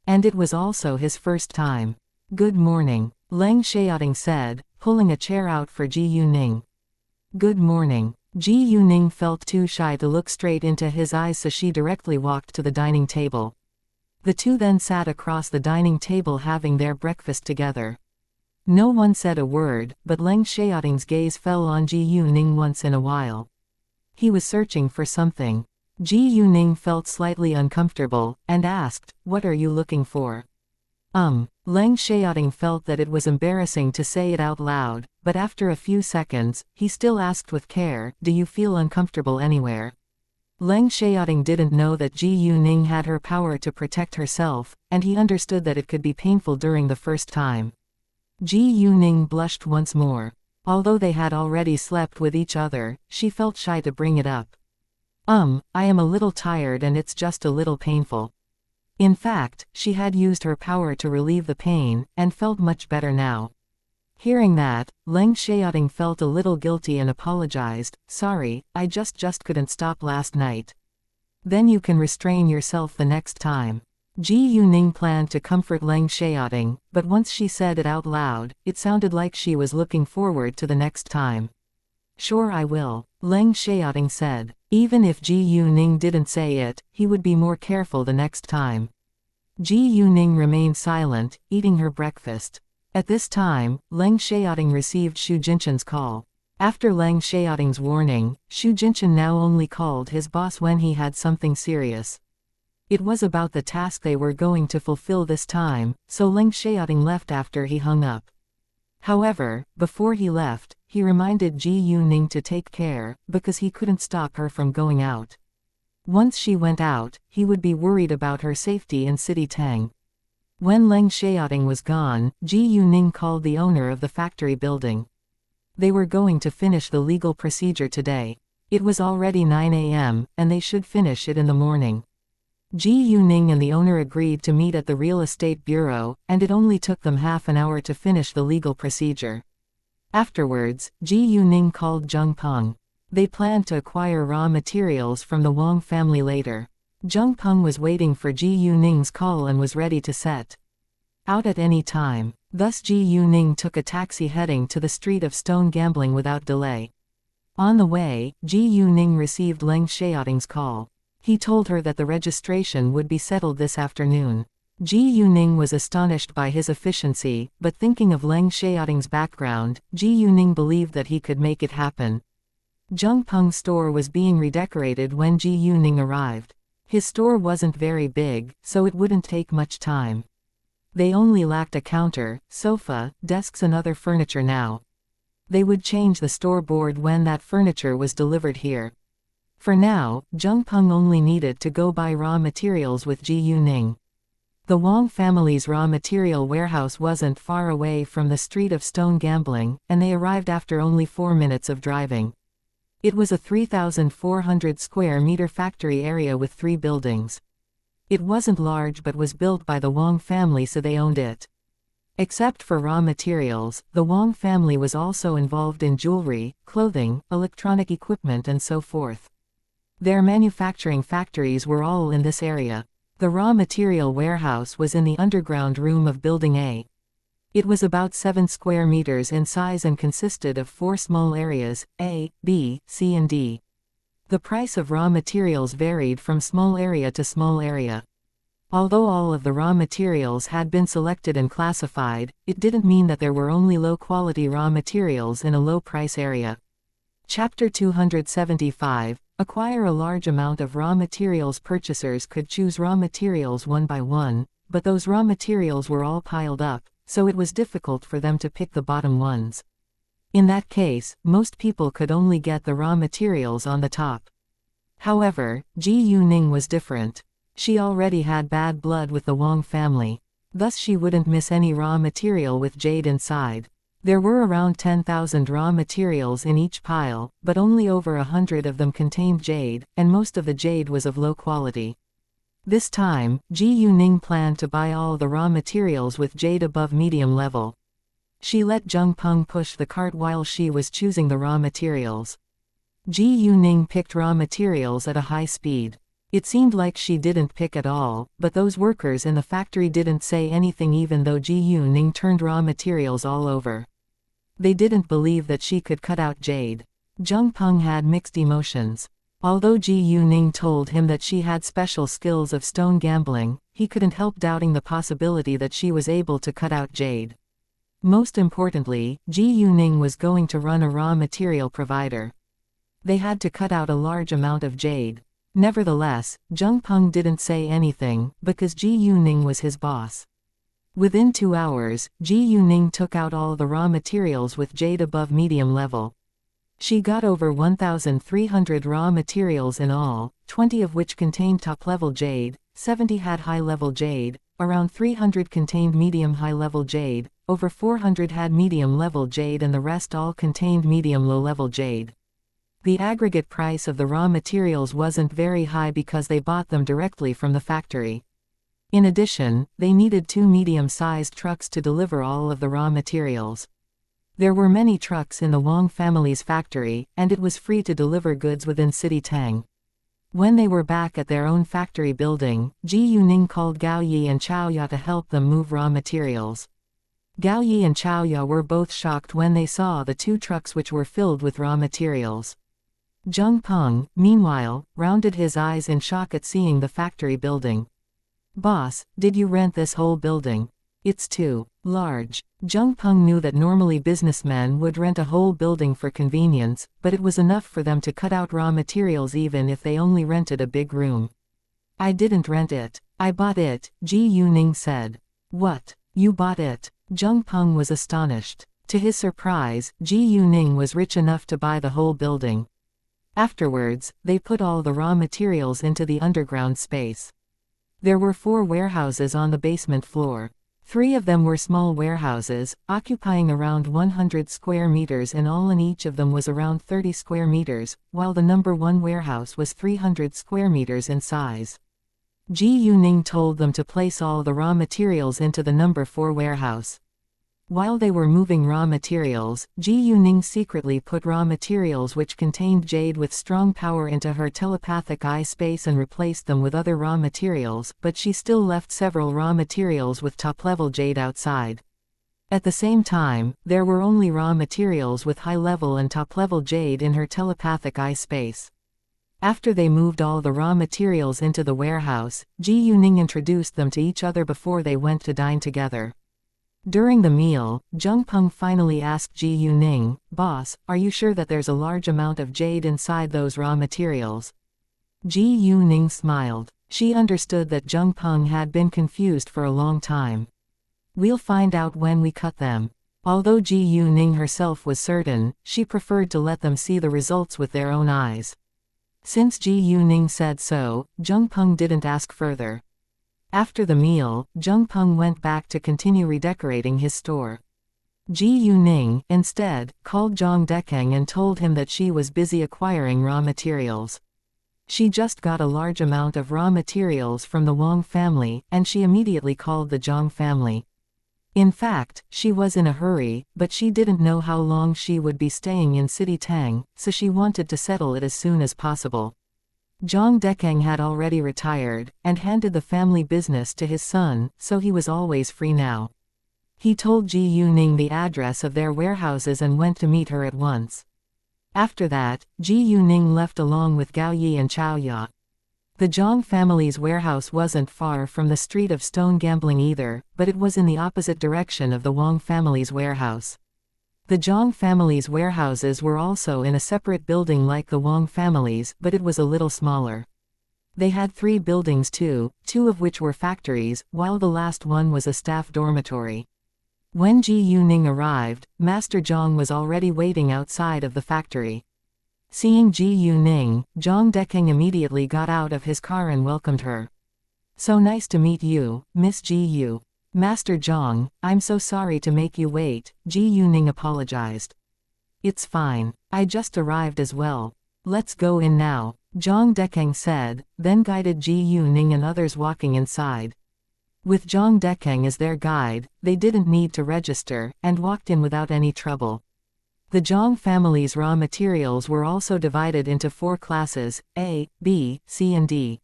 [SPEAKER 1] And it was also his first time. Good morning, Leng Xiaoting said, pulling a chair out for Ji Yuning. Good morning. Ji Yuning felt too shy to look straight into his eyes, so she directly walked to the dining table. The two then sat across the dining table having their breakfast together. No one said a word, but Leng Xiaoting's gaze fell on Ji Yuning once in a while. He was searching for something. Ji Yuning felt slightly uncomfortable, and asked, "What are you looking for?" Leng Xiaoting felt that it was embarrassing to say it out loud, but after a few seconds, he still asked with care, "Do you feel uncomfortable anywhere?" Leng Xiaoting didn't know that Ji Yuning had her power to protect herself, and he understood that it could be painful during the first time. Ji Yuning blushed once more. Although they had already slept with each other, she felt shy to bring it up. I am a little tired and it's just a little painful." In fact, she had used her power to relieve the pain, and felt much better now. Hearing that, Leng Xiaoting felt a little guilty and apologized, "Sorry, I just couldn't stop last night." "Then you can restrain yourself the next time." Ji Yuning planned to comfort Leng Xiaoting, but once she said it out loud, it sounded like she was looking forward to the next time. "Sure I will," Leng Xiaoting said. Even if Ji Yuning didn't say it, he would be more careful the next time. Ji Yuning remained silent, eating her breakfast. At this time, Leng Xiaoting received Xu Jinshan's call. After Leng Xiaoting's warning, Xu Jinshan now only called his boss when he had something serious. It was about the task they were going to fulfill this time, so Leng Xiaoting left after he hung up. However, before he left, he reminded Ji Yuning to take care, because he couldn't stop her from going out. Once she went out, he would be worried about her safety in City Tang. When Leng Xiaoting was gone, Ji Yuning called the owner of the factory building. They were going to finish the legal procedure today. It was already 9 a.m., and they should finish it in the morning. Ji Yuning and the owner agreed to meet at the real estate bureau, and it only took them half an hour to finish the legal procedure. Afterwards, Ji Yuning called Zheng Peng. They planned to acquire raw materials from the Wang family later. Zheng Peng was waiting for Ji Yuning's call and was ready to set out at any time. Thus Ji Yuning took a taxi heading to the street of stone gambling without delay. On the way, Ji Yuning received Leng Xiaoting's call. He told her that the registration would be settled this afternoon. Ji Yuning was astonished by his efficiency, but thinking of Leng Xiaoting's background, Ji Yuning believed that he could make it happen. Zheng Peng's store was being redecorated when Ji Yuning arrived. His store wasn't very big, so it wouldn't take much time. They only lacked a counter, sofa, desks and other furniture now. They would change the store board when that furniture was delivered here. For now, Zheng Peng only needed to go buy raw materials with Ji Yuning. The Wang family's raw material warehouse wasn't far away from the street of stone gambling, and they arrived after only 4 minutes of driving. It was a 3,400 square meter factory area with 3 buildings. It wasn't large but was built by the Wang family, so they owned it. Except for raw materials, the Wang family was also involved in jewelry, clothing, electronic equipment and so forth. Their manufacturing factories were all in this area. The raw material warehouse was in the underground room of Building A. It was about 7 square meters in size and consisted of 4 small areas, A, B, C and D. The price of raw materials varied from small area to small area. Although all of the raw materials had been selected and classified, it didn't mean that there were only low-quality raw materials in a low-price area. Chapter 275. Acquire a large amount of raw materials. Purchasers could choose raw materials one by one, but those raw materials were all piled up, so it was difficult for them to pick the bottom ones. In that case, most people could only get the raw materials on the top. However, Ji Yuning was different. She already had bad blood with the Wang family. Thus she wouldn't miss any raw material with jade inside. There were around 10,000 raw materials in each pile, but only over 100 of them contained jade, and most of the jade was of low quality. This time, Ji Yuning planned to buy all the raw materials with jade above medium level. She let Zheng Peng push the cart while she was choosing the raw materials. Ji Yuning picked raw materials at a high speed. It seemed like she didn't pick at all, but those workers in the factory didn't say anything even though Ji Yuning turned raw materials all over. They didn't believe that she could cut out jade. Zheng Peng had mixed emotions. Although Ji Yuning told him that she had special skills of stone gambling, he couldn't help doubting the possibility that she was able to cut out jade. Most importantly, Ji Yuning was going to run a raw material provider. They had to cut out a large amount of jade. Nevertheless, Zheng Peng didn't say anything, because Ji Yuning was his boss. Within 2 hours, Ji Yuning took out all the raw materials with jade above medium level. She got over 1,300 raw materials in all, 20 of which contained top-level jade, 70 had high-level jade, around 300 contained medium-high-level jade, over 400 had medium-level jade and the rest all contained medium-low-level jade. The aggregate price of the raw materials wasn't very high because they bought them directly from the factory. In addition, they needed 2 medium-sized trucks to deliver all of the raw materials. There were many trucks in the Wang family's factory, and it was free to deliver goods within City Tang. When they were back at their own factory building, Ji Yuning called Gao Yi and Chao Ya to help them move raw materials. Gao Yi and Chao Ya were both shocked when they saw the 2 trucks which were filled with raw materials. Zheng Peng, meanwhile, rounded his eyes in shock at seeing the factory building. "Boss, did you rent this whole building? It's too large." Zheng Peng knew that normally businessmen would rent a whole building for convenience, but it was enough for them to cut out raw materials even if they only rented a big room. I didn't rent it. I bought it, Ji Yuning said. What? You bought it? Jung Peng was astonished. To his surprise, Ji Yuning was rich enough to buy the whole building. Afterwards, they put all the raw materials into the underground space. There were 4 warehouses on the basement floor. 3 of them were small warehouses, occupying around 100 square meters in all, and each of them was around 30 square meters, while the number 1 warehouse was 300 square meters in size. Ji Yuning told them to place all the raw materials into the number 4 warehouse. While they were moving raw materials, Ji Yuning secretly put raw materials which contained jade with strong power into her telepathic eye space and replaced them with other raw materials, but she still left several raw materials with top-level jade outside. At the same time, there were only raw materials with high-level and top-level jade in her telepathic eye space. After they moved all the raw materials into the warehouse, Ji Yuning introduced them to each other before they went to dine together. During the meal, Jung Peng finally asked Ji Yuning, "Boss, are you sure that there's a large amount of jade inside those raw materials?" Ji Yuning smiled. She understood that Jung Peng had been confused for a long time. "We'll find out when we cut them." Although Ji Yuning herself was certain, she preferred to let them see the results with their own eyes. Since Ji Yuning said so, Jung Peng didn't ask further. After the meal, Jung Peng went back to continue redecorating his store. Ji Yuning, instead, called Zhang Dekeng and told him that she was busy acquiring raw materials. She just got a large amount of raw materials from the Wang family, and she immediately called the Zhang family. In fact, she was in a hurry, but she didn't know how long she would be staying in City Tang, so she wanted to settle it as soon as possible. Zhang Dekeng had already retired, and handed the family business to his son, so he was always free now. He told Ji Yuning the address of their warehouses and went to meet her at once. After that, Ji Yuning left along with Gao Yi and Chao Ya. The Zhang family's warehouse wasn't far from the street of stone gambling either, but it was in the opposite direction of the Wang family's warehouse. The Zhang family's warehouses were also in a separate building like the Wang family's, but it was a little smaller. They had 3 buildings too, 2 of which were factories, while the last one was a staff dormitory. When Ji Yuning arrived, Master Zhang was already waiting outside of the factory. Seeing Ji Yuning, Zhang Dekeng immediately got out of his car and welcomed her. "So nice to meet you, Miss Ji Yu." "Master Zhang, I'm so sorry to make you wait," Ji Yuning apologized. "It's fine. I just arrived as well. Let's go in now," Zhang Dekeng said, then guided Ji Yuning and others walking inside. With Zhang Dekeng as their guide, they didn't need to register, and walked in without any trouble. The Zhang family's raw materials were also divided into 4 classes, A, B, C and D.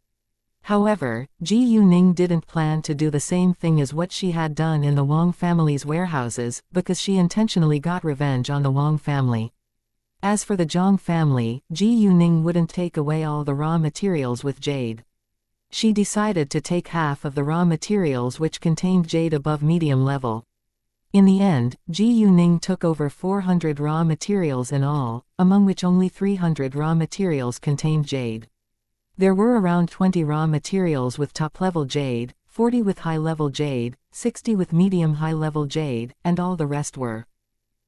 [SPEAKER 1] However, Ji Yuning didn't plan to do the same thing as what she had done in the Wang family's warehouses, because she intentionally got revenge on the Wang family. As for the Zhang family, Ji Yuning wouldn't take away all the raw materials with jade. She decided to take half of the raw materials which contained jade above medium level. In the end, Ji Yuning took over 400 raw materials in all, among which only 300 raw materials contained jade. There were around 20 raw materials with top-level jade, 40 with high-level jade, 60 with medium-high-level jade, and all the rest were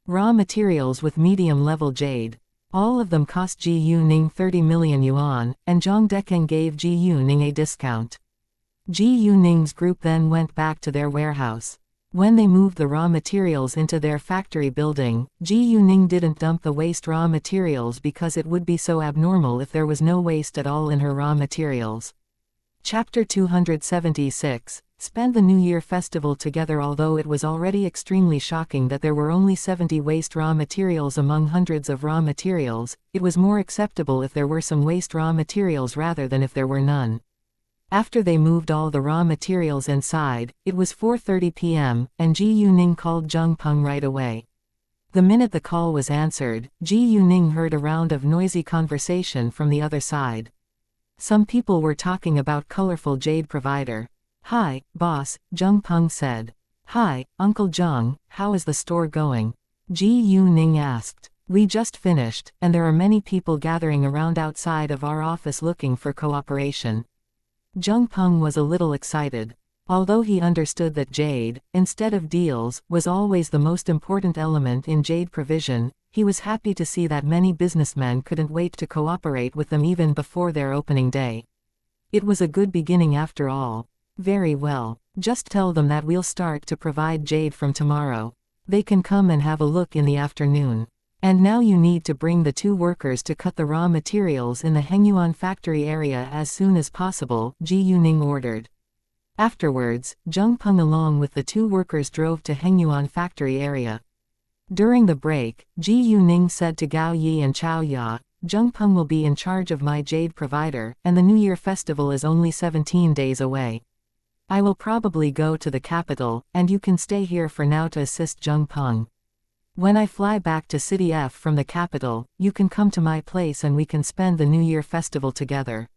[SPEAKER 1] raw materials with medium-level jade. All of them cost Ji Yuning 30 million yuan, and Zhang Dekeng gave Ji Yuning a discount. Ji Yuning's group then went back to their warehouse. When they moved the raw materials into their factory building, Ji Yuning didn't dump the waste raw materials because it would be so abnormal if there was no waste at all in her raw materials. Chapter 276. Spend the New Year festival together. Although it was already extremely shocking that there were only 70 waste raw materials among hundreds of raw materials, it was more acceptable if there were some waste raw materials rather than if there were none. After they moved all the raw materials inside, it was 4:30 p.m., and Ji Yuning called Jung Peng right away. The minute the call was answered, Ji Yuning heard a round of noisy conversation from the other side. Some people were talking about colorful jade provider. "Hi, boss," Jung Peng said. "Hi, Uncle Zhang, how is the store going?" Ji Yuning asked. "We just finished, and there are many people gathering around outside of our office looking for cooperation." Jung Peng was a little excited. Although he understood that jade, instead of deals, was always the most important element in jade provision, he was happy to see that many businessmen couldn't wait to cooperate with them even before their opening day. It was a good beginning after all. Very well. Just tell them that we'll start to provide jade from tomorrow. They can come and have a look in the afternoon. And now you need to bring the 2 workers to cut the raw materials in the Hengyuan factory area as soon as possible, Ji Yuning ordered. Afterwards, Jung Peng along with the 2 workers drove to Hengyuan factory area. During the break, Ji Yuning said to Gao Yi and Chao Ya, Jung Peng will be in charge of my jade provider, and the New Year festival is only 17 days away. I will probably go to the capital, and you can stay here for now to assist Jung Peng. When I fly back to City F from the capital, you can come to my place and we can spend the New Year festival together.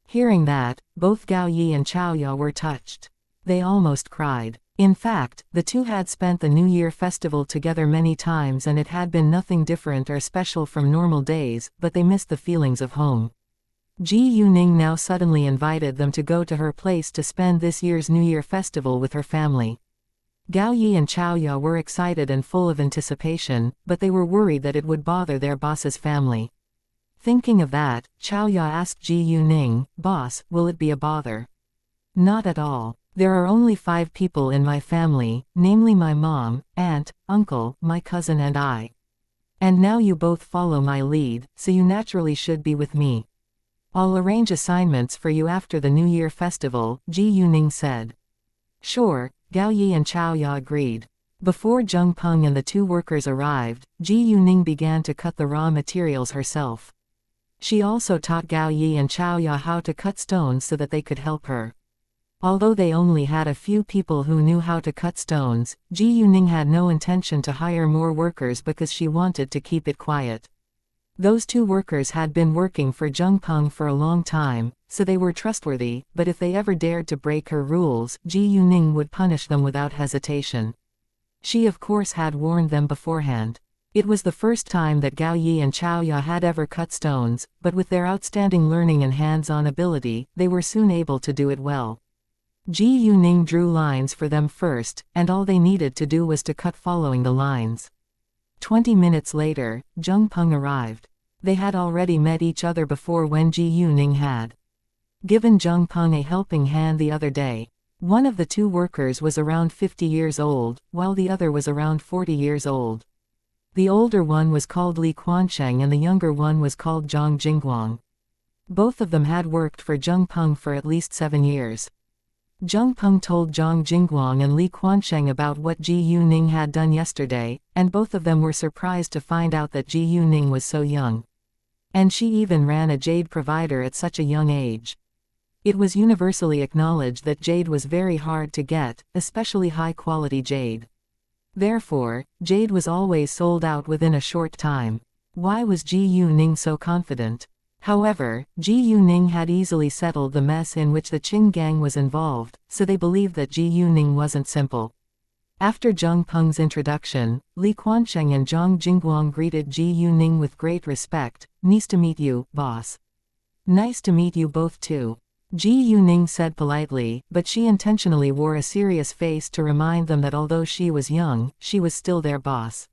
[SPEAKER 1] Hearing that, both Gao Yi and Chao Ya were touched. They almost cried. In fact, the 2 had spent the New Year festival together many times and it had been nothing different or special from normal days, but they missed the feelings of home. Ji Yuning now suddenly invited them to go to her place to spend this year's New Year festival with her family. Gao Yi and Chao Ya were excited and full of anticipation, but they were worried that it would bother their boss's family. Thinking of that, Chao Ya asked Ji Yuning, "Boss, will it be a bother?" "Not at all. There are only 5 people in my family, namely my mom, aunt, uncle, my cousin and I. And now you both follow my lead, so you naturally should be with me. I'll arrange assignments for you after the New Year festival," Ji Yuning said. Sure, Gao Yi and Chao Ya agreed. Before Jung Peng and the 2 workers arrived, Ji Yuning began to cut the raw materials herself. She also taught Gao Yi and Chao Ya how to cut stones so that they could help her. Although they only had a few people who knew how to cut stones, Ji Yuning had no intention to hire more workers because she wanted to keep it quiet. Those 2 workers had been working for Jung Peng for a long time, so they were trustworthy, but if they ever dared to break her rules, Ji Yuning would punish them without hesitation. She of course had warned them beforehand. It was the first time that Gao Yi and Chao Ya had ever cut stones, but with their outstanding learning and hands-on ability, they were soon able to do it well. Ji Yuning drew lines for them first, and all they needed to do was to cut following the lines. 20 minutes later, Jung Peng arrived. They had already met each other before when Ji Yuning had given Jung Peng a helping hand the other day. One of the 2 workers was around 50 years old, while the other was around 40 years old. The older one was called Li Quansheng and the younger one was called Zhang Jingguang. Both of them had worked for Jung Peng for at least 7 years. Jung Peng told Zhang Jingguang and Li Quansheng about what Ji Yuning had done yesterday, and both of them were surprised to find out that Ji Yuning was so young. And she even ran a jade provider at such a young age. It was universally acknowledged that jade was very hard to get, especially high-quality jade. Therefore, jade was always sold out within a short time. Why was Ji Yuning so confident? However, Ji Yuning had easily settled the mess in which the Qing gang was involved, so they believed that Ji Yuning wasn't simple. After Jung Peng's introduction, Li Quansheng and Zhang Jingguang greeted Ji Yuning with great respect. "Nice to meet you, boss." "Nice to meet you both too," Ji Yuning said politely, but she intentionally wore a serious face to remind them that although she was young, she was still their boss.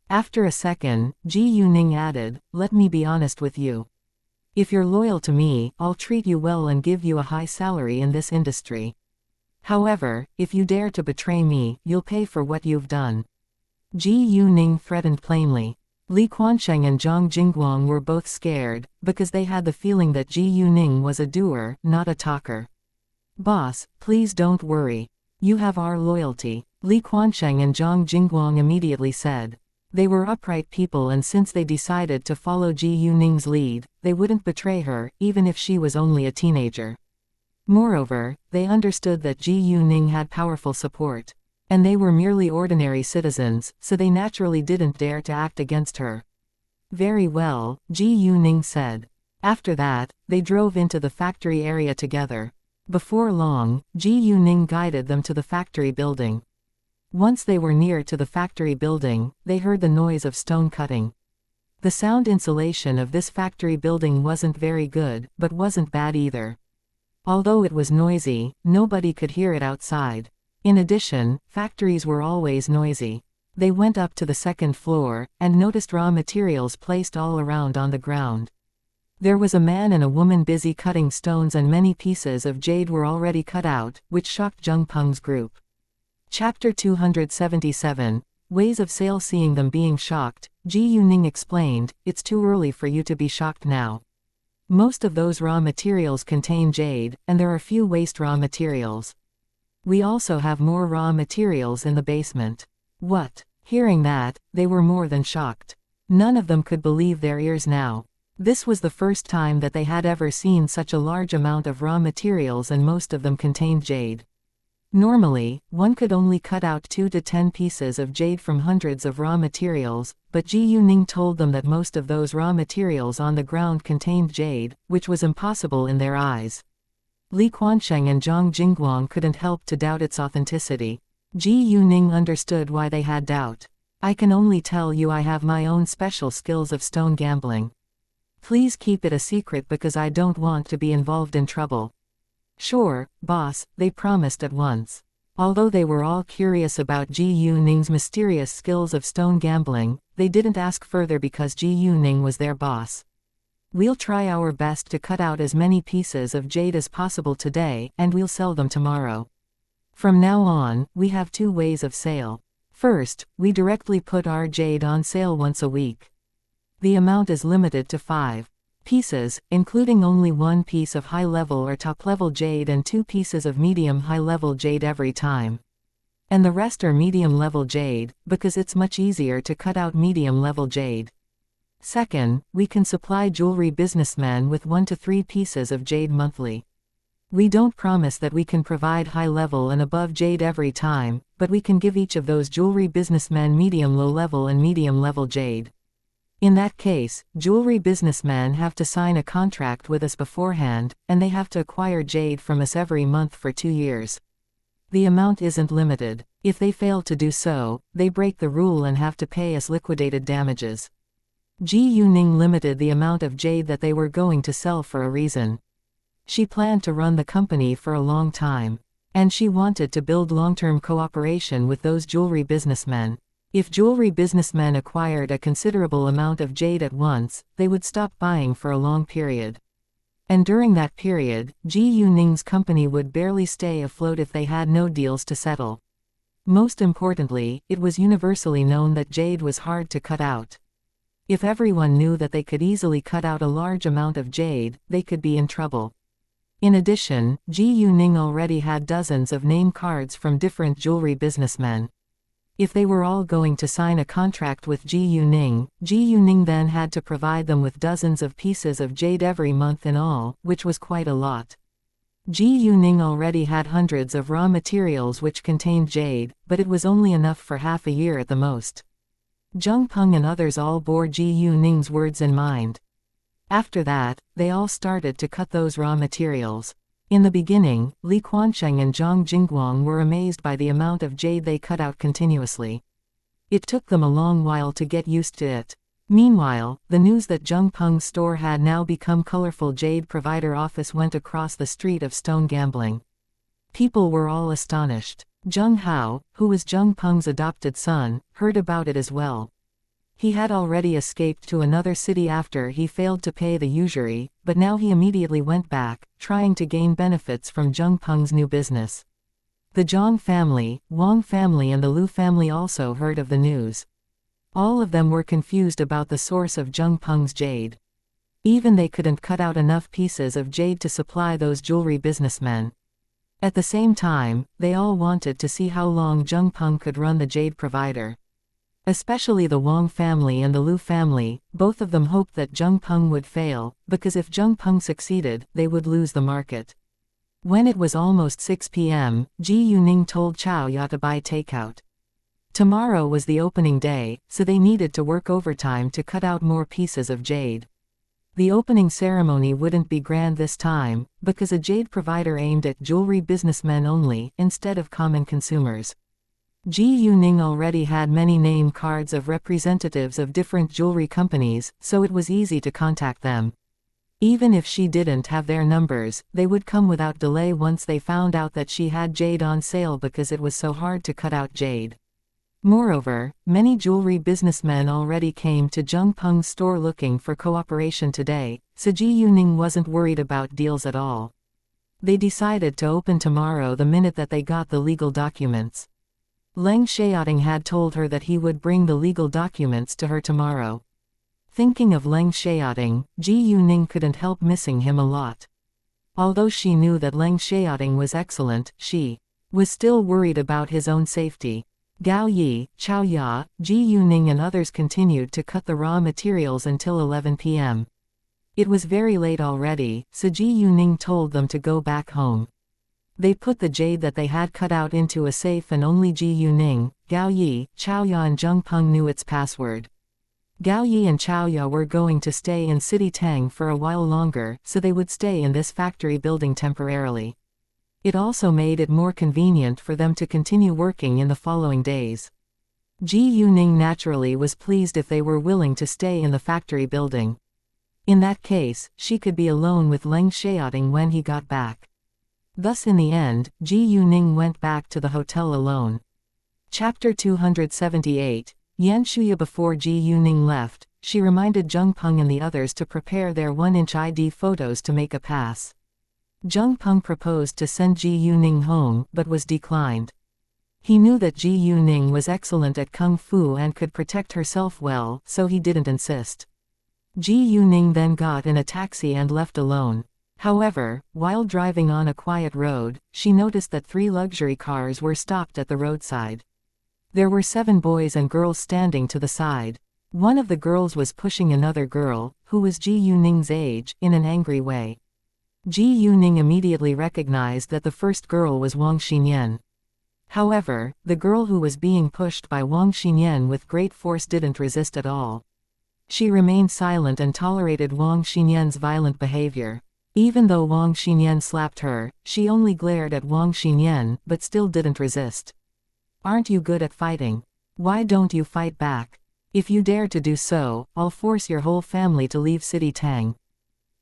[SPEAKER 1] After a second, Ji Yuning added, "Let me be honest with you. If you're loyal to me, I'll treat you well and give you a high salary in this industry. However, if you dare to betray me, you'll pay for what you've done." Ji Yuning threatened plainly. Li Quansheng and Zhang Jingguang were both scared, because they had the feeling that Ji Yuning was a doer, not a talker. "Boss, please don't worry. You have our loyalty," Li Quansheng and Zhang Jingguang immediately said. They were upright people and since they decided to follow Ji Yuning's lead, they wouldn't betray her, even if she was only a teenager. Moreover, they understood that Ji Yuning had powerful support. And they were merely ordinary citizens, so they naturally didn't dare to act against her. "Very well," Ji Yuning said. After that, they drove into the factory area together. Before long, Ji Yuning guided them to the factory building. Once they were near to the factory building, they heard the noise of stone cutting. The sound insulation of this factory building wasn't very good, but wasn't bad either. Although it was noisy, nobody could hear it outside. In addition, factories were always noisy. They went up to the second floor, and noticed raw materials placed all around on the ground. There was a man and a woman busy cutting stones, and many pieces of jade were already cut out, which shocked Jung Peng's group. Chapter 277, Ways of Sale. Seeing them being shocked, Ji Yuning explained, "It's too early for you to be shocked now. Most of those raw materials contain jade, and there are few waste raw materials. We also have more raw materials in the basement." What? Hearing that, they were more than shocked. None of them could believe their ears now. This was the first time that they had ever seen such a large amount of raw materials, and most of them contained jade. Normally, one could only cut out 2 to 10 pieces of jade from hundreds of raw materials, but Ji Yuning told them that most of those raw materials on the ground contained jade, which was impossible in their eyes. Li Quansheng and Zhang Jingguang couldn't help to doubt its authenticity. Ji Yuning understood why they had doubt. "I can only tell you I have my own special skills of stone gambling. Please keep it a secret because I don't want to be involved in trouble." "Sure, boss," they promised at once. Although they were all curious about Ji Yuning's mysterious skills of stone gambling, they didn't ask further because Ji Yuning was their boss. "We'll try our best to cut out as many pieces of jade as possible today, and we'll sell them tomorrow. From now on, we have 2 ways of sale. First, we directly put our jade on sale once a week. The amount is limited to 5 pieces, including only 1 piece of high-level or top-level jade and 2 pieces of medium-high-level jade every time. And the rest are medium-level jade, because it's much easier to cut out medium-level jade. Second, we can supply jewelry businessmen with 1 to 3 pieces of jade monthly. We don't promise that we can provide high-level and above jade every time, but we can give each of those jewelry businessmen medium-low-level and medium-level jade. In that case, jewelry businessmen have to sign a contract with us beforehand, and they have to acquire jade from us every month for 2 years. The amount isn't limited. If they fail to do so, they break the rule and have to pay us liquidated damages." Ji Yuning limited the amount of jade that they were going to sell for a reason. She planned to run the company for a long time. And she wanted to build long-term cooperation with those jewelry businessmen. If jewelry businessmen acquired a considerable amount of jade at once, they would stop buying for a long period. And during that period, Ji Yuning's company would barely stay afloat if they had no deals to settle. Most importantly, it was universally known that jade was hard to cut out. If everyone knew that they could easily cut out a large amount of jade, they could be in trouble. In addition, Ji Yuning already had dozens of name cards from different jewelry businessmen. If they were all going to sign a contract with Ji Yuning then had to provide them with dozens of pieces of jade every month in all, which was quite a lot. Ji Yuning already had hundreds of raw materials which contained jade, but it was only enough for half a year at the most. Zheng Peng and others all bore Ji Yuning's words in mind. After that, they all started to cut those raw materials. In the beginning, Li Quansheng and Zhang Jingguang were amazed by the amount of jade they cut out continuously. It took them a long while to get used to it. Meanwhile, the news that Zheng Peng's store had now become colorful jade provider office went across the street of stone gambling. People were all astonished. Zheng Hao, who was Zheng Peng's adopted son, heard about it as well. He had already escaped to another city after he failed to pay the usury, but now he immediately went back, trying to gain benefits from Zheng Peng's new business. The Zhang family, Wang family and the Lu family also heard of the news. All of them were confused about the source of Zheng Peng's jade. Even they couldn't cut out enough pieces of jade to supply those jewelry businessmen. At the same time, they all wanted to see how long Zheng Peng could run the jade provider. Especially the Wang family and the Lu family, both of them hoped that Zheng Peng would fail, because if Zheng Peng succeeded, they would lose the market. When it was almost 6 p.m., Ji Yuning told Chao Ya to buy takeout. Tomorrow was the opening day, so they needed to work overtime to cut out more pieces of jade. The opening ceremony wouldn't be grand this time, because a jade provider aimed at jewelry businessmen only, instead of common consumers. Ji Yuning already had many name cards of representatives of different jewelry companies, so it was easy to contact them. Even if she didn't have their numbers, they would come without delay once they found out that she had jade on sale because it was so hard to cut out jade. Moreover, many jewelry businessmen already came to Jung Peng's store looking for cooperation today, so Ji Yuning wasn't worried about deals at all. They decided to open tomorrow the minute that they got the legal documents. Leng Xiaoting had told her that he would bring the legal documents to her tomorrow. Thinking of Leng Xiaoting, Ji Yuning couldn't help missing him a lot. Although she knew that Leng Xiaoting was excellent, she was still worried about his own safety. Gao Yi, Chao Ya, Ji Yuning and others continued to cut the raw materials until 11 p.m. It was very late already, so Ji Yuning told them to go back home. They put the jade that they had cut out into a safe and only Ji Yuning, Gao Yi, Chao Ya and Jung Peng knew its password. Gao Yi and Chao Ya were going to stay in City Tang for a while longer, so they would stay in this factory building temporarily. It also made it more convenient for them to continue working in the following days. Ji Yuning naturally was pleased if they were willing to stay in the factory building. In that case, she could be alone with Leng Xiaoting when he got back. Thus in the end, Ji Yuning went back to the hotel alone. Chapter 278, Yan Shuya. Before Ji Yuning left, she reminded Jung Peng and the others to prepare their 1-inch ID photos to make a pass. Jung Peng proposed to send Ji Yuning home but was declined. He knew that Ji Yuning was excellent at kung fu and could protect herself well, so he didn't insist. Ji Yuning then got in a taxi and left alone. However, while driving on a quiet road, she noticed that 3 luxury cars were stopped at the roadside. There were 7 boys and girls standing to the side. One of the girls was pushing another girl, who was Ji Yuning's age, in an angry way. Ji Yuning immediately recognized that the first girl was Wang Xinyan. However, the girl who was being pushed by Wang Xinyan with great force didn't resist at all. She remained silent and tolerated Wang Xinyan's violent behavior. Even though Wang Xinyan slapped her, she only glared at Wang Xinyan, but still didn't resist. "Aren't you good at fighting? Why don't you fight back? If you dare to do so, I'll force your whole family to leave City Tang,"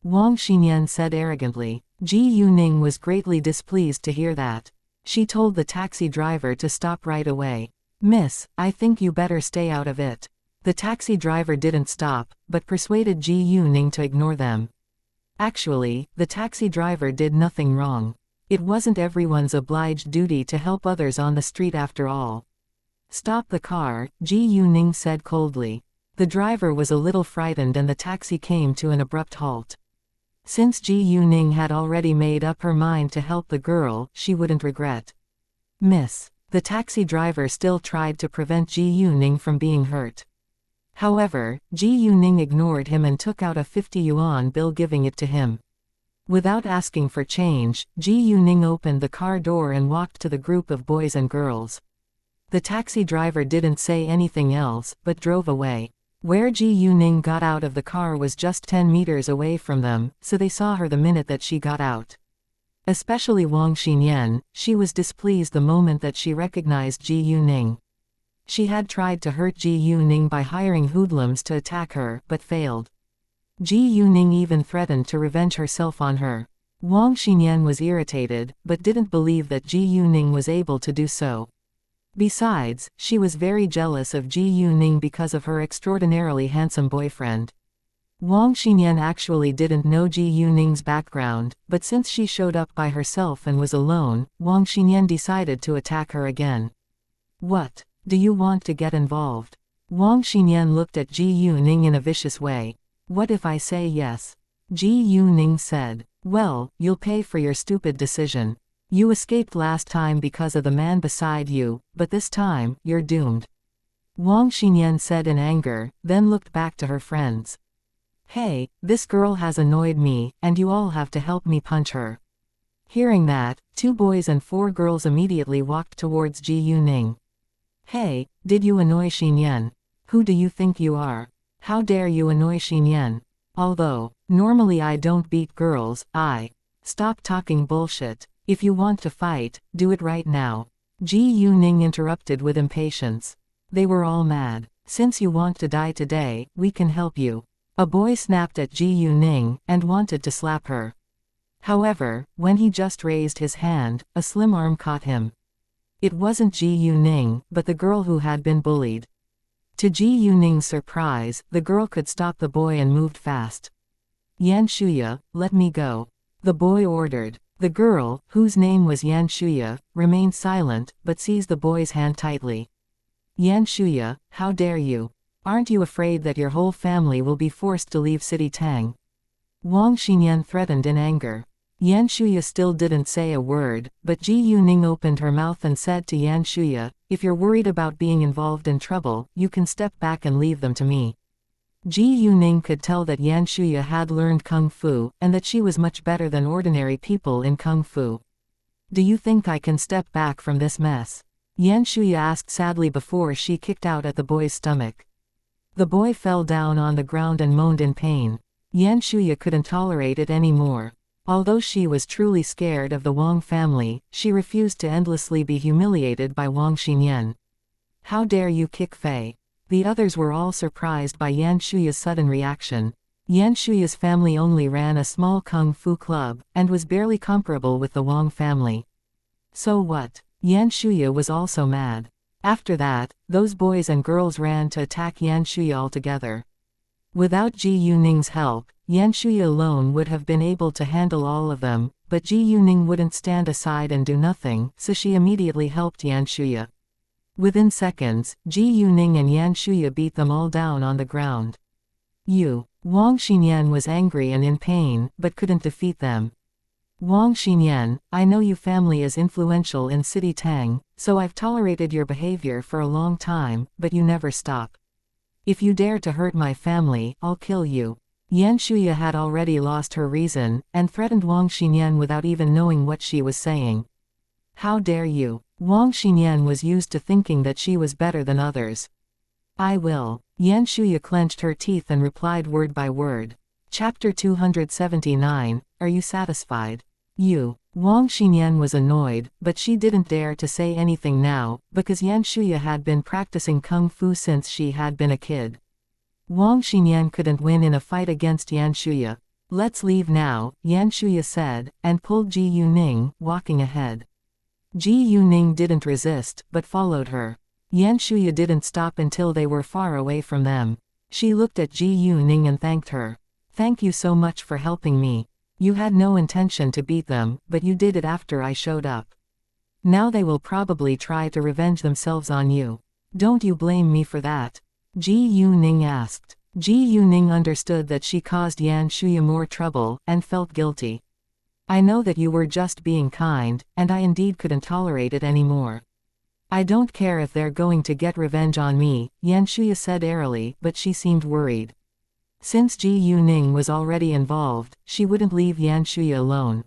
[SPEAKER 1] Wang Xinyan said arrogantly. Ji Yuning was greatly displeased to hear that. She told the taxi driver to stop right away. "Miss, I think you better stay out of it." The taxi driver didn't stop, but persuaded Ji Yuning to ignore them. Actually, the taxi driver did nothing wrong. It wasn't everyone's obliged duty to help others on the street after all. "Stop the car," Ji Yuning said coldly. The driver was a little frightened and the taxi came to an abrupt halt. Since Ji Yuning had already made up her mind to help the girl, she wouldn't regret. "Miss." The taxi driver still tried to prevent Ji Yuning from being hurt. However, Ji Yuning ignored him and took out a 50 yuan bill, giving it to him. Without asking for change, Ji Yuning opened the car door and walked to the group of boys and girls. The taxi driver didn't say anything else, but drove away. Where Ji Yuning got out of the car was just 10 meters away from them, so they saw her the minute that she got out. Especially Wang Xinyan, she was displeased the moment that she recognized Ji Yuning. She had tried to hurt Ji Yuning by hiring hoodlums to attack her, but failed. Ji Yuning even threatened to revenge herself on her. Wang Xinyan was irritated, but didn't believe that Ji Yuning was able to do so. Besides, she was very jealous of Ji Yuning because of her extraordinarily handsome boyfriend. Wang Xinyan actually didn't know Ji Yuning's background, but since she showed up by herself and was alone, Wang Xinyan decided to attack her again. "What? Do you want to get involved?" Wang Xinyan looked at Ji Yuning in a vicious way. "What if I say yes?" Ji Yuning said. "Well, you'll pay for your stupid decision. You escaped last time because of the man beside you, but this time, you're doomed," Wang Xinyan said in anger, then looked back to her friends. "Hey, this girl has annoyed me, and you all have to help me punch her." Hearing that, 2 boys and 4 girls immediately walked towards Ji Yuning. "Hey, did you annoy Xinyan? Who do you think you are? How dare you annoy Xinyan? Although, normally I don't beat girls, Stop talking bullshit. If you want to fight, do it right now," Ji Yuning interrupted with impatience. They were all mad. "Since you want to die today, we can help you." A boy snapped at Ji Yuning and wanted to slap her. However, when he just raised his hand, a slim arm caught him. It wasn't Ji Yuning, but the girl who had been bullied. To Ji Yuning's surprise, the girl could stop the boy and moved fast. Yan Shuya, let me go, the boy ordered. The girl, whose name was Yan Shuya, remained silent, but seized the boy's hand tightly. Yan Shuya, how dare you? Aren't you afraid that your whole family will be forced to leave City Tang? Wang Xinyan threatened in anger. Yan Shuya still didn't say a word, but Ji Yuning opened her mouth and said to Yan Shuya, if you're worried about being involved in trouble, you can step back and leave them to me. Ji Yuning could tell that Yan Shuya had learned Kung Fu, and that she was much better than ordinary people in Kung Fu. Do you think I can step back from this mess? Yan Shuya asked sadly before she kicked out at the boy's stomach. The boy fell down on the ground and moaned in pain. Yan Shuya couldn't tolerate it anymore. Although she was truly scared of the Wang family, she refused to endlessly be humiliated by Wang Xinyan. How dare you kick Fei? The others were all surprised by Yan Shuya's sudden reaction. Yan Shuya's family only ran a small Kung Fu club, and was barely comparable with the Wang family. So what? Yan Shuya was also mad. After that, those boys and girls ran to attack Yan Shuya altogether. Without Ji Yuning's help, Yan Shuya alone would have been able to handle all of them, but Ji Yuning wouldn't stand aside and do nothing, so she immediately helped Yan Shuya. Within seconds, Ji Yuning and Yan Shuya beat them all down on the ground. Wang Xinyan was angry and in pain, but couldn't defeat them. Wang Xinyan, I know you family is influential in City Tang, so I've tolerated your behavior for a long time, but you never stop. If you dare to hurt my family, I'll kill you. Yan Shuya had already lost her reason, and threatened Wang Xinyan without even knowing what she was saying. How dare you? Wang Xinyan was used to thinking that she was better than others. I will. Yan Shuya clenched her teeth and replied word by word. Chapter 279, Are you satisfied? Wang Xinyan was annoyed, but she didn't dare to say anything now, because Yan Shuya had been practicing Kung Fu since she had been a kid. Wang Xinyan couldn't win in a fight against Yan Shuya. Let's leave now, Yan Shuya said, and pulled Ji Yuning, walking ahead. Ji Yuning didn't resist, but followed her. Yan Shuya didn't stop until they were far away from them. She looked at Ji Yuning and thanked her. Thank you so much for helping me. You had no intention to beat them, but you did it after I showed up. Now they will probably try to revenge themselves on you. Don't you blame me for that? Ji Yuning asked. Ji Yuning understood that she caused Yan Shuya more trouble, and felt guilty. I know that you were just being kind, and I indeed couldn't tolerate it anymore. I don't care if they're going to get revenge on me, Yan Shuya said airily, but she seemed worried. Since Ji Yuning was already involved, she wouldn't leave Yan Shuya alone.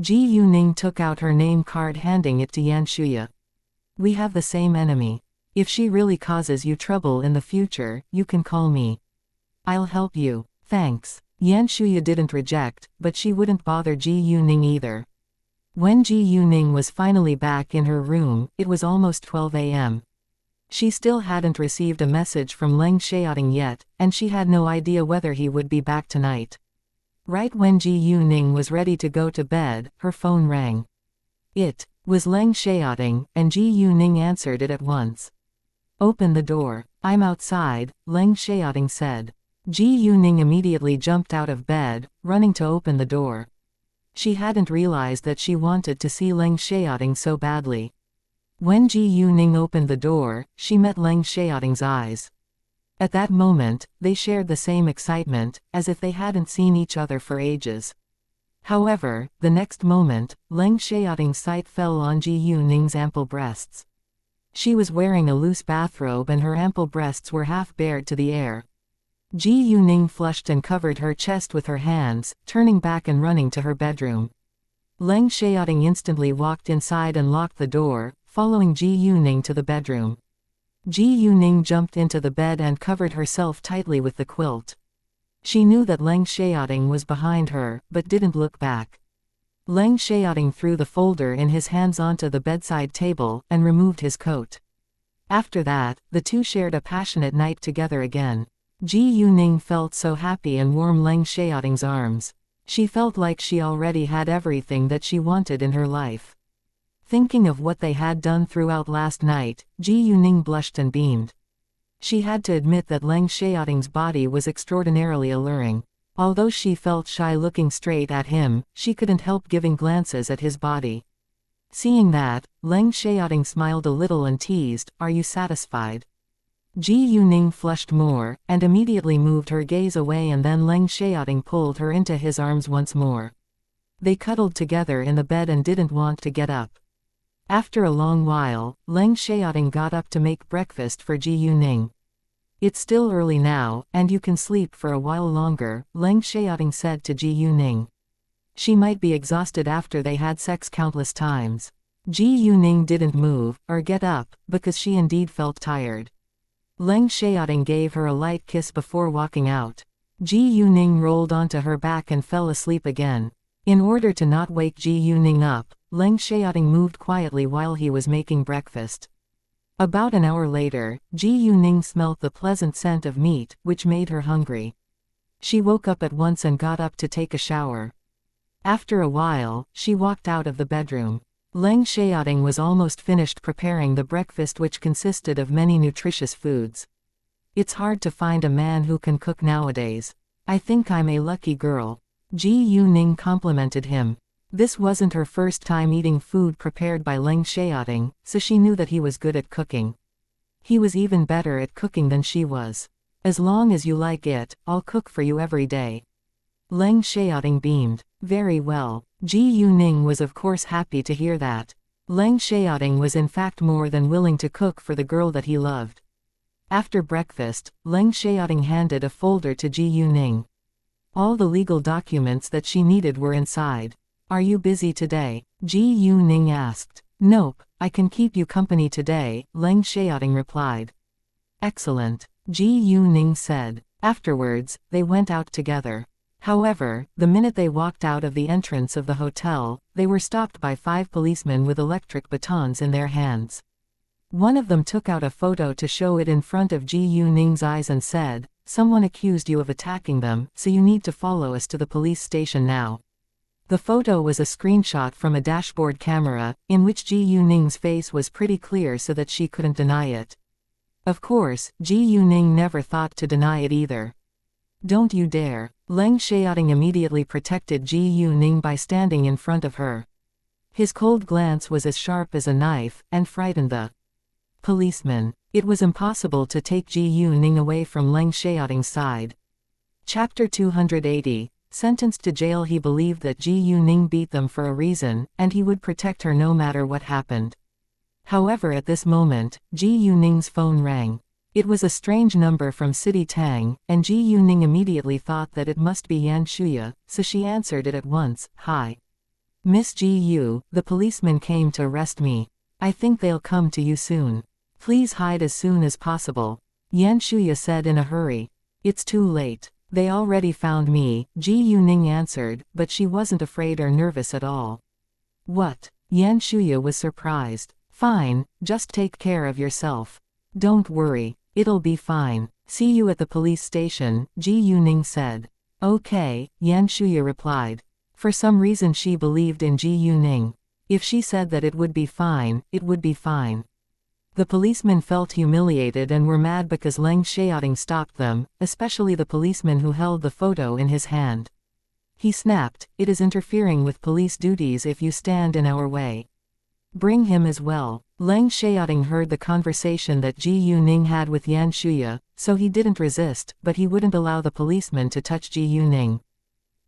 [SPEAKER 1] Ji Yuning took out her name card handing it to Yan Shuya. We have the same enemy. If she really causes you trouble in the future, you can call me. I'll help you. Thanks. Yan Shuya didn't reject, but she wouldn't bother Ji Yuning either. When Ji Yuning was finally back in her room, it was almost 12 a.m. She still hadn't received a message from Leng Xiaoting yet, and she had no idea whether he would be back tonight. Right when Ji Yuning was ready to go to bed, her phone rang. It was Leng Xiaoting, and Ji Yuning answered it at once. Open the door. I'm outside, Leng Xiaoting said. Ji Yuning immediately jumped out of bed, running to open the door. She hadn't realized that she wanted to see Leng Xiaoting so badly. When Ji Yuning opened the door, she met Leng Xiaoting's eyes. At that moment, they shared the same excitement, as if they hadn't seen each other for ages. However, the next moment, Leng Xiaoting's sight fell on Ji Yuning's ample breasts. She was wearing a loose bathrobe and her ample breasts were half bared to the air. Ji Yuning flushed and covered her chest with her hands, turning back and running to her bedroom. Leng Xiaoting instantly walked inside and locked the door, following Ji Yuning to the bedroom. Ji Yuning jumped into the bed and covered herself tightly with the quilt. She knew that Leng Xiaoting was behind her, but didn't look back. Leng Xiaoting threw the folder in his hands onto the bedside table, and removed his coat. After that, the two shared a passionate night together again. Ji Yuning felt so happy and warm Leng Xiaoting's arms. She felt like she already had everything that she wanted in her life. Thinking of what they had done throughout last night, Ji Yuning blushed and beamed. She had to admit that Leng Xiaoting's body was extraordinarily alluring. Although she felt shy looking straight at him, she couldn't help giving glances at his body. Seeing that, Leng Xiaoting smiled a little and teased, "Are you satisfied?" Ji Yuning flushed more, and immediately moved her gaze away, and then Leng Xiaoting pulled her into his arms once more. They cuddled together in the bed and didn't want to get up. After a long while, Leng Xiaoting got up to make breakfast for Ji Yuning. "It's still early now, and you can sleep for a while longer," Leng Xiaoting said to Ji Yuning. She might be exhausted after they had sex countless times. Ji Yuning didn't move, or get up, because she indeed felt tired. Leng Xiaoting gave her a light kiss before walking out. Ji Yuning rolled onto her back and fell asleep again. In order to not wake Ji Yuning up, Leng Xiaoting moved quietly while he was making breakfast. About an hour later, Ji Yuning smelt the pleasant scent of meat, which made her hungry. She woke up at once and got up to take a shower. After a while, she walked out of the bedroom. Leng Xiaoting was almost finished preparing the breakfast, which consisted of many nutritious foods. "It's hard to find a man who can cook nowadays. I think I'm a lucky girl," Ji Yuning complimented him. This wasn't her first time eating food prepared by Leng Xiaoting, so she knew that he was good at cooking. He was even better at cooking than she was. "As long as you like it, I'll cook for you every day." Leng Xiaoting beamed. "Very well." Ji Yuning was of course happy to hear that. Leng Xiaoting was in fact more than willing to cook for the girl that he loved. After breakfast, Leng Xiaoting handed a folder to Ji Yuning. All the legal documents that she needed were inside. "Are you busy today?" Ji Yuning asked. "Nope, I can keep you company today," Leng Xiaoting replied. "Excellent," Ji Yuning said. Afterwards, they went out together. However, the minute they walked out of the entrance of the hotel, they were stopped by 5 policemen with electric batons in their hands. One of them took out a photo to show it in front of Ji Yuning's eyes and said, "Someone accused you of attacking them, so you need to follow us to the police station now." The photo was a screenshot from a dashboard camera, in which Ji Yuning's face was pretty clear so that she couldn't deny it. Of course, Ji Yuning never thought to deny it either. "Don't you dare." Leng Xiaoting immediately protected Ji Yuning by standing in front of her. His cold glance was as sharp as a knife, and frightened the policeman. It was impossible to take Ji Yuning away from Leng Xiaoting's side. Chapter 280. Sentenced to jail. He believed that Ji Yuning beat them for a reason, and he would protect her no matter what happened. However, at this moment, Ji Yuning's phone rang. It was a strange number from City Tang, and Ji Yuning immediately thought that it must be Yan Shuya, so she answered it at once. "Hi. Miss Ji Yu, the policeman came to arrest me. I think they'll come to you soon. Please hide as soon as possible," Yan Shuya said in a hurry. "It's too late. They already found me," Ji Yuning answered, but she wasn't afraid or nervous at all. "What?" Yan Shuya was surprised. "Fine, just take care of yourself. Don't worry. It'll be fine. See you at the police station," Ji Yuning said. "Okay," Yan Shuya replied. For some reason she believed in Ji Yuning. If she said that it would be fine, it would be fine. The policemen felt humiliated and were mad because Leng Xiaoting stopped them, especially the policeman who held the photo in his hand. He snapped, "It is interfering with police duties if you stand in our way. Bring him as well." Leng Xiaoting heard the conversation that Ji Yuning had with Yan Shuya, so he didn't resist, but he wouldn't allow the policeman to touch Ji Yuning.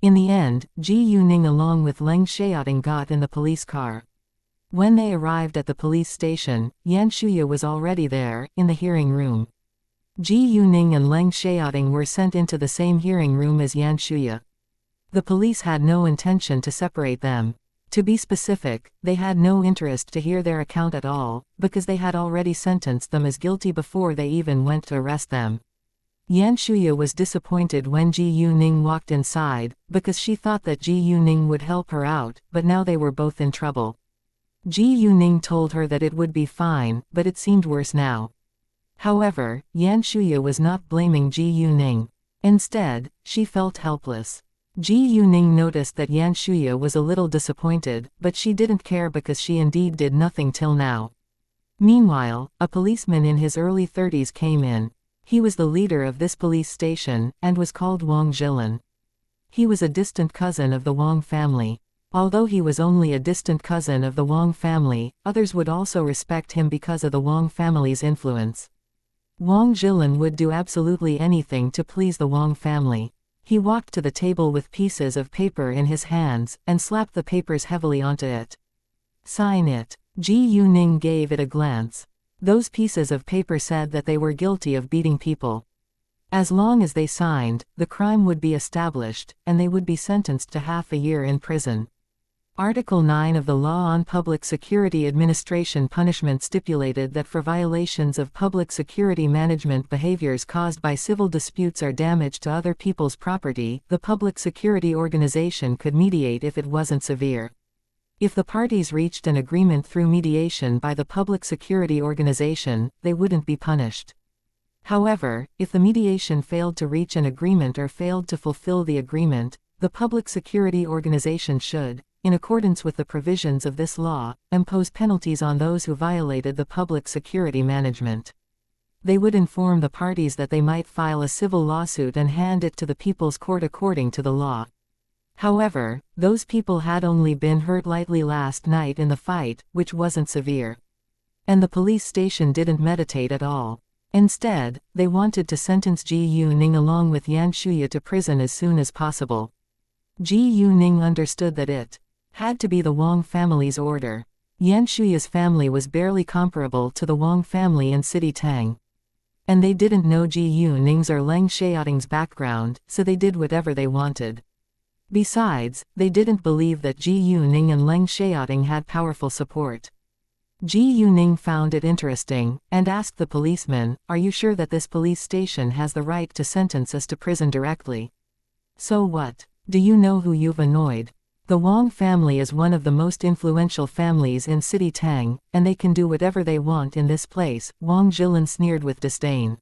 [SPEAKER 1] In the end, Ji Yuning along with Leng Xiaoting got in the police car. When they arrived at the police station, Yan Shuya was already there, in the hearing room. Ji Yuning and Leng Xiaoting were sent into the same hearing room as Yan Shuya. The police had no intention to separate them. To be specific, they had no interest to hear their account at all, because they had already sentenced them as guilty before they even went to arrest them. Yan Shuya was disappointed when Ji Yuning walked inside, because she thought that Ji Yuning would help her out, but now they were both in trouble. Ji Yuning told her that it would be fine, but it seemed worse now. However, Yan Shuya was not blaming Ji Yuning. Instead, she felt helpless. Ji Yuning noticed that Yan Shuya was a little disappointed, but she didn't care because she indeed did nothing till now. Meanwhile, a policeman in his early 30s came in. He was the leader of this police station, and was called Wang Zhilan. He was a distant cousin of the Wang family. Although he was only a distant cousin of the Wang family, others would also respect him because of the Wang family's influence. Wang Zhilan would do absolutely anything to please the Wang family. He walked to the table with pieces of paper in his hands, and slapped the papers heavily onto it. "Sign it." Ji Yuning gave it a glance. Those pieces of paper said that they were guilty of beating people. As long as they signed, the crime would be established, and they would be sentenced to half a year in prison. Article 9 of the Law on Public Security Administration Punishment stipulated that for violations of public security management behaviors caused by civil disputes or damage to other people's property, the public security organization could mediate if it wasn't severe. If the parties reached an agreement through mediation by the public security organization, they wouldn't be punished. However, if the mediation failed to reach an agreement or failed to fulfill the agreement, the public security organization should, in accordance with the provisions of this law, impose penalties on those who violated the public security management. They would inform the parties that they might file a civil lawsuit and hand it to the People's Court according to the law. However, those people had only been hurt lightly last night in the fight, which wasn't severe. And the police station didn't meditate at all. Instead, they wanted to sentence Ji Yuning along with Yan Shuya to prison as soon as possible. Ji Yuning understood that it had to be the Wang family's order. Yan Shuya's family was barely comparable to the Wang family in City Tang. And they didn't know Ji Yuning's or Leng Xiaoting's background, so they did whatever they wanted. Besides, they didn't believe that Ji Yuning and Leng Xiaoting had powerful support. Ji Yuning found it interesting, and asked the policeman, "Are you sure that this police station has the right to sentence us to prison directly?" "So what? Do you know who you've annoyed? The Wang family is one of the most influential families in City Tang, and they can do whatever they want in this place," Wang Zhilan sneered with disdain.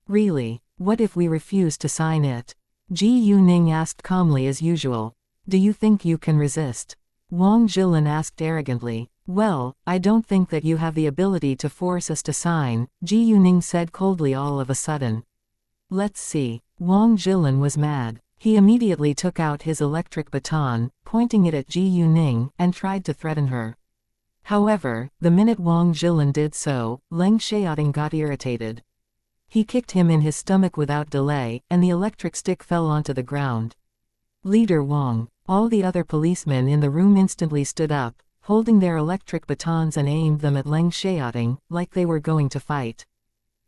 [SPEAKER 1] "Really? What if we refuse to sign it?" Ji Yuning asked calmly as usual. "Do you think you can resist?" Wang Zhilan asked arrogantly. "Well, I don't think that you have the ability to force us to sign," Ji Yuning said coldly all of a sudden. "Let's see." Wang Zhilan was mad. He immediately took out his electric baton, pointing it at Ji Yuning, and tried to threaten her. However, the minute Wang Zhilan did so, Leng Xiaoting got irritated. He kicked him in his stomach without delay, and the electric stick fell onto the ground. "Leader Wang." All the other policemen in the room instantly stood up, holding their electric batons and aimed them at Leng Xiaoting, like they were going to fight.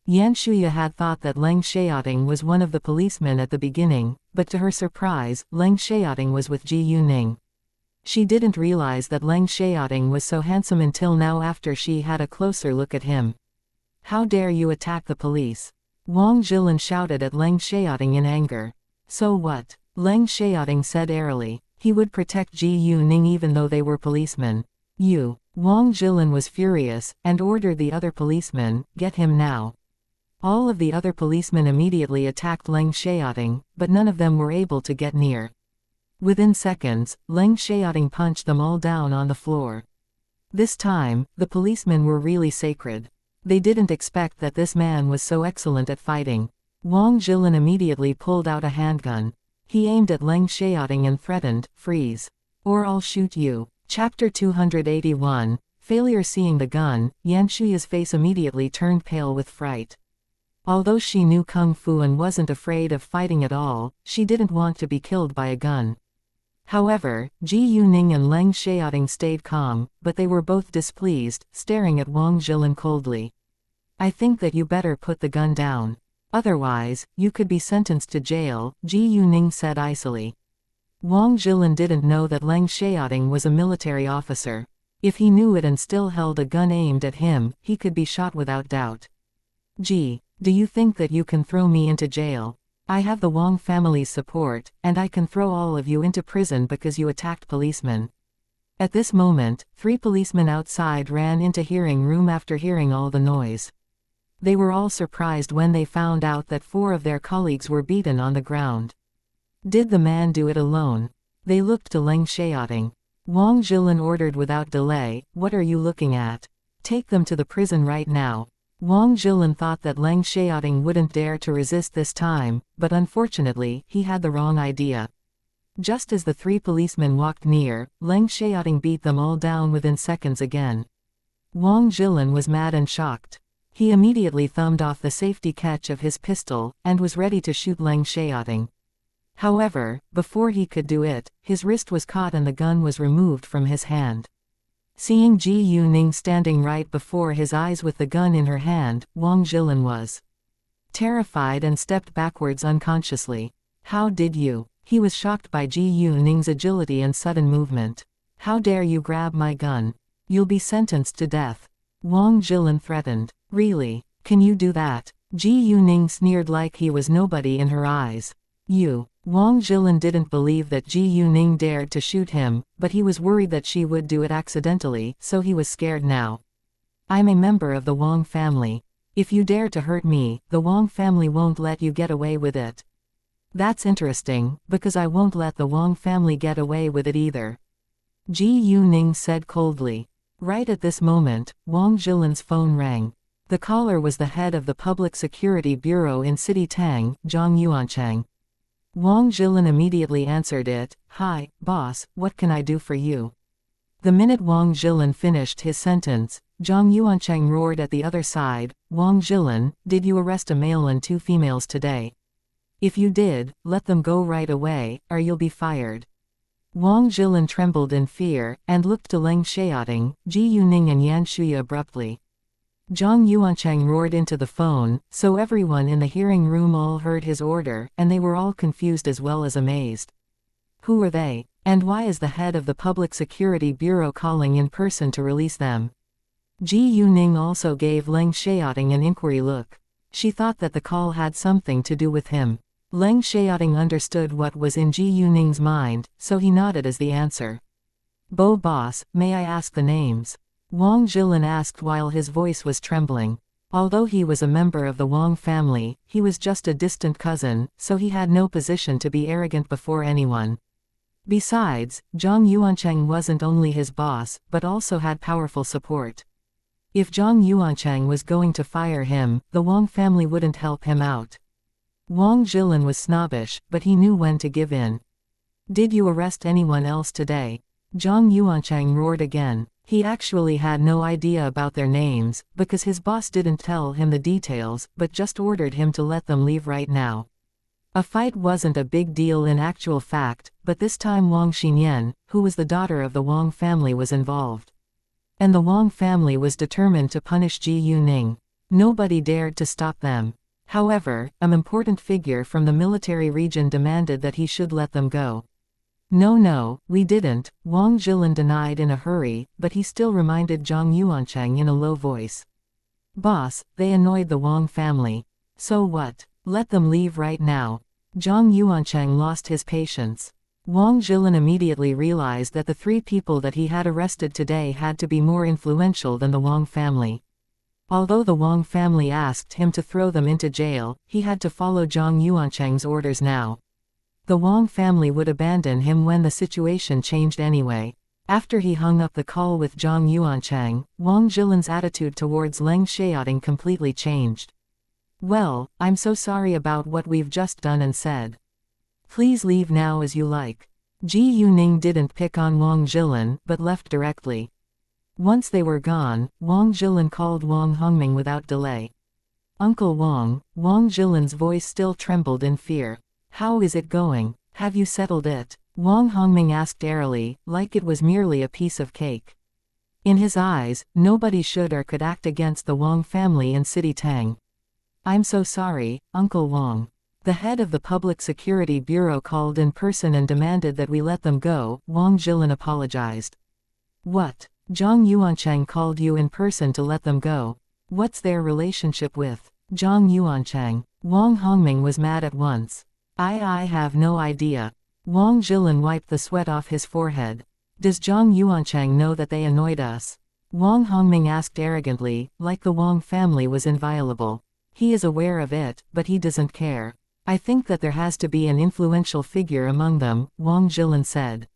[SPEAKER 1] Yan Shuya had thought that Leng Xiaoting was one of the policemen at the beginning, but to her surprise, Leng Xiaoting was with Ji Yuning. She didn't realize that Leng Xiaoting was so handsome until now after she had a closer look at him. "How dare you attack the police?" Wang Zhilan shouted at Leng Xiaoting in anger. "So what?" Leng Xiaoting said airily. He would protect Ji Yuning even though they were policemen. "You." Wang Zhilan was furious, and ordered the other policemen, "Get him now." All of the other policemen immediately attacked Leng Xiaoting, but none of them were able to get near. Within seconds, Leng Xiaoting punched them all down on the floor. This time, the policemen were really sacred. They didn't expect that this man was so excellent at fighting. Wang Zhilan immediately pulled out a handgun. He aimed at Leng Xiaoting and threatened, "Freeze. Or I'll shoot you." Chapter 281, Failure. Seeing the gun, Yan Shuya's face immediately turned pale with fright. Although she knew Kung Fu and wasn't afraid of fighting at all, she didn't want to be killed by a gun. However, Ji Yuning and Leng Xiaoting stayed calm, but they were both displeased, staring at Wang Zhilan coldly. "I think that you better put the gun down. Otherwise, you could be sentenced to jail," Ji Yuning said icily. Wang Zhilan didn't know that Leng Xiaoting was a military officer. If he knew it and still held a gun aimed at him, he could be shot without doubt. "Ji, do you think that you can throw me into jail? I have the Wang family's support, and I can throw all of you into prison because you attacked policemen." At this moment, 3 policemen outside ran into hearing room after hearing all the noise. They were all surprised when they found out that 4 of their colleagues were beaten on the ground. Did the man do it alone? They looked to Leng Xiaoting. Wang Zhilin ordered without delay, "What are you looking at? Take them to the prison right now." Wang Zhilin thought that Leng Xiaoting wouldn't dare to resist this time, but unfortunately, he had the wrong idea. Just as the 3 policemen walked near, Leng Xiaoting beat them all down within seconds again. Wang Zhilin was mad and shocked. He immediately thumbed off the safety catch of his pistol, and was ready to shoot Leng Xiaoting. However, before he could do it, his wrist was caught and the gun was removed from his hand. Seeing Ji Yuning standing right before his eyes with the gun in her hand, Wang Zhilin was terrified and stepped backwards unconsciously. "How did you?" He was shocked by Ji Yuning's agility and sudden movement. "How dare you grab my gun? You'll be sentenced to death." Wang Zhilin threatened. "Really? Can you do that?" Ji Yuning sneered like he was nobody in her eyes. "You." Wang Zhilin didn't believe that Ji Yuning dared to shoot him, but he was worried that she would do it accidentally, so he was scared now. "I'm a member of the Wang family. If you dare to hurt me, the Wang family won't let you get away with it." "That's interesting, because I won't let the Wang family get away with it either," Ji Yuning said coldly. Right at this moment, Wang Zhilin's phone rang. The caller was the head of the Public Security Bureau in City Tang, Zhang Yuancheng. Wang Zhilin immediately answered it. "Hi, boss, what can I do for you?" The minute Wang Zhilin finished his sentence, Zhang Yuancheng roared at the other side, "Wang Zhilin, did you arrest a male and 2 females today? If you did, let them go right away, or you'll be fired." Wang Zhilin trembled in fear, and looked to Leng Xiaoting, Ji Yuning and Yan Shuya abruptly. Zhang Yuancheng roared into the phone, so everyone in the hearing room all heard his order, and they were all confused as well as amazed. Who are they? And why is the head of the Public Security Bureau calling in person to release them? Ji Yuning also gave Leng Xiaoting an inquiry look. She thought that the call had something to do with him. Leng Xiaoting understood what was in Ji Yuning's mind, so he nodded as the answer. Boss, may I ask the names?" Wang Zhilin asked while his voice was trembling. Although he was a member of the Wang family, he was just a distant cousin, so he had no position to be arrogant before anyone. Besides, Zhang Yuancheng wasn't only his boss, but also had powerful support. If Zhang Yuancheng was going to fire him, the Wang family wouldn't help him out. Wang Zhilin was snobbish, but he knew when to give in. "Did you arrest anyone else today?" Zhang Yuancheng roared again. He actually had no idea about their names, because his boss didn't tell him the details, but just ordered him to let them leave right now. A fight wasn't a big deal in actual fact, but this time Wang Xinyan, who was the daughter of the Wang family, was involved. And the Wang family was determined to punish Ji Yuning. Nobody dared to stop them. However, an important figure from the military region demanded that he should let them go. No, we didn't," Wang Zhilin denied in a hurry, but he still reminded Zhang Yuancheng in a low voice. "Boss, they annoyed the Wang family. So what? Let them leave right now." Zhang Yuancheng lost his patience. Wang Zhilin immediately realized that the 3 people that he had arrested today had to be more influential than the Wang family. Although the Wang family asked him to throw them into jail, he had to follow Zhang Yuancheng's orders now. The Wang family would abandon him when the situation changed anyway. After he hung up the call with Zhang Yuancheng, Wang Zhilin's attitude towards Leng Xiaoting completely changed. "Well, I'm so sorry about what we've just done and said. Please leave now as you like." Ji Yuning didn't pick on Wang Zhilin, but left directly. Once they were gone, Wang Zhilin called Wang Hongming without delay. "Uncle Wang," Wang Zhilin's voice still trembled in fear. "How is it going? Have you settled it?" Wang Hongming asked airily, like it was merely a piece of cake. In his eyes, nobody should or could act against the Wang family in City Tang. "I'm so sorry, Uncle Wang." The head of the Public Security Bureau called in person and demanded that we let them go. Wang Zhilin apologized. "What? Zhang Yuancheng called you in person to let them go? What's their relationship with Zhang Yuancheng?" Wang Hongming was mad at once. I have no idea." Wang Zhilin wiped the sweat off his forehead. "Does Zhang Yuancheng know that they annoyed us?" Wang Hongming asked arrogantly, like the Wang family was inviolable. He is aware of it, but he doesn't care. I think that there has to be an influential figure among them, Wang Jilin said.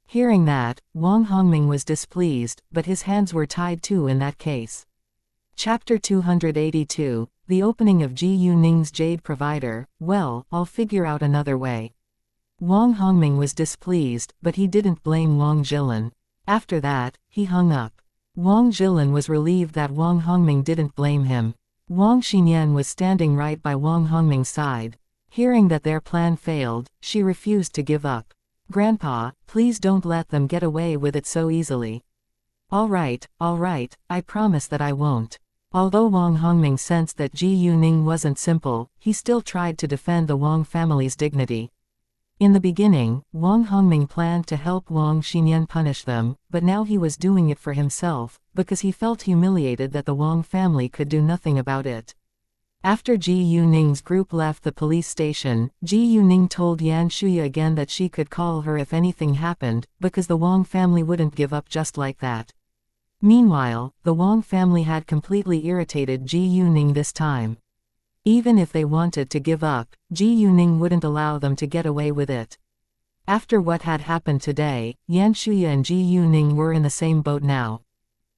[SPEAKER 1] Hearing that, Wang Hongming was displeased, but his hands were tied too in that case. Chapter 282, The Opening of Ji Yuning's Jade Provider. Well, I'll figure out another way. Wang Hongming was displeased, but he didn't blame Wang Jilin. After that, he hung up. Wang Jilin was relieved that Wang Hongming didn't blame him. Wang Xinyan was standing right by Wang Hongming's side. Hearing that their plan failed, she refused to give up. Grandpa, please don't let them get away with it so easily. All right, I promise that I won't. Although Wang Hongming sensed that Ji Yuning wasn't simple, he still tried to defend the Wang family's dignity. In the beginning, Wang Hongming planned to help Wang Xinyan punish them, but now he was doing it for himself, because he felt humiliated that the Wang family could do nothing about it. After Ji Yuning's group left the police station, Ji Yuning told Yan Shuya again that she could call her if anything happened, because the Wang family wouldn't give up just like that. Meanwhile, the Wang family had completely irritated Ji Yuning this time. Even if they wanted to give up, Ji Yuning wouldn't allow them to get away with it. After what had happened today, Yan Shuya and Ji Yuning were in the same boat now.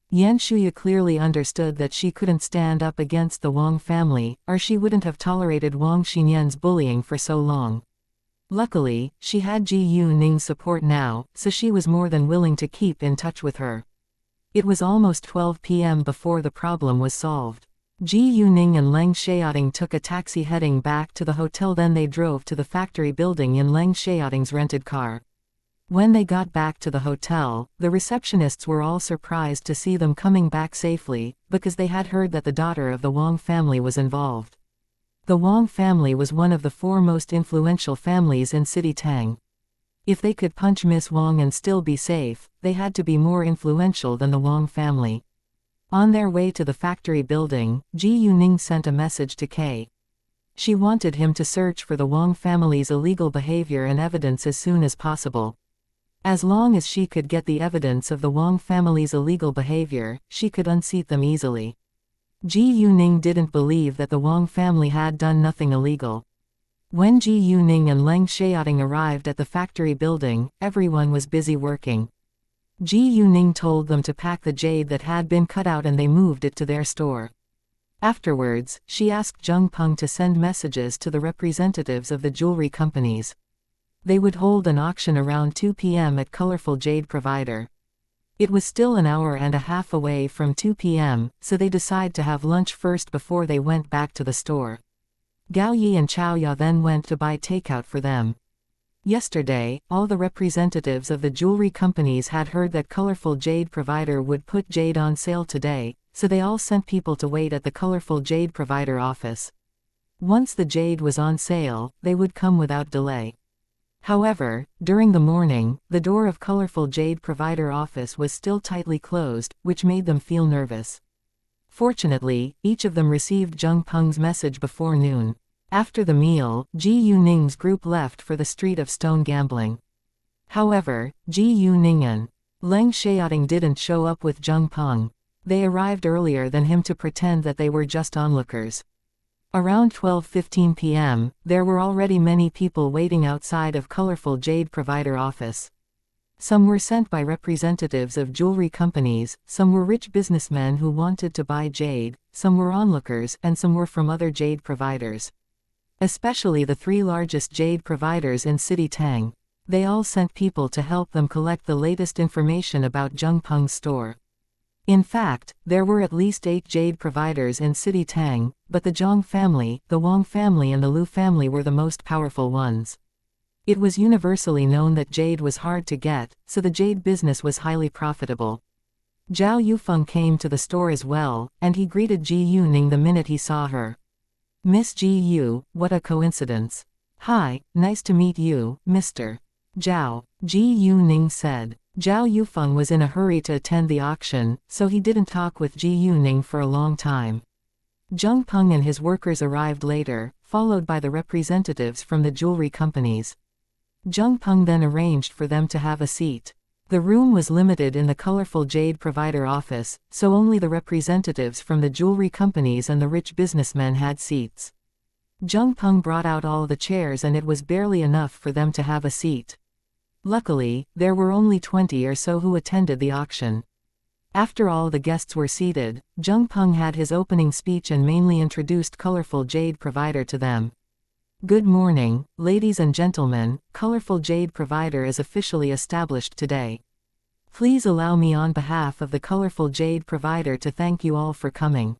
[SPEAKER 1] Yan Shuya clearly understood that she couldn't stand up against the Wang family, or she wouldn't have tolerated Wang Xinyan's bullying for so long. Luckily, she had Ji Yuning's support now, so she was more than willing to keep in touch with her. It was almost 12 p.m. before the problem was solved. Ji Yuning and Leng Xiaoting took a taxi heading back to the hotel, then they drove to the factory building in Leng Xiaoting's rented car. When they got back to the hotel, the receptionists were all surprised to see them coming back safely, because they had heard that the daughter of the Wang family was involved. The Wang family was one of the 4 most influential families in City Tang. If they could punch Miss Wang and still be safe, they had to be more influential than the Wang family. On their way to the factory building, Ji Yuning sent a message to K. She wanted him to search for the Wang family's illegal behavior and evidence as soon as possible. As long as she could get the evidence of the Wang family's illegal behavior, she could unseat them easily. Ji Yuning didn't believe that the Wang family had done nothing illegal. When Ji Yuning and Leng Xiaoting arrived at the factory building, everyone was busy working. Ji Yuning told them to pack the jade that had been cut out and they moved it to their store. Afterwards, she asked Zheng Peng to send messages to the representatives of the jewelry companies. They would hold an auction around 2 p.m. at Colorful Jade Provider. It was still an hour and a half away from 2 p.m., so they decided to have lunch first before they went back to the store. Gao Yi and Chao Ya then went to buy takeout for them. Yesterday, all the representatives of the jewelry companies had heard that Colorful Jade Provider would put jade on sale today, so they all sent people to wait at the Colorful Jade Provider office. Once the jade was on sale, they would come without delay. However, during the morning, the door of Colorful Jade Provider office was still tightly closed, which made them feel nervous. Fortunately, each of them received Zheng Peng's message before noon. After the meal, Ji Yuning's group left for the Street of Stone gambling. However, Ji Yuning and Leng Xiaoting didn't show up with Zheng Peng. They arrived earlier than him to pretend that they were just onlookers. Around 12:15 p.m., there were already many people waiting outside of Colorful Jade Provider office. Some were sent by representatives of jewelry companies, some were rich businessmen who wanted to buy jade, some were onlookers, and some were from other jade providers. Especially the 3 largest jade providers in City Tang. They all sent people to help them collect the latest information about Zheng Peng's store. In fact, there were at least 8 jade providers in City Tang, but the Zhang family, the Wang family and the Lu family were the most powerful ones. It was universally known that jade was hard to get, so the jade business was highly profitable. Zhao Yufeng came to the store as well, and he greeted Ji Yuning the minute he saw her. Miss Ji Yu, what a coincidence. Hi, nice to meet you, Mr. Zhao, Ji Yuning said. Zhao Yufeng was in a hurry to attend the auction, so he didn't talk with Ji Yuning for a long time. Zheng Peng and his workers arrived later, followed by the representatives from the jewelry companies. Zheng Peng then arranged for them to have a seat. The room was limited in the colorful jade provider office, so only the representatives from the jewelry companies and the rich businessmen had seats. Jung Peng brought out all the chairs and it was barely enough for them to have a seat. Luckily, there were only 20 or so who attended the auction. After all the guests were seated, Jung Peng had his opening speech and mainly introduced colorful jade provider to them. Good morning, ladies and gentlemen, colorful jade provider is officially established today. Please allow me on behalf of the colorful jade provider to thank you all for coming.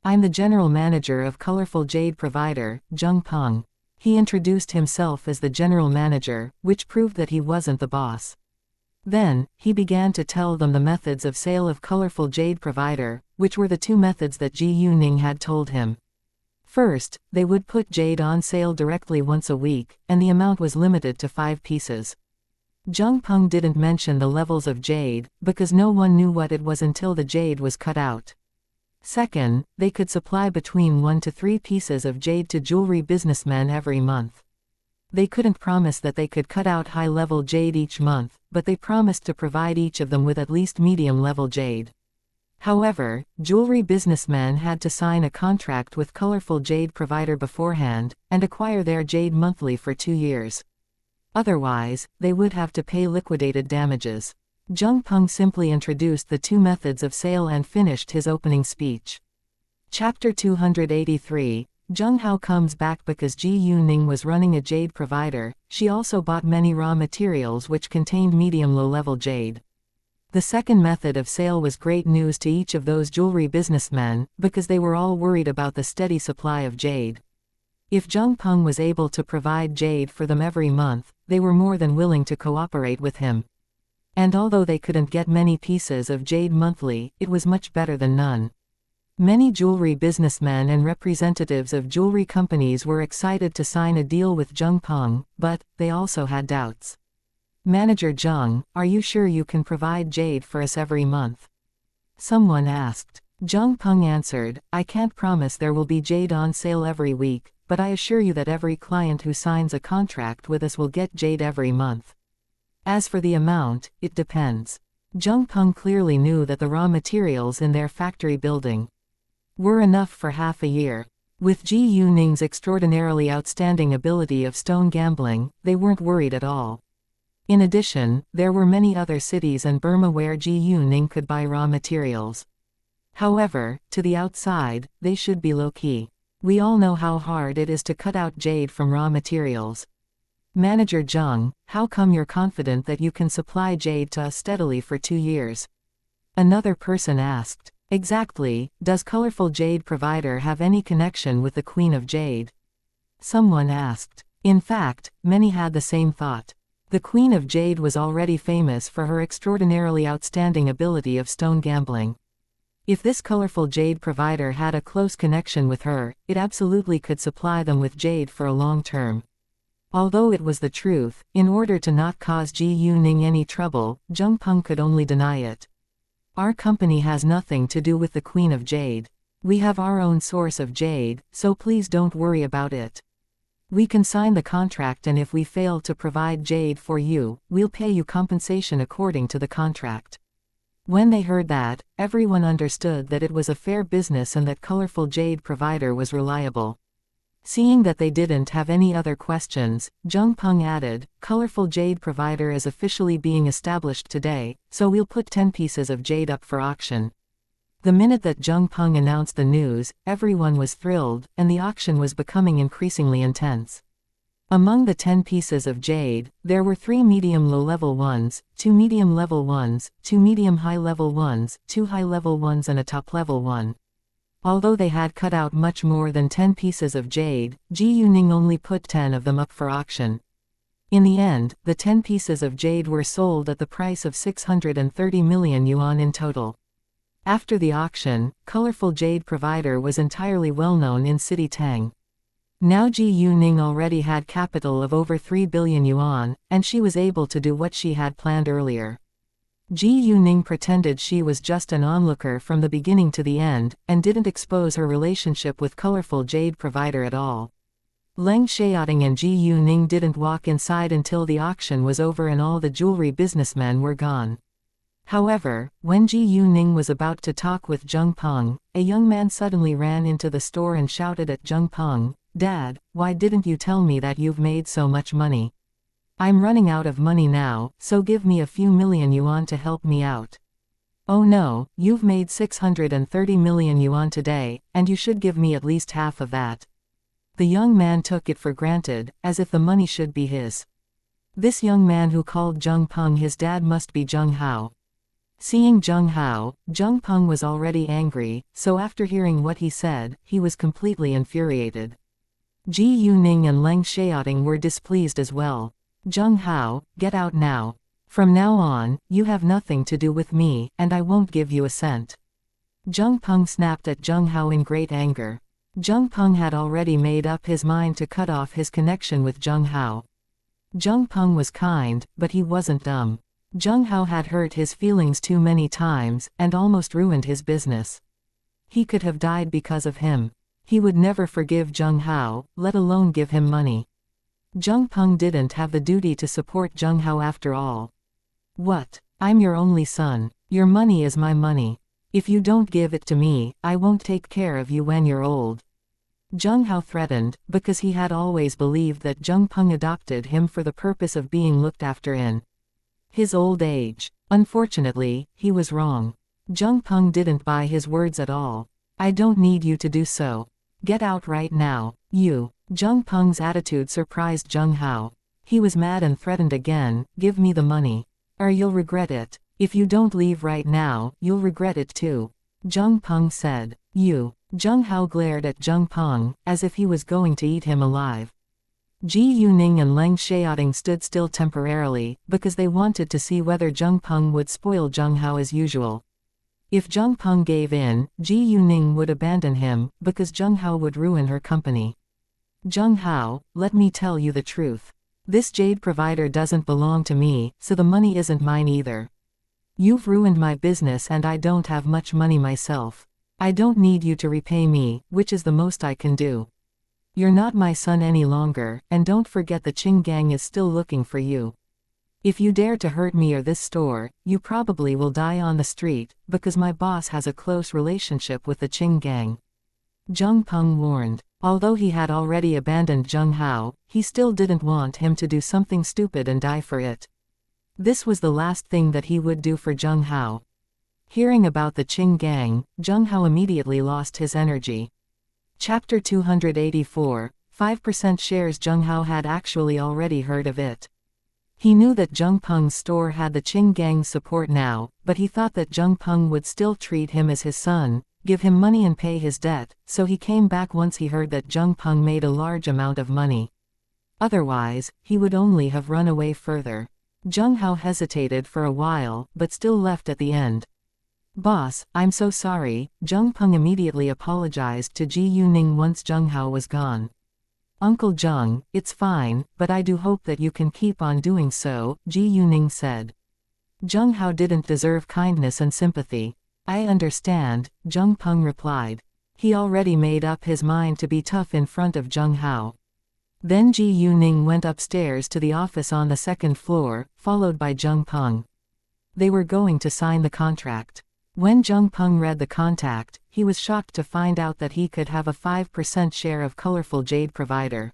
[SPEAKER 1] I'm the general manager of colorful jade provider, Jung Peng. He introduced himself as the general manager, which proved that he wasn't the boss. Then, he began to tell them the methods of sale of colorful jade provider, which were the two methods that Ji Yuning had told him. First, they would put jade on sale directly once a week, and the amount was limited to 5 pieces. Jung Peng didn't mention the levels of jade, because no one knew what it was until the jade was cut out. Second, they could supply between 1 to 3 pieces of jade to jewelry businessmen every month. They couldn't promise that they could cut out high-level jade each month, but they promised to provide each of them with at least medium-level jade. However, jewelry businessmen had to sign a contract with colorful jade provider beforehand, and acquire their jade monthly for 2 years. Otherwise, they would have to pay liquidated damages. Jung Peng simply introduced the two methods of sale and finished his opening speech. Chapter 283, Jung Hao comes back. Because Ji Yuning was running a jade provider, she also bought many raw materials which contained medium-low-level jade. The second method of sale was great news to each of those jewelry businessmen, because they were all worried about the steady supply of jade. If Jung Peng was able to provide jade for them every month, they were more than willing to cooperate with him. And although they couldn't get many pieces of jade monthly, it was much better than none. Many jewelry businessmen and representatives of jewelry companies were excited to sign a deal with Jung Peng, but they also had doubts. Manager Jung, are you sure you can provide jade for us every month? Someone asked. Jung Peng answered, I can't promise there will be jade on sale every week, but I assure you that every client who signs a contract with us will get jade every month. As for the amount, it depends. Jung Peng clearly knew that the raw materials in their factory building were enough for half a year. With Ji Yuning's extraordinarily outstanding ability of stone gambling, they weren't worried at all. In addition, there were many other cities in Burma where Ji Yuning could buy raw materials. However, to the outside, they should be low-key. We all know how hard it is to cut out jade from raw materials. Manager Jung, how come you're confident that you can supply jade to us steadily for 2 years? Another person asked. Exactly, does colorful jade provider have any connection with the Queen of Jade? Someone asked. In fact, many had the same thought. The Queen of Jade was already famous for her extraordinarily outstanding ability of stone gambling. If this colorful jade provider had a close connection with her, it absolutely could supply them with jade for a long term. Although it was the truth, in order to not cause Ji Yuning any trouble, Jung Peng could only deny it. Our company has nothing to do with the Queen of Jade. We have our own source of jade, so please don't worry about it. We can sign the contract, and if we fail to provide jade for you, we'll pay you compensation according to the contract. When they heard that, everyone understood that it was a fair business and that colorful jade provider was reliable. Seeing that they didn't have any other questions, Jung Peng added, colorful jade provider is officially being established today, so we'll put 10 pieces of jade up for auction. The minute that Jung Peng announced the news, everyone was thrilled, and the auction was becoming increasingly intense. Among the 10 pieces of jade, there were 3 medium-low-level ones, 2 medium-level ones, 2 medium-high-level ones, 2 high-level ones and a top-level one. Although they had cut out much more than 10 pieces of jade, Ji Yuning only put 10 of them up for auction. In the end, the 10 pieces of jade were sold at the price of 630 million yuan in total. After the auction, colorful jade provider was entirely well-known in City Tang. Now Ji Yuning already had capital of over 3 billion yuan, and she was able to do what she had planned earlier. Ji Yuning pretended she was just an onlooker from the beginning to the end, and didn't expose her relationship with colorful jade provider at all. Leng Xiaoting and Ji Yuning didn't walk inside until the auction was over and all the jewelry businessmen were gone. However, when Ji Yuning was about to talk with Zheng Peng, a young man suddenly ran into the store and shouted at Zheng Peng, "Dad, why didn't you tell me that you've made so much money? I'm running out of money now, so give me a few million yuan to help me out." "Oh no, you've made 630 million yuan today, and you should give me at least half of that." The young man took it for granted, as if the money should be his. This young man who called Zheng Peng his dad must be Zheng Hao. Seeing Zheng Hao, Zheng Peng was already angry, so after hearing what he said, he was completely infuriated. Ji Yuning and Leng Xiaoting were displeased as well. "Zheng Hao, get out now. From now on, you have nothing to do with me, and I won't give you a cent." Zheng Peng snapped at Zheng Hao in great anger. Zheng Peng had already made up his mind to cut off his connection with Zheng Hao. Zheng Peng was kind, but he wasn't dumb. Zheng Hao had hurt his feelings too many times, and almost ruined his business. He could have died because of him. He would never forgive Zheng Hao, let alone give him money. Zheng Peng didn't have the duty to support Zheng Hao after all. "What? I'm your only son. Your money is my money. If you don't give it to me, I won't take care of you when you're old." Zheng Hao threatened, because he had always believed that Zheng Peng adopted him for the purpose of being looked after in his old age. Unfortunately, he was wrong. Zheng Peng didn't buy his words at all. "I don't need you to do so. Get out right now, you." Zheng Peng's attitude surprised Zheng Hao. He was mad and threatened again, "Give me the money, or you'll regret it. If you don't leave right now, you'll regret it too." Zheng Peng said. "You." Zheng Hao glared at Zheng Peng, as if he was going to eat him alive. Ji Yuning and Leng Xiaoting stood still temporarily, because they wanted to see whether Zheng Peng would spoil Zheng Hao as usual. If Zheng Peng gave in, Ji Yuning would abandon him, because Zheng Hao would ruin her company. "Zheng Hao, let me tell you the truth. This jade provider doesn't belong to me, so the money isn't mine either. You've ruined my business and I don't have much money myself. I don't need you to repay me, which is the most I can do. You're not my son any longer, and don't forget the Qing gang is still looking for you. If you dare to hurt me or this store, you probably will die on the street, because my boss has a close relationship with the Qing gang." Zheng Peng warned. Although he had already abandoned Zheng Hao, he still didn't want him to do something stupid and die for it. This was the last thing that he would do for Zheng Hao. Hearing about the Qing gang, Zheng Hao immediately lost his energy. Chapter 284, 5% shares. Zheng Hao had actually already heard of it. He knew that Zheng Peng's store had the Qing gang's support now, but he thought that Zheng Peng would still treat him as his son, give him money and pay his debt, so he came back once he heard that Zheng Peng made a large amount of money. Otherwise, he would only have run away further. Zheng Hao hesitated for a while, but still left at the end. "Boss, I'm so sorry." Zheng Peng immediately apologized to Ji Yuning once Zheng Hao was gone. "Uncle Zheng, it's fine, but I do hope that you can keep on doing so," Ji Yuning said. Zheng Hao didn't deserve kindness and sympathy. "I understand," Zheng Peng replied. He already made up his mind to be tough in front of Zheng Hao. Then Ji Yuning went upstairs to the office on the second floor, followed by Zheng Peng. They were going to sign the contract. When Zheng Peng read the contract, he was shocked to find out that he could have a 5% share of Colorful Jade Provider.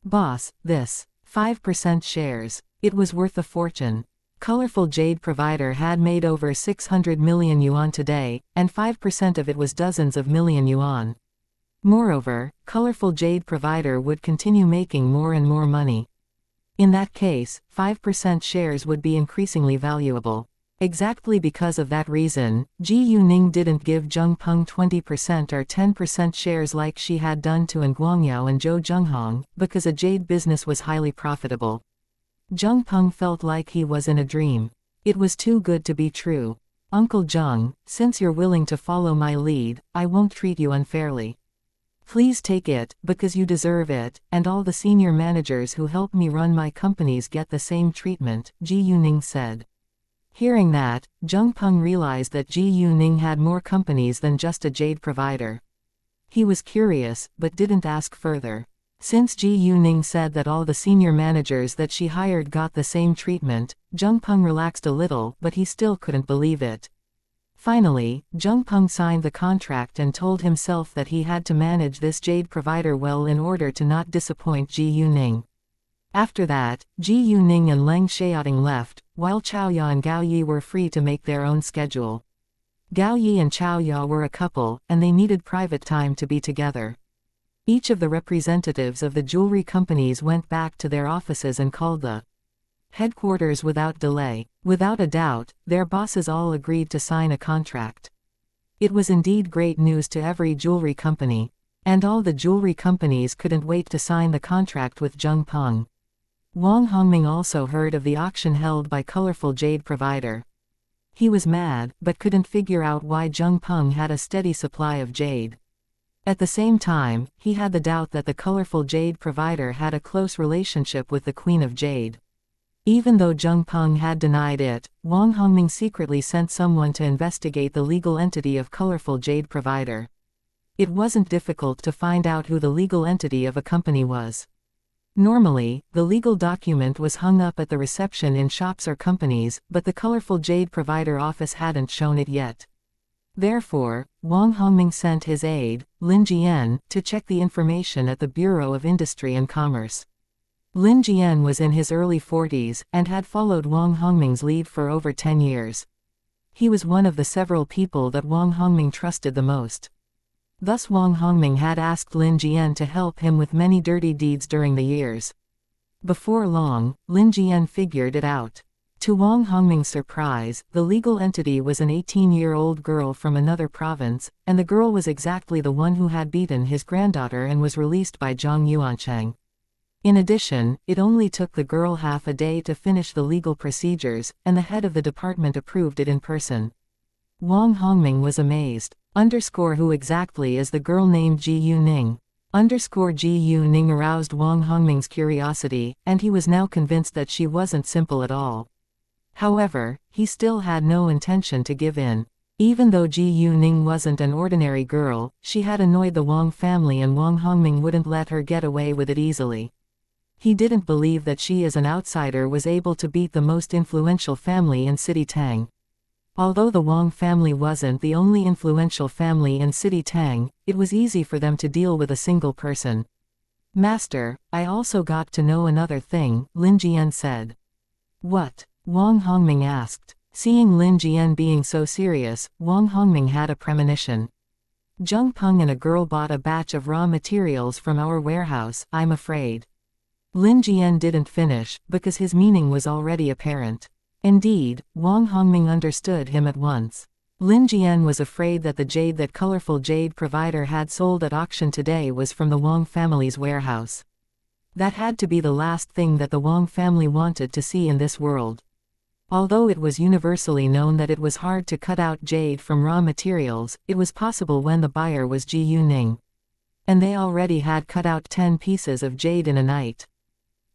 [SPEAKER 1] "Boss, this 5% shares. It was worth a fortune. Colorful Jade Provider had made over 600 million yuan today, and 5% of it was dozens of million yuan. Moreover, Colorful Jade Provider would continue making more and more money. In that case, 5% shares would be increasingly valuable." Exactly because of that reason, Ji Yuning didn't give Zheng Peng 20% or 10% shares like she had done to Guangyao and Zhou Zhenghong, because a jade business was highly profitable. Zheng Peng felt like he was in a dream. It was too good to be true. "Uncle Zheng, since you're willing to follow my lead, I won't treat you unfairly. Please take it, because you deserve it, and all the senior managers who help me run my companies get the same treatment," Ji Yuning said. Hearing that, Zheng Peng realized that Ji Yuning had more companies than just a jade provider. He was curious, but didn't ask further. Since Ji Yuning said that all the senior managers that she hired got the same treatment, Jung Peng relaxed a little, but he still couldn't believe it. Finally, Jung Peng signed the contract and told himself that he had to manage this jade provider well in order to not disappoint Ji Yuning. After that, Ji Yuning and Leng Xiaoting left, while Chao Ya and Gao Yi were free to make their own schedule. Gao Yi and Chao Ya were a couple, and they needed private time to be together. Each of the representatives of the jewelry companies went back to their offices and called the headquarters without delay. Without a doubt, their bosses all agreed to sign a contract. It was indeed great news to every jewelry company, and all the jewelry companies couldn't wait to sign the contract with Jung Peng. Wang Hongming also heard of the auction held by Colorful Jade Provider. He was mad, but couldn't figure out why Jung Peng had a steady supply of jade. At the same time, he had the doubt that the Colorful Jade Provider had a close relationship with the Queen of Jade. Even though Jung Peng had denied it, Wang Hongming secretly sent someone to investigate the legal entity of Colorful Jade Provider. It wasn't difficult to find out who the legal entity of a company was. Normally, the legal document was hung up at the reception in shops or companies, but the Colorful Jade Provider office hadn't shown it yet. Therefore, Wang Hongming sent his aide, Lin Jian, to check the information at the Bureau of Industry and Commerce. Lin Jian was in his early 40s, and had followed Wang Hongming's lead for over 10 years. He was one of the several people that Wang Hongming trusted the most. Thus Wang Hongming had asked Lin Jian to help him with many dirty deeds during the years. Before long, Lin Jian figured it out. To Wang Hongming's surprise, the legal entity was an 18-year-old girl from another province, and the girl was exactly the one who had beaten his granddaughter and was released by Zhang Yuancheng. In addition, it only took the girl half a day to finish the legal procedures, and the head of the department approved it in person. Wang Hongming was amazed. Who exactly is the girl named Ji Yuning? Ji Yuning aroused Wang Hongming's curiosity, and he was now convinced that she wasn't simple at all. However, he still had no intention to give in. Even though Ji Yuning wasn't an ordinary girl, she had annoyed the Wang family and Wang Hongming wouldn't let her get away with it easily. He didn't believe that she as an outsider was able to beat the most influential family in City Tang. Although the Wang family wasn't the only influential family in City Tang, it was easy for them to deal with a single person. "Master, I also got to know another thing," Lin Jian said. "What?" Wang Hongming asked. Seeing Lin Jian being so serious, Wang Hongming had a premonition. "Jung Peng and a girl bought a batch of raw materials from our warehouse, I'm afraid." Lin Jian didn't finish, because his meaning was already apparent. Indeed, Wang Hongming understood him at once. Lin Jian was afraid that the jade that Colorful Jade Provider had sold at auction today was from the Wang family's warehouse. That had to be the last thing that the Wang family wanted to see in this world. Although it was universally known that it was hard to cut out jade from raw materials, it was possible when the buyer was Ji Yuning. And they already had cut out 10 pieces of jade in a night.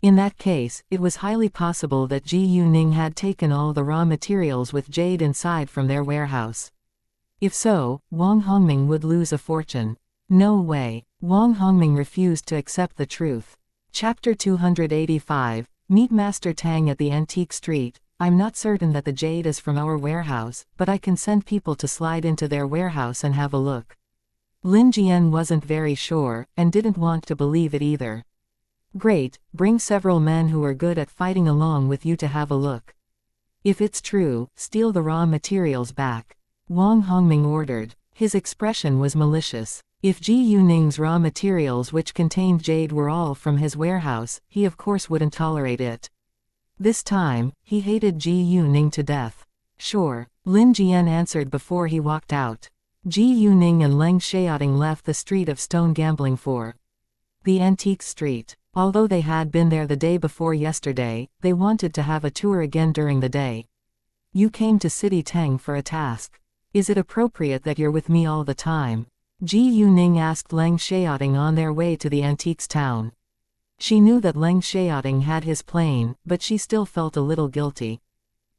[SPEAKER 1] In that case, it was highly possible that Ji Yuning had taken all the raw materials with jade inside from their warehouse. If so, Wang Hongming would lose a fortune. No way. Wang Hongming refused to accept the truth. Chapter 285, Meet Master Tang at the Antique Street. I'm not certain that the jade is from our warehouse, but I can send people to slide into their warehouse and have a look. Lin Jian wasn't very sure, and didn't want to believe it either. Great, bring several men who are good at fighting along with you to have a look. If it's true, steal the raw materials back. Wang Hongming ordered. His expression was malicious. If Ji Yuning's raw materials which contained jade were all from his warehouse, he of course wouldn't tolerate it. This time, he hated Ji Yuning to death. Sure, Lin Jian answered before he walked out. Ji Yuning and Leng Xiaoting left the street of stone gambling for the Antique Street. Although they had been there the day before yesterday, they wanted to have a tour again during the day. You came to City Tang for a task. Is it appropriate that you're with me all the time? Ji Yuning asked Leng Xiaoting on their way to the antiques town. She knew that Leng Xiaoting had his plane, but she still felt a little guilty.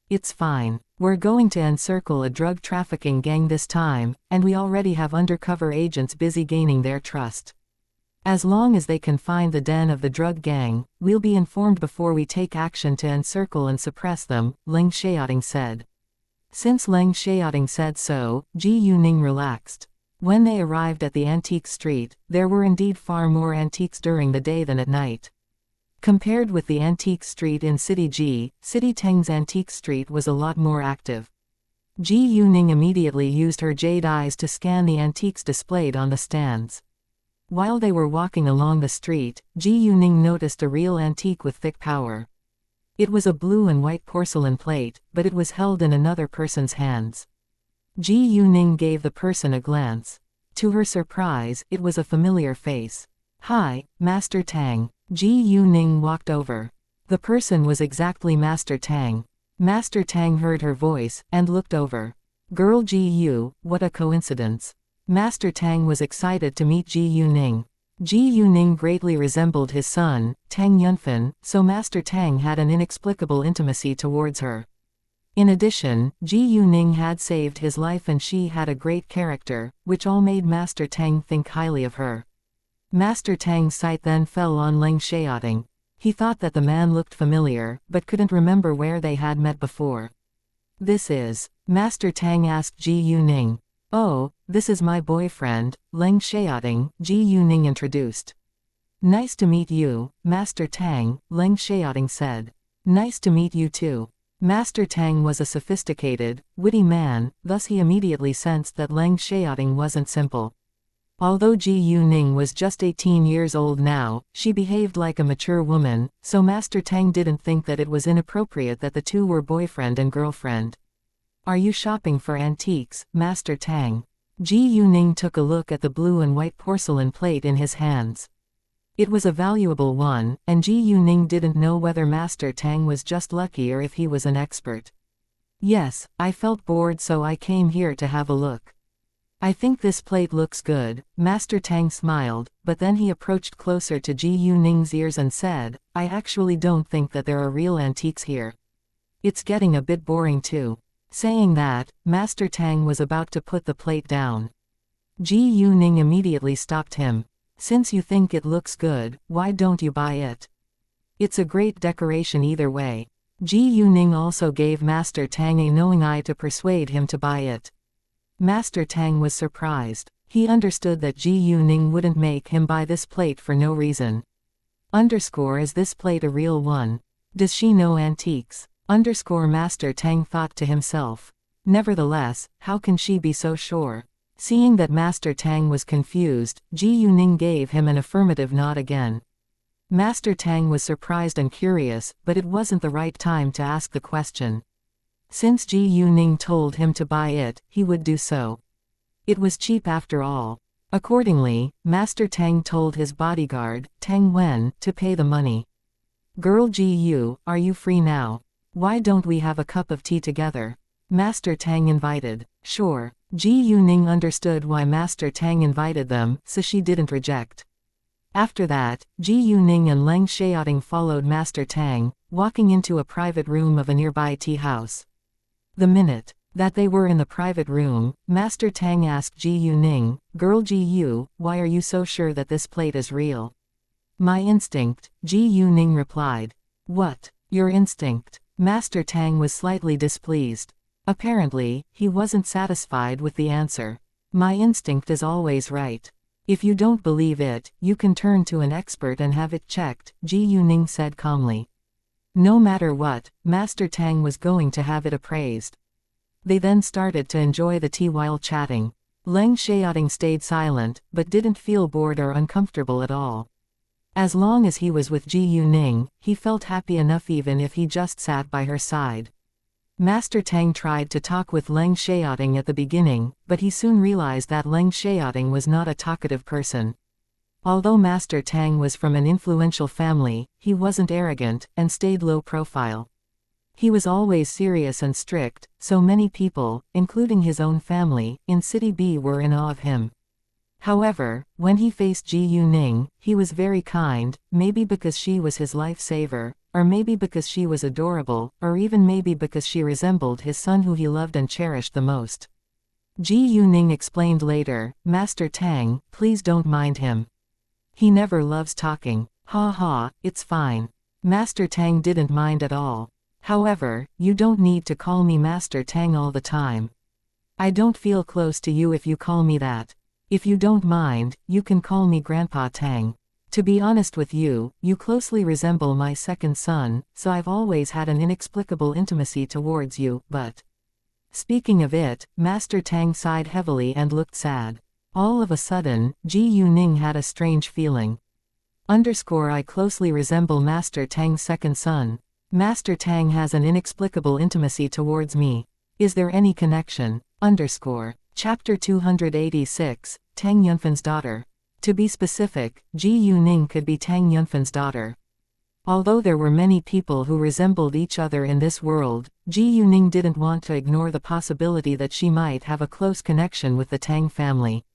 [SPEAKER 1] It's fine. We're going to encircle a drug trafficking gang this time, and we already have undercover agents busy gaining their trust. As long as they can find the den of the drug gang, we'll be informed before we take action to encircle and suppress them, Leng Xiaoting said. Since Leng Xiaoting said so, Ji Yuning relaxed. When they arrived at the antique street, there were indeed far more antiques during the day than at night. Compared with the antique street in City Ji, City Teng's antique street was a lot more active. Ji Yuning immediately used her jade eyes to scan the antiques displayed on the stands. While they were walking along the street, Ji Yuning noticed a real antique with thick power. It was a blue and white porcelain plate, but it was held in another person's hands. Ji Yuning gave the person a glance. To her surprise, it was a familiar face. "Hi, Master Tang." Ji Yuning walked over. The person was exactly Master Tang. Master Tang heard her voice, and looked over. "Girl Ji Yu, what a coincidence." Master Tang was excited to meet Ji Yuning. Ji Yuning greatly resembled his son, Tang Yunfan, so Master Tang had an inexplicable intimacy towards her. In addition, Ji Yuning had saved his life and she had a great character, which all made Master Tang think highly of her. Master Tang's sight then fell on Leng Xiaoting. He thought that the man looked familiar, but couldn't remember where they had met before. "This is..." Master Tang asked Ji Yuning. "Oh, this is my boyfriend, Leng Xiaoting," Ji Yuning introduced. "Nice to meet you, Master Tang," Leng Xiaoting said. "Nice to meet you too." Master Tang was a sophisticated, witty man, thus he immediately sensed that Leng Xiaoting wasn't simple. Although Ji Yuning was just 18 years old now, she behaved like a mature woman, so Master Tang didn't think that it was inappropriate that the two were boyfriend and girlfriend. "Are you shopping for antiques, Master Tang?" Ji Yuning took a look at the blue and white porcelain plate in his hands. It was a valuable one, and Ji Yuning didn't know whether Master Tang was just lucky or if he was an expert. "Yes, I felt bored so I came here to have a look." "I think this plate looks good," Master Tang smiled, but then he approached closer to Ji Yuning's ears and said, "I actually don't think that there are real antiques here. It's getting a bit boring too." Saying that, Master Tang was about to put the plate down. Ji Yuning immediately stopped him. "Since you think it looks good, why don't you buy it? It's a great decoration either way." Ji Yuning also gave Master Tang a knowing eye to persuade him to buy it. Master Tang was surprised. He understood that Ji Yuning wouldn't make him buy this plate for no reason. Is this plate a real one? Does she know antiques? Master Tang thought to himself. Nevertheless, how can she be so sure? Seeing that Master Tang was confused, Ji Yuning gave him an affirmative nod again. Master Tang was surprised and curious, but it wasn't the right time to ask the question. Since Ji Yuning told him to buy it, he would do so. It was cheap after all. Accordingly, Master Tang told his bodyguard, Tang Wen, to pay the money. "Girl Ji Yu, are you free now? Why don't we have a cup of tea together?" Master Tang invited. "Sure." Ji Yuning understood why Master Tang invited them, so she didn't reject. After that, Ji Yuning and Leng Xiaoting followed Master Tang, walking into a private room of a nearby tea house. The minute that they were in the private room, Master Tang asked Ji Yuning, "Girl Ji Yu, why are you so sure that this plate is real?" "My instinct," Ji Yuning replied. "What? Your instinct?" Master Tang was slightly displeased. Apparently, he wasn't satisfied with the answer. "My instinct is always right. If you don't believe it, you can turn to an expert and have it checked," Ji Yuning said calmly. No matter what, Master Tang was going to have it appraised. They then started to enjoy the tea while chatting. Leng Xiaoting stayed silent, but didn't feel bored or uncomfortable at all. As long as he was with Ji Yuning, he felt happy enough even if he just sat by her side. Master Tang tried to talk with Leng Xiaoting at the beginning, but he soon realized that Leng Xiaoting was not a talkative person. Although Master Tang was from an influential family, he wasn't arrogant, and stayed low profile. He was always serious and strict, so many people, including his own family, in City B were in awe of him. However, when he faced Ji Yuning, he was very kind, maybe because she was his lifesaver, or maybe because she was adorable, or even maybe because she resembled his son who he loved and cherished the most. Ji Yuning explained later, "Master Tang, please don't mind him. He never loves talking. Ha ha, it's fine. Master Tang didn't mind at all. However, you don't need to call me Master Tang all the time. I don't feel close to you if you call me that. If you don't mind, you can call me Grandpa Tang. To be honest with you, you closely resemble my second son, so I've always had an inexplicable intimacy towards you, but... Speaking of it, Master Tang sighed heavily and looked sad. All of a sudden, Ji Yuning had a strange feeling. I closely resemble Master Tang's second son. Master Tang has an inexplicable intimacy towards me. Is there any connection? Chapter 286, Tang Yunfan's daughter. To be specific, Ji Yuning could be Tang Yunfan's daughter. Although there were many people who resembled each other in this world, Ji Yuning didn't want to ignore the possibility that she might have a close connection with the Tang family.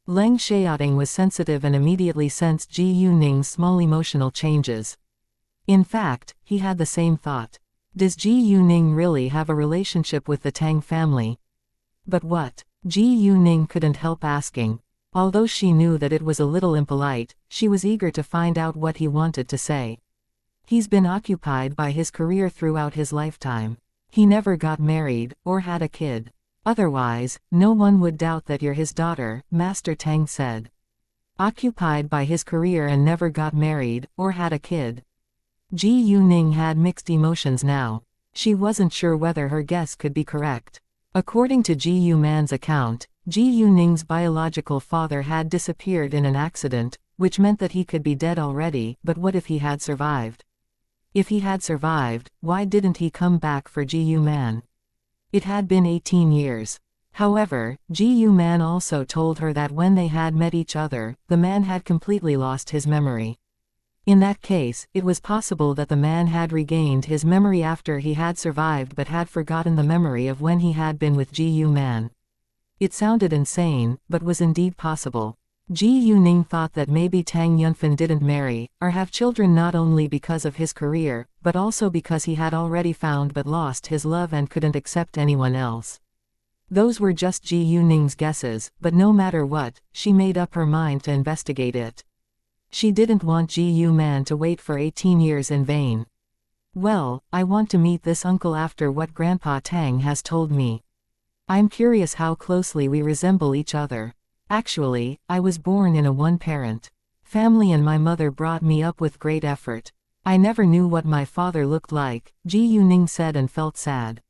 [SPEAKER 1] Leng Xiaoting was sensitive and immediately sensed Ji Yuning's small emotional changes. In fact, he had the same thought. Does Ji Yuning really have a relationship with the Tang family? But what? Ji Yuning couldn't help asking. Although she knew that it was a little impolite, she was eager to find out what he wanted to say. He's been occupied by his career throughout his lifetime. He never got married, or had a kid. Otherwise, no one would doubt that you're his daughter, Master Tang said. Occupied by his career and never got married, or had a kid. Ji Yuning had mixed emotions now. She wasn't sure whether her guess could be correct. According to Ji Yuman's account, Ji Yuning's biological father had disappeared in an accident, which meant that he could be dead already, but what if he had survived? If he had survived, why didn't he come back for Ji Yuman? It had been 18 years. However, Ji Yuman also told her that when they had met each other, the man had completely lost his memory. In that case, it was possible that the man had regained his memory after he had survived but had forgotten the memory of when he had been with Ji Yuman. It sounded insane, but was indeed possible. Ji Yuning thought that maybe Tang Yunfan didn't marry, or have children not only because of his career, but also because he had already found but lost his love and couldn't accept anyone else. Those were just Ji Yuning's guesses, but no matter what, she made up her mind to investigate it. She didn't want Ji Yuman to wait for 18 years in vain. Well, I want to meet this uncle after what Grandpa Tang has told me. I'm curious how closely we resemble each other. Actually, I was born in a one-parent family and my mother brought me up with great effort. I never knew what my father looked like, Ji Yuning said and felt sad.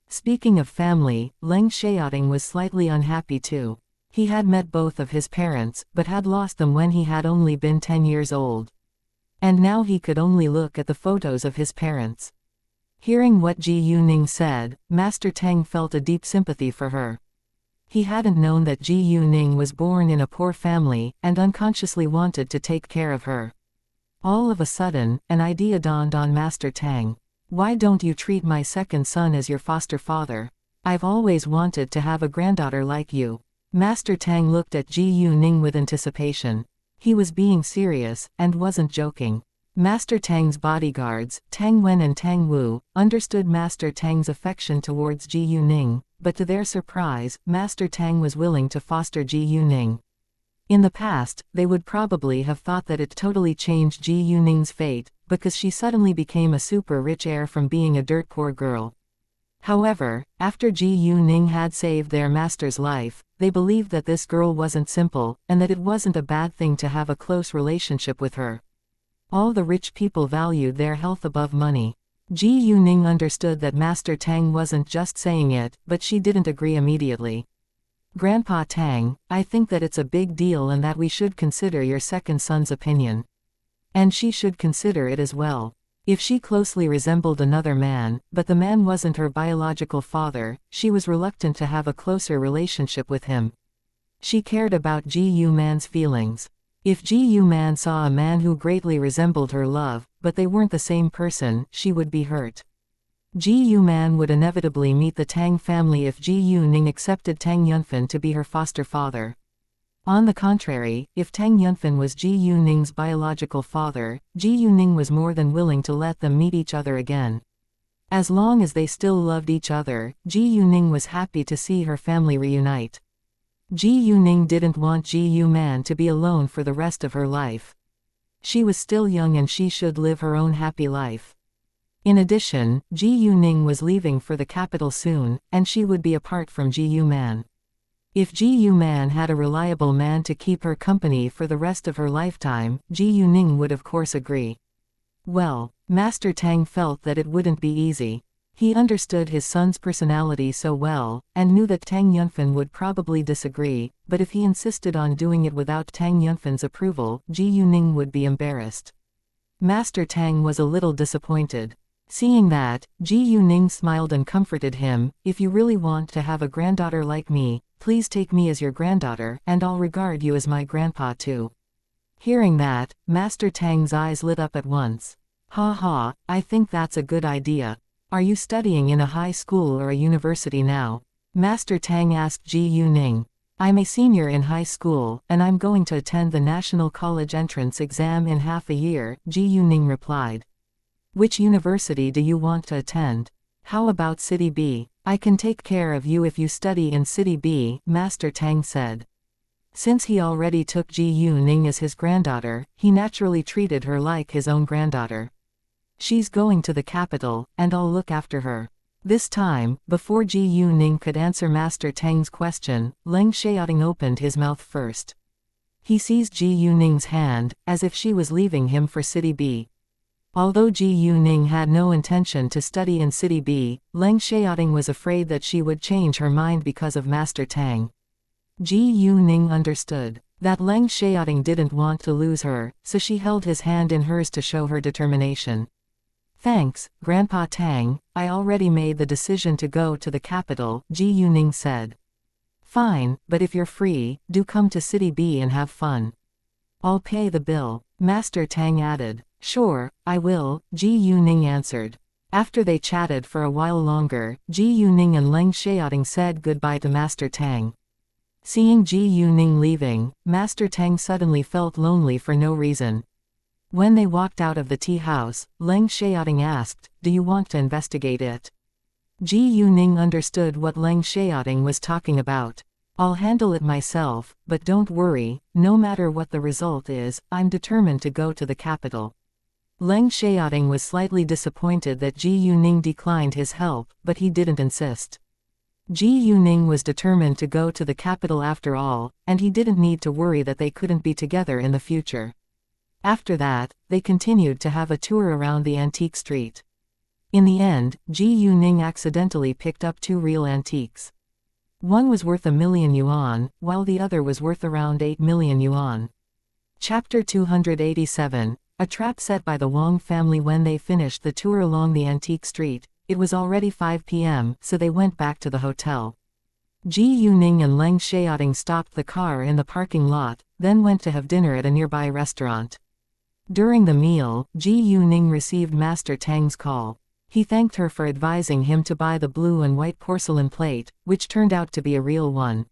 [SPEAKER 1] Speaking of family, Leng Xiaoting was slightly unhappy too. He had met both of his parents, but had lost them when he had only been 10 years old. And now he could only look at the photos of his parents. Hearing what Ji Yuning said, Master Tang felt a deep sympathy for her. He hadn't known that Ji Yuning was born in a poor family, and unconsciously wanted to take care of her. All of a sudden, an idea dawned on Master Tang. Why don't you treat my second son as your foster father? I've always wanted to have a granddaughter like you. Master Tang looked at Ji Yuning with anticipation. He was being serious, and wasn't joking. Master Tang's bodyguards, Tang Wen and Tang Wu, understood Master Tang's affection towards Ji Yuning, but to their surprise, Master Tang was willing to foster Ji Yuning. In the past, they would probably have thought that it totally changed Ji Yuning's fate, because she suddenly became a super rich heir from being a dirt poor girl. However, after Ji Yuning had saved their master's life, they believed that this girl wasn't simple, and that it wasn't a bad thing to have a close relationship with her. All the rich people valued their health above money. Ji Yuning understood that Master Tang wasn't just saying it, but she didn't agree immediately. Grandpa Tang, I think that it's a big deal and that we should consider your second son's opinion. And she should consider it as well. If she closely resembled another man, but the man wasn't her biological father, she was reluctant to have a closer relationship with him. She cared about Ji Yuman's feelings. If Ji Yuman saw a man who greatly resembled her love, but they weren't the same person, she would be hurt. Ji Yuman would inevitably meet the Tang family if Ji Yuning accepted Tang Yunfan to be her foster father. On the contrary, if Tang Yunfan was Ji Yuning's biological father, Ji Yuning was more than willing to let them meet each other again. As long as they still loved each other, Ji Yuning was happy to see her family reunite. Ji Yuning didn't want Ji Yuman to be alone for the rest of her life. She was still young and she should live her own happy life. In addition, Ji Yuning was leaving for the capital soon, and she would be apart from Ji Yuman. If Ji Yuman had a reliable man to keep her company for the rest of her lifetime, Ji Yuning would of course agree. Well, Master Tang felt that it wouldn't be easy. He understood his son's personality so well, and knew that Tang Yunfen would probably disagree, but if he insisted on doing it without Tang Yunfen's approval, Ji Yuning would be embarrassed. Master Tang was a little disappointed. Seeing that, Ji Yuning smiled and comforted him. If you really want to have a granddaughter like me, please take me as your granddaughter, and I'll regard you as my grandpa too. Hearing that, Master Tang's eyes lit up at once. Ha ha, I think that's a good idea. Are you studying in a high school or a university now? Master Tang asked Ji Yuning. I'm a senior in high school, and I'm going to attend the National College Entrance exam in half a year, Ji Yuning replied. Which university do you want to attend? How about City B? I can take care of you if you study in City B, Master Tang said. Since he already took Ji Yuning as his granddaughter, he naturally treated her like his own granddaughter. She's going to the capital, and I'll look after her. This time, before Ji Yuning could answer Master Tang's question, Leng Xiaoting opened his mouth first. He seized Ji Yuning's hand, as if she was leaving him for City B. Although Ji Yuning had no intention to study in City B, Leng Xiaoting was afraid that she would change her mind because of Master Tang. Ji Yuning understood that Leng Xiaoting didn't want to lose her, so she held his hand in hers to show her determination. Thanks, Grandpa Tang, I already made the decision to go to the capital, Ji Yuning said. Fine, but if you're free, do come to City B and have fun. I'll pay the bill, Master Tang added. Sure, I will, Ji Yuning answered. After they chatted for a while longer, Ji Yuning and Leng Xiaoting said goodbye to Master Tang. Seeing Ji Yuning leaving, Master Tang suddenly felt lonely for no reason. When they walked out of the tea house, Leng Xiaoting asked, do you want to investigate it? Ji Yuning understood what Leng Xiaoting was talking about. I'll handle it myself, but don't worry, no matter what the result is, I'm determined to go to the capital. Leng Xiaoting was slightly disappointed that Ji Yuning declined his help, but he didn't insist. Ji Yuning was determined to go to the capital after all, and he didn't need to worry that they couldn't be together in the future. After that, they continued to have a tour around the antique street. In the end, Ji Yuning accidentally picked up 2 real antiques. One was worth 1,000,000 yuan, while the other was worth around 8,000,000 yuan. Chapter 287, a trap set by the Wang family. When they finished the tour along the antique street, it was already 5 p.m., so they went back to the hotel. Ji Yuning and Leng Xiaoting stopped the car in the parking lot, then went to have dinner at a nearby restaurant. During the meal, Ji Yuning received Master Tang's call. He thanked her for advising him to buy the blue and white porcelain plate, which turned out to be a real one.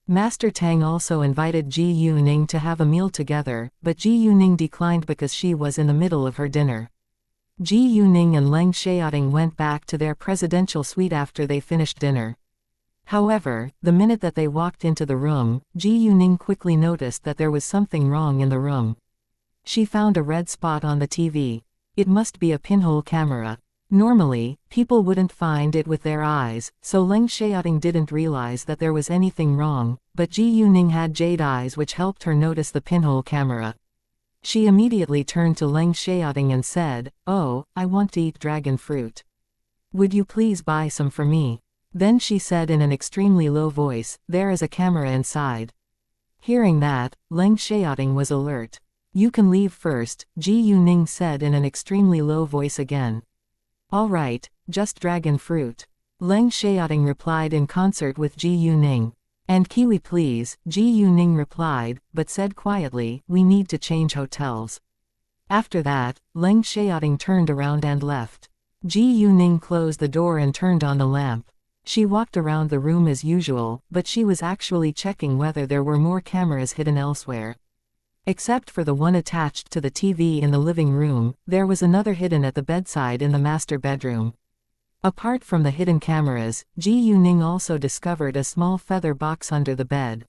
[SPEAKER 1] Master Tang also invited Ji Yuning to have a meal together, but Ji Yuning declined because she was in the middle of her dinner. Ji Yuning and Leng Xiaoting went back to their presidential suite after they finished dinner. However, the minute that they walked into the room, Ji Yuning quickly noticed that there was something wrong in the room. She found a red spot on the TV. It must be a pinhole camera. Normally, people wouldn't find it with their eyes, so Leng Xiaoting didn't realize that there was anything wrong, but Ji Yuning had jade eyes which helped her notice the pinhole camera. She immediately turned to Leng Xiaoting and said, "Oh, I want to eat dragon fruit. Would you please buy some for me?" Then she said in an extremely low voice, "There is a camera inside." Hearing that, Leng Xiaoting was alert. "You can leave first," Ji Yuning said in an extremely low voice again. "All right, just dragon fruit," Leng Xiaoting replied in concert with Ji Yuning. "And kiwi please," Ji Yuning replied, but said quietly, "We need to change hotels." After that, Leng Xiaoting turned around and left. Ji Yuning closed the door and turned on the lamp. She walked around the room as usual, but she was actually checking whether there were more cameras hidden elsewhere. Except for the one attached to the TV in the living room, there was another hidden at the bedside in the master bedroom. Apart from the hidden cameras, Ji Yuning also discovered a small feather box under the bed.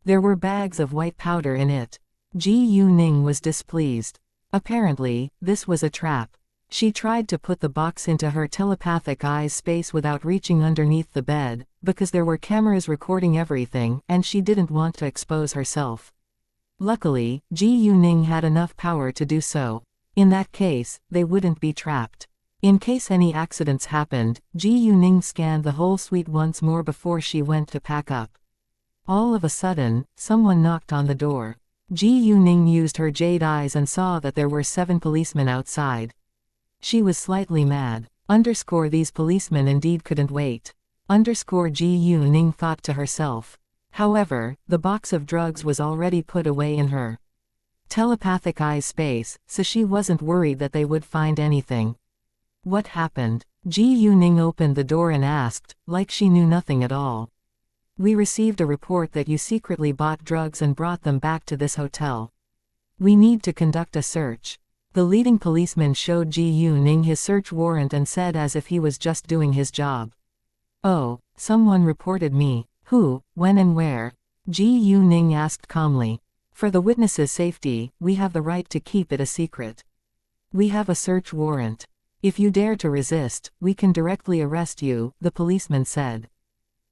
[SPEAKER 1] There were bags of white powder in it. Ji Yuning was displeased. Apparently, this was a trap. She tried to put the box into her telepathic eye's space without reaching underneath the bed, because there were cameras recording everything and she didn't want to expose herself. Luckily, Ji Yuning had enough power to do so. In that case, they wouldn't be trapped. In case any accidents happened, Ji Yuning scanned the whole suite once more before she went to pack up. All of a sudden, someone knocked on the door. Ji Yuning used her jade eyes and saw that there were 7 policemen outside. She was slightly mad. These policemen indeed couldn't wait. Ji Yuning thought to herself. However, the box of drugs was already put away in her telepathic eye space, so she wasn't worried that they would find anything. What happened? Ji Yuning opened the door and asked, like she knew nothing at all. We received a report that you secretly bought drugs and brought them back to this hotel. We need to conduct a search. The leading policeman showed Ji Yuning his search warrant and said as if he was just doing his job. Oh, someone reported me. Who, when and where? Ji Yuning asked calmly. For the witnesses' safety, we have the right to keep it a secret. We have a search warrant. If you dare to resist, we can directly arrest you, the policeman said.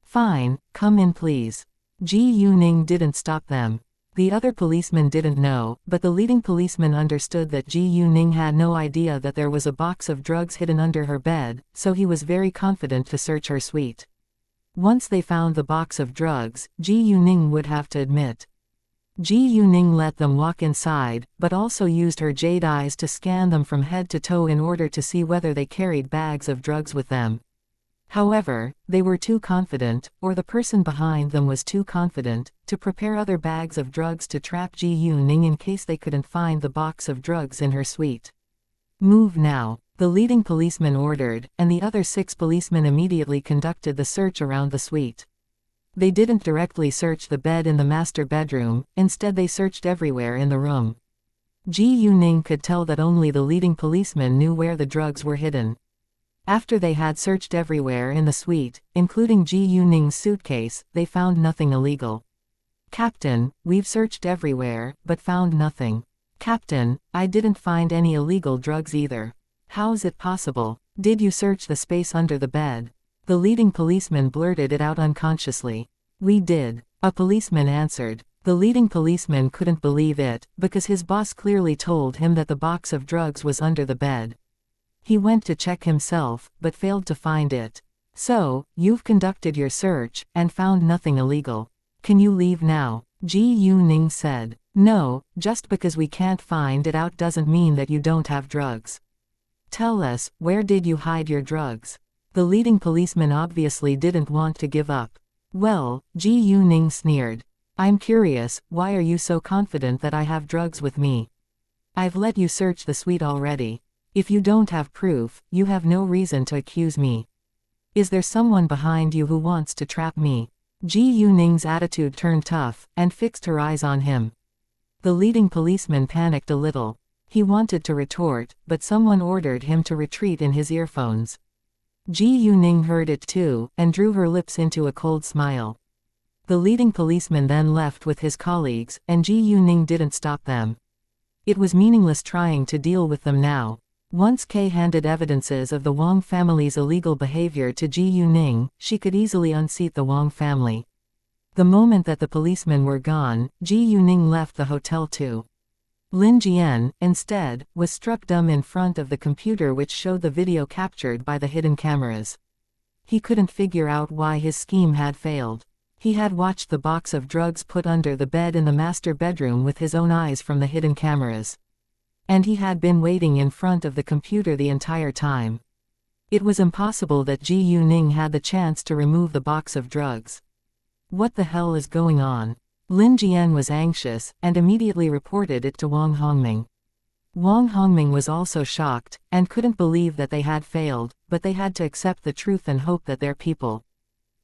[SPEAKER 1] Fine, come in please. Ji Yuning didn't stop them. The other policemen didn't know, but the leading policeman understood that Ji Yuning had no idea that there was a box of drugs hidden under her bed, so he was very confident to search her suite. Once they found the box of drugs, Ji Yuning would have to admit. Ji Yuning let them walk inside, but also used her jade eyes to scan them from head to toe in order to see whether they carried bags of drugs with them. However, they were too confident, or the person behind them was too confident, to prepare other bags of drugs to trap Ji Yuning in case they couldn't find the box of drugs in her suite. Move now, the leading policeman ordered, and the other 6 policemen immediately conducted the search around the suite. They didn't directly search the bed in the master bedroom, instead they searched everywhere in the room. Ji Yuning could tell that only the leading policeman knew where the drugs were hidden. After they had searched everywhere in the suite, including Ji Yuning's suitcase, they found nothing illegal. Captain, we've searched everywhere, but found nothing. Captain, I didn't find any illegal drugs either. How's it possible? Did you search the space under the bed? The leading policeman blurted it out unconsciously. We did. A policeman answered. The leading policeman couldn't believe it, because his boss clearly told him that the box of drugs was under the bed. He went to check himself, but failed to find it. So, you've conducted your search, and found nothing illegal. Can you leave now? Ji Yuning said. No, just because we can't find it out doesn't mean that you don't have drugs. Tell us, where did you hide your drugs? The leading policeman obviously didn't want to give up. Well, Ji Yuning sneered. I'm curious, why are you so confident that I have drugs with me? I've let you search the suite already. If you don't have proof, you have no reason to accuse me. Is there someone behind you who wants to trap me? Ji Yuning's attitude turned tough, and fixed her eyes on him. The leading policeman panicked a little. He wanted to retort, but someone ordered him to retreat in his earphones. Ji Yuning heard it too, and drew her lips into a cold smile. The leading policeman then left with his colleagues, and Ji Yuning didn't stop them. It was meaningless trying to deal with them now. Once Kay handed evidences of the Wang family's illegal behavior to Ji Yuning, she could easily unseat the Wang family. The moment that the policemen were gone, Ji Yuning left the hotel too. Lin Jian, instead, was struck dumb in front of the computer which showed the video captured by the hidden cameras. He couldn't figure out why his scheme had failed. He had watched the box of drugs put under the bed in the master bedroom with his own eyes from the hidden cameras. And he had been waiting in front of the computer the entire time. It was impossible that Ji Yuning had the chance to remove the box of drugs. What the hell is going on? Lin Jian was anxious, and immediately reported it to Wang Hongming. Wang Hongming was also shocked, and couldn't believe that they had failed, but they had to accept the truth and hope that their people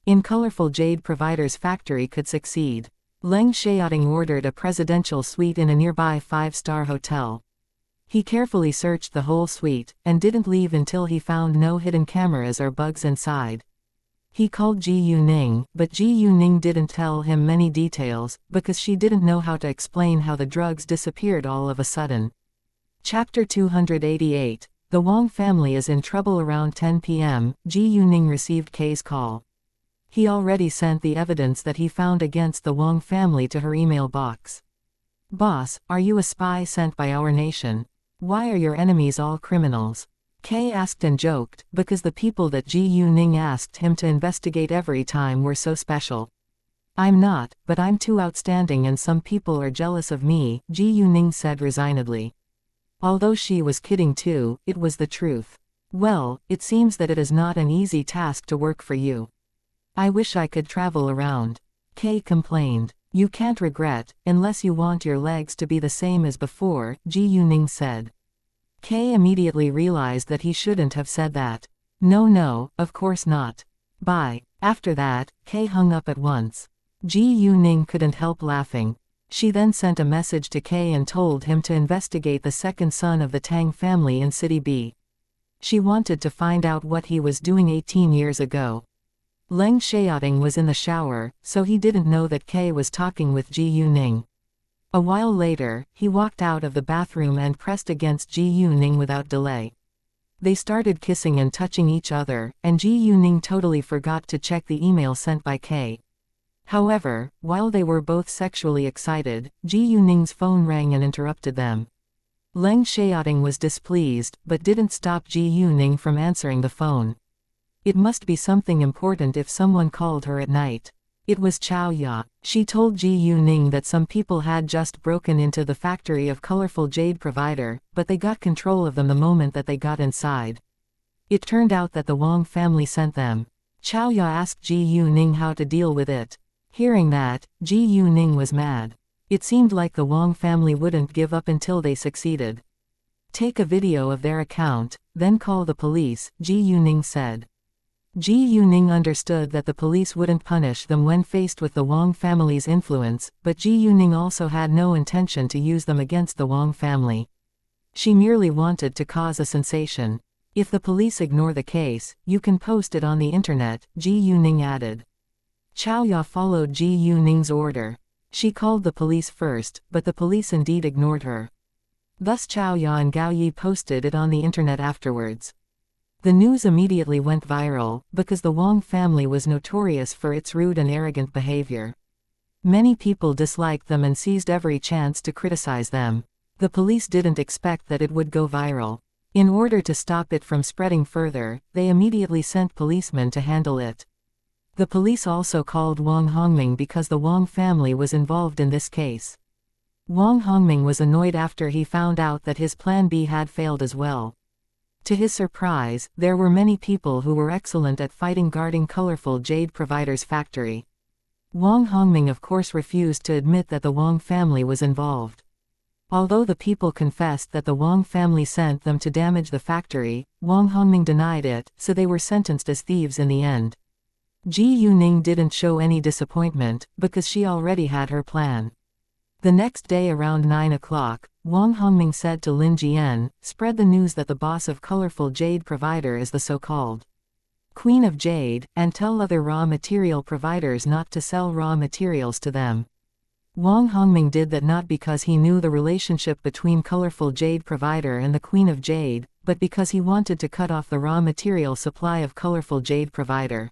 [SPEAKER 1] in colorful jade provider's factory could succeed. Leng Xiaoting ordered a presidential suite in a nearby 5-star hotel. He carefully searched the whole suite, and didn't leave until he found no hidden cameras or bugs inside. He called Ji Yuning, but Ji Yuning didn't tell him many details, because she didn't know how to explain how the drugs disappeared all of a sudden. Chapter 288. The Wang family is in trouble. Around 10 p.m., Ji Yuning received K's call. He already sent the evidence that he found against the Wang family to her email box. "Boss, are you a spy sent by our nation? Why are your enemies all criminals?" K asked and joked, because the people that Ji Yuning asked him to investigate every time were so special. "I'm not, but I'm too outstanding and some people are jealous of me," Ji Yuning said resignedly. Although she was kidding too, it was the truth. "Well, it seems that it is not an easy task to work for you. I wish I could travel around," K complained. "You can't regret, unless you want your legs to be the same as before," Ji Yuning said. K immediately realized that he shouldn't have said that. No, of course not. Bye." After that, K hung up at once. Ji Yuning couldn't help laughing. She then sent a message to K and told him to investigate the second son of the Tang family in City B. She wanted to find out what he was doing 18 years ago. Leng Xiaoting was in the shower, so he didn't know that K was talking with Ji Yuning. A while later, he walked out of the bathroom and pressed against Ji Yuning without delay. They started kissing and touching each other, and Ji Yuning totally forgot to check the email sent by K. However, while they were both sexually excited, Ji Yuning's phone rang and interrupted them. Leng Xiaoting was displeased, but didn't stop Ji Yuning from answering the phone. It must be something important if someone called her at night. It was Chao Ya. She told Ji Yuning that some people had just broken into the factory of colorful jade provider, but they got control of them the moment that they got inside. It turned out that the Wang family sent them. Chao Ya asked Ji Yuning how to deal with it. Hearing that, Ji Yuning was mad. It seemed like the Wang family wouldn't give up until they succeeded. "Take a video of their account, then call the police," Ji Yuning said. Ji Yuning understood that the police wouldn't punish them when faced with the Wang family's influence, but Ji Yuning also had no intention to use them against the Wang family. She merely wanted to cause a sensation. "If the police ignore the case, you can post it on the internet," Ji Yuning added. Chao Ya followed Ji Yuning's order. She called the police first, but the police indeed ignored her. Thus Chao Ya and Gao Yi posted it on the internet afterwards. The news immediately went viral, because the Wang family was notorious for its rude and arrogant behavior. Many people disliked them and seized every chance to criticize them. The police didn't expect that it would go viral. In order to stop it from spreading further, they immediately sent policemen to handle it. The police also called Wang Hongming because the Wang family was involved in this case. Wang Hongming was annoyed after he found out that his plan B had failed as well. To his surprise, there were many people who were excellent at fighting guarding colorful jade provider's factory. Wang Hongming of course refused to admit that the Wang family was involved. Although the people confessed that the Wang family sent them to damage the factory, Wang Hongming denied it, so they were sentenced as thieves in the end. Ji Yuning didn't show any disappointment, because she already had her plan. The next day around 9 o'clock, Wang Hongming said to Lin Jian, "Spread the news that the boss of colorful jade provider is the so-called Queen of Jade, and tell other raw material providers not to sell raw materials to them." Wang Hongming did that not because he knew the relationship between colorful jade provider and the Queen of Jade, but because he wanted to cut off the raw material supply of colorful jade provider.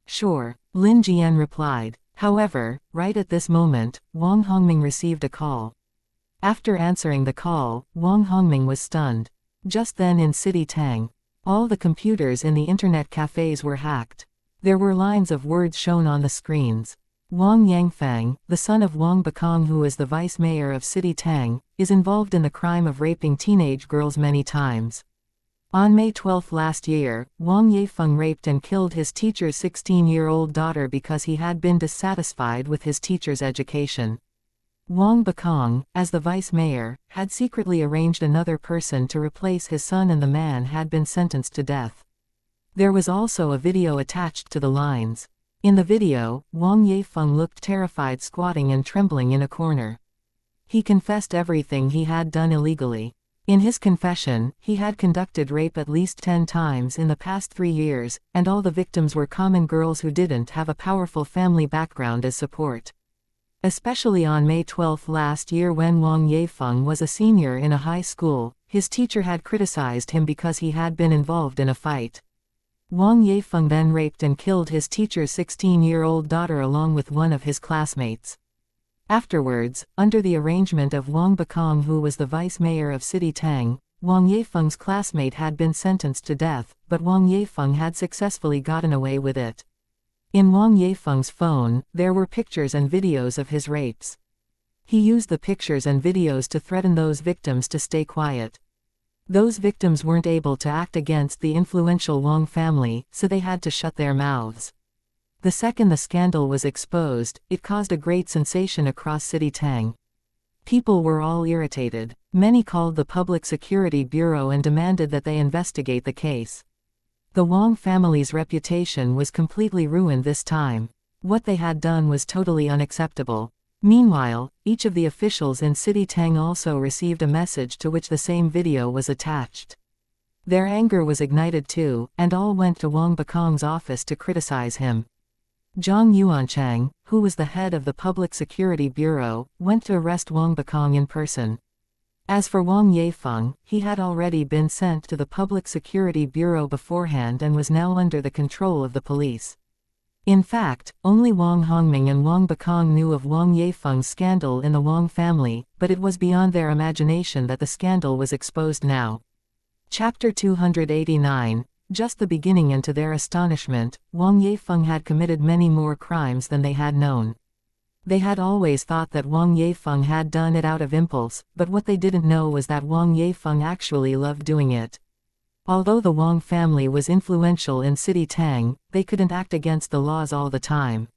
[SPEAKER 1] "Sure," Lin Jian replied. However, right at this moment, Wang Hongming received a call. After answering the call, Wang Hongming was stunned. Just then in City Tang, all the computers in the internet cafes were hacked. There were lines of words shown on the screens. Wang Yangfang, the son of Wang Bakong who is the vice mayor of City Tang, is involved in the crime of raping teenage girls many times. On May 12 last year, Wang Yifeng raped and killed his teacher's 16-year-old daughter because he had been dissatisfied with his teacher's education. Wang Bakong, as the vice mayor, had secretly arranged another person to replace his son and the man had been sentenced to death. There was also a video attached to the lines. In the video, Wang Yifeng looked terrified squatting and trembling in a corner. He confessed everything he had done illegally. In his confession, he had conducted rape at least 10 times in the past 3 years, and all the victims were common girls who didn't have a powerful family background as support. Especially on May 12 last year, when Wang Yefeng was a senior in a high school, his teacher had criticized him because he had been involved in a fight. Wang Yefeng then raped and killed his teacher's 16-year-old daughter along with one of his classmates. Afterwards, under the arrangement of Wang Bakong, who was the vice mayor of City Tang, Wang Yefeng's classmate had been sentenced to death, but Wang Yefeng had successfully gotten away with it. In Wang Yefeng's phone, there were pictures and videos of his rapes. He used the pictures and videos to threaten those victims to stay quiet. Those victims weren't able to act against the influential Wang family, so they had to shut their mouths. The second the scandal was exposed, it caused a great sensation across City Tang. People were all irritated. Many called the Public Security Bureau and demanded that they investigate the case. The Wang family's reputation was completely ruined this time. What they had done was totally unacceptable. Meanwhile, each of the officials in City Tang also received a message to which the same video was attached. Their anger was ignited too, and all went to Wang Bakong's office to criticize him. Zhang Yuanchang, who was the head of the Public Security Bureau, went to arrest Wang Bakong in person. As for Wang Yefeng, he had already been sent to the Public Security Bureau beforehand and was now under the control of the police. In fact, only Wang Hongming and Wang Bakong knew of Wang Yefeng's scandal in the Wang family, but it was beyond their imagination that the scandal was exposed now. Chapter 289. Just the beginning, and to their astonishment, Wang Yefeng had committed many more crimes than they had known. They had always thought that Wang Yefeng had done it out of impulse, but what they didn't know was that Wang Yefeng actually loved doing it. Although the Wang family was influential in City Tang, they couldn't act against the laws all the time.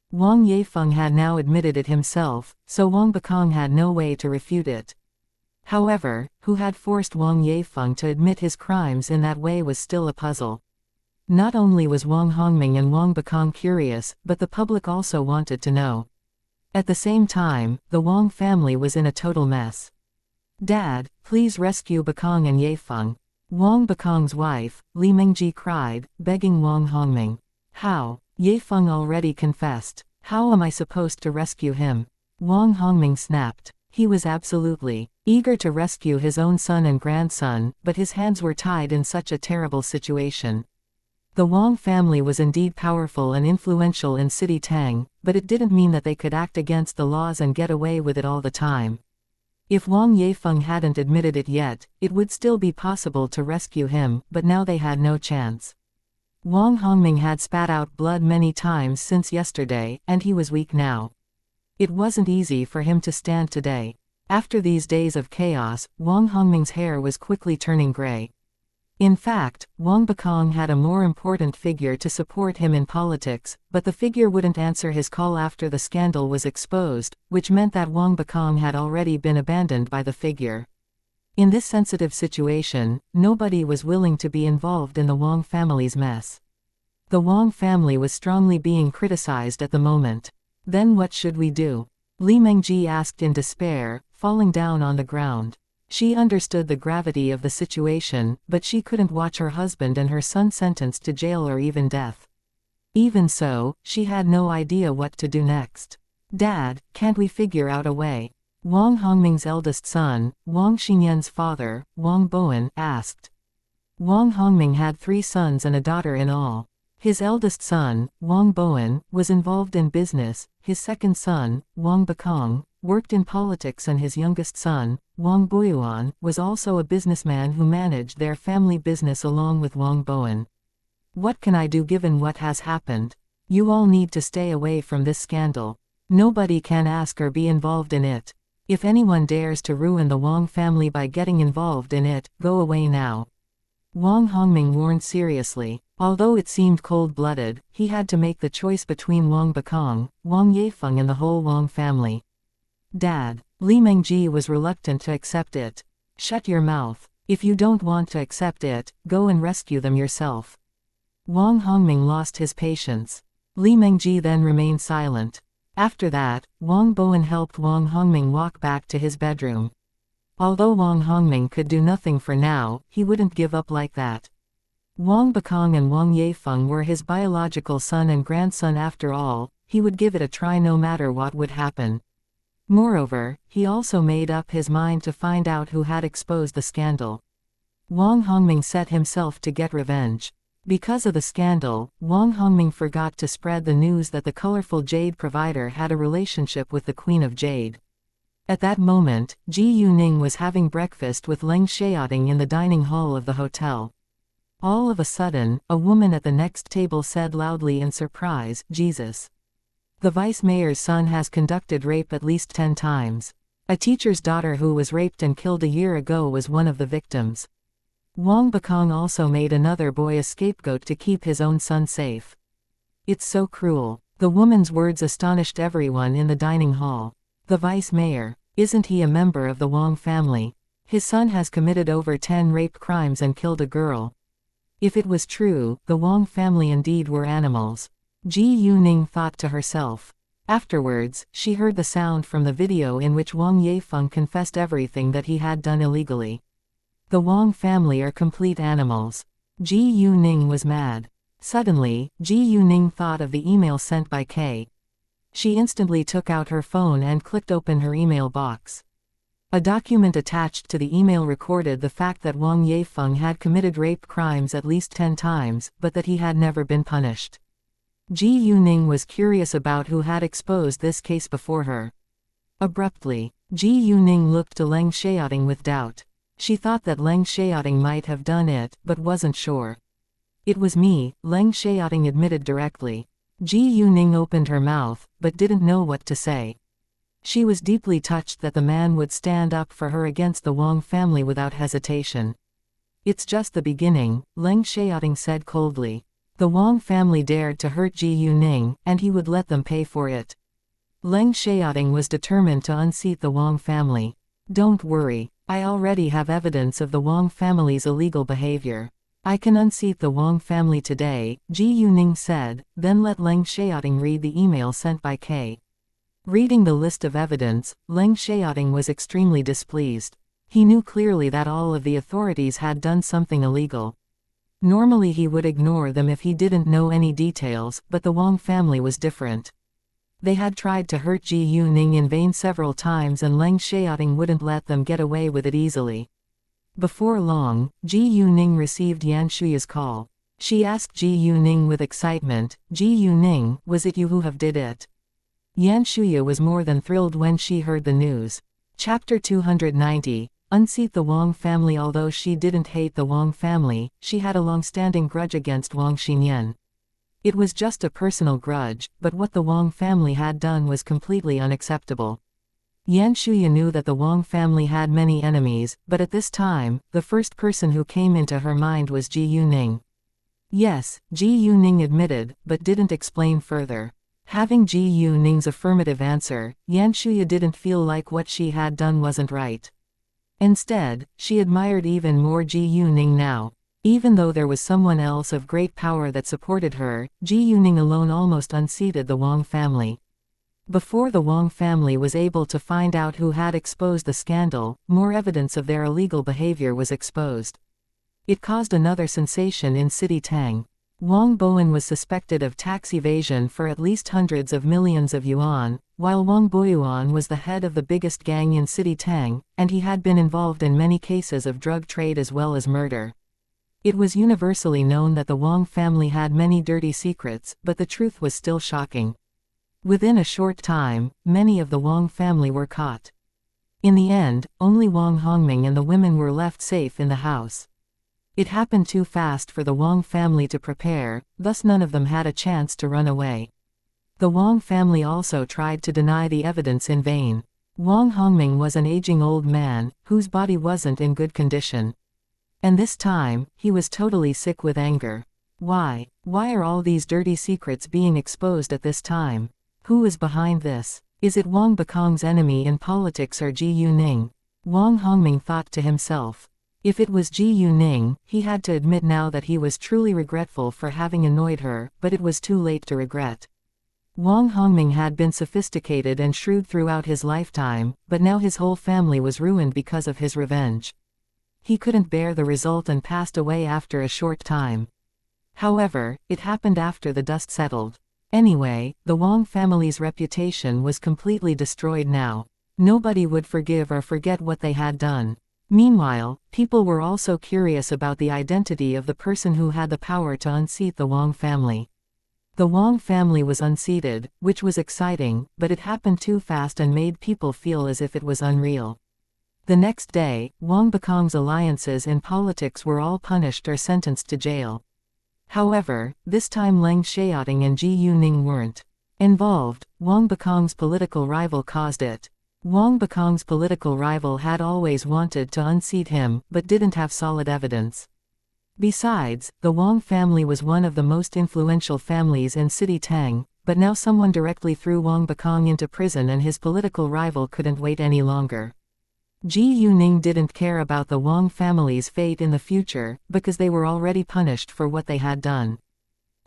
[SPEAKER 1] Wang Yefeng had now admitted it himself, so Wang Bakong had no way to refute it. However, who had forced Wang Yefeng to admit his crimes in that way was still a puzzle. Not only was Wang Hongming and Wang Bakong curious, but the public also wanted to know. At the same time, the Wang family was in a total mess. "Dad, please rescue Bakong and Yefeng," Wang Bakong's wife, Li Mengji, cried, begging Wang Hongming. "How? Yefeng already confessed. How am I supposed to rescue him?" Wang Hongming snapped. He was absolutely eager to rescue his own son and grandson, but his hands were tied in such a terrible situation. The Wang family was indeed powerful and influential in City Tang, but it didn't mean that they could act against the laws and get away with it all the time. If Wang Yefeng hadn't admitted it yet, it would still be possible to rescue him, but now they had no chance. Wang Hongming had spat out blood many times since yesterday, and he was weak now. It wasn't easy for him to stand today. After these days of chaos, Wang Hongming's hair was quickly turning gray. In fact, Wang Bakong had a more important figure to support him in politics, but the figure wouldn't answer his call after the scandal was exposed, which meant that Wang Bakong had already been abandoned by the figure. In this sensitive situation, nobody was willing to be involved in the Wang family's mess. The Wang family was strongly being criticized at the moment. Then what should we do? Li Mengji asked in despair, falling down on the ground. She understood the gravity of the situation, but she couldn't watch her husband and her son sentenced to jail or even death. Even so, she had no idea what to do next. "Dad, can't we figure out a way?" Wang Hongming's eldest son, Wang Xinyan's father, Wang Bowen, asked. Wang Hongming had 3 sons and a daughter in all. His eldest son, Wang Bowen, was involved in business, his second son, Wang Bakong, worked in politics, and his youngest son, Wang Boyuan, was also a businessman who managed their family business along with Wang Bowen. "What can I do given what has happened? You all need to stay away from this scandal. Nobody can ask or be involved in it. If anyone dares to ruin the Wang family by getting involved in it, go away now." Wang Hongming warned seriously. Although it seemed cold-blooded, he had to make the choice between Wang Bakong, Wang Yefeng and the whole Wang family. "Dad." Li Mengji was reluctant to accept it. "Shut your mouth. If you don't want to accept it, go and rescue them yourself." Wang Hongming lost his patience. Li Mengji then remained silent. After that, Wang Bowen helped Wang Hongming walk back to his bedroom. Although Wang Hongming could do nothing for now, he wouldn't give up like that. Wang Bakong and Wang Yefeng were his biological son and grandson after all, he would give it a try no matter what would happen. Moreover, he also made up his mind to find out who had exposed the scandal. Wang Hongming set himself to get revenge. Because of the scandal, Wang Hongming forgot to spread the news that the colorful jade provider had a relationship with the Queen of Jade. At that moment, Ji Yuning was having breakfast with Leng Xiaoting in the dining hall of the hotel. All of a sudden, a woman at the next table said loudly in surprise, "Jesus. The vice mayor's son has conducted rape at least 10 times. A teacher's daughter who was raped and killed a year ago was one of the victims." Wang Bakong also made another boy a scapegoat to keep his own son safe. "It's so cruel." The woman's words astonished everyone in the dining hall. The vice mayor, isn't he a member of the Wang family? His son has committed over 10 rape crimes and killed a girl. If it was true, the Wang family indeed were animals. Ji Yuning thought to herself. Afterwards, she heard the sound from the video in which Wang Yefeng confessed everything that he had done illegally. The Wang family are complete animals. Ji Yuning was mad. Suddenly, Ji Yuning thought of the email sent by K. She instantly took out her phone and clicked open her email box. A document attached to the email recorded the fact that Wang Yefeng had committed rape crimes at least 10 times, but that he had never been punished. Ji Yuning was curious about who had exposed this case before her. Abruptly, Ji Yuning looked to Leng Xiaoting with doubt. She thought that Leng Xiaoting might have done it, but wasn't sure. "It was me," Leng Xiaoting admitted directly. Ji Yuning opened her mouth, but didn't know what to say. She was deeply touched that the man would stand up for her against the Wang family without hesitation. "It's just the beginning," Leng Xiaoting said coldly. The Wang family dared to hurt Ji Yuning, and he would let them pay for it. Leng Xiaoting was determined to unseat the Wang family. "Don't worry, I already have evidence of the Wang family's illegal behavior. I can unseat the Wang family today," Ji Yuning said, then let Leng Xiaoting read the email sent by K. Reading the list of evidence, Leng Xiaoting was extremely displeased. He knew clearly that all of the authorities had done something illegal. Normally he would ignore them if he didn't know any details, but the Wang family was different. They had tried to hurt Ji Yuning in vain several times and Leng Xiaoting wouldn't let them get away with it easily. Before long, Ji Yuning received Yan Shuya's call. She asked Ji Yuning with excitement, "Ji Yuning, was it you who have did it?" Yan Shuya was more than thrilled when she heard the news. Chapter 290, Unseat the Wang family. Although she didn't hate the Wang family, she had a long-standing grudge against Wang Xinyan. It was just a personal grudge, but what the Wang family had done was completely unacceptable. Yan Shuya knew that the Wang family had many enemies, but at this time, the first person who came into her mind was Ji Yuning. Yes, Ji Yuning admitted, but didn't explain further. Having Ji Yuning's affirmative answer, Yan Shuya didn't feel like what she had done wasn't right. Instead, she admired even more Ji Yuning now. Even though there was someone else of great power that supported her, Ji Yuning alone almost unseated the Wang family. Before the Wang family was able to find out who had exposed the scandal, more evidence of their illegal behavior was exposed. It caused another sensation in City Tang. Wang Bowen was suspected of tax evasion for at least hundreds of millions of yuan, while Wang Boyuan was the head of the biggest gang in City Tang, and he had been involved in many cases of drug trade as well as murder. It was universally known that the Wang family had many dirty secrets, but the truth was still shocking. Within a short time, many of the Wang family were caught. In the end, only Wang Hongming and the women were left safe in the house. It happened too fast for the Wang family to prepare, thus none of them had a chance to run away. The Wang family also tried to deny the evidence in vain. Wang Hongming was an aging old man, whose body wasn't in good condition. And this time, he was totally sick with anger. Why are all these dirty secrets being exposed at this time? Who is behind this? Is it Wang Bakong's enemy in politics or Ji Yuning? Wang Hongming thought to himself. If it was Ji Yuning, he had to admit now that he was truly regretful for having annoyed her, but it was too late to regret. Wang Hongming had been sophisticated and shrewd throughout his lifetime, but now his whole family was ruined because of his revenge. He couldn't bear the result and passed away after a short time. However, it happened after the dust settled. Anyway, the Wang family's reputation was completely destroyed now. Nobody would forgive or forget what they had done. Meanwhile, people were also curious about the identity of the person who had the power to unseat the Wang family. The Wang family was unseated, which was exciting, but it happened too fast and made people feel as if it was unreal. The next day, Wang Bakong's alliances in politics were all punished or sentenced to jail. However, this time Leng Xiaoting and Ji Yuning weren't involved. Wang Bakong's political rival caused it. Wang Bakong's political rival had always wanted to unseat him, but didn't have solid evidence. Besides, the Wang family was one of the most influential families in City Tang, but now someone directly threw Wang Bakong into prison and his political rival couldn't wait any longer. Ji Yuning didn't care about the Wang family's fate in the future, because they were already punished for what they had done.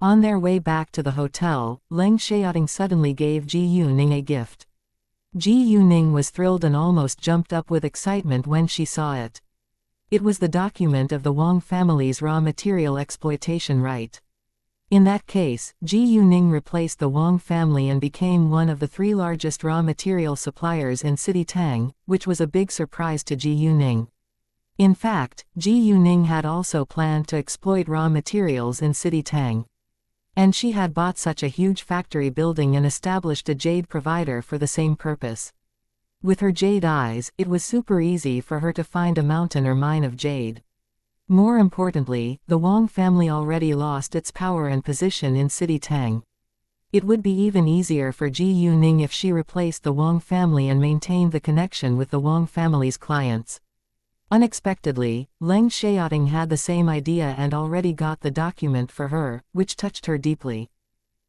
[SPEAKER 1] On their way back to the hotel, Leng Xiaoting suddenly gave Ji Yuning a gift. Ji Yuning was thrilled and almost jumped up with excitement when she saw it. It was the document of the Wang family's raw material exploitation right. In that case, Ji Yuning replaced the Wang family and became one of the 3 largest raw material suppliers in City Tang, which was a big surprise to Ji Yuning. In fact, Ji Yuning had also planned to exploit raw materials in City Tang. And she had bought such a huge factory building and established a jade provider for the same purpose. With her jade eyes, it was super easy for her to find a mountain or mine of jade. More importantly, the Wang family already lost its power and position in City Tang. It would be even easier for Ji Yuning if she replaced the Wang family and maintained the connection with the Wang family's clients. Unexpectedly, Leng Xiaoting had the same idea and already got the document for her, which touched her deeply.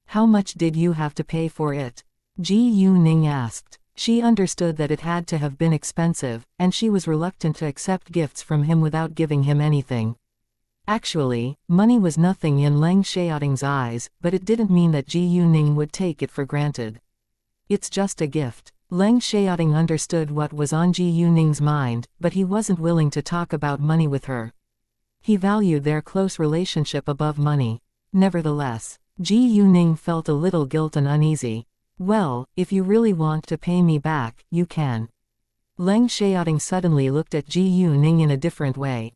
[SPEAKER 1] "How much did you have to pay for it?" Ji Yuning asked. She understood that it had to have been expensive, and she was reluctant to accept gifts from him without giving him anything. Actually, money was nothing in Leng Xiaoting's eyes, but it didn't mean that Ji Yuning would take it for granted. "It's just a gift." Leng Xiaoting understood what was on Ji Yuning's mind, but he wasn't willing to talk about money with her. He valued their close relationship above money. Nevertheless, Ji Yuning felt a little guilt and uneasy. "Well, if you really want to pay me back, you can." Leng Xiaoting suddenly looked at Ji Yuning in a different way.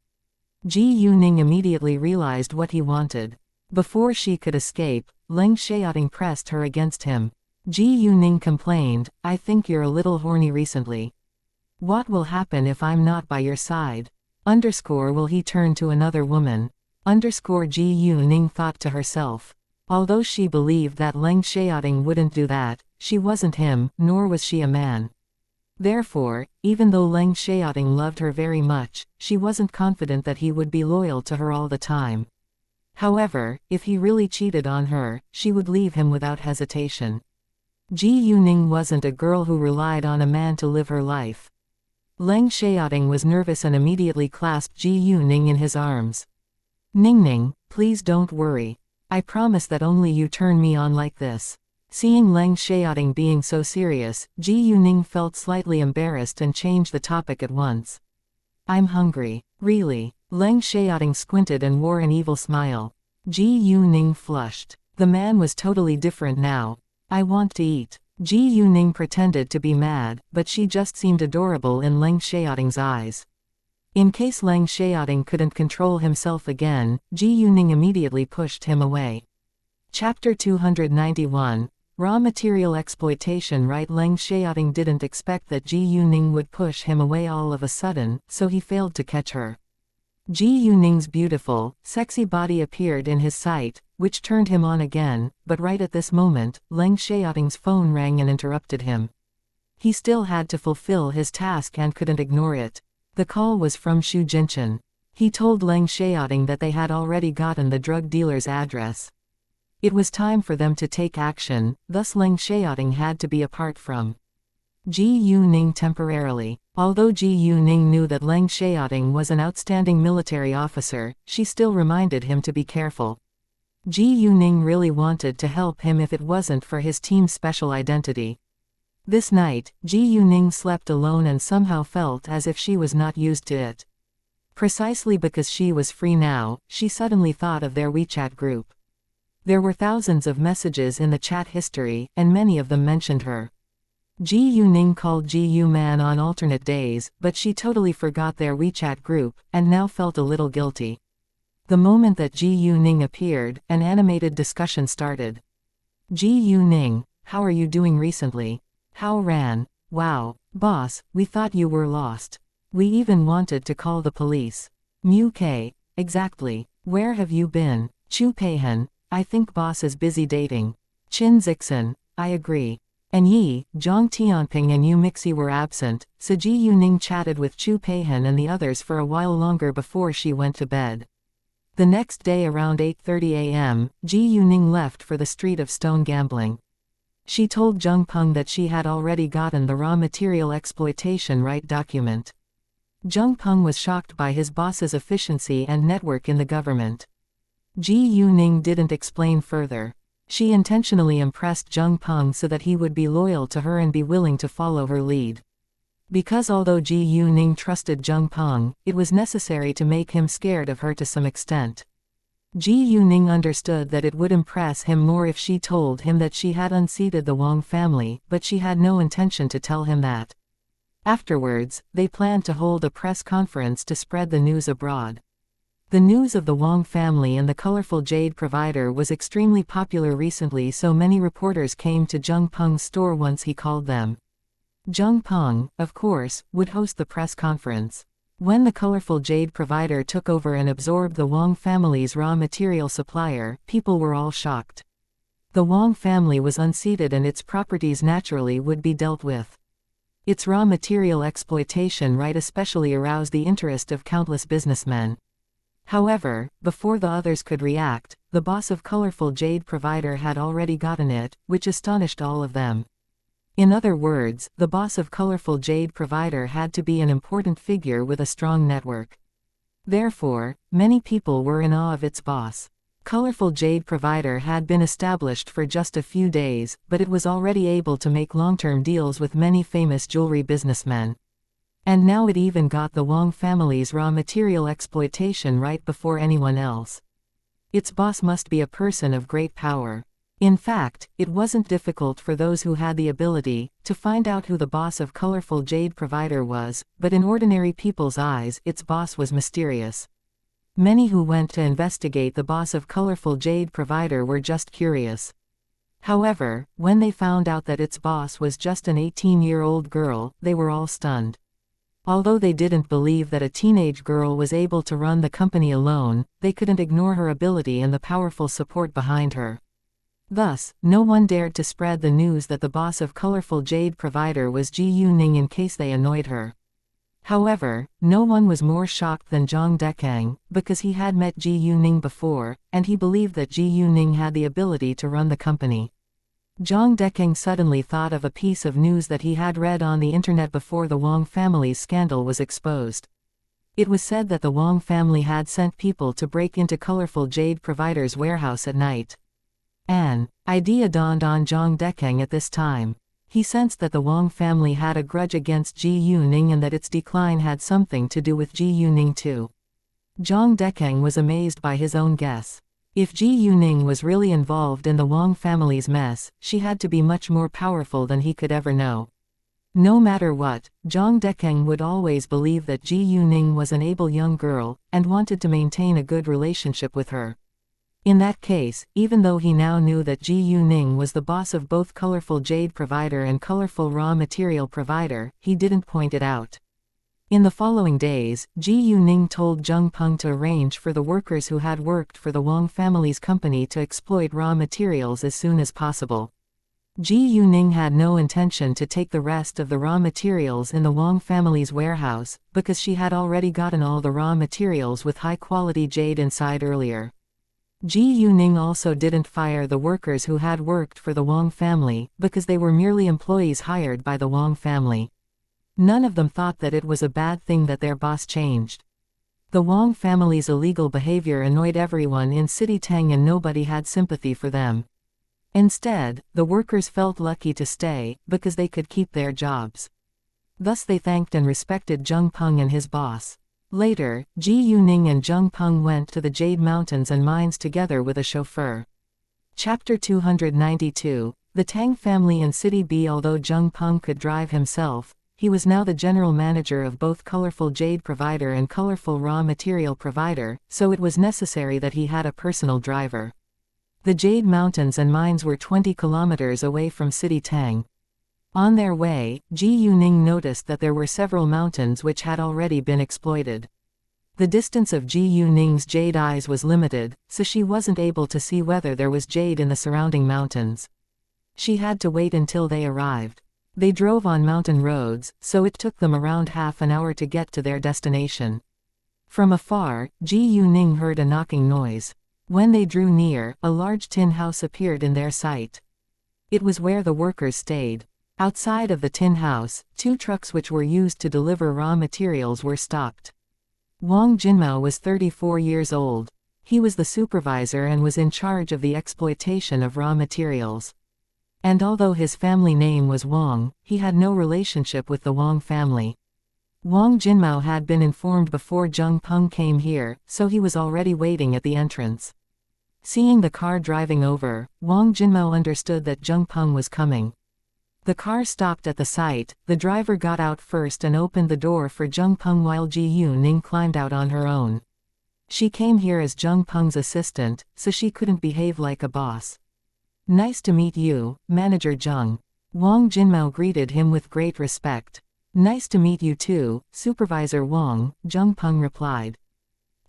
[SPEAKER 1] Ji Yuning immediately realized what he wanted. Before she could escape, Leng Xiaoting pressed her against him. Ji Yuning complained, "I think you're a little horny recently. What will happen if I'm not by your side? Will he turn to another woman?" Ji Yuning thought to herself. Although she believed that Leng Xiaoting wouldn't do that, she wasn't him, nor was she a man. Therefore, even though Leng Xiaoting loved her very much, she wasn't confident that he would be loyal to her all the time. However, if he really cheated on her, she would leave him without hesitation. Ji Yuning wasn't a girl who relied on a man to live her life. Leng Xiaoting was nervous and immediately clasped Ji Yuning in his arms. "Ningning, please don't worry. I promise that only you turn me on like this." Seeing Leng Xiaoting being so serious, Ji Yuning felt slightly embarrassed and changed the topic at once. "I'm hungry." "Really?" Leng Xiaoting squinted and wore an evil smile. Ji Yuning flushed. The man was totally different now. "I want to eat." Ji Yuning pretended to be mad, but she just seemed adorable in Leng Xiaoting's eyes. In case Leng Xiaoting couldn't control himself again, Ji Yuning immediately pushed him away. Chapter 291. Raw Material Exploitation. Right, Leng Xiaoting didn't expect that Ji Yuning would push him away all of a sudden, so he failed to catch her. Ji Yuning's beautiful, sexy body appeared in his sight, which turned him on again, but right at this moment, Leng Xiaoting's phone rang and interrupted him. He still had to fulfill his task and couldn't ignore it. The call was from Xu Jinchen. He told Leng Xiaoting that they had already gotten the drug dealer's address. It was time for them to take action, thus Leng Xiaoting had to be apart from Ji Yuning temporarily. Although Ji Yuning knew that Leng Xiaoting was an outstanding military officer, she still reminded him to be careful. Ji Yuning really wanted to help him if it wasn't for his team's special identity. This night, Ji Yuning slept alone and somehow felt as if she was not used to it. Precisely because she was free now, she suddenly thought of their WeChat group. There were thousands of messages in the chat history, and many of them mentioned her. Ji Yuning called Ji Yu-man on alternate days, but she totally forgot their WeChat group, and now felt a little guilty. The moment that Ji Yuning appeared, an animated discussion started. Ji Yuning, how are you doing recently? How ran? Wow, boss, we thought you were lost. We even wanted to call the police. Mu K, exactly. Where have you been? Chu Peihan, I think boss is busy dating. Chin Zixin, I agree. And Yi, Zhang Tianping and Yu Mixi were absent, so Ji Yuning chatted with Chu Peihan and the others for a while longer before she went to bed. The next day around 8:30 a.m., Ji Yuning left for the Street of Stone gambling. She told Zheng Peng that she had already gotten the raw material exploitation right document. Zheng Peng was shocked by his boss's efficiency and network in the government. Ji Yuning didn't explain further. She intentionally impressed Zheng Peng so that he would be loyal to her and be willing to follow her lead. Because although Ji Yuning trusted Zheng Peng, it was necessary to make him scared of her to some extent. Ji Yuning understood that it would impress him more if she told him that she had unseated the Wang family, but she had no intention to tell him that. Afterwards, they planned to hold a press conference to spread the news abroad. The news of the Wang family and the colorful jade provider was extremely popular recently, so many reporters came to Zheng Peng's store once he called them. Zheng Peng, of course, would host the press conference. When the colorful jade provider took over and absorbed the Wang family's raw material supplier, people were all shocked. The Wang family was unseated and its properties naturally would be dealt with. Its raw material exploitation right especially aroused the interest of countless businessmen. However, before the others could react, the boss of colorful jade provider had already gotten it, which astonished all of them. In other words, the boss of colorful jade provider had to be an important figure with a strong network. Therefore, many people were in awe of its boss. Colorful jade provider had been established for just a few days, but it was already able to make long-term deals with many famous jewelry businessmen. And now it even got the Wang family's raw material exploitation right before anyone else. Its boss must be a person of great power. In fact, it wasn't difficult for those who had the ability to find out who the boss of colorful jade provider was, but in ordinary people's eyes, its boss was mysterious. Many who went to investigate the boss of colorful jade provider were just curious. However, when they found out that its boss was just an 18-year-old girl, they were all stunned. Although they didn't believe that a teenage girl was able to run the company alone, they couldn't ignore her ability and the powerful support behind her. Thus, no one dared to spread the news that the boss of colorful jade provider was Ji Yuning in case they annoyed her. However, no one was more shocked than Zhang Dekang, because he had met Ji Yuning before, and he believed that Ji Yuning had the ability to run the company. Zhang Dekang suddenly thought of a piece of news that he had read on the internet before the Wang family's scandal was exposed. It was said that the Wang family had sent people to break into colorful jade provider's warehouse at night. An idea dawned on Zhang Dekang at this time. He sensed that the Wang family had a grudge against Ji Yuning and that its decline had something to do with Ji Yuning too. Zhang Dekang was amazed by his own guess. If Ji Yuning was really involved in the Wang family's mess, she had to be much more powerful than he could ever know. No matter what, Zhang Dekang would always believe that Ji Yuning was an able young girl, and wanted to maintain a good relationship with her. In that case, even though he now knew that Ji Yuning was the boss of both colorful jade provider and colorful raw material provider, he didn't point it out. In the following days, Ji Yuning told Zheng Peng to arrange for the workers who had worked for the Wang family's company to exploit raw materials as soon as possible. Ji Yuning had no intention to take the rest of the raw materials in the Wang family's warehouse, because she had already gotten all the raw materials with high-quality jade inside earlier. Ji Yuning also didn't fire the workers who had worked for the Wang family, because they were merely employees hired by the Wang family. None of them thought that it was a bad thing that their boss changed. The Wang family's illegal behavior annoyed everyone in City Tang and nobody had sympathy for them. Instead, the workers felt lucky to stay, because they could keep their jobs. Thus they thanked and respected Zheng Peng and his boss. Later, Ji Yuning and Zheng Peng went to the Jade Mountains and mines together with a chauffeur. Chapter 292, The Tang Family in City B. Although Zheng Peng could drive himself, he was now the general manager of both Colorful Jade Provider and Colorful Raw Material Provider, so it was necessary that he had a personal driver. The Jade Mountains and mines were 20 kilometers away from City Tang. On their way, Ji Yuning noticed that there were several mountains which had already been exploited. The distance of Ji Yuning's jade eyes was limited, so she wasn't able to see whether there was jade in the surrounding mountains. She had to wait until they arrived. They drove on mountain roads, so it took them around half an hour to get to their destination. From afar, Ji Yuning heard a knocking noise. When they drew near, a large tin house appeared in their sight. It was where the workers stayed. Outside of the tin house, 2 trucks which were used to deliver raw materials were stopped. Wang Jinmao was 34 years old. He was the supervisor and was in charge of the exploitation of raw materials. And although his family name was Wang, he had no relationship with the Wang family. Wang Jinmao had been informed before Zheng Peng came here, so he was already waiting at the entrance. Seeing the car driving over, Wang Jinmao understood that Zheng Peng was coming. The car stopped at the site, the driver got out first and opened the door for Zheng Peng while Ji Yuning climbed out on her own. She came here as Zheng Peng's assistant, so she couldn't behave like a boss. Nice to meet you, Manager Zheng. Wang Jinmao greeted him with great respect. Nice to meet you too, Supervisor Wang, Zheng Peng replied.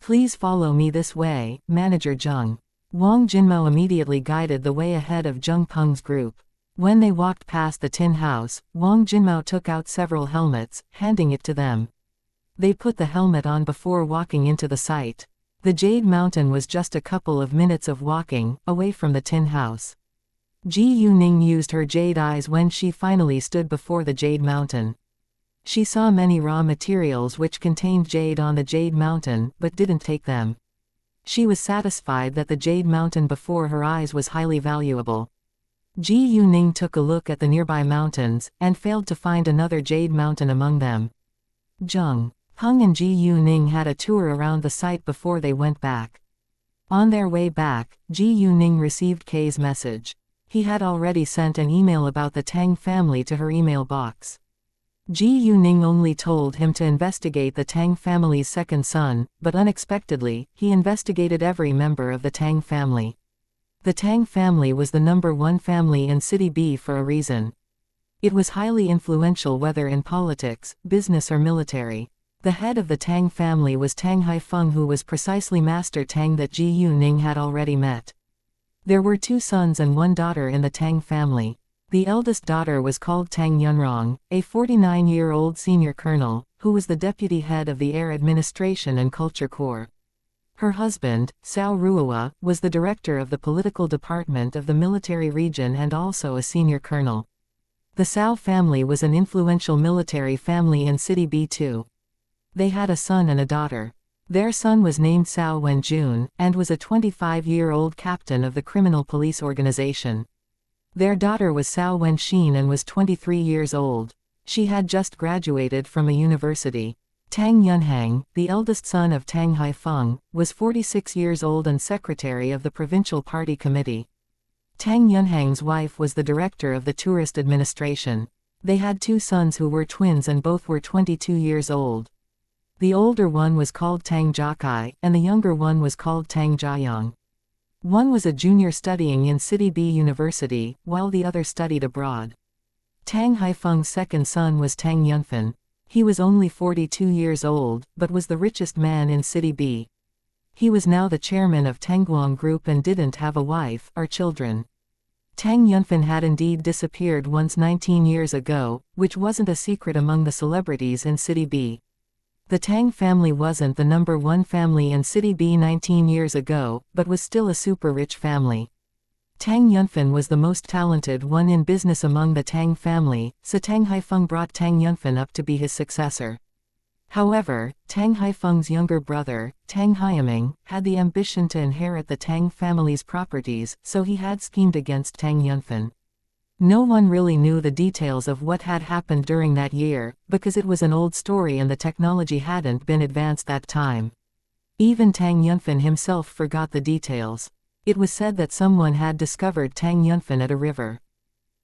[SPEAKER 1] Please follow me this way, Manager Zheng. Wang Jinmao immediately guided the way ahead of Zheng Peng's group. When they walked past the tin house, Wang Jinmao took out several helmets, handing it to them. They put the helmet on before walking into the site. The Jade Mountain was just a couple of minutes of walking, away from the tin house. Ji Yuning used her jade eyes when she finally stood before the Jade Mountain. She saw many raw materials which contained jade on the Jade Mountain, but didn't take them. She was satisfied that the Jade Mountain before her eyes was highly valuable. Ji Yuning took a look at the nearby mountains, and failed to find another Jade Mountain among them. Zheng Peng and Ji Yuning had a tour around the site before they went back. On their way back, Ji Yuning received K's message. He had already sent an email about the Tang family to her email box. Ji Yuning only told him to investigate the Tang family's second son, but unexpectedly, he investigated every member of the Tang family. The Tang family was the #1 family in City B for a reason. It was highly influential whether in politics, business or military. The head of the Tang family was Tang Haifeng, who was precisely Master Tang that Ji Yuning had already met. There were 2 sons and 1 daughter in the Tang family. The eldest daughter was called Tang Yunrong, a 49-year-old senior colonel, who was the deputy head of the Air Administration and Culture Corps. Her husband, Cao Ruowa, was the director of the political department of the military region and also a senior colonel. The Cao family was an influential military family in City B too. They had a son and a daughter. Their son was named Cao Wenjun, and was a 25-year-old captain of the criminal police organization. Their daughter was Cao Wenxin and was 23 years old. She had just graduated from a university. Tang Yunhang, the eldest son of Tang Haifeng, was 46 years old and secretary of the provincial party committee. Tang Yunhang's wife was the director of the tourist administration. They had 2 sons who were twins and both were 22 years old. The older one was called Tang Jiakai, and the younger one was called Tang Jiayang. One was a junior studying in City B University, while the other studied abroad. Tang Haifeng's second son was Tang Yunfen. He was only 42 years old, but was the richest man in City B. He was now the chairman of Tangguang Group and didn't have a wife or children. Tang Yunfen had indeed disappeared once 19 years ago, which wasn't a secret among the celebrities in City B. The Tang family wasn't the #1 family in City B 19 years ago, but was still a super rich family. Tang Yunfen was the most talented one in business among the Tang family, so Tang Haifeng brought Tang Yunfen up to be his successor. However, Tang Haifeng's younger brother, Tang Haiming, had the ambition to inherit the Tang family's properties, so he had schemed against Tang Yunfen. No one really knew the details of what had happened during that year, because it was an old story and the technology hadn't been advanced that time. Even Tang Yunfen himself forgot the details. It was said that someone had discovered Tang Yunfen at a river.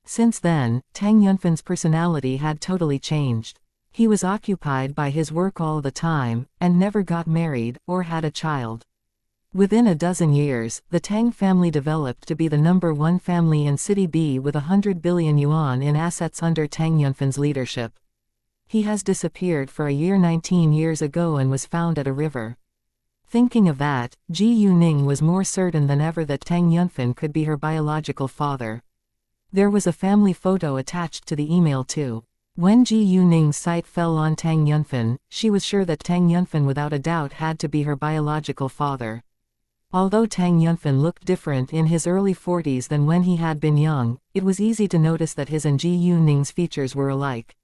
[SPEAKER 1] Since then, Tang Yunfen's personality had totally changed. He was occupied by his work all the time, and never got married, or had a child. Within a dozen years, the Tang family developed to be the #1 family in City B with 100 billion yuan in assets under Tang Yunfen's leadership. He has disappeared for a year 19 years ago and was found at a river. Thinking of that, Ji Yuning was more certain than ever that Tang Yunfen could be her biological father. There was a family photo attached to the email too. When Ji Yuning's sight fell on Tang Yunfen, she was sure that Tang Yunfen without a doubt had to be her biological father. Although Tang Yunfen looked different in his early 40s than when he had been young, it was easy to notice that his and Ji Yuning's features were alike.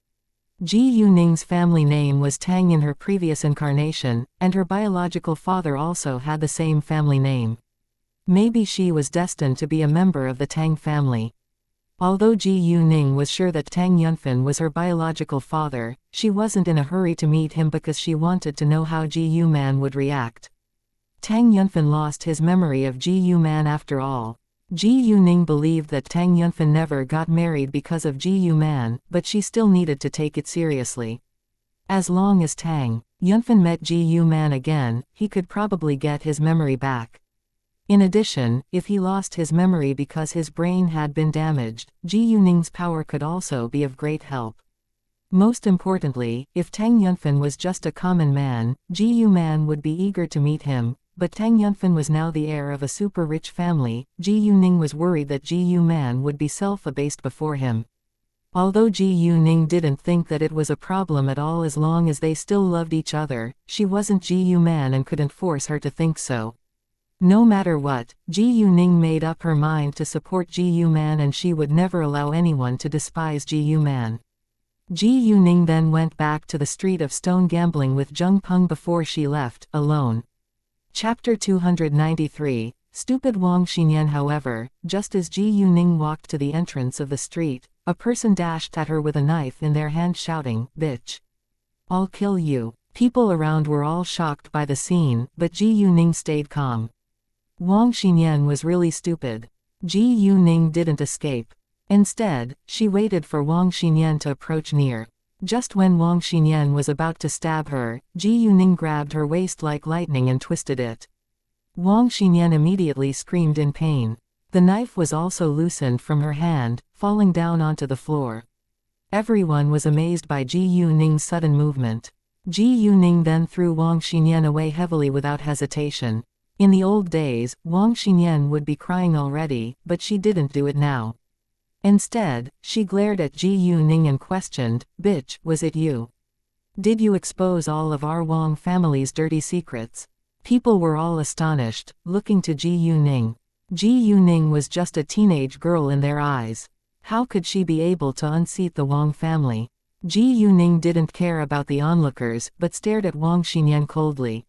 [SPEAKER 1] Ji Yuning's family name was Tang in her previous incarnation, and her biological father also had the same family name. Maybe she was destined to be a member of the Tang family. Although Ji Yuning was sure that Tang Yunfen was her biological father, she wasn't in a hurry to meet him because she wanted to know how Ji Yuman would react. Tang Yunfen lost his memory of Ji Yuman after all. Ji Yuning believed that Tang Yunfen never got married because of Ji Yuman, but she still needed to take it seriously. As long as Tang Yunfen met Ji Yuman again, he could probably get his memory back. In addition, if he lost his memory because his brain had been damaged, Ji Yuning's power could also be of great help. Most importantly, if Tang Yunfen was just a common man, Ji Yuman would be eager to meet him, but Tang Yunfen was now the heir of a super-rich family. Ji Yuning was worried that Ji Yuman would be self-abased before him. Although Ji Yuning didn't think that it was a problem at all as long as they still loved each other, she wasn't Ji Yuman and couldn't force her to think so. No matter what, Ji Yuning made up her mind to support Ji Yuman and she would never allow anyone to despise Ji Yuman. Ji Yuning then went back to the street of stone gambling with Zheng Peng before she left, alone. Chapter 293, Stupid Wang Xinyan. However, just as Ji Yuning walked to the entrance of the street, a person dashed at her with a knife in their hand shouting, "Bitch! I'll kill you." People around were all shocked by the scene, but Ji Yuning stayed calm. Wang Xinyan was really stupid. Ji Yuning didn't escape. Instead, she waited for Wang Xinyan to approach near. Just when Wang Xinyan was about to stab her, Ji Yuning grabbed her waist like lightning and twisted it. Wang Xinyan immediately screamed in pain. The knife was also loosened from her hand, falling down onto the floor. Everyone was amazed by Ji Yuning's sudden movement. Ji Yuning then threw Wang Xinyan away heavily without hesitation. In the old days, Wang Xinyan would be crying already, but she didn't do it now. Instead, she glared at Ji Yuning and questioned, "Bitch, was it you? Did you expose all of our Wang family's dirty secrets?" People were all astonished, looking to Ji Yuning. Ji Yuning was just a teenage girl in their eyes. How could she be able to unseat the Wang family? Ji Yuning didn't care about the onlookers, but stared at Wang Xinyan coldly.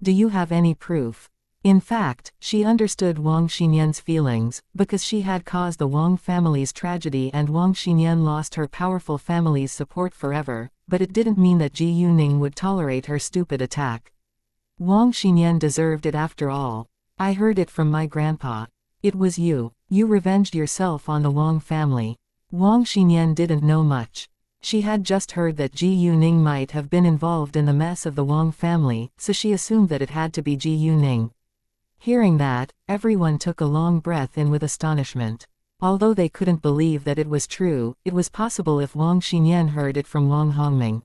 [SPEAKER 1] "Do you have any proof?" In fact, she understood Wang Xinyan's feelings, because she had caused the Wang family's tragedy and Wang Xinyan lost her powerful family's support forever, but it didn't mean that Ji Yuning would tolerate her stupid attack. Wang Xinyan deserved it after all. "I heard it from my grandpa. It was you. You revenged yourself on the Wang family." Wang Xinyan didn't know much. She had just heard that Ji Yuning might have been involved in the mess of the Wang family, so she assumed that it had to be Ji Yuning. Hearing that, everyone took a long breath in with astonishment. Although they couldn't believe that it was true, it was possible if Wang Xinyan heard it from Wang Hongming.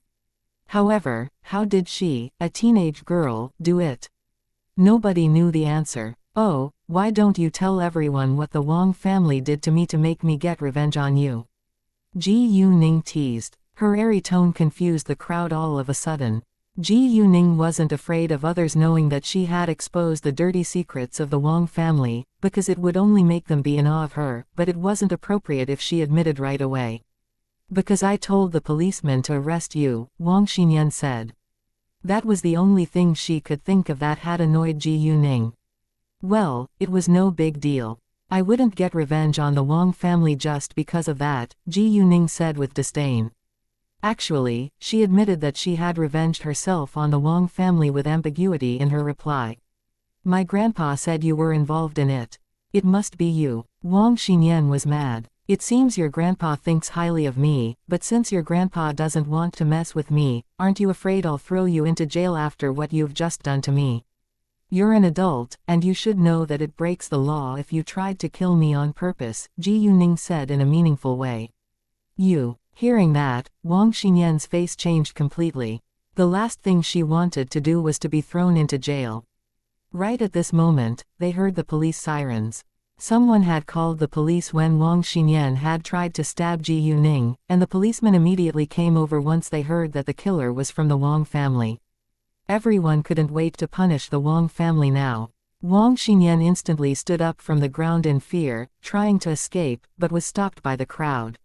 [SPEAKER 1] However, how did she, a teenage girl, do it? Nobody knew the answer. "Oh, why don't you tell everyone what the Wang family did to me to make me get revenge on you?" Ji Yuning teased. Her airy tone confused the crowd all of a sudden. Ji Yuning wasn't afraid of others knowing that she had exposed the dirty secrets of the Wang family, because it would only make them be in awe of her, but it wasn't appropriate if she admitted right away. "Because I told the policeman to arrest you," Wang Xinyan said. That was the only thing she could think of that had annoyed Ji Yuning. Well, it was no big deal. I wouldn't get revenge on the Wang family just because of that, Ji Yuning said with disdain. Actually, she admitted that she had revenged herself on the Wang family with ambiguity in her reply. My grandpa said you were involved in it. It must be you. Wang Xinyan was mad. It seems your grandpa thinks highly of me, but since your grandpa doesn't want to mess with me, aren't you afraid I'll throw you into jail after what you've just done to me? You're an adult, and you should know that it breaks the law if you tried to kill me on purpose, Ji Yuning said in a meaningful way. You. Hearing that, Wang Xinyan's face changed completely. The last thing she wanted to do was to be thrown into jail. Right at this moment, they heard the police sirens. Someone had called the police when Wang Xinyan had tried to stab Ji Yuning, and the policemen immediately came over once they heard that the killer was from the Wang family. Everyone couldn't wait to punish the Wang family now. Wang Xinyan instantly stood up from the ground in fear, trying to escape, but was stopped by the crowd.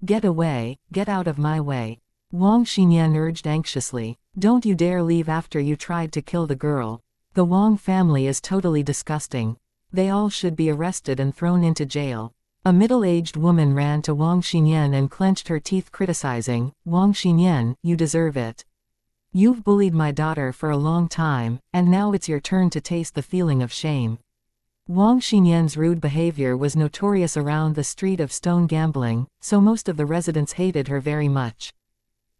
[SPEAKER 1] Get away, get out of my way. Wang Xinyan urged anxiously. Don't you dare leave after you tried to kill the girl. The Wang family is totally disgusting. They all should be arrested and thrown into jail. A middle-aged woman ran to Wang Xinyan and clenched her teeth criticizing, Wang Xinyan, you deserve it. You've bullied my daughter for a long time, and now it's your turn to taste the feeling of shame. Wang Xinyan's rude behavior was notorious around the street of stone gambling, so most of the residents hated her very much.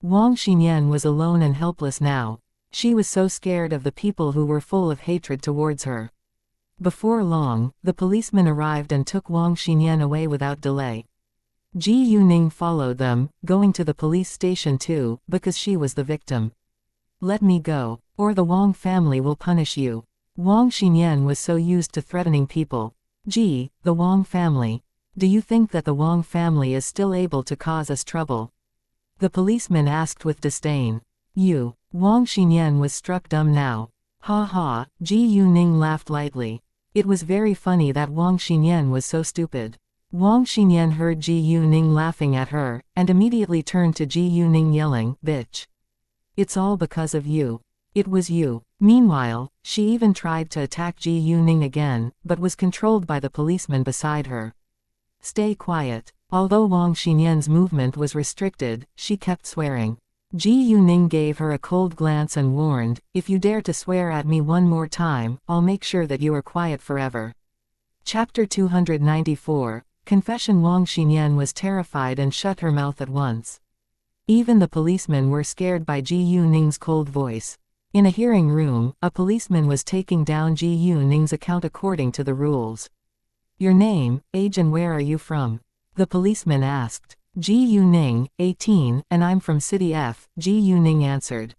[SPEAKER 1] Wang Xinyan was alone and helpless now. She was so scared of the people who were full of hatred towards her. Before long, the policemen arrived and took Wang Xinyan away without delay. Ji Yuning followed them, going to the police station too, because she was the victim. Let me go, or the Wang family will punish you. Wang Xinyan was so used to threatening people. Gee, the Wang family. Do you think that the Wang family is still able to cause us trouble? The policeman asked with disdain. You. Wang Xinyan was struck dumb now. Ha ha, Ji Yuning laughed lightly. It was very funny that Wang Xinyan was so stupid. Wang Xinyan heard Ji Yuning laughing at her, and immediately turned to Ji Yuning yelling, bitch. It's all because of you. It was you. Meanwhile, she even tried to attack Ji Yuning again, but was controlled by the policeman beside her. Stay quiet. Although Wang Xinyan's movement was restricted, she kept swearing. Ji Yuning gave her a cold glance and warned, if you dare to swear at me one more time, I'll make sure that you are quiet forever. Chapter 294, Confession. Wang Xinyan was terrified and shut her mouth at once. Even the policemen were scared by Ji Yuning's cold voice. In a hearing room, a policeman was taking down Ji Yuning's account according to the rules. Your name, age and where are you from? The policeman asked. Ji Yuning, 18, and I'm from City F, Ji Yuning answered.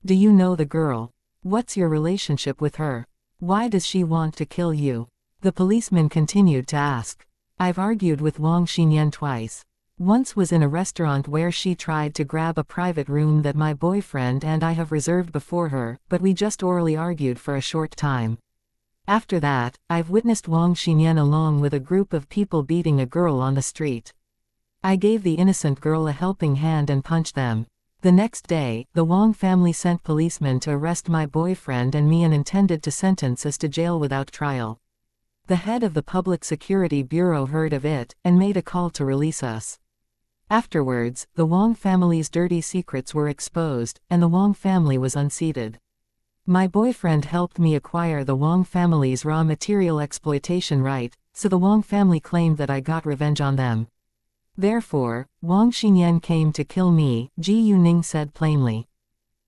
[SPEAKER 1] Do you know the girl? What's your relationship with her? Why does she want to kill you? The policeman continued to ask. I've argued with Wang Xinyan twice. Once was in a restaurant where she tried to grab a private room that my boyfriend and I have reserved before her, but we just orally argued for a short time. After that, I've witnessed Wang Xinyan along with a group of people beating a girl on the street. I gave the innocent girl a helping hand and punched them. The next day, the Wang family sent policemen to arrest my boyfriend and me and intended to sentence us to jail without trial. The head of the Public Security Bureau heard of it, and made a call to release us. Afterwards, the Wang family's dirty secrets were exposed, and the Wang family was unseated. My boyfriend helped me acquire the Wang family's raw material exploitation right, so the Wang family claimed that I got revenge on them. Therefore, Wang Xinyan came to kill me, Ji Yuning said plainly.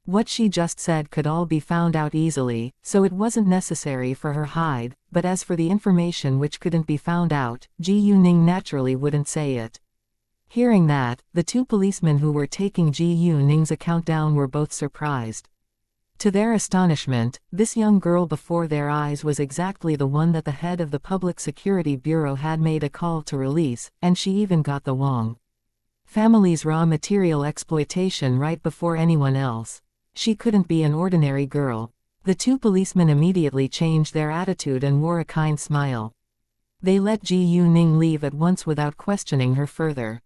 [SPEAKER 1] What she just said could all be found out easily, so it wasn't necessary for her hide, but as for the information which couldn't be found out, Ji Yuning naturally wouldn't say it. Hearing that, the two policemen who were taking Ji Yuning's account down were both surprised. To their astonishment, this young girl before their eyes was exactly the one that the head of the Public Security Bureau had made a call to release, and she even got the Wang family's raw material exploitation right before anyone else. She couldn't be an ordinary girl. The two policemen immediately changed their attitude and wore a kind smile. They let Ji Yuning leave at once without questioning her further.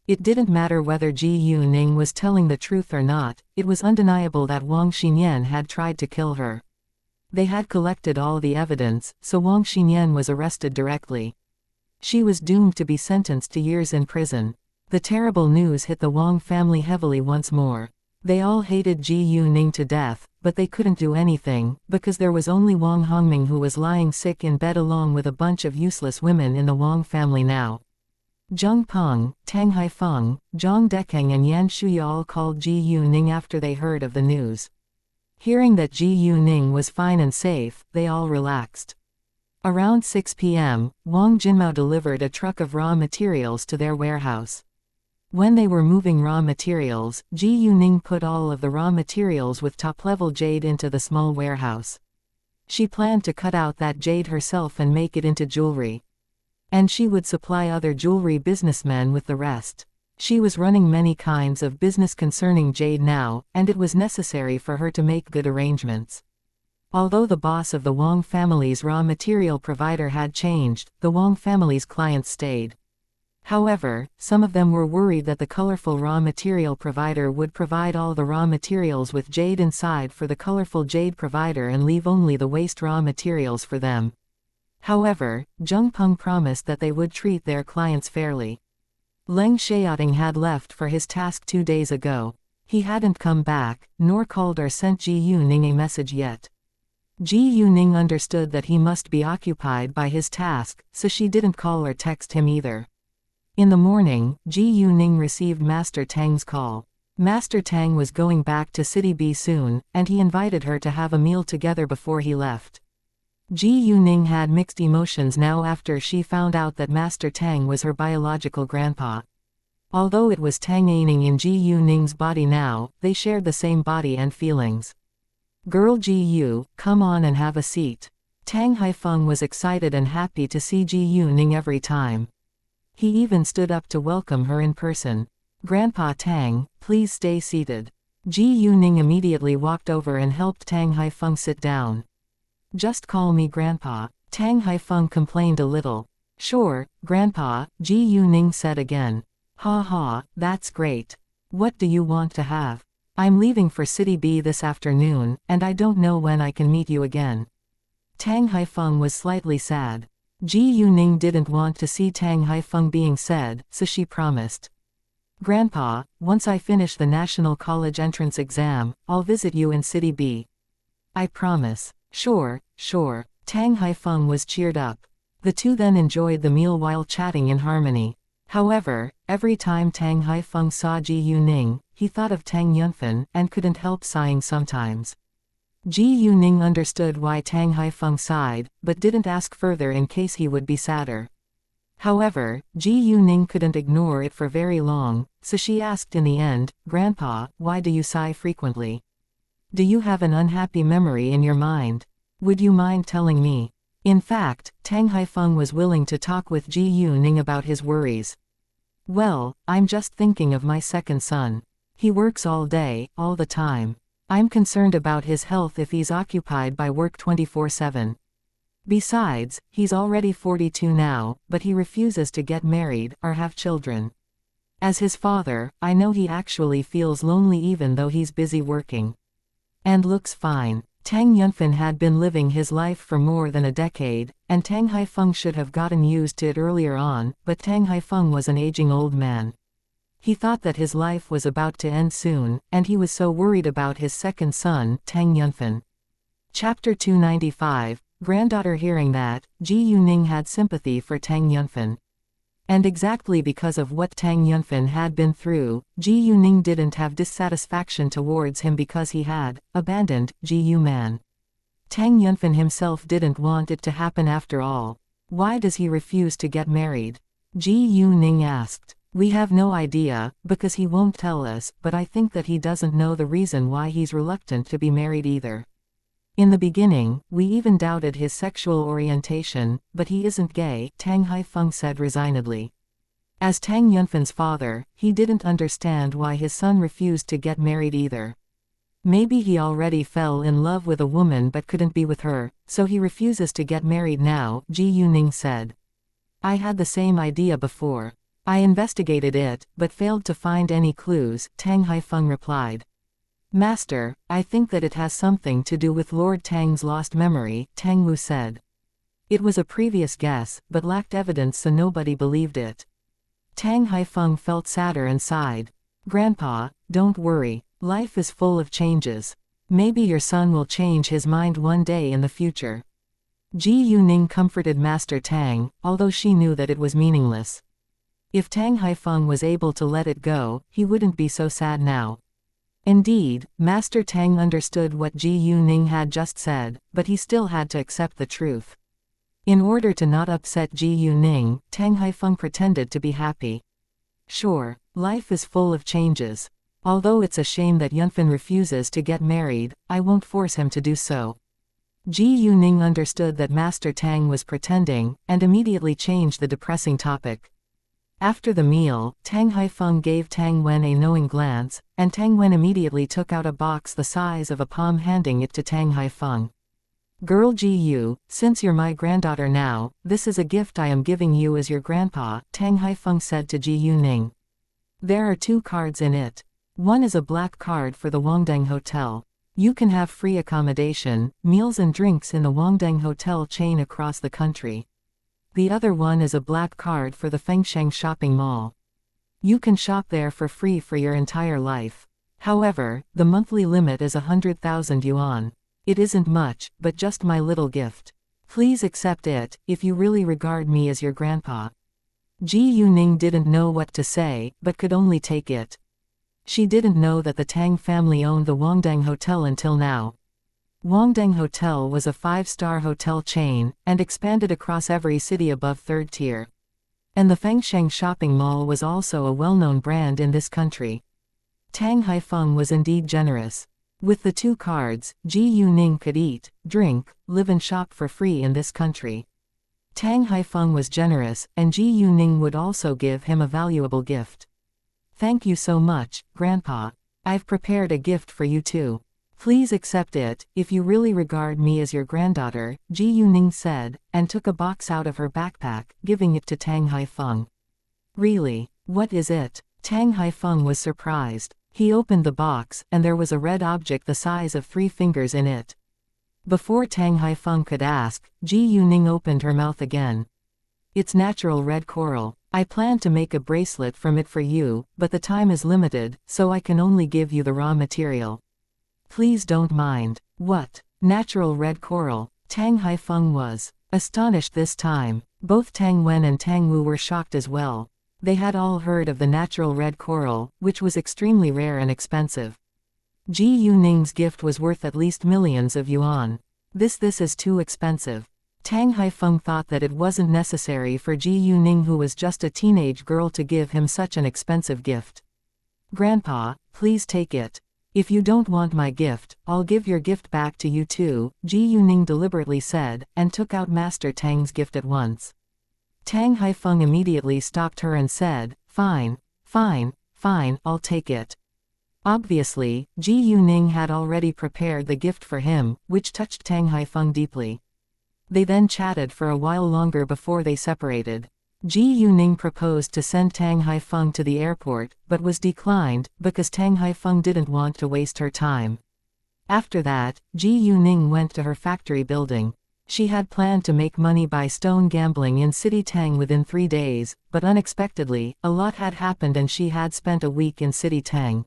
[SPEAKER 1] It didn't matter whether Ji Yuning was telling the truth or not, it was undeniable that Wang Xinyan had tried to kill her. They had collected all the evidence, so Wang Xinyan was arrested directly. She was doomed to be sentenced to years in prison. The terrible news hit the Wang family heavily once more. They all hated Ji Yuning to death, but they couldn't do anything, because there was only Wang Hongming who was lying sick in bed along with a bunch of useless women in the Wang family now. Zheng Peng, Tang Haifeng, Zhang Dekeng and Yan Shuya all called Ji Yuning after they heard of the news. Hearing that Ji Yuning was fine and safe, they all relaxed. Around 6 p.m., Wang Jinmao delivered a truck of raw materials to their warehouse. When they were moving raw materials, Ji Yuning put all of the raw materials with top-level jade into the small warehouse. She planned to cut out that jade herself and make it into jewelry. And she would supply other jewelry businessmen with the rest. She was running many kinds of business concerning jade now, and it was necessary for her to make good arrangements. Although the boss of the Wang family's raw material provider had changed, the Wang family's clients stayed. However, some of them were worried that the colorful raw material provider would provide all the raw materials with jade inside for the colorful jade provider and leave only the waste raw materials for them. However, Zheng Peng promised that they would treat their clients fairly. Leng Xiaoting had left for his task 2 days ago. He hadn't come back, nor called or sent Ji Yuning a message yet. Ji Yuning understood that he must be occupied by his task, so she didn't call or text him either. In the morning, Ji Yuning received Master Tang's call. Master Tang was going back to City B soon, and he invited her to have a meal together before he left. Ji Yuning had mixed emotions now after she found out that Master Tang was her biological grandpa. Although it was Tang Aining in Ji Yuning's body now, they shared the same body and feelings. "Girl Ji Yu, come on and have a seat." Tang Haifeng was excited and happy to see Ji Yuning every time. He even stood up to welcome her in person. "Grandpa Tang, please stay seated." Ji Yuning immediately walked over and helped Tang Haifeng sit down. "Just call me Grandpa," Tang Haifeng complained a little. "Sure, Grandpa," Ji Yuning said again. "Ha ha, that's great. What do you want to have? I'm leaving for City B this afternoon, and I don't know when I can meet you again." Tang Haifeng was slightly sad. Ji Yuning didn't want to see Tang Haifeng being sad, so she promised. "Grandpa, once I finish the National College entrance exam, I'll visit you in City B." "I promise." Sure. Tang Haifeng was cheered up. The two then enjoyed the meal while chatting in harmony. However, every time Tang Haifeng saw Ji Yuning, he thought of Tang Yunfen, and couldn't help sighing sometimes. Ji Yuning understood why Tang Haifeng sighed, but didn't ask further in case he would be sadder. However, Ji Yuning couldn't ignore it for very long, so she asked in the end, "Grandpa, why do you sigh frequently? Do you have an unhappy memory in your mind? Would you mind telling me?" In fact, Tang Haifeng was willing to talk with Ji Yuning about his worries. "Well, I'm just thinking of my second son. He works all day, all the time. I'm concerned about his health if he's occupied by work 24/7. Besides, he's already 42 now, but he refuses to get married, or have children. As his father, I know he actually feels lonely even though he's busy working. And looks fine." Tang Yunfen had been living his life for more than a decade, and Tang Haifeng should have gotten used to it earlier on, but Tang Haifeng was an aging old man. He thought that his life was about to end soon, and he was so worried about his second son, Tang Yunfen. Chapter 295, Granddaughter. Hearing that, Ji Yuning had sympathy for Tang Yunfen. And exactly because of what Tang Yunfen had been through, Ji Yuning didn't have dissatisfaction towards him because he had abandoned Ji Yuman. Tang Yunfen himself didn't want it to happen after all. "Why does he refuse to get married?" Ji Yuning asked. "We have no idea, because he won't tell us, but I think that he doesn't know the reason why he's reluctant to be married either. In the beginning, we even doubted his sexual orientation, but he isn't gay," Tang Haifeng said resignedly. As Tang Yunfen's father, he didn't understand why his son refused to get married either. Maybe he already fell in love with a woman but couldn't be with her, so he refuses to get married now, Ji Yuning said. "I had the same idea before. I investigated it, but failed to find any clues, Tang Haifeng replied. Master, I think that it has something to do with Lord Tang's lost memory, Tang Wu said. It was a previous guess, but lacked evidence so nobody believed it. Tang Haifeng felt sadder and sighed. Grandpa, don't worry. Life is full of changes. Maybe your son will change his mind one day in the future. Ji Yuning comforted Master Tang, although she knew that it was meaningless. If Tang Haifeng was able to let it go, he wouldn't be so sad now. Indeed, Master Tang understood what Ji Yuning had just said, but he still had to accept the truth. In order to not upset Ji Yuning, Tang Haifeng pretended to be happy. Sure, life is full of changes. Although it's a shame that Yunfen refuses to get married, I won't force him to do so. Ji Yuning understood that Master Tang was pretending, and immediately changed the depressing topic. After the meal, Tang Haifeng gave Tang Wen a knowing glance, and Tang Wen immediately took out a box the size of a palm, handing it to Tang Haifeng. Girl Ji Yu, since you're my granddaughter now, this is a gift I am giving you as your grandpa, Tang Haifeng said to Ji Yuning. There are 2 cards in it. One is a black card for the Wangdang Hotel. You can have free accommodation, meals and drinks in the Wangdang Hotel chain across the country. The other one is a black card for the Fengsheng shopping mall. You can shop there for free for your entire life. However, the monthly limit is 100,000 yuan. It isn't much, but just my little gift. Please accept it, if you really regard me as your grandpa. Ji Yuning didn't know what to say, but could only take it. She didn't know that the Tang family owned the Wangdang Hotel until now. Wangdang Hotel was a 5-star hotel chain, and expanded across every city above 3rd tier. And the Fengsheng shopping mall was also a well-known brand in this country. Tang Haifeng was indeed generous. With the 2 cards, Ji Yuning could eat, drink, live and shop for free in this country. Tang Haifeng was generous, and Ji Yuning would also give him a valuable gift. Thank you so much, Grandpa. I've prepared a gift for you too. Please accept it, if you really regard me as your granddaughter, Ji Yuning said, and took a box out of her backpack, giving it to Tang Haifeng. Really? What is it? Tang Haifeng was surprised. He opened the box, and there was a red object the size of 3 fingers in it. Before Tang Haifeng could ask, Ji Yuning opened her mouth again. It's natural red coral. I plan to make a bracelet from it for you, but the time is limited, so I can only give you the raw material. Please don't mind. What? Natural red coral? Tang Haifeng was astonished this time. Both Tang Wen and Tang Wu were shocked as well. They had all heard of the natural red coral, which was extremely rare and expensive. Ji Yuning's gift was worth at least millions of yuan. This is too expensive. Tang Haifeng thought that it wasn't necessary for Ji Yuning, who was just a teenage girl, to give him such an expensive gift. Grandpa, please take it. If you don't want my gift, I'll give your gift back to you too, Ji Yuning deliberately said, and took out Master Tang's gift at once. Tang Haifeng immediately stopped her and said, Fine, I'll take it. Obviously, Ji Yuning had already prepared the gift for him, which touched Tang Haifeng deeply. They then chatted for a while longer before they separated. Ji Yuning proposed to send Tang Haifeng to the airport, but was declined, because Tang Haifeng didn't want to waste her time. After that, Ji Yuning went to her factory building. She had planned to make money by stone gambling in City Tang within 3 days, but unexpectedly, a lot had happened and she had spent a week in City Tang.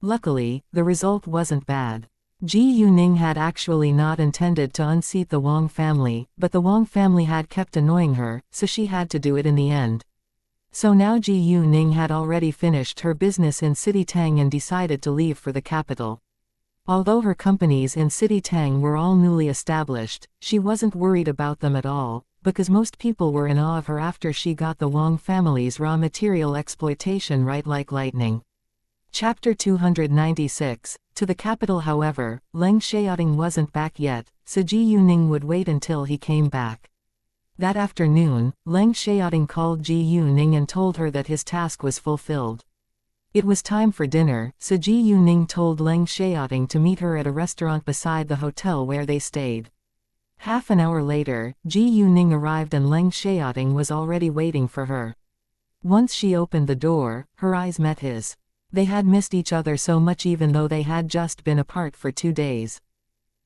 [SPEAKER 1] Luckily, the result wasn't bad. Ji Yuning had actually not intended to unseat the Wang family, but the Wang family had kept annoying her, so she had to do it in the end. So now Ji Yuning had already finished her business in City Tang and decided to leave for the capital. Although her companies in City Tang were all newly established, she wasn't worried about them at all, because most people were in awe of her after she got the Wang family's raw material exploitation right like lightning. Chapter 296. To the capital. However, Leng Xiaoting wasn't back yet, so Ji Yuning would wait until he came back. That afternoon, Leng Xiaoting called Ji Yuning and told her that his task was fulfilled. It was time for dinner, so Ji Yuning told Leng Xiaoting to meet her at a restaurant beside the hotel where they stayed. Half an hour later, Ji Yuning arrived and Leng Xiaoting was already waiting for her. Once she opened the door, her eyes met his. They had missed each other so much even though they had just been apart for 2 days.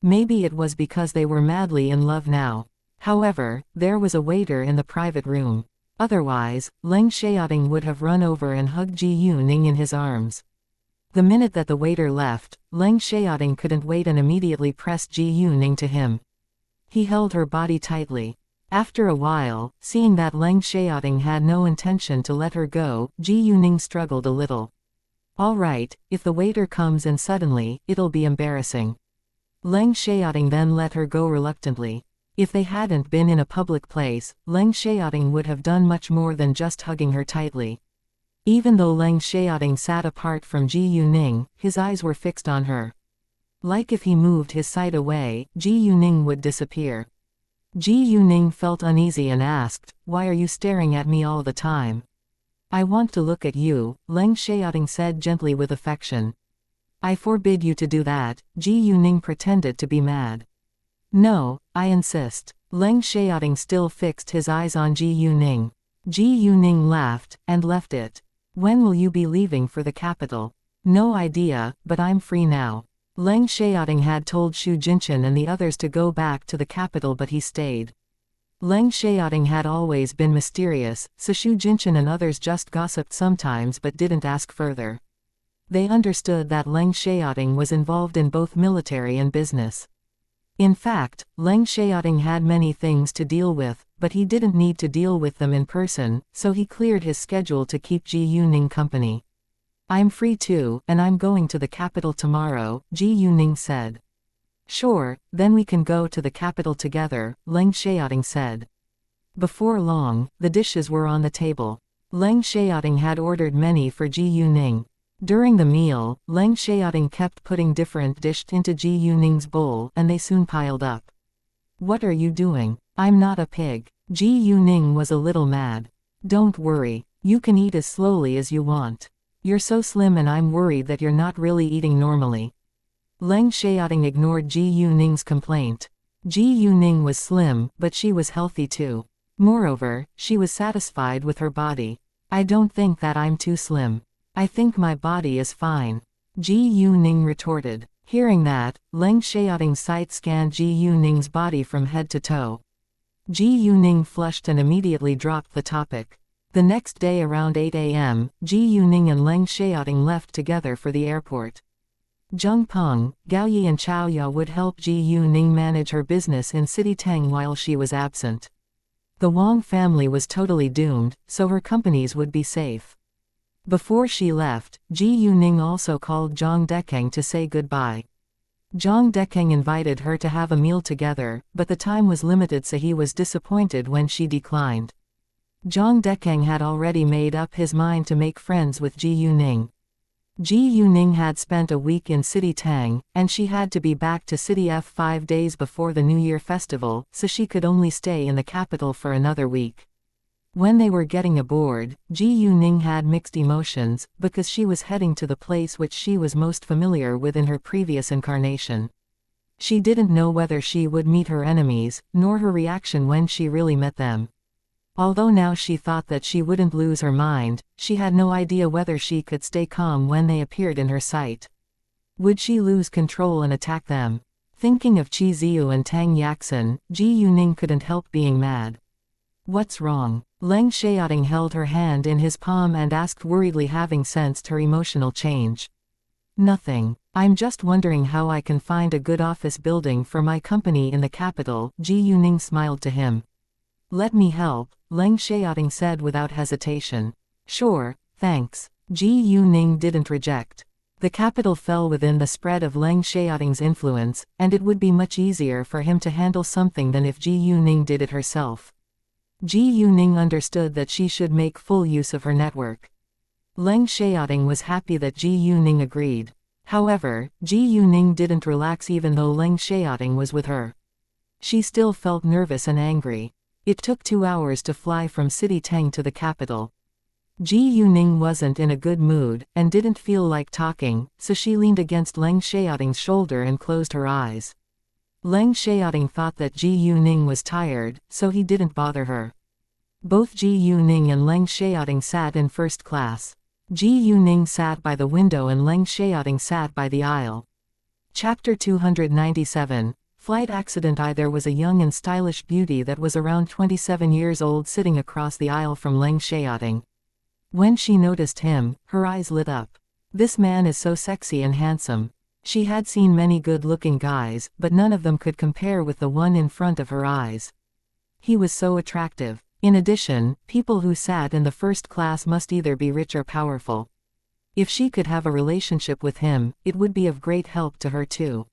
[SPEAKER 1] Maybe it was because they were madly in love now. However, there was a waiter in the private room. Otherwise, Leng Xiaoting would have run over and hugged Ji Yuning in his arms. The minute that the waiter left, Leng Xiaoting couldn't wait and immediately pressed Ji Yuning to him. He held her body tightly. After a while, seeing that Leng Xiaoting had no intention to let her go, Ji Yuning struggled a little. All right, if the waiter comes and suddenly, it'll be embarrassing. Leng Xiaoting then let her go reluctantly. If they hadn't been in a public place, Leng Xiaoting would have done much more than just hugging her tightly. Even though Leng Xiaoting sat apart from Ji Yuning, his eyes were fixed on her. Like if he moved his sight away, Ji Yuning would disappear. Ji Yuning felt uneasy and asked, "Why are you staring at me all the time?" "I want to look at you," Leng Xiaoting said gently with affection. "I forbid you to do that," Ji Yuning pretended to be mad. "No, I insist." Leng Xiaoting still fixed his eyes on Ji Yuning. Ji Yuning laughed, and left it. "When will you be leaving for the capital?" "No idea, but I'm free now." Leng Xiaoting had told Xu Jinchen and the others to go back to the capital but he stayed. Leng Xiaoting had always been mysterious, so Xu Jinchen and others just gossiped sometimes but didn't ask further. They understood that Leng Xiaoting was involved in both military and business. In fact, Leng Xiaoting had many things to deal with, but he didn't need to deal with them in person, so he cleared his schedule to keep Ji Yuning company. "I'm free too, and I'm going to the capital tomorrow," Ji Yuning said. "Sure, then we can go to the capital together," Leng Xiaoting said. Before long, the dishes were on the table. Leng Xiaoting had ordered many for Ji Yuning. During the meal, Leng Xiaoting kept putting different dishes into Ji Yuning's bowl and they soon piled up. "What are you doing? I'm not a pig." Ji Yuning was a little mad. "Don't worry, you can eat as slowly as you want. You're so slim and I'm worried that you're not really eating normally." Leng Xiaoting ignored Ji Yuning's complaint. Ji Yuning was slim, but she was healthy too. Moreover, she was satisfied with her body. "I don't think that I'm too slim. I think my body is fine," Ji Yuning retorted. Hearing that, Leng Xiaoting's sight scanned Ji Yuning's body from head to toe. Ji Yuning flushed and immediately dropped the topic. The next day around 8 a.m., Ji Yuning and Leng Xiaoting left together for the airport. Zheng Peng, Gao Yi and Chao Ya would help Ji Yuning manage her business in City Tang while she was absent. The Wang family was totally doomed, so her companies would be safe. Before she left, Ji Yuning also called Zhang Dekeng to say goodbye. Zhang Dekeng invited her to have a meal together, but the time was limited so he was disappointed when she declined. Zhang Dekeng had already made up his mind to make friends with Ji Yuning. Ji Yuning had spent a week in City Tang, and she had to be back to City F 5 days before the New Year festival, so she could only stay in the capital for another week. When they were getting aboard, Ji Yuning had mixed emotions, because she was heading to the place which she was most familiar with in her previous incarnation. She didn't know whether she would meet her enemies, nor her reaction when she really met them. Although now she thought that she wouldn't lose her mind, she had no idea whether she could stay calm when they appeared in her sight. Would she lose control and attack them? Thinking of Qi Ziyu and Tang Yaxin, Ji Yuning couldn't help being mad. "What's wrong?" Leng Xiaoting held her hand in his palm and asked worriedly, having sensed her emotional change. "Nothing. I'm just wondering how I can find a good office building for my company in the capital," Ji Yuning smiled to him. "Let me help," Leng Xiaoting said without hesitation. "Sure, thanks." Ji Yuning didn't reject. The capital fell within the spread of Leng Xiaoting's influence, and it would be much easier for him to handle something than if Ji Yuning did it herself. Ji Yuning understood that she should make full use of her network. Leng Xiaoting was happy that Ji Yuning agreed. However, Ji Yuning didn't relax even though Leng Xiaoting was with her. She still felt nervous and angry. It took 2 hours to fly from City Tang to the capital. Ji Yuning wasn't in a good mood, and didn't feel like talking, so she leaned against Leng Xiaoting's shoulder and closed her eyes. Leng Xiaoting thought that Ji Yuning was tired, so he didn't bother her. Both Ji Yuning and Leng Xiaoting sat in first class. Ji Yuning sat by the window and Leng Xiaoting sat by the aisle. Chapter 297. Flight accident. There was a young and stylish beauty that was around 27 years old sitting across the aisle from Leng Xiaoting. When she noticed him, her eyes lit up. This man is so sexy and handsome. She had seen many good-looking guys, but none of them could compare with the one in front of her eyes. He was so attractive. In addition, people who sat in the first class must either be rich or powerful. If she could have a relationship with him, it would be of great help to her too.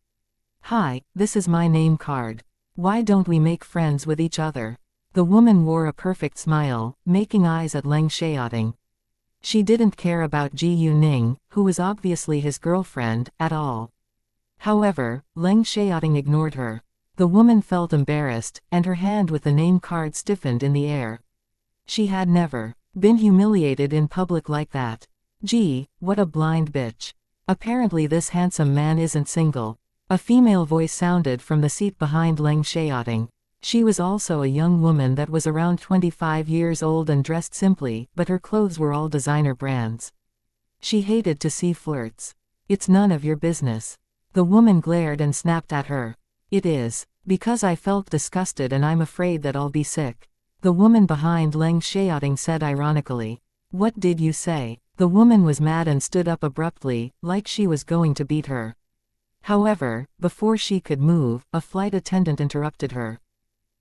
[SPEAKER 1] "Hi, this is my name card. Why don't we make friends with each other?" The woman wore a perfect smile, making eyes at Leng Xiaoting. She didn't care about Ji Yuning, who was obviously his girlfriend, at all. However, Leng Xiaoting ignored her. The woman felt embarrassed, and her hand with the name card stiffened in the air. She had never been humiliated in public like that. Gee, what a blind bitch. Apparently this handsome man isn't single. A female voice sounded from the seat behind Leng Xiaoting. She was also a young woman that was around 25 years old and dressed simply, but her clothes were all designer brands. She hated to see flirts. "It's none of your business." The woman glared and snapped at her. "It is. Because I felt disgusted and I'm afraid that I'll be sick," the woman behind Leng Xiaoting said ironically. "What did you say?" The woman was mad and stood up abruptly, like she was going to beat her. However, before she could move, a flight attendant interrupted her.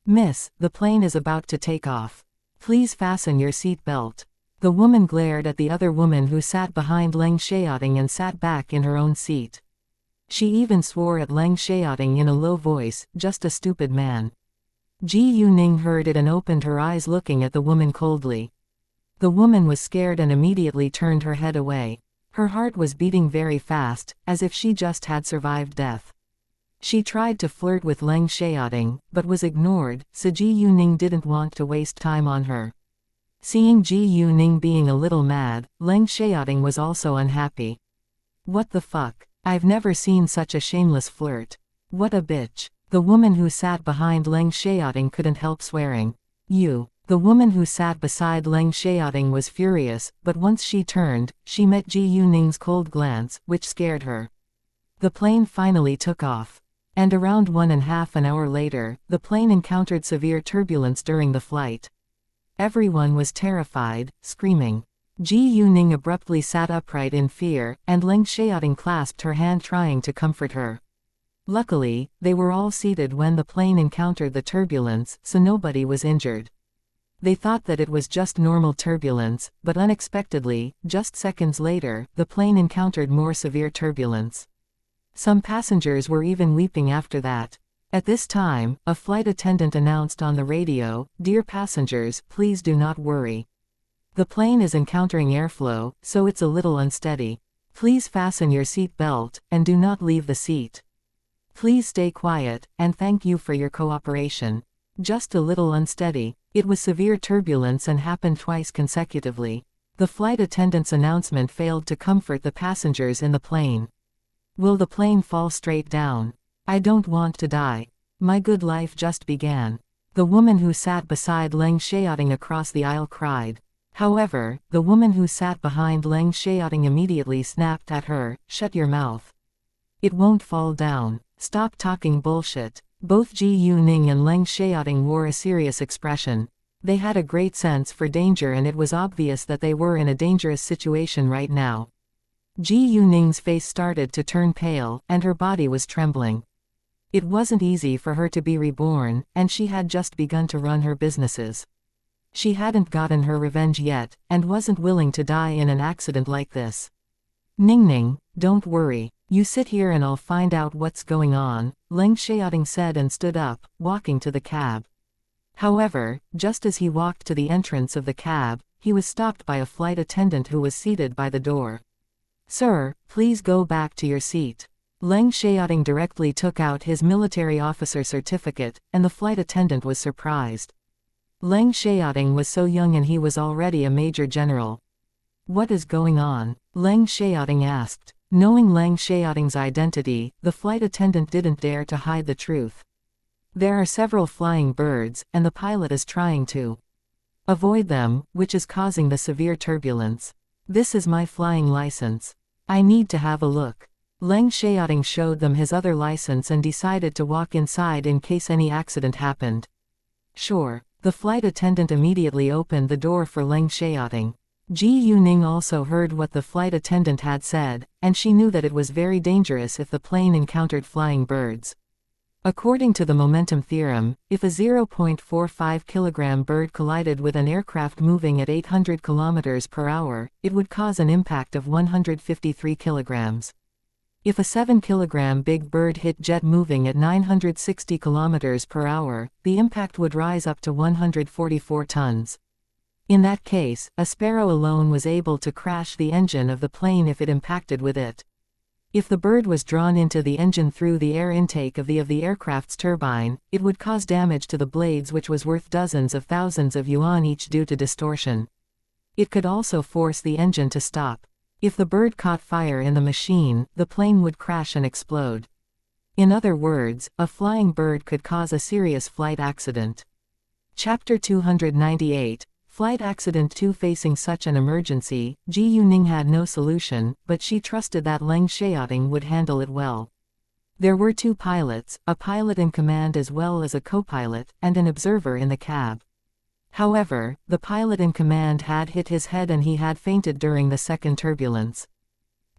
[SPEAKER 1] "Miss, the plane is about to take off. Please fasten your seat belt." The woman glared at the other woman who sat behind Leng Xiaoting and sat back in her own seat. She even swore at Leng Xiaoting in a low voice, "Just a stupid man." Ji Yuning heard it and opened her eyes looking at the woman coldly. The woman was scared and immediately turned her head away. Her heart was beating very fast, as if she just had survived death. She tried to flirt with Leng Xiaoting, but was ignored, so Ji Yuning didn't want to waste time on her. Seeing Ji Yuning being a little mad, Leng Xiaoting was also unhappy. "What the fuck? I've never seen such a shameless flirt. What a bitch." The woman who sat behind Leng Xiaoting couldn't help swearing. "You." The woman who sat beside Leng Xiaoting was furious, but once she turned, she met Ji Yuning's cold glance, which scared her. The plane finally took off. And around 1.5 hours later, the plane encountered severe turbulence during the flight. Everyone was terrified, screaming. Ji Yuning abruptly sat upright in fear, and Leng Xiaoting clasped her hand trying to comfort her. Luckily, they were all seated when the plane encountered the turbulence, so nobody was injured. They thought that it was just normal turbulence, but unexpectedly, just seconds later, the plane encountered more severe turbulence. Some passengers were even weeping after that. At this time, a flight attendant announced on the radio, "Dear passengers, please do not worry. The plane is encountering airflow, so it's a little unsteady. Please fasten your seat belt, and do not leave the seat. Please stay quiet, and thank you for your cooperation. Just a little unsteady." It was severe turbulence and happened twice consecutively. The flight attendant's announcement failed to comfort the passengers in the plane. "Will the plane fall straight down? I don't want to die. My good life just began." The woman who sat beside Leng Xiaoting across the aisle cried. However, the woman who sat behind Leng Xiaoting immediately snapped at her, "Shut your mouth. It won't fall down. Stop talking bullshit." Both Ji Yuning and Leng Xiaoting wore a serious expression. They had a great sense for danger and it was obvious that they were in a dangerous situation right now. Ji Yuning's face started to turn pale, and her body was trembling. It wasn't easy for her to be reborn, and she had just begun to run her businesses. She hadn't gotten her revenge yet, and wasn't willing to die in an accident like this. "Ningning, don't worry. You sit here and I'll find out what's going on," Leng Xiaoting said and stood up, walking to the cab. However, just as he walked to the entrance of the cab, he was stopped by a flight attendant who was seated by the door. "Sir, please go back to your seat." Leng Xiaoting directly took out his military officer certificate, and the flight attendant was surprised. Leng Xiaoting was so young and he was already a major general. "What is going on?" Leng Xiaoting asked. Knowing Leng Xiaoting's identity, the flight attendant didn't dare to hide the truth. "There are several flying birds, and the pilot is trying to Avoid them, which is causing the severe turbulence. This is my flying license. I need to have a look. Leng Xiaoting showed them his other license and decided to walk inside in case any accident happened. Sure. The flight attendant immediately opened the door for Leng Xiaoting. Ji Yuning also heard what the flight attendant had said, and she knew that it was very dangerous if the plane encountered flying birds. According to the momentum theorem, if a 0.45 kilogram bird collided with an aircraft moving at 800 km per hour, it would cause an impact of 153 kilograms. If a 7 kilogram big bird hit jet moving at 960 km per hour, the impact would rise up to 144 tons. In that case, a sparrow alone was able to crash the engine of the plane if it impacted with it. If the bird was drawn into the engine through the air intake of the aircraft's turbine, it would cause damage to the blades, which was worth dozens of thousands of yuan each due to distortion. It could also force the engine to stop. If the bird caught fire in the machine, the plane would crash and explode. In other words, a flying bird could cause a serious flight accident. Chapter 298, Flight Accident 2. Facing such an emergency, Ji Yuning had no solution, but she trusted that Leng Xiaoting would handle it well. There were two pilots, a pilot in command as well as a co-pilot, and an observer in the cab. However, the pilot in command had hit his head and he had fainted during the second turbulence.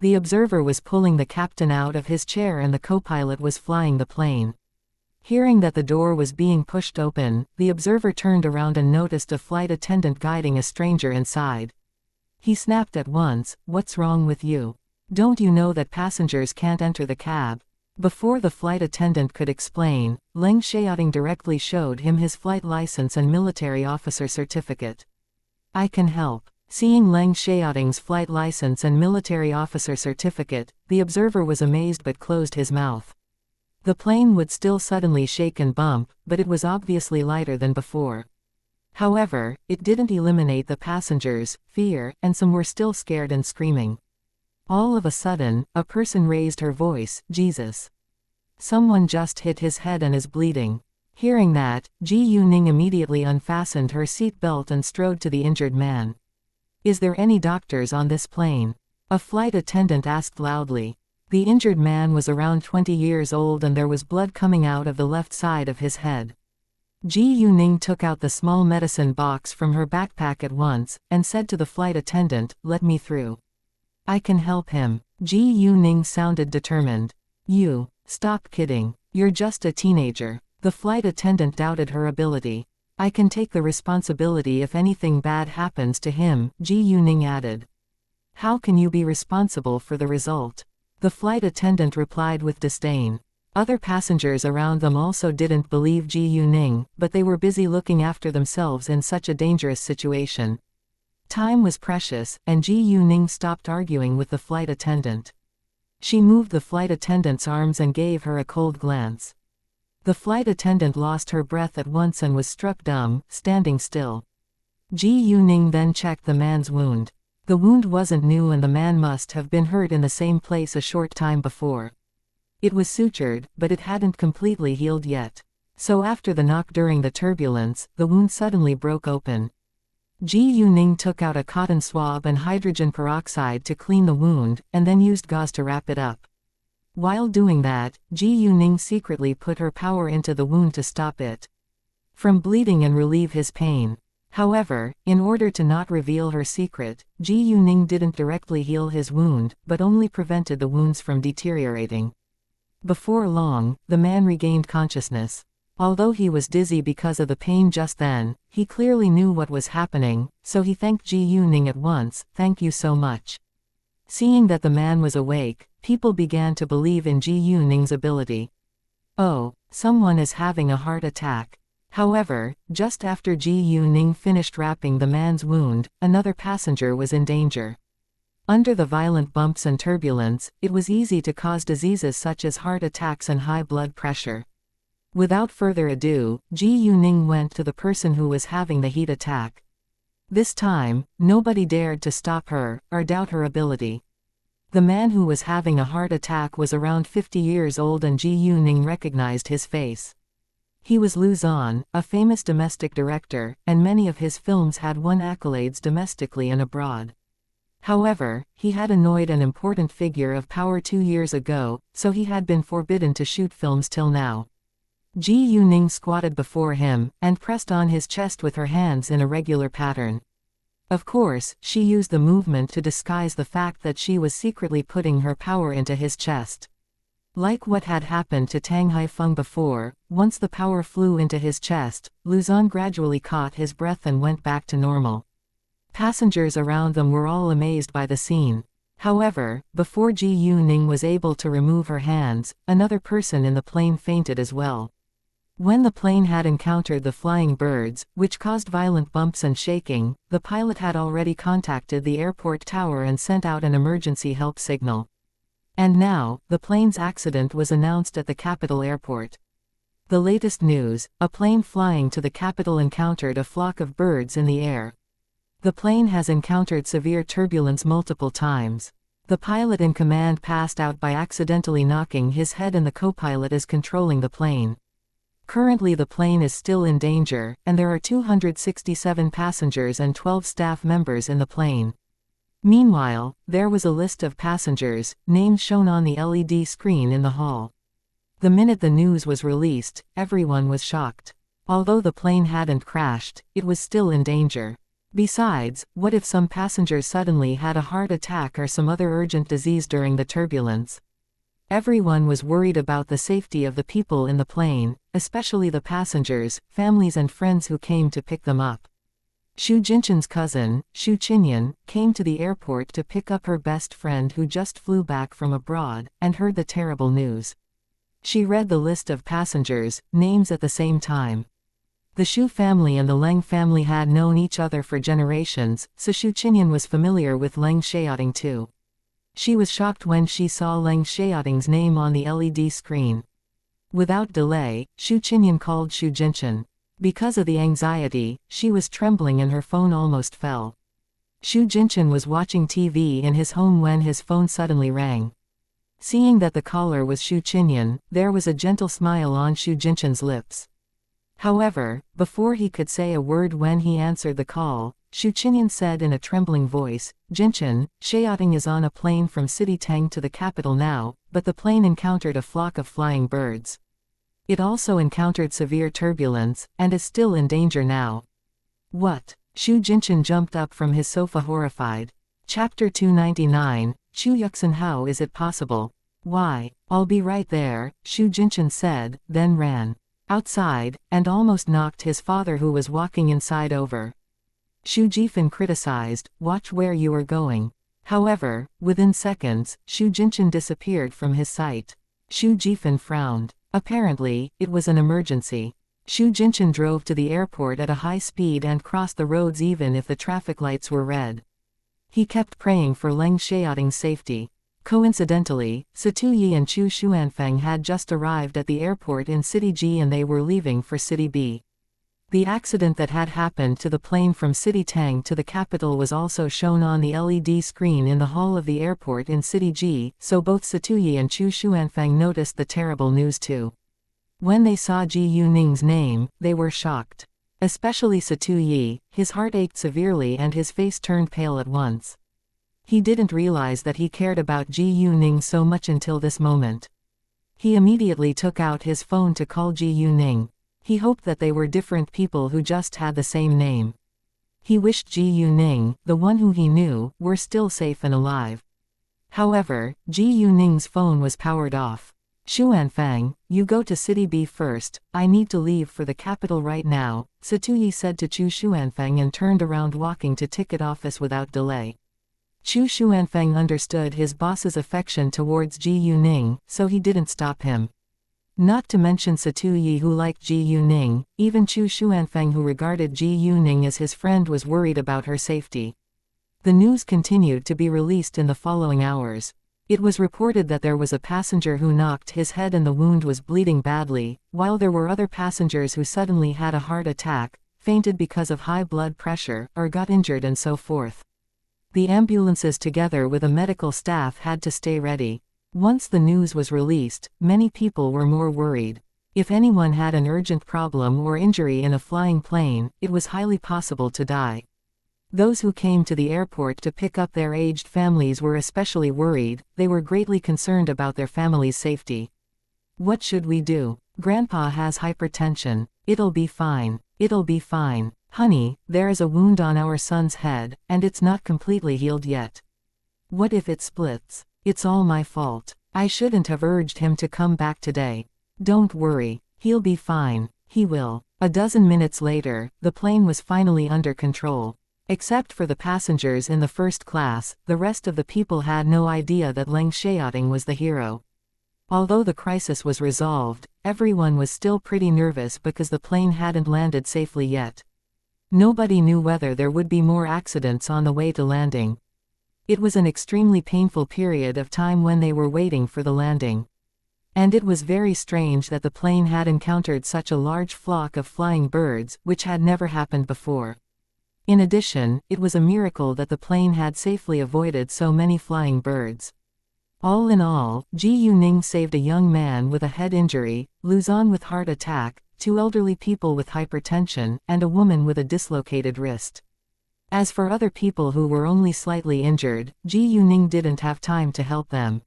[SPEAKER 1] The observer was pulling the captain out of his chair and the co-pilot was flying the plane. Hearing that the door was being pushed open, the observer turned around and noticed a flight attendant guiding a stranger inside. He snapped at once, "What's wrong with you? Don't you know that passengers can't enter the cab?" Before the flight attendant could explain, Leng Xiaoting directly showed him his flight license and military officer certificate. "I can help." Seeing Leng Xiaoting's flight license and military officer certificate, the observer was amazed but closed his mouth. The plane would still suddenly shake and bump, but it was obviously lighter than before. However, it didn't eliminate the passengers' fear, and some were still scared and screaming. All of a sudden, a person raised her voice, "Jesus! Someone just hit his head and is bleeding." Hearing that, Ji Yuning immediately unfastened her seat belt and strode to the injured man. "Is there any doctors on this plane?" a flight attendant asked loudly. The injured man was around 20 years old and there was blood coming out of the left side of his head. Ji Yuning took out the small medicine box from her backpack at once, and said to the flight attendant, "Let me through. I can help him." Ji Yuning sounded determined. "You, stop kidding. You're just a teenager." The flight attendant doubted her ability. "I can take the responsibility if anything bad happens to him," Ji Yuning added. "How can you be responsible for the result?" The flight attendant replied with disdain. Other passengers around them also didn't believe Ji Yuning, but they were busy looking after themselves in such a dangerous situation. Time was precious, and Ji Yuning stopped arguing with the flight attendant. She moved the flight attendant's arms and gave her a cold glance. The flight attendant lost her breath at once and was struck dumb, standing still. Ji Yuning then checked the man's wound. The wound wasn't new and the man must have been hurt in the same place a short time before. It was sutured, but it hadn't completely healed yet. So after the knock during the turbulence, the wound suddenly broke open. Ji Yuning took out a cotton swab and hydrogen peroxide to clean the wound, and then used gauze to wrap it up. While doing that, Ji Yuning secretly put her power into the wound to stop it from bleeding and relieve his pain. However, in order to not reveal her secret, Ji Yuning didn't directly heal his wound, but only prevented the wounds from deteriorating. Before long, the man regained consciousness. Although he was dizzy because of the pain just then, he clearly knew what was happening, so he thanked Ji Yuning at once. "Thank you so much." Seeing that the man was awake, people began to believe in Ji Yuning's ability. "Oh, someone is having a heart attack." However, just after Ji Yuning finished wrapping the man's wound, another passenger was in danger. Under the violent bumps and turbulence, it was easy to cause diseases such as heart attacks and high blood pressure. Without further ado, Ji Yuning went to the person who was having the heat attack. This time, nobody dared to stop her, or doubt her ability. The man who was having a heart attack was around 50 years old and Ji Yuning recognized his face. He was Liu Zhan, a famous domestic director, and many of his films had won accolades domestically and abroad. However, he had annoyed an important figure of power 2 years ago, so he had been forbidden to shoot films till now. Ji Yuning squatted before him, and pressed on his chest with her hands in a regular pattern. Of course, she used the movement to disguise the fact that she was secretly putting her power into his chest. Like what had happened to Tang Haifeng before, once the power flew into his chest, Liu Zhan gradually caught his breath and went back to normal. Passengers around them were all amazed by the scene. However, before Ji Yuning was able to remove her hands, another person in the plane fainted as well. When the plane had encountered the flying birds, which caused violent bumps and shaking, the pilot had already contacted the airport tower and sent out an emergency help signal. And now, the plane's accident was announced at the capital airport. The latest news: a plane flying to the capital encountered a flock of birds in the air. The plane has encountered severe turbulence multiple times. The pilot in command passed out by accidentally knocking his head, and the co-pilot is controlling the plane. Currently the plane is still in danger, and there are 267 passengers and 12 staff members in the plane. Meanwhile, there was a list of passengers, names shown on the LED screen in the hall. The minute the news was released, everyone was shocked. Although the plane hadn't crashed, it was still in danger. Besides, what if some passengers suddenly had a heart attack or some other urgent disease during the turbulence? Everyone was worried about the safety of the people in the plane, especially the passengers, families and friends who came to pick them up. Xu Jinchen's cousin, Xu Qinyan, came to the airport to pick up her best friend who just flew back from abroad, and heard the terrible news. She read the list of passengers' names at the same time. The Xu family and the Leng family had known each other for generations, so Xu Qinyan was familiar with Leng Xiaoting too. She was shocked when she saw Leng Xiaoting's name on the LED screen. Without delay, Xu Qinyan called Xu Jinchen. Because of the anxiety, she was trembling and her phone almost fell. Xu Jinchen was watching TV in his home when his phone suddenly rang. Seeing that the caller was Xu Qinyan, there was a gentle smile on Xu Jinchen's lips. However, before he could say a word when he answered the call, Xu Qinyan said in a trembling voice, "Jinchen, Xiaoting is on a plane from City Tang to the capital now, but the plane encountered a flock of flying birds. It also encountered severe turbulence, and is still in danger now." What? Xu Jinchen jumped up from his sofa horrified. Chapter 299, Chu Yuxin, how is it possible? Why, I'll be right there, Xu Jinchen said, then ran outside, and almost knocked his father who was walking inside over. Xu Jifan criticized, "Watch where you are going." However, within seconds, Xu Jinchen disappeared from his sight. Xu Jifan frowned. Apparently, it was an emergency. Xu Jinchen drove to the airport at a high speed and crossed the roads even if the traffic lights were red. He kept praying for Leng Xiaoting's safety. Coincidentally, Situyi and Chu Xuanfeng had just arrived at the airport in City G and they were leaving for City B. The accident that had happened to the plane from City Tang to the capital was also shown on the LED screen in the hall of the airport in City G, so both Situyi and Chu Xuanfeng noticed the terrible news too. When they saw Ji Yuning's name, they were shocked. Especially Situyi, his heart ached severely and his face turned pale at once. He didn't realize that he cared about Ji Yuning so much until this moment. He immediately took out his phone to call Ji Yuning. He hoped that they were different people who just had the same name. He wished Ji Yuning, the one who he knew, were still safe and alive. However, Ji Yuning's phone was powered off. "Xuanfeng, you go to City B first, I need to leave for the capital right now," Situyi said to Chu Xuanfeng and turned around walking to ticket office without delay. Chu Xuanfeng understood his boss's affection towards Ji Yuning, so he didn't stop him. Not to mention Situyi who liked Ji Yuning, even Chu Xuanfeng who regarded Ji Yuning as his friend was worried about her safety. The news continued to be released in the following hours. It was reported that there was a passenger who knocked his head and the wound was bleeding badly, while there were other passengers who suddenly had a heart attack, fainted because of high blood pressure, or got injured and so forth. The ambulances together with a medical staff had to stay ready. Once the news was released, many people were more worried. If anyone had an urgent problem or injury in a flying plane, it was highly possible to die. Those who came to the airport to pick up their aged families were especially worried. They were greatly concerned about their family's safety. What should we do? Grandpa has hypertension. It'll be fine. It'll be fine. Honey, there is a wound on our son's head, and it's not completely healed yet. What if it splits? It's all my fault. I shouldn't have urged him to come back today. Don't worry. He'll be fine. He will. A dozen minutes later, the plane was finally under control. Except for the passengers in the first class, the rest of the people had no idea that Leng Xiaoting was the hero. Although the crisis was resolved, everyone was still pretty nervous because the plane hadn't landed safely yet. Nobody knew whether there would be more accidents on the way to landing. It was an extremely painful period of time when they were waiting for the landing. And it was very strange that the plane had encountered such a large flock of flying birds, which had never happened before. In addition, it was a miracle that the plane had safely avoided so many flying birds. All in all, Ji Yuning saved a young man with a head injury, Luzon with heart attack, 2 elderly people with hypertension, and a woman with a dislocated wrist. As for other people who were only slightly injured, Ji Yuning didn't have time to help them.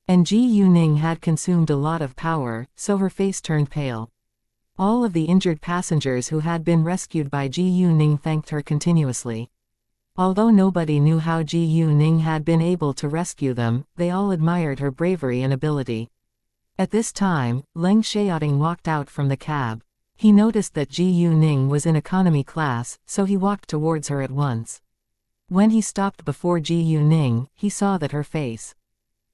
[SPEAKER 1] And Ji Yuning had consumed a lot of power, so her face turned pale. All of the injured passengers who had been rescued by Ji Yuning thanked her continuously. Although nobody knew how Ji Yuning had been able to rescue them, they all admired her bravery and ability. At this time, Leng Xiaoting walked out from the cab. He noticed that Ji Yuning was in economy class, so he walked towards her at once. When he stopped before Ji Yuning, he saw that her face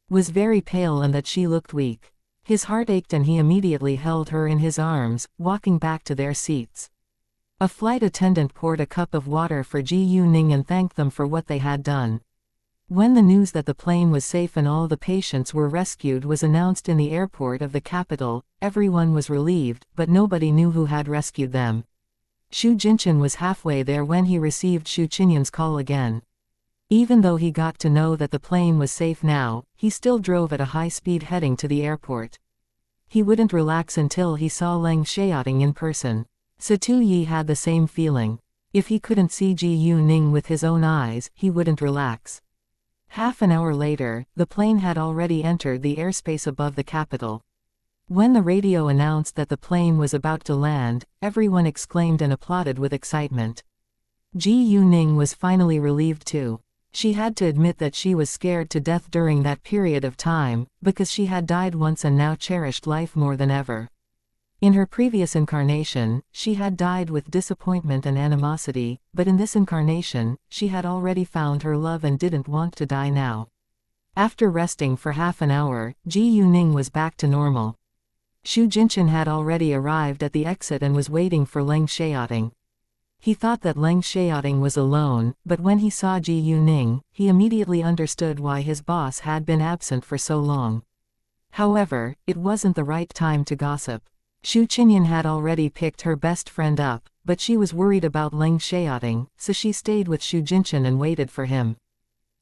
[SPEAKER 1] was very pale and that she looked weak. His heart ached and he immediately held her in his arms, walking back to their seats. A flight attendant poured a cup of water for Ji Yuning and thanked them for what they had done. When the news that the plane was safe and all the patients were rescued was announced in the airport of the capital, everyone was relieved, but nobody knew who had rescued them. Xu Jinchen was halfway there when he received Xu Qinyan's call again. Even though he got to know that the plane was safe now, he still drove at a high speed heading to the airport. He wouldn't relax until he saw Leng Xiaoting in person. Situ Yi had the same feeling. If he couldn't see Ji Yuning with his own eyes, he wouldn't relax. Half an hour later, the plane had already entered the airspace above the capital. When the radio announced that the plane was about to land, everyone exclaimed and applauded with excitement. Ji Yuning was finally relieved too. She had to admit that she was scared to death during that period of time, because she had died once and now cherished life more than ever. In her previous incarnation, she had died with disappointment and animosity, but in this incarnation, she had already found her love and didn't want to die now. After resting for half an hour, Ji Yuning was back to normal. Xu Jinchen had already arrived at the exit and was waiting for Leng Xiaoting. He thought that Leng Xiaoting was alone, but when he saw Ji Yuning, he immediately understood why his boss had been absent for so long. However, it wasn't the right time to gossip. Xu Qinyan had already picked her best friend up, but she was worried about Leng Xiaoting, so she stayed with Xu Jinchen and waited for him.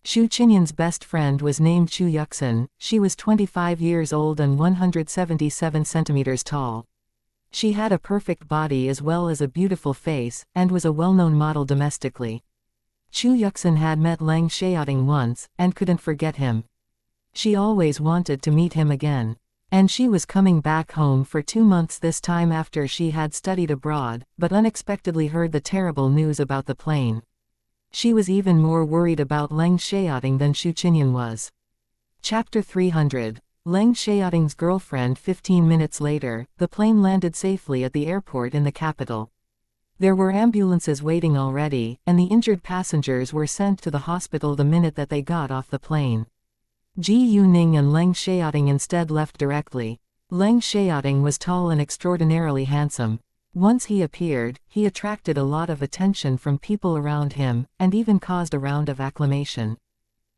[SPEAKER 1] Xu Qinyan's best friend was named Xu Yuxin. She was 25 years old and 177 centimeters tall. She had a perfect body as well as a beautiful face, and was a well-known model domestically. Xu Yuxin had met Leng Xiaoting once, and couldn't forget him. She always wanted to meet him again. And she was coming back home for 2 months this time after she had studied abroad, but unexpectedly heard the terrible news about the plane. She was even more worried about Leng Xiaoting than Xu Qinyan was. Chapter 300. Leng Xiaoting's girlfriend. 15 minutes later, the plane landed safely at the airport in the capital. There were ambulances waiting already, and the injured passengers were sent to the hospital the minute that they got off the plane. Ji Yuning and Leng Xiaoting instead left directly. Leng Xiaoting was tall and extraordinarily handsome. Once he appeared, he attracted a lot of attention from people around him, and even caused a round of acclamation.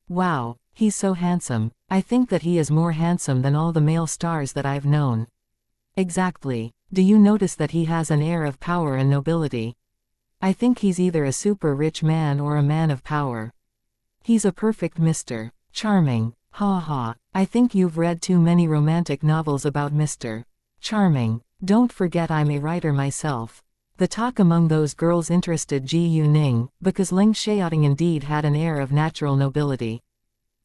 [SPEAKER 1] Wow, he's so handsome. I think that he is more handsome than all the male stars that I've known. Exactly. Do you notice that he has an air of power and nobility? I think he's either a super rich man or a man of power. He's a perfect Mr. Charming. Ha ha, I think you've read too many romantic novels about Mr. Charming. Don't forget I'm a writer myself. The talk among those girls interested Ji Yuning, because Leng Xiaoting indeed had an air of natural nobility.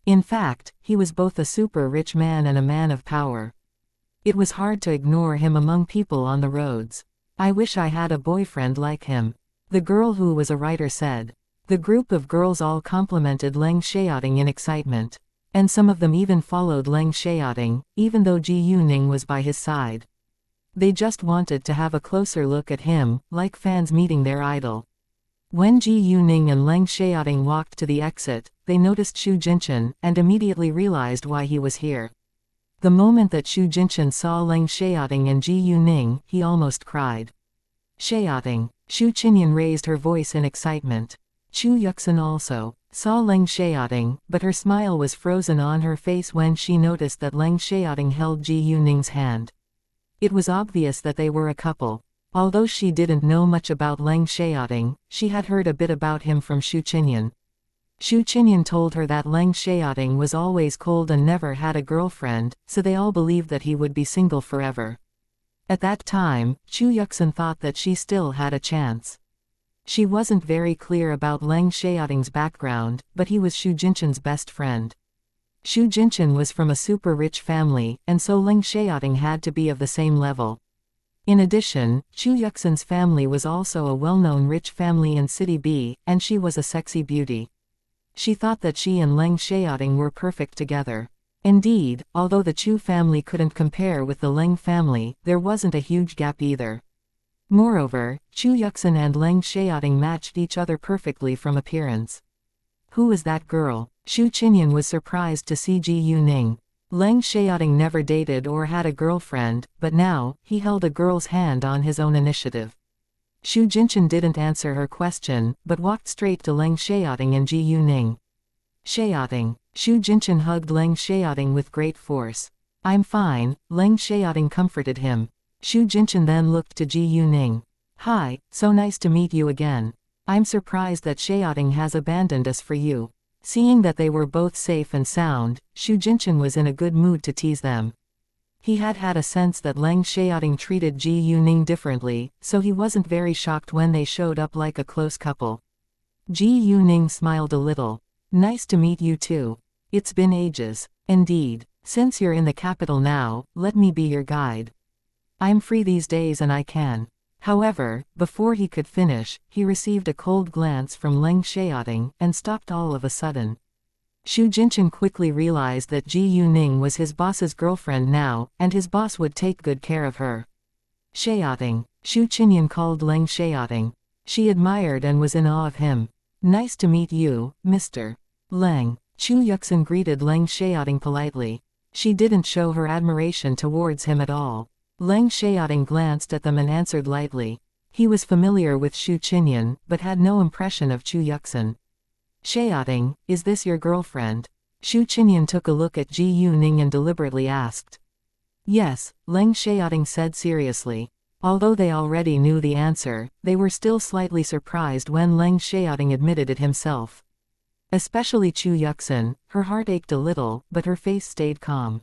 [SPEAKER 1] In fact, he was both a super rich man and a man of power. It was hard to ignore him among people on the roads. I wish I had a boyfriend like him. The girl who was a writer said. The group of girls all complimented Leng Xiaoting in excitement. And some of them even followed Leng Xiaoting, even though Ji Yuning was by his side. They just wanted to have a closer look at him, like fans meeting their idol. When Ji Yuning and Leng Xiaoting walked to the exit, they noticed Xu Jinchen, and immediately realized why he was here. The moment that Xu Jinchen saw Leng Xiaoting and Ji Yuning, he almost cried. Xiaoting. Xu Qinyan raised her voice in excitement. Chu Yuxin also saw Leng Xiaoting, but her smile was frozen on her face when she noticed that Leng Xiaoting held Ji Yuning's hand. It was obvious that they were a couple. Although she didn't know much about Leng Xiaoting, she had heard a bit about him from Xu Qinyan. Xu Qinyan told her that Leng Xiaoting was always cold and never had a girlfriend, so they all believed that he would be single forever. At that time, Chu Yuxin thought that she still had a chance. She wasn't very clear about Leng Xiaoting's background, but he was Xu Jinchen's best friend. Xu Jinchen was from a super rich family, and so Leng Xiaoting had to be of the same level. In addition, Chu Yuxin's family was also a well-known rich family in City B, and she was a sexy beauty. She thought that she and Leng Xiaoting were perfect together. Indeed, although the Chu family couldn't compare with the Leng family, there wasn't a huge gap either. Moreover, Chu Yuxin and Leng Xiaoting matched each other perfectly from appearance. Who is that girl? Xu Qinyan was surprised to see Ji Yuning. Leng Xiaoting never dated or had a girlfriend, but now, he held a girl's hand on his own initiative. Xu Jinchen didn't answer her question, but walked straight to Leng Xiaoting and Ji Yuning. Xiaoting. Xu Jinchen hugged Leng Xiaoting with great force. I'm fine, Leng Xiaoting comforted him. Xu Jinchen then looked to Ji Yuning. Hi, so nice to meet you again. I'm surprised that Xiaoting has abandoned us for you. Seeing that they were both safe and sound, Xu Jinchen was in a good mood to tease them. He had had a sense that Leng Xiaoting treated Ji Yuning differently, so he wasn't very shocked when they showed up like a close couple. Ji Yuning smiled a little. Nice to meet you too. It's been ages. Indeed. Since you're in the capital now, let me be your guide. I'm free these days and I can. However, before he could finish, he received a cold glance from Leng Xiaoting, and stopped all of a sudden. Xu Jinchen quickly realized that Ji Yuning was his boss's girlfriend now, and his boss would take good care of her. Xiaoting. Xu Qinyan called Leng Xiaoting. She admired and was in awe of him. Nice to meet you, Mr. Leng. Chu Yuxin greeted Leng Xiaoting politely. She didn't show her admiration towards him at all. Leng Xiaoting glanced at them and answered lightly. He was familiar with Xu Qinyan, but had no impression of Chu Yuxin. Xiaoting, is this your girlfriend? Xu Qinyan took a look at Ji Yuning and deliberately asked. Yes, Leng Xiaoting said seriously. Although they already knew the answer, they were still slightly surprised when Leng Xiaoting admitted it himself. Especially Chu Yuxin, her heart ached a little, but her face stayed calm.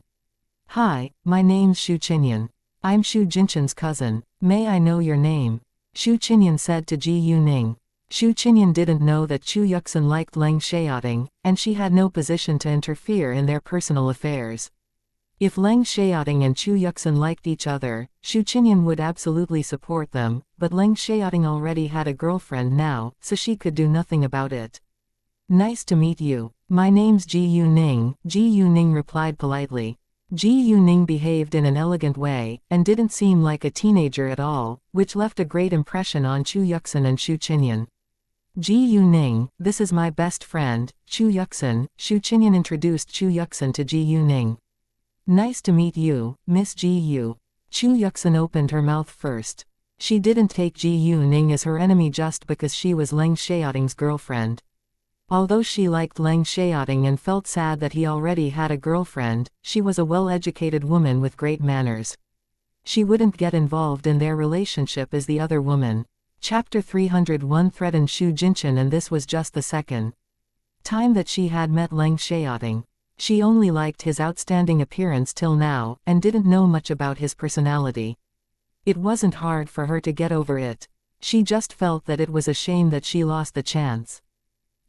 [SPEAKER 1] Hi, my name's Xu Qinyan. I'm Xu Jinchen's cousin. May I know your name? Xu Qinyan said to Ji Yuning. Xu Qinyan didn't know that Chu Yuxin liked Leng Xiaoting, and she had no position to interfere in their personal affairs. If Leng Xiaoting and Chu Yuxin liked each other, Xu Qinyan would absolutely support them, but Leng Xiaoting already had a girlfriend now, so she could do nothing about it. Nice to meet you. My name's Ji Yuning, Ji Yuning replied politely. Ji Yuning behaved in an elegant way, and didn't seem like a teenager at all, which left a great impression on Chu Yuxin and Xu Qinyan. Ji Yuning, this is my best friend, Chu Yuxin. Xu Qinyan introduced Chu Yuxin to Ji Yuning. Nice to meet you, Miss Ji Yu. Chu Yuxin opened her mouth first. She didn't take Ji Yuning as her enemy just because she was Leng Xiaoting's girlfriend. Although she liked Leng Xiaoting and felt sad that he already had a girlfriend, she was a well-educated woman with great manners. She wouldn't get involved in their relationship as the other woman. Chapter 301 threatened Xu Jinchen, and this was just the second time that she had met Leng Xiaoting. She only liked his outstanding appearance till now, and didn't know much about his personality. It wasn't hard for her to get over it. She just felt that it was a shame that she lost the chance.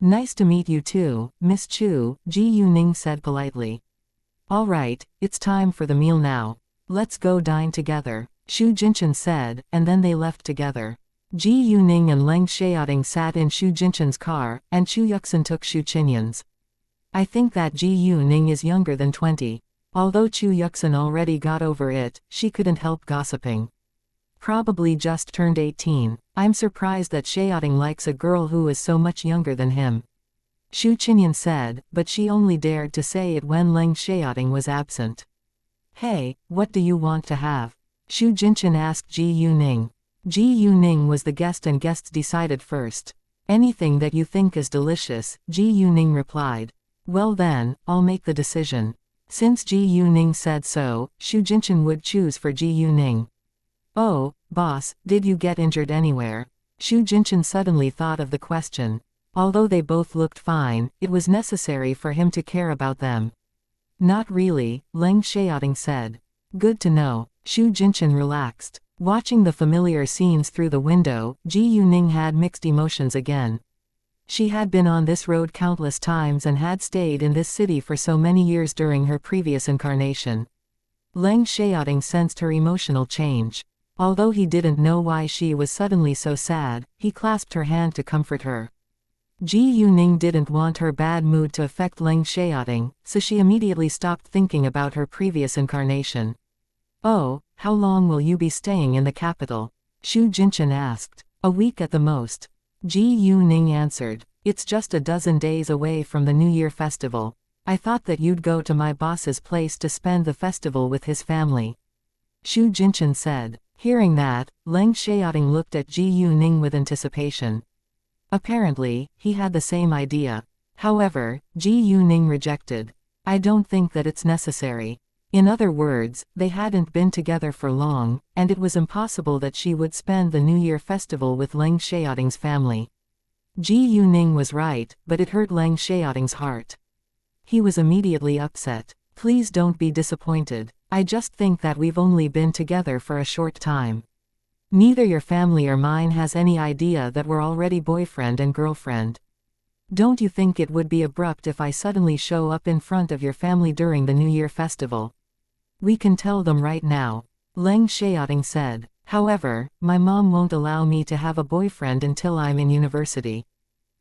[SPEAKER 1] Nice to meet you too, Miss Chu, Ji Yuning said politely. All right, it's time for the meal now. Let's go dine together, Xu Jinchen said, and then they left together. Ji Yuning and Leng Xiaoting sat in Xu Jinchen's car, and Xu Yuxin took Xu Qinyan's. I think that Ji Yuning is younger than 20. Although Xu Yuxin already got over it, she couldn't help gossiping. Probably just turned 18. I'm surprised that Xiaoting likes a girl who is so much younger than him. Xu Qinyan said, but she only dared to say it when Leng Xiaoting was absent. Hey, what do you want to have? Xu Jinchen asked Ji Yuning. Ji Yuning was the guest and guests decided first. Anything that you think is delicious, Ji Yuning replied. Well then, I'll make the decision. Since Ji Yuning said so, Xu Jinchen would choose for Ji Yuning. Oh, boss, did you get injured anywhere? Xu Jinchen suddenly thought of the question. Although they both looked fine, it was necessary for him to care about them. Not really, Leng Xiaoting said. Good to know. Xu Jinchen relaxed. Watching the familiar scenes through the window, Ji Yuning had mixed emotions again. She had been on this road countless times and had stayed in this city for so many years during her previous incarnation. Leng Xiaoting sensed her emotional change. Although he didn't know why she was suddenly so sad, he clasped her hand to comfort her. Ji Yuning didn't want her bad mood to affect Leng Xiaoting, so she immediately stopped thinking about her previous incarnation. Oh, how long will you be staying in the capital? Xu Jinchen asked. A week at the most. Ji Yuning answered. It's just a dozen days away from the New Year festival. I thought that you'd go to my boss's place to spend the festival with his family. Xu Jinchen said. Hearing that, Leng Xiaoting looked at Ji Yuning with anticipation. Apparently, he had the same idea. However, Ji Yuning rejected. I don't think that it's necessary. In other words, they hadn't been together for long, and it was impossible that she would spend the New Year festival with Leng Xiaoting's family. Ji Yuning was right, but it hurt Leng Xiaoting's heart. He was immediately upset. Please don't be disappointed. I just think that we've only been together for a short time. Neither your family or mine has any idea that we're already boyfriend and girlfriend. Don't you think it would be abrupt if I suddenly show up in front of your family during the New Year festival? We can tell them right now, Leng Xiaoting said. However, my mom won't allow me to have a boyfriend until I'm in university.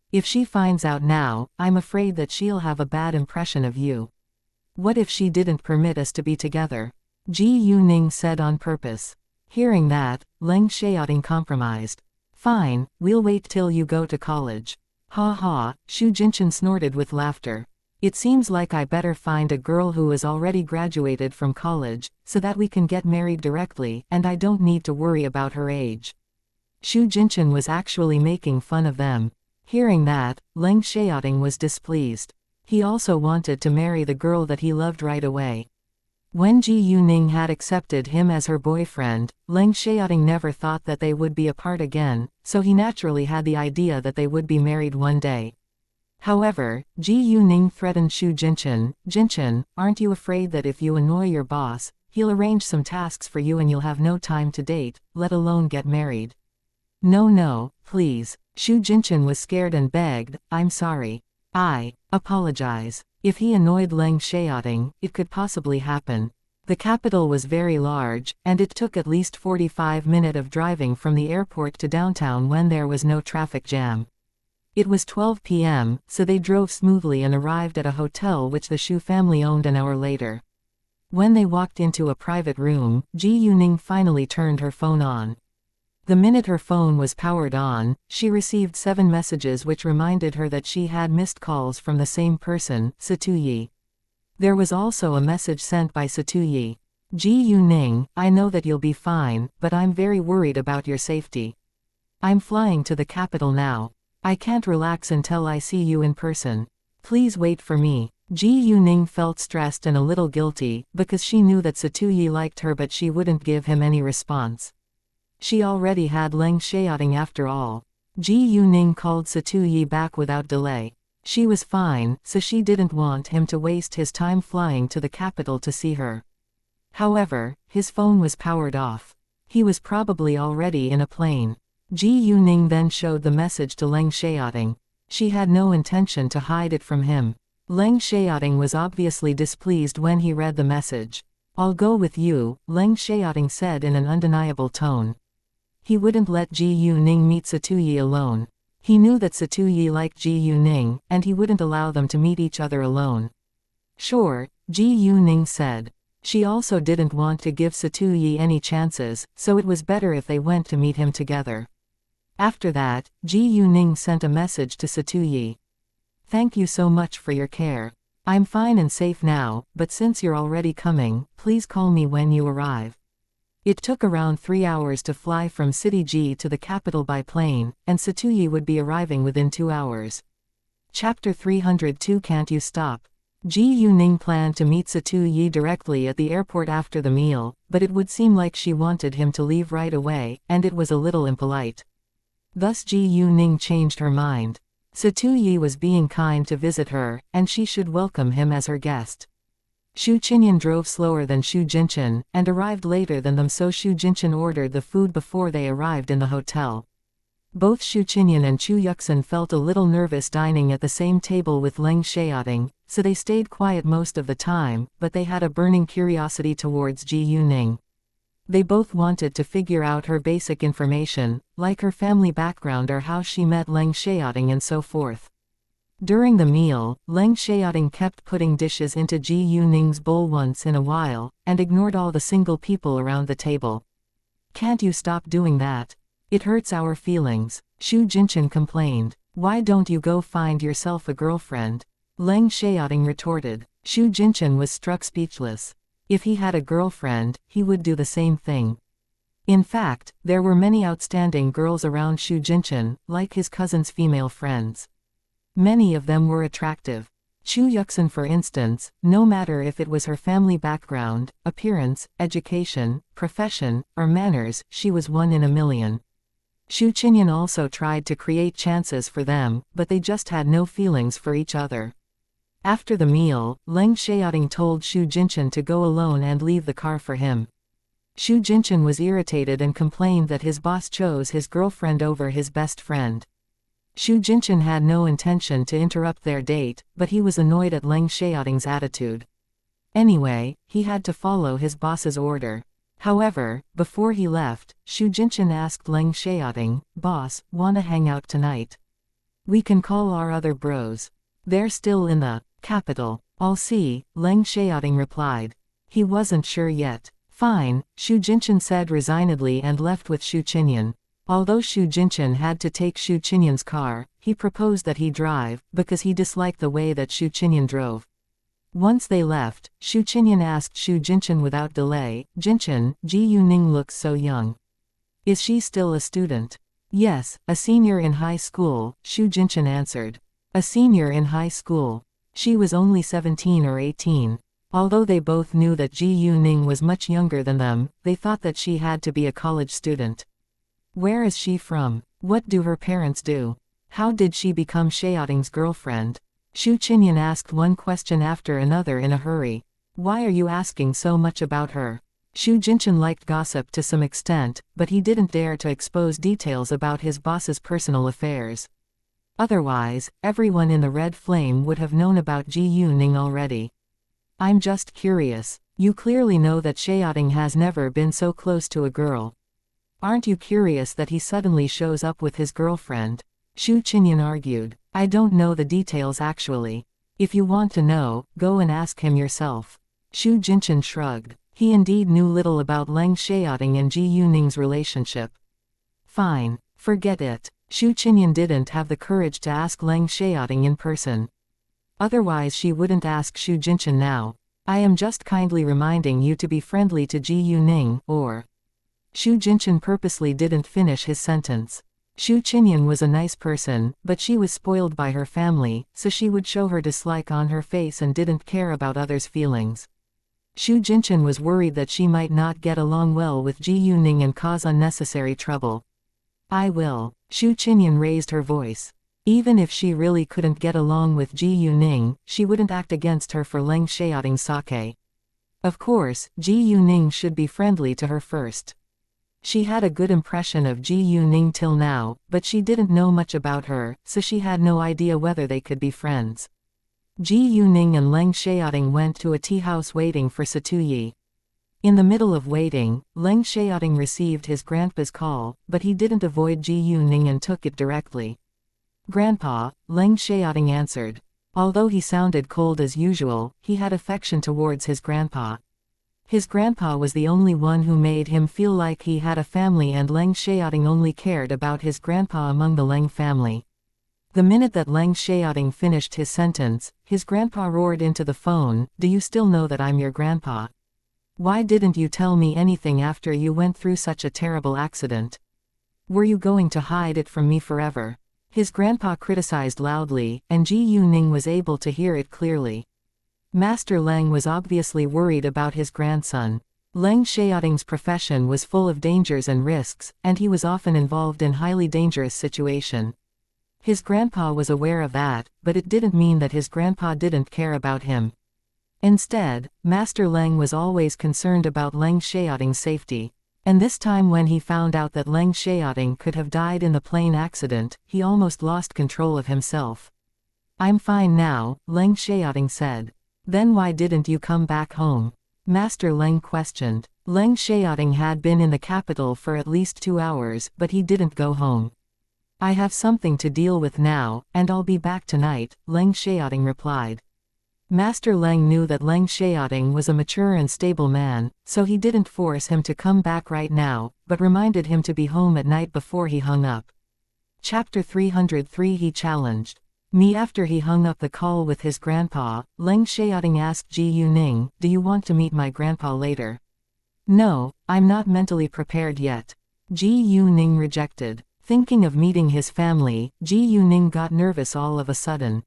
[SPEAKER 1] If she finds out now, I'm afraid that she'll have a bad impression of you. What if she didn't permit us to be together? Ji Yuning said on purpose. Hearing that, Leng Xiaoting compromised. Fine, we'll wait till you go to college. Ha ha, Xu Jinchen snorted with laughter. It seems like I better find a girl who is already graduated from college, so that we can get married directly, and I don't need to worry about her age. Xu Jinchen was actually making fun of them. Hearing that, Leng Xiaoting was displeased. He also wanted to marry the girl that he loved right away. When Ji Yuning had accepted him as her boyfriend, Leng Xiaoting never thought that they would be apart again, so he naturally had the idea that they would be married one day. However, Ji Yuning threatened Xu Jinchen. Jinchen, aren't you afraid that if you annoy your boss, he'll arrange some tasks for you and you'll have no time to date, let alone get married? No, please. Xu Jinchen was scared and begged, I'm sorry. I apologize. If he annoyed Leng Xiaoting, it could possibly happen. The capital was very large, and it took at least 45 minutes of driving from the airport to downtown when there was no traffic jam. It was 12 p.m., so they drove smoothly and arrived at a hotel which the Xu family owned an hour later. When they walked into a private room, Ji Yuning finally turned her phone on. The minute her phone was powered on, she received 7 messages which reminded her that she had missed calls from the same person, Satuyi. There was also a message sent by Satuyi. Ji Yuning, I know that you'll be fine, but I'm very worried about your safety. I'm flying to the capital now. I can't relax until I see you in person. Please wait for me. Ji Yuning felt stressed and a little guilty, because she knew that Satuyi liked her but she wouldn't give him any response. She already had Leng Xiaoting after all. Ji Yuning called Satuyi back without delay. She was fine, so she didn't want him to waste his time flying to the capital to see her. However, his phone was powered off. He was probably already in a plane. Ji Yuning then showed the message to Leng Xiaoting. She had no intention to hide it from him. Leng Xiaoting was obviously displeased when he read the message. "I'll go with you," Leng Xiaoting said in an undeniable tone. He wouldn't let Ji Yuning meet Satuyi alone. He knew that Satuyi liked Ji Yuning, and he wouldn't allow them to meet each other alone. "Sure," Ji Yuning said. She also didn't want to give Satuyi any chances, so it was better if they went to meet him together. After that, Ji Yuning sent a message to Satuyi. "Thank you so much for your care. I'm fine and safe now, but since you're already coming, please call me when you arrive." It took around 3 hours to fly from City G to the capital by plane, and Satuyi would be arriving within 2 hours. Chapter 302 Can't You Stop? Ji Yuning planned to meet Satuyi directly at the airport after the meal, but it would seem like she wanted him to leave right away, and it was a little impolite. Thus Ji Yuning changed her mind. Satuyi was being kind to visit her, and she should welcome him as her guest. Xu Qinyan drove slower than Xu Jinchen, and arrived later than them, so Xu Jinchen ordered the food before they arrived in the hotel. Both Xu Qinyan and Chu Yuxin felt a little nervous dining at the same table with Leng Xiaoting, so they stayed quiet most of the time, but they had a burning curiosity towards Ji Yuning. They both wanted to figure out her basic information, like her family background or how she met Leng Xiaoting and so forth. During the meal, Leng Xiaoting kept putting dishes into Ji Yuning's bowl once in a while, and ignored all the single people around the table. "Can't you stop doing that? It hurts our feelings," Xu Jinchen complained. "Why don't you go find yourself a girlfriend?" Leng Xiaoting retorted. Xu Jinchen was struck speechless. If he had a girlfriend, he would do the same thing. In fact, there were many outstanding girls around Xu Jinchen, like his cousin's female friends. Many of them were attractive. Chu Yuxin, for instance, no matter if it was her family background, appearance, education, profession, or manners, she was one in a million. Xu Qinyan also tried to create chances for them, but they just had no feelings for each other. After the meal, Leng Xiaoting told Xu Jinchen to go alone and leave the car for him. Xu Jinchen was irritated and complained that his boss chose his girlfriend over his best friend. Xu Jinchen had no intention to interrupt their date, but he was annoyed at Leng Xiaoting's attitude. Anyway, he had to follow his boss's order. However, before he left, Xu Jinchen asked Leng Xiaoting, "Boss, wanna hang out tonight? We can call our other bros. They're still in the capital." "I'll see," Leng Xiaoting replied. He wasn't sure yet. "Fine," Xu Jinchen said resignedly and left with Xu Qinyan. Although Xu Jinchen had to take Xu Qinyan's car, he proposed that he drive, because he disliked the way that Xu Qinyan drove. Once they left, Xu Qinyan asked Xu Jinchen without delay, "Jinchen, Ji Yuning looks so young. Is she still a student?" "Yes, a senior in high school," Xu Jinchen answered. A senior in high school. She was only 17 or 18. Although they both knew that Ji Yuning was much younger than them, they thought that she had to be a college student. Where is she from? What do her parents do? How did she become Xiaoting's girlfriend? Xu Qinyan asked one question after another in a hurry. "Why are you asking so much about her?" Xu Jinchen liked gossip to some extent, but he didn't dare to expose details about his boss's personal affairs. Otherwise, everyone in the Red Flame would have known about Ji Yuning already. "I'm just curious. You clearly know that Xiaoting has never been so close to a girl. Aren't you curious that he suddenly shows up with his girlfriend?" Xu Qinyan argued. "I don't know the details actually. If you want to know, go and ask him yourself." Xu Jinchen shrugged. He indeed knew little about Leng Xiaoting and Ji Yuning's relationship. Fine. Forget it. Xu Qinyan didn't have the courage to ask Leng Xiaoting in person. Otherwise she wouldn't ask Xu Jinchen now. "I am just kindly reminding you to be friendly to Ji Yuning, or..." Xu Jinchen purposely didn't finish his sentence. Xu Qinyan was a nice person, but she was spoiled by her family, so she would show her dislike on her face and didn't care about others' feelings. Xu Jinchen was worried that she might not get along well with Ji Yuning and cause unnecessary trouble. "I will." Xu Qinyan raised her voice. Even if she really couldn't get along with Ji Yuning, she wouldn't act against her for Leng Xiaoting's sake. Of course, Ji Yuning should be friendly to her first. She had a good impression of Ji Yuning till now, but she didn't know much about her, so she had no idea whether they could be friends. Ji Yuning and Leng Xiaoting went to a tea house waiting for Satuyi. In the middle of waiting, Leng Xiaoting received his grandpa's call, but he didn't avoid Ji Yuning and took it directly. "Grandpa," Leng Xiaoting answered. Although he sounded cold as usual, he had affection towards his grandpa. His grandpa was the only one who made him feel like he had a family, and Leng Xiaoting only cared about his grandpa among the Leng family. The minute that Leng Xiaoting finished his sentence, his grandpa roared into the phone, "Do you still know that I'm your grandpa? Why didn't you tell me anything after you went through such a terrible accident? Were you going to hide it from me forever?" His grandpa criticized loudly, and Ji Yuning was able to hear it clearly. Master Leng was obviously worried about his grandson. Leng Xiaoting's profession was full of dangers and risks, and he was often involved in highly dangerous situations. His grandpa was aware of that, but it didn't mean that his grandpa didn't care about him. Instead, Master Leng was always concerned about Leng Xiaoting's safety. And this time when he found out that Leng Xiaoting could have died in the plane accident, he almost lost control of himself. "I'm fine now," Leng Xiaoting said. "Then why didn't you come back home?" Master Leng questioned. Leng Xiaoting had been in the capital for at least 2 hours, but he didn't go home. "I have something to deal with now, and I'll be back tonight," Leng Xiaoting replied. Master Leng knew that Leng Xiaoting was a mature and stable man, so he didn't force him to come back right now, but reminded him to be home at night before he hung up. Chapter 303 He challenged me. After he hung up the call with his grandpa, Leng Xiaoting asked Ji Yuning, "Do you want to meet my grandpa later?" "No, I'm not mentally prepared yet." Ji Yuning rejected. Thinking of meeting his family, Ji Yuning got nervous all of a sudden.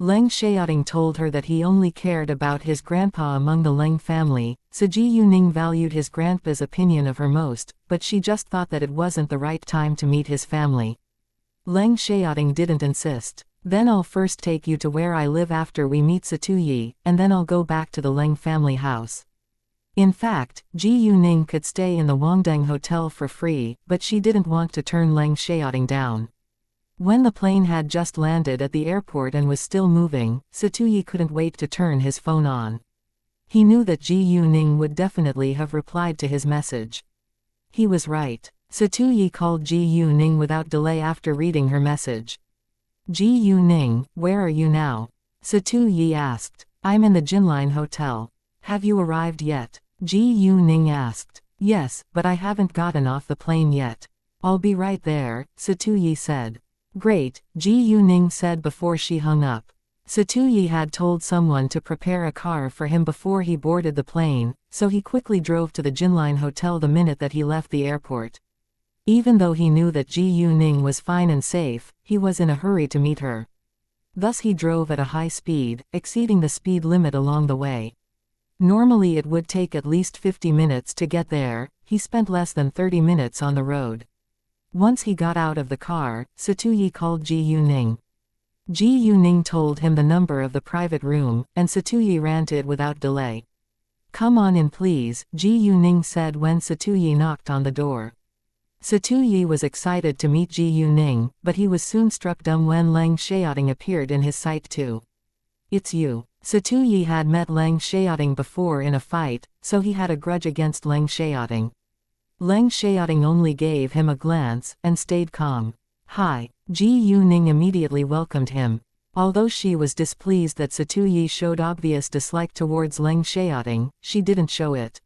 [SPEAKER 1] Leng Xiaoting told her that he only cared about his grandpa among the Leng family, so Ji Yuning valued his grandpa's opinion of her most, but she just thought that it wasn't the right time to meet his family. Leng Xiaoting didn't insist. "Then I'll first take you to where I live after we meet Satuyi, and then I'll go back to the Leng family house." In fact, Ji Yuning could stay in the Wangdeng Hotel for free, but she didn't want to turn Leng Xiaoting down. When the plane had just landed at the airport and was still moving, Satuyi couldn't wait to turn his phone on. He knew that Ji Yuning would definitely have replied to his message. He was right. Satuyi called Ji Yuning without delay after reading her message. "Ji Yuning, where are you now?" Satuyi asked. "I'm in the Jinline Hotel. Have you arrived yet?" Ji Yuning asked. "Yes, but I haven't gotten off the plane yet." "I'll be right there," Satuyi said. "Great," Ji Yuning said before she hung up. Satuyi had told someone to prepare a car for him before he boarded the plane, so he quickly drove to the Jinline Hotel the minute that he left the airport. Even though he knew that Ji Yuning was fine and safe, he was in a hurry to meet her. Thus he drove at a high speed, exceeding the speed limit along the way. Normally it would take at least 50 minutes to get there, he spent less than 30 minutes on the road. Once he got out of the car, Satuyi called Ji Yuning. Ji Yuning told him the number of the private room, and Satuyi ran to it without delay. "Come on in please," Ji Yuning said when Satuyi knocked on the door. Satuyi was excited to meet Ji Yuning, but he was soon struck dumb when Leng Xiaoting appeared in his sight too. "It's you." Satuyi had met Leng Xiaoting before in a fight, so he had a grudge against Leng Xiaoting. Leng Xiaoting only gave him a glance, and stayed calm. "Hi." Ji Yuning immediately welcomed him. Although she was displeased that Satuyi showed obvious dislike towards Leng Xiaoting, she didn't show it.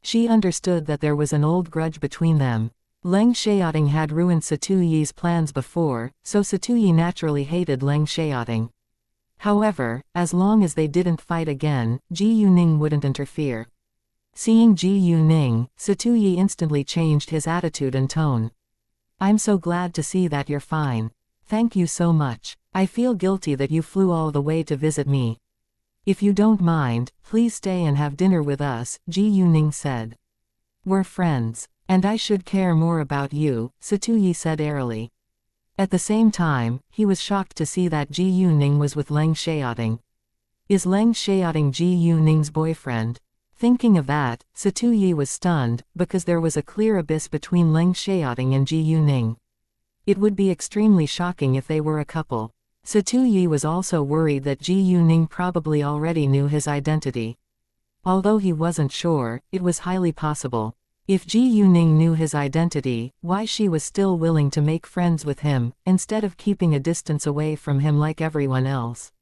[SPEAKER 1] She understood that there was an old grudge between them. Leng Xiaoting had ruined Satuyi's plans before, so Satuyi naturally hated Leng Xiaoting. However, as long as they didn't fight again, Ji Yuning wouldn't interfere. Seeing Ji Yuning, Satuyi instantly changed his attitude and tone. "I'm so glad to see that you're fine. Thank you so much. I feel guilty that you flew all the way to visit me. If you don't mind, please stay and have dinner with us," Ji Yuning said. "We're friends. And I should care more about you," Satuyi said airily. At the same time, he was shocked to see that Ji Yuning was with Leng Xiaoting. Is Leng Xiaoting Ji Yuning's boyfriend? Thinking of that, Satuyi was stunned, because there was a clear abyss between Leng Xiaoting and Ji Yuning. It would be extremely shocking if they were a couple. Satuyi was also worried that Ji Yuning probably already knew his identity. Although he wasn't sure, it was highly possible. If Ji Yuning knew his identity, why she was still willing to make friends with him, instead of keeping a distance away from him like everyone else.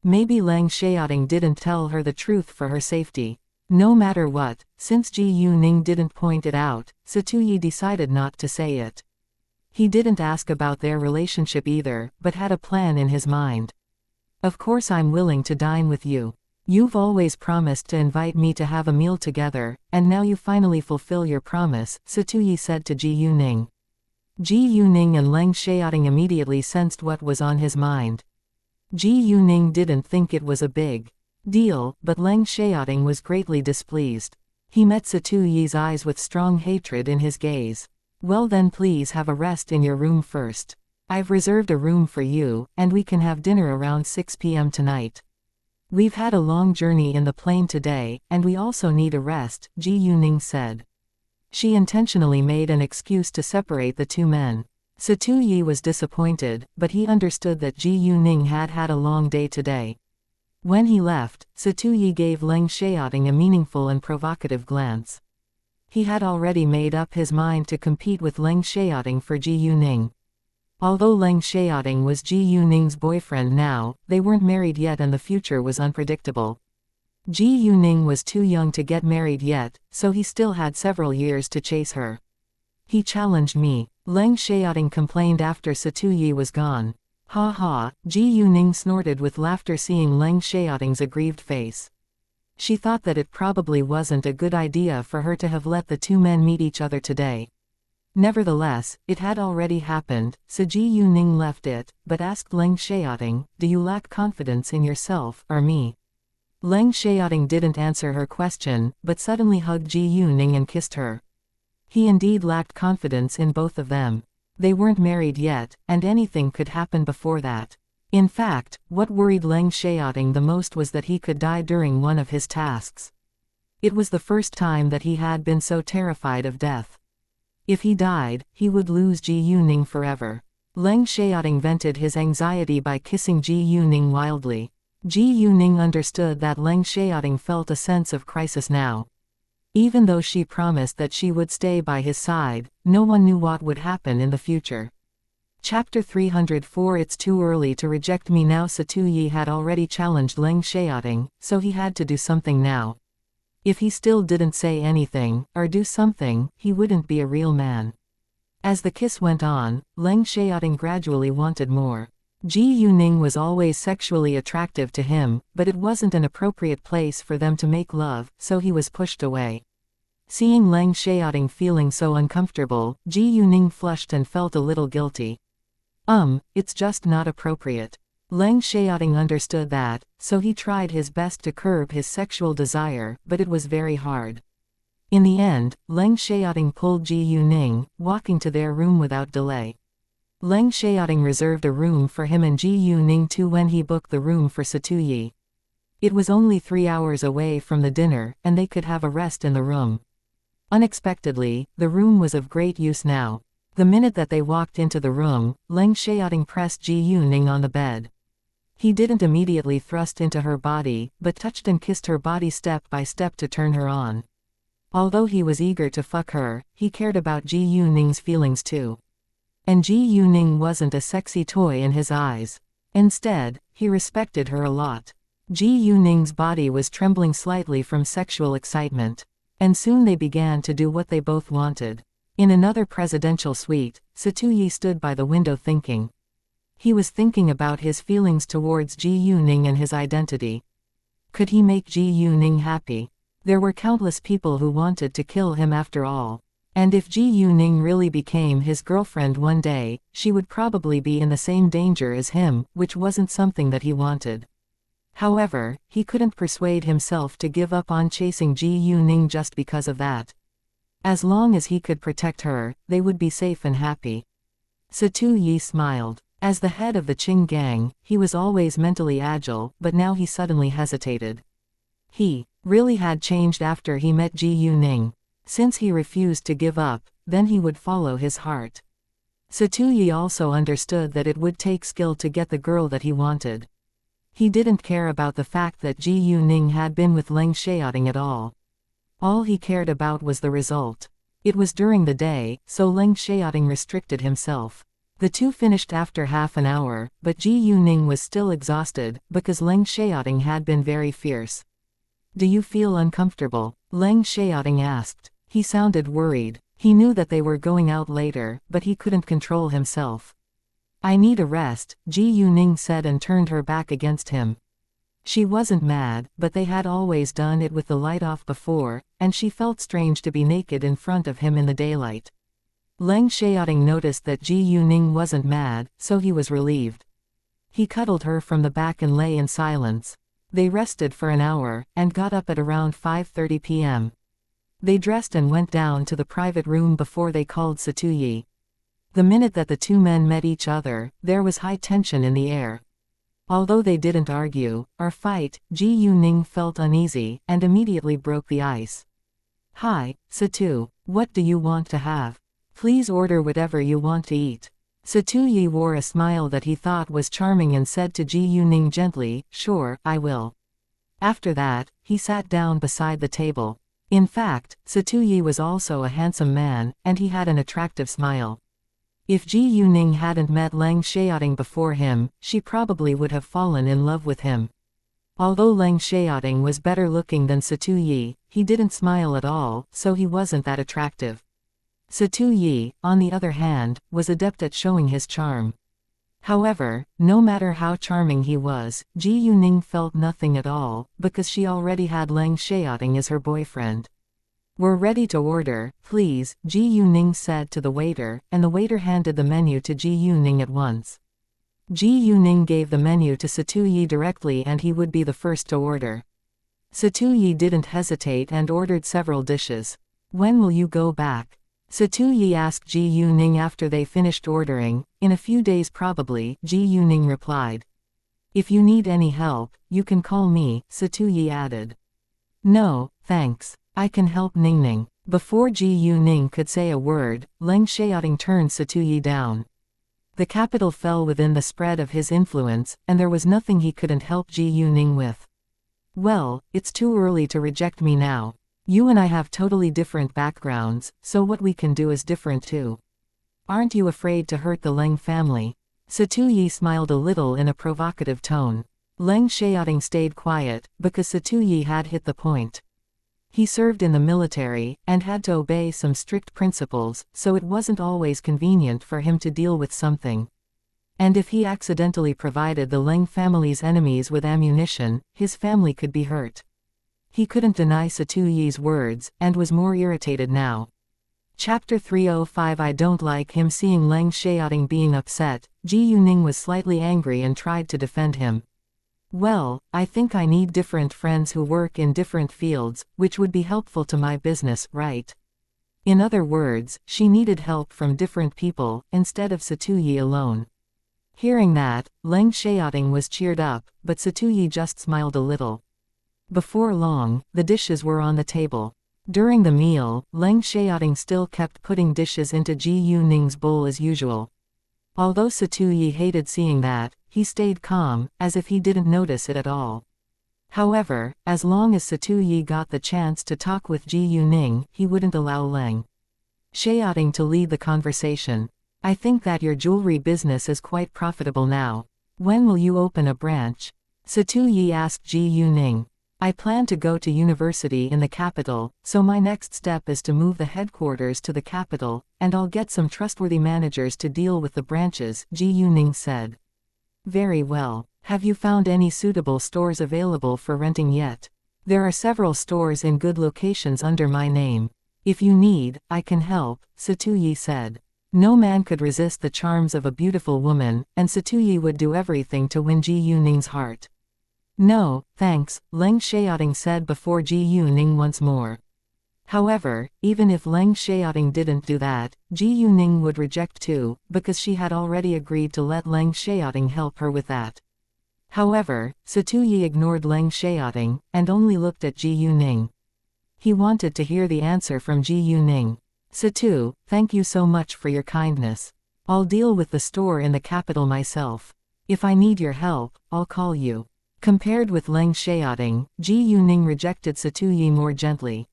[SPEAKER 1] Maybe Leng Xiaoting didn't tell her the truth for her safety. No matter what, since Ji Yuning didn't point it out, Satuyi decided not to say it. He didn't ask about their relationship either, but had a plan in his mind. Of course I'm willing to dine with you. You've always promised to invite me to have a meal together, and now you finally fulfill your promise, Satuyi said to Ji Yuning. Ji Yuning and Leng Xiaoting immediately sensed what was on his mind. Ji Yuning didn't think it was a big deal, but Leng Xiaoting was greatly displeased. He met Satuyi's eyes with strong hatred in his gaze. Well then, please have a rest in your room first. I've reserved a room for you, and we can have dinner around 6 p.m. tonight. We've had a long journey in the plane today, and we also need a rest, Ji Yuning said. She intentionally made an excuse to separate the two men. Satuyi was disappointed, but he understood that Ji Yuning had had a long day today. When he left, Satuyi gave Leng Xiaoting a meaningful and provocative glance. He had already made up his mind to compete with Leng Xiaoting for Ji Yuning. Although Leng Xiaoting was Ji Yuning's boyfriend now, they weren't married yet and the future was unpredictable. Ji Yuning was too young to get married yet, so he still had several years to chase her. He challenged me, Leng Xiaoting complained after Satuyi was gone. Ha ha, Ji Yuning snorted with laughter seeing Leng Xiaoting's aggrieved face. She thought that it probably wasn't a good idea for her to have let the two men meet each other today. Nevertheless, it had already happened, so Ji Yuning left it, but asked Leng Xiaoting, do you lack confidence in yourself, or me? Leng Xiaoting didn't answer her question, but suddenly hugged Ji Yuning and kissed her. He indeed lacked confidence in both of them. They weren't married yet, and anything could happen before that. In fact, what worried Leng Xiaoting the most was that he could die during one of his tasks. It was the first time that he had been so terrified of death. If he died, he would lose Ji Yuning forever. Leng Xiaoting vented his anxiety by kissing Ji Yuning wildly. Ji Yuning understood that Leng Xiaoting felt a sense of crisis now. Even though she promised that she would stay by his side, no one knew what would happen in the future. Chapter 304 It's too early to reject me now. Satuyi had already challenged Leng Xiaoting, so he had to do something now. If he still didn't say anything, or do something, he wouldn't be a real man. As the kiss went on, Leng Xiaoting gradually wanted more. Ji Yuning was always sexually attractive to him, but it wasn't an appropriate place for them to make love, so he was pushed away. Seeing Leng Xiaoting feeling so uncomfortable, Ji Yuning flushed and felt a little guilty. It's just not appropriate. Leng Xiaoting understood that, so he tried his best to curb his sexual desire, but it was very hard. In the end, Leng Xiaoting pulled Ji Yuning, walking to their room without delay. Leng Xiaoting reserved a room for him and Ji Yuning too when he booked the room for Satuyi. It was only 3 hours away from the dinner, and they could have a rest in the room. Unexpectedly, the room was of great use now. The minute that they walked into the room, Leng Xiaoting pressed Ji Yuning on the bed. He didn't immediately thrust into her body, but touched and kissed her body step by step to turn her on. Although he was eager to fuck her, he cared about Ji Yuning's feelings too. And Ji Yuning wasn't a sexy toy in his eyes. Instead, he respected her a lot. Ji Yuning's body was trembling slightly from sexual excitement. And soon they began to do what they both wanted. In another presidential suite, Satuyi stood by the window thinking. He was thinking about his feelings towards Ji Yuning and his identity. Could he make Ji Yuning happy? There were countless people who wanted to kill him after all. And if Ji Yuning really became his girlfriend one day, she would probably be in the same danger as him, which wasn't something that he wanted. However, he couldn't persuade himself to give up on chasing Ji Yuning just because of that. As long as he could protect her, they would be safe and happy. Satu Yi smiled. As the head of the Qing gang, he was always mentally agile, but now he suddenly hesitated. He really had changed after he met Ji Yuning. Since he refused to give up, then he would follow his heart. Satu Yi also understood that it would take skill to get the girl that he wanted. He didn't care about the fact that Ji Yuning had been with Leng Xiaoting at all. All he cared about was the result. It was during the day, so Leng Xiaoting restricted himself. The two finished after half an hour, but Ji Yuning was still exhausted, because Leng Xiaoting had been very fierce. "Do you feel uncomfortable?" Leng Xiaoting asked. He sounded worried. He knew that they were going out later, but he couldn't control himself. "I need a rest," Ji Yuning said and turned her back against him. She wasn't mad, but they had always done it with the light off before, and she felt strange to be naked in front of him in the daylight. Leng Xiaoting noticed that Ji Yuning wasn't mad, so he was relieved. He cuddled her from the back and lay in silence. They rested for an hour, and got up at around 5:30 p.m. They dressed and went down to the private room before they called Satu Yi. The minute that the two men met each other, there was high tension in the air. Although they didn't argue or fight, Ji Yuning felt uneasy, and immediately broke the ice. "Hi, Satu, what do you want to have? Please order whatever you want to eat." Satu Yi wore a smile that he thought was charming and said to Ji Yuning gently, "Sure, I will." After that, he sat down beside the table. In fact, Satu Yi was also a handsome man, and he had an attractive smile. If Ji Yuning hadn't met Leng Xiaoting before him, she probably would have fallen in love with him. Although Leng Xiaoting was better looking than Satu Yi, he didn't smile at all, so he wasn't that attractive. Satu Yi, on the other hand, was adept at showing his charm. However, no matter how charming he was, Ji Yuning felt nothing at all, because she already had Leng Xiaoting as her boyfriend. "We're ready to order, please," Ji Yuning said to the waiter, and the waiter handed the menu to Ji Yuning at once. Ji Yuning gave the menu to Satu Yi directly and he would be the first to order. Satu Yi didn't hesitate and ordered several dishes. "When will you go back?" Satu Yi asked Ji Yuning after they finished ordering. "In a few days probably," Ji Yuning replied. "If you need any help, you can call me," Satu Yi added. "No, thanks. I can help Ningning." Before Ji Yuning could say a word, Leng Xiaoting turned Satu Yi down. The capital fell within the spread of his influence, and there was nothing he couldn't help Ji Yuning with. "Well, it's too early to reject me now. You and I have totally different backgrounds, so what we can do is different too. Aren't you afraid to hurt the Leng family?" Satu Yi smiled a little in a provocative tone. Leng Xiaoting stayed quiet, because Satu Yi had hit the point. He served in the military, and had to obey some strict principles, so it wasn't always convenient for him to deal with something. And if he accidentally provided the Leng family's enemies with ammunition, his family could be hurt. He couldn't deny Satu Yi's words, and was more irritated now. Chapter 305. I don't like him. Seeing Leng Xiaoting being upset, Ji Yuning was slightly angry and tried to defend him. "Well, I think I need different friends who work in different fields, which would be helpful to my business, right?" In other words, she needed help from different people, instead of Satu Yi alone. Hearing that, Leng Xiaoting was cheered up, but Satu Yi just smiled a little. Before long, the dishes were on the table. During the meal, Leng Xiaoting still kept putting dishes into Ji Yuning's bowl as usual. Although Satu Yi hated seeing that, he stayed calm, as if he didn't notice it at all. However, as long as Satu Yi got the chance to talk with Ji Yuning, he wouldn't allow Leng Xiaoting to lead the conversation. "I think that your jewelry business is quite profitable now. When will you open a branch?" Satu Yi asked Ji Yuning. "I plan to go to university in the capital, so my next step is to move the headquarters to the capital, and I'll get some trustworthy managers to deal with the branches," Ji Yuning said. "Very well. Have you found any suitable stores available for renting yet?" "There are several stores in good locations under my name. If you need, I can help," Satu Yi said. No man could resist the charms of a beautiful woman, and Satu Yi would do everything to win Ji Yuning's heart. "No, thanks," Leng Xiaoting said before Ji Yuning once more. However, even if Leng Xiaoting didn't do that, Ji Yuning would reject too, because she had already agreed to let Leng Xiaoting help her with that. However, Satuyi ignored Leng Xiaoting, and only looked at Ji Yuning. He wanted to hear the answer from Ji Yuning. Satu, thank you so much for your kindness. I'll deal with the store in the capital myself. If I need your help, I'll call you. Compared with Leng Xiaoting, Ji Yuning rejected Satuyi more gently.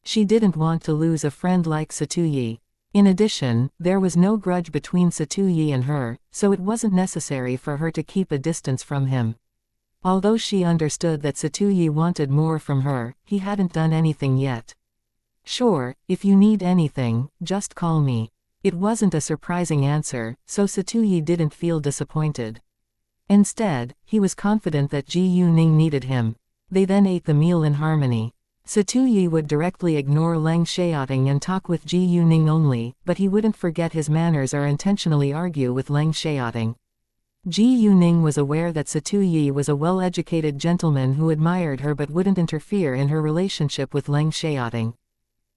[SPEAKER 1] She didn't want to lose a friend like Satuyi. In addition, there was no grudge between Satuyi and her, so it wasn't necessary for her to keep a distance from him. Although she understood that Satuyi wanted more from her, he hadn't done anything yet. Sure, if you need anything, just call me. It wasn't a surprising answer, so Satuyi didn't feel disappointed. Instead, he was confident that Ji Yuning needed him. They then ate the meal in harmony. Satuyi would directly ignore Leng Xiaoting and talk with Ji Yuning only, but he wouldn't forget his manners or intentionally argue with Leng Xiaoting. Ji Yuning was aware that Satuyi was a well-educated gentleman who admired her but wouldn't interfere in her relationship with Leng Xiaoting.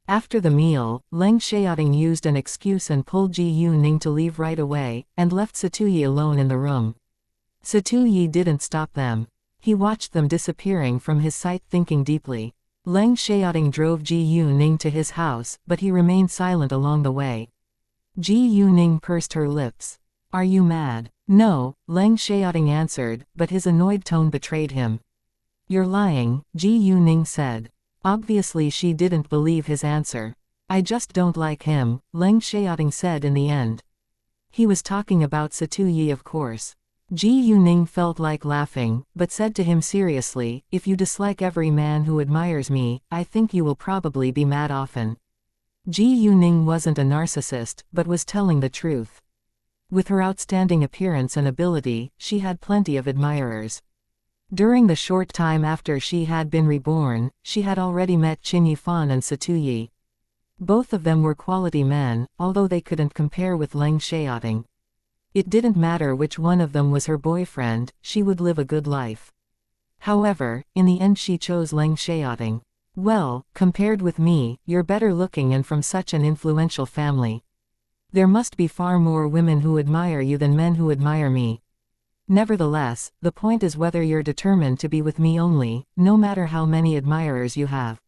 [SPEAKER 1] After the meal, Leng Xiaoting used an excuse and pulled Ji Yuning to leave right away, and left Satuyi alone in the room. Satuyi didn't stop them. He watched them disappearing from his sight, thinking deeply. Leng Xiaoting drove Ji Yuning to his house, but he remained silent along the way. Ji Yuning pursed her lips. Are you mad? No, Leng Xiaoting answered, but his annoyed tone betrayed him. You're lying, Ji Yuning said. Obviously she didn't believe his answer. I just don't like him, Leng Xiaoting said in the end. He was talking about Satuyi, of course. Ji Yuning felt like laughing, but said to him seriously, if you dislike every man who admires me, I think you will probably be mad often. Ji Yuning wasn't a narcissist, but was telling the truth. With her outstanding appearance and ability, she had plenty of admirers. During the short time after she had been reborn, she had already met Qin Yifan and Satuyi. Both of them were quality men, although they couldn't compare with Leng Xiaoting. It didn't matter which one of them was her boyfriend, she would live a good life. However, in the end she chose Leng Xiaoting. Well, compared with me, you're better looking and from such an influential family. There must be far more women who admire you than men who admire me. Nevertheless, the point is whether you're determined to be with me only, no matter how many admirers you have.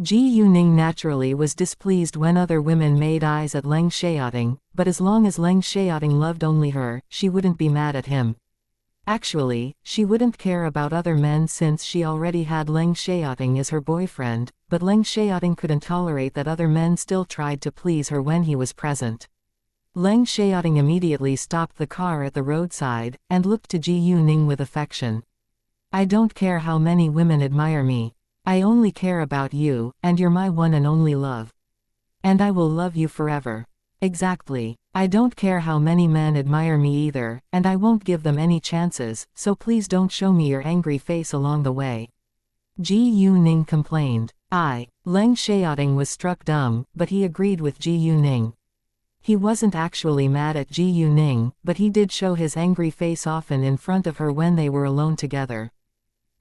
[SPEAKER 1] Ji Yuning naturally was displeased when other women made eyes at Leng Xiaoting, but as long as Leng Xiaoting loved only her, she wouldn't be mad at him. Actually, she wouldn't care about other men since she already had Leng Xiaoting as her boyfriend, but Leng Xiaoting couldn't tolerate that other men still tried to please her when he was present. Leng Xiaoting immediately stopped the car at the roadside, and looked to Ji Yuning with affection. I don't care how many women admire me. I only care about you, and you're my one and only love. And I will love you forever. Exactly. I don't care how many men admire me either, and I won't give them any chances, so please don't show me your angry face along the way. Ji Yuning complained. Leng Xiaoting was struck dumb, but he agreed with Ji Yuning. He wasn't actually mad at Ji Yuning, but he did show his angry face often in front of her when they were alone together.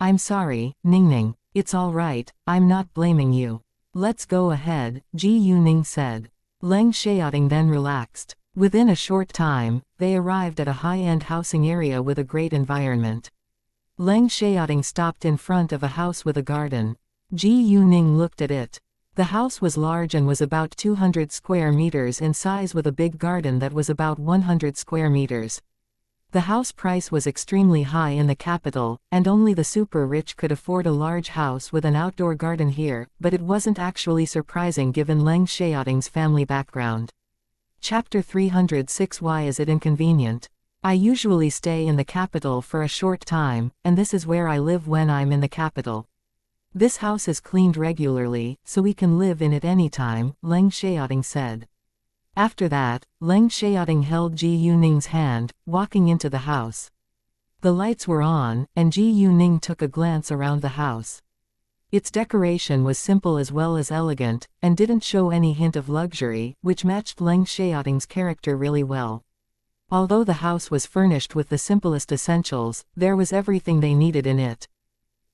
[SPEAKER 1] I'm sorry, Ningning. It's all right, I'm not blaming you. Let's go ahead, Ji Yuning said. Leng Xiaoting then relaxed. Within a short time, they arrived at a high-end housing area with a great environment. Leng Xiaoting stopped in front of a house with a garden. Ji Yuning looked at it. The house was large and was about 200 square meters in size with a big garden that was about 100 square meters. The house price was extremely high in the capital, and only the super-rich could afford a large house with an outdoor garden here, but it wasn't actually surprising given Leng Xiaoting's family background. Chapter 306. Why is it inconvenient? I usually stay in the capital for a short time, and this is where I live when I'm in the capital. This house is cleaned regularly, so we can live in it anytime, Leng Xiaoting said. After that, Leng Xiaoting held Ji Yuning's hand, walking into the house. The lights were on, and Ji Yuning took a glance around the house. Its decoration was simple as well as elegant, and didn't show any hint of luxury, which matched Leng Xiaoting's character really well. Although the house was furnished with the simplest essentials, there was everything they needed in it.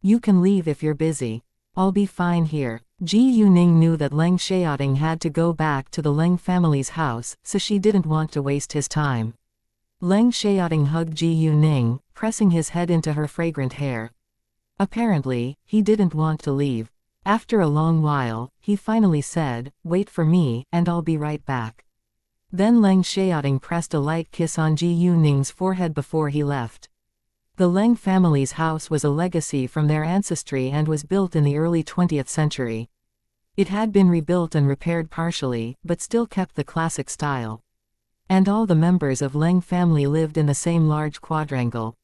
[SPEAKER 1] You can leave if you're busy. I'll be fine here. Ji Yuning knew that Leng Xiaoting had to go back to the Leng family's house, so she didn't want to waste his time. Leng Xiaoting hugged Ji Yuning, pressing his head into her fragrant hair. Apparently, he didn't want to leave. After a long while, he finally said, "Wait for me, and I'll be right back." Then Leng Xiaoting pressed a light kiss on Ji Yuning's forehead before he left. The Leng family's house was a legacy from their ancestry and was built in the early 20th century. It had been rebuilt and repaired partially, but still kept the classic style. And all the members of Leng family lived in the same large quadrangle.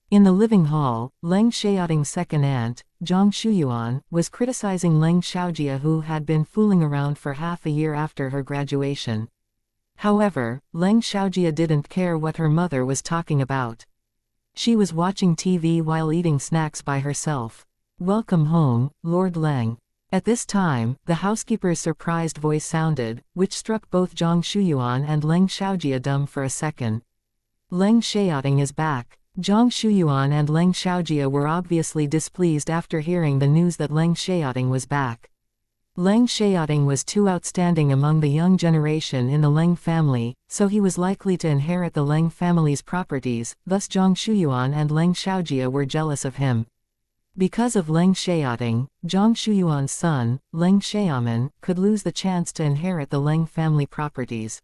[SPEAKER 1] In the living hall, Leng Xiaoting's second aunt, Zhang Shuyuan, was criticizing Leng Xiaojia, who had been fooling around for half a year after her graduation. However, Leng Xiaojia didn't care what her mother was talking about. She was watching TV while eating snacks by herself. "Welcome home, Lord Leng." At this time, the housekeeper's surprised voice sounded, which struck both Zhang Shuyuan and Leng Xiaojia dumb for a second. "Leng Xiaoting is back." Zhang Shuyuan and Leng Xiaojia were obviously displeased after hearing the news that Leng Xiaoting was back. Leng Xiaoting was too outstanding among the young generation in the Leng family, so he was likely to inherit the Leng family's properties, thus Zhang Shuyuan and Leng Xiaojia were jealous of him. Because of Leng Xiaoting, Zhang Shuyuan's son, Leng Xiaoman, could lose the chance to inherit the Leng family properties.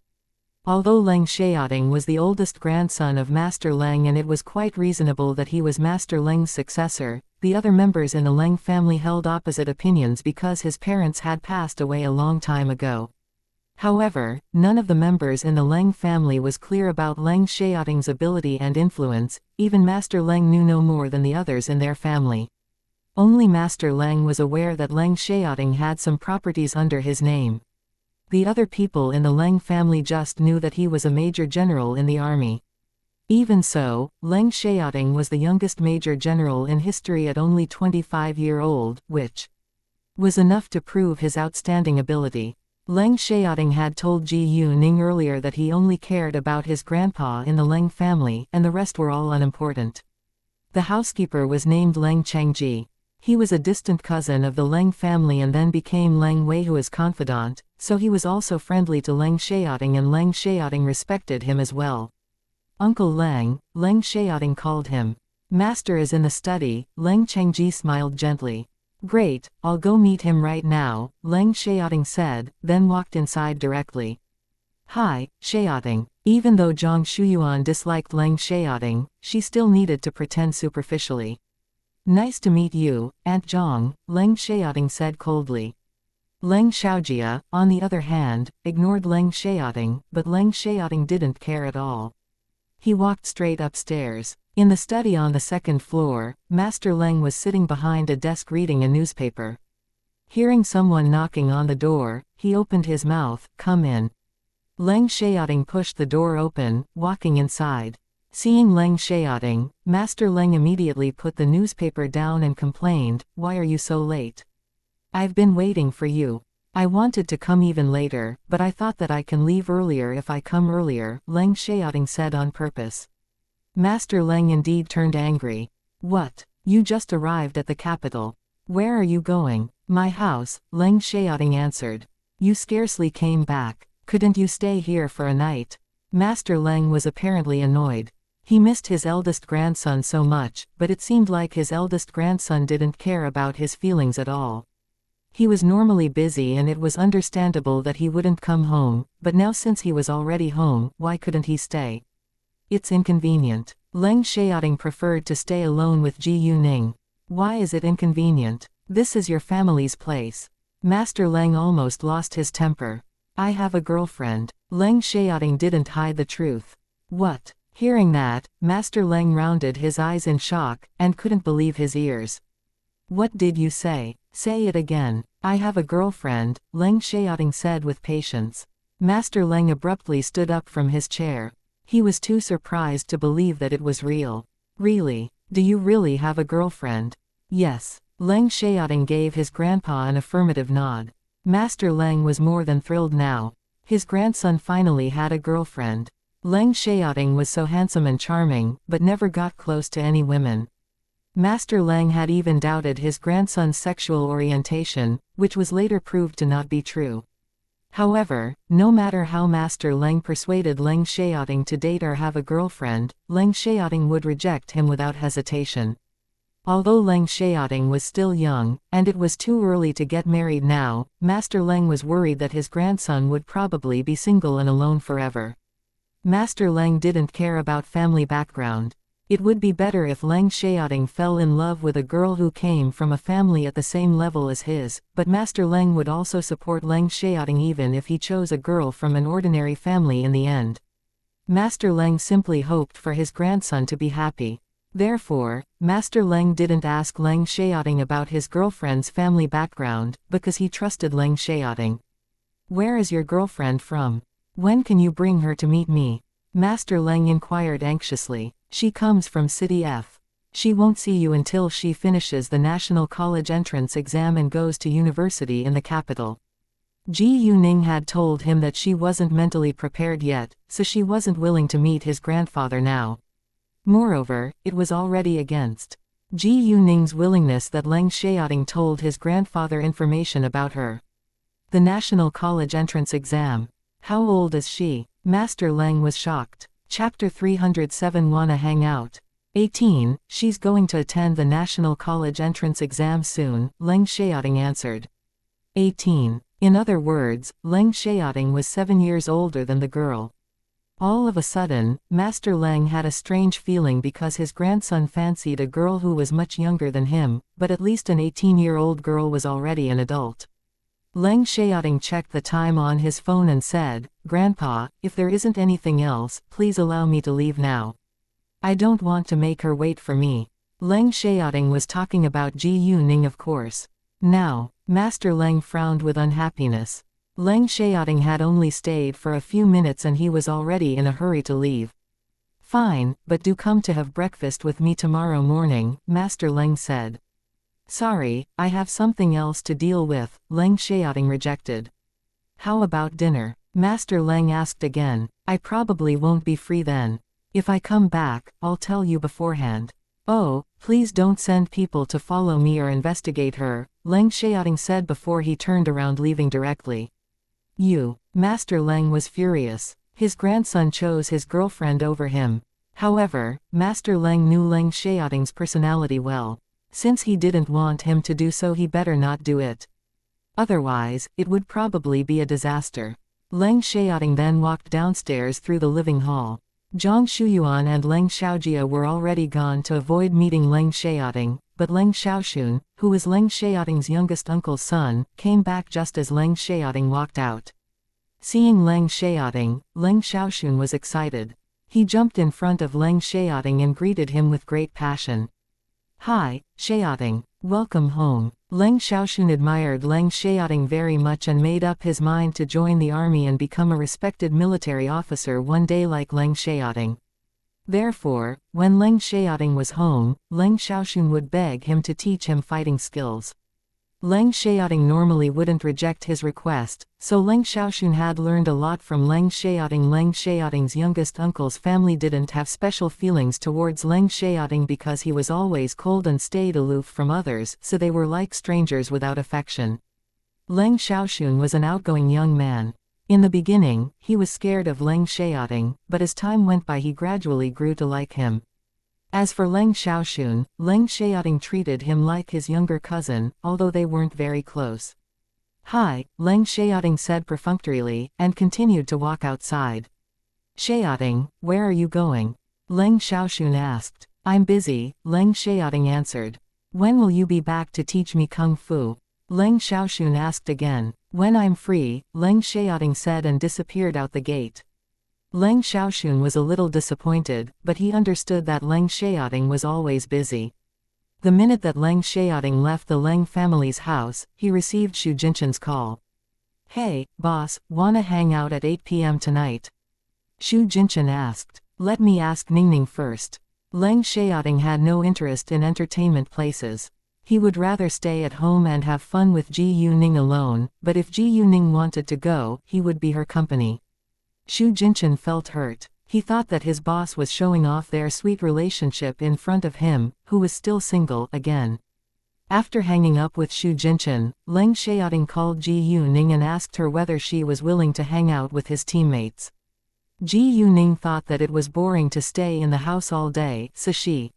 [SPEAKER 1] Although Leng Xiaoting was the oldest grandson of Master Leng and it was quite reasonable that he was Master Leng's successor, the other members in the Leng family held opposite opinions because his parents had passed away a long time ago. However, none of the members in the Leng family was clear about Leng Xiaoting's ability and influence. Even Master Leng knew no more than the others in their family. Only Master Leng was aware that Leng Xiaoting had some properties under his name. The other people in the Leng family just knew that he was a major general in the army. Even so, Leng Xiaoting was the youngest major general in history at only 25-year-old, which was enough to prove his outstanding ability. Leng Xiaoting had told Ji Yuning earlier that he only cared about his grandpa in the Leng family, and the rest were all unimportant. The housekeeper was named Leng Chengji. He was a distant cousin of the Leng family and then became Leng Weihua's confidant, so he was also friendly to Leng Xiaoting and Leng Xiaoting respected him as well. "Uncle Leng," Leng Xiaoting called him. "Master is in the study," Leng Chengji smiled gently. "Great, I'll go meet him right now," Leng Xiaoting said, then walked inside directly. "Hi, Xiaoting." Even though Zhang Shuyuan disliked Leng Xiaoting, she still needed to pretend superficially. "Nice to meet you, Aunt Zhang," Leng Xiaoting said coldly. Leng Xiaojia, on the other hand, ignored Leng Xiaoting, but Leng Xiaoting didn't care at all. He walked straight upstairs. In the study on the second floor, Master Leng was sitting behind a desk reading a newspaper. Hearing someone knocking on the door, he opened his mouth, "Come in." Leng Xiaoting pushed the door open, walking inside. Seeing Leng Xiaoting, Master Leng immediately put the newspaper down and complained, "Why are you so late? I've been waiting for you. I wanted to come even later, but I thought that I can leave earlier if I come earlier," Leng Xiaoting said on purpose. Master Leng indeed turned angry. "What? You just arrived at the capital. Where are you going?" "My house," Leng Xiaoting answered. "You scarcely came back. Couldn't you stay here for a night?" Master Leng was apparently annoyed. He missed his eldest grandson so much, but it seemed like his eldest grandson didn't care about his feelings at all. He was normally busy and it was understandable that he wouldn't come home, but now since he was already home, why couldn't he stay? "It's inconvenient." Leng Xiaoting preferred to stay alone with Ji Yuning. "Why is it inconvenient? This is your family's place." Master Leng almost lost his temper. "I have a girlfriend." Leng Xiaoting didn't hide the truth. "What?" Hearing that, Master Leng rounded his eyes in shock, and couldn't believe his ears. "What did you say? Say it again." "I have a girlfriend," Leng Xiaoting said with patience. Master Leng abruptly stood up from his chair. He was too surprised to believe that it was real. "Really? Do you really have a girlfriend?" "Yes." Leng Xiaoting gave his grandpa an affirmative nod. Master Leng was more than thrilled now. His grandson finally had a girlfriend. Leng Xiaoting was so handsome and charming, but never got close to any women. Master Leng had even doubted his grandson's sexual orientation, which was later proved to not be true. However, no matter how Master Leng persuaded Leng Xiaoting to date or have a girlfriend, Leng Xiaoting would reject him without hesitation. Although Leng Xiaoting was still young, and it was too early to get married now, Master Leng was worried that his grandson would probably be single and alone forever. Master Leng didn't care about family background. It would be better if Leng Xiaoting fell in love with a girl who came from a family at the same level as his, but Master Leng would also support Leng Xiaoting even if he chose a girl from an ordinary family in the end. Master Leng simply hoped for his grandson to be happy. Therefore, Master Leng didn't ask Leng Xiaoting about his girlfriend's family background, because he trusted Leng Xiaoting. "Where is your girlfriend from? When can you bring her to meet me?" Master Leng inquired anxiously. "She comes from City F. She won't see you until she finishes the National College entrance exam and goes to university in the capital." Ji Yuning had told him that she wasn't mentally prepared yet, so she wasn't willing to meet his grandfather now. Moreover, it was already against Ji Yuning's willingness that Leng Xiaoting told his grandfather information about her. The National College entrance exam. How old is she? Master Leng was shocked. Chapter 307 Wanna hang out? 18, she's going to attend the National College entrance exam soon, Leng Xiaoting answered. 18. In other words, Leng Xiaoting was 7 years older than the girl. All of a sudden, Master Leng had a strange feeling because his grandson fancied a girl who was much younger than him, but at least an 18-year-old girl was already an adult. Leng Xiaoting checked the time on his phone and said, "Grandpa, if there isn't anything else, please allow me to leave now. I don't want to make her wait for me." Leng Xiaoting was talking about Ji Yuning, of course. Now, Master Leng frowned with unhappiness. Leng Xiaoting had only stayed for a few minutes and he was already in a hurry to leave. "Fine, but do come to have breakfast with me tomorrow morning," Master Leng said. "Sorry, I have something else to deal with," Leng Xiaoting rejected. "How about dinner?" Master Leng asked again. "I probably won't be free then. If I come back, I'll tell you beforehand." "Oh, please don't send people to follow me or investigate her," Leng Xiaoting said before he turned around leaving directly. "You." Master Leng was furious. His grandson chose his girlfriend over him. However, Master Leng knew Leng Xiaoting's personality well. Since he didn't want him to do so, he better not do it. Otherwise, it would probably be a disaster. Leng Xiaoting then walked downstairs through the living hall. Zhang Shuyuan and Leng Xiaojia were already gone to avoid meeting Leng Xiaoting, but Leng Xiaoxun, who was Leng Xiaoting's youngest uncle's son, came back just as Leng Xiaoting walked out. Seeing Leng Xiaoting, Leng Xiaoxun was excited. He jumped in front of Leng Xiaoting and greeted him with great passion. "Hi, Xiaoting, welcome home." Leng Xiaoxun admired Leng Xiaoting very much and made up his mind to join the army and become a respected military officer one day like Leng Xiaoting. Therefore, when Leng Xiaoting was home, Leng Xiaoxun would beg him to teach him fighting skills. Leng Xiaoting normally wouldn't reject his request, so Leng Xiaoxun had learned a lot from Leng Xiaoting. Leng Xiaoting's youngest uncle's family didn't have special feelings towards Leng Xiaoting because he was always cold and stayed aloof from others, so they were like strangers without affection. Leng Xiaoxun was an outgoing young man. In the beginning, he was scared of Leng Xiaoting, but as time went by he gradually grew to like him. As for Leng Xiaoxun, Leng Xiaoting treated him like his younger cousin, although they weren't very close. "Hi," Leng Xiaoting said perfunctorily, and continued to walk outside. "Xiaoting, where are you going?" Leng Xiaoxun asked. "I'm busy," Leng Xiaoting answered. "When will you be back to teach me kung fu?" Leng Xiaoxun asked again. "When I'm free," Leng Xiaoting said and disappeared out the gate. Leng Xiaoxun was a little disappointed, but he understood that Leng Xiaoting was always busy. The minute that Leng Xiaoting left the Leng family's house, he received Xu Jinchen's call. "Hey, boss, wanna hang out at 8 p.m. tonight?" Xu Jinchen asked. "Let me ask Ningning first." Leng Xiaoting had no interest in entertainment places. He would rather stay at home and have fun with Ji Yuning alone, but if Ji Yuning wanted to go, he would be her company. Xu Jinchen felt hurt. He thought that his boss was showing off their sweet relationship in front of him, who was still single, again. After hanging up with Xu Jinchen, Leng Xiaoting called Ji Yuning and asked her whether she was willing to hang out with his teammates. Ji Yuning thought that it was boring to stay in the house all day, so she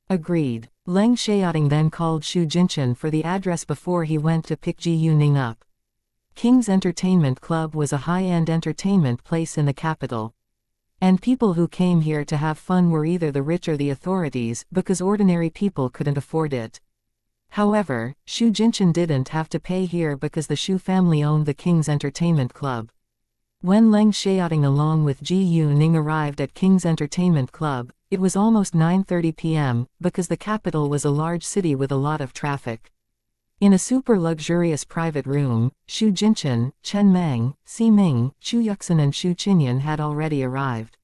[SPEAKER 1] agreed. Leng Xiaoting then called Xu Jinchen for the address before he went to pick Ji Yuning up. King's Entertainment Club was a high-end entertainment place in the capital. And people who came here to have fun were either the rich or the authorities, because ordinary people couldn't afford it. However, Xu Jinchen didn't have to pay here because the Xu family owned the King's Entertainment Club. When Leng Xiaoting along with Ji Yuning arrived at King's Entertainment Club, it was almost 9:30 p.m., because the capital was a large city with a lot of traffic. In a super luxurious private room, Xu Jinchen, Chen Meng, Si Ming, Chu Yuxin and Xu Qinyan had already arrived.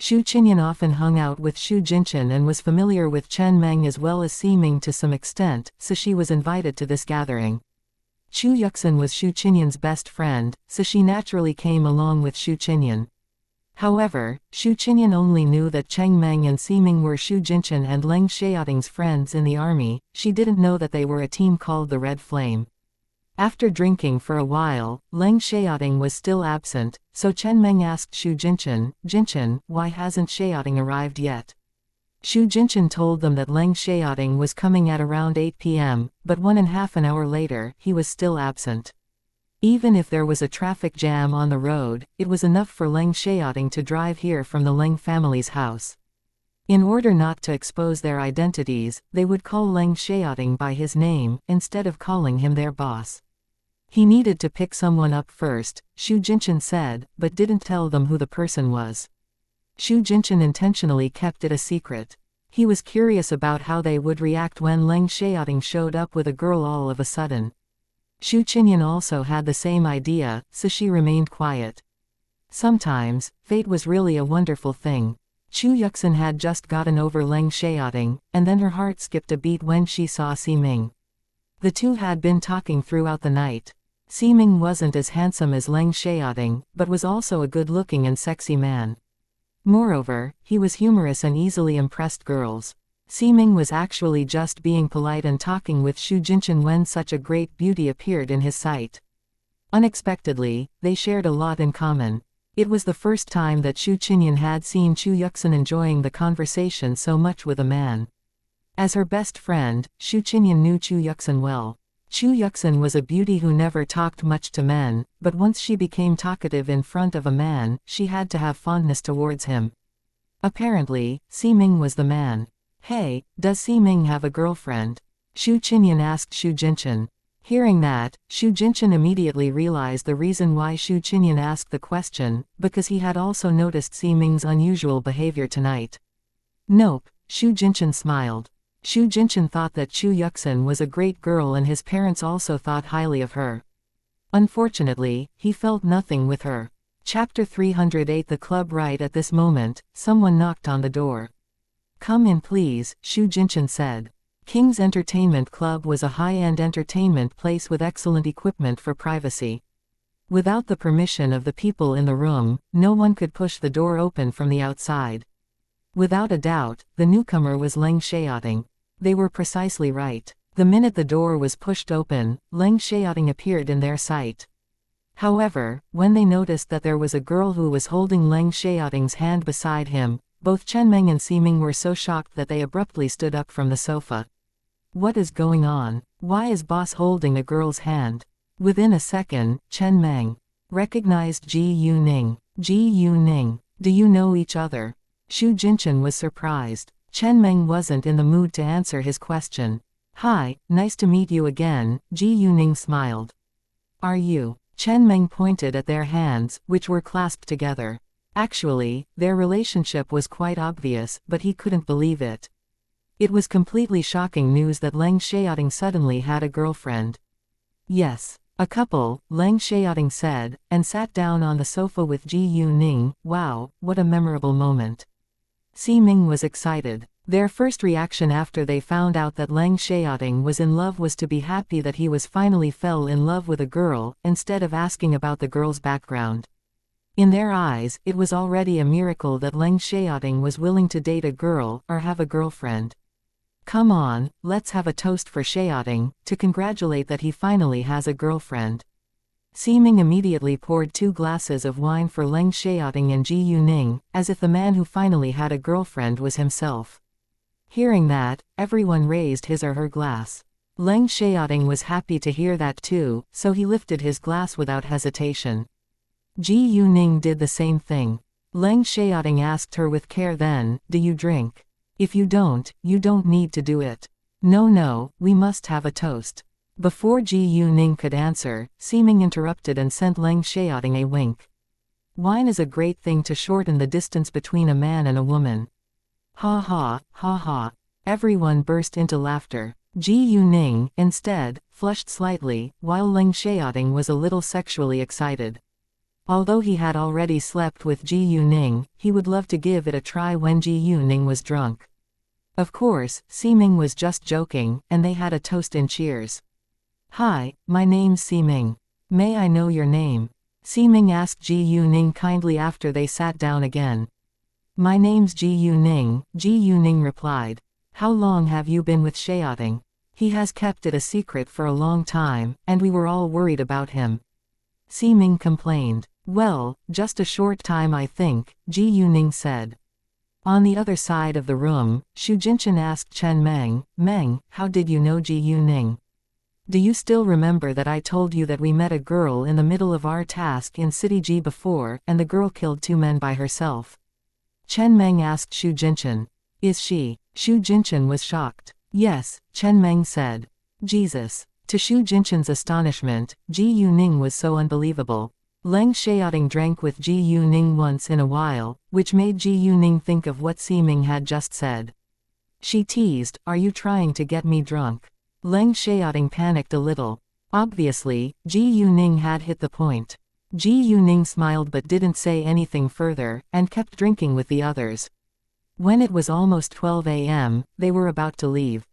[SPEAKER 1] Xu Qinyan often hung out with Xu Jinchen and was familiar with Chen Meng as well as Si Ming to some extent, so she was invited to this gathering. Chu Yuxin was Xu Qinyan's best friend, so she naturally came along with Xu Qinyan. However, Xu Qinyan only knew that Cheng Meng and Si Ming were Xu Jinchen and Leng Xiaoting's friends in the army. She didn't know that they were a team called the Red Flame. After drinking for a while, Leng Xiaoting was still absent, so Chen Meng asked Xu Jinchen, "Jinchen, why hasn't Xiaoting arrived yet?" Xu Jinchen told them that Leng Xiaoting was coming at around 8 p.m., but 1.5 hours later, he was still absent. Even if there was a traffic jam on the road, it was enough for Leng Xiaoting to drive here from the Leng family's house. In order not to expose their identities, they would call Leng Xiaoting by his name, instead of calling him their boss. He needed to pick someone up first, Xu Jinchen said, but didn't tell them who the person was. Xu Jinchen intentionally kept it a secret. He was curious about how they would react when Leng Xiaoting showed up with a girl all of a sudden. Xu Qinyan also had the same idea, so she remained quiet. Sometimes, fate was really a wonderful thing. Chu Yuxin had just gotten over Leng Xiaoting, and then her heart skipped a beat when she saw Si Ming. The two had been talking throughout the night. Si Ming wasn't as handsome as Leng Xiaoting, but was also a good-looking and sexy man. Moreover, he was humorous and easily impressed girls. Si Ming was actually just being polite and talking with Xu Jinchen when such a great beauty appeared in his sight. Unexpectedly, they shared a lot in common. It was the first time that Xu Qinyan had seen Chu Yuxin enjoying the conversation so much with a man. As her best friend, Xu Qinyan knew Chu Yuxin well. Chu Yuxin was a beauty who never talked much to men, but once she became talkative in front of a man, she had to have fondness towards him. Apparently, Si Ming was the man. "Hey, does Si Ming have a girlfriend?" Xu Qinyan asked Xu Jinchen. Hearing that, Xu Jinchen immediately realized the reason why Xu Qinyan asked the question, because he had also noticed Si Ming's unusual behavior tonight. "Nope," Xu Jinchen smiled. Xu Jinchen thought that Chu Yuxin was a great girl and his parents also thought highly of her. Unfortunately, he felt nothing with her. Chapter 308. The club. Right at this moment, someone knocked on the door. "Come in please," Xu Jinchen said. King's Entertainment Club was a high-end entertainment place with excellent equipment for privacy. Without the permission of the people in the room, no one could push the door open from the outside. Without a doubt, the newcomer was Leng Xiaoting. They were precisely right. The minute the door was pushed open, Leng Xiaoting appeared in their sight. However, when they noticed that there was a girl who was holding Leng Xiaoting's hand beside him, both Chen Meng and Si Ming were so shocked that they abruptly stood up from the sofa. "What is going on? Why is boss holding a girl's hand?" Within a second, Chen Meng recognized Ji Yuning. "Ji Yuning, do you know each other?" Xu Jinchen was surprised. Chen Meng wasn't in the mood to answer his question. "Hi, nice to meet you again," Ji Yuning smiled. "Are you?" Chen Meng pointed at their hands, which were clasped together. Actually, their relationship was quite obvious, but he couldn't believe it. It was completely shocking news that Leng Xiaoting suddenly had a girlfriend. "Yes, a couple," Leng Xiaoting said, and sat down on the sofa with Ji Yuning. "Wow, what a memorable moment." Si Ming was excited. Their first reaction after they found out that Leng Xiaoting was in love was to be happy that he was finally fell in love with a girl, instead of asking about the girl's background. In their eyes, it was already a miracle that Leng Xiaoting was willing to date a girl, or have a girlfriend. Come on, let's have a toast for Xiaoting, to congratulate that he finally has a girlfriend. Ximing immediately poured 2 glasses of wine for Leng Xiaoting and Ji Yuning, as if the man who finally had a girlfriend was himself. Hearing that, everyone raised his or her glass. Leng Xiaoting was happy to hear that too, so he lifted his glass without hesitation. Ji Yuning did the same thing. Leng Xiaoting asked her with care then, "Do you drink? If you don't need to do it." No, we must have a toast." Before Ji Yuning could answer, Ximing interrupted and sent Leng Xiaoting a wink. Wine is a great thing to shorten the distance between a man and a woman. Ha ha, ha ha. Everyone burst into laughter. Ji Yuning, instead, flushed slightly, while Leng Xiaoting was a little sexually excited. Although he had already slept with Ji Yuning, he would love to give it a try when Ji Yuning was drunk. Of course, Ximing was just joking, and they had a toast in cheers. "Hi, my name's Ximing. May I know your name?" Ximing asked Ji Yuning kindly after they sat down again. "My name's Ji Yuning," Ji Yuning replied. "How long have you been with Xiaoting? He has kept it a secret for a long time, and we were all worried about him." Ximing complained. "Well, just a short time I think," Ji Yuning said. On the other side of the room, Xu Jinchen asked Chen Meng, "Meng, how did you know Ji Yuning? Do you still remember that I told you that we met a girl in the middle of our task in City Ji before, and the girl killed 2 men by herself?" Chen Meng asked Xu Jinchen. "Is she?" Xu Jinchen was shocked. "Yes," Chen Meng said. "Jesus." To Xu Jinchen's astonishment, Ji Yuning was so unbelievable. Leng Xiaoting drank with Ji Yuning once in a while, which made Ji Yuning think of what Ximing had just said. She teased, "Are you trying to get me drunk?" Leng Xiaoting panicked a little. Obviously, Ji Yuning had hit the point. Ji Yuning smiled but didn't say anything further, and kept drinking with the others. When it was almost 12 a.m., they were about to leave.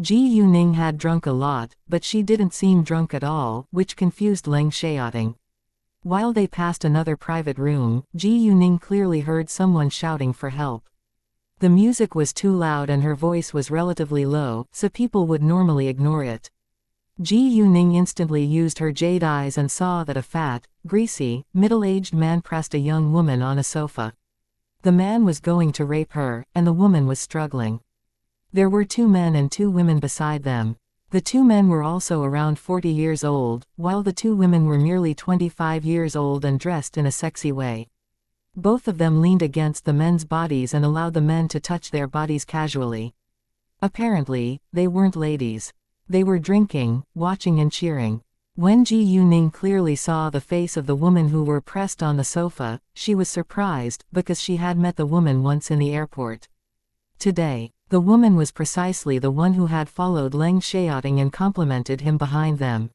[SPEAKER 1] Ji Yuning had drunk a lot, but she didn't seem drunk at all, which confused Leng Xiaoting. While they passed another private room, Ji Yuning clearly heard someone shouting for help. The music was too loud and her voice was relatively low, so people would normally ignore it. Ji Yuning instantly used her jade eyes and saw that a fat, greasy, middle-aged man pressed a young woman on a sofa. The man was going to rape her, and the woman was struggling. There were 2 men and 2 women beside them. The 2 men were also around 40 years old, while the 2 women were merely 25 years old and dressed in a sexy way. Both of them leaned against the men's bodies and allowed the men to touch their bodies casually. Apparently, they weren't ladies. They were drinking, watching and cheering. When Ji Yuning clearly saw the face of the woman who were pressed on the sofa, she was surprised, because she had met the woman once in the airport. Today, the woman was precisely the one who had followed Leng Xiaoting and complimented him behind them.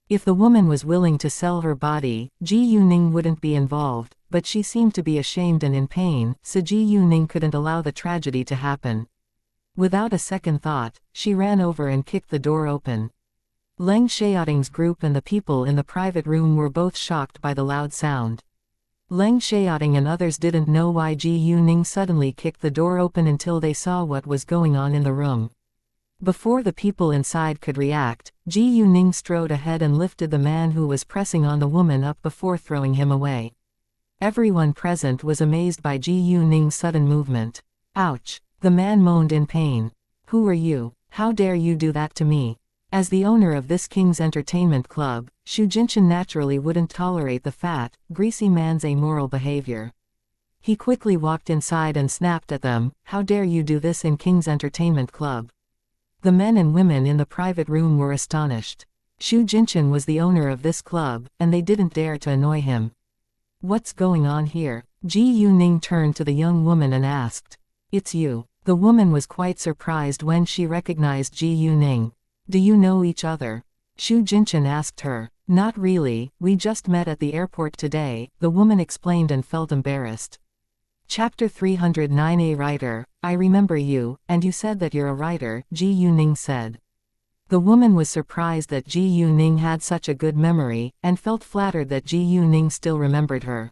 [SPEAKER 1] If the woman was willing to sell her body, Ji Yuning wouldn't be involved, but she seemed to be ashamed and in pain, so Ji Yuning couldn't allow the tragedy to happen. Without a second thought, she ran over and kicked the door open. Leng Xiaoting's group and the people in the private room were both shocked by the loud sound. Leng Xiaoting and others didn't know why Ji Yuning suddenly kicked the door open until they saw what was going on in the room. Before the people inside could react, Ji Yuning strode ahead and lifted the man who was pressing on the woman up before throwing him away. Everyone present was amazed by Ji Yuning's sudden movement. "Ouch!" The man moaned in pain. "Who are you? How dare you do that to me?" As the owner of this king's entertainment club, Xu Jinchen naturally wouldn't tolerate the fat, greasy man's amoral behavior. He quickly walked inside and snapped at them, "How dare you do this in King's entertainment club?" The men and women in the private room were astonished. Xu Jinchen was the owner of this club, and they didn't dare to annoy him. "What's going on here?" Ji Yuning turned to the young woman and asked. "It's you." The woman was quite surprised when she recognized Ji Yuning. "Do you know each other?" Xu Jinchen asked her. "Not really, we just met at the airport today," the woman explained and felt embarrassed. Chapter 309. A writer. "I remember you, and you said that you're a writer," Ji Yuning said. The woman was surprised that Ji Yuning had such a good memory, and felt flattered that Ji Yuning still remembered her.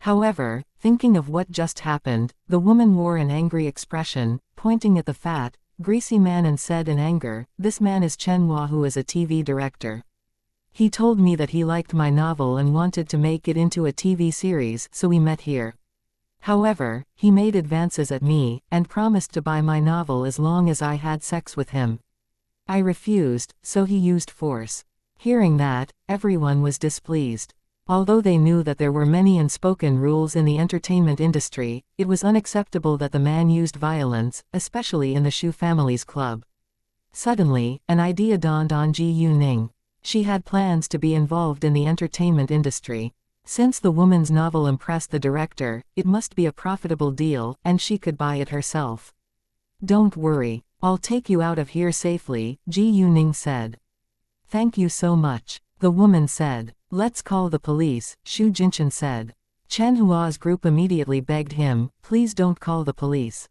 [SPEAKER 1] However, thinking of what just happened, the woman wore an angry expression, pointing at the fat, greasy man and said in anger, "This man is Chen Hua, who is a TV director. He told me that he liked my novel and wanted to make it into a TV series, so we met here. However, he made advances at me, and promised to buy my novel as long as I had sex with him. I refused, so he used force." Hearing that, everyone was displeased. Although they knew that there were many unspoken rules in the entertainment industry, it was unacceptable that the man used violence, especially in the Shu family's club. Suddenly, an idea dawned on Ji Yuning. She had plans to be involved in the entertainment industry. Since the woman's novel impressed the director, it must be a profitable deal, and she could buy it herself. "Don't worry, I'll take you out of here safely," Ji Yuning said. "Thank you so much," the woman said. "Let's call the police," Xu Jinchen said. Chen Hua's group immediately begged him, "Please don't call the police.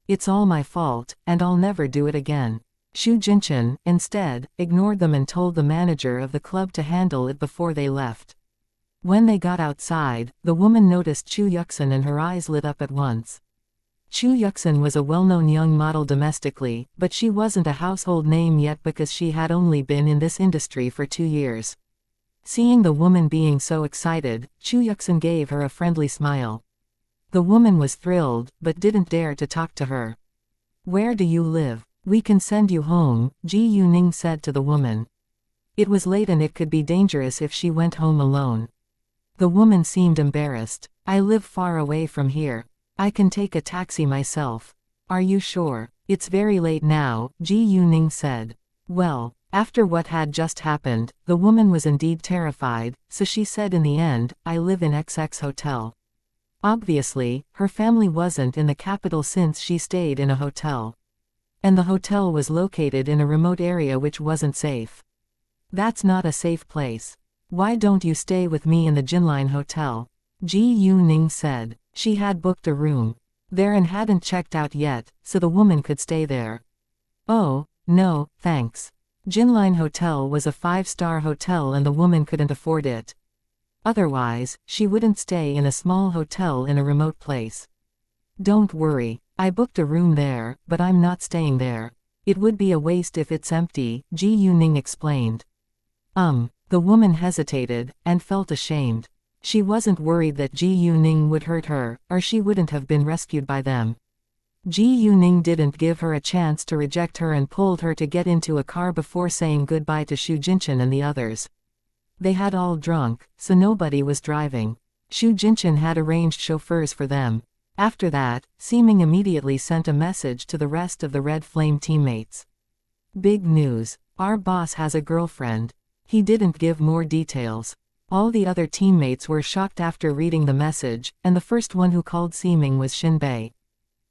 [SPEAKER 1] It's all my fault, and I'll never do it again." Xu Jinchen, instead, ignored them and told the manager of the club to handle it before they left. When they got outside, the woman noticed Chu Yuxin and her eyes lit up at once. Chu Yuxin was a well-known young model domestically, but she wasn't a household name yet because she had only been in this industry for 2 years. Seeing the woman being so excited, Chu Yuxin gave her a friendly smile. The woman was thrilled, but didn't dare to talk to her. "Where do you live? We can send you home," Ji Yuning said to the woman. It was late and it could be dangerous if she went home alone. The woman seemed embarrassed. "I live far away from here. I can take a taxi myself." "Are you sure? It's very late now," Ji Yuning said. Well, after what had just happened, the woman was indeed terrified, so she said in the end, "I live in XX hotel." Obviously, her family wasn't in the capital since she stayed in a hotel. And the hotel was located in a remote area which wasn't safe. "That's not a safe place. Why don't you stay with me in the Jinline Hotel?" Ji Yuning said. She had booked a room there and hadn't checked out yet, so the woman could stay there. "Oh, no, thanks. Jinline Hotel was a 5-star hotel and the woman couldn't afford it. Otherwise, she wouldn't stay in a small hotel in a remote place." "Don't worry. I booked a room there, but I'm not staying there. It would be a waste if it's empty," Ji Yuning explained. The woman hesitated, and felt ashamed. She wasn't worried that Ji Yuning would hurt her, or she wouldn't have been rescued by them. Ji Yuning didn't give her a chance to reject her and pulled her to get into a car before saying goodbye to Xu Jinchen and the others. They had all drunk, so nobody was driving. Xu Jinchen had arranged chauffeurs for them. After that, Seeming immediately sent a message to the rest of the Red Flame teammates. "Big news. Our boss has a girlfriend." He didn't give more details. All the other teammates were shocked after reading the message, and the first one who called Seeming was Xinbei.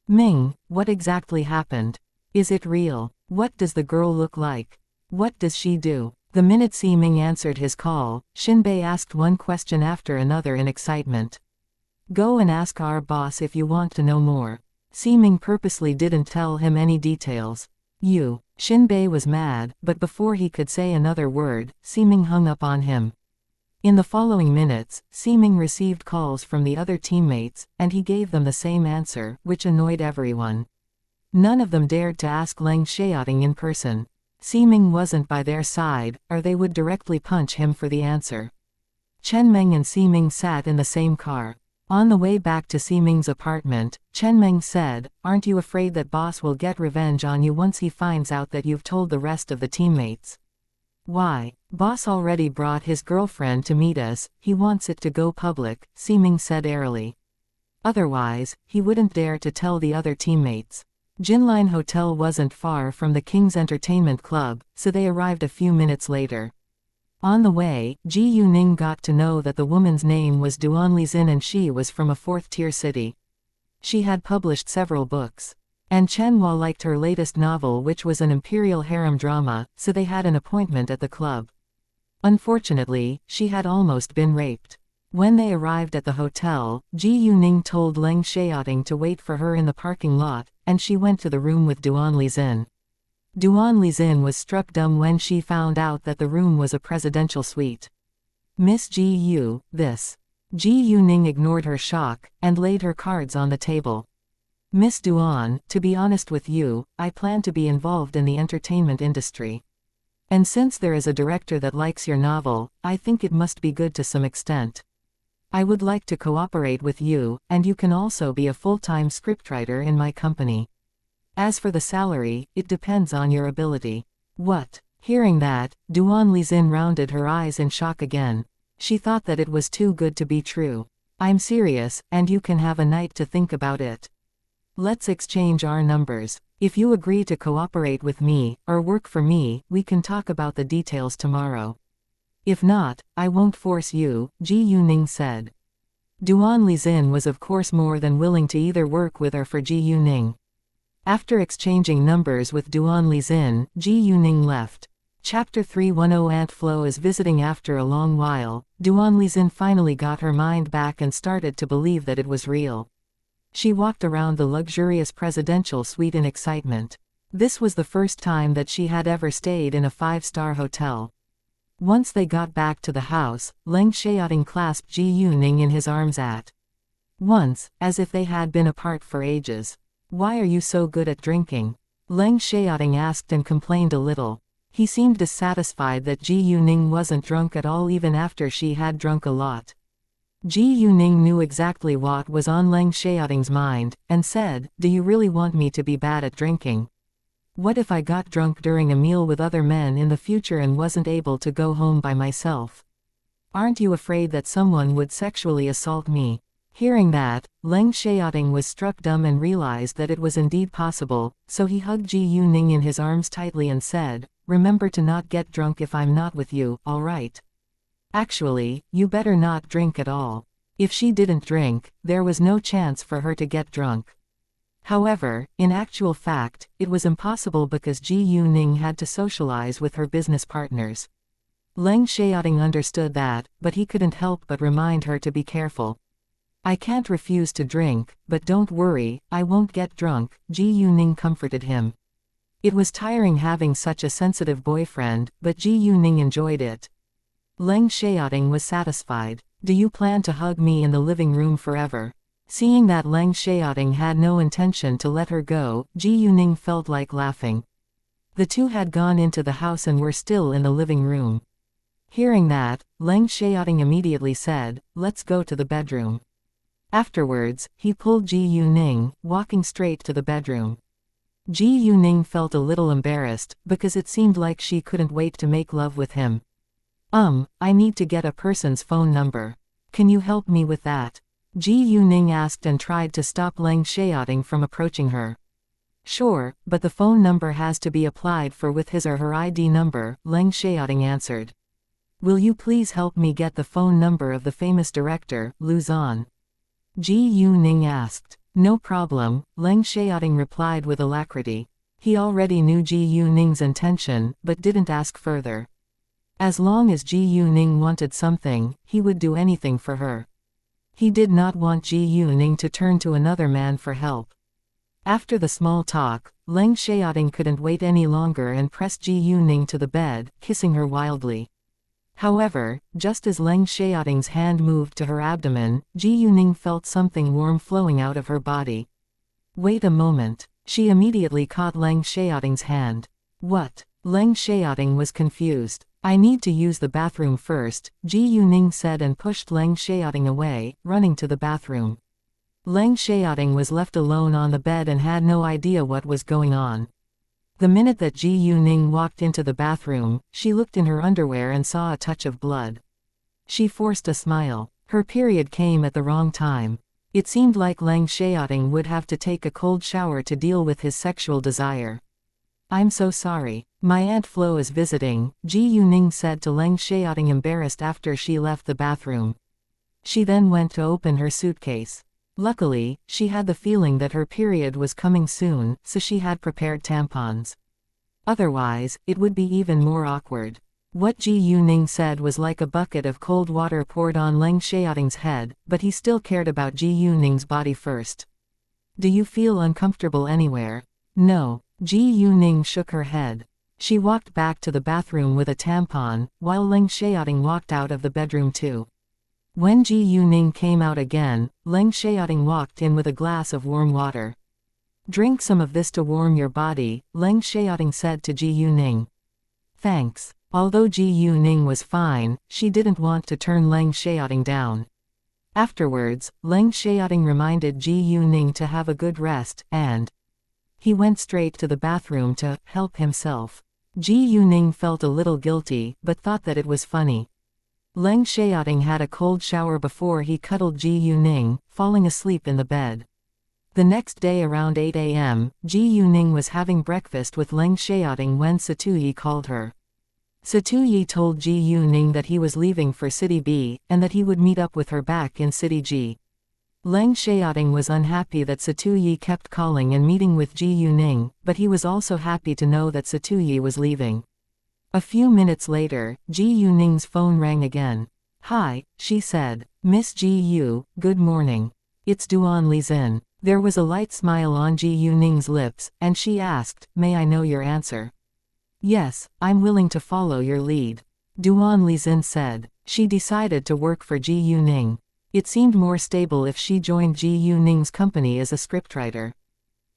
[SPEAKER 1] "Ming, what exactly happened? Is it real? What does the girl look like? What does she do?" The minute Seeming answered his call, Xinbei asked one question after another in excitement. "Go and ask our boss if you want to know more." Seeming purposely didn't tell him any details. Xinbei was mad, but before he could say another word, Seeming hung up on him. In the following minutes, Seeming received calls from the other teammates, and he gave them the same answer, which annoyed everyone. None of them dared to ask Leng Xiaoting in person. Seeming wasn't by their side, or they would directly punch him for the answer. Chen Meng and Seeming sat in the same car. On the way back to Seeming's apartment, Chen Meng said, "Aren't you afraid that boss will get revenge on you once he finds out that you've told the rest of the teammates?" "Why? Boss already brought his girlfriend to meet us, he wants it to go public," Seeming said airily. Otherwise, he wouldn't dare to tell the other teammates. Jinline Hotel wasn't far from the King's Entertainment Club, so they arrived a few minutes later. On the way, Ji Yuning got to know that the woman's name was Duan Lizin and she was from a 4th-tier city. She had published several books. And Chen Hua liked her latest novel, which was an imperial harem drama, so they had an appointment at the club. Unfortunately, she had almost been raped. When they arrived at the hotel, Ji Yuning told Leng Xiaoting to wait for her in the parking lot, and she went to the room with Duan Lizin. Duan Lizin was struck dumb when she found out that the room was a presidential suite. "Miss Ji Yu, this Ji Yuning ignored her shock, and laid her cards on the table. Miss Duan, to be honest with you, I plan to be involved in the entertainment industry. And since there is a director that likes your novel, I think it must be good to some extent. I would like to cooperate with you, and you can also be a full-time scriptwriter in my company. As for the salary, it depends on your ability. What? Hearing that, Duan Lizin rounded her eyes in shock again. She thought that it was too good to be true. I'm serious, and you can have a night to think about it. Let's exchange our numbers. If you agree to cooperate with me, or work for me, we can talk about the details tomorrow. If not, I won't force you, Ji Yuning said. Duan Lizin was of course more than willing to either work with or for Ji Yuning. After exchanging numbers with Duan Lizin, Ji Yuning left. Chapter 310 Aunt Flo is visiting. After a long while, Duan Lizin finally got her mind back and started to believe that it was real. She walked around the luxurious presidential suite in excitement. This was the first time that she had ever stayed in a 5-star hotel. Once they got back to the house, Leng Xiaoting clasped Ji Yuning in his arms at once, as if they had been apart for ages. Why are you so good at drinking? Leng Xiaoting asked and complained a little. He seemed dissatisfied that Ji Yuning wasn't drunk at all even after she had drunk a lot. Ji Yuning knew exactly what was on Leng Xiaoting's mind, and said, "Do you really want me to be bad at drinking? What if I got drunk during a meal with other men in the future and wasn't able to go home by myself? Aren't you afraid that someone would sexually assault me?" Hearing that, Leng Xiaoting was struck dumb and realized that it was indeed possible, so he hugged Ji Yuning in his arms tightly and said, "Remember to not get drunk if I'm not with you, alright? Actually, you better not drink at all." If she didn't drink, there was no chance for her to get drunk. However, in actual fact, it was impossible because Ji Yuning had to socialize with her business partners. Leng Xiaoting understood that, but he couldn't help but remind her to be careful. "I can't refuse to drink, but don't worry, I won't get drunk," Ji Yuning comforted him. It was tiring having such a sensitive boyfriend, but Ji Yuning enjoyed it. Leng Xiaoting was satisfied. "Do you plan to hug me in the living room forever?" Seeing that Leng Xiaoting had no intention to let her go, Ji Yuning felt like laughing. The two had gone into the house and were still in the living room. Hearing that, Leng Xiaoting immediately said, "Let's go to the bedroom." Afterwards, he pulled Ji Yuning, walking straight to the bedroom. Ji Yuning felt a little embarrassed, because it seemed like she couldn't wait to make love with him. I need to get a person's phone number. Can you help me with that?" Ji Yuning asked and tried to stop Leng Xiaoting from approaching her. "Sure, but the phone number has to be applied for with his or her ID number," Leng Xiaoting answered. "Will you please help me get the phone number of the famous director, Lu Zan?" Ji Yuning asked. "No problem," Leng Xiaoting replied with alacrity. He already knew Ji Yuning's intention, but didn't ask further. As long as Ji Yuning wanted something, he would do anything for her. He did not want Ji Yuning to turn to another man for help. After the small talk, Leng Xiaoting couldn't wait any longer and pressed Ji Yuning to the bed, kissing her wildly. However, just as Leng Xiaoting's hand moved to her abdomen, Ji Yuning felt something warm flowing out of her body. "Wait a moment." She immediately caught Leng Xiaoting's hand. "What?" Leng Xiaoting was confused. "I need to use the bathroom first," Ji Yuning said and pushed Leng Xiaoting away, running to the bathroom. Leng Xiaoting was left alone on the bed and had no idea what was going on. The minute that Ji Yuning walked into the bathroom, she looked in her underwear and saw a touch of blood. She forced a smile. Her period came at the wrong time. It seemed like Leng Xiaoting would have to take a cold shower to deal with his sexual desire. "I'm so sorry. My Aunt Flo is visiting," Ji Yuning said to Leng Xiaoting, embarrassed after she left the bathroom. She then went to open her suitcase. Luckily, she had the feeling that her period was coming soon, so she had prepared tampons. Otherwise, it would be even more awkward. What Ji Yuning said was like a bucket of cold water poured on Leng Xiaoting's head, but he still cared about Ji Yuning's body first. "Do you feel uncomfortable anywhere?" "No." Ji Yuning shook her head. She walked back to the bathroom with a tampon, while Leng Xiaoting walked out of the bedroom too. When Ji Yuning came out again, Leng Xiaoting walked in with a glass of warm water. "Drink some of this to warm your body," Leng Xiaoting said to Ji Yuning. "Thanks." Although Ji Yuning was fine, she didn't want to turn Leng Xiaoting down. Afterwards, Leng Xiaoting reminded Ji Yuning to have a good rest, and he went straight to the bathroom to help himself. Ji Yuning felt a little guilty, but thought that it was funny. Leng Xiaoting had a cold shower before he cuddled Ji Yuning, falling asleep in the bed. The next day around 8 a.m., Ji Yuning was having breakfast with Leng Xiaoting when Satuyi called her. Satuyi told Ji Yuning that he was leaving for City B, and that he would meet up with her back in City G. Leng Xiaoting was unhappy that Satuyi kept calling and meeting with Ji Yuning, but he was also happy to know that Satuyi was leaving. A few minutes later, Ji Yuning's phone rang again. "Hi," she said. "Miss Ji Yu, good morning. It's Duan Lizin." There was a light smile on Ji Yuning's lips, and she asked, "May I know your answer?" "Yes, I'm willing to follow your lead," Duan Lizin said. She decided to work for Ji Yuning. It seemed more stable if she joined Ji Yuning's company as a scriptwriter.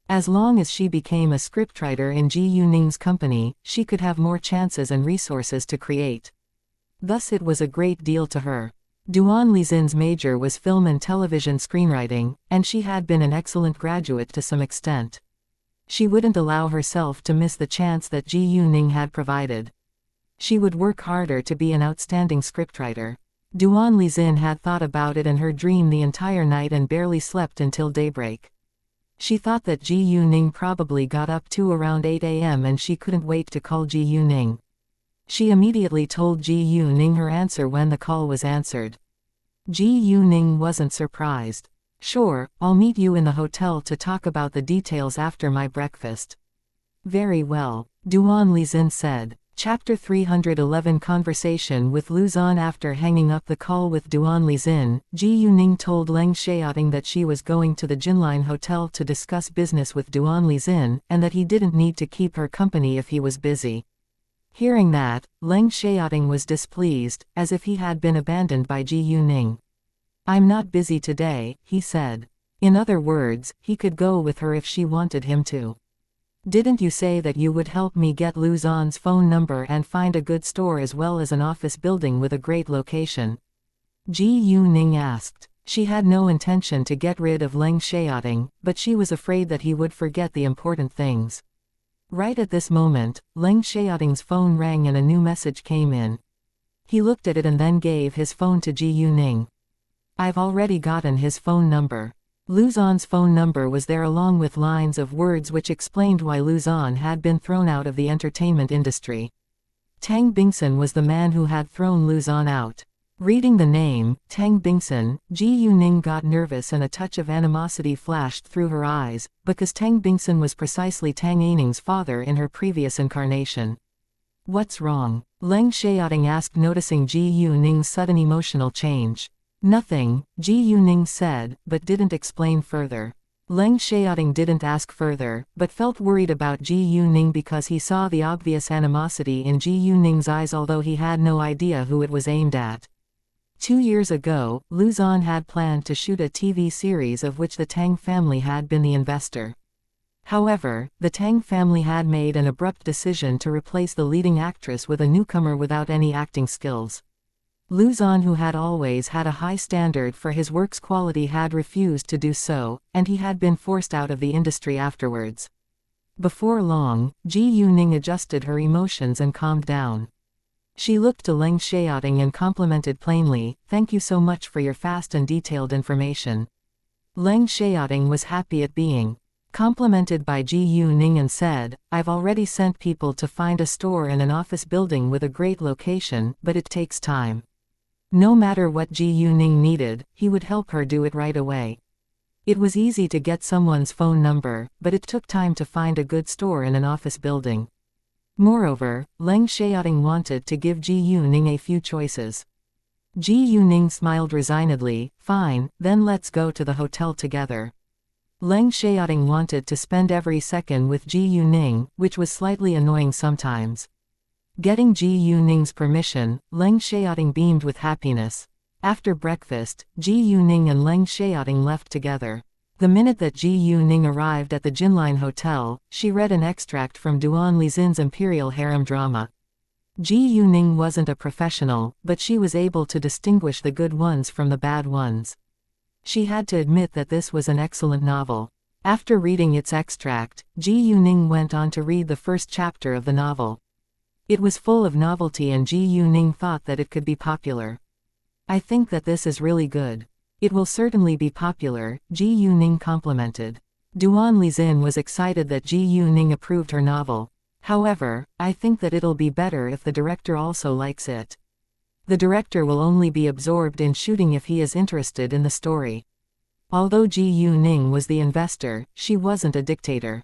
[SPEAKER 1] As long as she became a scriptwriter in Ji Yuning's company, she could have more chances and resources to create. Thus it was a great deal to her. Duan Lizin's major was film and television screenwriting, and she had been an excellent graduate to some extent. She wouldn't allow herself to miss the chance that Ji Yuning had provided. She would work harder to be an outstanding scriptwriter. Duan Lizin had thought about it and her dream the entire night and barely slept until daybreak. She thought that Ji Yuning probably got up too around 8 a.m. and she couldn't wait to call Ji Yuning. She immediately told Ji Yuning her answer when the call was answered. Ji Yuning wasn't surprised. "Sure, I'll meet you in the hotel to talk about the details after my breakfast." "Very well," Duan Lizin said. Chapter 311 Conversation with Luzon. After hanging up the call with Duan Lizin, Ji Yuning told Leng Xiaoting that she was going to the Jinline Hotel to discuss business with Duan Lizin, and that he didn't need to keep her company if he was busy. Hearing that, Leng Xiaoting was displeased, as if he had been abandoned by Ji Yuning. "I'm not busy today," he said. In other words, he could go with her if she wanted him to. "Didn't you say that you would help me get Luzon's phone number and find a good store as well as an office building with a great location?" Ji Yuning asked. She had no intention to get rid of Leng Xiaoting, but she was afraid that he would forget the important things. Right at this moment, Leng Xiaoting's phone rang and a new message came in. He looked at it and then gave his phone to Ji Yuning. "I've already gotten his phone number." Luzon's phone number was there along with lines of words which explained why Luzon had been thrown out of the entertainment industry. Tang Bingson was the man who had thrown Luzon out. Reading the name, Tang Bingson, Ji Yuning got nervous and a touch of animosity flashed through her eyes, because Tang Bingson was precisely Tang Aining's father in her previous incarnation. "What's wrong?" Leng Xiaoting asked, noticing Ji Yuning's sudden emotional change. "Nothing," Ji Yuning said, but didn't explain further. Leng Xiaoting didn't ask further, but felt worried about Ji Yuning because he saw the obvious animosity in Ji Yuning's eyes, although he had no idea who it was aimed at. 2 years ago, Luzon had planned to shoot a TV series of which the Tang family had been the investor. However, the Tang family had made an abrupt decision to replace the leading actress with a newcomer without any acting skills. Luzon, who had always had a high standard for his work's quality, had refused to do so, and he had been forced out of the industry afterwards. Before long, Ji Yuning adjusted her emotions and calmed down. She looked to Leng Xiaoting and complimented plainly, "Thank you so much for your fast and detailed information." Leng Xiaoting was happy at being complimented by Ji Yuning and said, "I've already sent people to find a store and an office building with a great location, but it takes time." No matter what Ji Yuning needed, he would help her do it right away. It was easy to get someone's phone number, but it took time to find a good store and an office building. Moreover, Leng Xiaoting wanted to give Ji Yuning a few choices. Ji Yuning smiled resignedly. "Fine, then let's go to the hotel together." Leng Xiaoting wanted to spend every second with Ji Yuning, which was slightly annoying sometimes. Getting Ji Yuning's permission, Leng Xiaoting beamed with happiness. After breakfast, Ji Yuning and Leng Xiaoting left together. The minute that Ji Yuning arrived at the Jinline Hotel, she read an extract from Duan Lizin's Imperial Harem drama. Ji Yuning wasn't a professional, but she was able to distinguish the good ones from the bad ones. She had to admit that this was an excellent novel. After reading its extract, Ji Yuning went on to read the first chapter of the novel. It was full of novelty and Ji Yuning thought that it could be popular. I think that this is really good. It will certainly be popular, Ji Yuning complimented. Duan Lizin was excited that Ji Yuning approved her novel. However, I think that it'll be better if the director also likes it. The director will only be absorbed in shooting if he is interested in the story. Although Ji Yuning was the investor, she wasn't a dictator.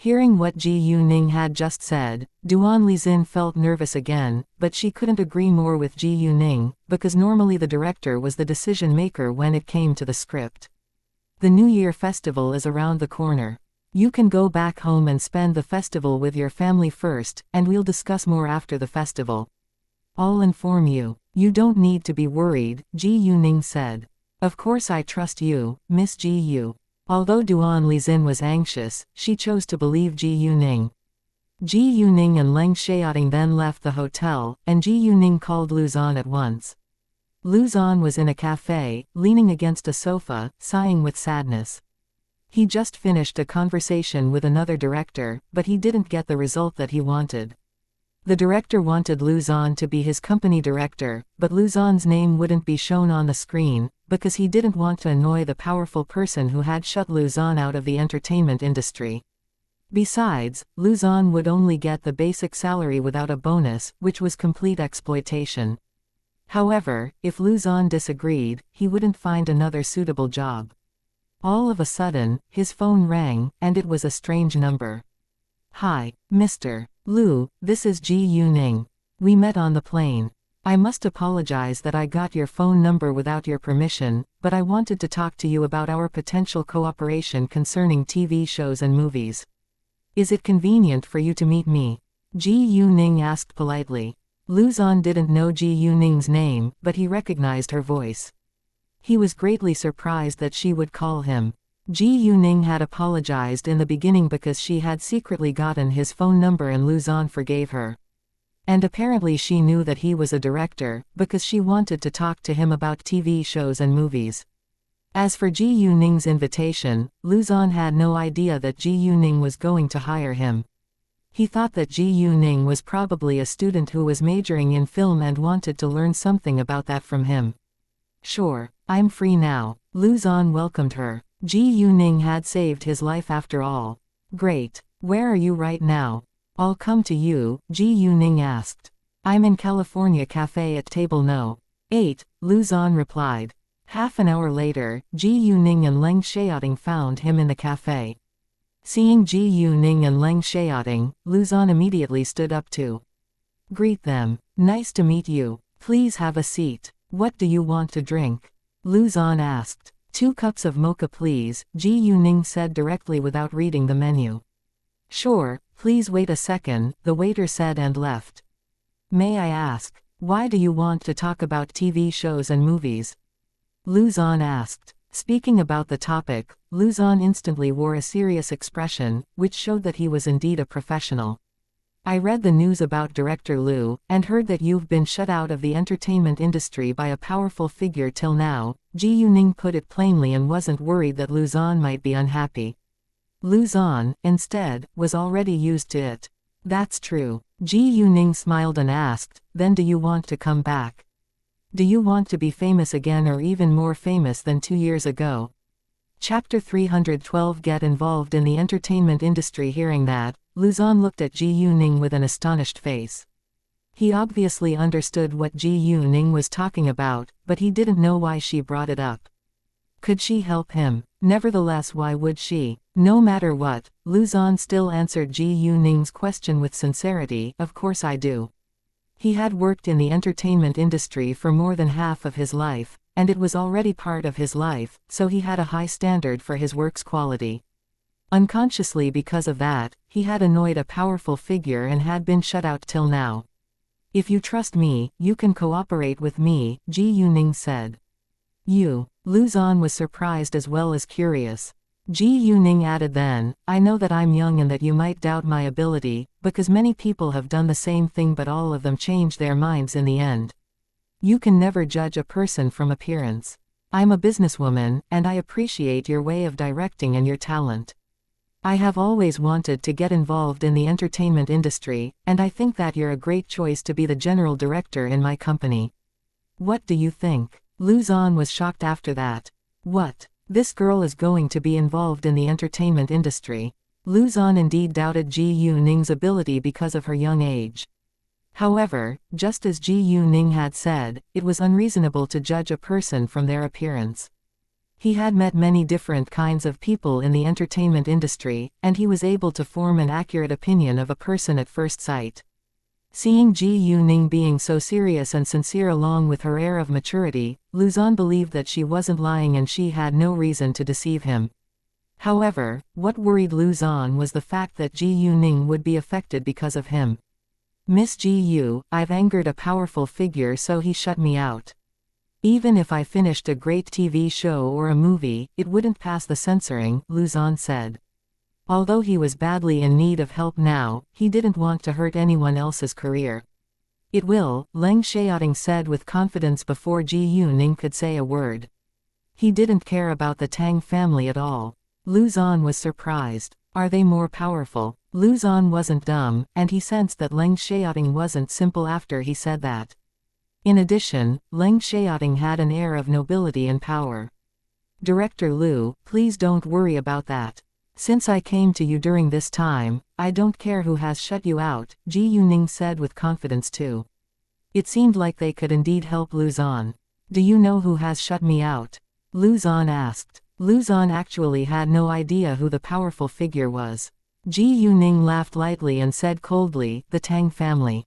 [SPEAKER 1] Hearing what Ji Yuning had just said, Duan Lizin felt nervous again, but she couldn't agree more with Ji Yuning, because normally the director was the decision maker when it came to the script. The New Year festival is around the corner. You can go back home and spend the festival with your family first, and we'll discuss more after the festival. I'll inform you. You don't need to be worried, Ji Yuning said. Of course I trust you, Miss Ji Yu. Although Duan Lizin was anxious, she chose to believe Ji Yuning. Ji Yuning and Leng Xiaoting then left the hotel, and Ji Yuning called Lu Zan at once. Lu Zan was in a cafe, leaning against a sofa, sighing with sadness. He just finished a conversation with another director, but he didn't get the result that he wanted. The director wanted Lu Zan to be his company director, but Lu Zan's name wouldn't be shown on the screen, because he didn't want to annoy the powerful person who had shut Lu Zan out of the entertainment industry. Besides, Lu Zan would only get the basic salary without a bonus, which was complete exploitation. However, if Lu Zan disagreed, he wouldn't find another suitable job. All of a sudden, his phone rang, and it was a strange number. Hi, Mr. Lu, this is Ji Yuning. We met on the plane. I must apologize that I got your phone number without your permission, but I wanted to talk to you about our potential cooperation concerning TV shows and movies. Is it convenient for you to meet me? Ji Yuning asked politely. Lu Zan didn't know Ji Yuning's name, but he recognized her voice. He was greatly surprised that she would call him. Ji Yuning had apologized in the beginning because she had secretly gotten his phone number and Lu Zan forgave her. And apparently she knew that he was a director, because she wanted to talk to him about TV shows and movies. As for Ji Yuning's invitation, Lu Zan had no idea that Ji Yuning was going to hire him. He thought that Ji Yuning was probably a student who was majoring in film and wanted to learn something about that from him. Sure, I'm free now. Lu Zan welcomed her. Ji Yuning had saved his life after all. Great. Where are you right now? I'll come to you, Ji Yuning asked. I'm in California Cafe at table no. 8, Lu Zan replied. Half an hour later, Ji Yuning and Leng Xiaoting found him in the cafe. Seeing Ji Yuning and Leng Xiaoting, Lu Zan immediately stood up to greet them. Nice to meet you. Please have a seat. What do you want to drink? Lu Zan asked. 2 cups of mocha please, Ji Yuning said directly without reading the menu. Sure, please wait a second, the waiter said and left. May I ask, why do you want to talk about TV shows and movies? Lu Zan asked. Speaking about the topic, Lu Zan instantly wore a serious expression, which showed that he was indeed a professional. I read the news about Director Lu, and heard that you've been shut out of the entertainment industry by a powerful figure till now, Ji Yuning put it plainly and wasn't worried that Lu Zan might be unhappy. Lu Zan, instead, was already used to it. That's true. Ji Yuning smiled and asked, then do you want to come back? Do you want to be famous again or even more famous than 2 years ago? Chapter 312 Get involved in the entertainment industry. Hearing that, Lu Zan looked at Ji Yuning with an astonished face. He obviously understood what Ji Yuning was talking about, but he didn't know why she brought it up. Could she help him? Nevertheless, why would she? No matter what, Lu Zan still answered Ji Yuning's question with sincerity, of course I do. He had worked in the entertainment industry for more than half of his life, and it was already part of his life, so he had a high standard for his work's quality. Unconsciously because of that, he had annoyed a powerful figure and had been shut out till now. If you trust me, you can cooperate with me, Ji Yuning said. You. Lu Zan was surprised as well as curious. Ji Yuning added then, I know that I'm young and that you might doubt my ability, because many people have done the same thing but all of them change their minds in the end. You can never judge a person from appearance. I'm a businesswoman, and I appreciate your way of directing and your talent. I have always wanted to get involved in the entertainment industry, and I think that you're a great choice to be the general director in my company. What do you think? Lu Zan was shocked after that. What? This girl is going to be involved in the entertainment industry. Lu Zan indeed doubted Ji Yuning's ability because of her young age. However, just as Ji Yuning had said, it was unreasonable to judge a person from their appearance. He had met many different kinds of people in the entertainment industry, and he was able to form an accurate opinion of a person at first sight. Seeing Ji Yuning being so serious and sincere along with her air of maturity, Lu Zan believed that she wasn't lying and she had no reason to deceive him. However, what worried Lu Zan was the fact that Ji Yuning would be affected because of him. Miss Ji Yu, I've angered a powerful figure so he shut me out. Even if I finished a great TV show or a movie, it wouldn't pass the censoring, Lu Zan said. Although he was badly in need of help now, he didn't want to hurt anyone else's career. It will, Leng Xiaoting said with confidence before Ji Yuning could say a word. He didn't care about the Tang family at all. Lu Zan was surprised. Are they more powerful? Lu Zan wasn't dumb, and he sensed that Leng Xiaoting wasn't simple after he said that. In addition, Leng Xiaoting had an air of nobility and power. Director Lu, please don't worry about that. Since I came to you during this time, I don't care who has shut you out, Ji Yuning said with confidence too. It seemed like they could indeed help Lu Zan. Do you know who has shut me out? Lu Zan asked. Lu Zan actually had no idea who the powerful figure was. Ji Yuning laughed lightly and said coldly, the Tang family.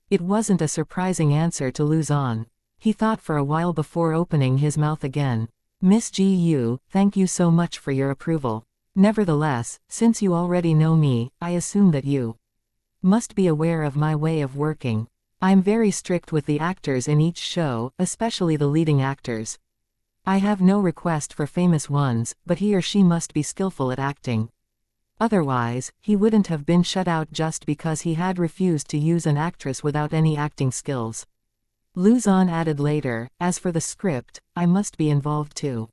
[SPEAKER 1] It wasn't a surprising answer to Lu Zan. He thought for a while before opening his mouth again. Miss Ji Yu, thank you so much for your approval. Nevertheless, since you already know me, I assume that you must be aware of my way of working. I'm very strict with the actors in each show, especially the leading actors. I have no request for famous ones, but he or she must be skillful at acting. Otherwise, he wouldn't have been shut out just because he had refused to use an actress without any acting skills. Lu Zan added later, as for the script, I must be involved too.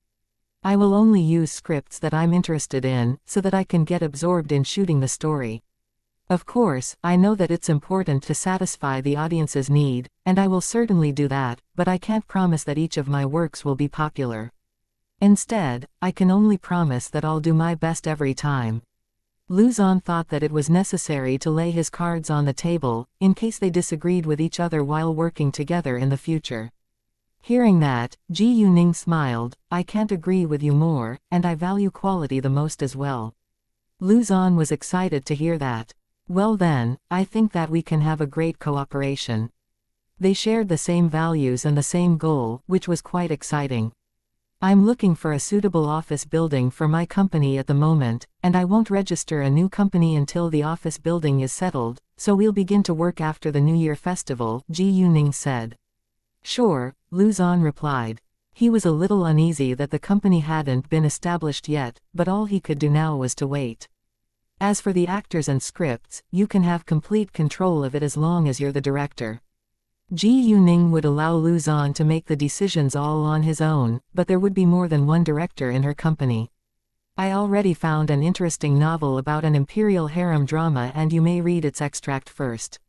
[SPEAKER 1] I will only use scripts that I'm interested in, so that I can get absorbed in shooting the story. Of course, I know that it's important to satisfy the audience's need, and I will certainly do that, but I can't promise that each of my works will be popular. Instead, I can only promise that I'll do my best every time. Lu Zan thought that it was necessary to lay his cards on the table, in case they disagreed with each other while working together in the future. Hearing that, Ji Yuning smiled, I can't agree with you more, and I value quality the most as well. Lu Zan was excited to hear that. Well then, I think that we can have a great cooperation. They shared the same values and the same goal, which was quite exciting. I'm looking for a suitable office building for my company at the moment, and I won't register a new company until the office building is settled, so we'll begin to work after the New Year festival, Ji Yuning said. Sure, Lu Zan replied. He was a little uneasy that the company hadn't been established yet, but all he could do now was to wait. As for the actors and scripts, you can have complete control of it as long as you're the director. Ji Yuning would allow Lu Zan to make the decisions all on his own, but there would be more than one director in her company. I already found an interesting novel about an imperial harem drama and you may read its extract first.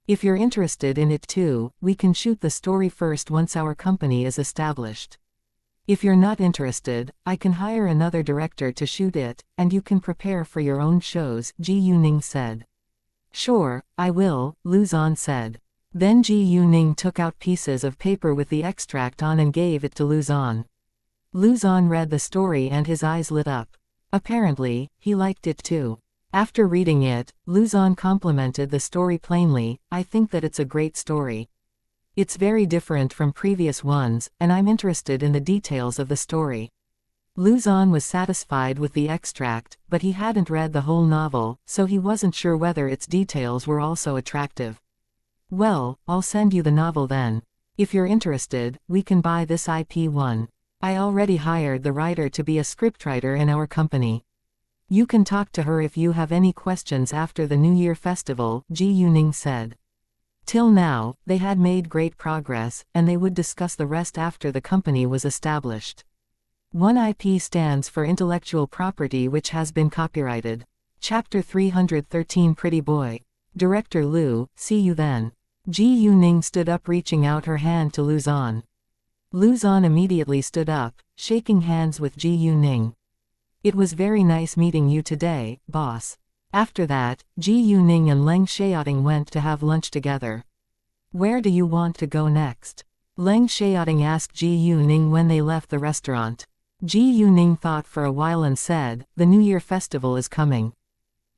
[SPEAKER 1] If you're interested in it too, we can shoot the story first once our company is established. If you're not interested, I can hire another director to shoot it, and you can prepare for your own shows, Ji Yuning said. Sure, I will, Lu Zan said. Then Ji Yuning took out pieces of paper with the extract on and gave it to Lu Zan. Lu Zan read the story and his eyes lit up. Apparently, he liked it too. After reading it, Lu Zan complimented the story plainly, I think that it's a great story. It's very different from previous ones, and I'm interested in the details of the story. Lu Zan was satisfied with the extract, but he hadn't read the whole novel, so he wasn't sure whether its details were also attractive. Well, I'll send you the novel then. If you're interested, we can buy this IP1. I already hired the writer to be a scriptwriter in our company. You can talk to her if you have any questions after the New Year festival, Ji Yuning said. Till now, they had made great progress, and they would discuss the rest after the company was established. One IP stands for intellectual property which has been copyrighted. Chapter 313 Pretty Boy. Director Liu, see you then. Ji Yuning stood up reaching out her hand to Lu Zan. Lu Zan immediately stood up, shaking hands with Ji Yuning. It was very nice meeting you today, boss. After that, Ji Yuning and Leng Xiaoting went to have lunch together. Where do you want to go next? Leng Xiaoting asked Ji Yuning when they left the restaurant. Ji Yuning thought for a while and said, the New Year festival is coming.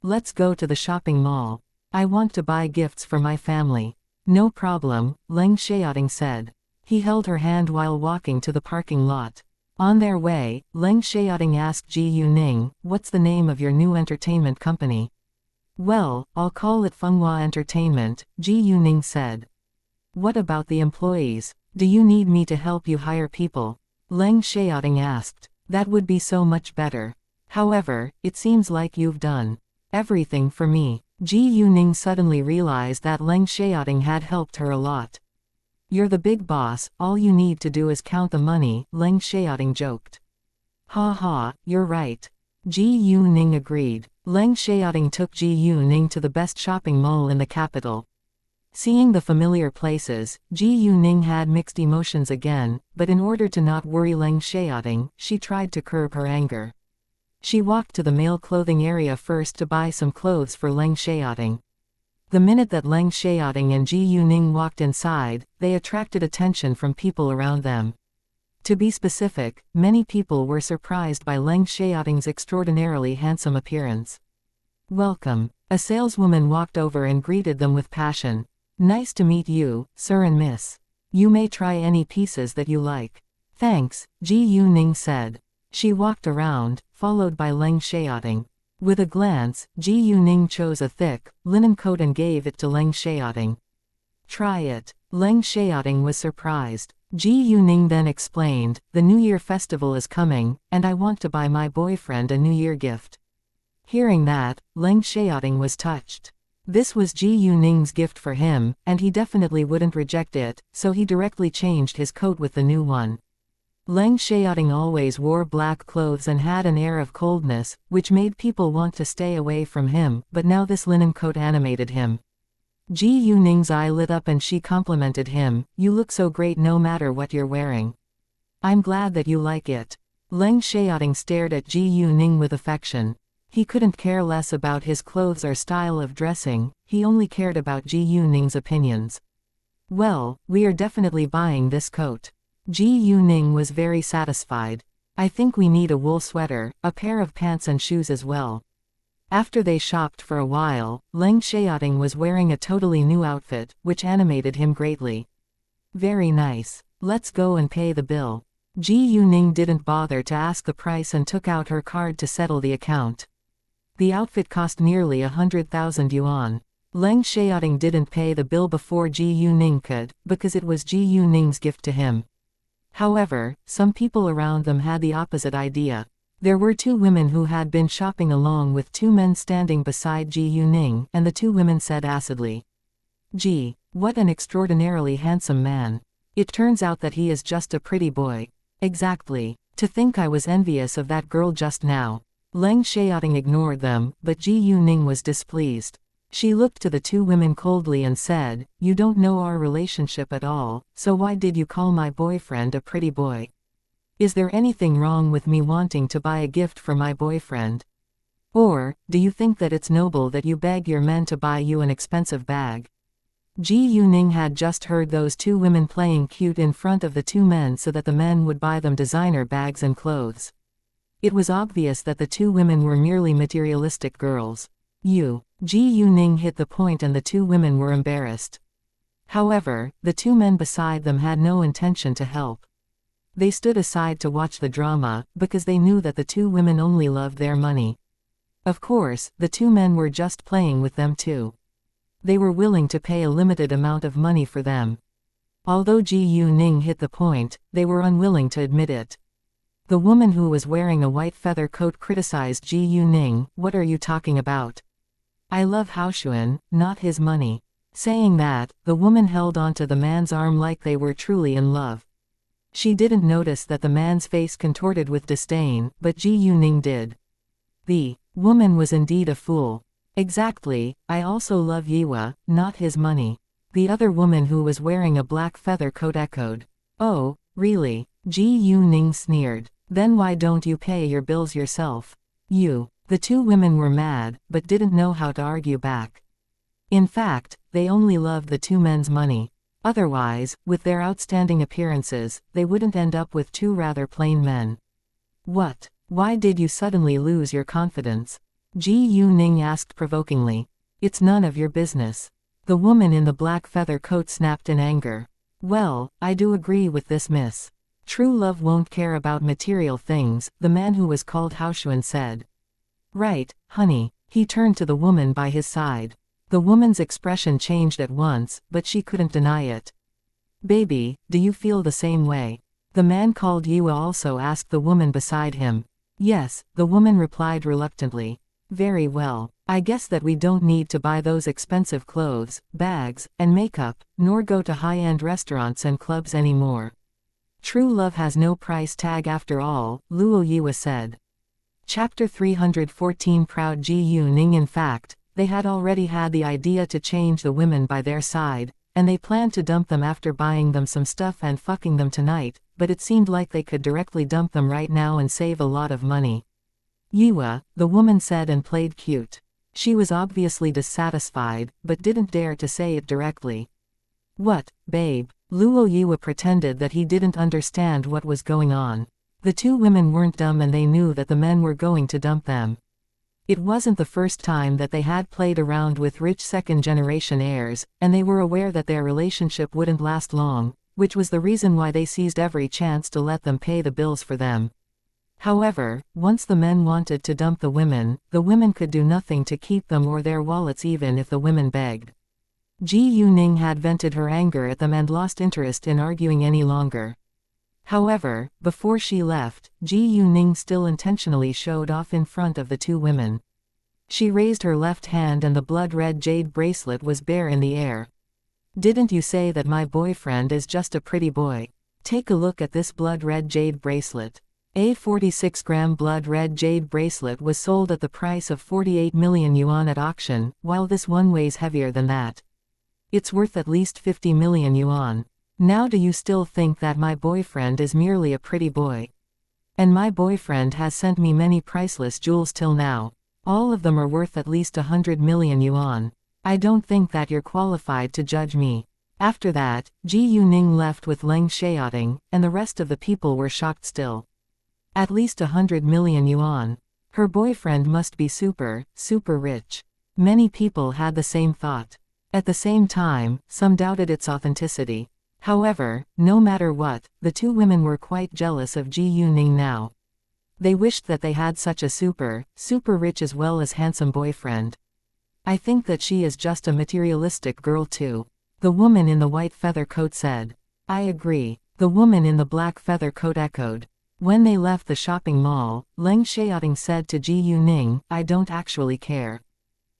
[SPEAKER 1] Let's go to the shopping mall. I want to buy gifts for my family. No problem, Leng Xiaoting said. He held her hand while walking to the parking lot. On their way, Leng Xiaoting asked Ji Yuning, what's the name of your new entertainment company? Well, I'll call it Fenghua Entertainment, Ji Yuning said. What about the employees? Do you need me to help you hire people? Leng Xiaoting asked. That would be so much better. However, it seems like you've done everything for me. Ji Yuning suddenly realized that Leng Xiaoting had helped her a lot. You're the big boss, all you need to do is count the money, Leng Xiaoting joked. Ha ha, you're right. Ji Yuning agreed. Leng Xiaoting took Ji Yuning to the best shopping mall in the capital. Seeing the familiar places, Ji Yuning had mixed emotions again, but in order to not worry Leng Xiaoting, she tried to curb her anger. She walked to the male clothing area first to buy some clothes for Leng Xiaoting. The minute that Leng Xiaoting and Ji Yuning walked inside, they attracted attention from people around them. To be specific, many people were surprised by Leng Xiaoting's extraordinarily handsome appearance. Welcome. A saleswoman walked over and greeted them with passion. Nice to meet you, sir and miss. You may try any pieces that you like. Thanks, Ji Yuning said. She walked around, followed by Leng Xiaoting. With a glance, Ji Yuning chose a thick, linen coat and gave it to Leng Xiaoting. Try it. Leng Xiaoting was surprised. Ji Yuning then explained, the New Year festival is coming, and I want to buy my boyfriend a New Year gift. Hearing that, Leng Xiaoting was touched. This was Ji Yuning's gift for him, and he definitely wouldn't reject it, so he directly changed his coat with the new one. Leng Xiaoting always wore black clothes and had an air of coldness, which made people want to stay away from him, but now this linen coat animated him. Ji Yuning's eye lit up and she complimented him, you look so great no matter what you're wearing. I'm glad that you like it. Leng Xiaoting stared at Ji Yuning with affection. He couldn't care less about his clothes or style of dressing, he only cared about Ji Yuning's opinions. Well, we are definitely buying this coat. Ji Yuning was very satisfied. I think we need a wool sweater, a pair of pants and shoes as well. After they shopped for a while, Leng Xiaoting was wearing a totally new outfit, which animated him greatly. Very nice. Let's go and pay the bill. Ji Yuning didn't bother to ask the price and took out her card to settle the account. The outfit cost nearly 100,000 yuan. Leng Xiaoting didn't pay the bill before Ji Yuning could, because it was Ji Yuning's gift to him. However, some people around them had the opposite idea. There were two women who had been shopping along with two men standing beside Ji Yuning, and the two women said acidly, "Gee, what an extraordinarily handsome man. It turns out that he is just a pretty boy." Exactly. To think I was envious of that girl just now. Leng Xiaoting ignored them, but Ji Yuning was displeased. She looked to the two women coldly and said, you don't know our relationship at all, so why did you call my boyfriend a pretty boy? Is there anything wrong with me wanting to buy a gift for my boyfriend? Or, do you think that it's noble that you beg your men to buy you an expensive bag? Ji Yuning had just heard those two women playing cute in front of the two men so that the men would buy them designer bags and clothes. It was obvious that the two women were merely materialistic girls. Ji Yuning hit the point and the two women were embarrassed. However, the two men beside them had no intention to help. They stood aside to watch the drama, because they knew that the two women only loved their money. Of course, the two men were just playing with them too. They were willing to pay a limited amount of money for them. Although Ji Yuning hit the point, they were unwilling to admit it. The woman who was wearing a white feather coat criticized Ji Yuning. "What are you talking about? I love Haoshuan, not his money." Saying that, the woman held onto the man's arm like they were truly in love. She didn't notice that the man's face contorted with disdain, but Ji Yuning did. The woman was indeed a fool. "Exactly, I also love Yiwa, not his money." The other woman who was wearing a black feather coat echoed. "Oh, really?" Ji Yuning sneered. "Then why don't you pay your bills yourself?" The two women were mad, but didn't know how to argue back. In fact, they only loved the two men's money. Otherwise, with their outstanding appearances, they wouldn't end up with two rather plain men. "What? Why did you suddenly lose your confidence?" Ji Yuning asked provokingly. "It's none of your business." The woman in the black feather coat snapped in anger. "Well, I do agree with this, miss. True love won't care about material things," the man who was called Haoshuan said. "Right, honey." He turned to the woman by his side. The woman's expression changed at once, but she couldn't deny it. "Baby, do you feel the same way?" The man called Yiwa also asked the woman beside him. "Yes," the woman replied reluctantly. "Very well. I guess that we don't need to buy those expensive clothes, bags, and makeup, nor go to high-end restaurants and clubs anymore. True love has no price tag after all," Luo Yiwa said. Chapter 314 Proud Ji Yuning. In fact, they had already had the idea to change the women by their side, and they planned to dump them after buying them some stuff and fucking them tonight, but it seemed like they could directly dump them right now and save a lot of money. "Yiwa," the woman said and played cute. She was obviously dissatisfied, but didn't dare to say it directly. "What, babe?" Luo Yiwa pretended that he didn't understand what was going on. The two women weren't dumb and they knew that the men were going to dump them. It wasn't the first time that they had played around with rich second-generation heirs, and they were aware that their relationship wouldn't last long, which was the reason why they seized every chance to let them pay the bills for them. However, once the men wanted to dump the women could do nothing to keep them or their wallets even if the women begged. Ji Yuning had vented her anger at them and lost interest in arguing any longer. However, before she left, Ji Yuning still intentionally showed off in front of the two women. She raised her left hand and the blood-red jade bracelet was bare in the air. "Didn't you say that my boyfriend is just a pretty boy? Take a look at this blood-red jade bracelet." A 46-gram blood-red jade bracelet was sold at the price of 48 million yuan at auction, while this one weighs heavier than that. It's worth at least 50 million yuan. Now do you still think that my boyfriend is merely a pretty boy? And my boyfriend has sent me many priceless jewels till now. All of them are worth at least 100 million yuan. I don't think that you're qualified to judge me. After that, Ji Yuning left with Leng Xiaoting, and the rest of the people were shocked still. At least 100 million yuan. Her boyfriend must be super rich. Many people had the same thought. At the same time, some doubted its authenticity. However, no matter what, the two women were quite jealous of Ji Yuning now. They wished that they had such a super rich as well as handsome boyfriend. "I think that she is just a materialistic girl too," the woman in the white feather coat said. "I agree," the woman in the black feather coat echoed. When they left the shopping mall, Leng Xiaoting said to Ji Yuning, "I don't actually care."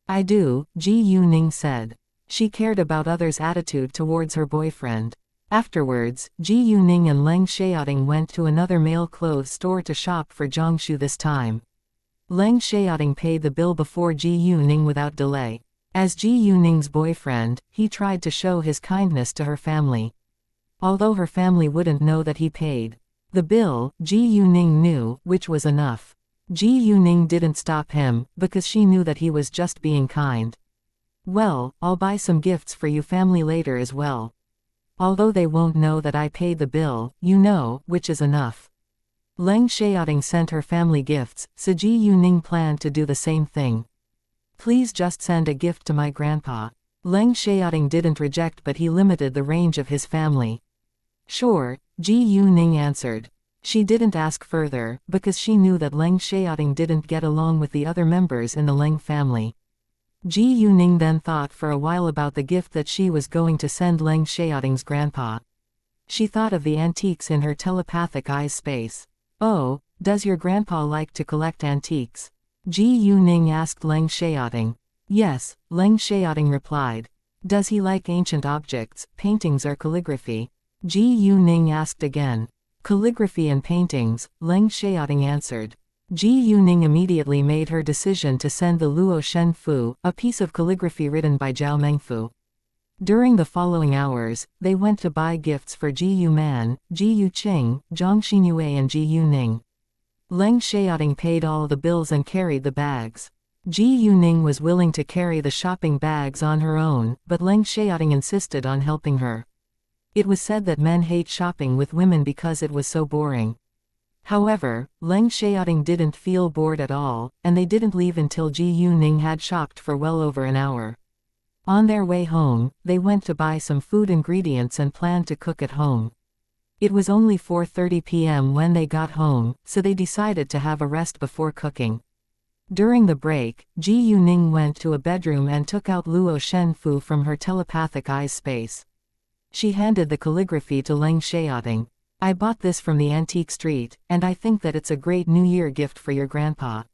[SPEAKER 1] "I do," Ji Yuning said. She cared about others' attitude towards her boyfriend. Afterwards, Ji Yuning and Leng Xiaoting went to another male clothes store to shop for Jiangshu this time. Leng Xiaoting paid the bill before Ji Yuning without delay. As Ji Yuning's boyfriend, he tried to show his kindness to her family. Although her family wouldn't know that he paid the bill, Ji Yuning knew, which was enough. Ji Yuning didn't stop him, because she knew that he was just being kind. "Well, I'll buy some gifts for you family later as well. Although they won't know that I paid the bill, you know, which is enough." Leng Xiaoting sent her family gifts, so Ji Yuning planned to do the same thing. "Please just send a gift to my grandpa." Leng Xiaoting didn't reject, but he limited the range of his family. "Sure," Ji Yuning answered. She didn't ask further, because she knew that Leng Xiaoting didn't get along with the other members in the Leng family. Ji Yuning then thought for a while about the gift that she was going to send Leng Xiaoting's grandpa. She thought of the antiques in her telepathic eyes space. Oh, does your grandpa like to collect antiques? Ji Yuning asked Leng Xiaoting. Yes, Leng Xiaoting replied. Does he like ancient objects, paintings or calligraphy? Ji Yuning asked again. Calligraphy and paintings, Leng Xiaoting answered. Ji Yuning immediately made her decision to send the Luo Shen Fu, a piece of calligraphy written by Zhao Mengfu. During the following hours, they went to buy gifts for Ji Yuman, Ji Yuqing, Zhang Xinyue and Ji Yuning. Leng Xiaoting paid all the bills and carried the bags. Ji Yuning was willing to carry the shopping bags on her own, but Leng Xiaoting insisted on helping her. It was said that men hate shopping with women because it was so boring. However, Leng Xiaoting didn't feel bored at all, and they didn't leave until Ji Yuning had shopped for well over an hour. On their way home, they went to buy some food ingredients and planned to cook at home. It was only 4:30 p.m. when they got home, so they decided to have a rest before cooking. During the break, Ji Yuning went to a bedroom and took out Luo Shen Fu from her telepathic eyes space. She handed the calligraphy to Leng Xiaoting. I bought this from the antique street, and I think that it's a great New Year gift for your grandpa.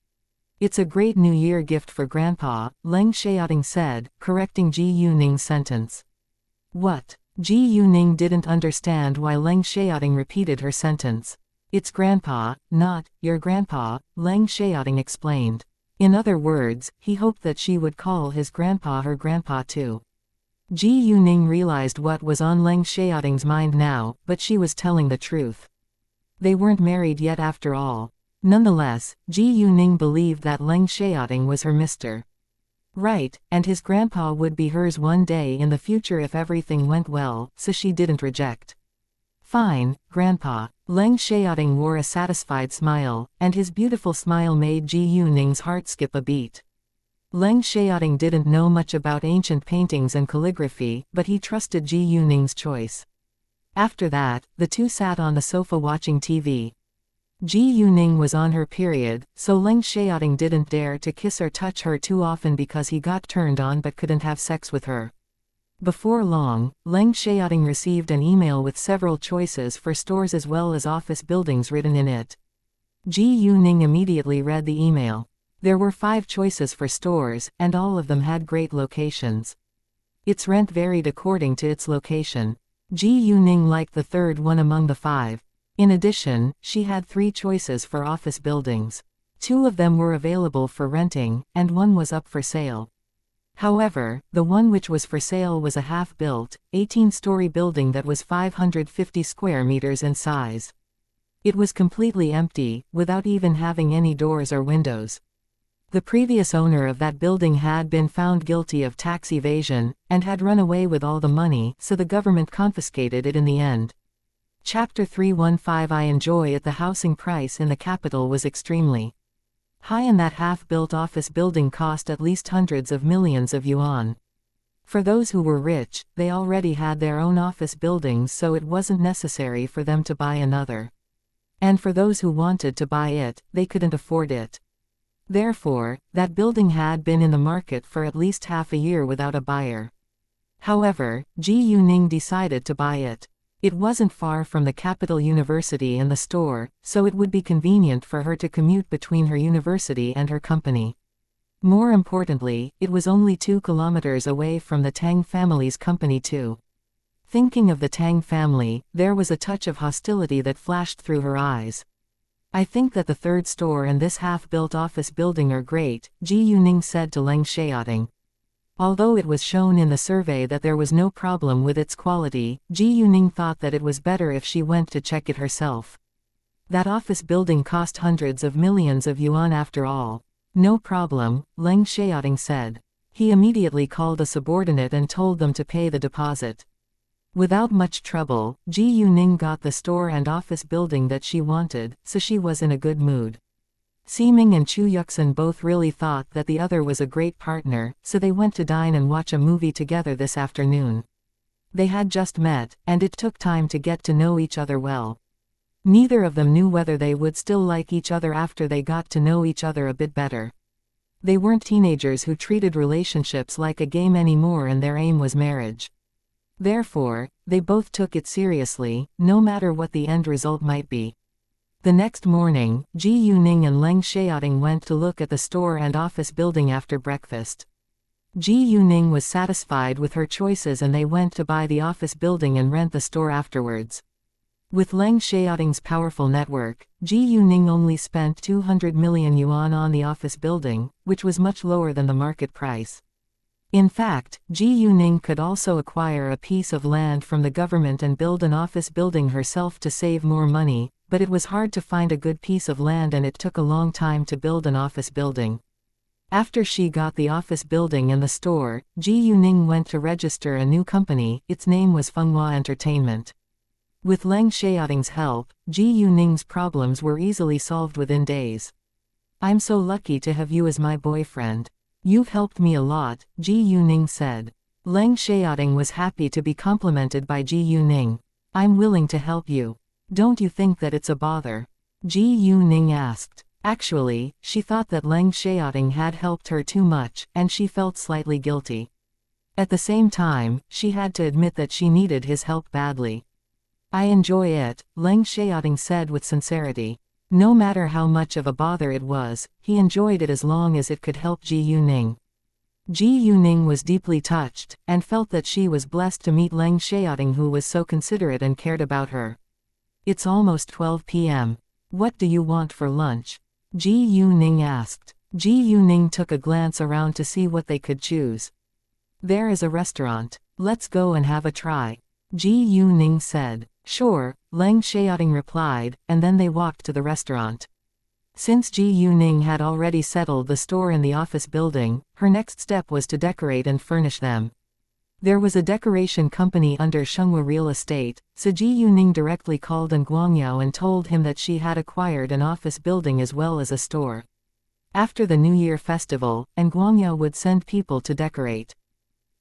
[SPEAKER 1] It's a great New Year gift for Grandpa, Leng Xiaoting said, correcting Ji Yuning's sentence. What? Ji Yuning didn't understand why Leng Xiaoting repeated her sentence. It's Grandpa, not your grandpa, Leng Xiaoting explained. In other words, he hoped that she would call his grandpa her grandpa too. Ji Yuning realized what was on Leng Xiaoting's mind now, but she was telling the truth. They weren't married yet after all. Nonetheless, Ji Yuning believed that Leng Xiaoting was her Mr. Right, and his grandpa would be hers one day in the future if everything went well, so she didn't reject. Fine, Grandpa. Leng Xiaoting wore a satisfied smile, and his beautiful smile made Ji Yuning's heart skip a beat. Leng Xiaoting didn't know much about ancient paintings and calligraphy, but he trusted Ji Yuning's choice. After that, the two sat on the sofa watching TV. Ji Yuning was on her period, so Leng Xiaoting didn't dare to kiss or touch her too often because he got turned on but couldn't have sex with her. Before long, Leng Xiaoting received an email with several choices for stores as well as office buildings written in it. Ji Yuning immediately read the email. There were 5 choices for stores, and all of them had great locations. Its rent varied according to its location. Ji Yuning liked the third one among the 5. In addition, she had 3 choices for office buildings. 2 of them were available for renting, and 1 was up for sale. However, the one which was for sale was a half-built, 18-story building that was 550 square meters in size. It was completely empty, without even having any doors or windows. The previous owner of that building had been found guilty of tax evasion, and had run away with all the money, so the government confiscated it in the end. Chapter 315 I enjoy it. The housing price in the capital was extremely high, and that half-built office building cost at least hundreds of millions of yuan. For those who were rich, they already had their own office buildings, so it wasn't necessary for them to buy another. And for those who wanted to buy it, they couldn't afford it. Therefore, that building had been in the market for at least half a year without a buyer. However, Ji Yuning decided to buy it. It wasn't far from the capital university and the store, so it would be convenient for her to commute between her university and her company. More importantly, it was only 2 kilometers away from the Tang family's company too. Thinking of the Tang family, there was a touch of hostility that flashed through her eyes. I think that the third store and this half-built office building are great, Ji Yuning said to Leng Xiaoting. Although it was shown in the survey that there was no problem with its quality, Ji Yuning thought that it was better if she went to check it herself. That office building cost hundreds of millions of yuan after all. No problem, Leng Xiaoting said. He immediately called a subordinate and told them to pay the deposit. Without much trouble, Ji Yuning got the store and office building that she wanted, so she was in a good mood. Siming and Chu Yuxin both really thought that the other was a great partner, so they went to dine and watch a movie together this afternoon. They had just met, and it took time to get to know each other well. Neither of them knew whether they would still like each other after they got to know each other a bit better. They weren't teenagers who treated relationships like a game anymore, and their aim was marriage. Therefore, they both took it seriously, no matter what the end result might be. The next morning, Ji Yuning and Leng Xiaoting went to look at the store and office building after breakfast. Ji Yuning was satisfied with her choices, and they went to buy the office building and rent the store afterwards. With Leng Xiaoting's powerful network, Ji Yuning only spent 200 million yuan on the office building, which was much lower than the market price. In fact, Ji Yuning could also acquire a piece of land from the government and build an office building herself to save more money, but it was hard to find a good piece of land, and it took a long time to build an office building. After she got the office building and the store, Ji Yuning went to register a new company. Its name was Fenghua Entertainment. With Leng Xiaoting's help, Ji Yuning's problems were easily solved within days. "I'm so lucky to have you as my boyfriend. You've helped me a lot," Ji Yuning said. Leng Xiaoting was happy to be complimented by Ji Yuning. "I'm willing to help you. Don't you think that it's a bother?" Ji Yuning asked. Actually, she thought that Leng Xiaoting had helped her too much, and she felt slightly guilty. At the same time, she had to admit that she needed his help badly. "I enjoy it," Leng Xiaoting said with sincerity. No matter how much of a bother it was, he enjoyed it as long as it could help Ji Yuning. Ji Yuning was deeply touched, and felt that she was blessed to meet Leng Xiaoting, who was so considerate and cared about her. "It's almost 12 p.m. What do you want for lunch?" Ji Yuning asked. Ji Yuning took a glance around to see what they could choose. "There is a restaurant. Let's go and have a try," Ji Yuning said. "Sure," Leng Xiaoting replied, and then they walked to the restaurant. Since Ji Yuning had already settled the store and the office building, her next step was to decorate and furnish them. There was a decoration company under Shenghua Real Estate, so Ji Yuning directly called Guangyao and told him that she had acquired an office building as well as a store. After the New Year festival, Guangyao would send people to decorate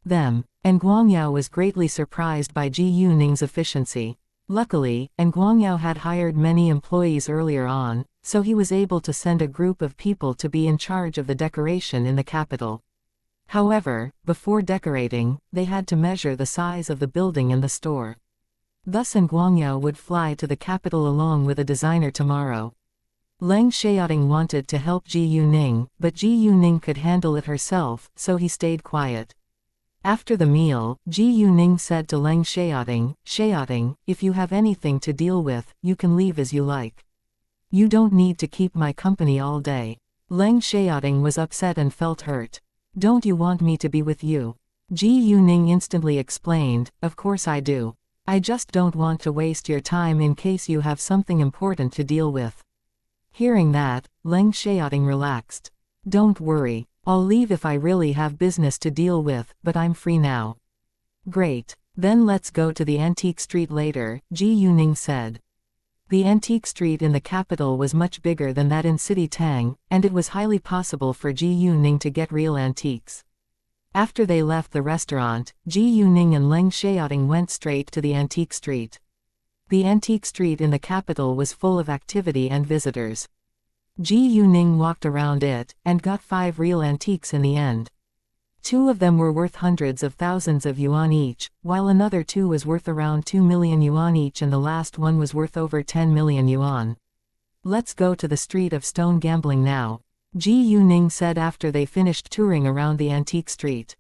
[SPEAKER 1] them, and Guangyao was greatly surprised by Ji Yuning's efficiency. Luckily, Guangyao had hired many employees earlier on, so he was able to send a group of people to be in charge of the decoration in the capital. However, before decorating, they had to measure the size of the building and the store. Thus Guangyao would fly to the capital along with a designer tomorrow. Leng Xiaoting wanted to help Ji Yuning, but Ji Yuning could handle it herself, so he stayed quiet. After the meal, Ji Yuning said to Leng Xiaoting, "Xiaoting, if you have anything to deal with, you can leave as you like. You don't need to keep my company all day." Leng Xiaoting was upset and felt hurt. "Don't you want me to be with you?" Ji Yuning instantly explained, "Of course I do. I just don't want to waste your time in case you have something important to deal with." Hearing that, Leng Xiaoting relaxed. "Don't worry, I'll leave if I really have business to deal with, but I'm free now." "Great. Then let's go to the antique street later," Ji Yuning said. The antique street in the capital was much bigger than that in City Tang, and it was highly possible for Ji Yuning to get real antiques. After they left the restaurant, Ji Yuning and Leng Xiaoting went straight to the antique street. The antique street in the capital was full of activity and visitors. Ji Yuning walked around it, and got 5 real antiques in the end. 2 of them were worth hundreds of thousands of yuan each, while another 2 was worth around 2 million yuan each, and the last one was worth over 10 million yuan. "Let's go to the street of stone gambling now," Ji Yuning said after they finished touring around the antique street.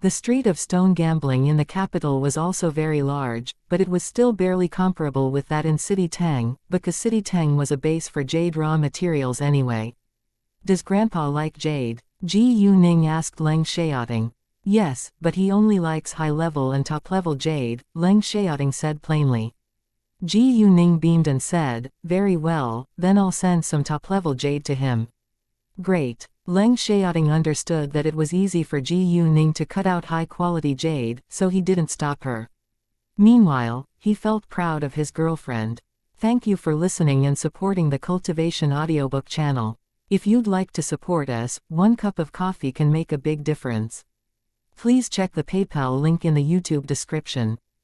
[SPEAKER 1] The street of stone gambling in the capital was also very large, but it was still barely comparable with that in City Tang, because City Tang was a base for jade raw materials anyway. "Does Grandpa like jade?" Ji Yuning asked Leng Xiaoting. "Yes, but he only likes high-level and top-level jade," Leng Xiaoting said plainly. Ji Yuning beamed and said, "Very well, then I'll send some top-level jade to him." Great. Leng Xiaoting understood that it was easy for Ji Yuning to cut out high-quality jade, so he didn't stop her. Meanwhile, he felt proud of his girlfriend. Thank you for listening and supporting the Cultivation Audiobook channel. If you'd like to support us, 1 cup of coffee can make a big difference. Please check the PayPal link in the YouTube description.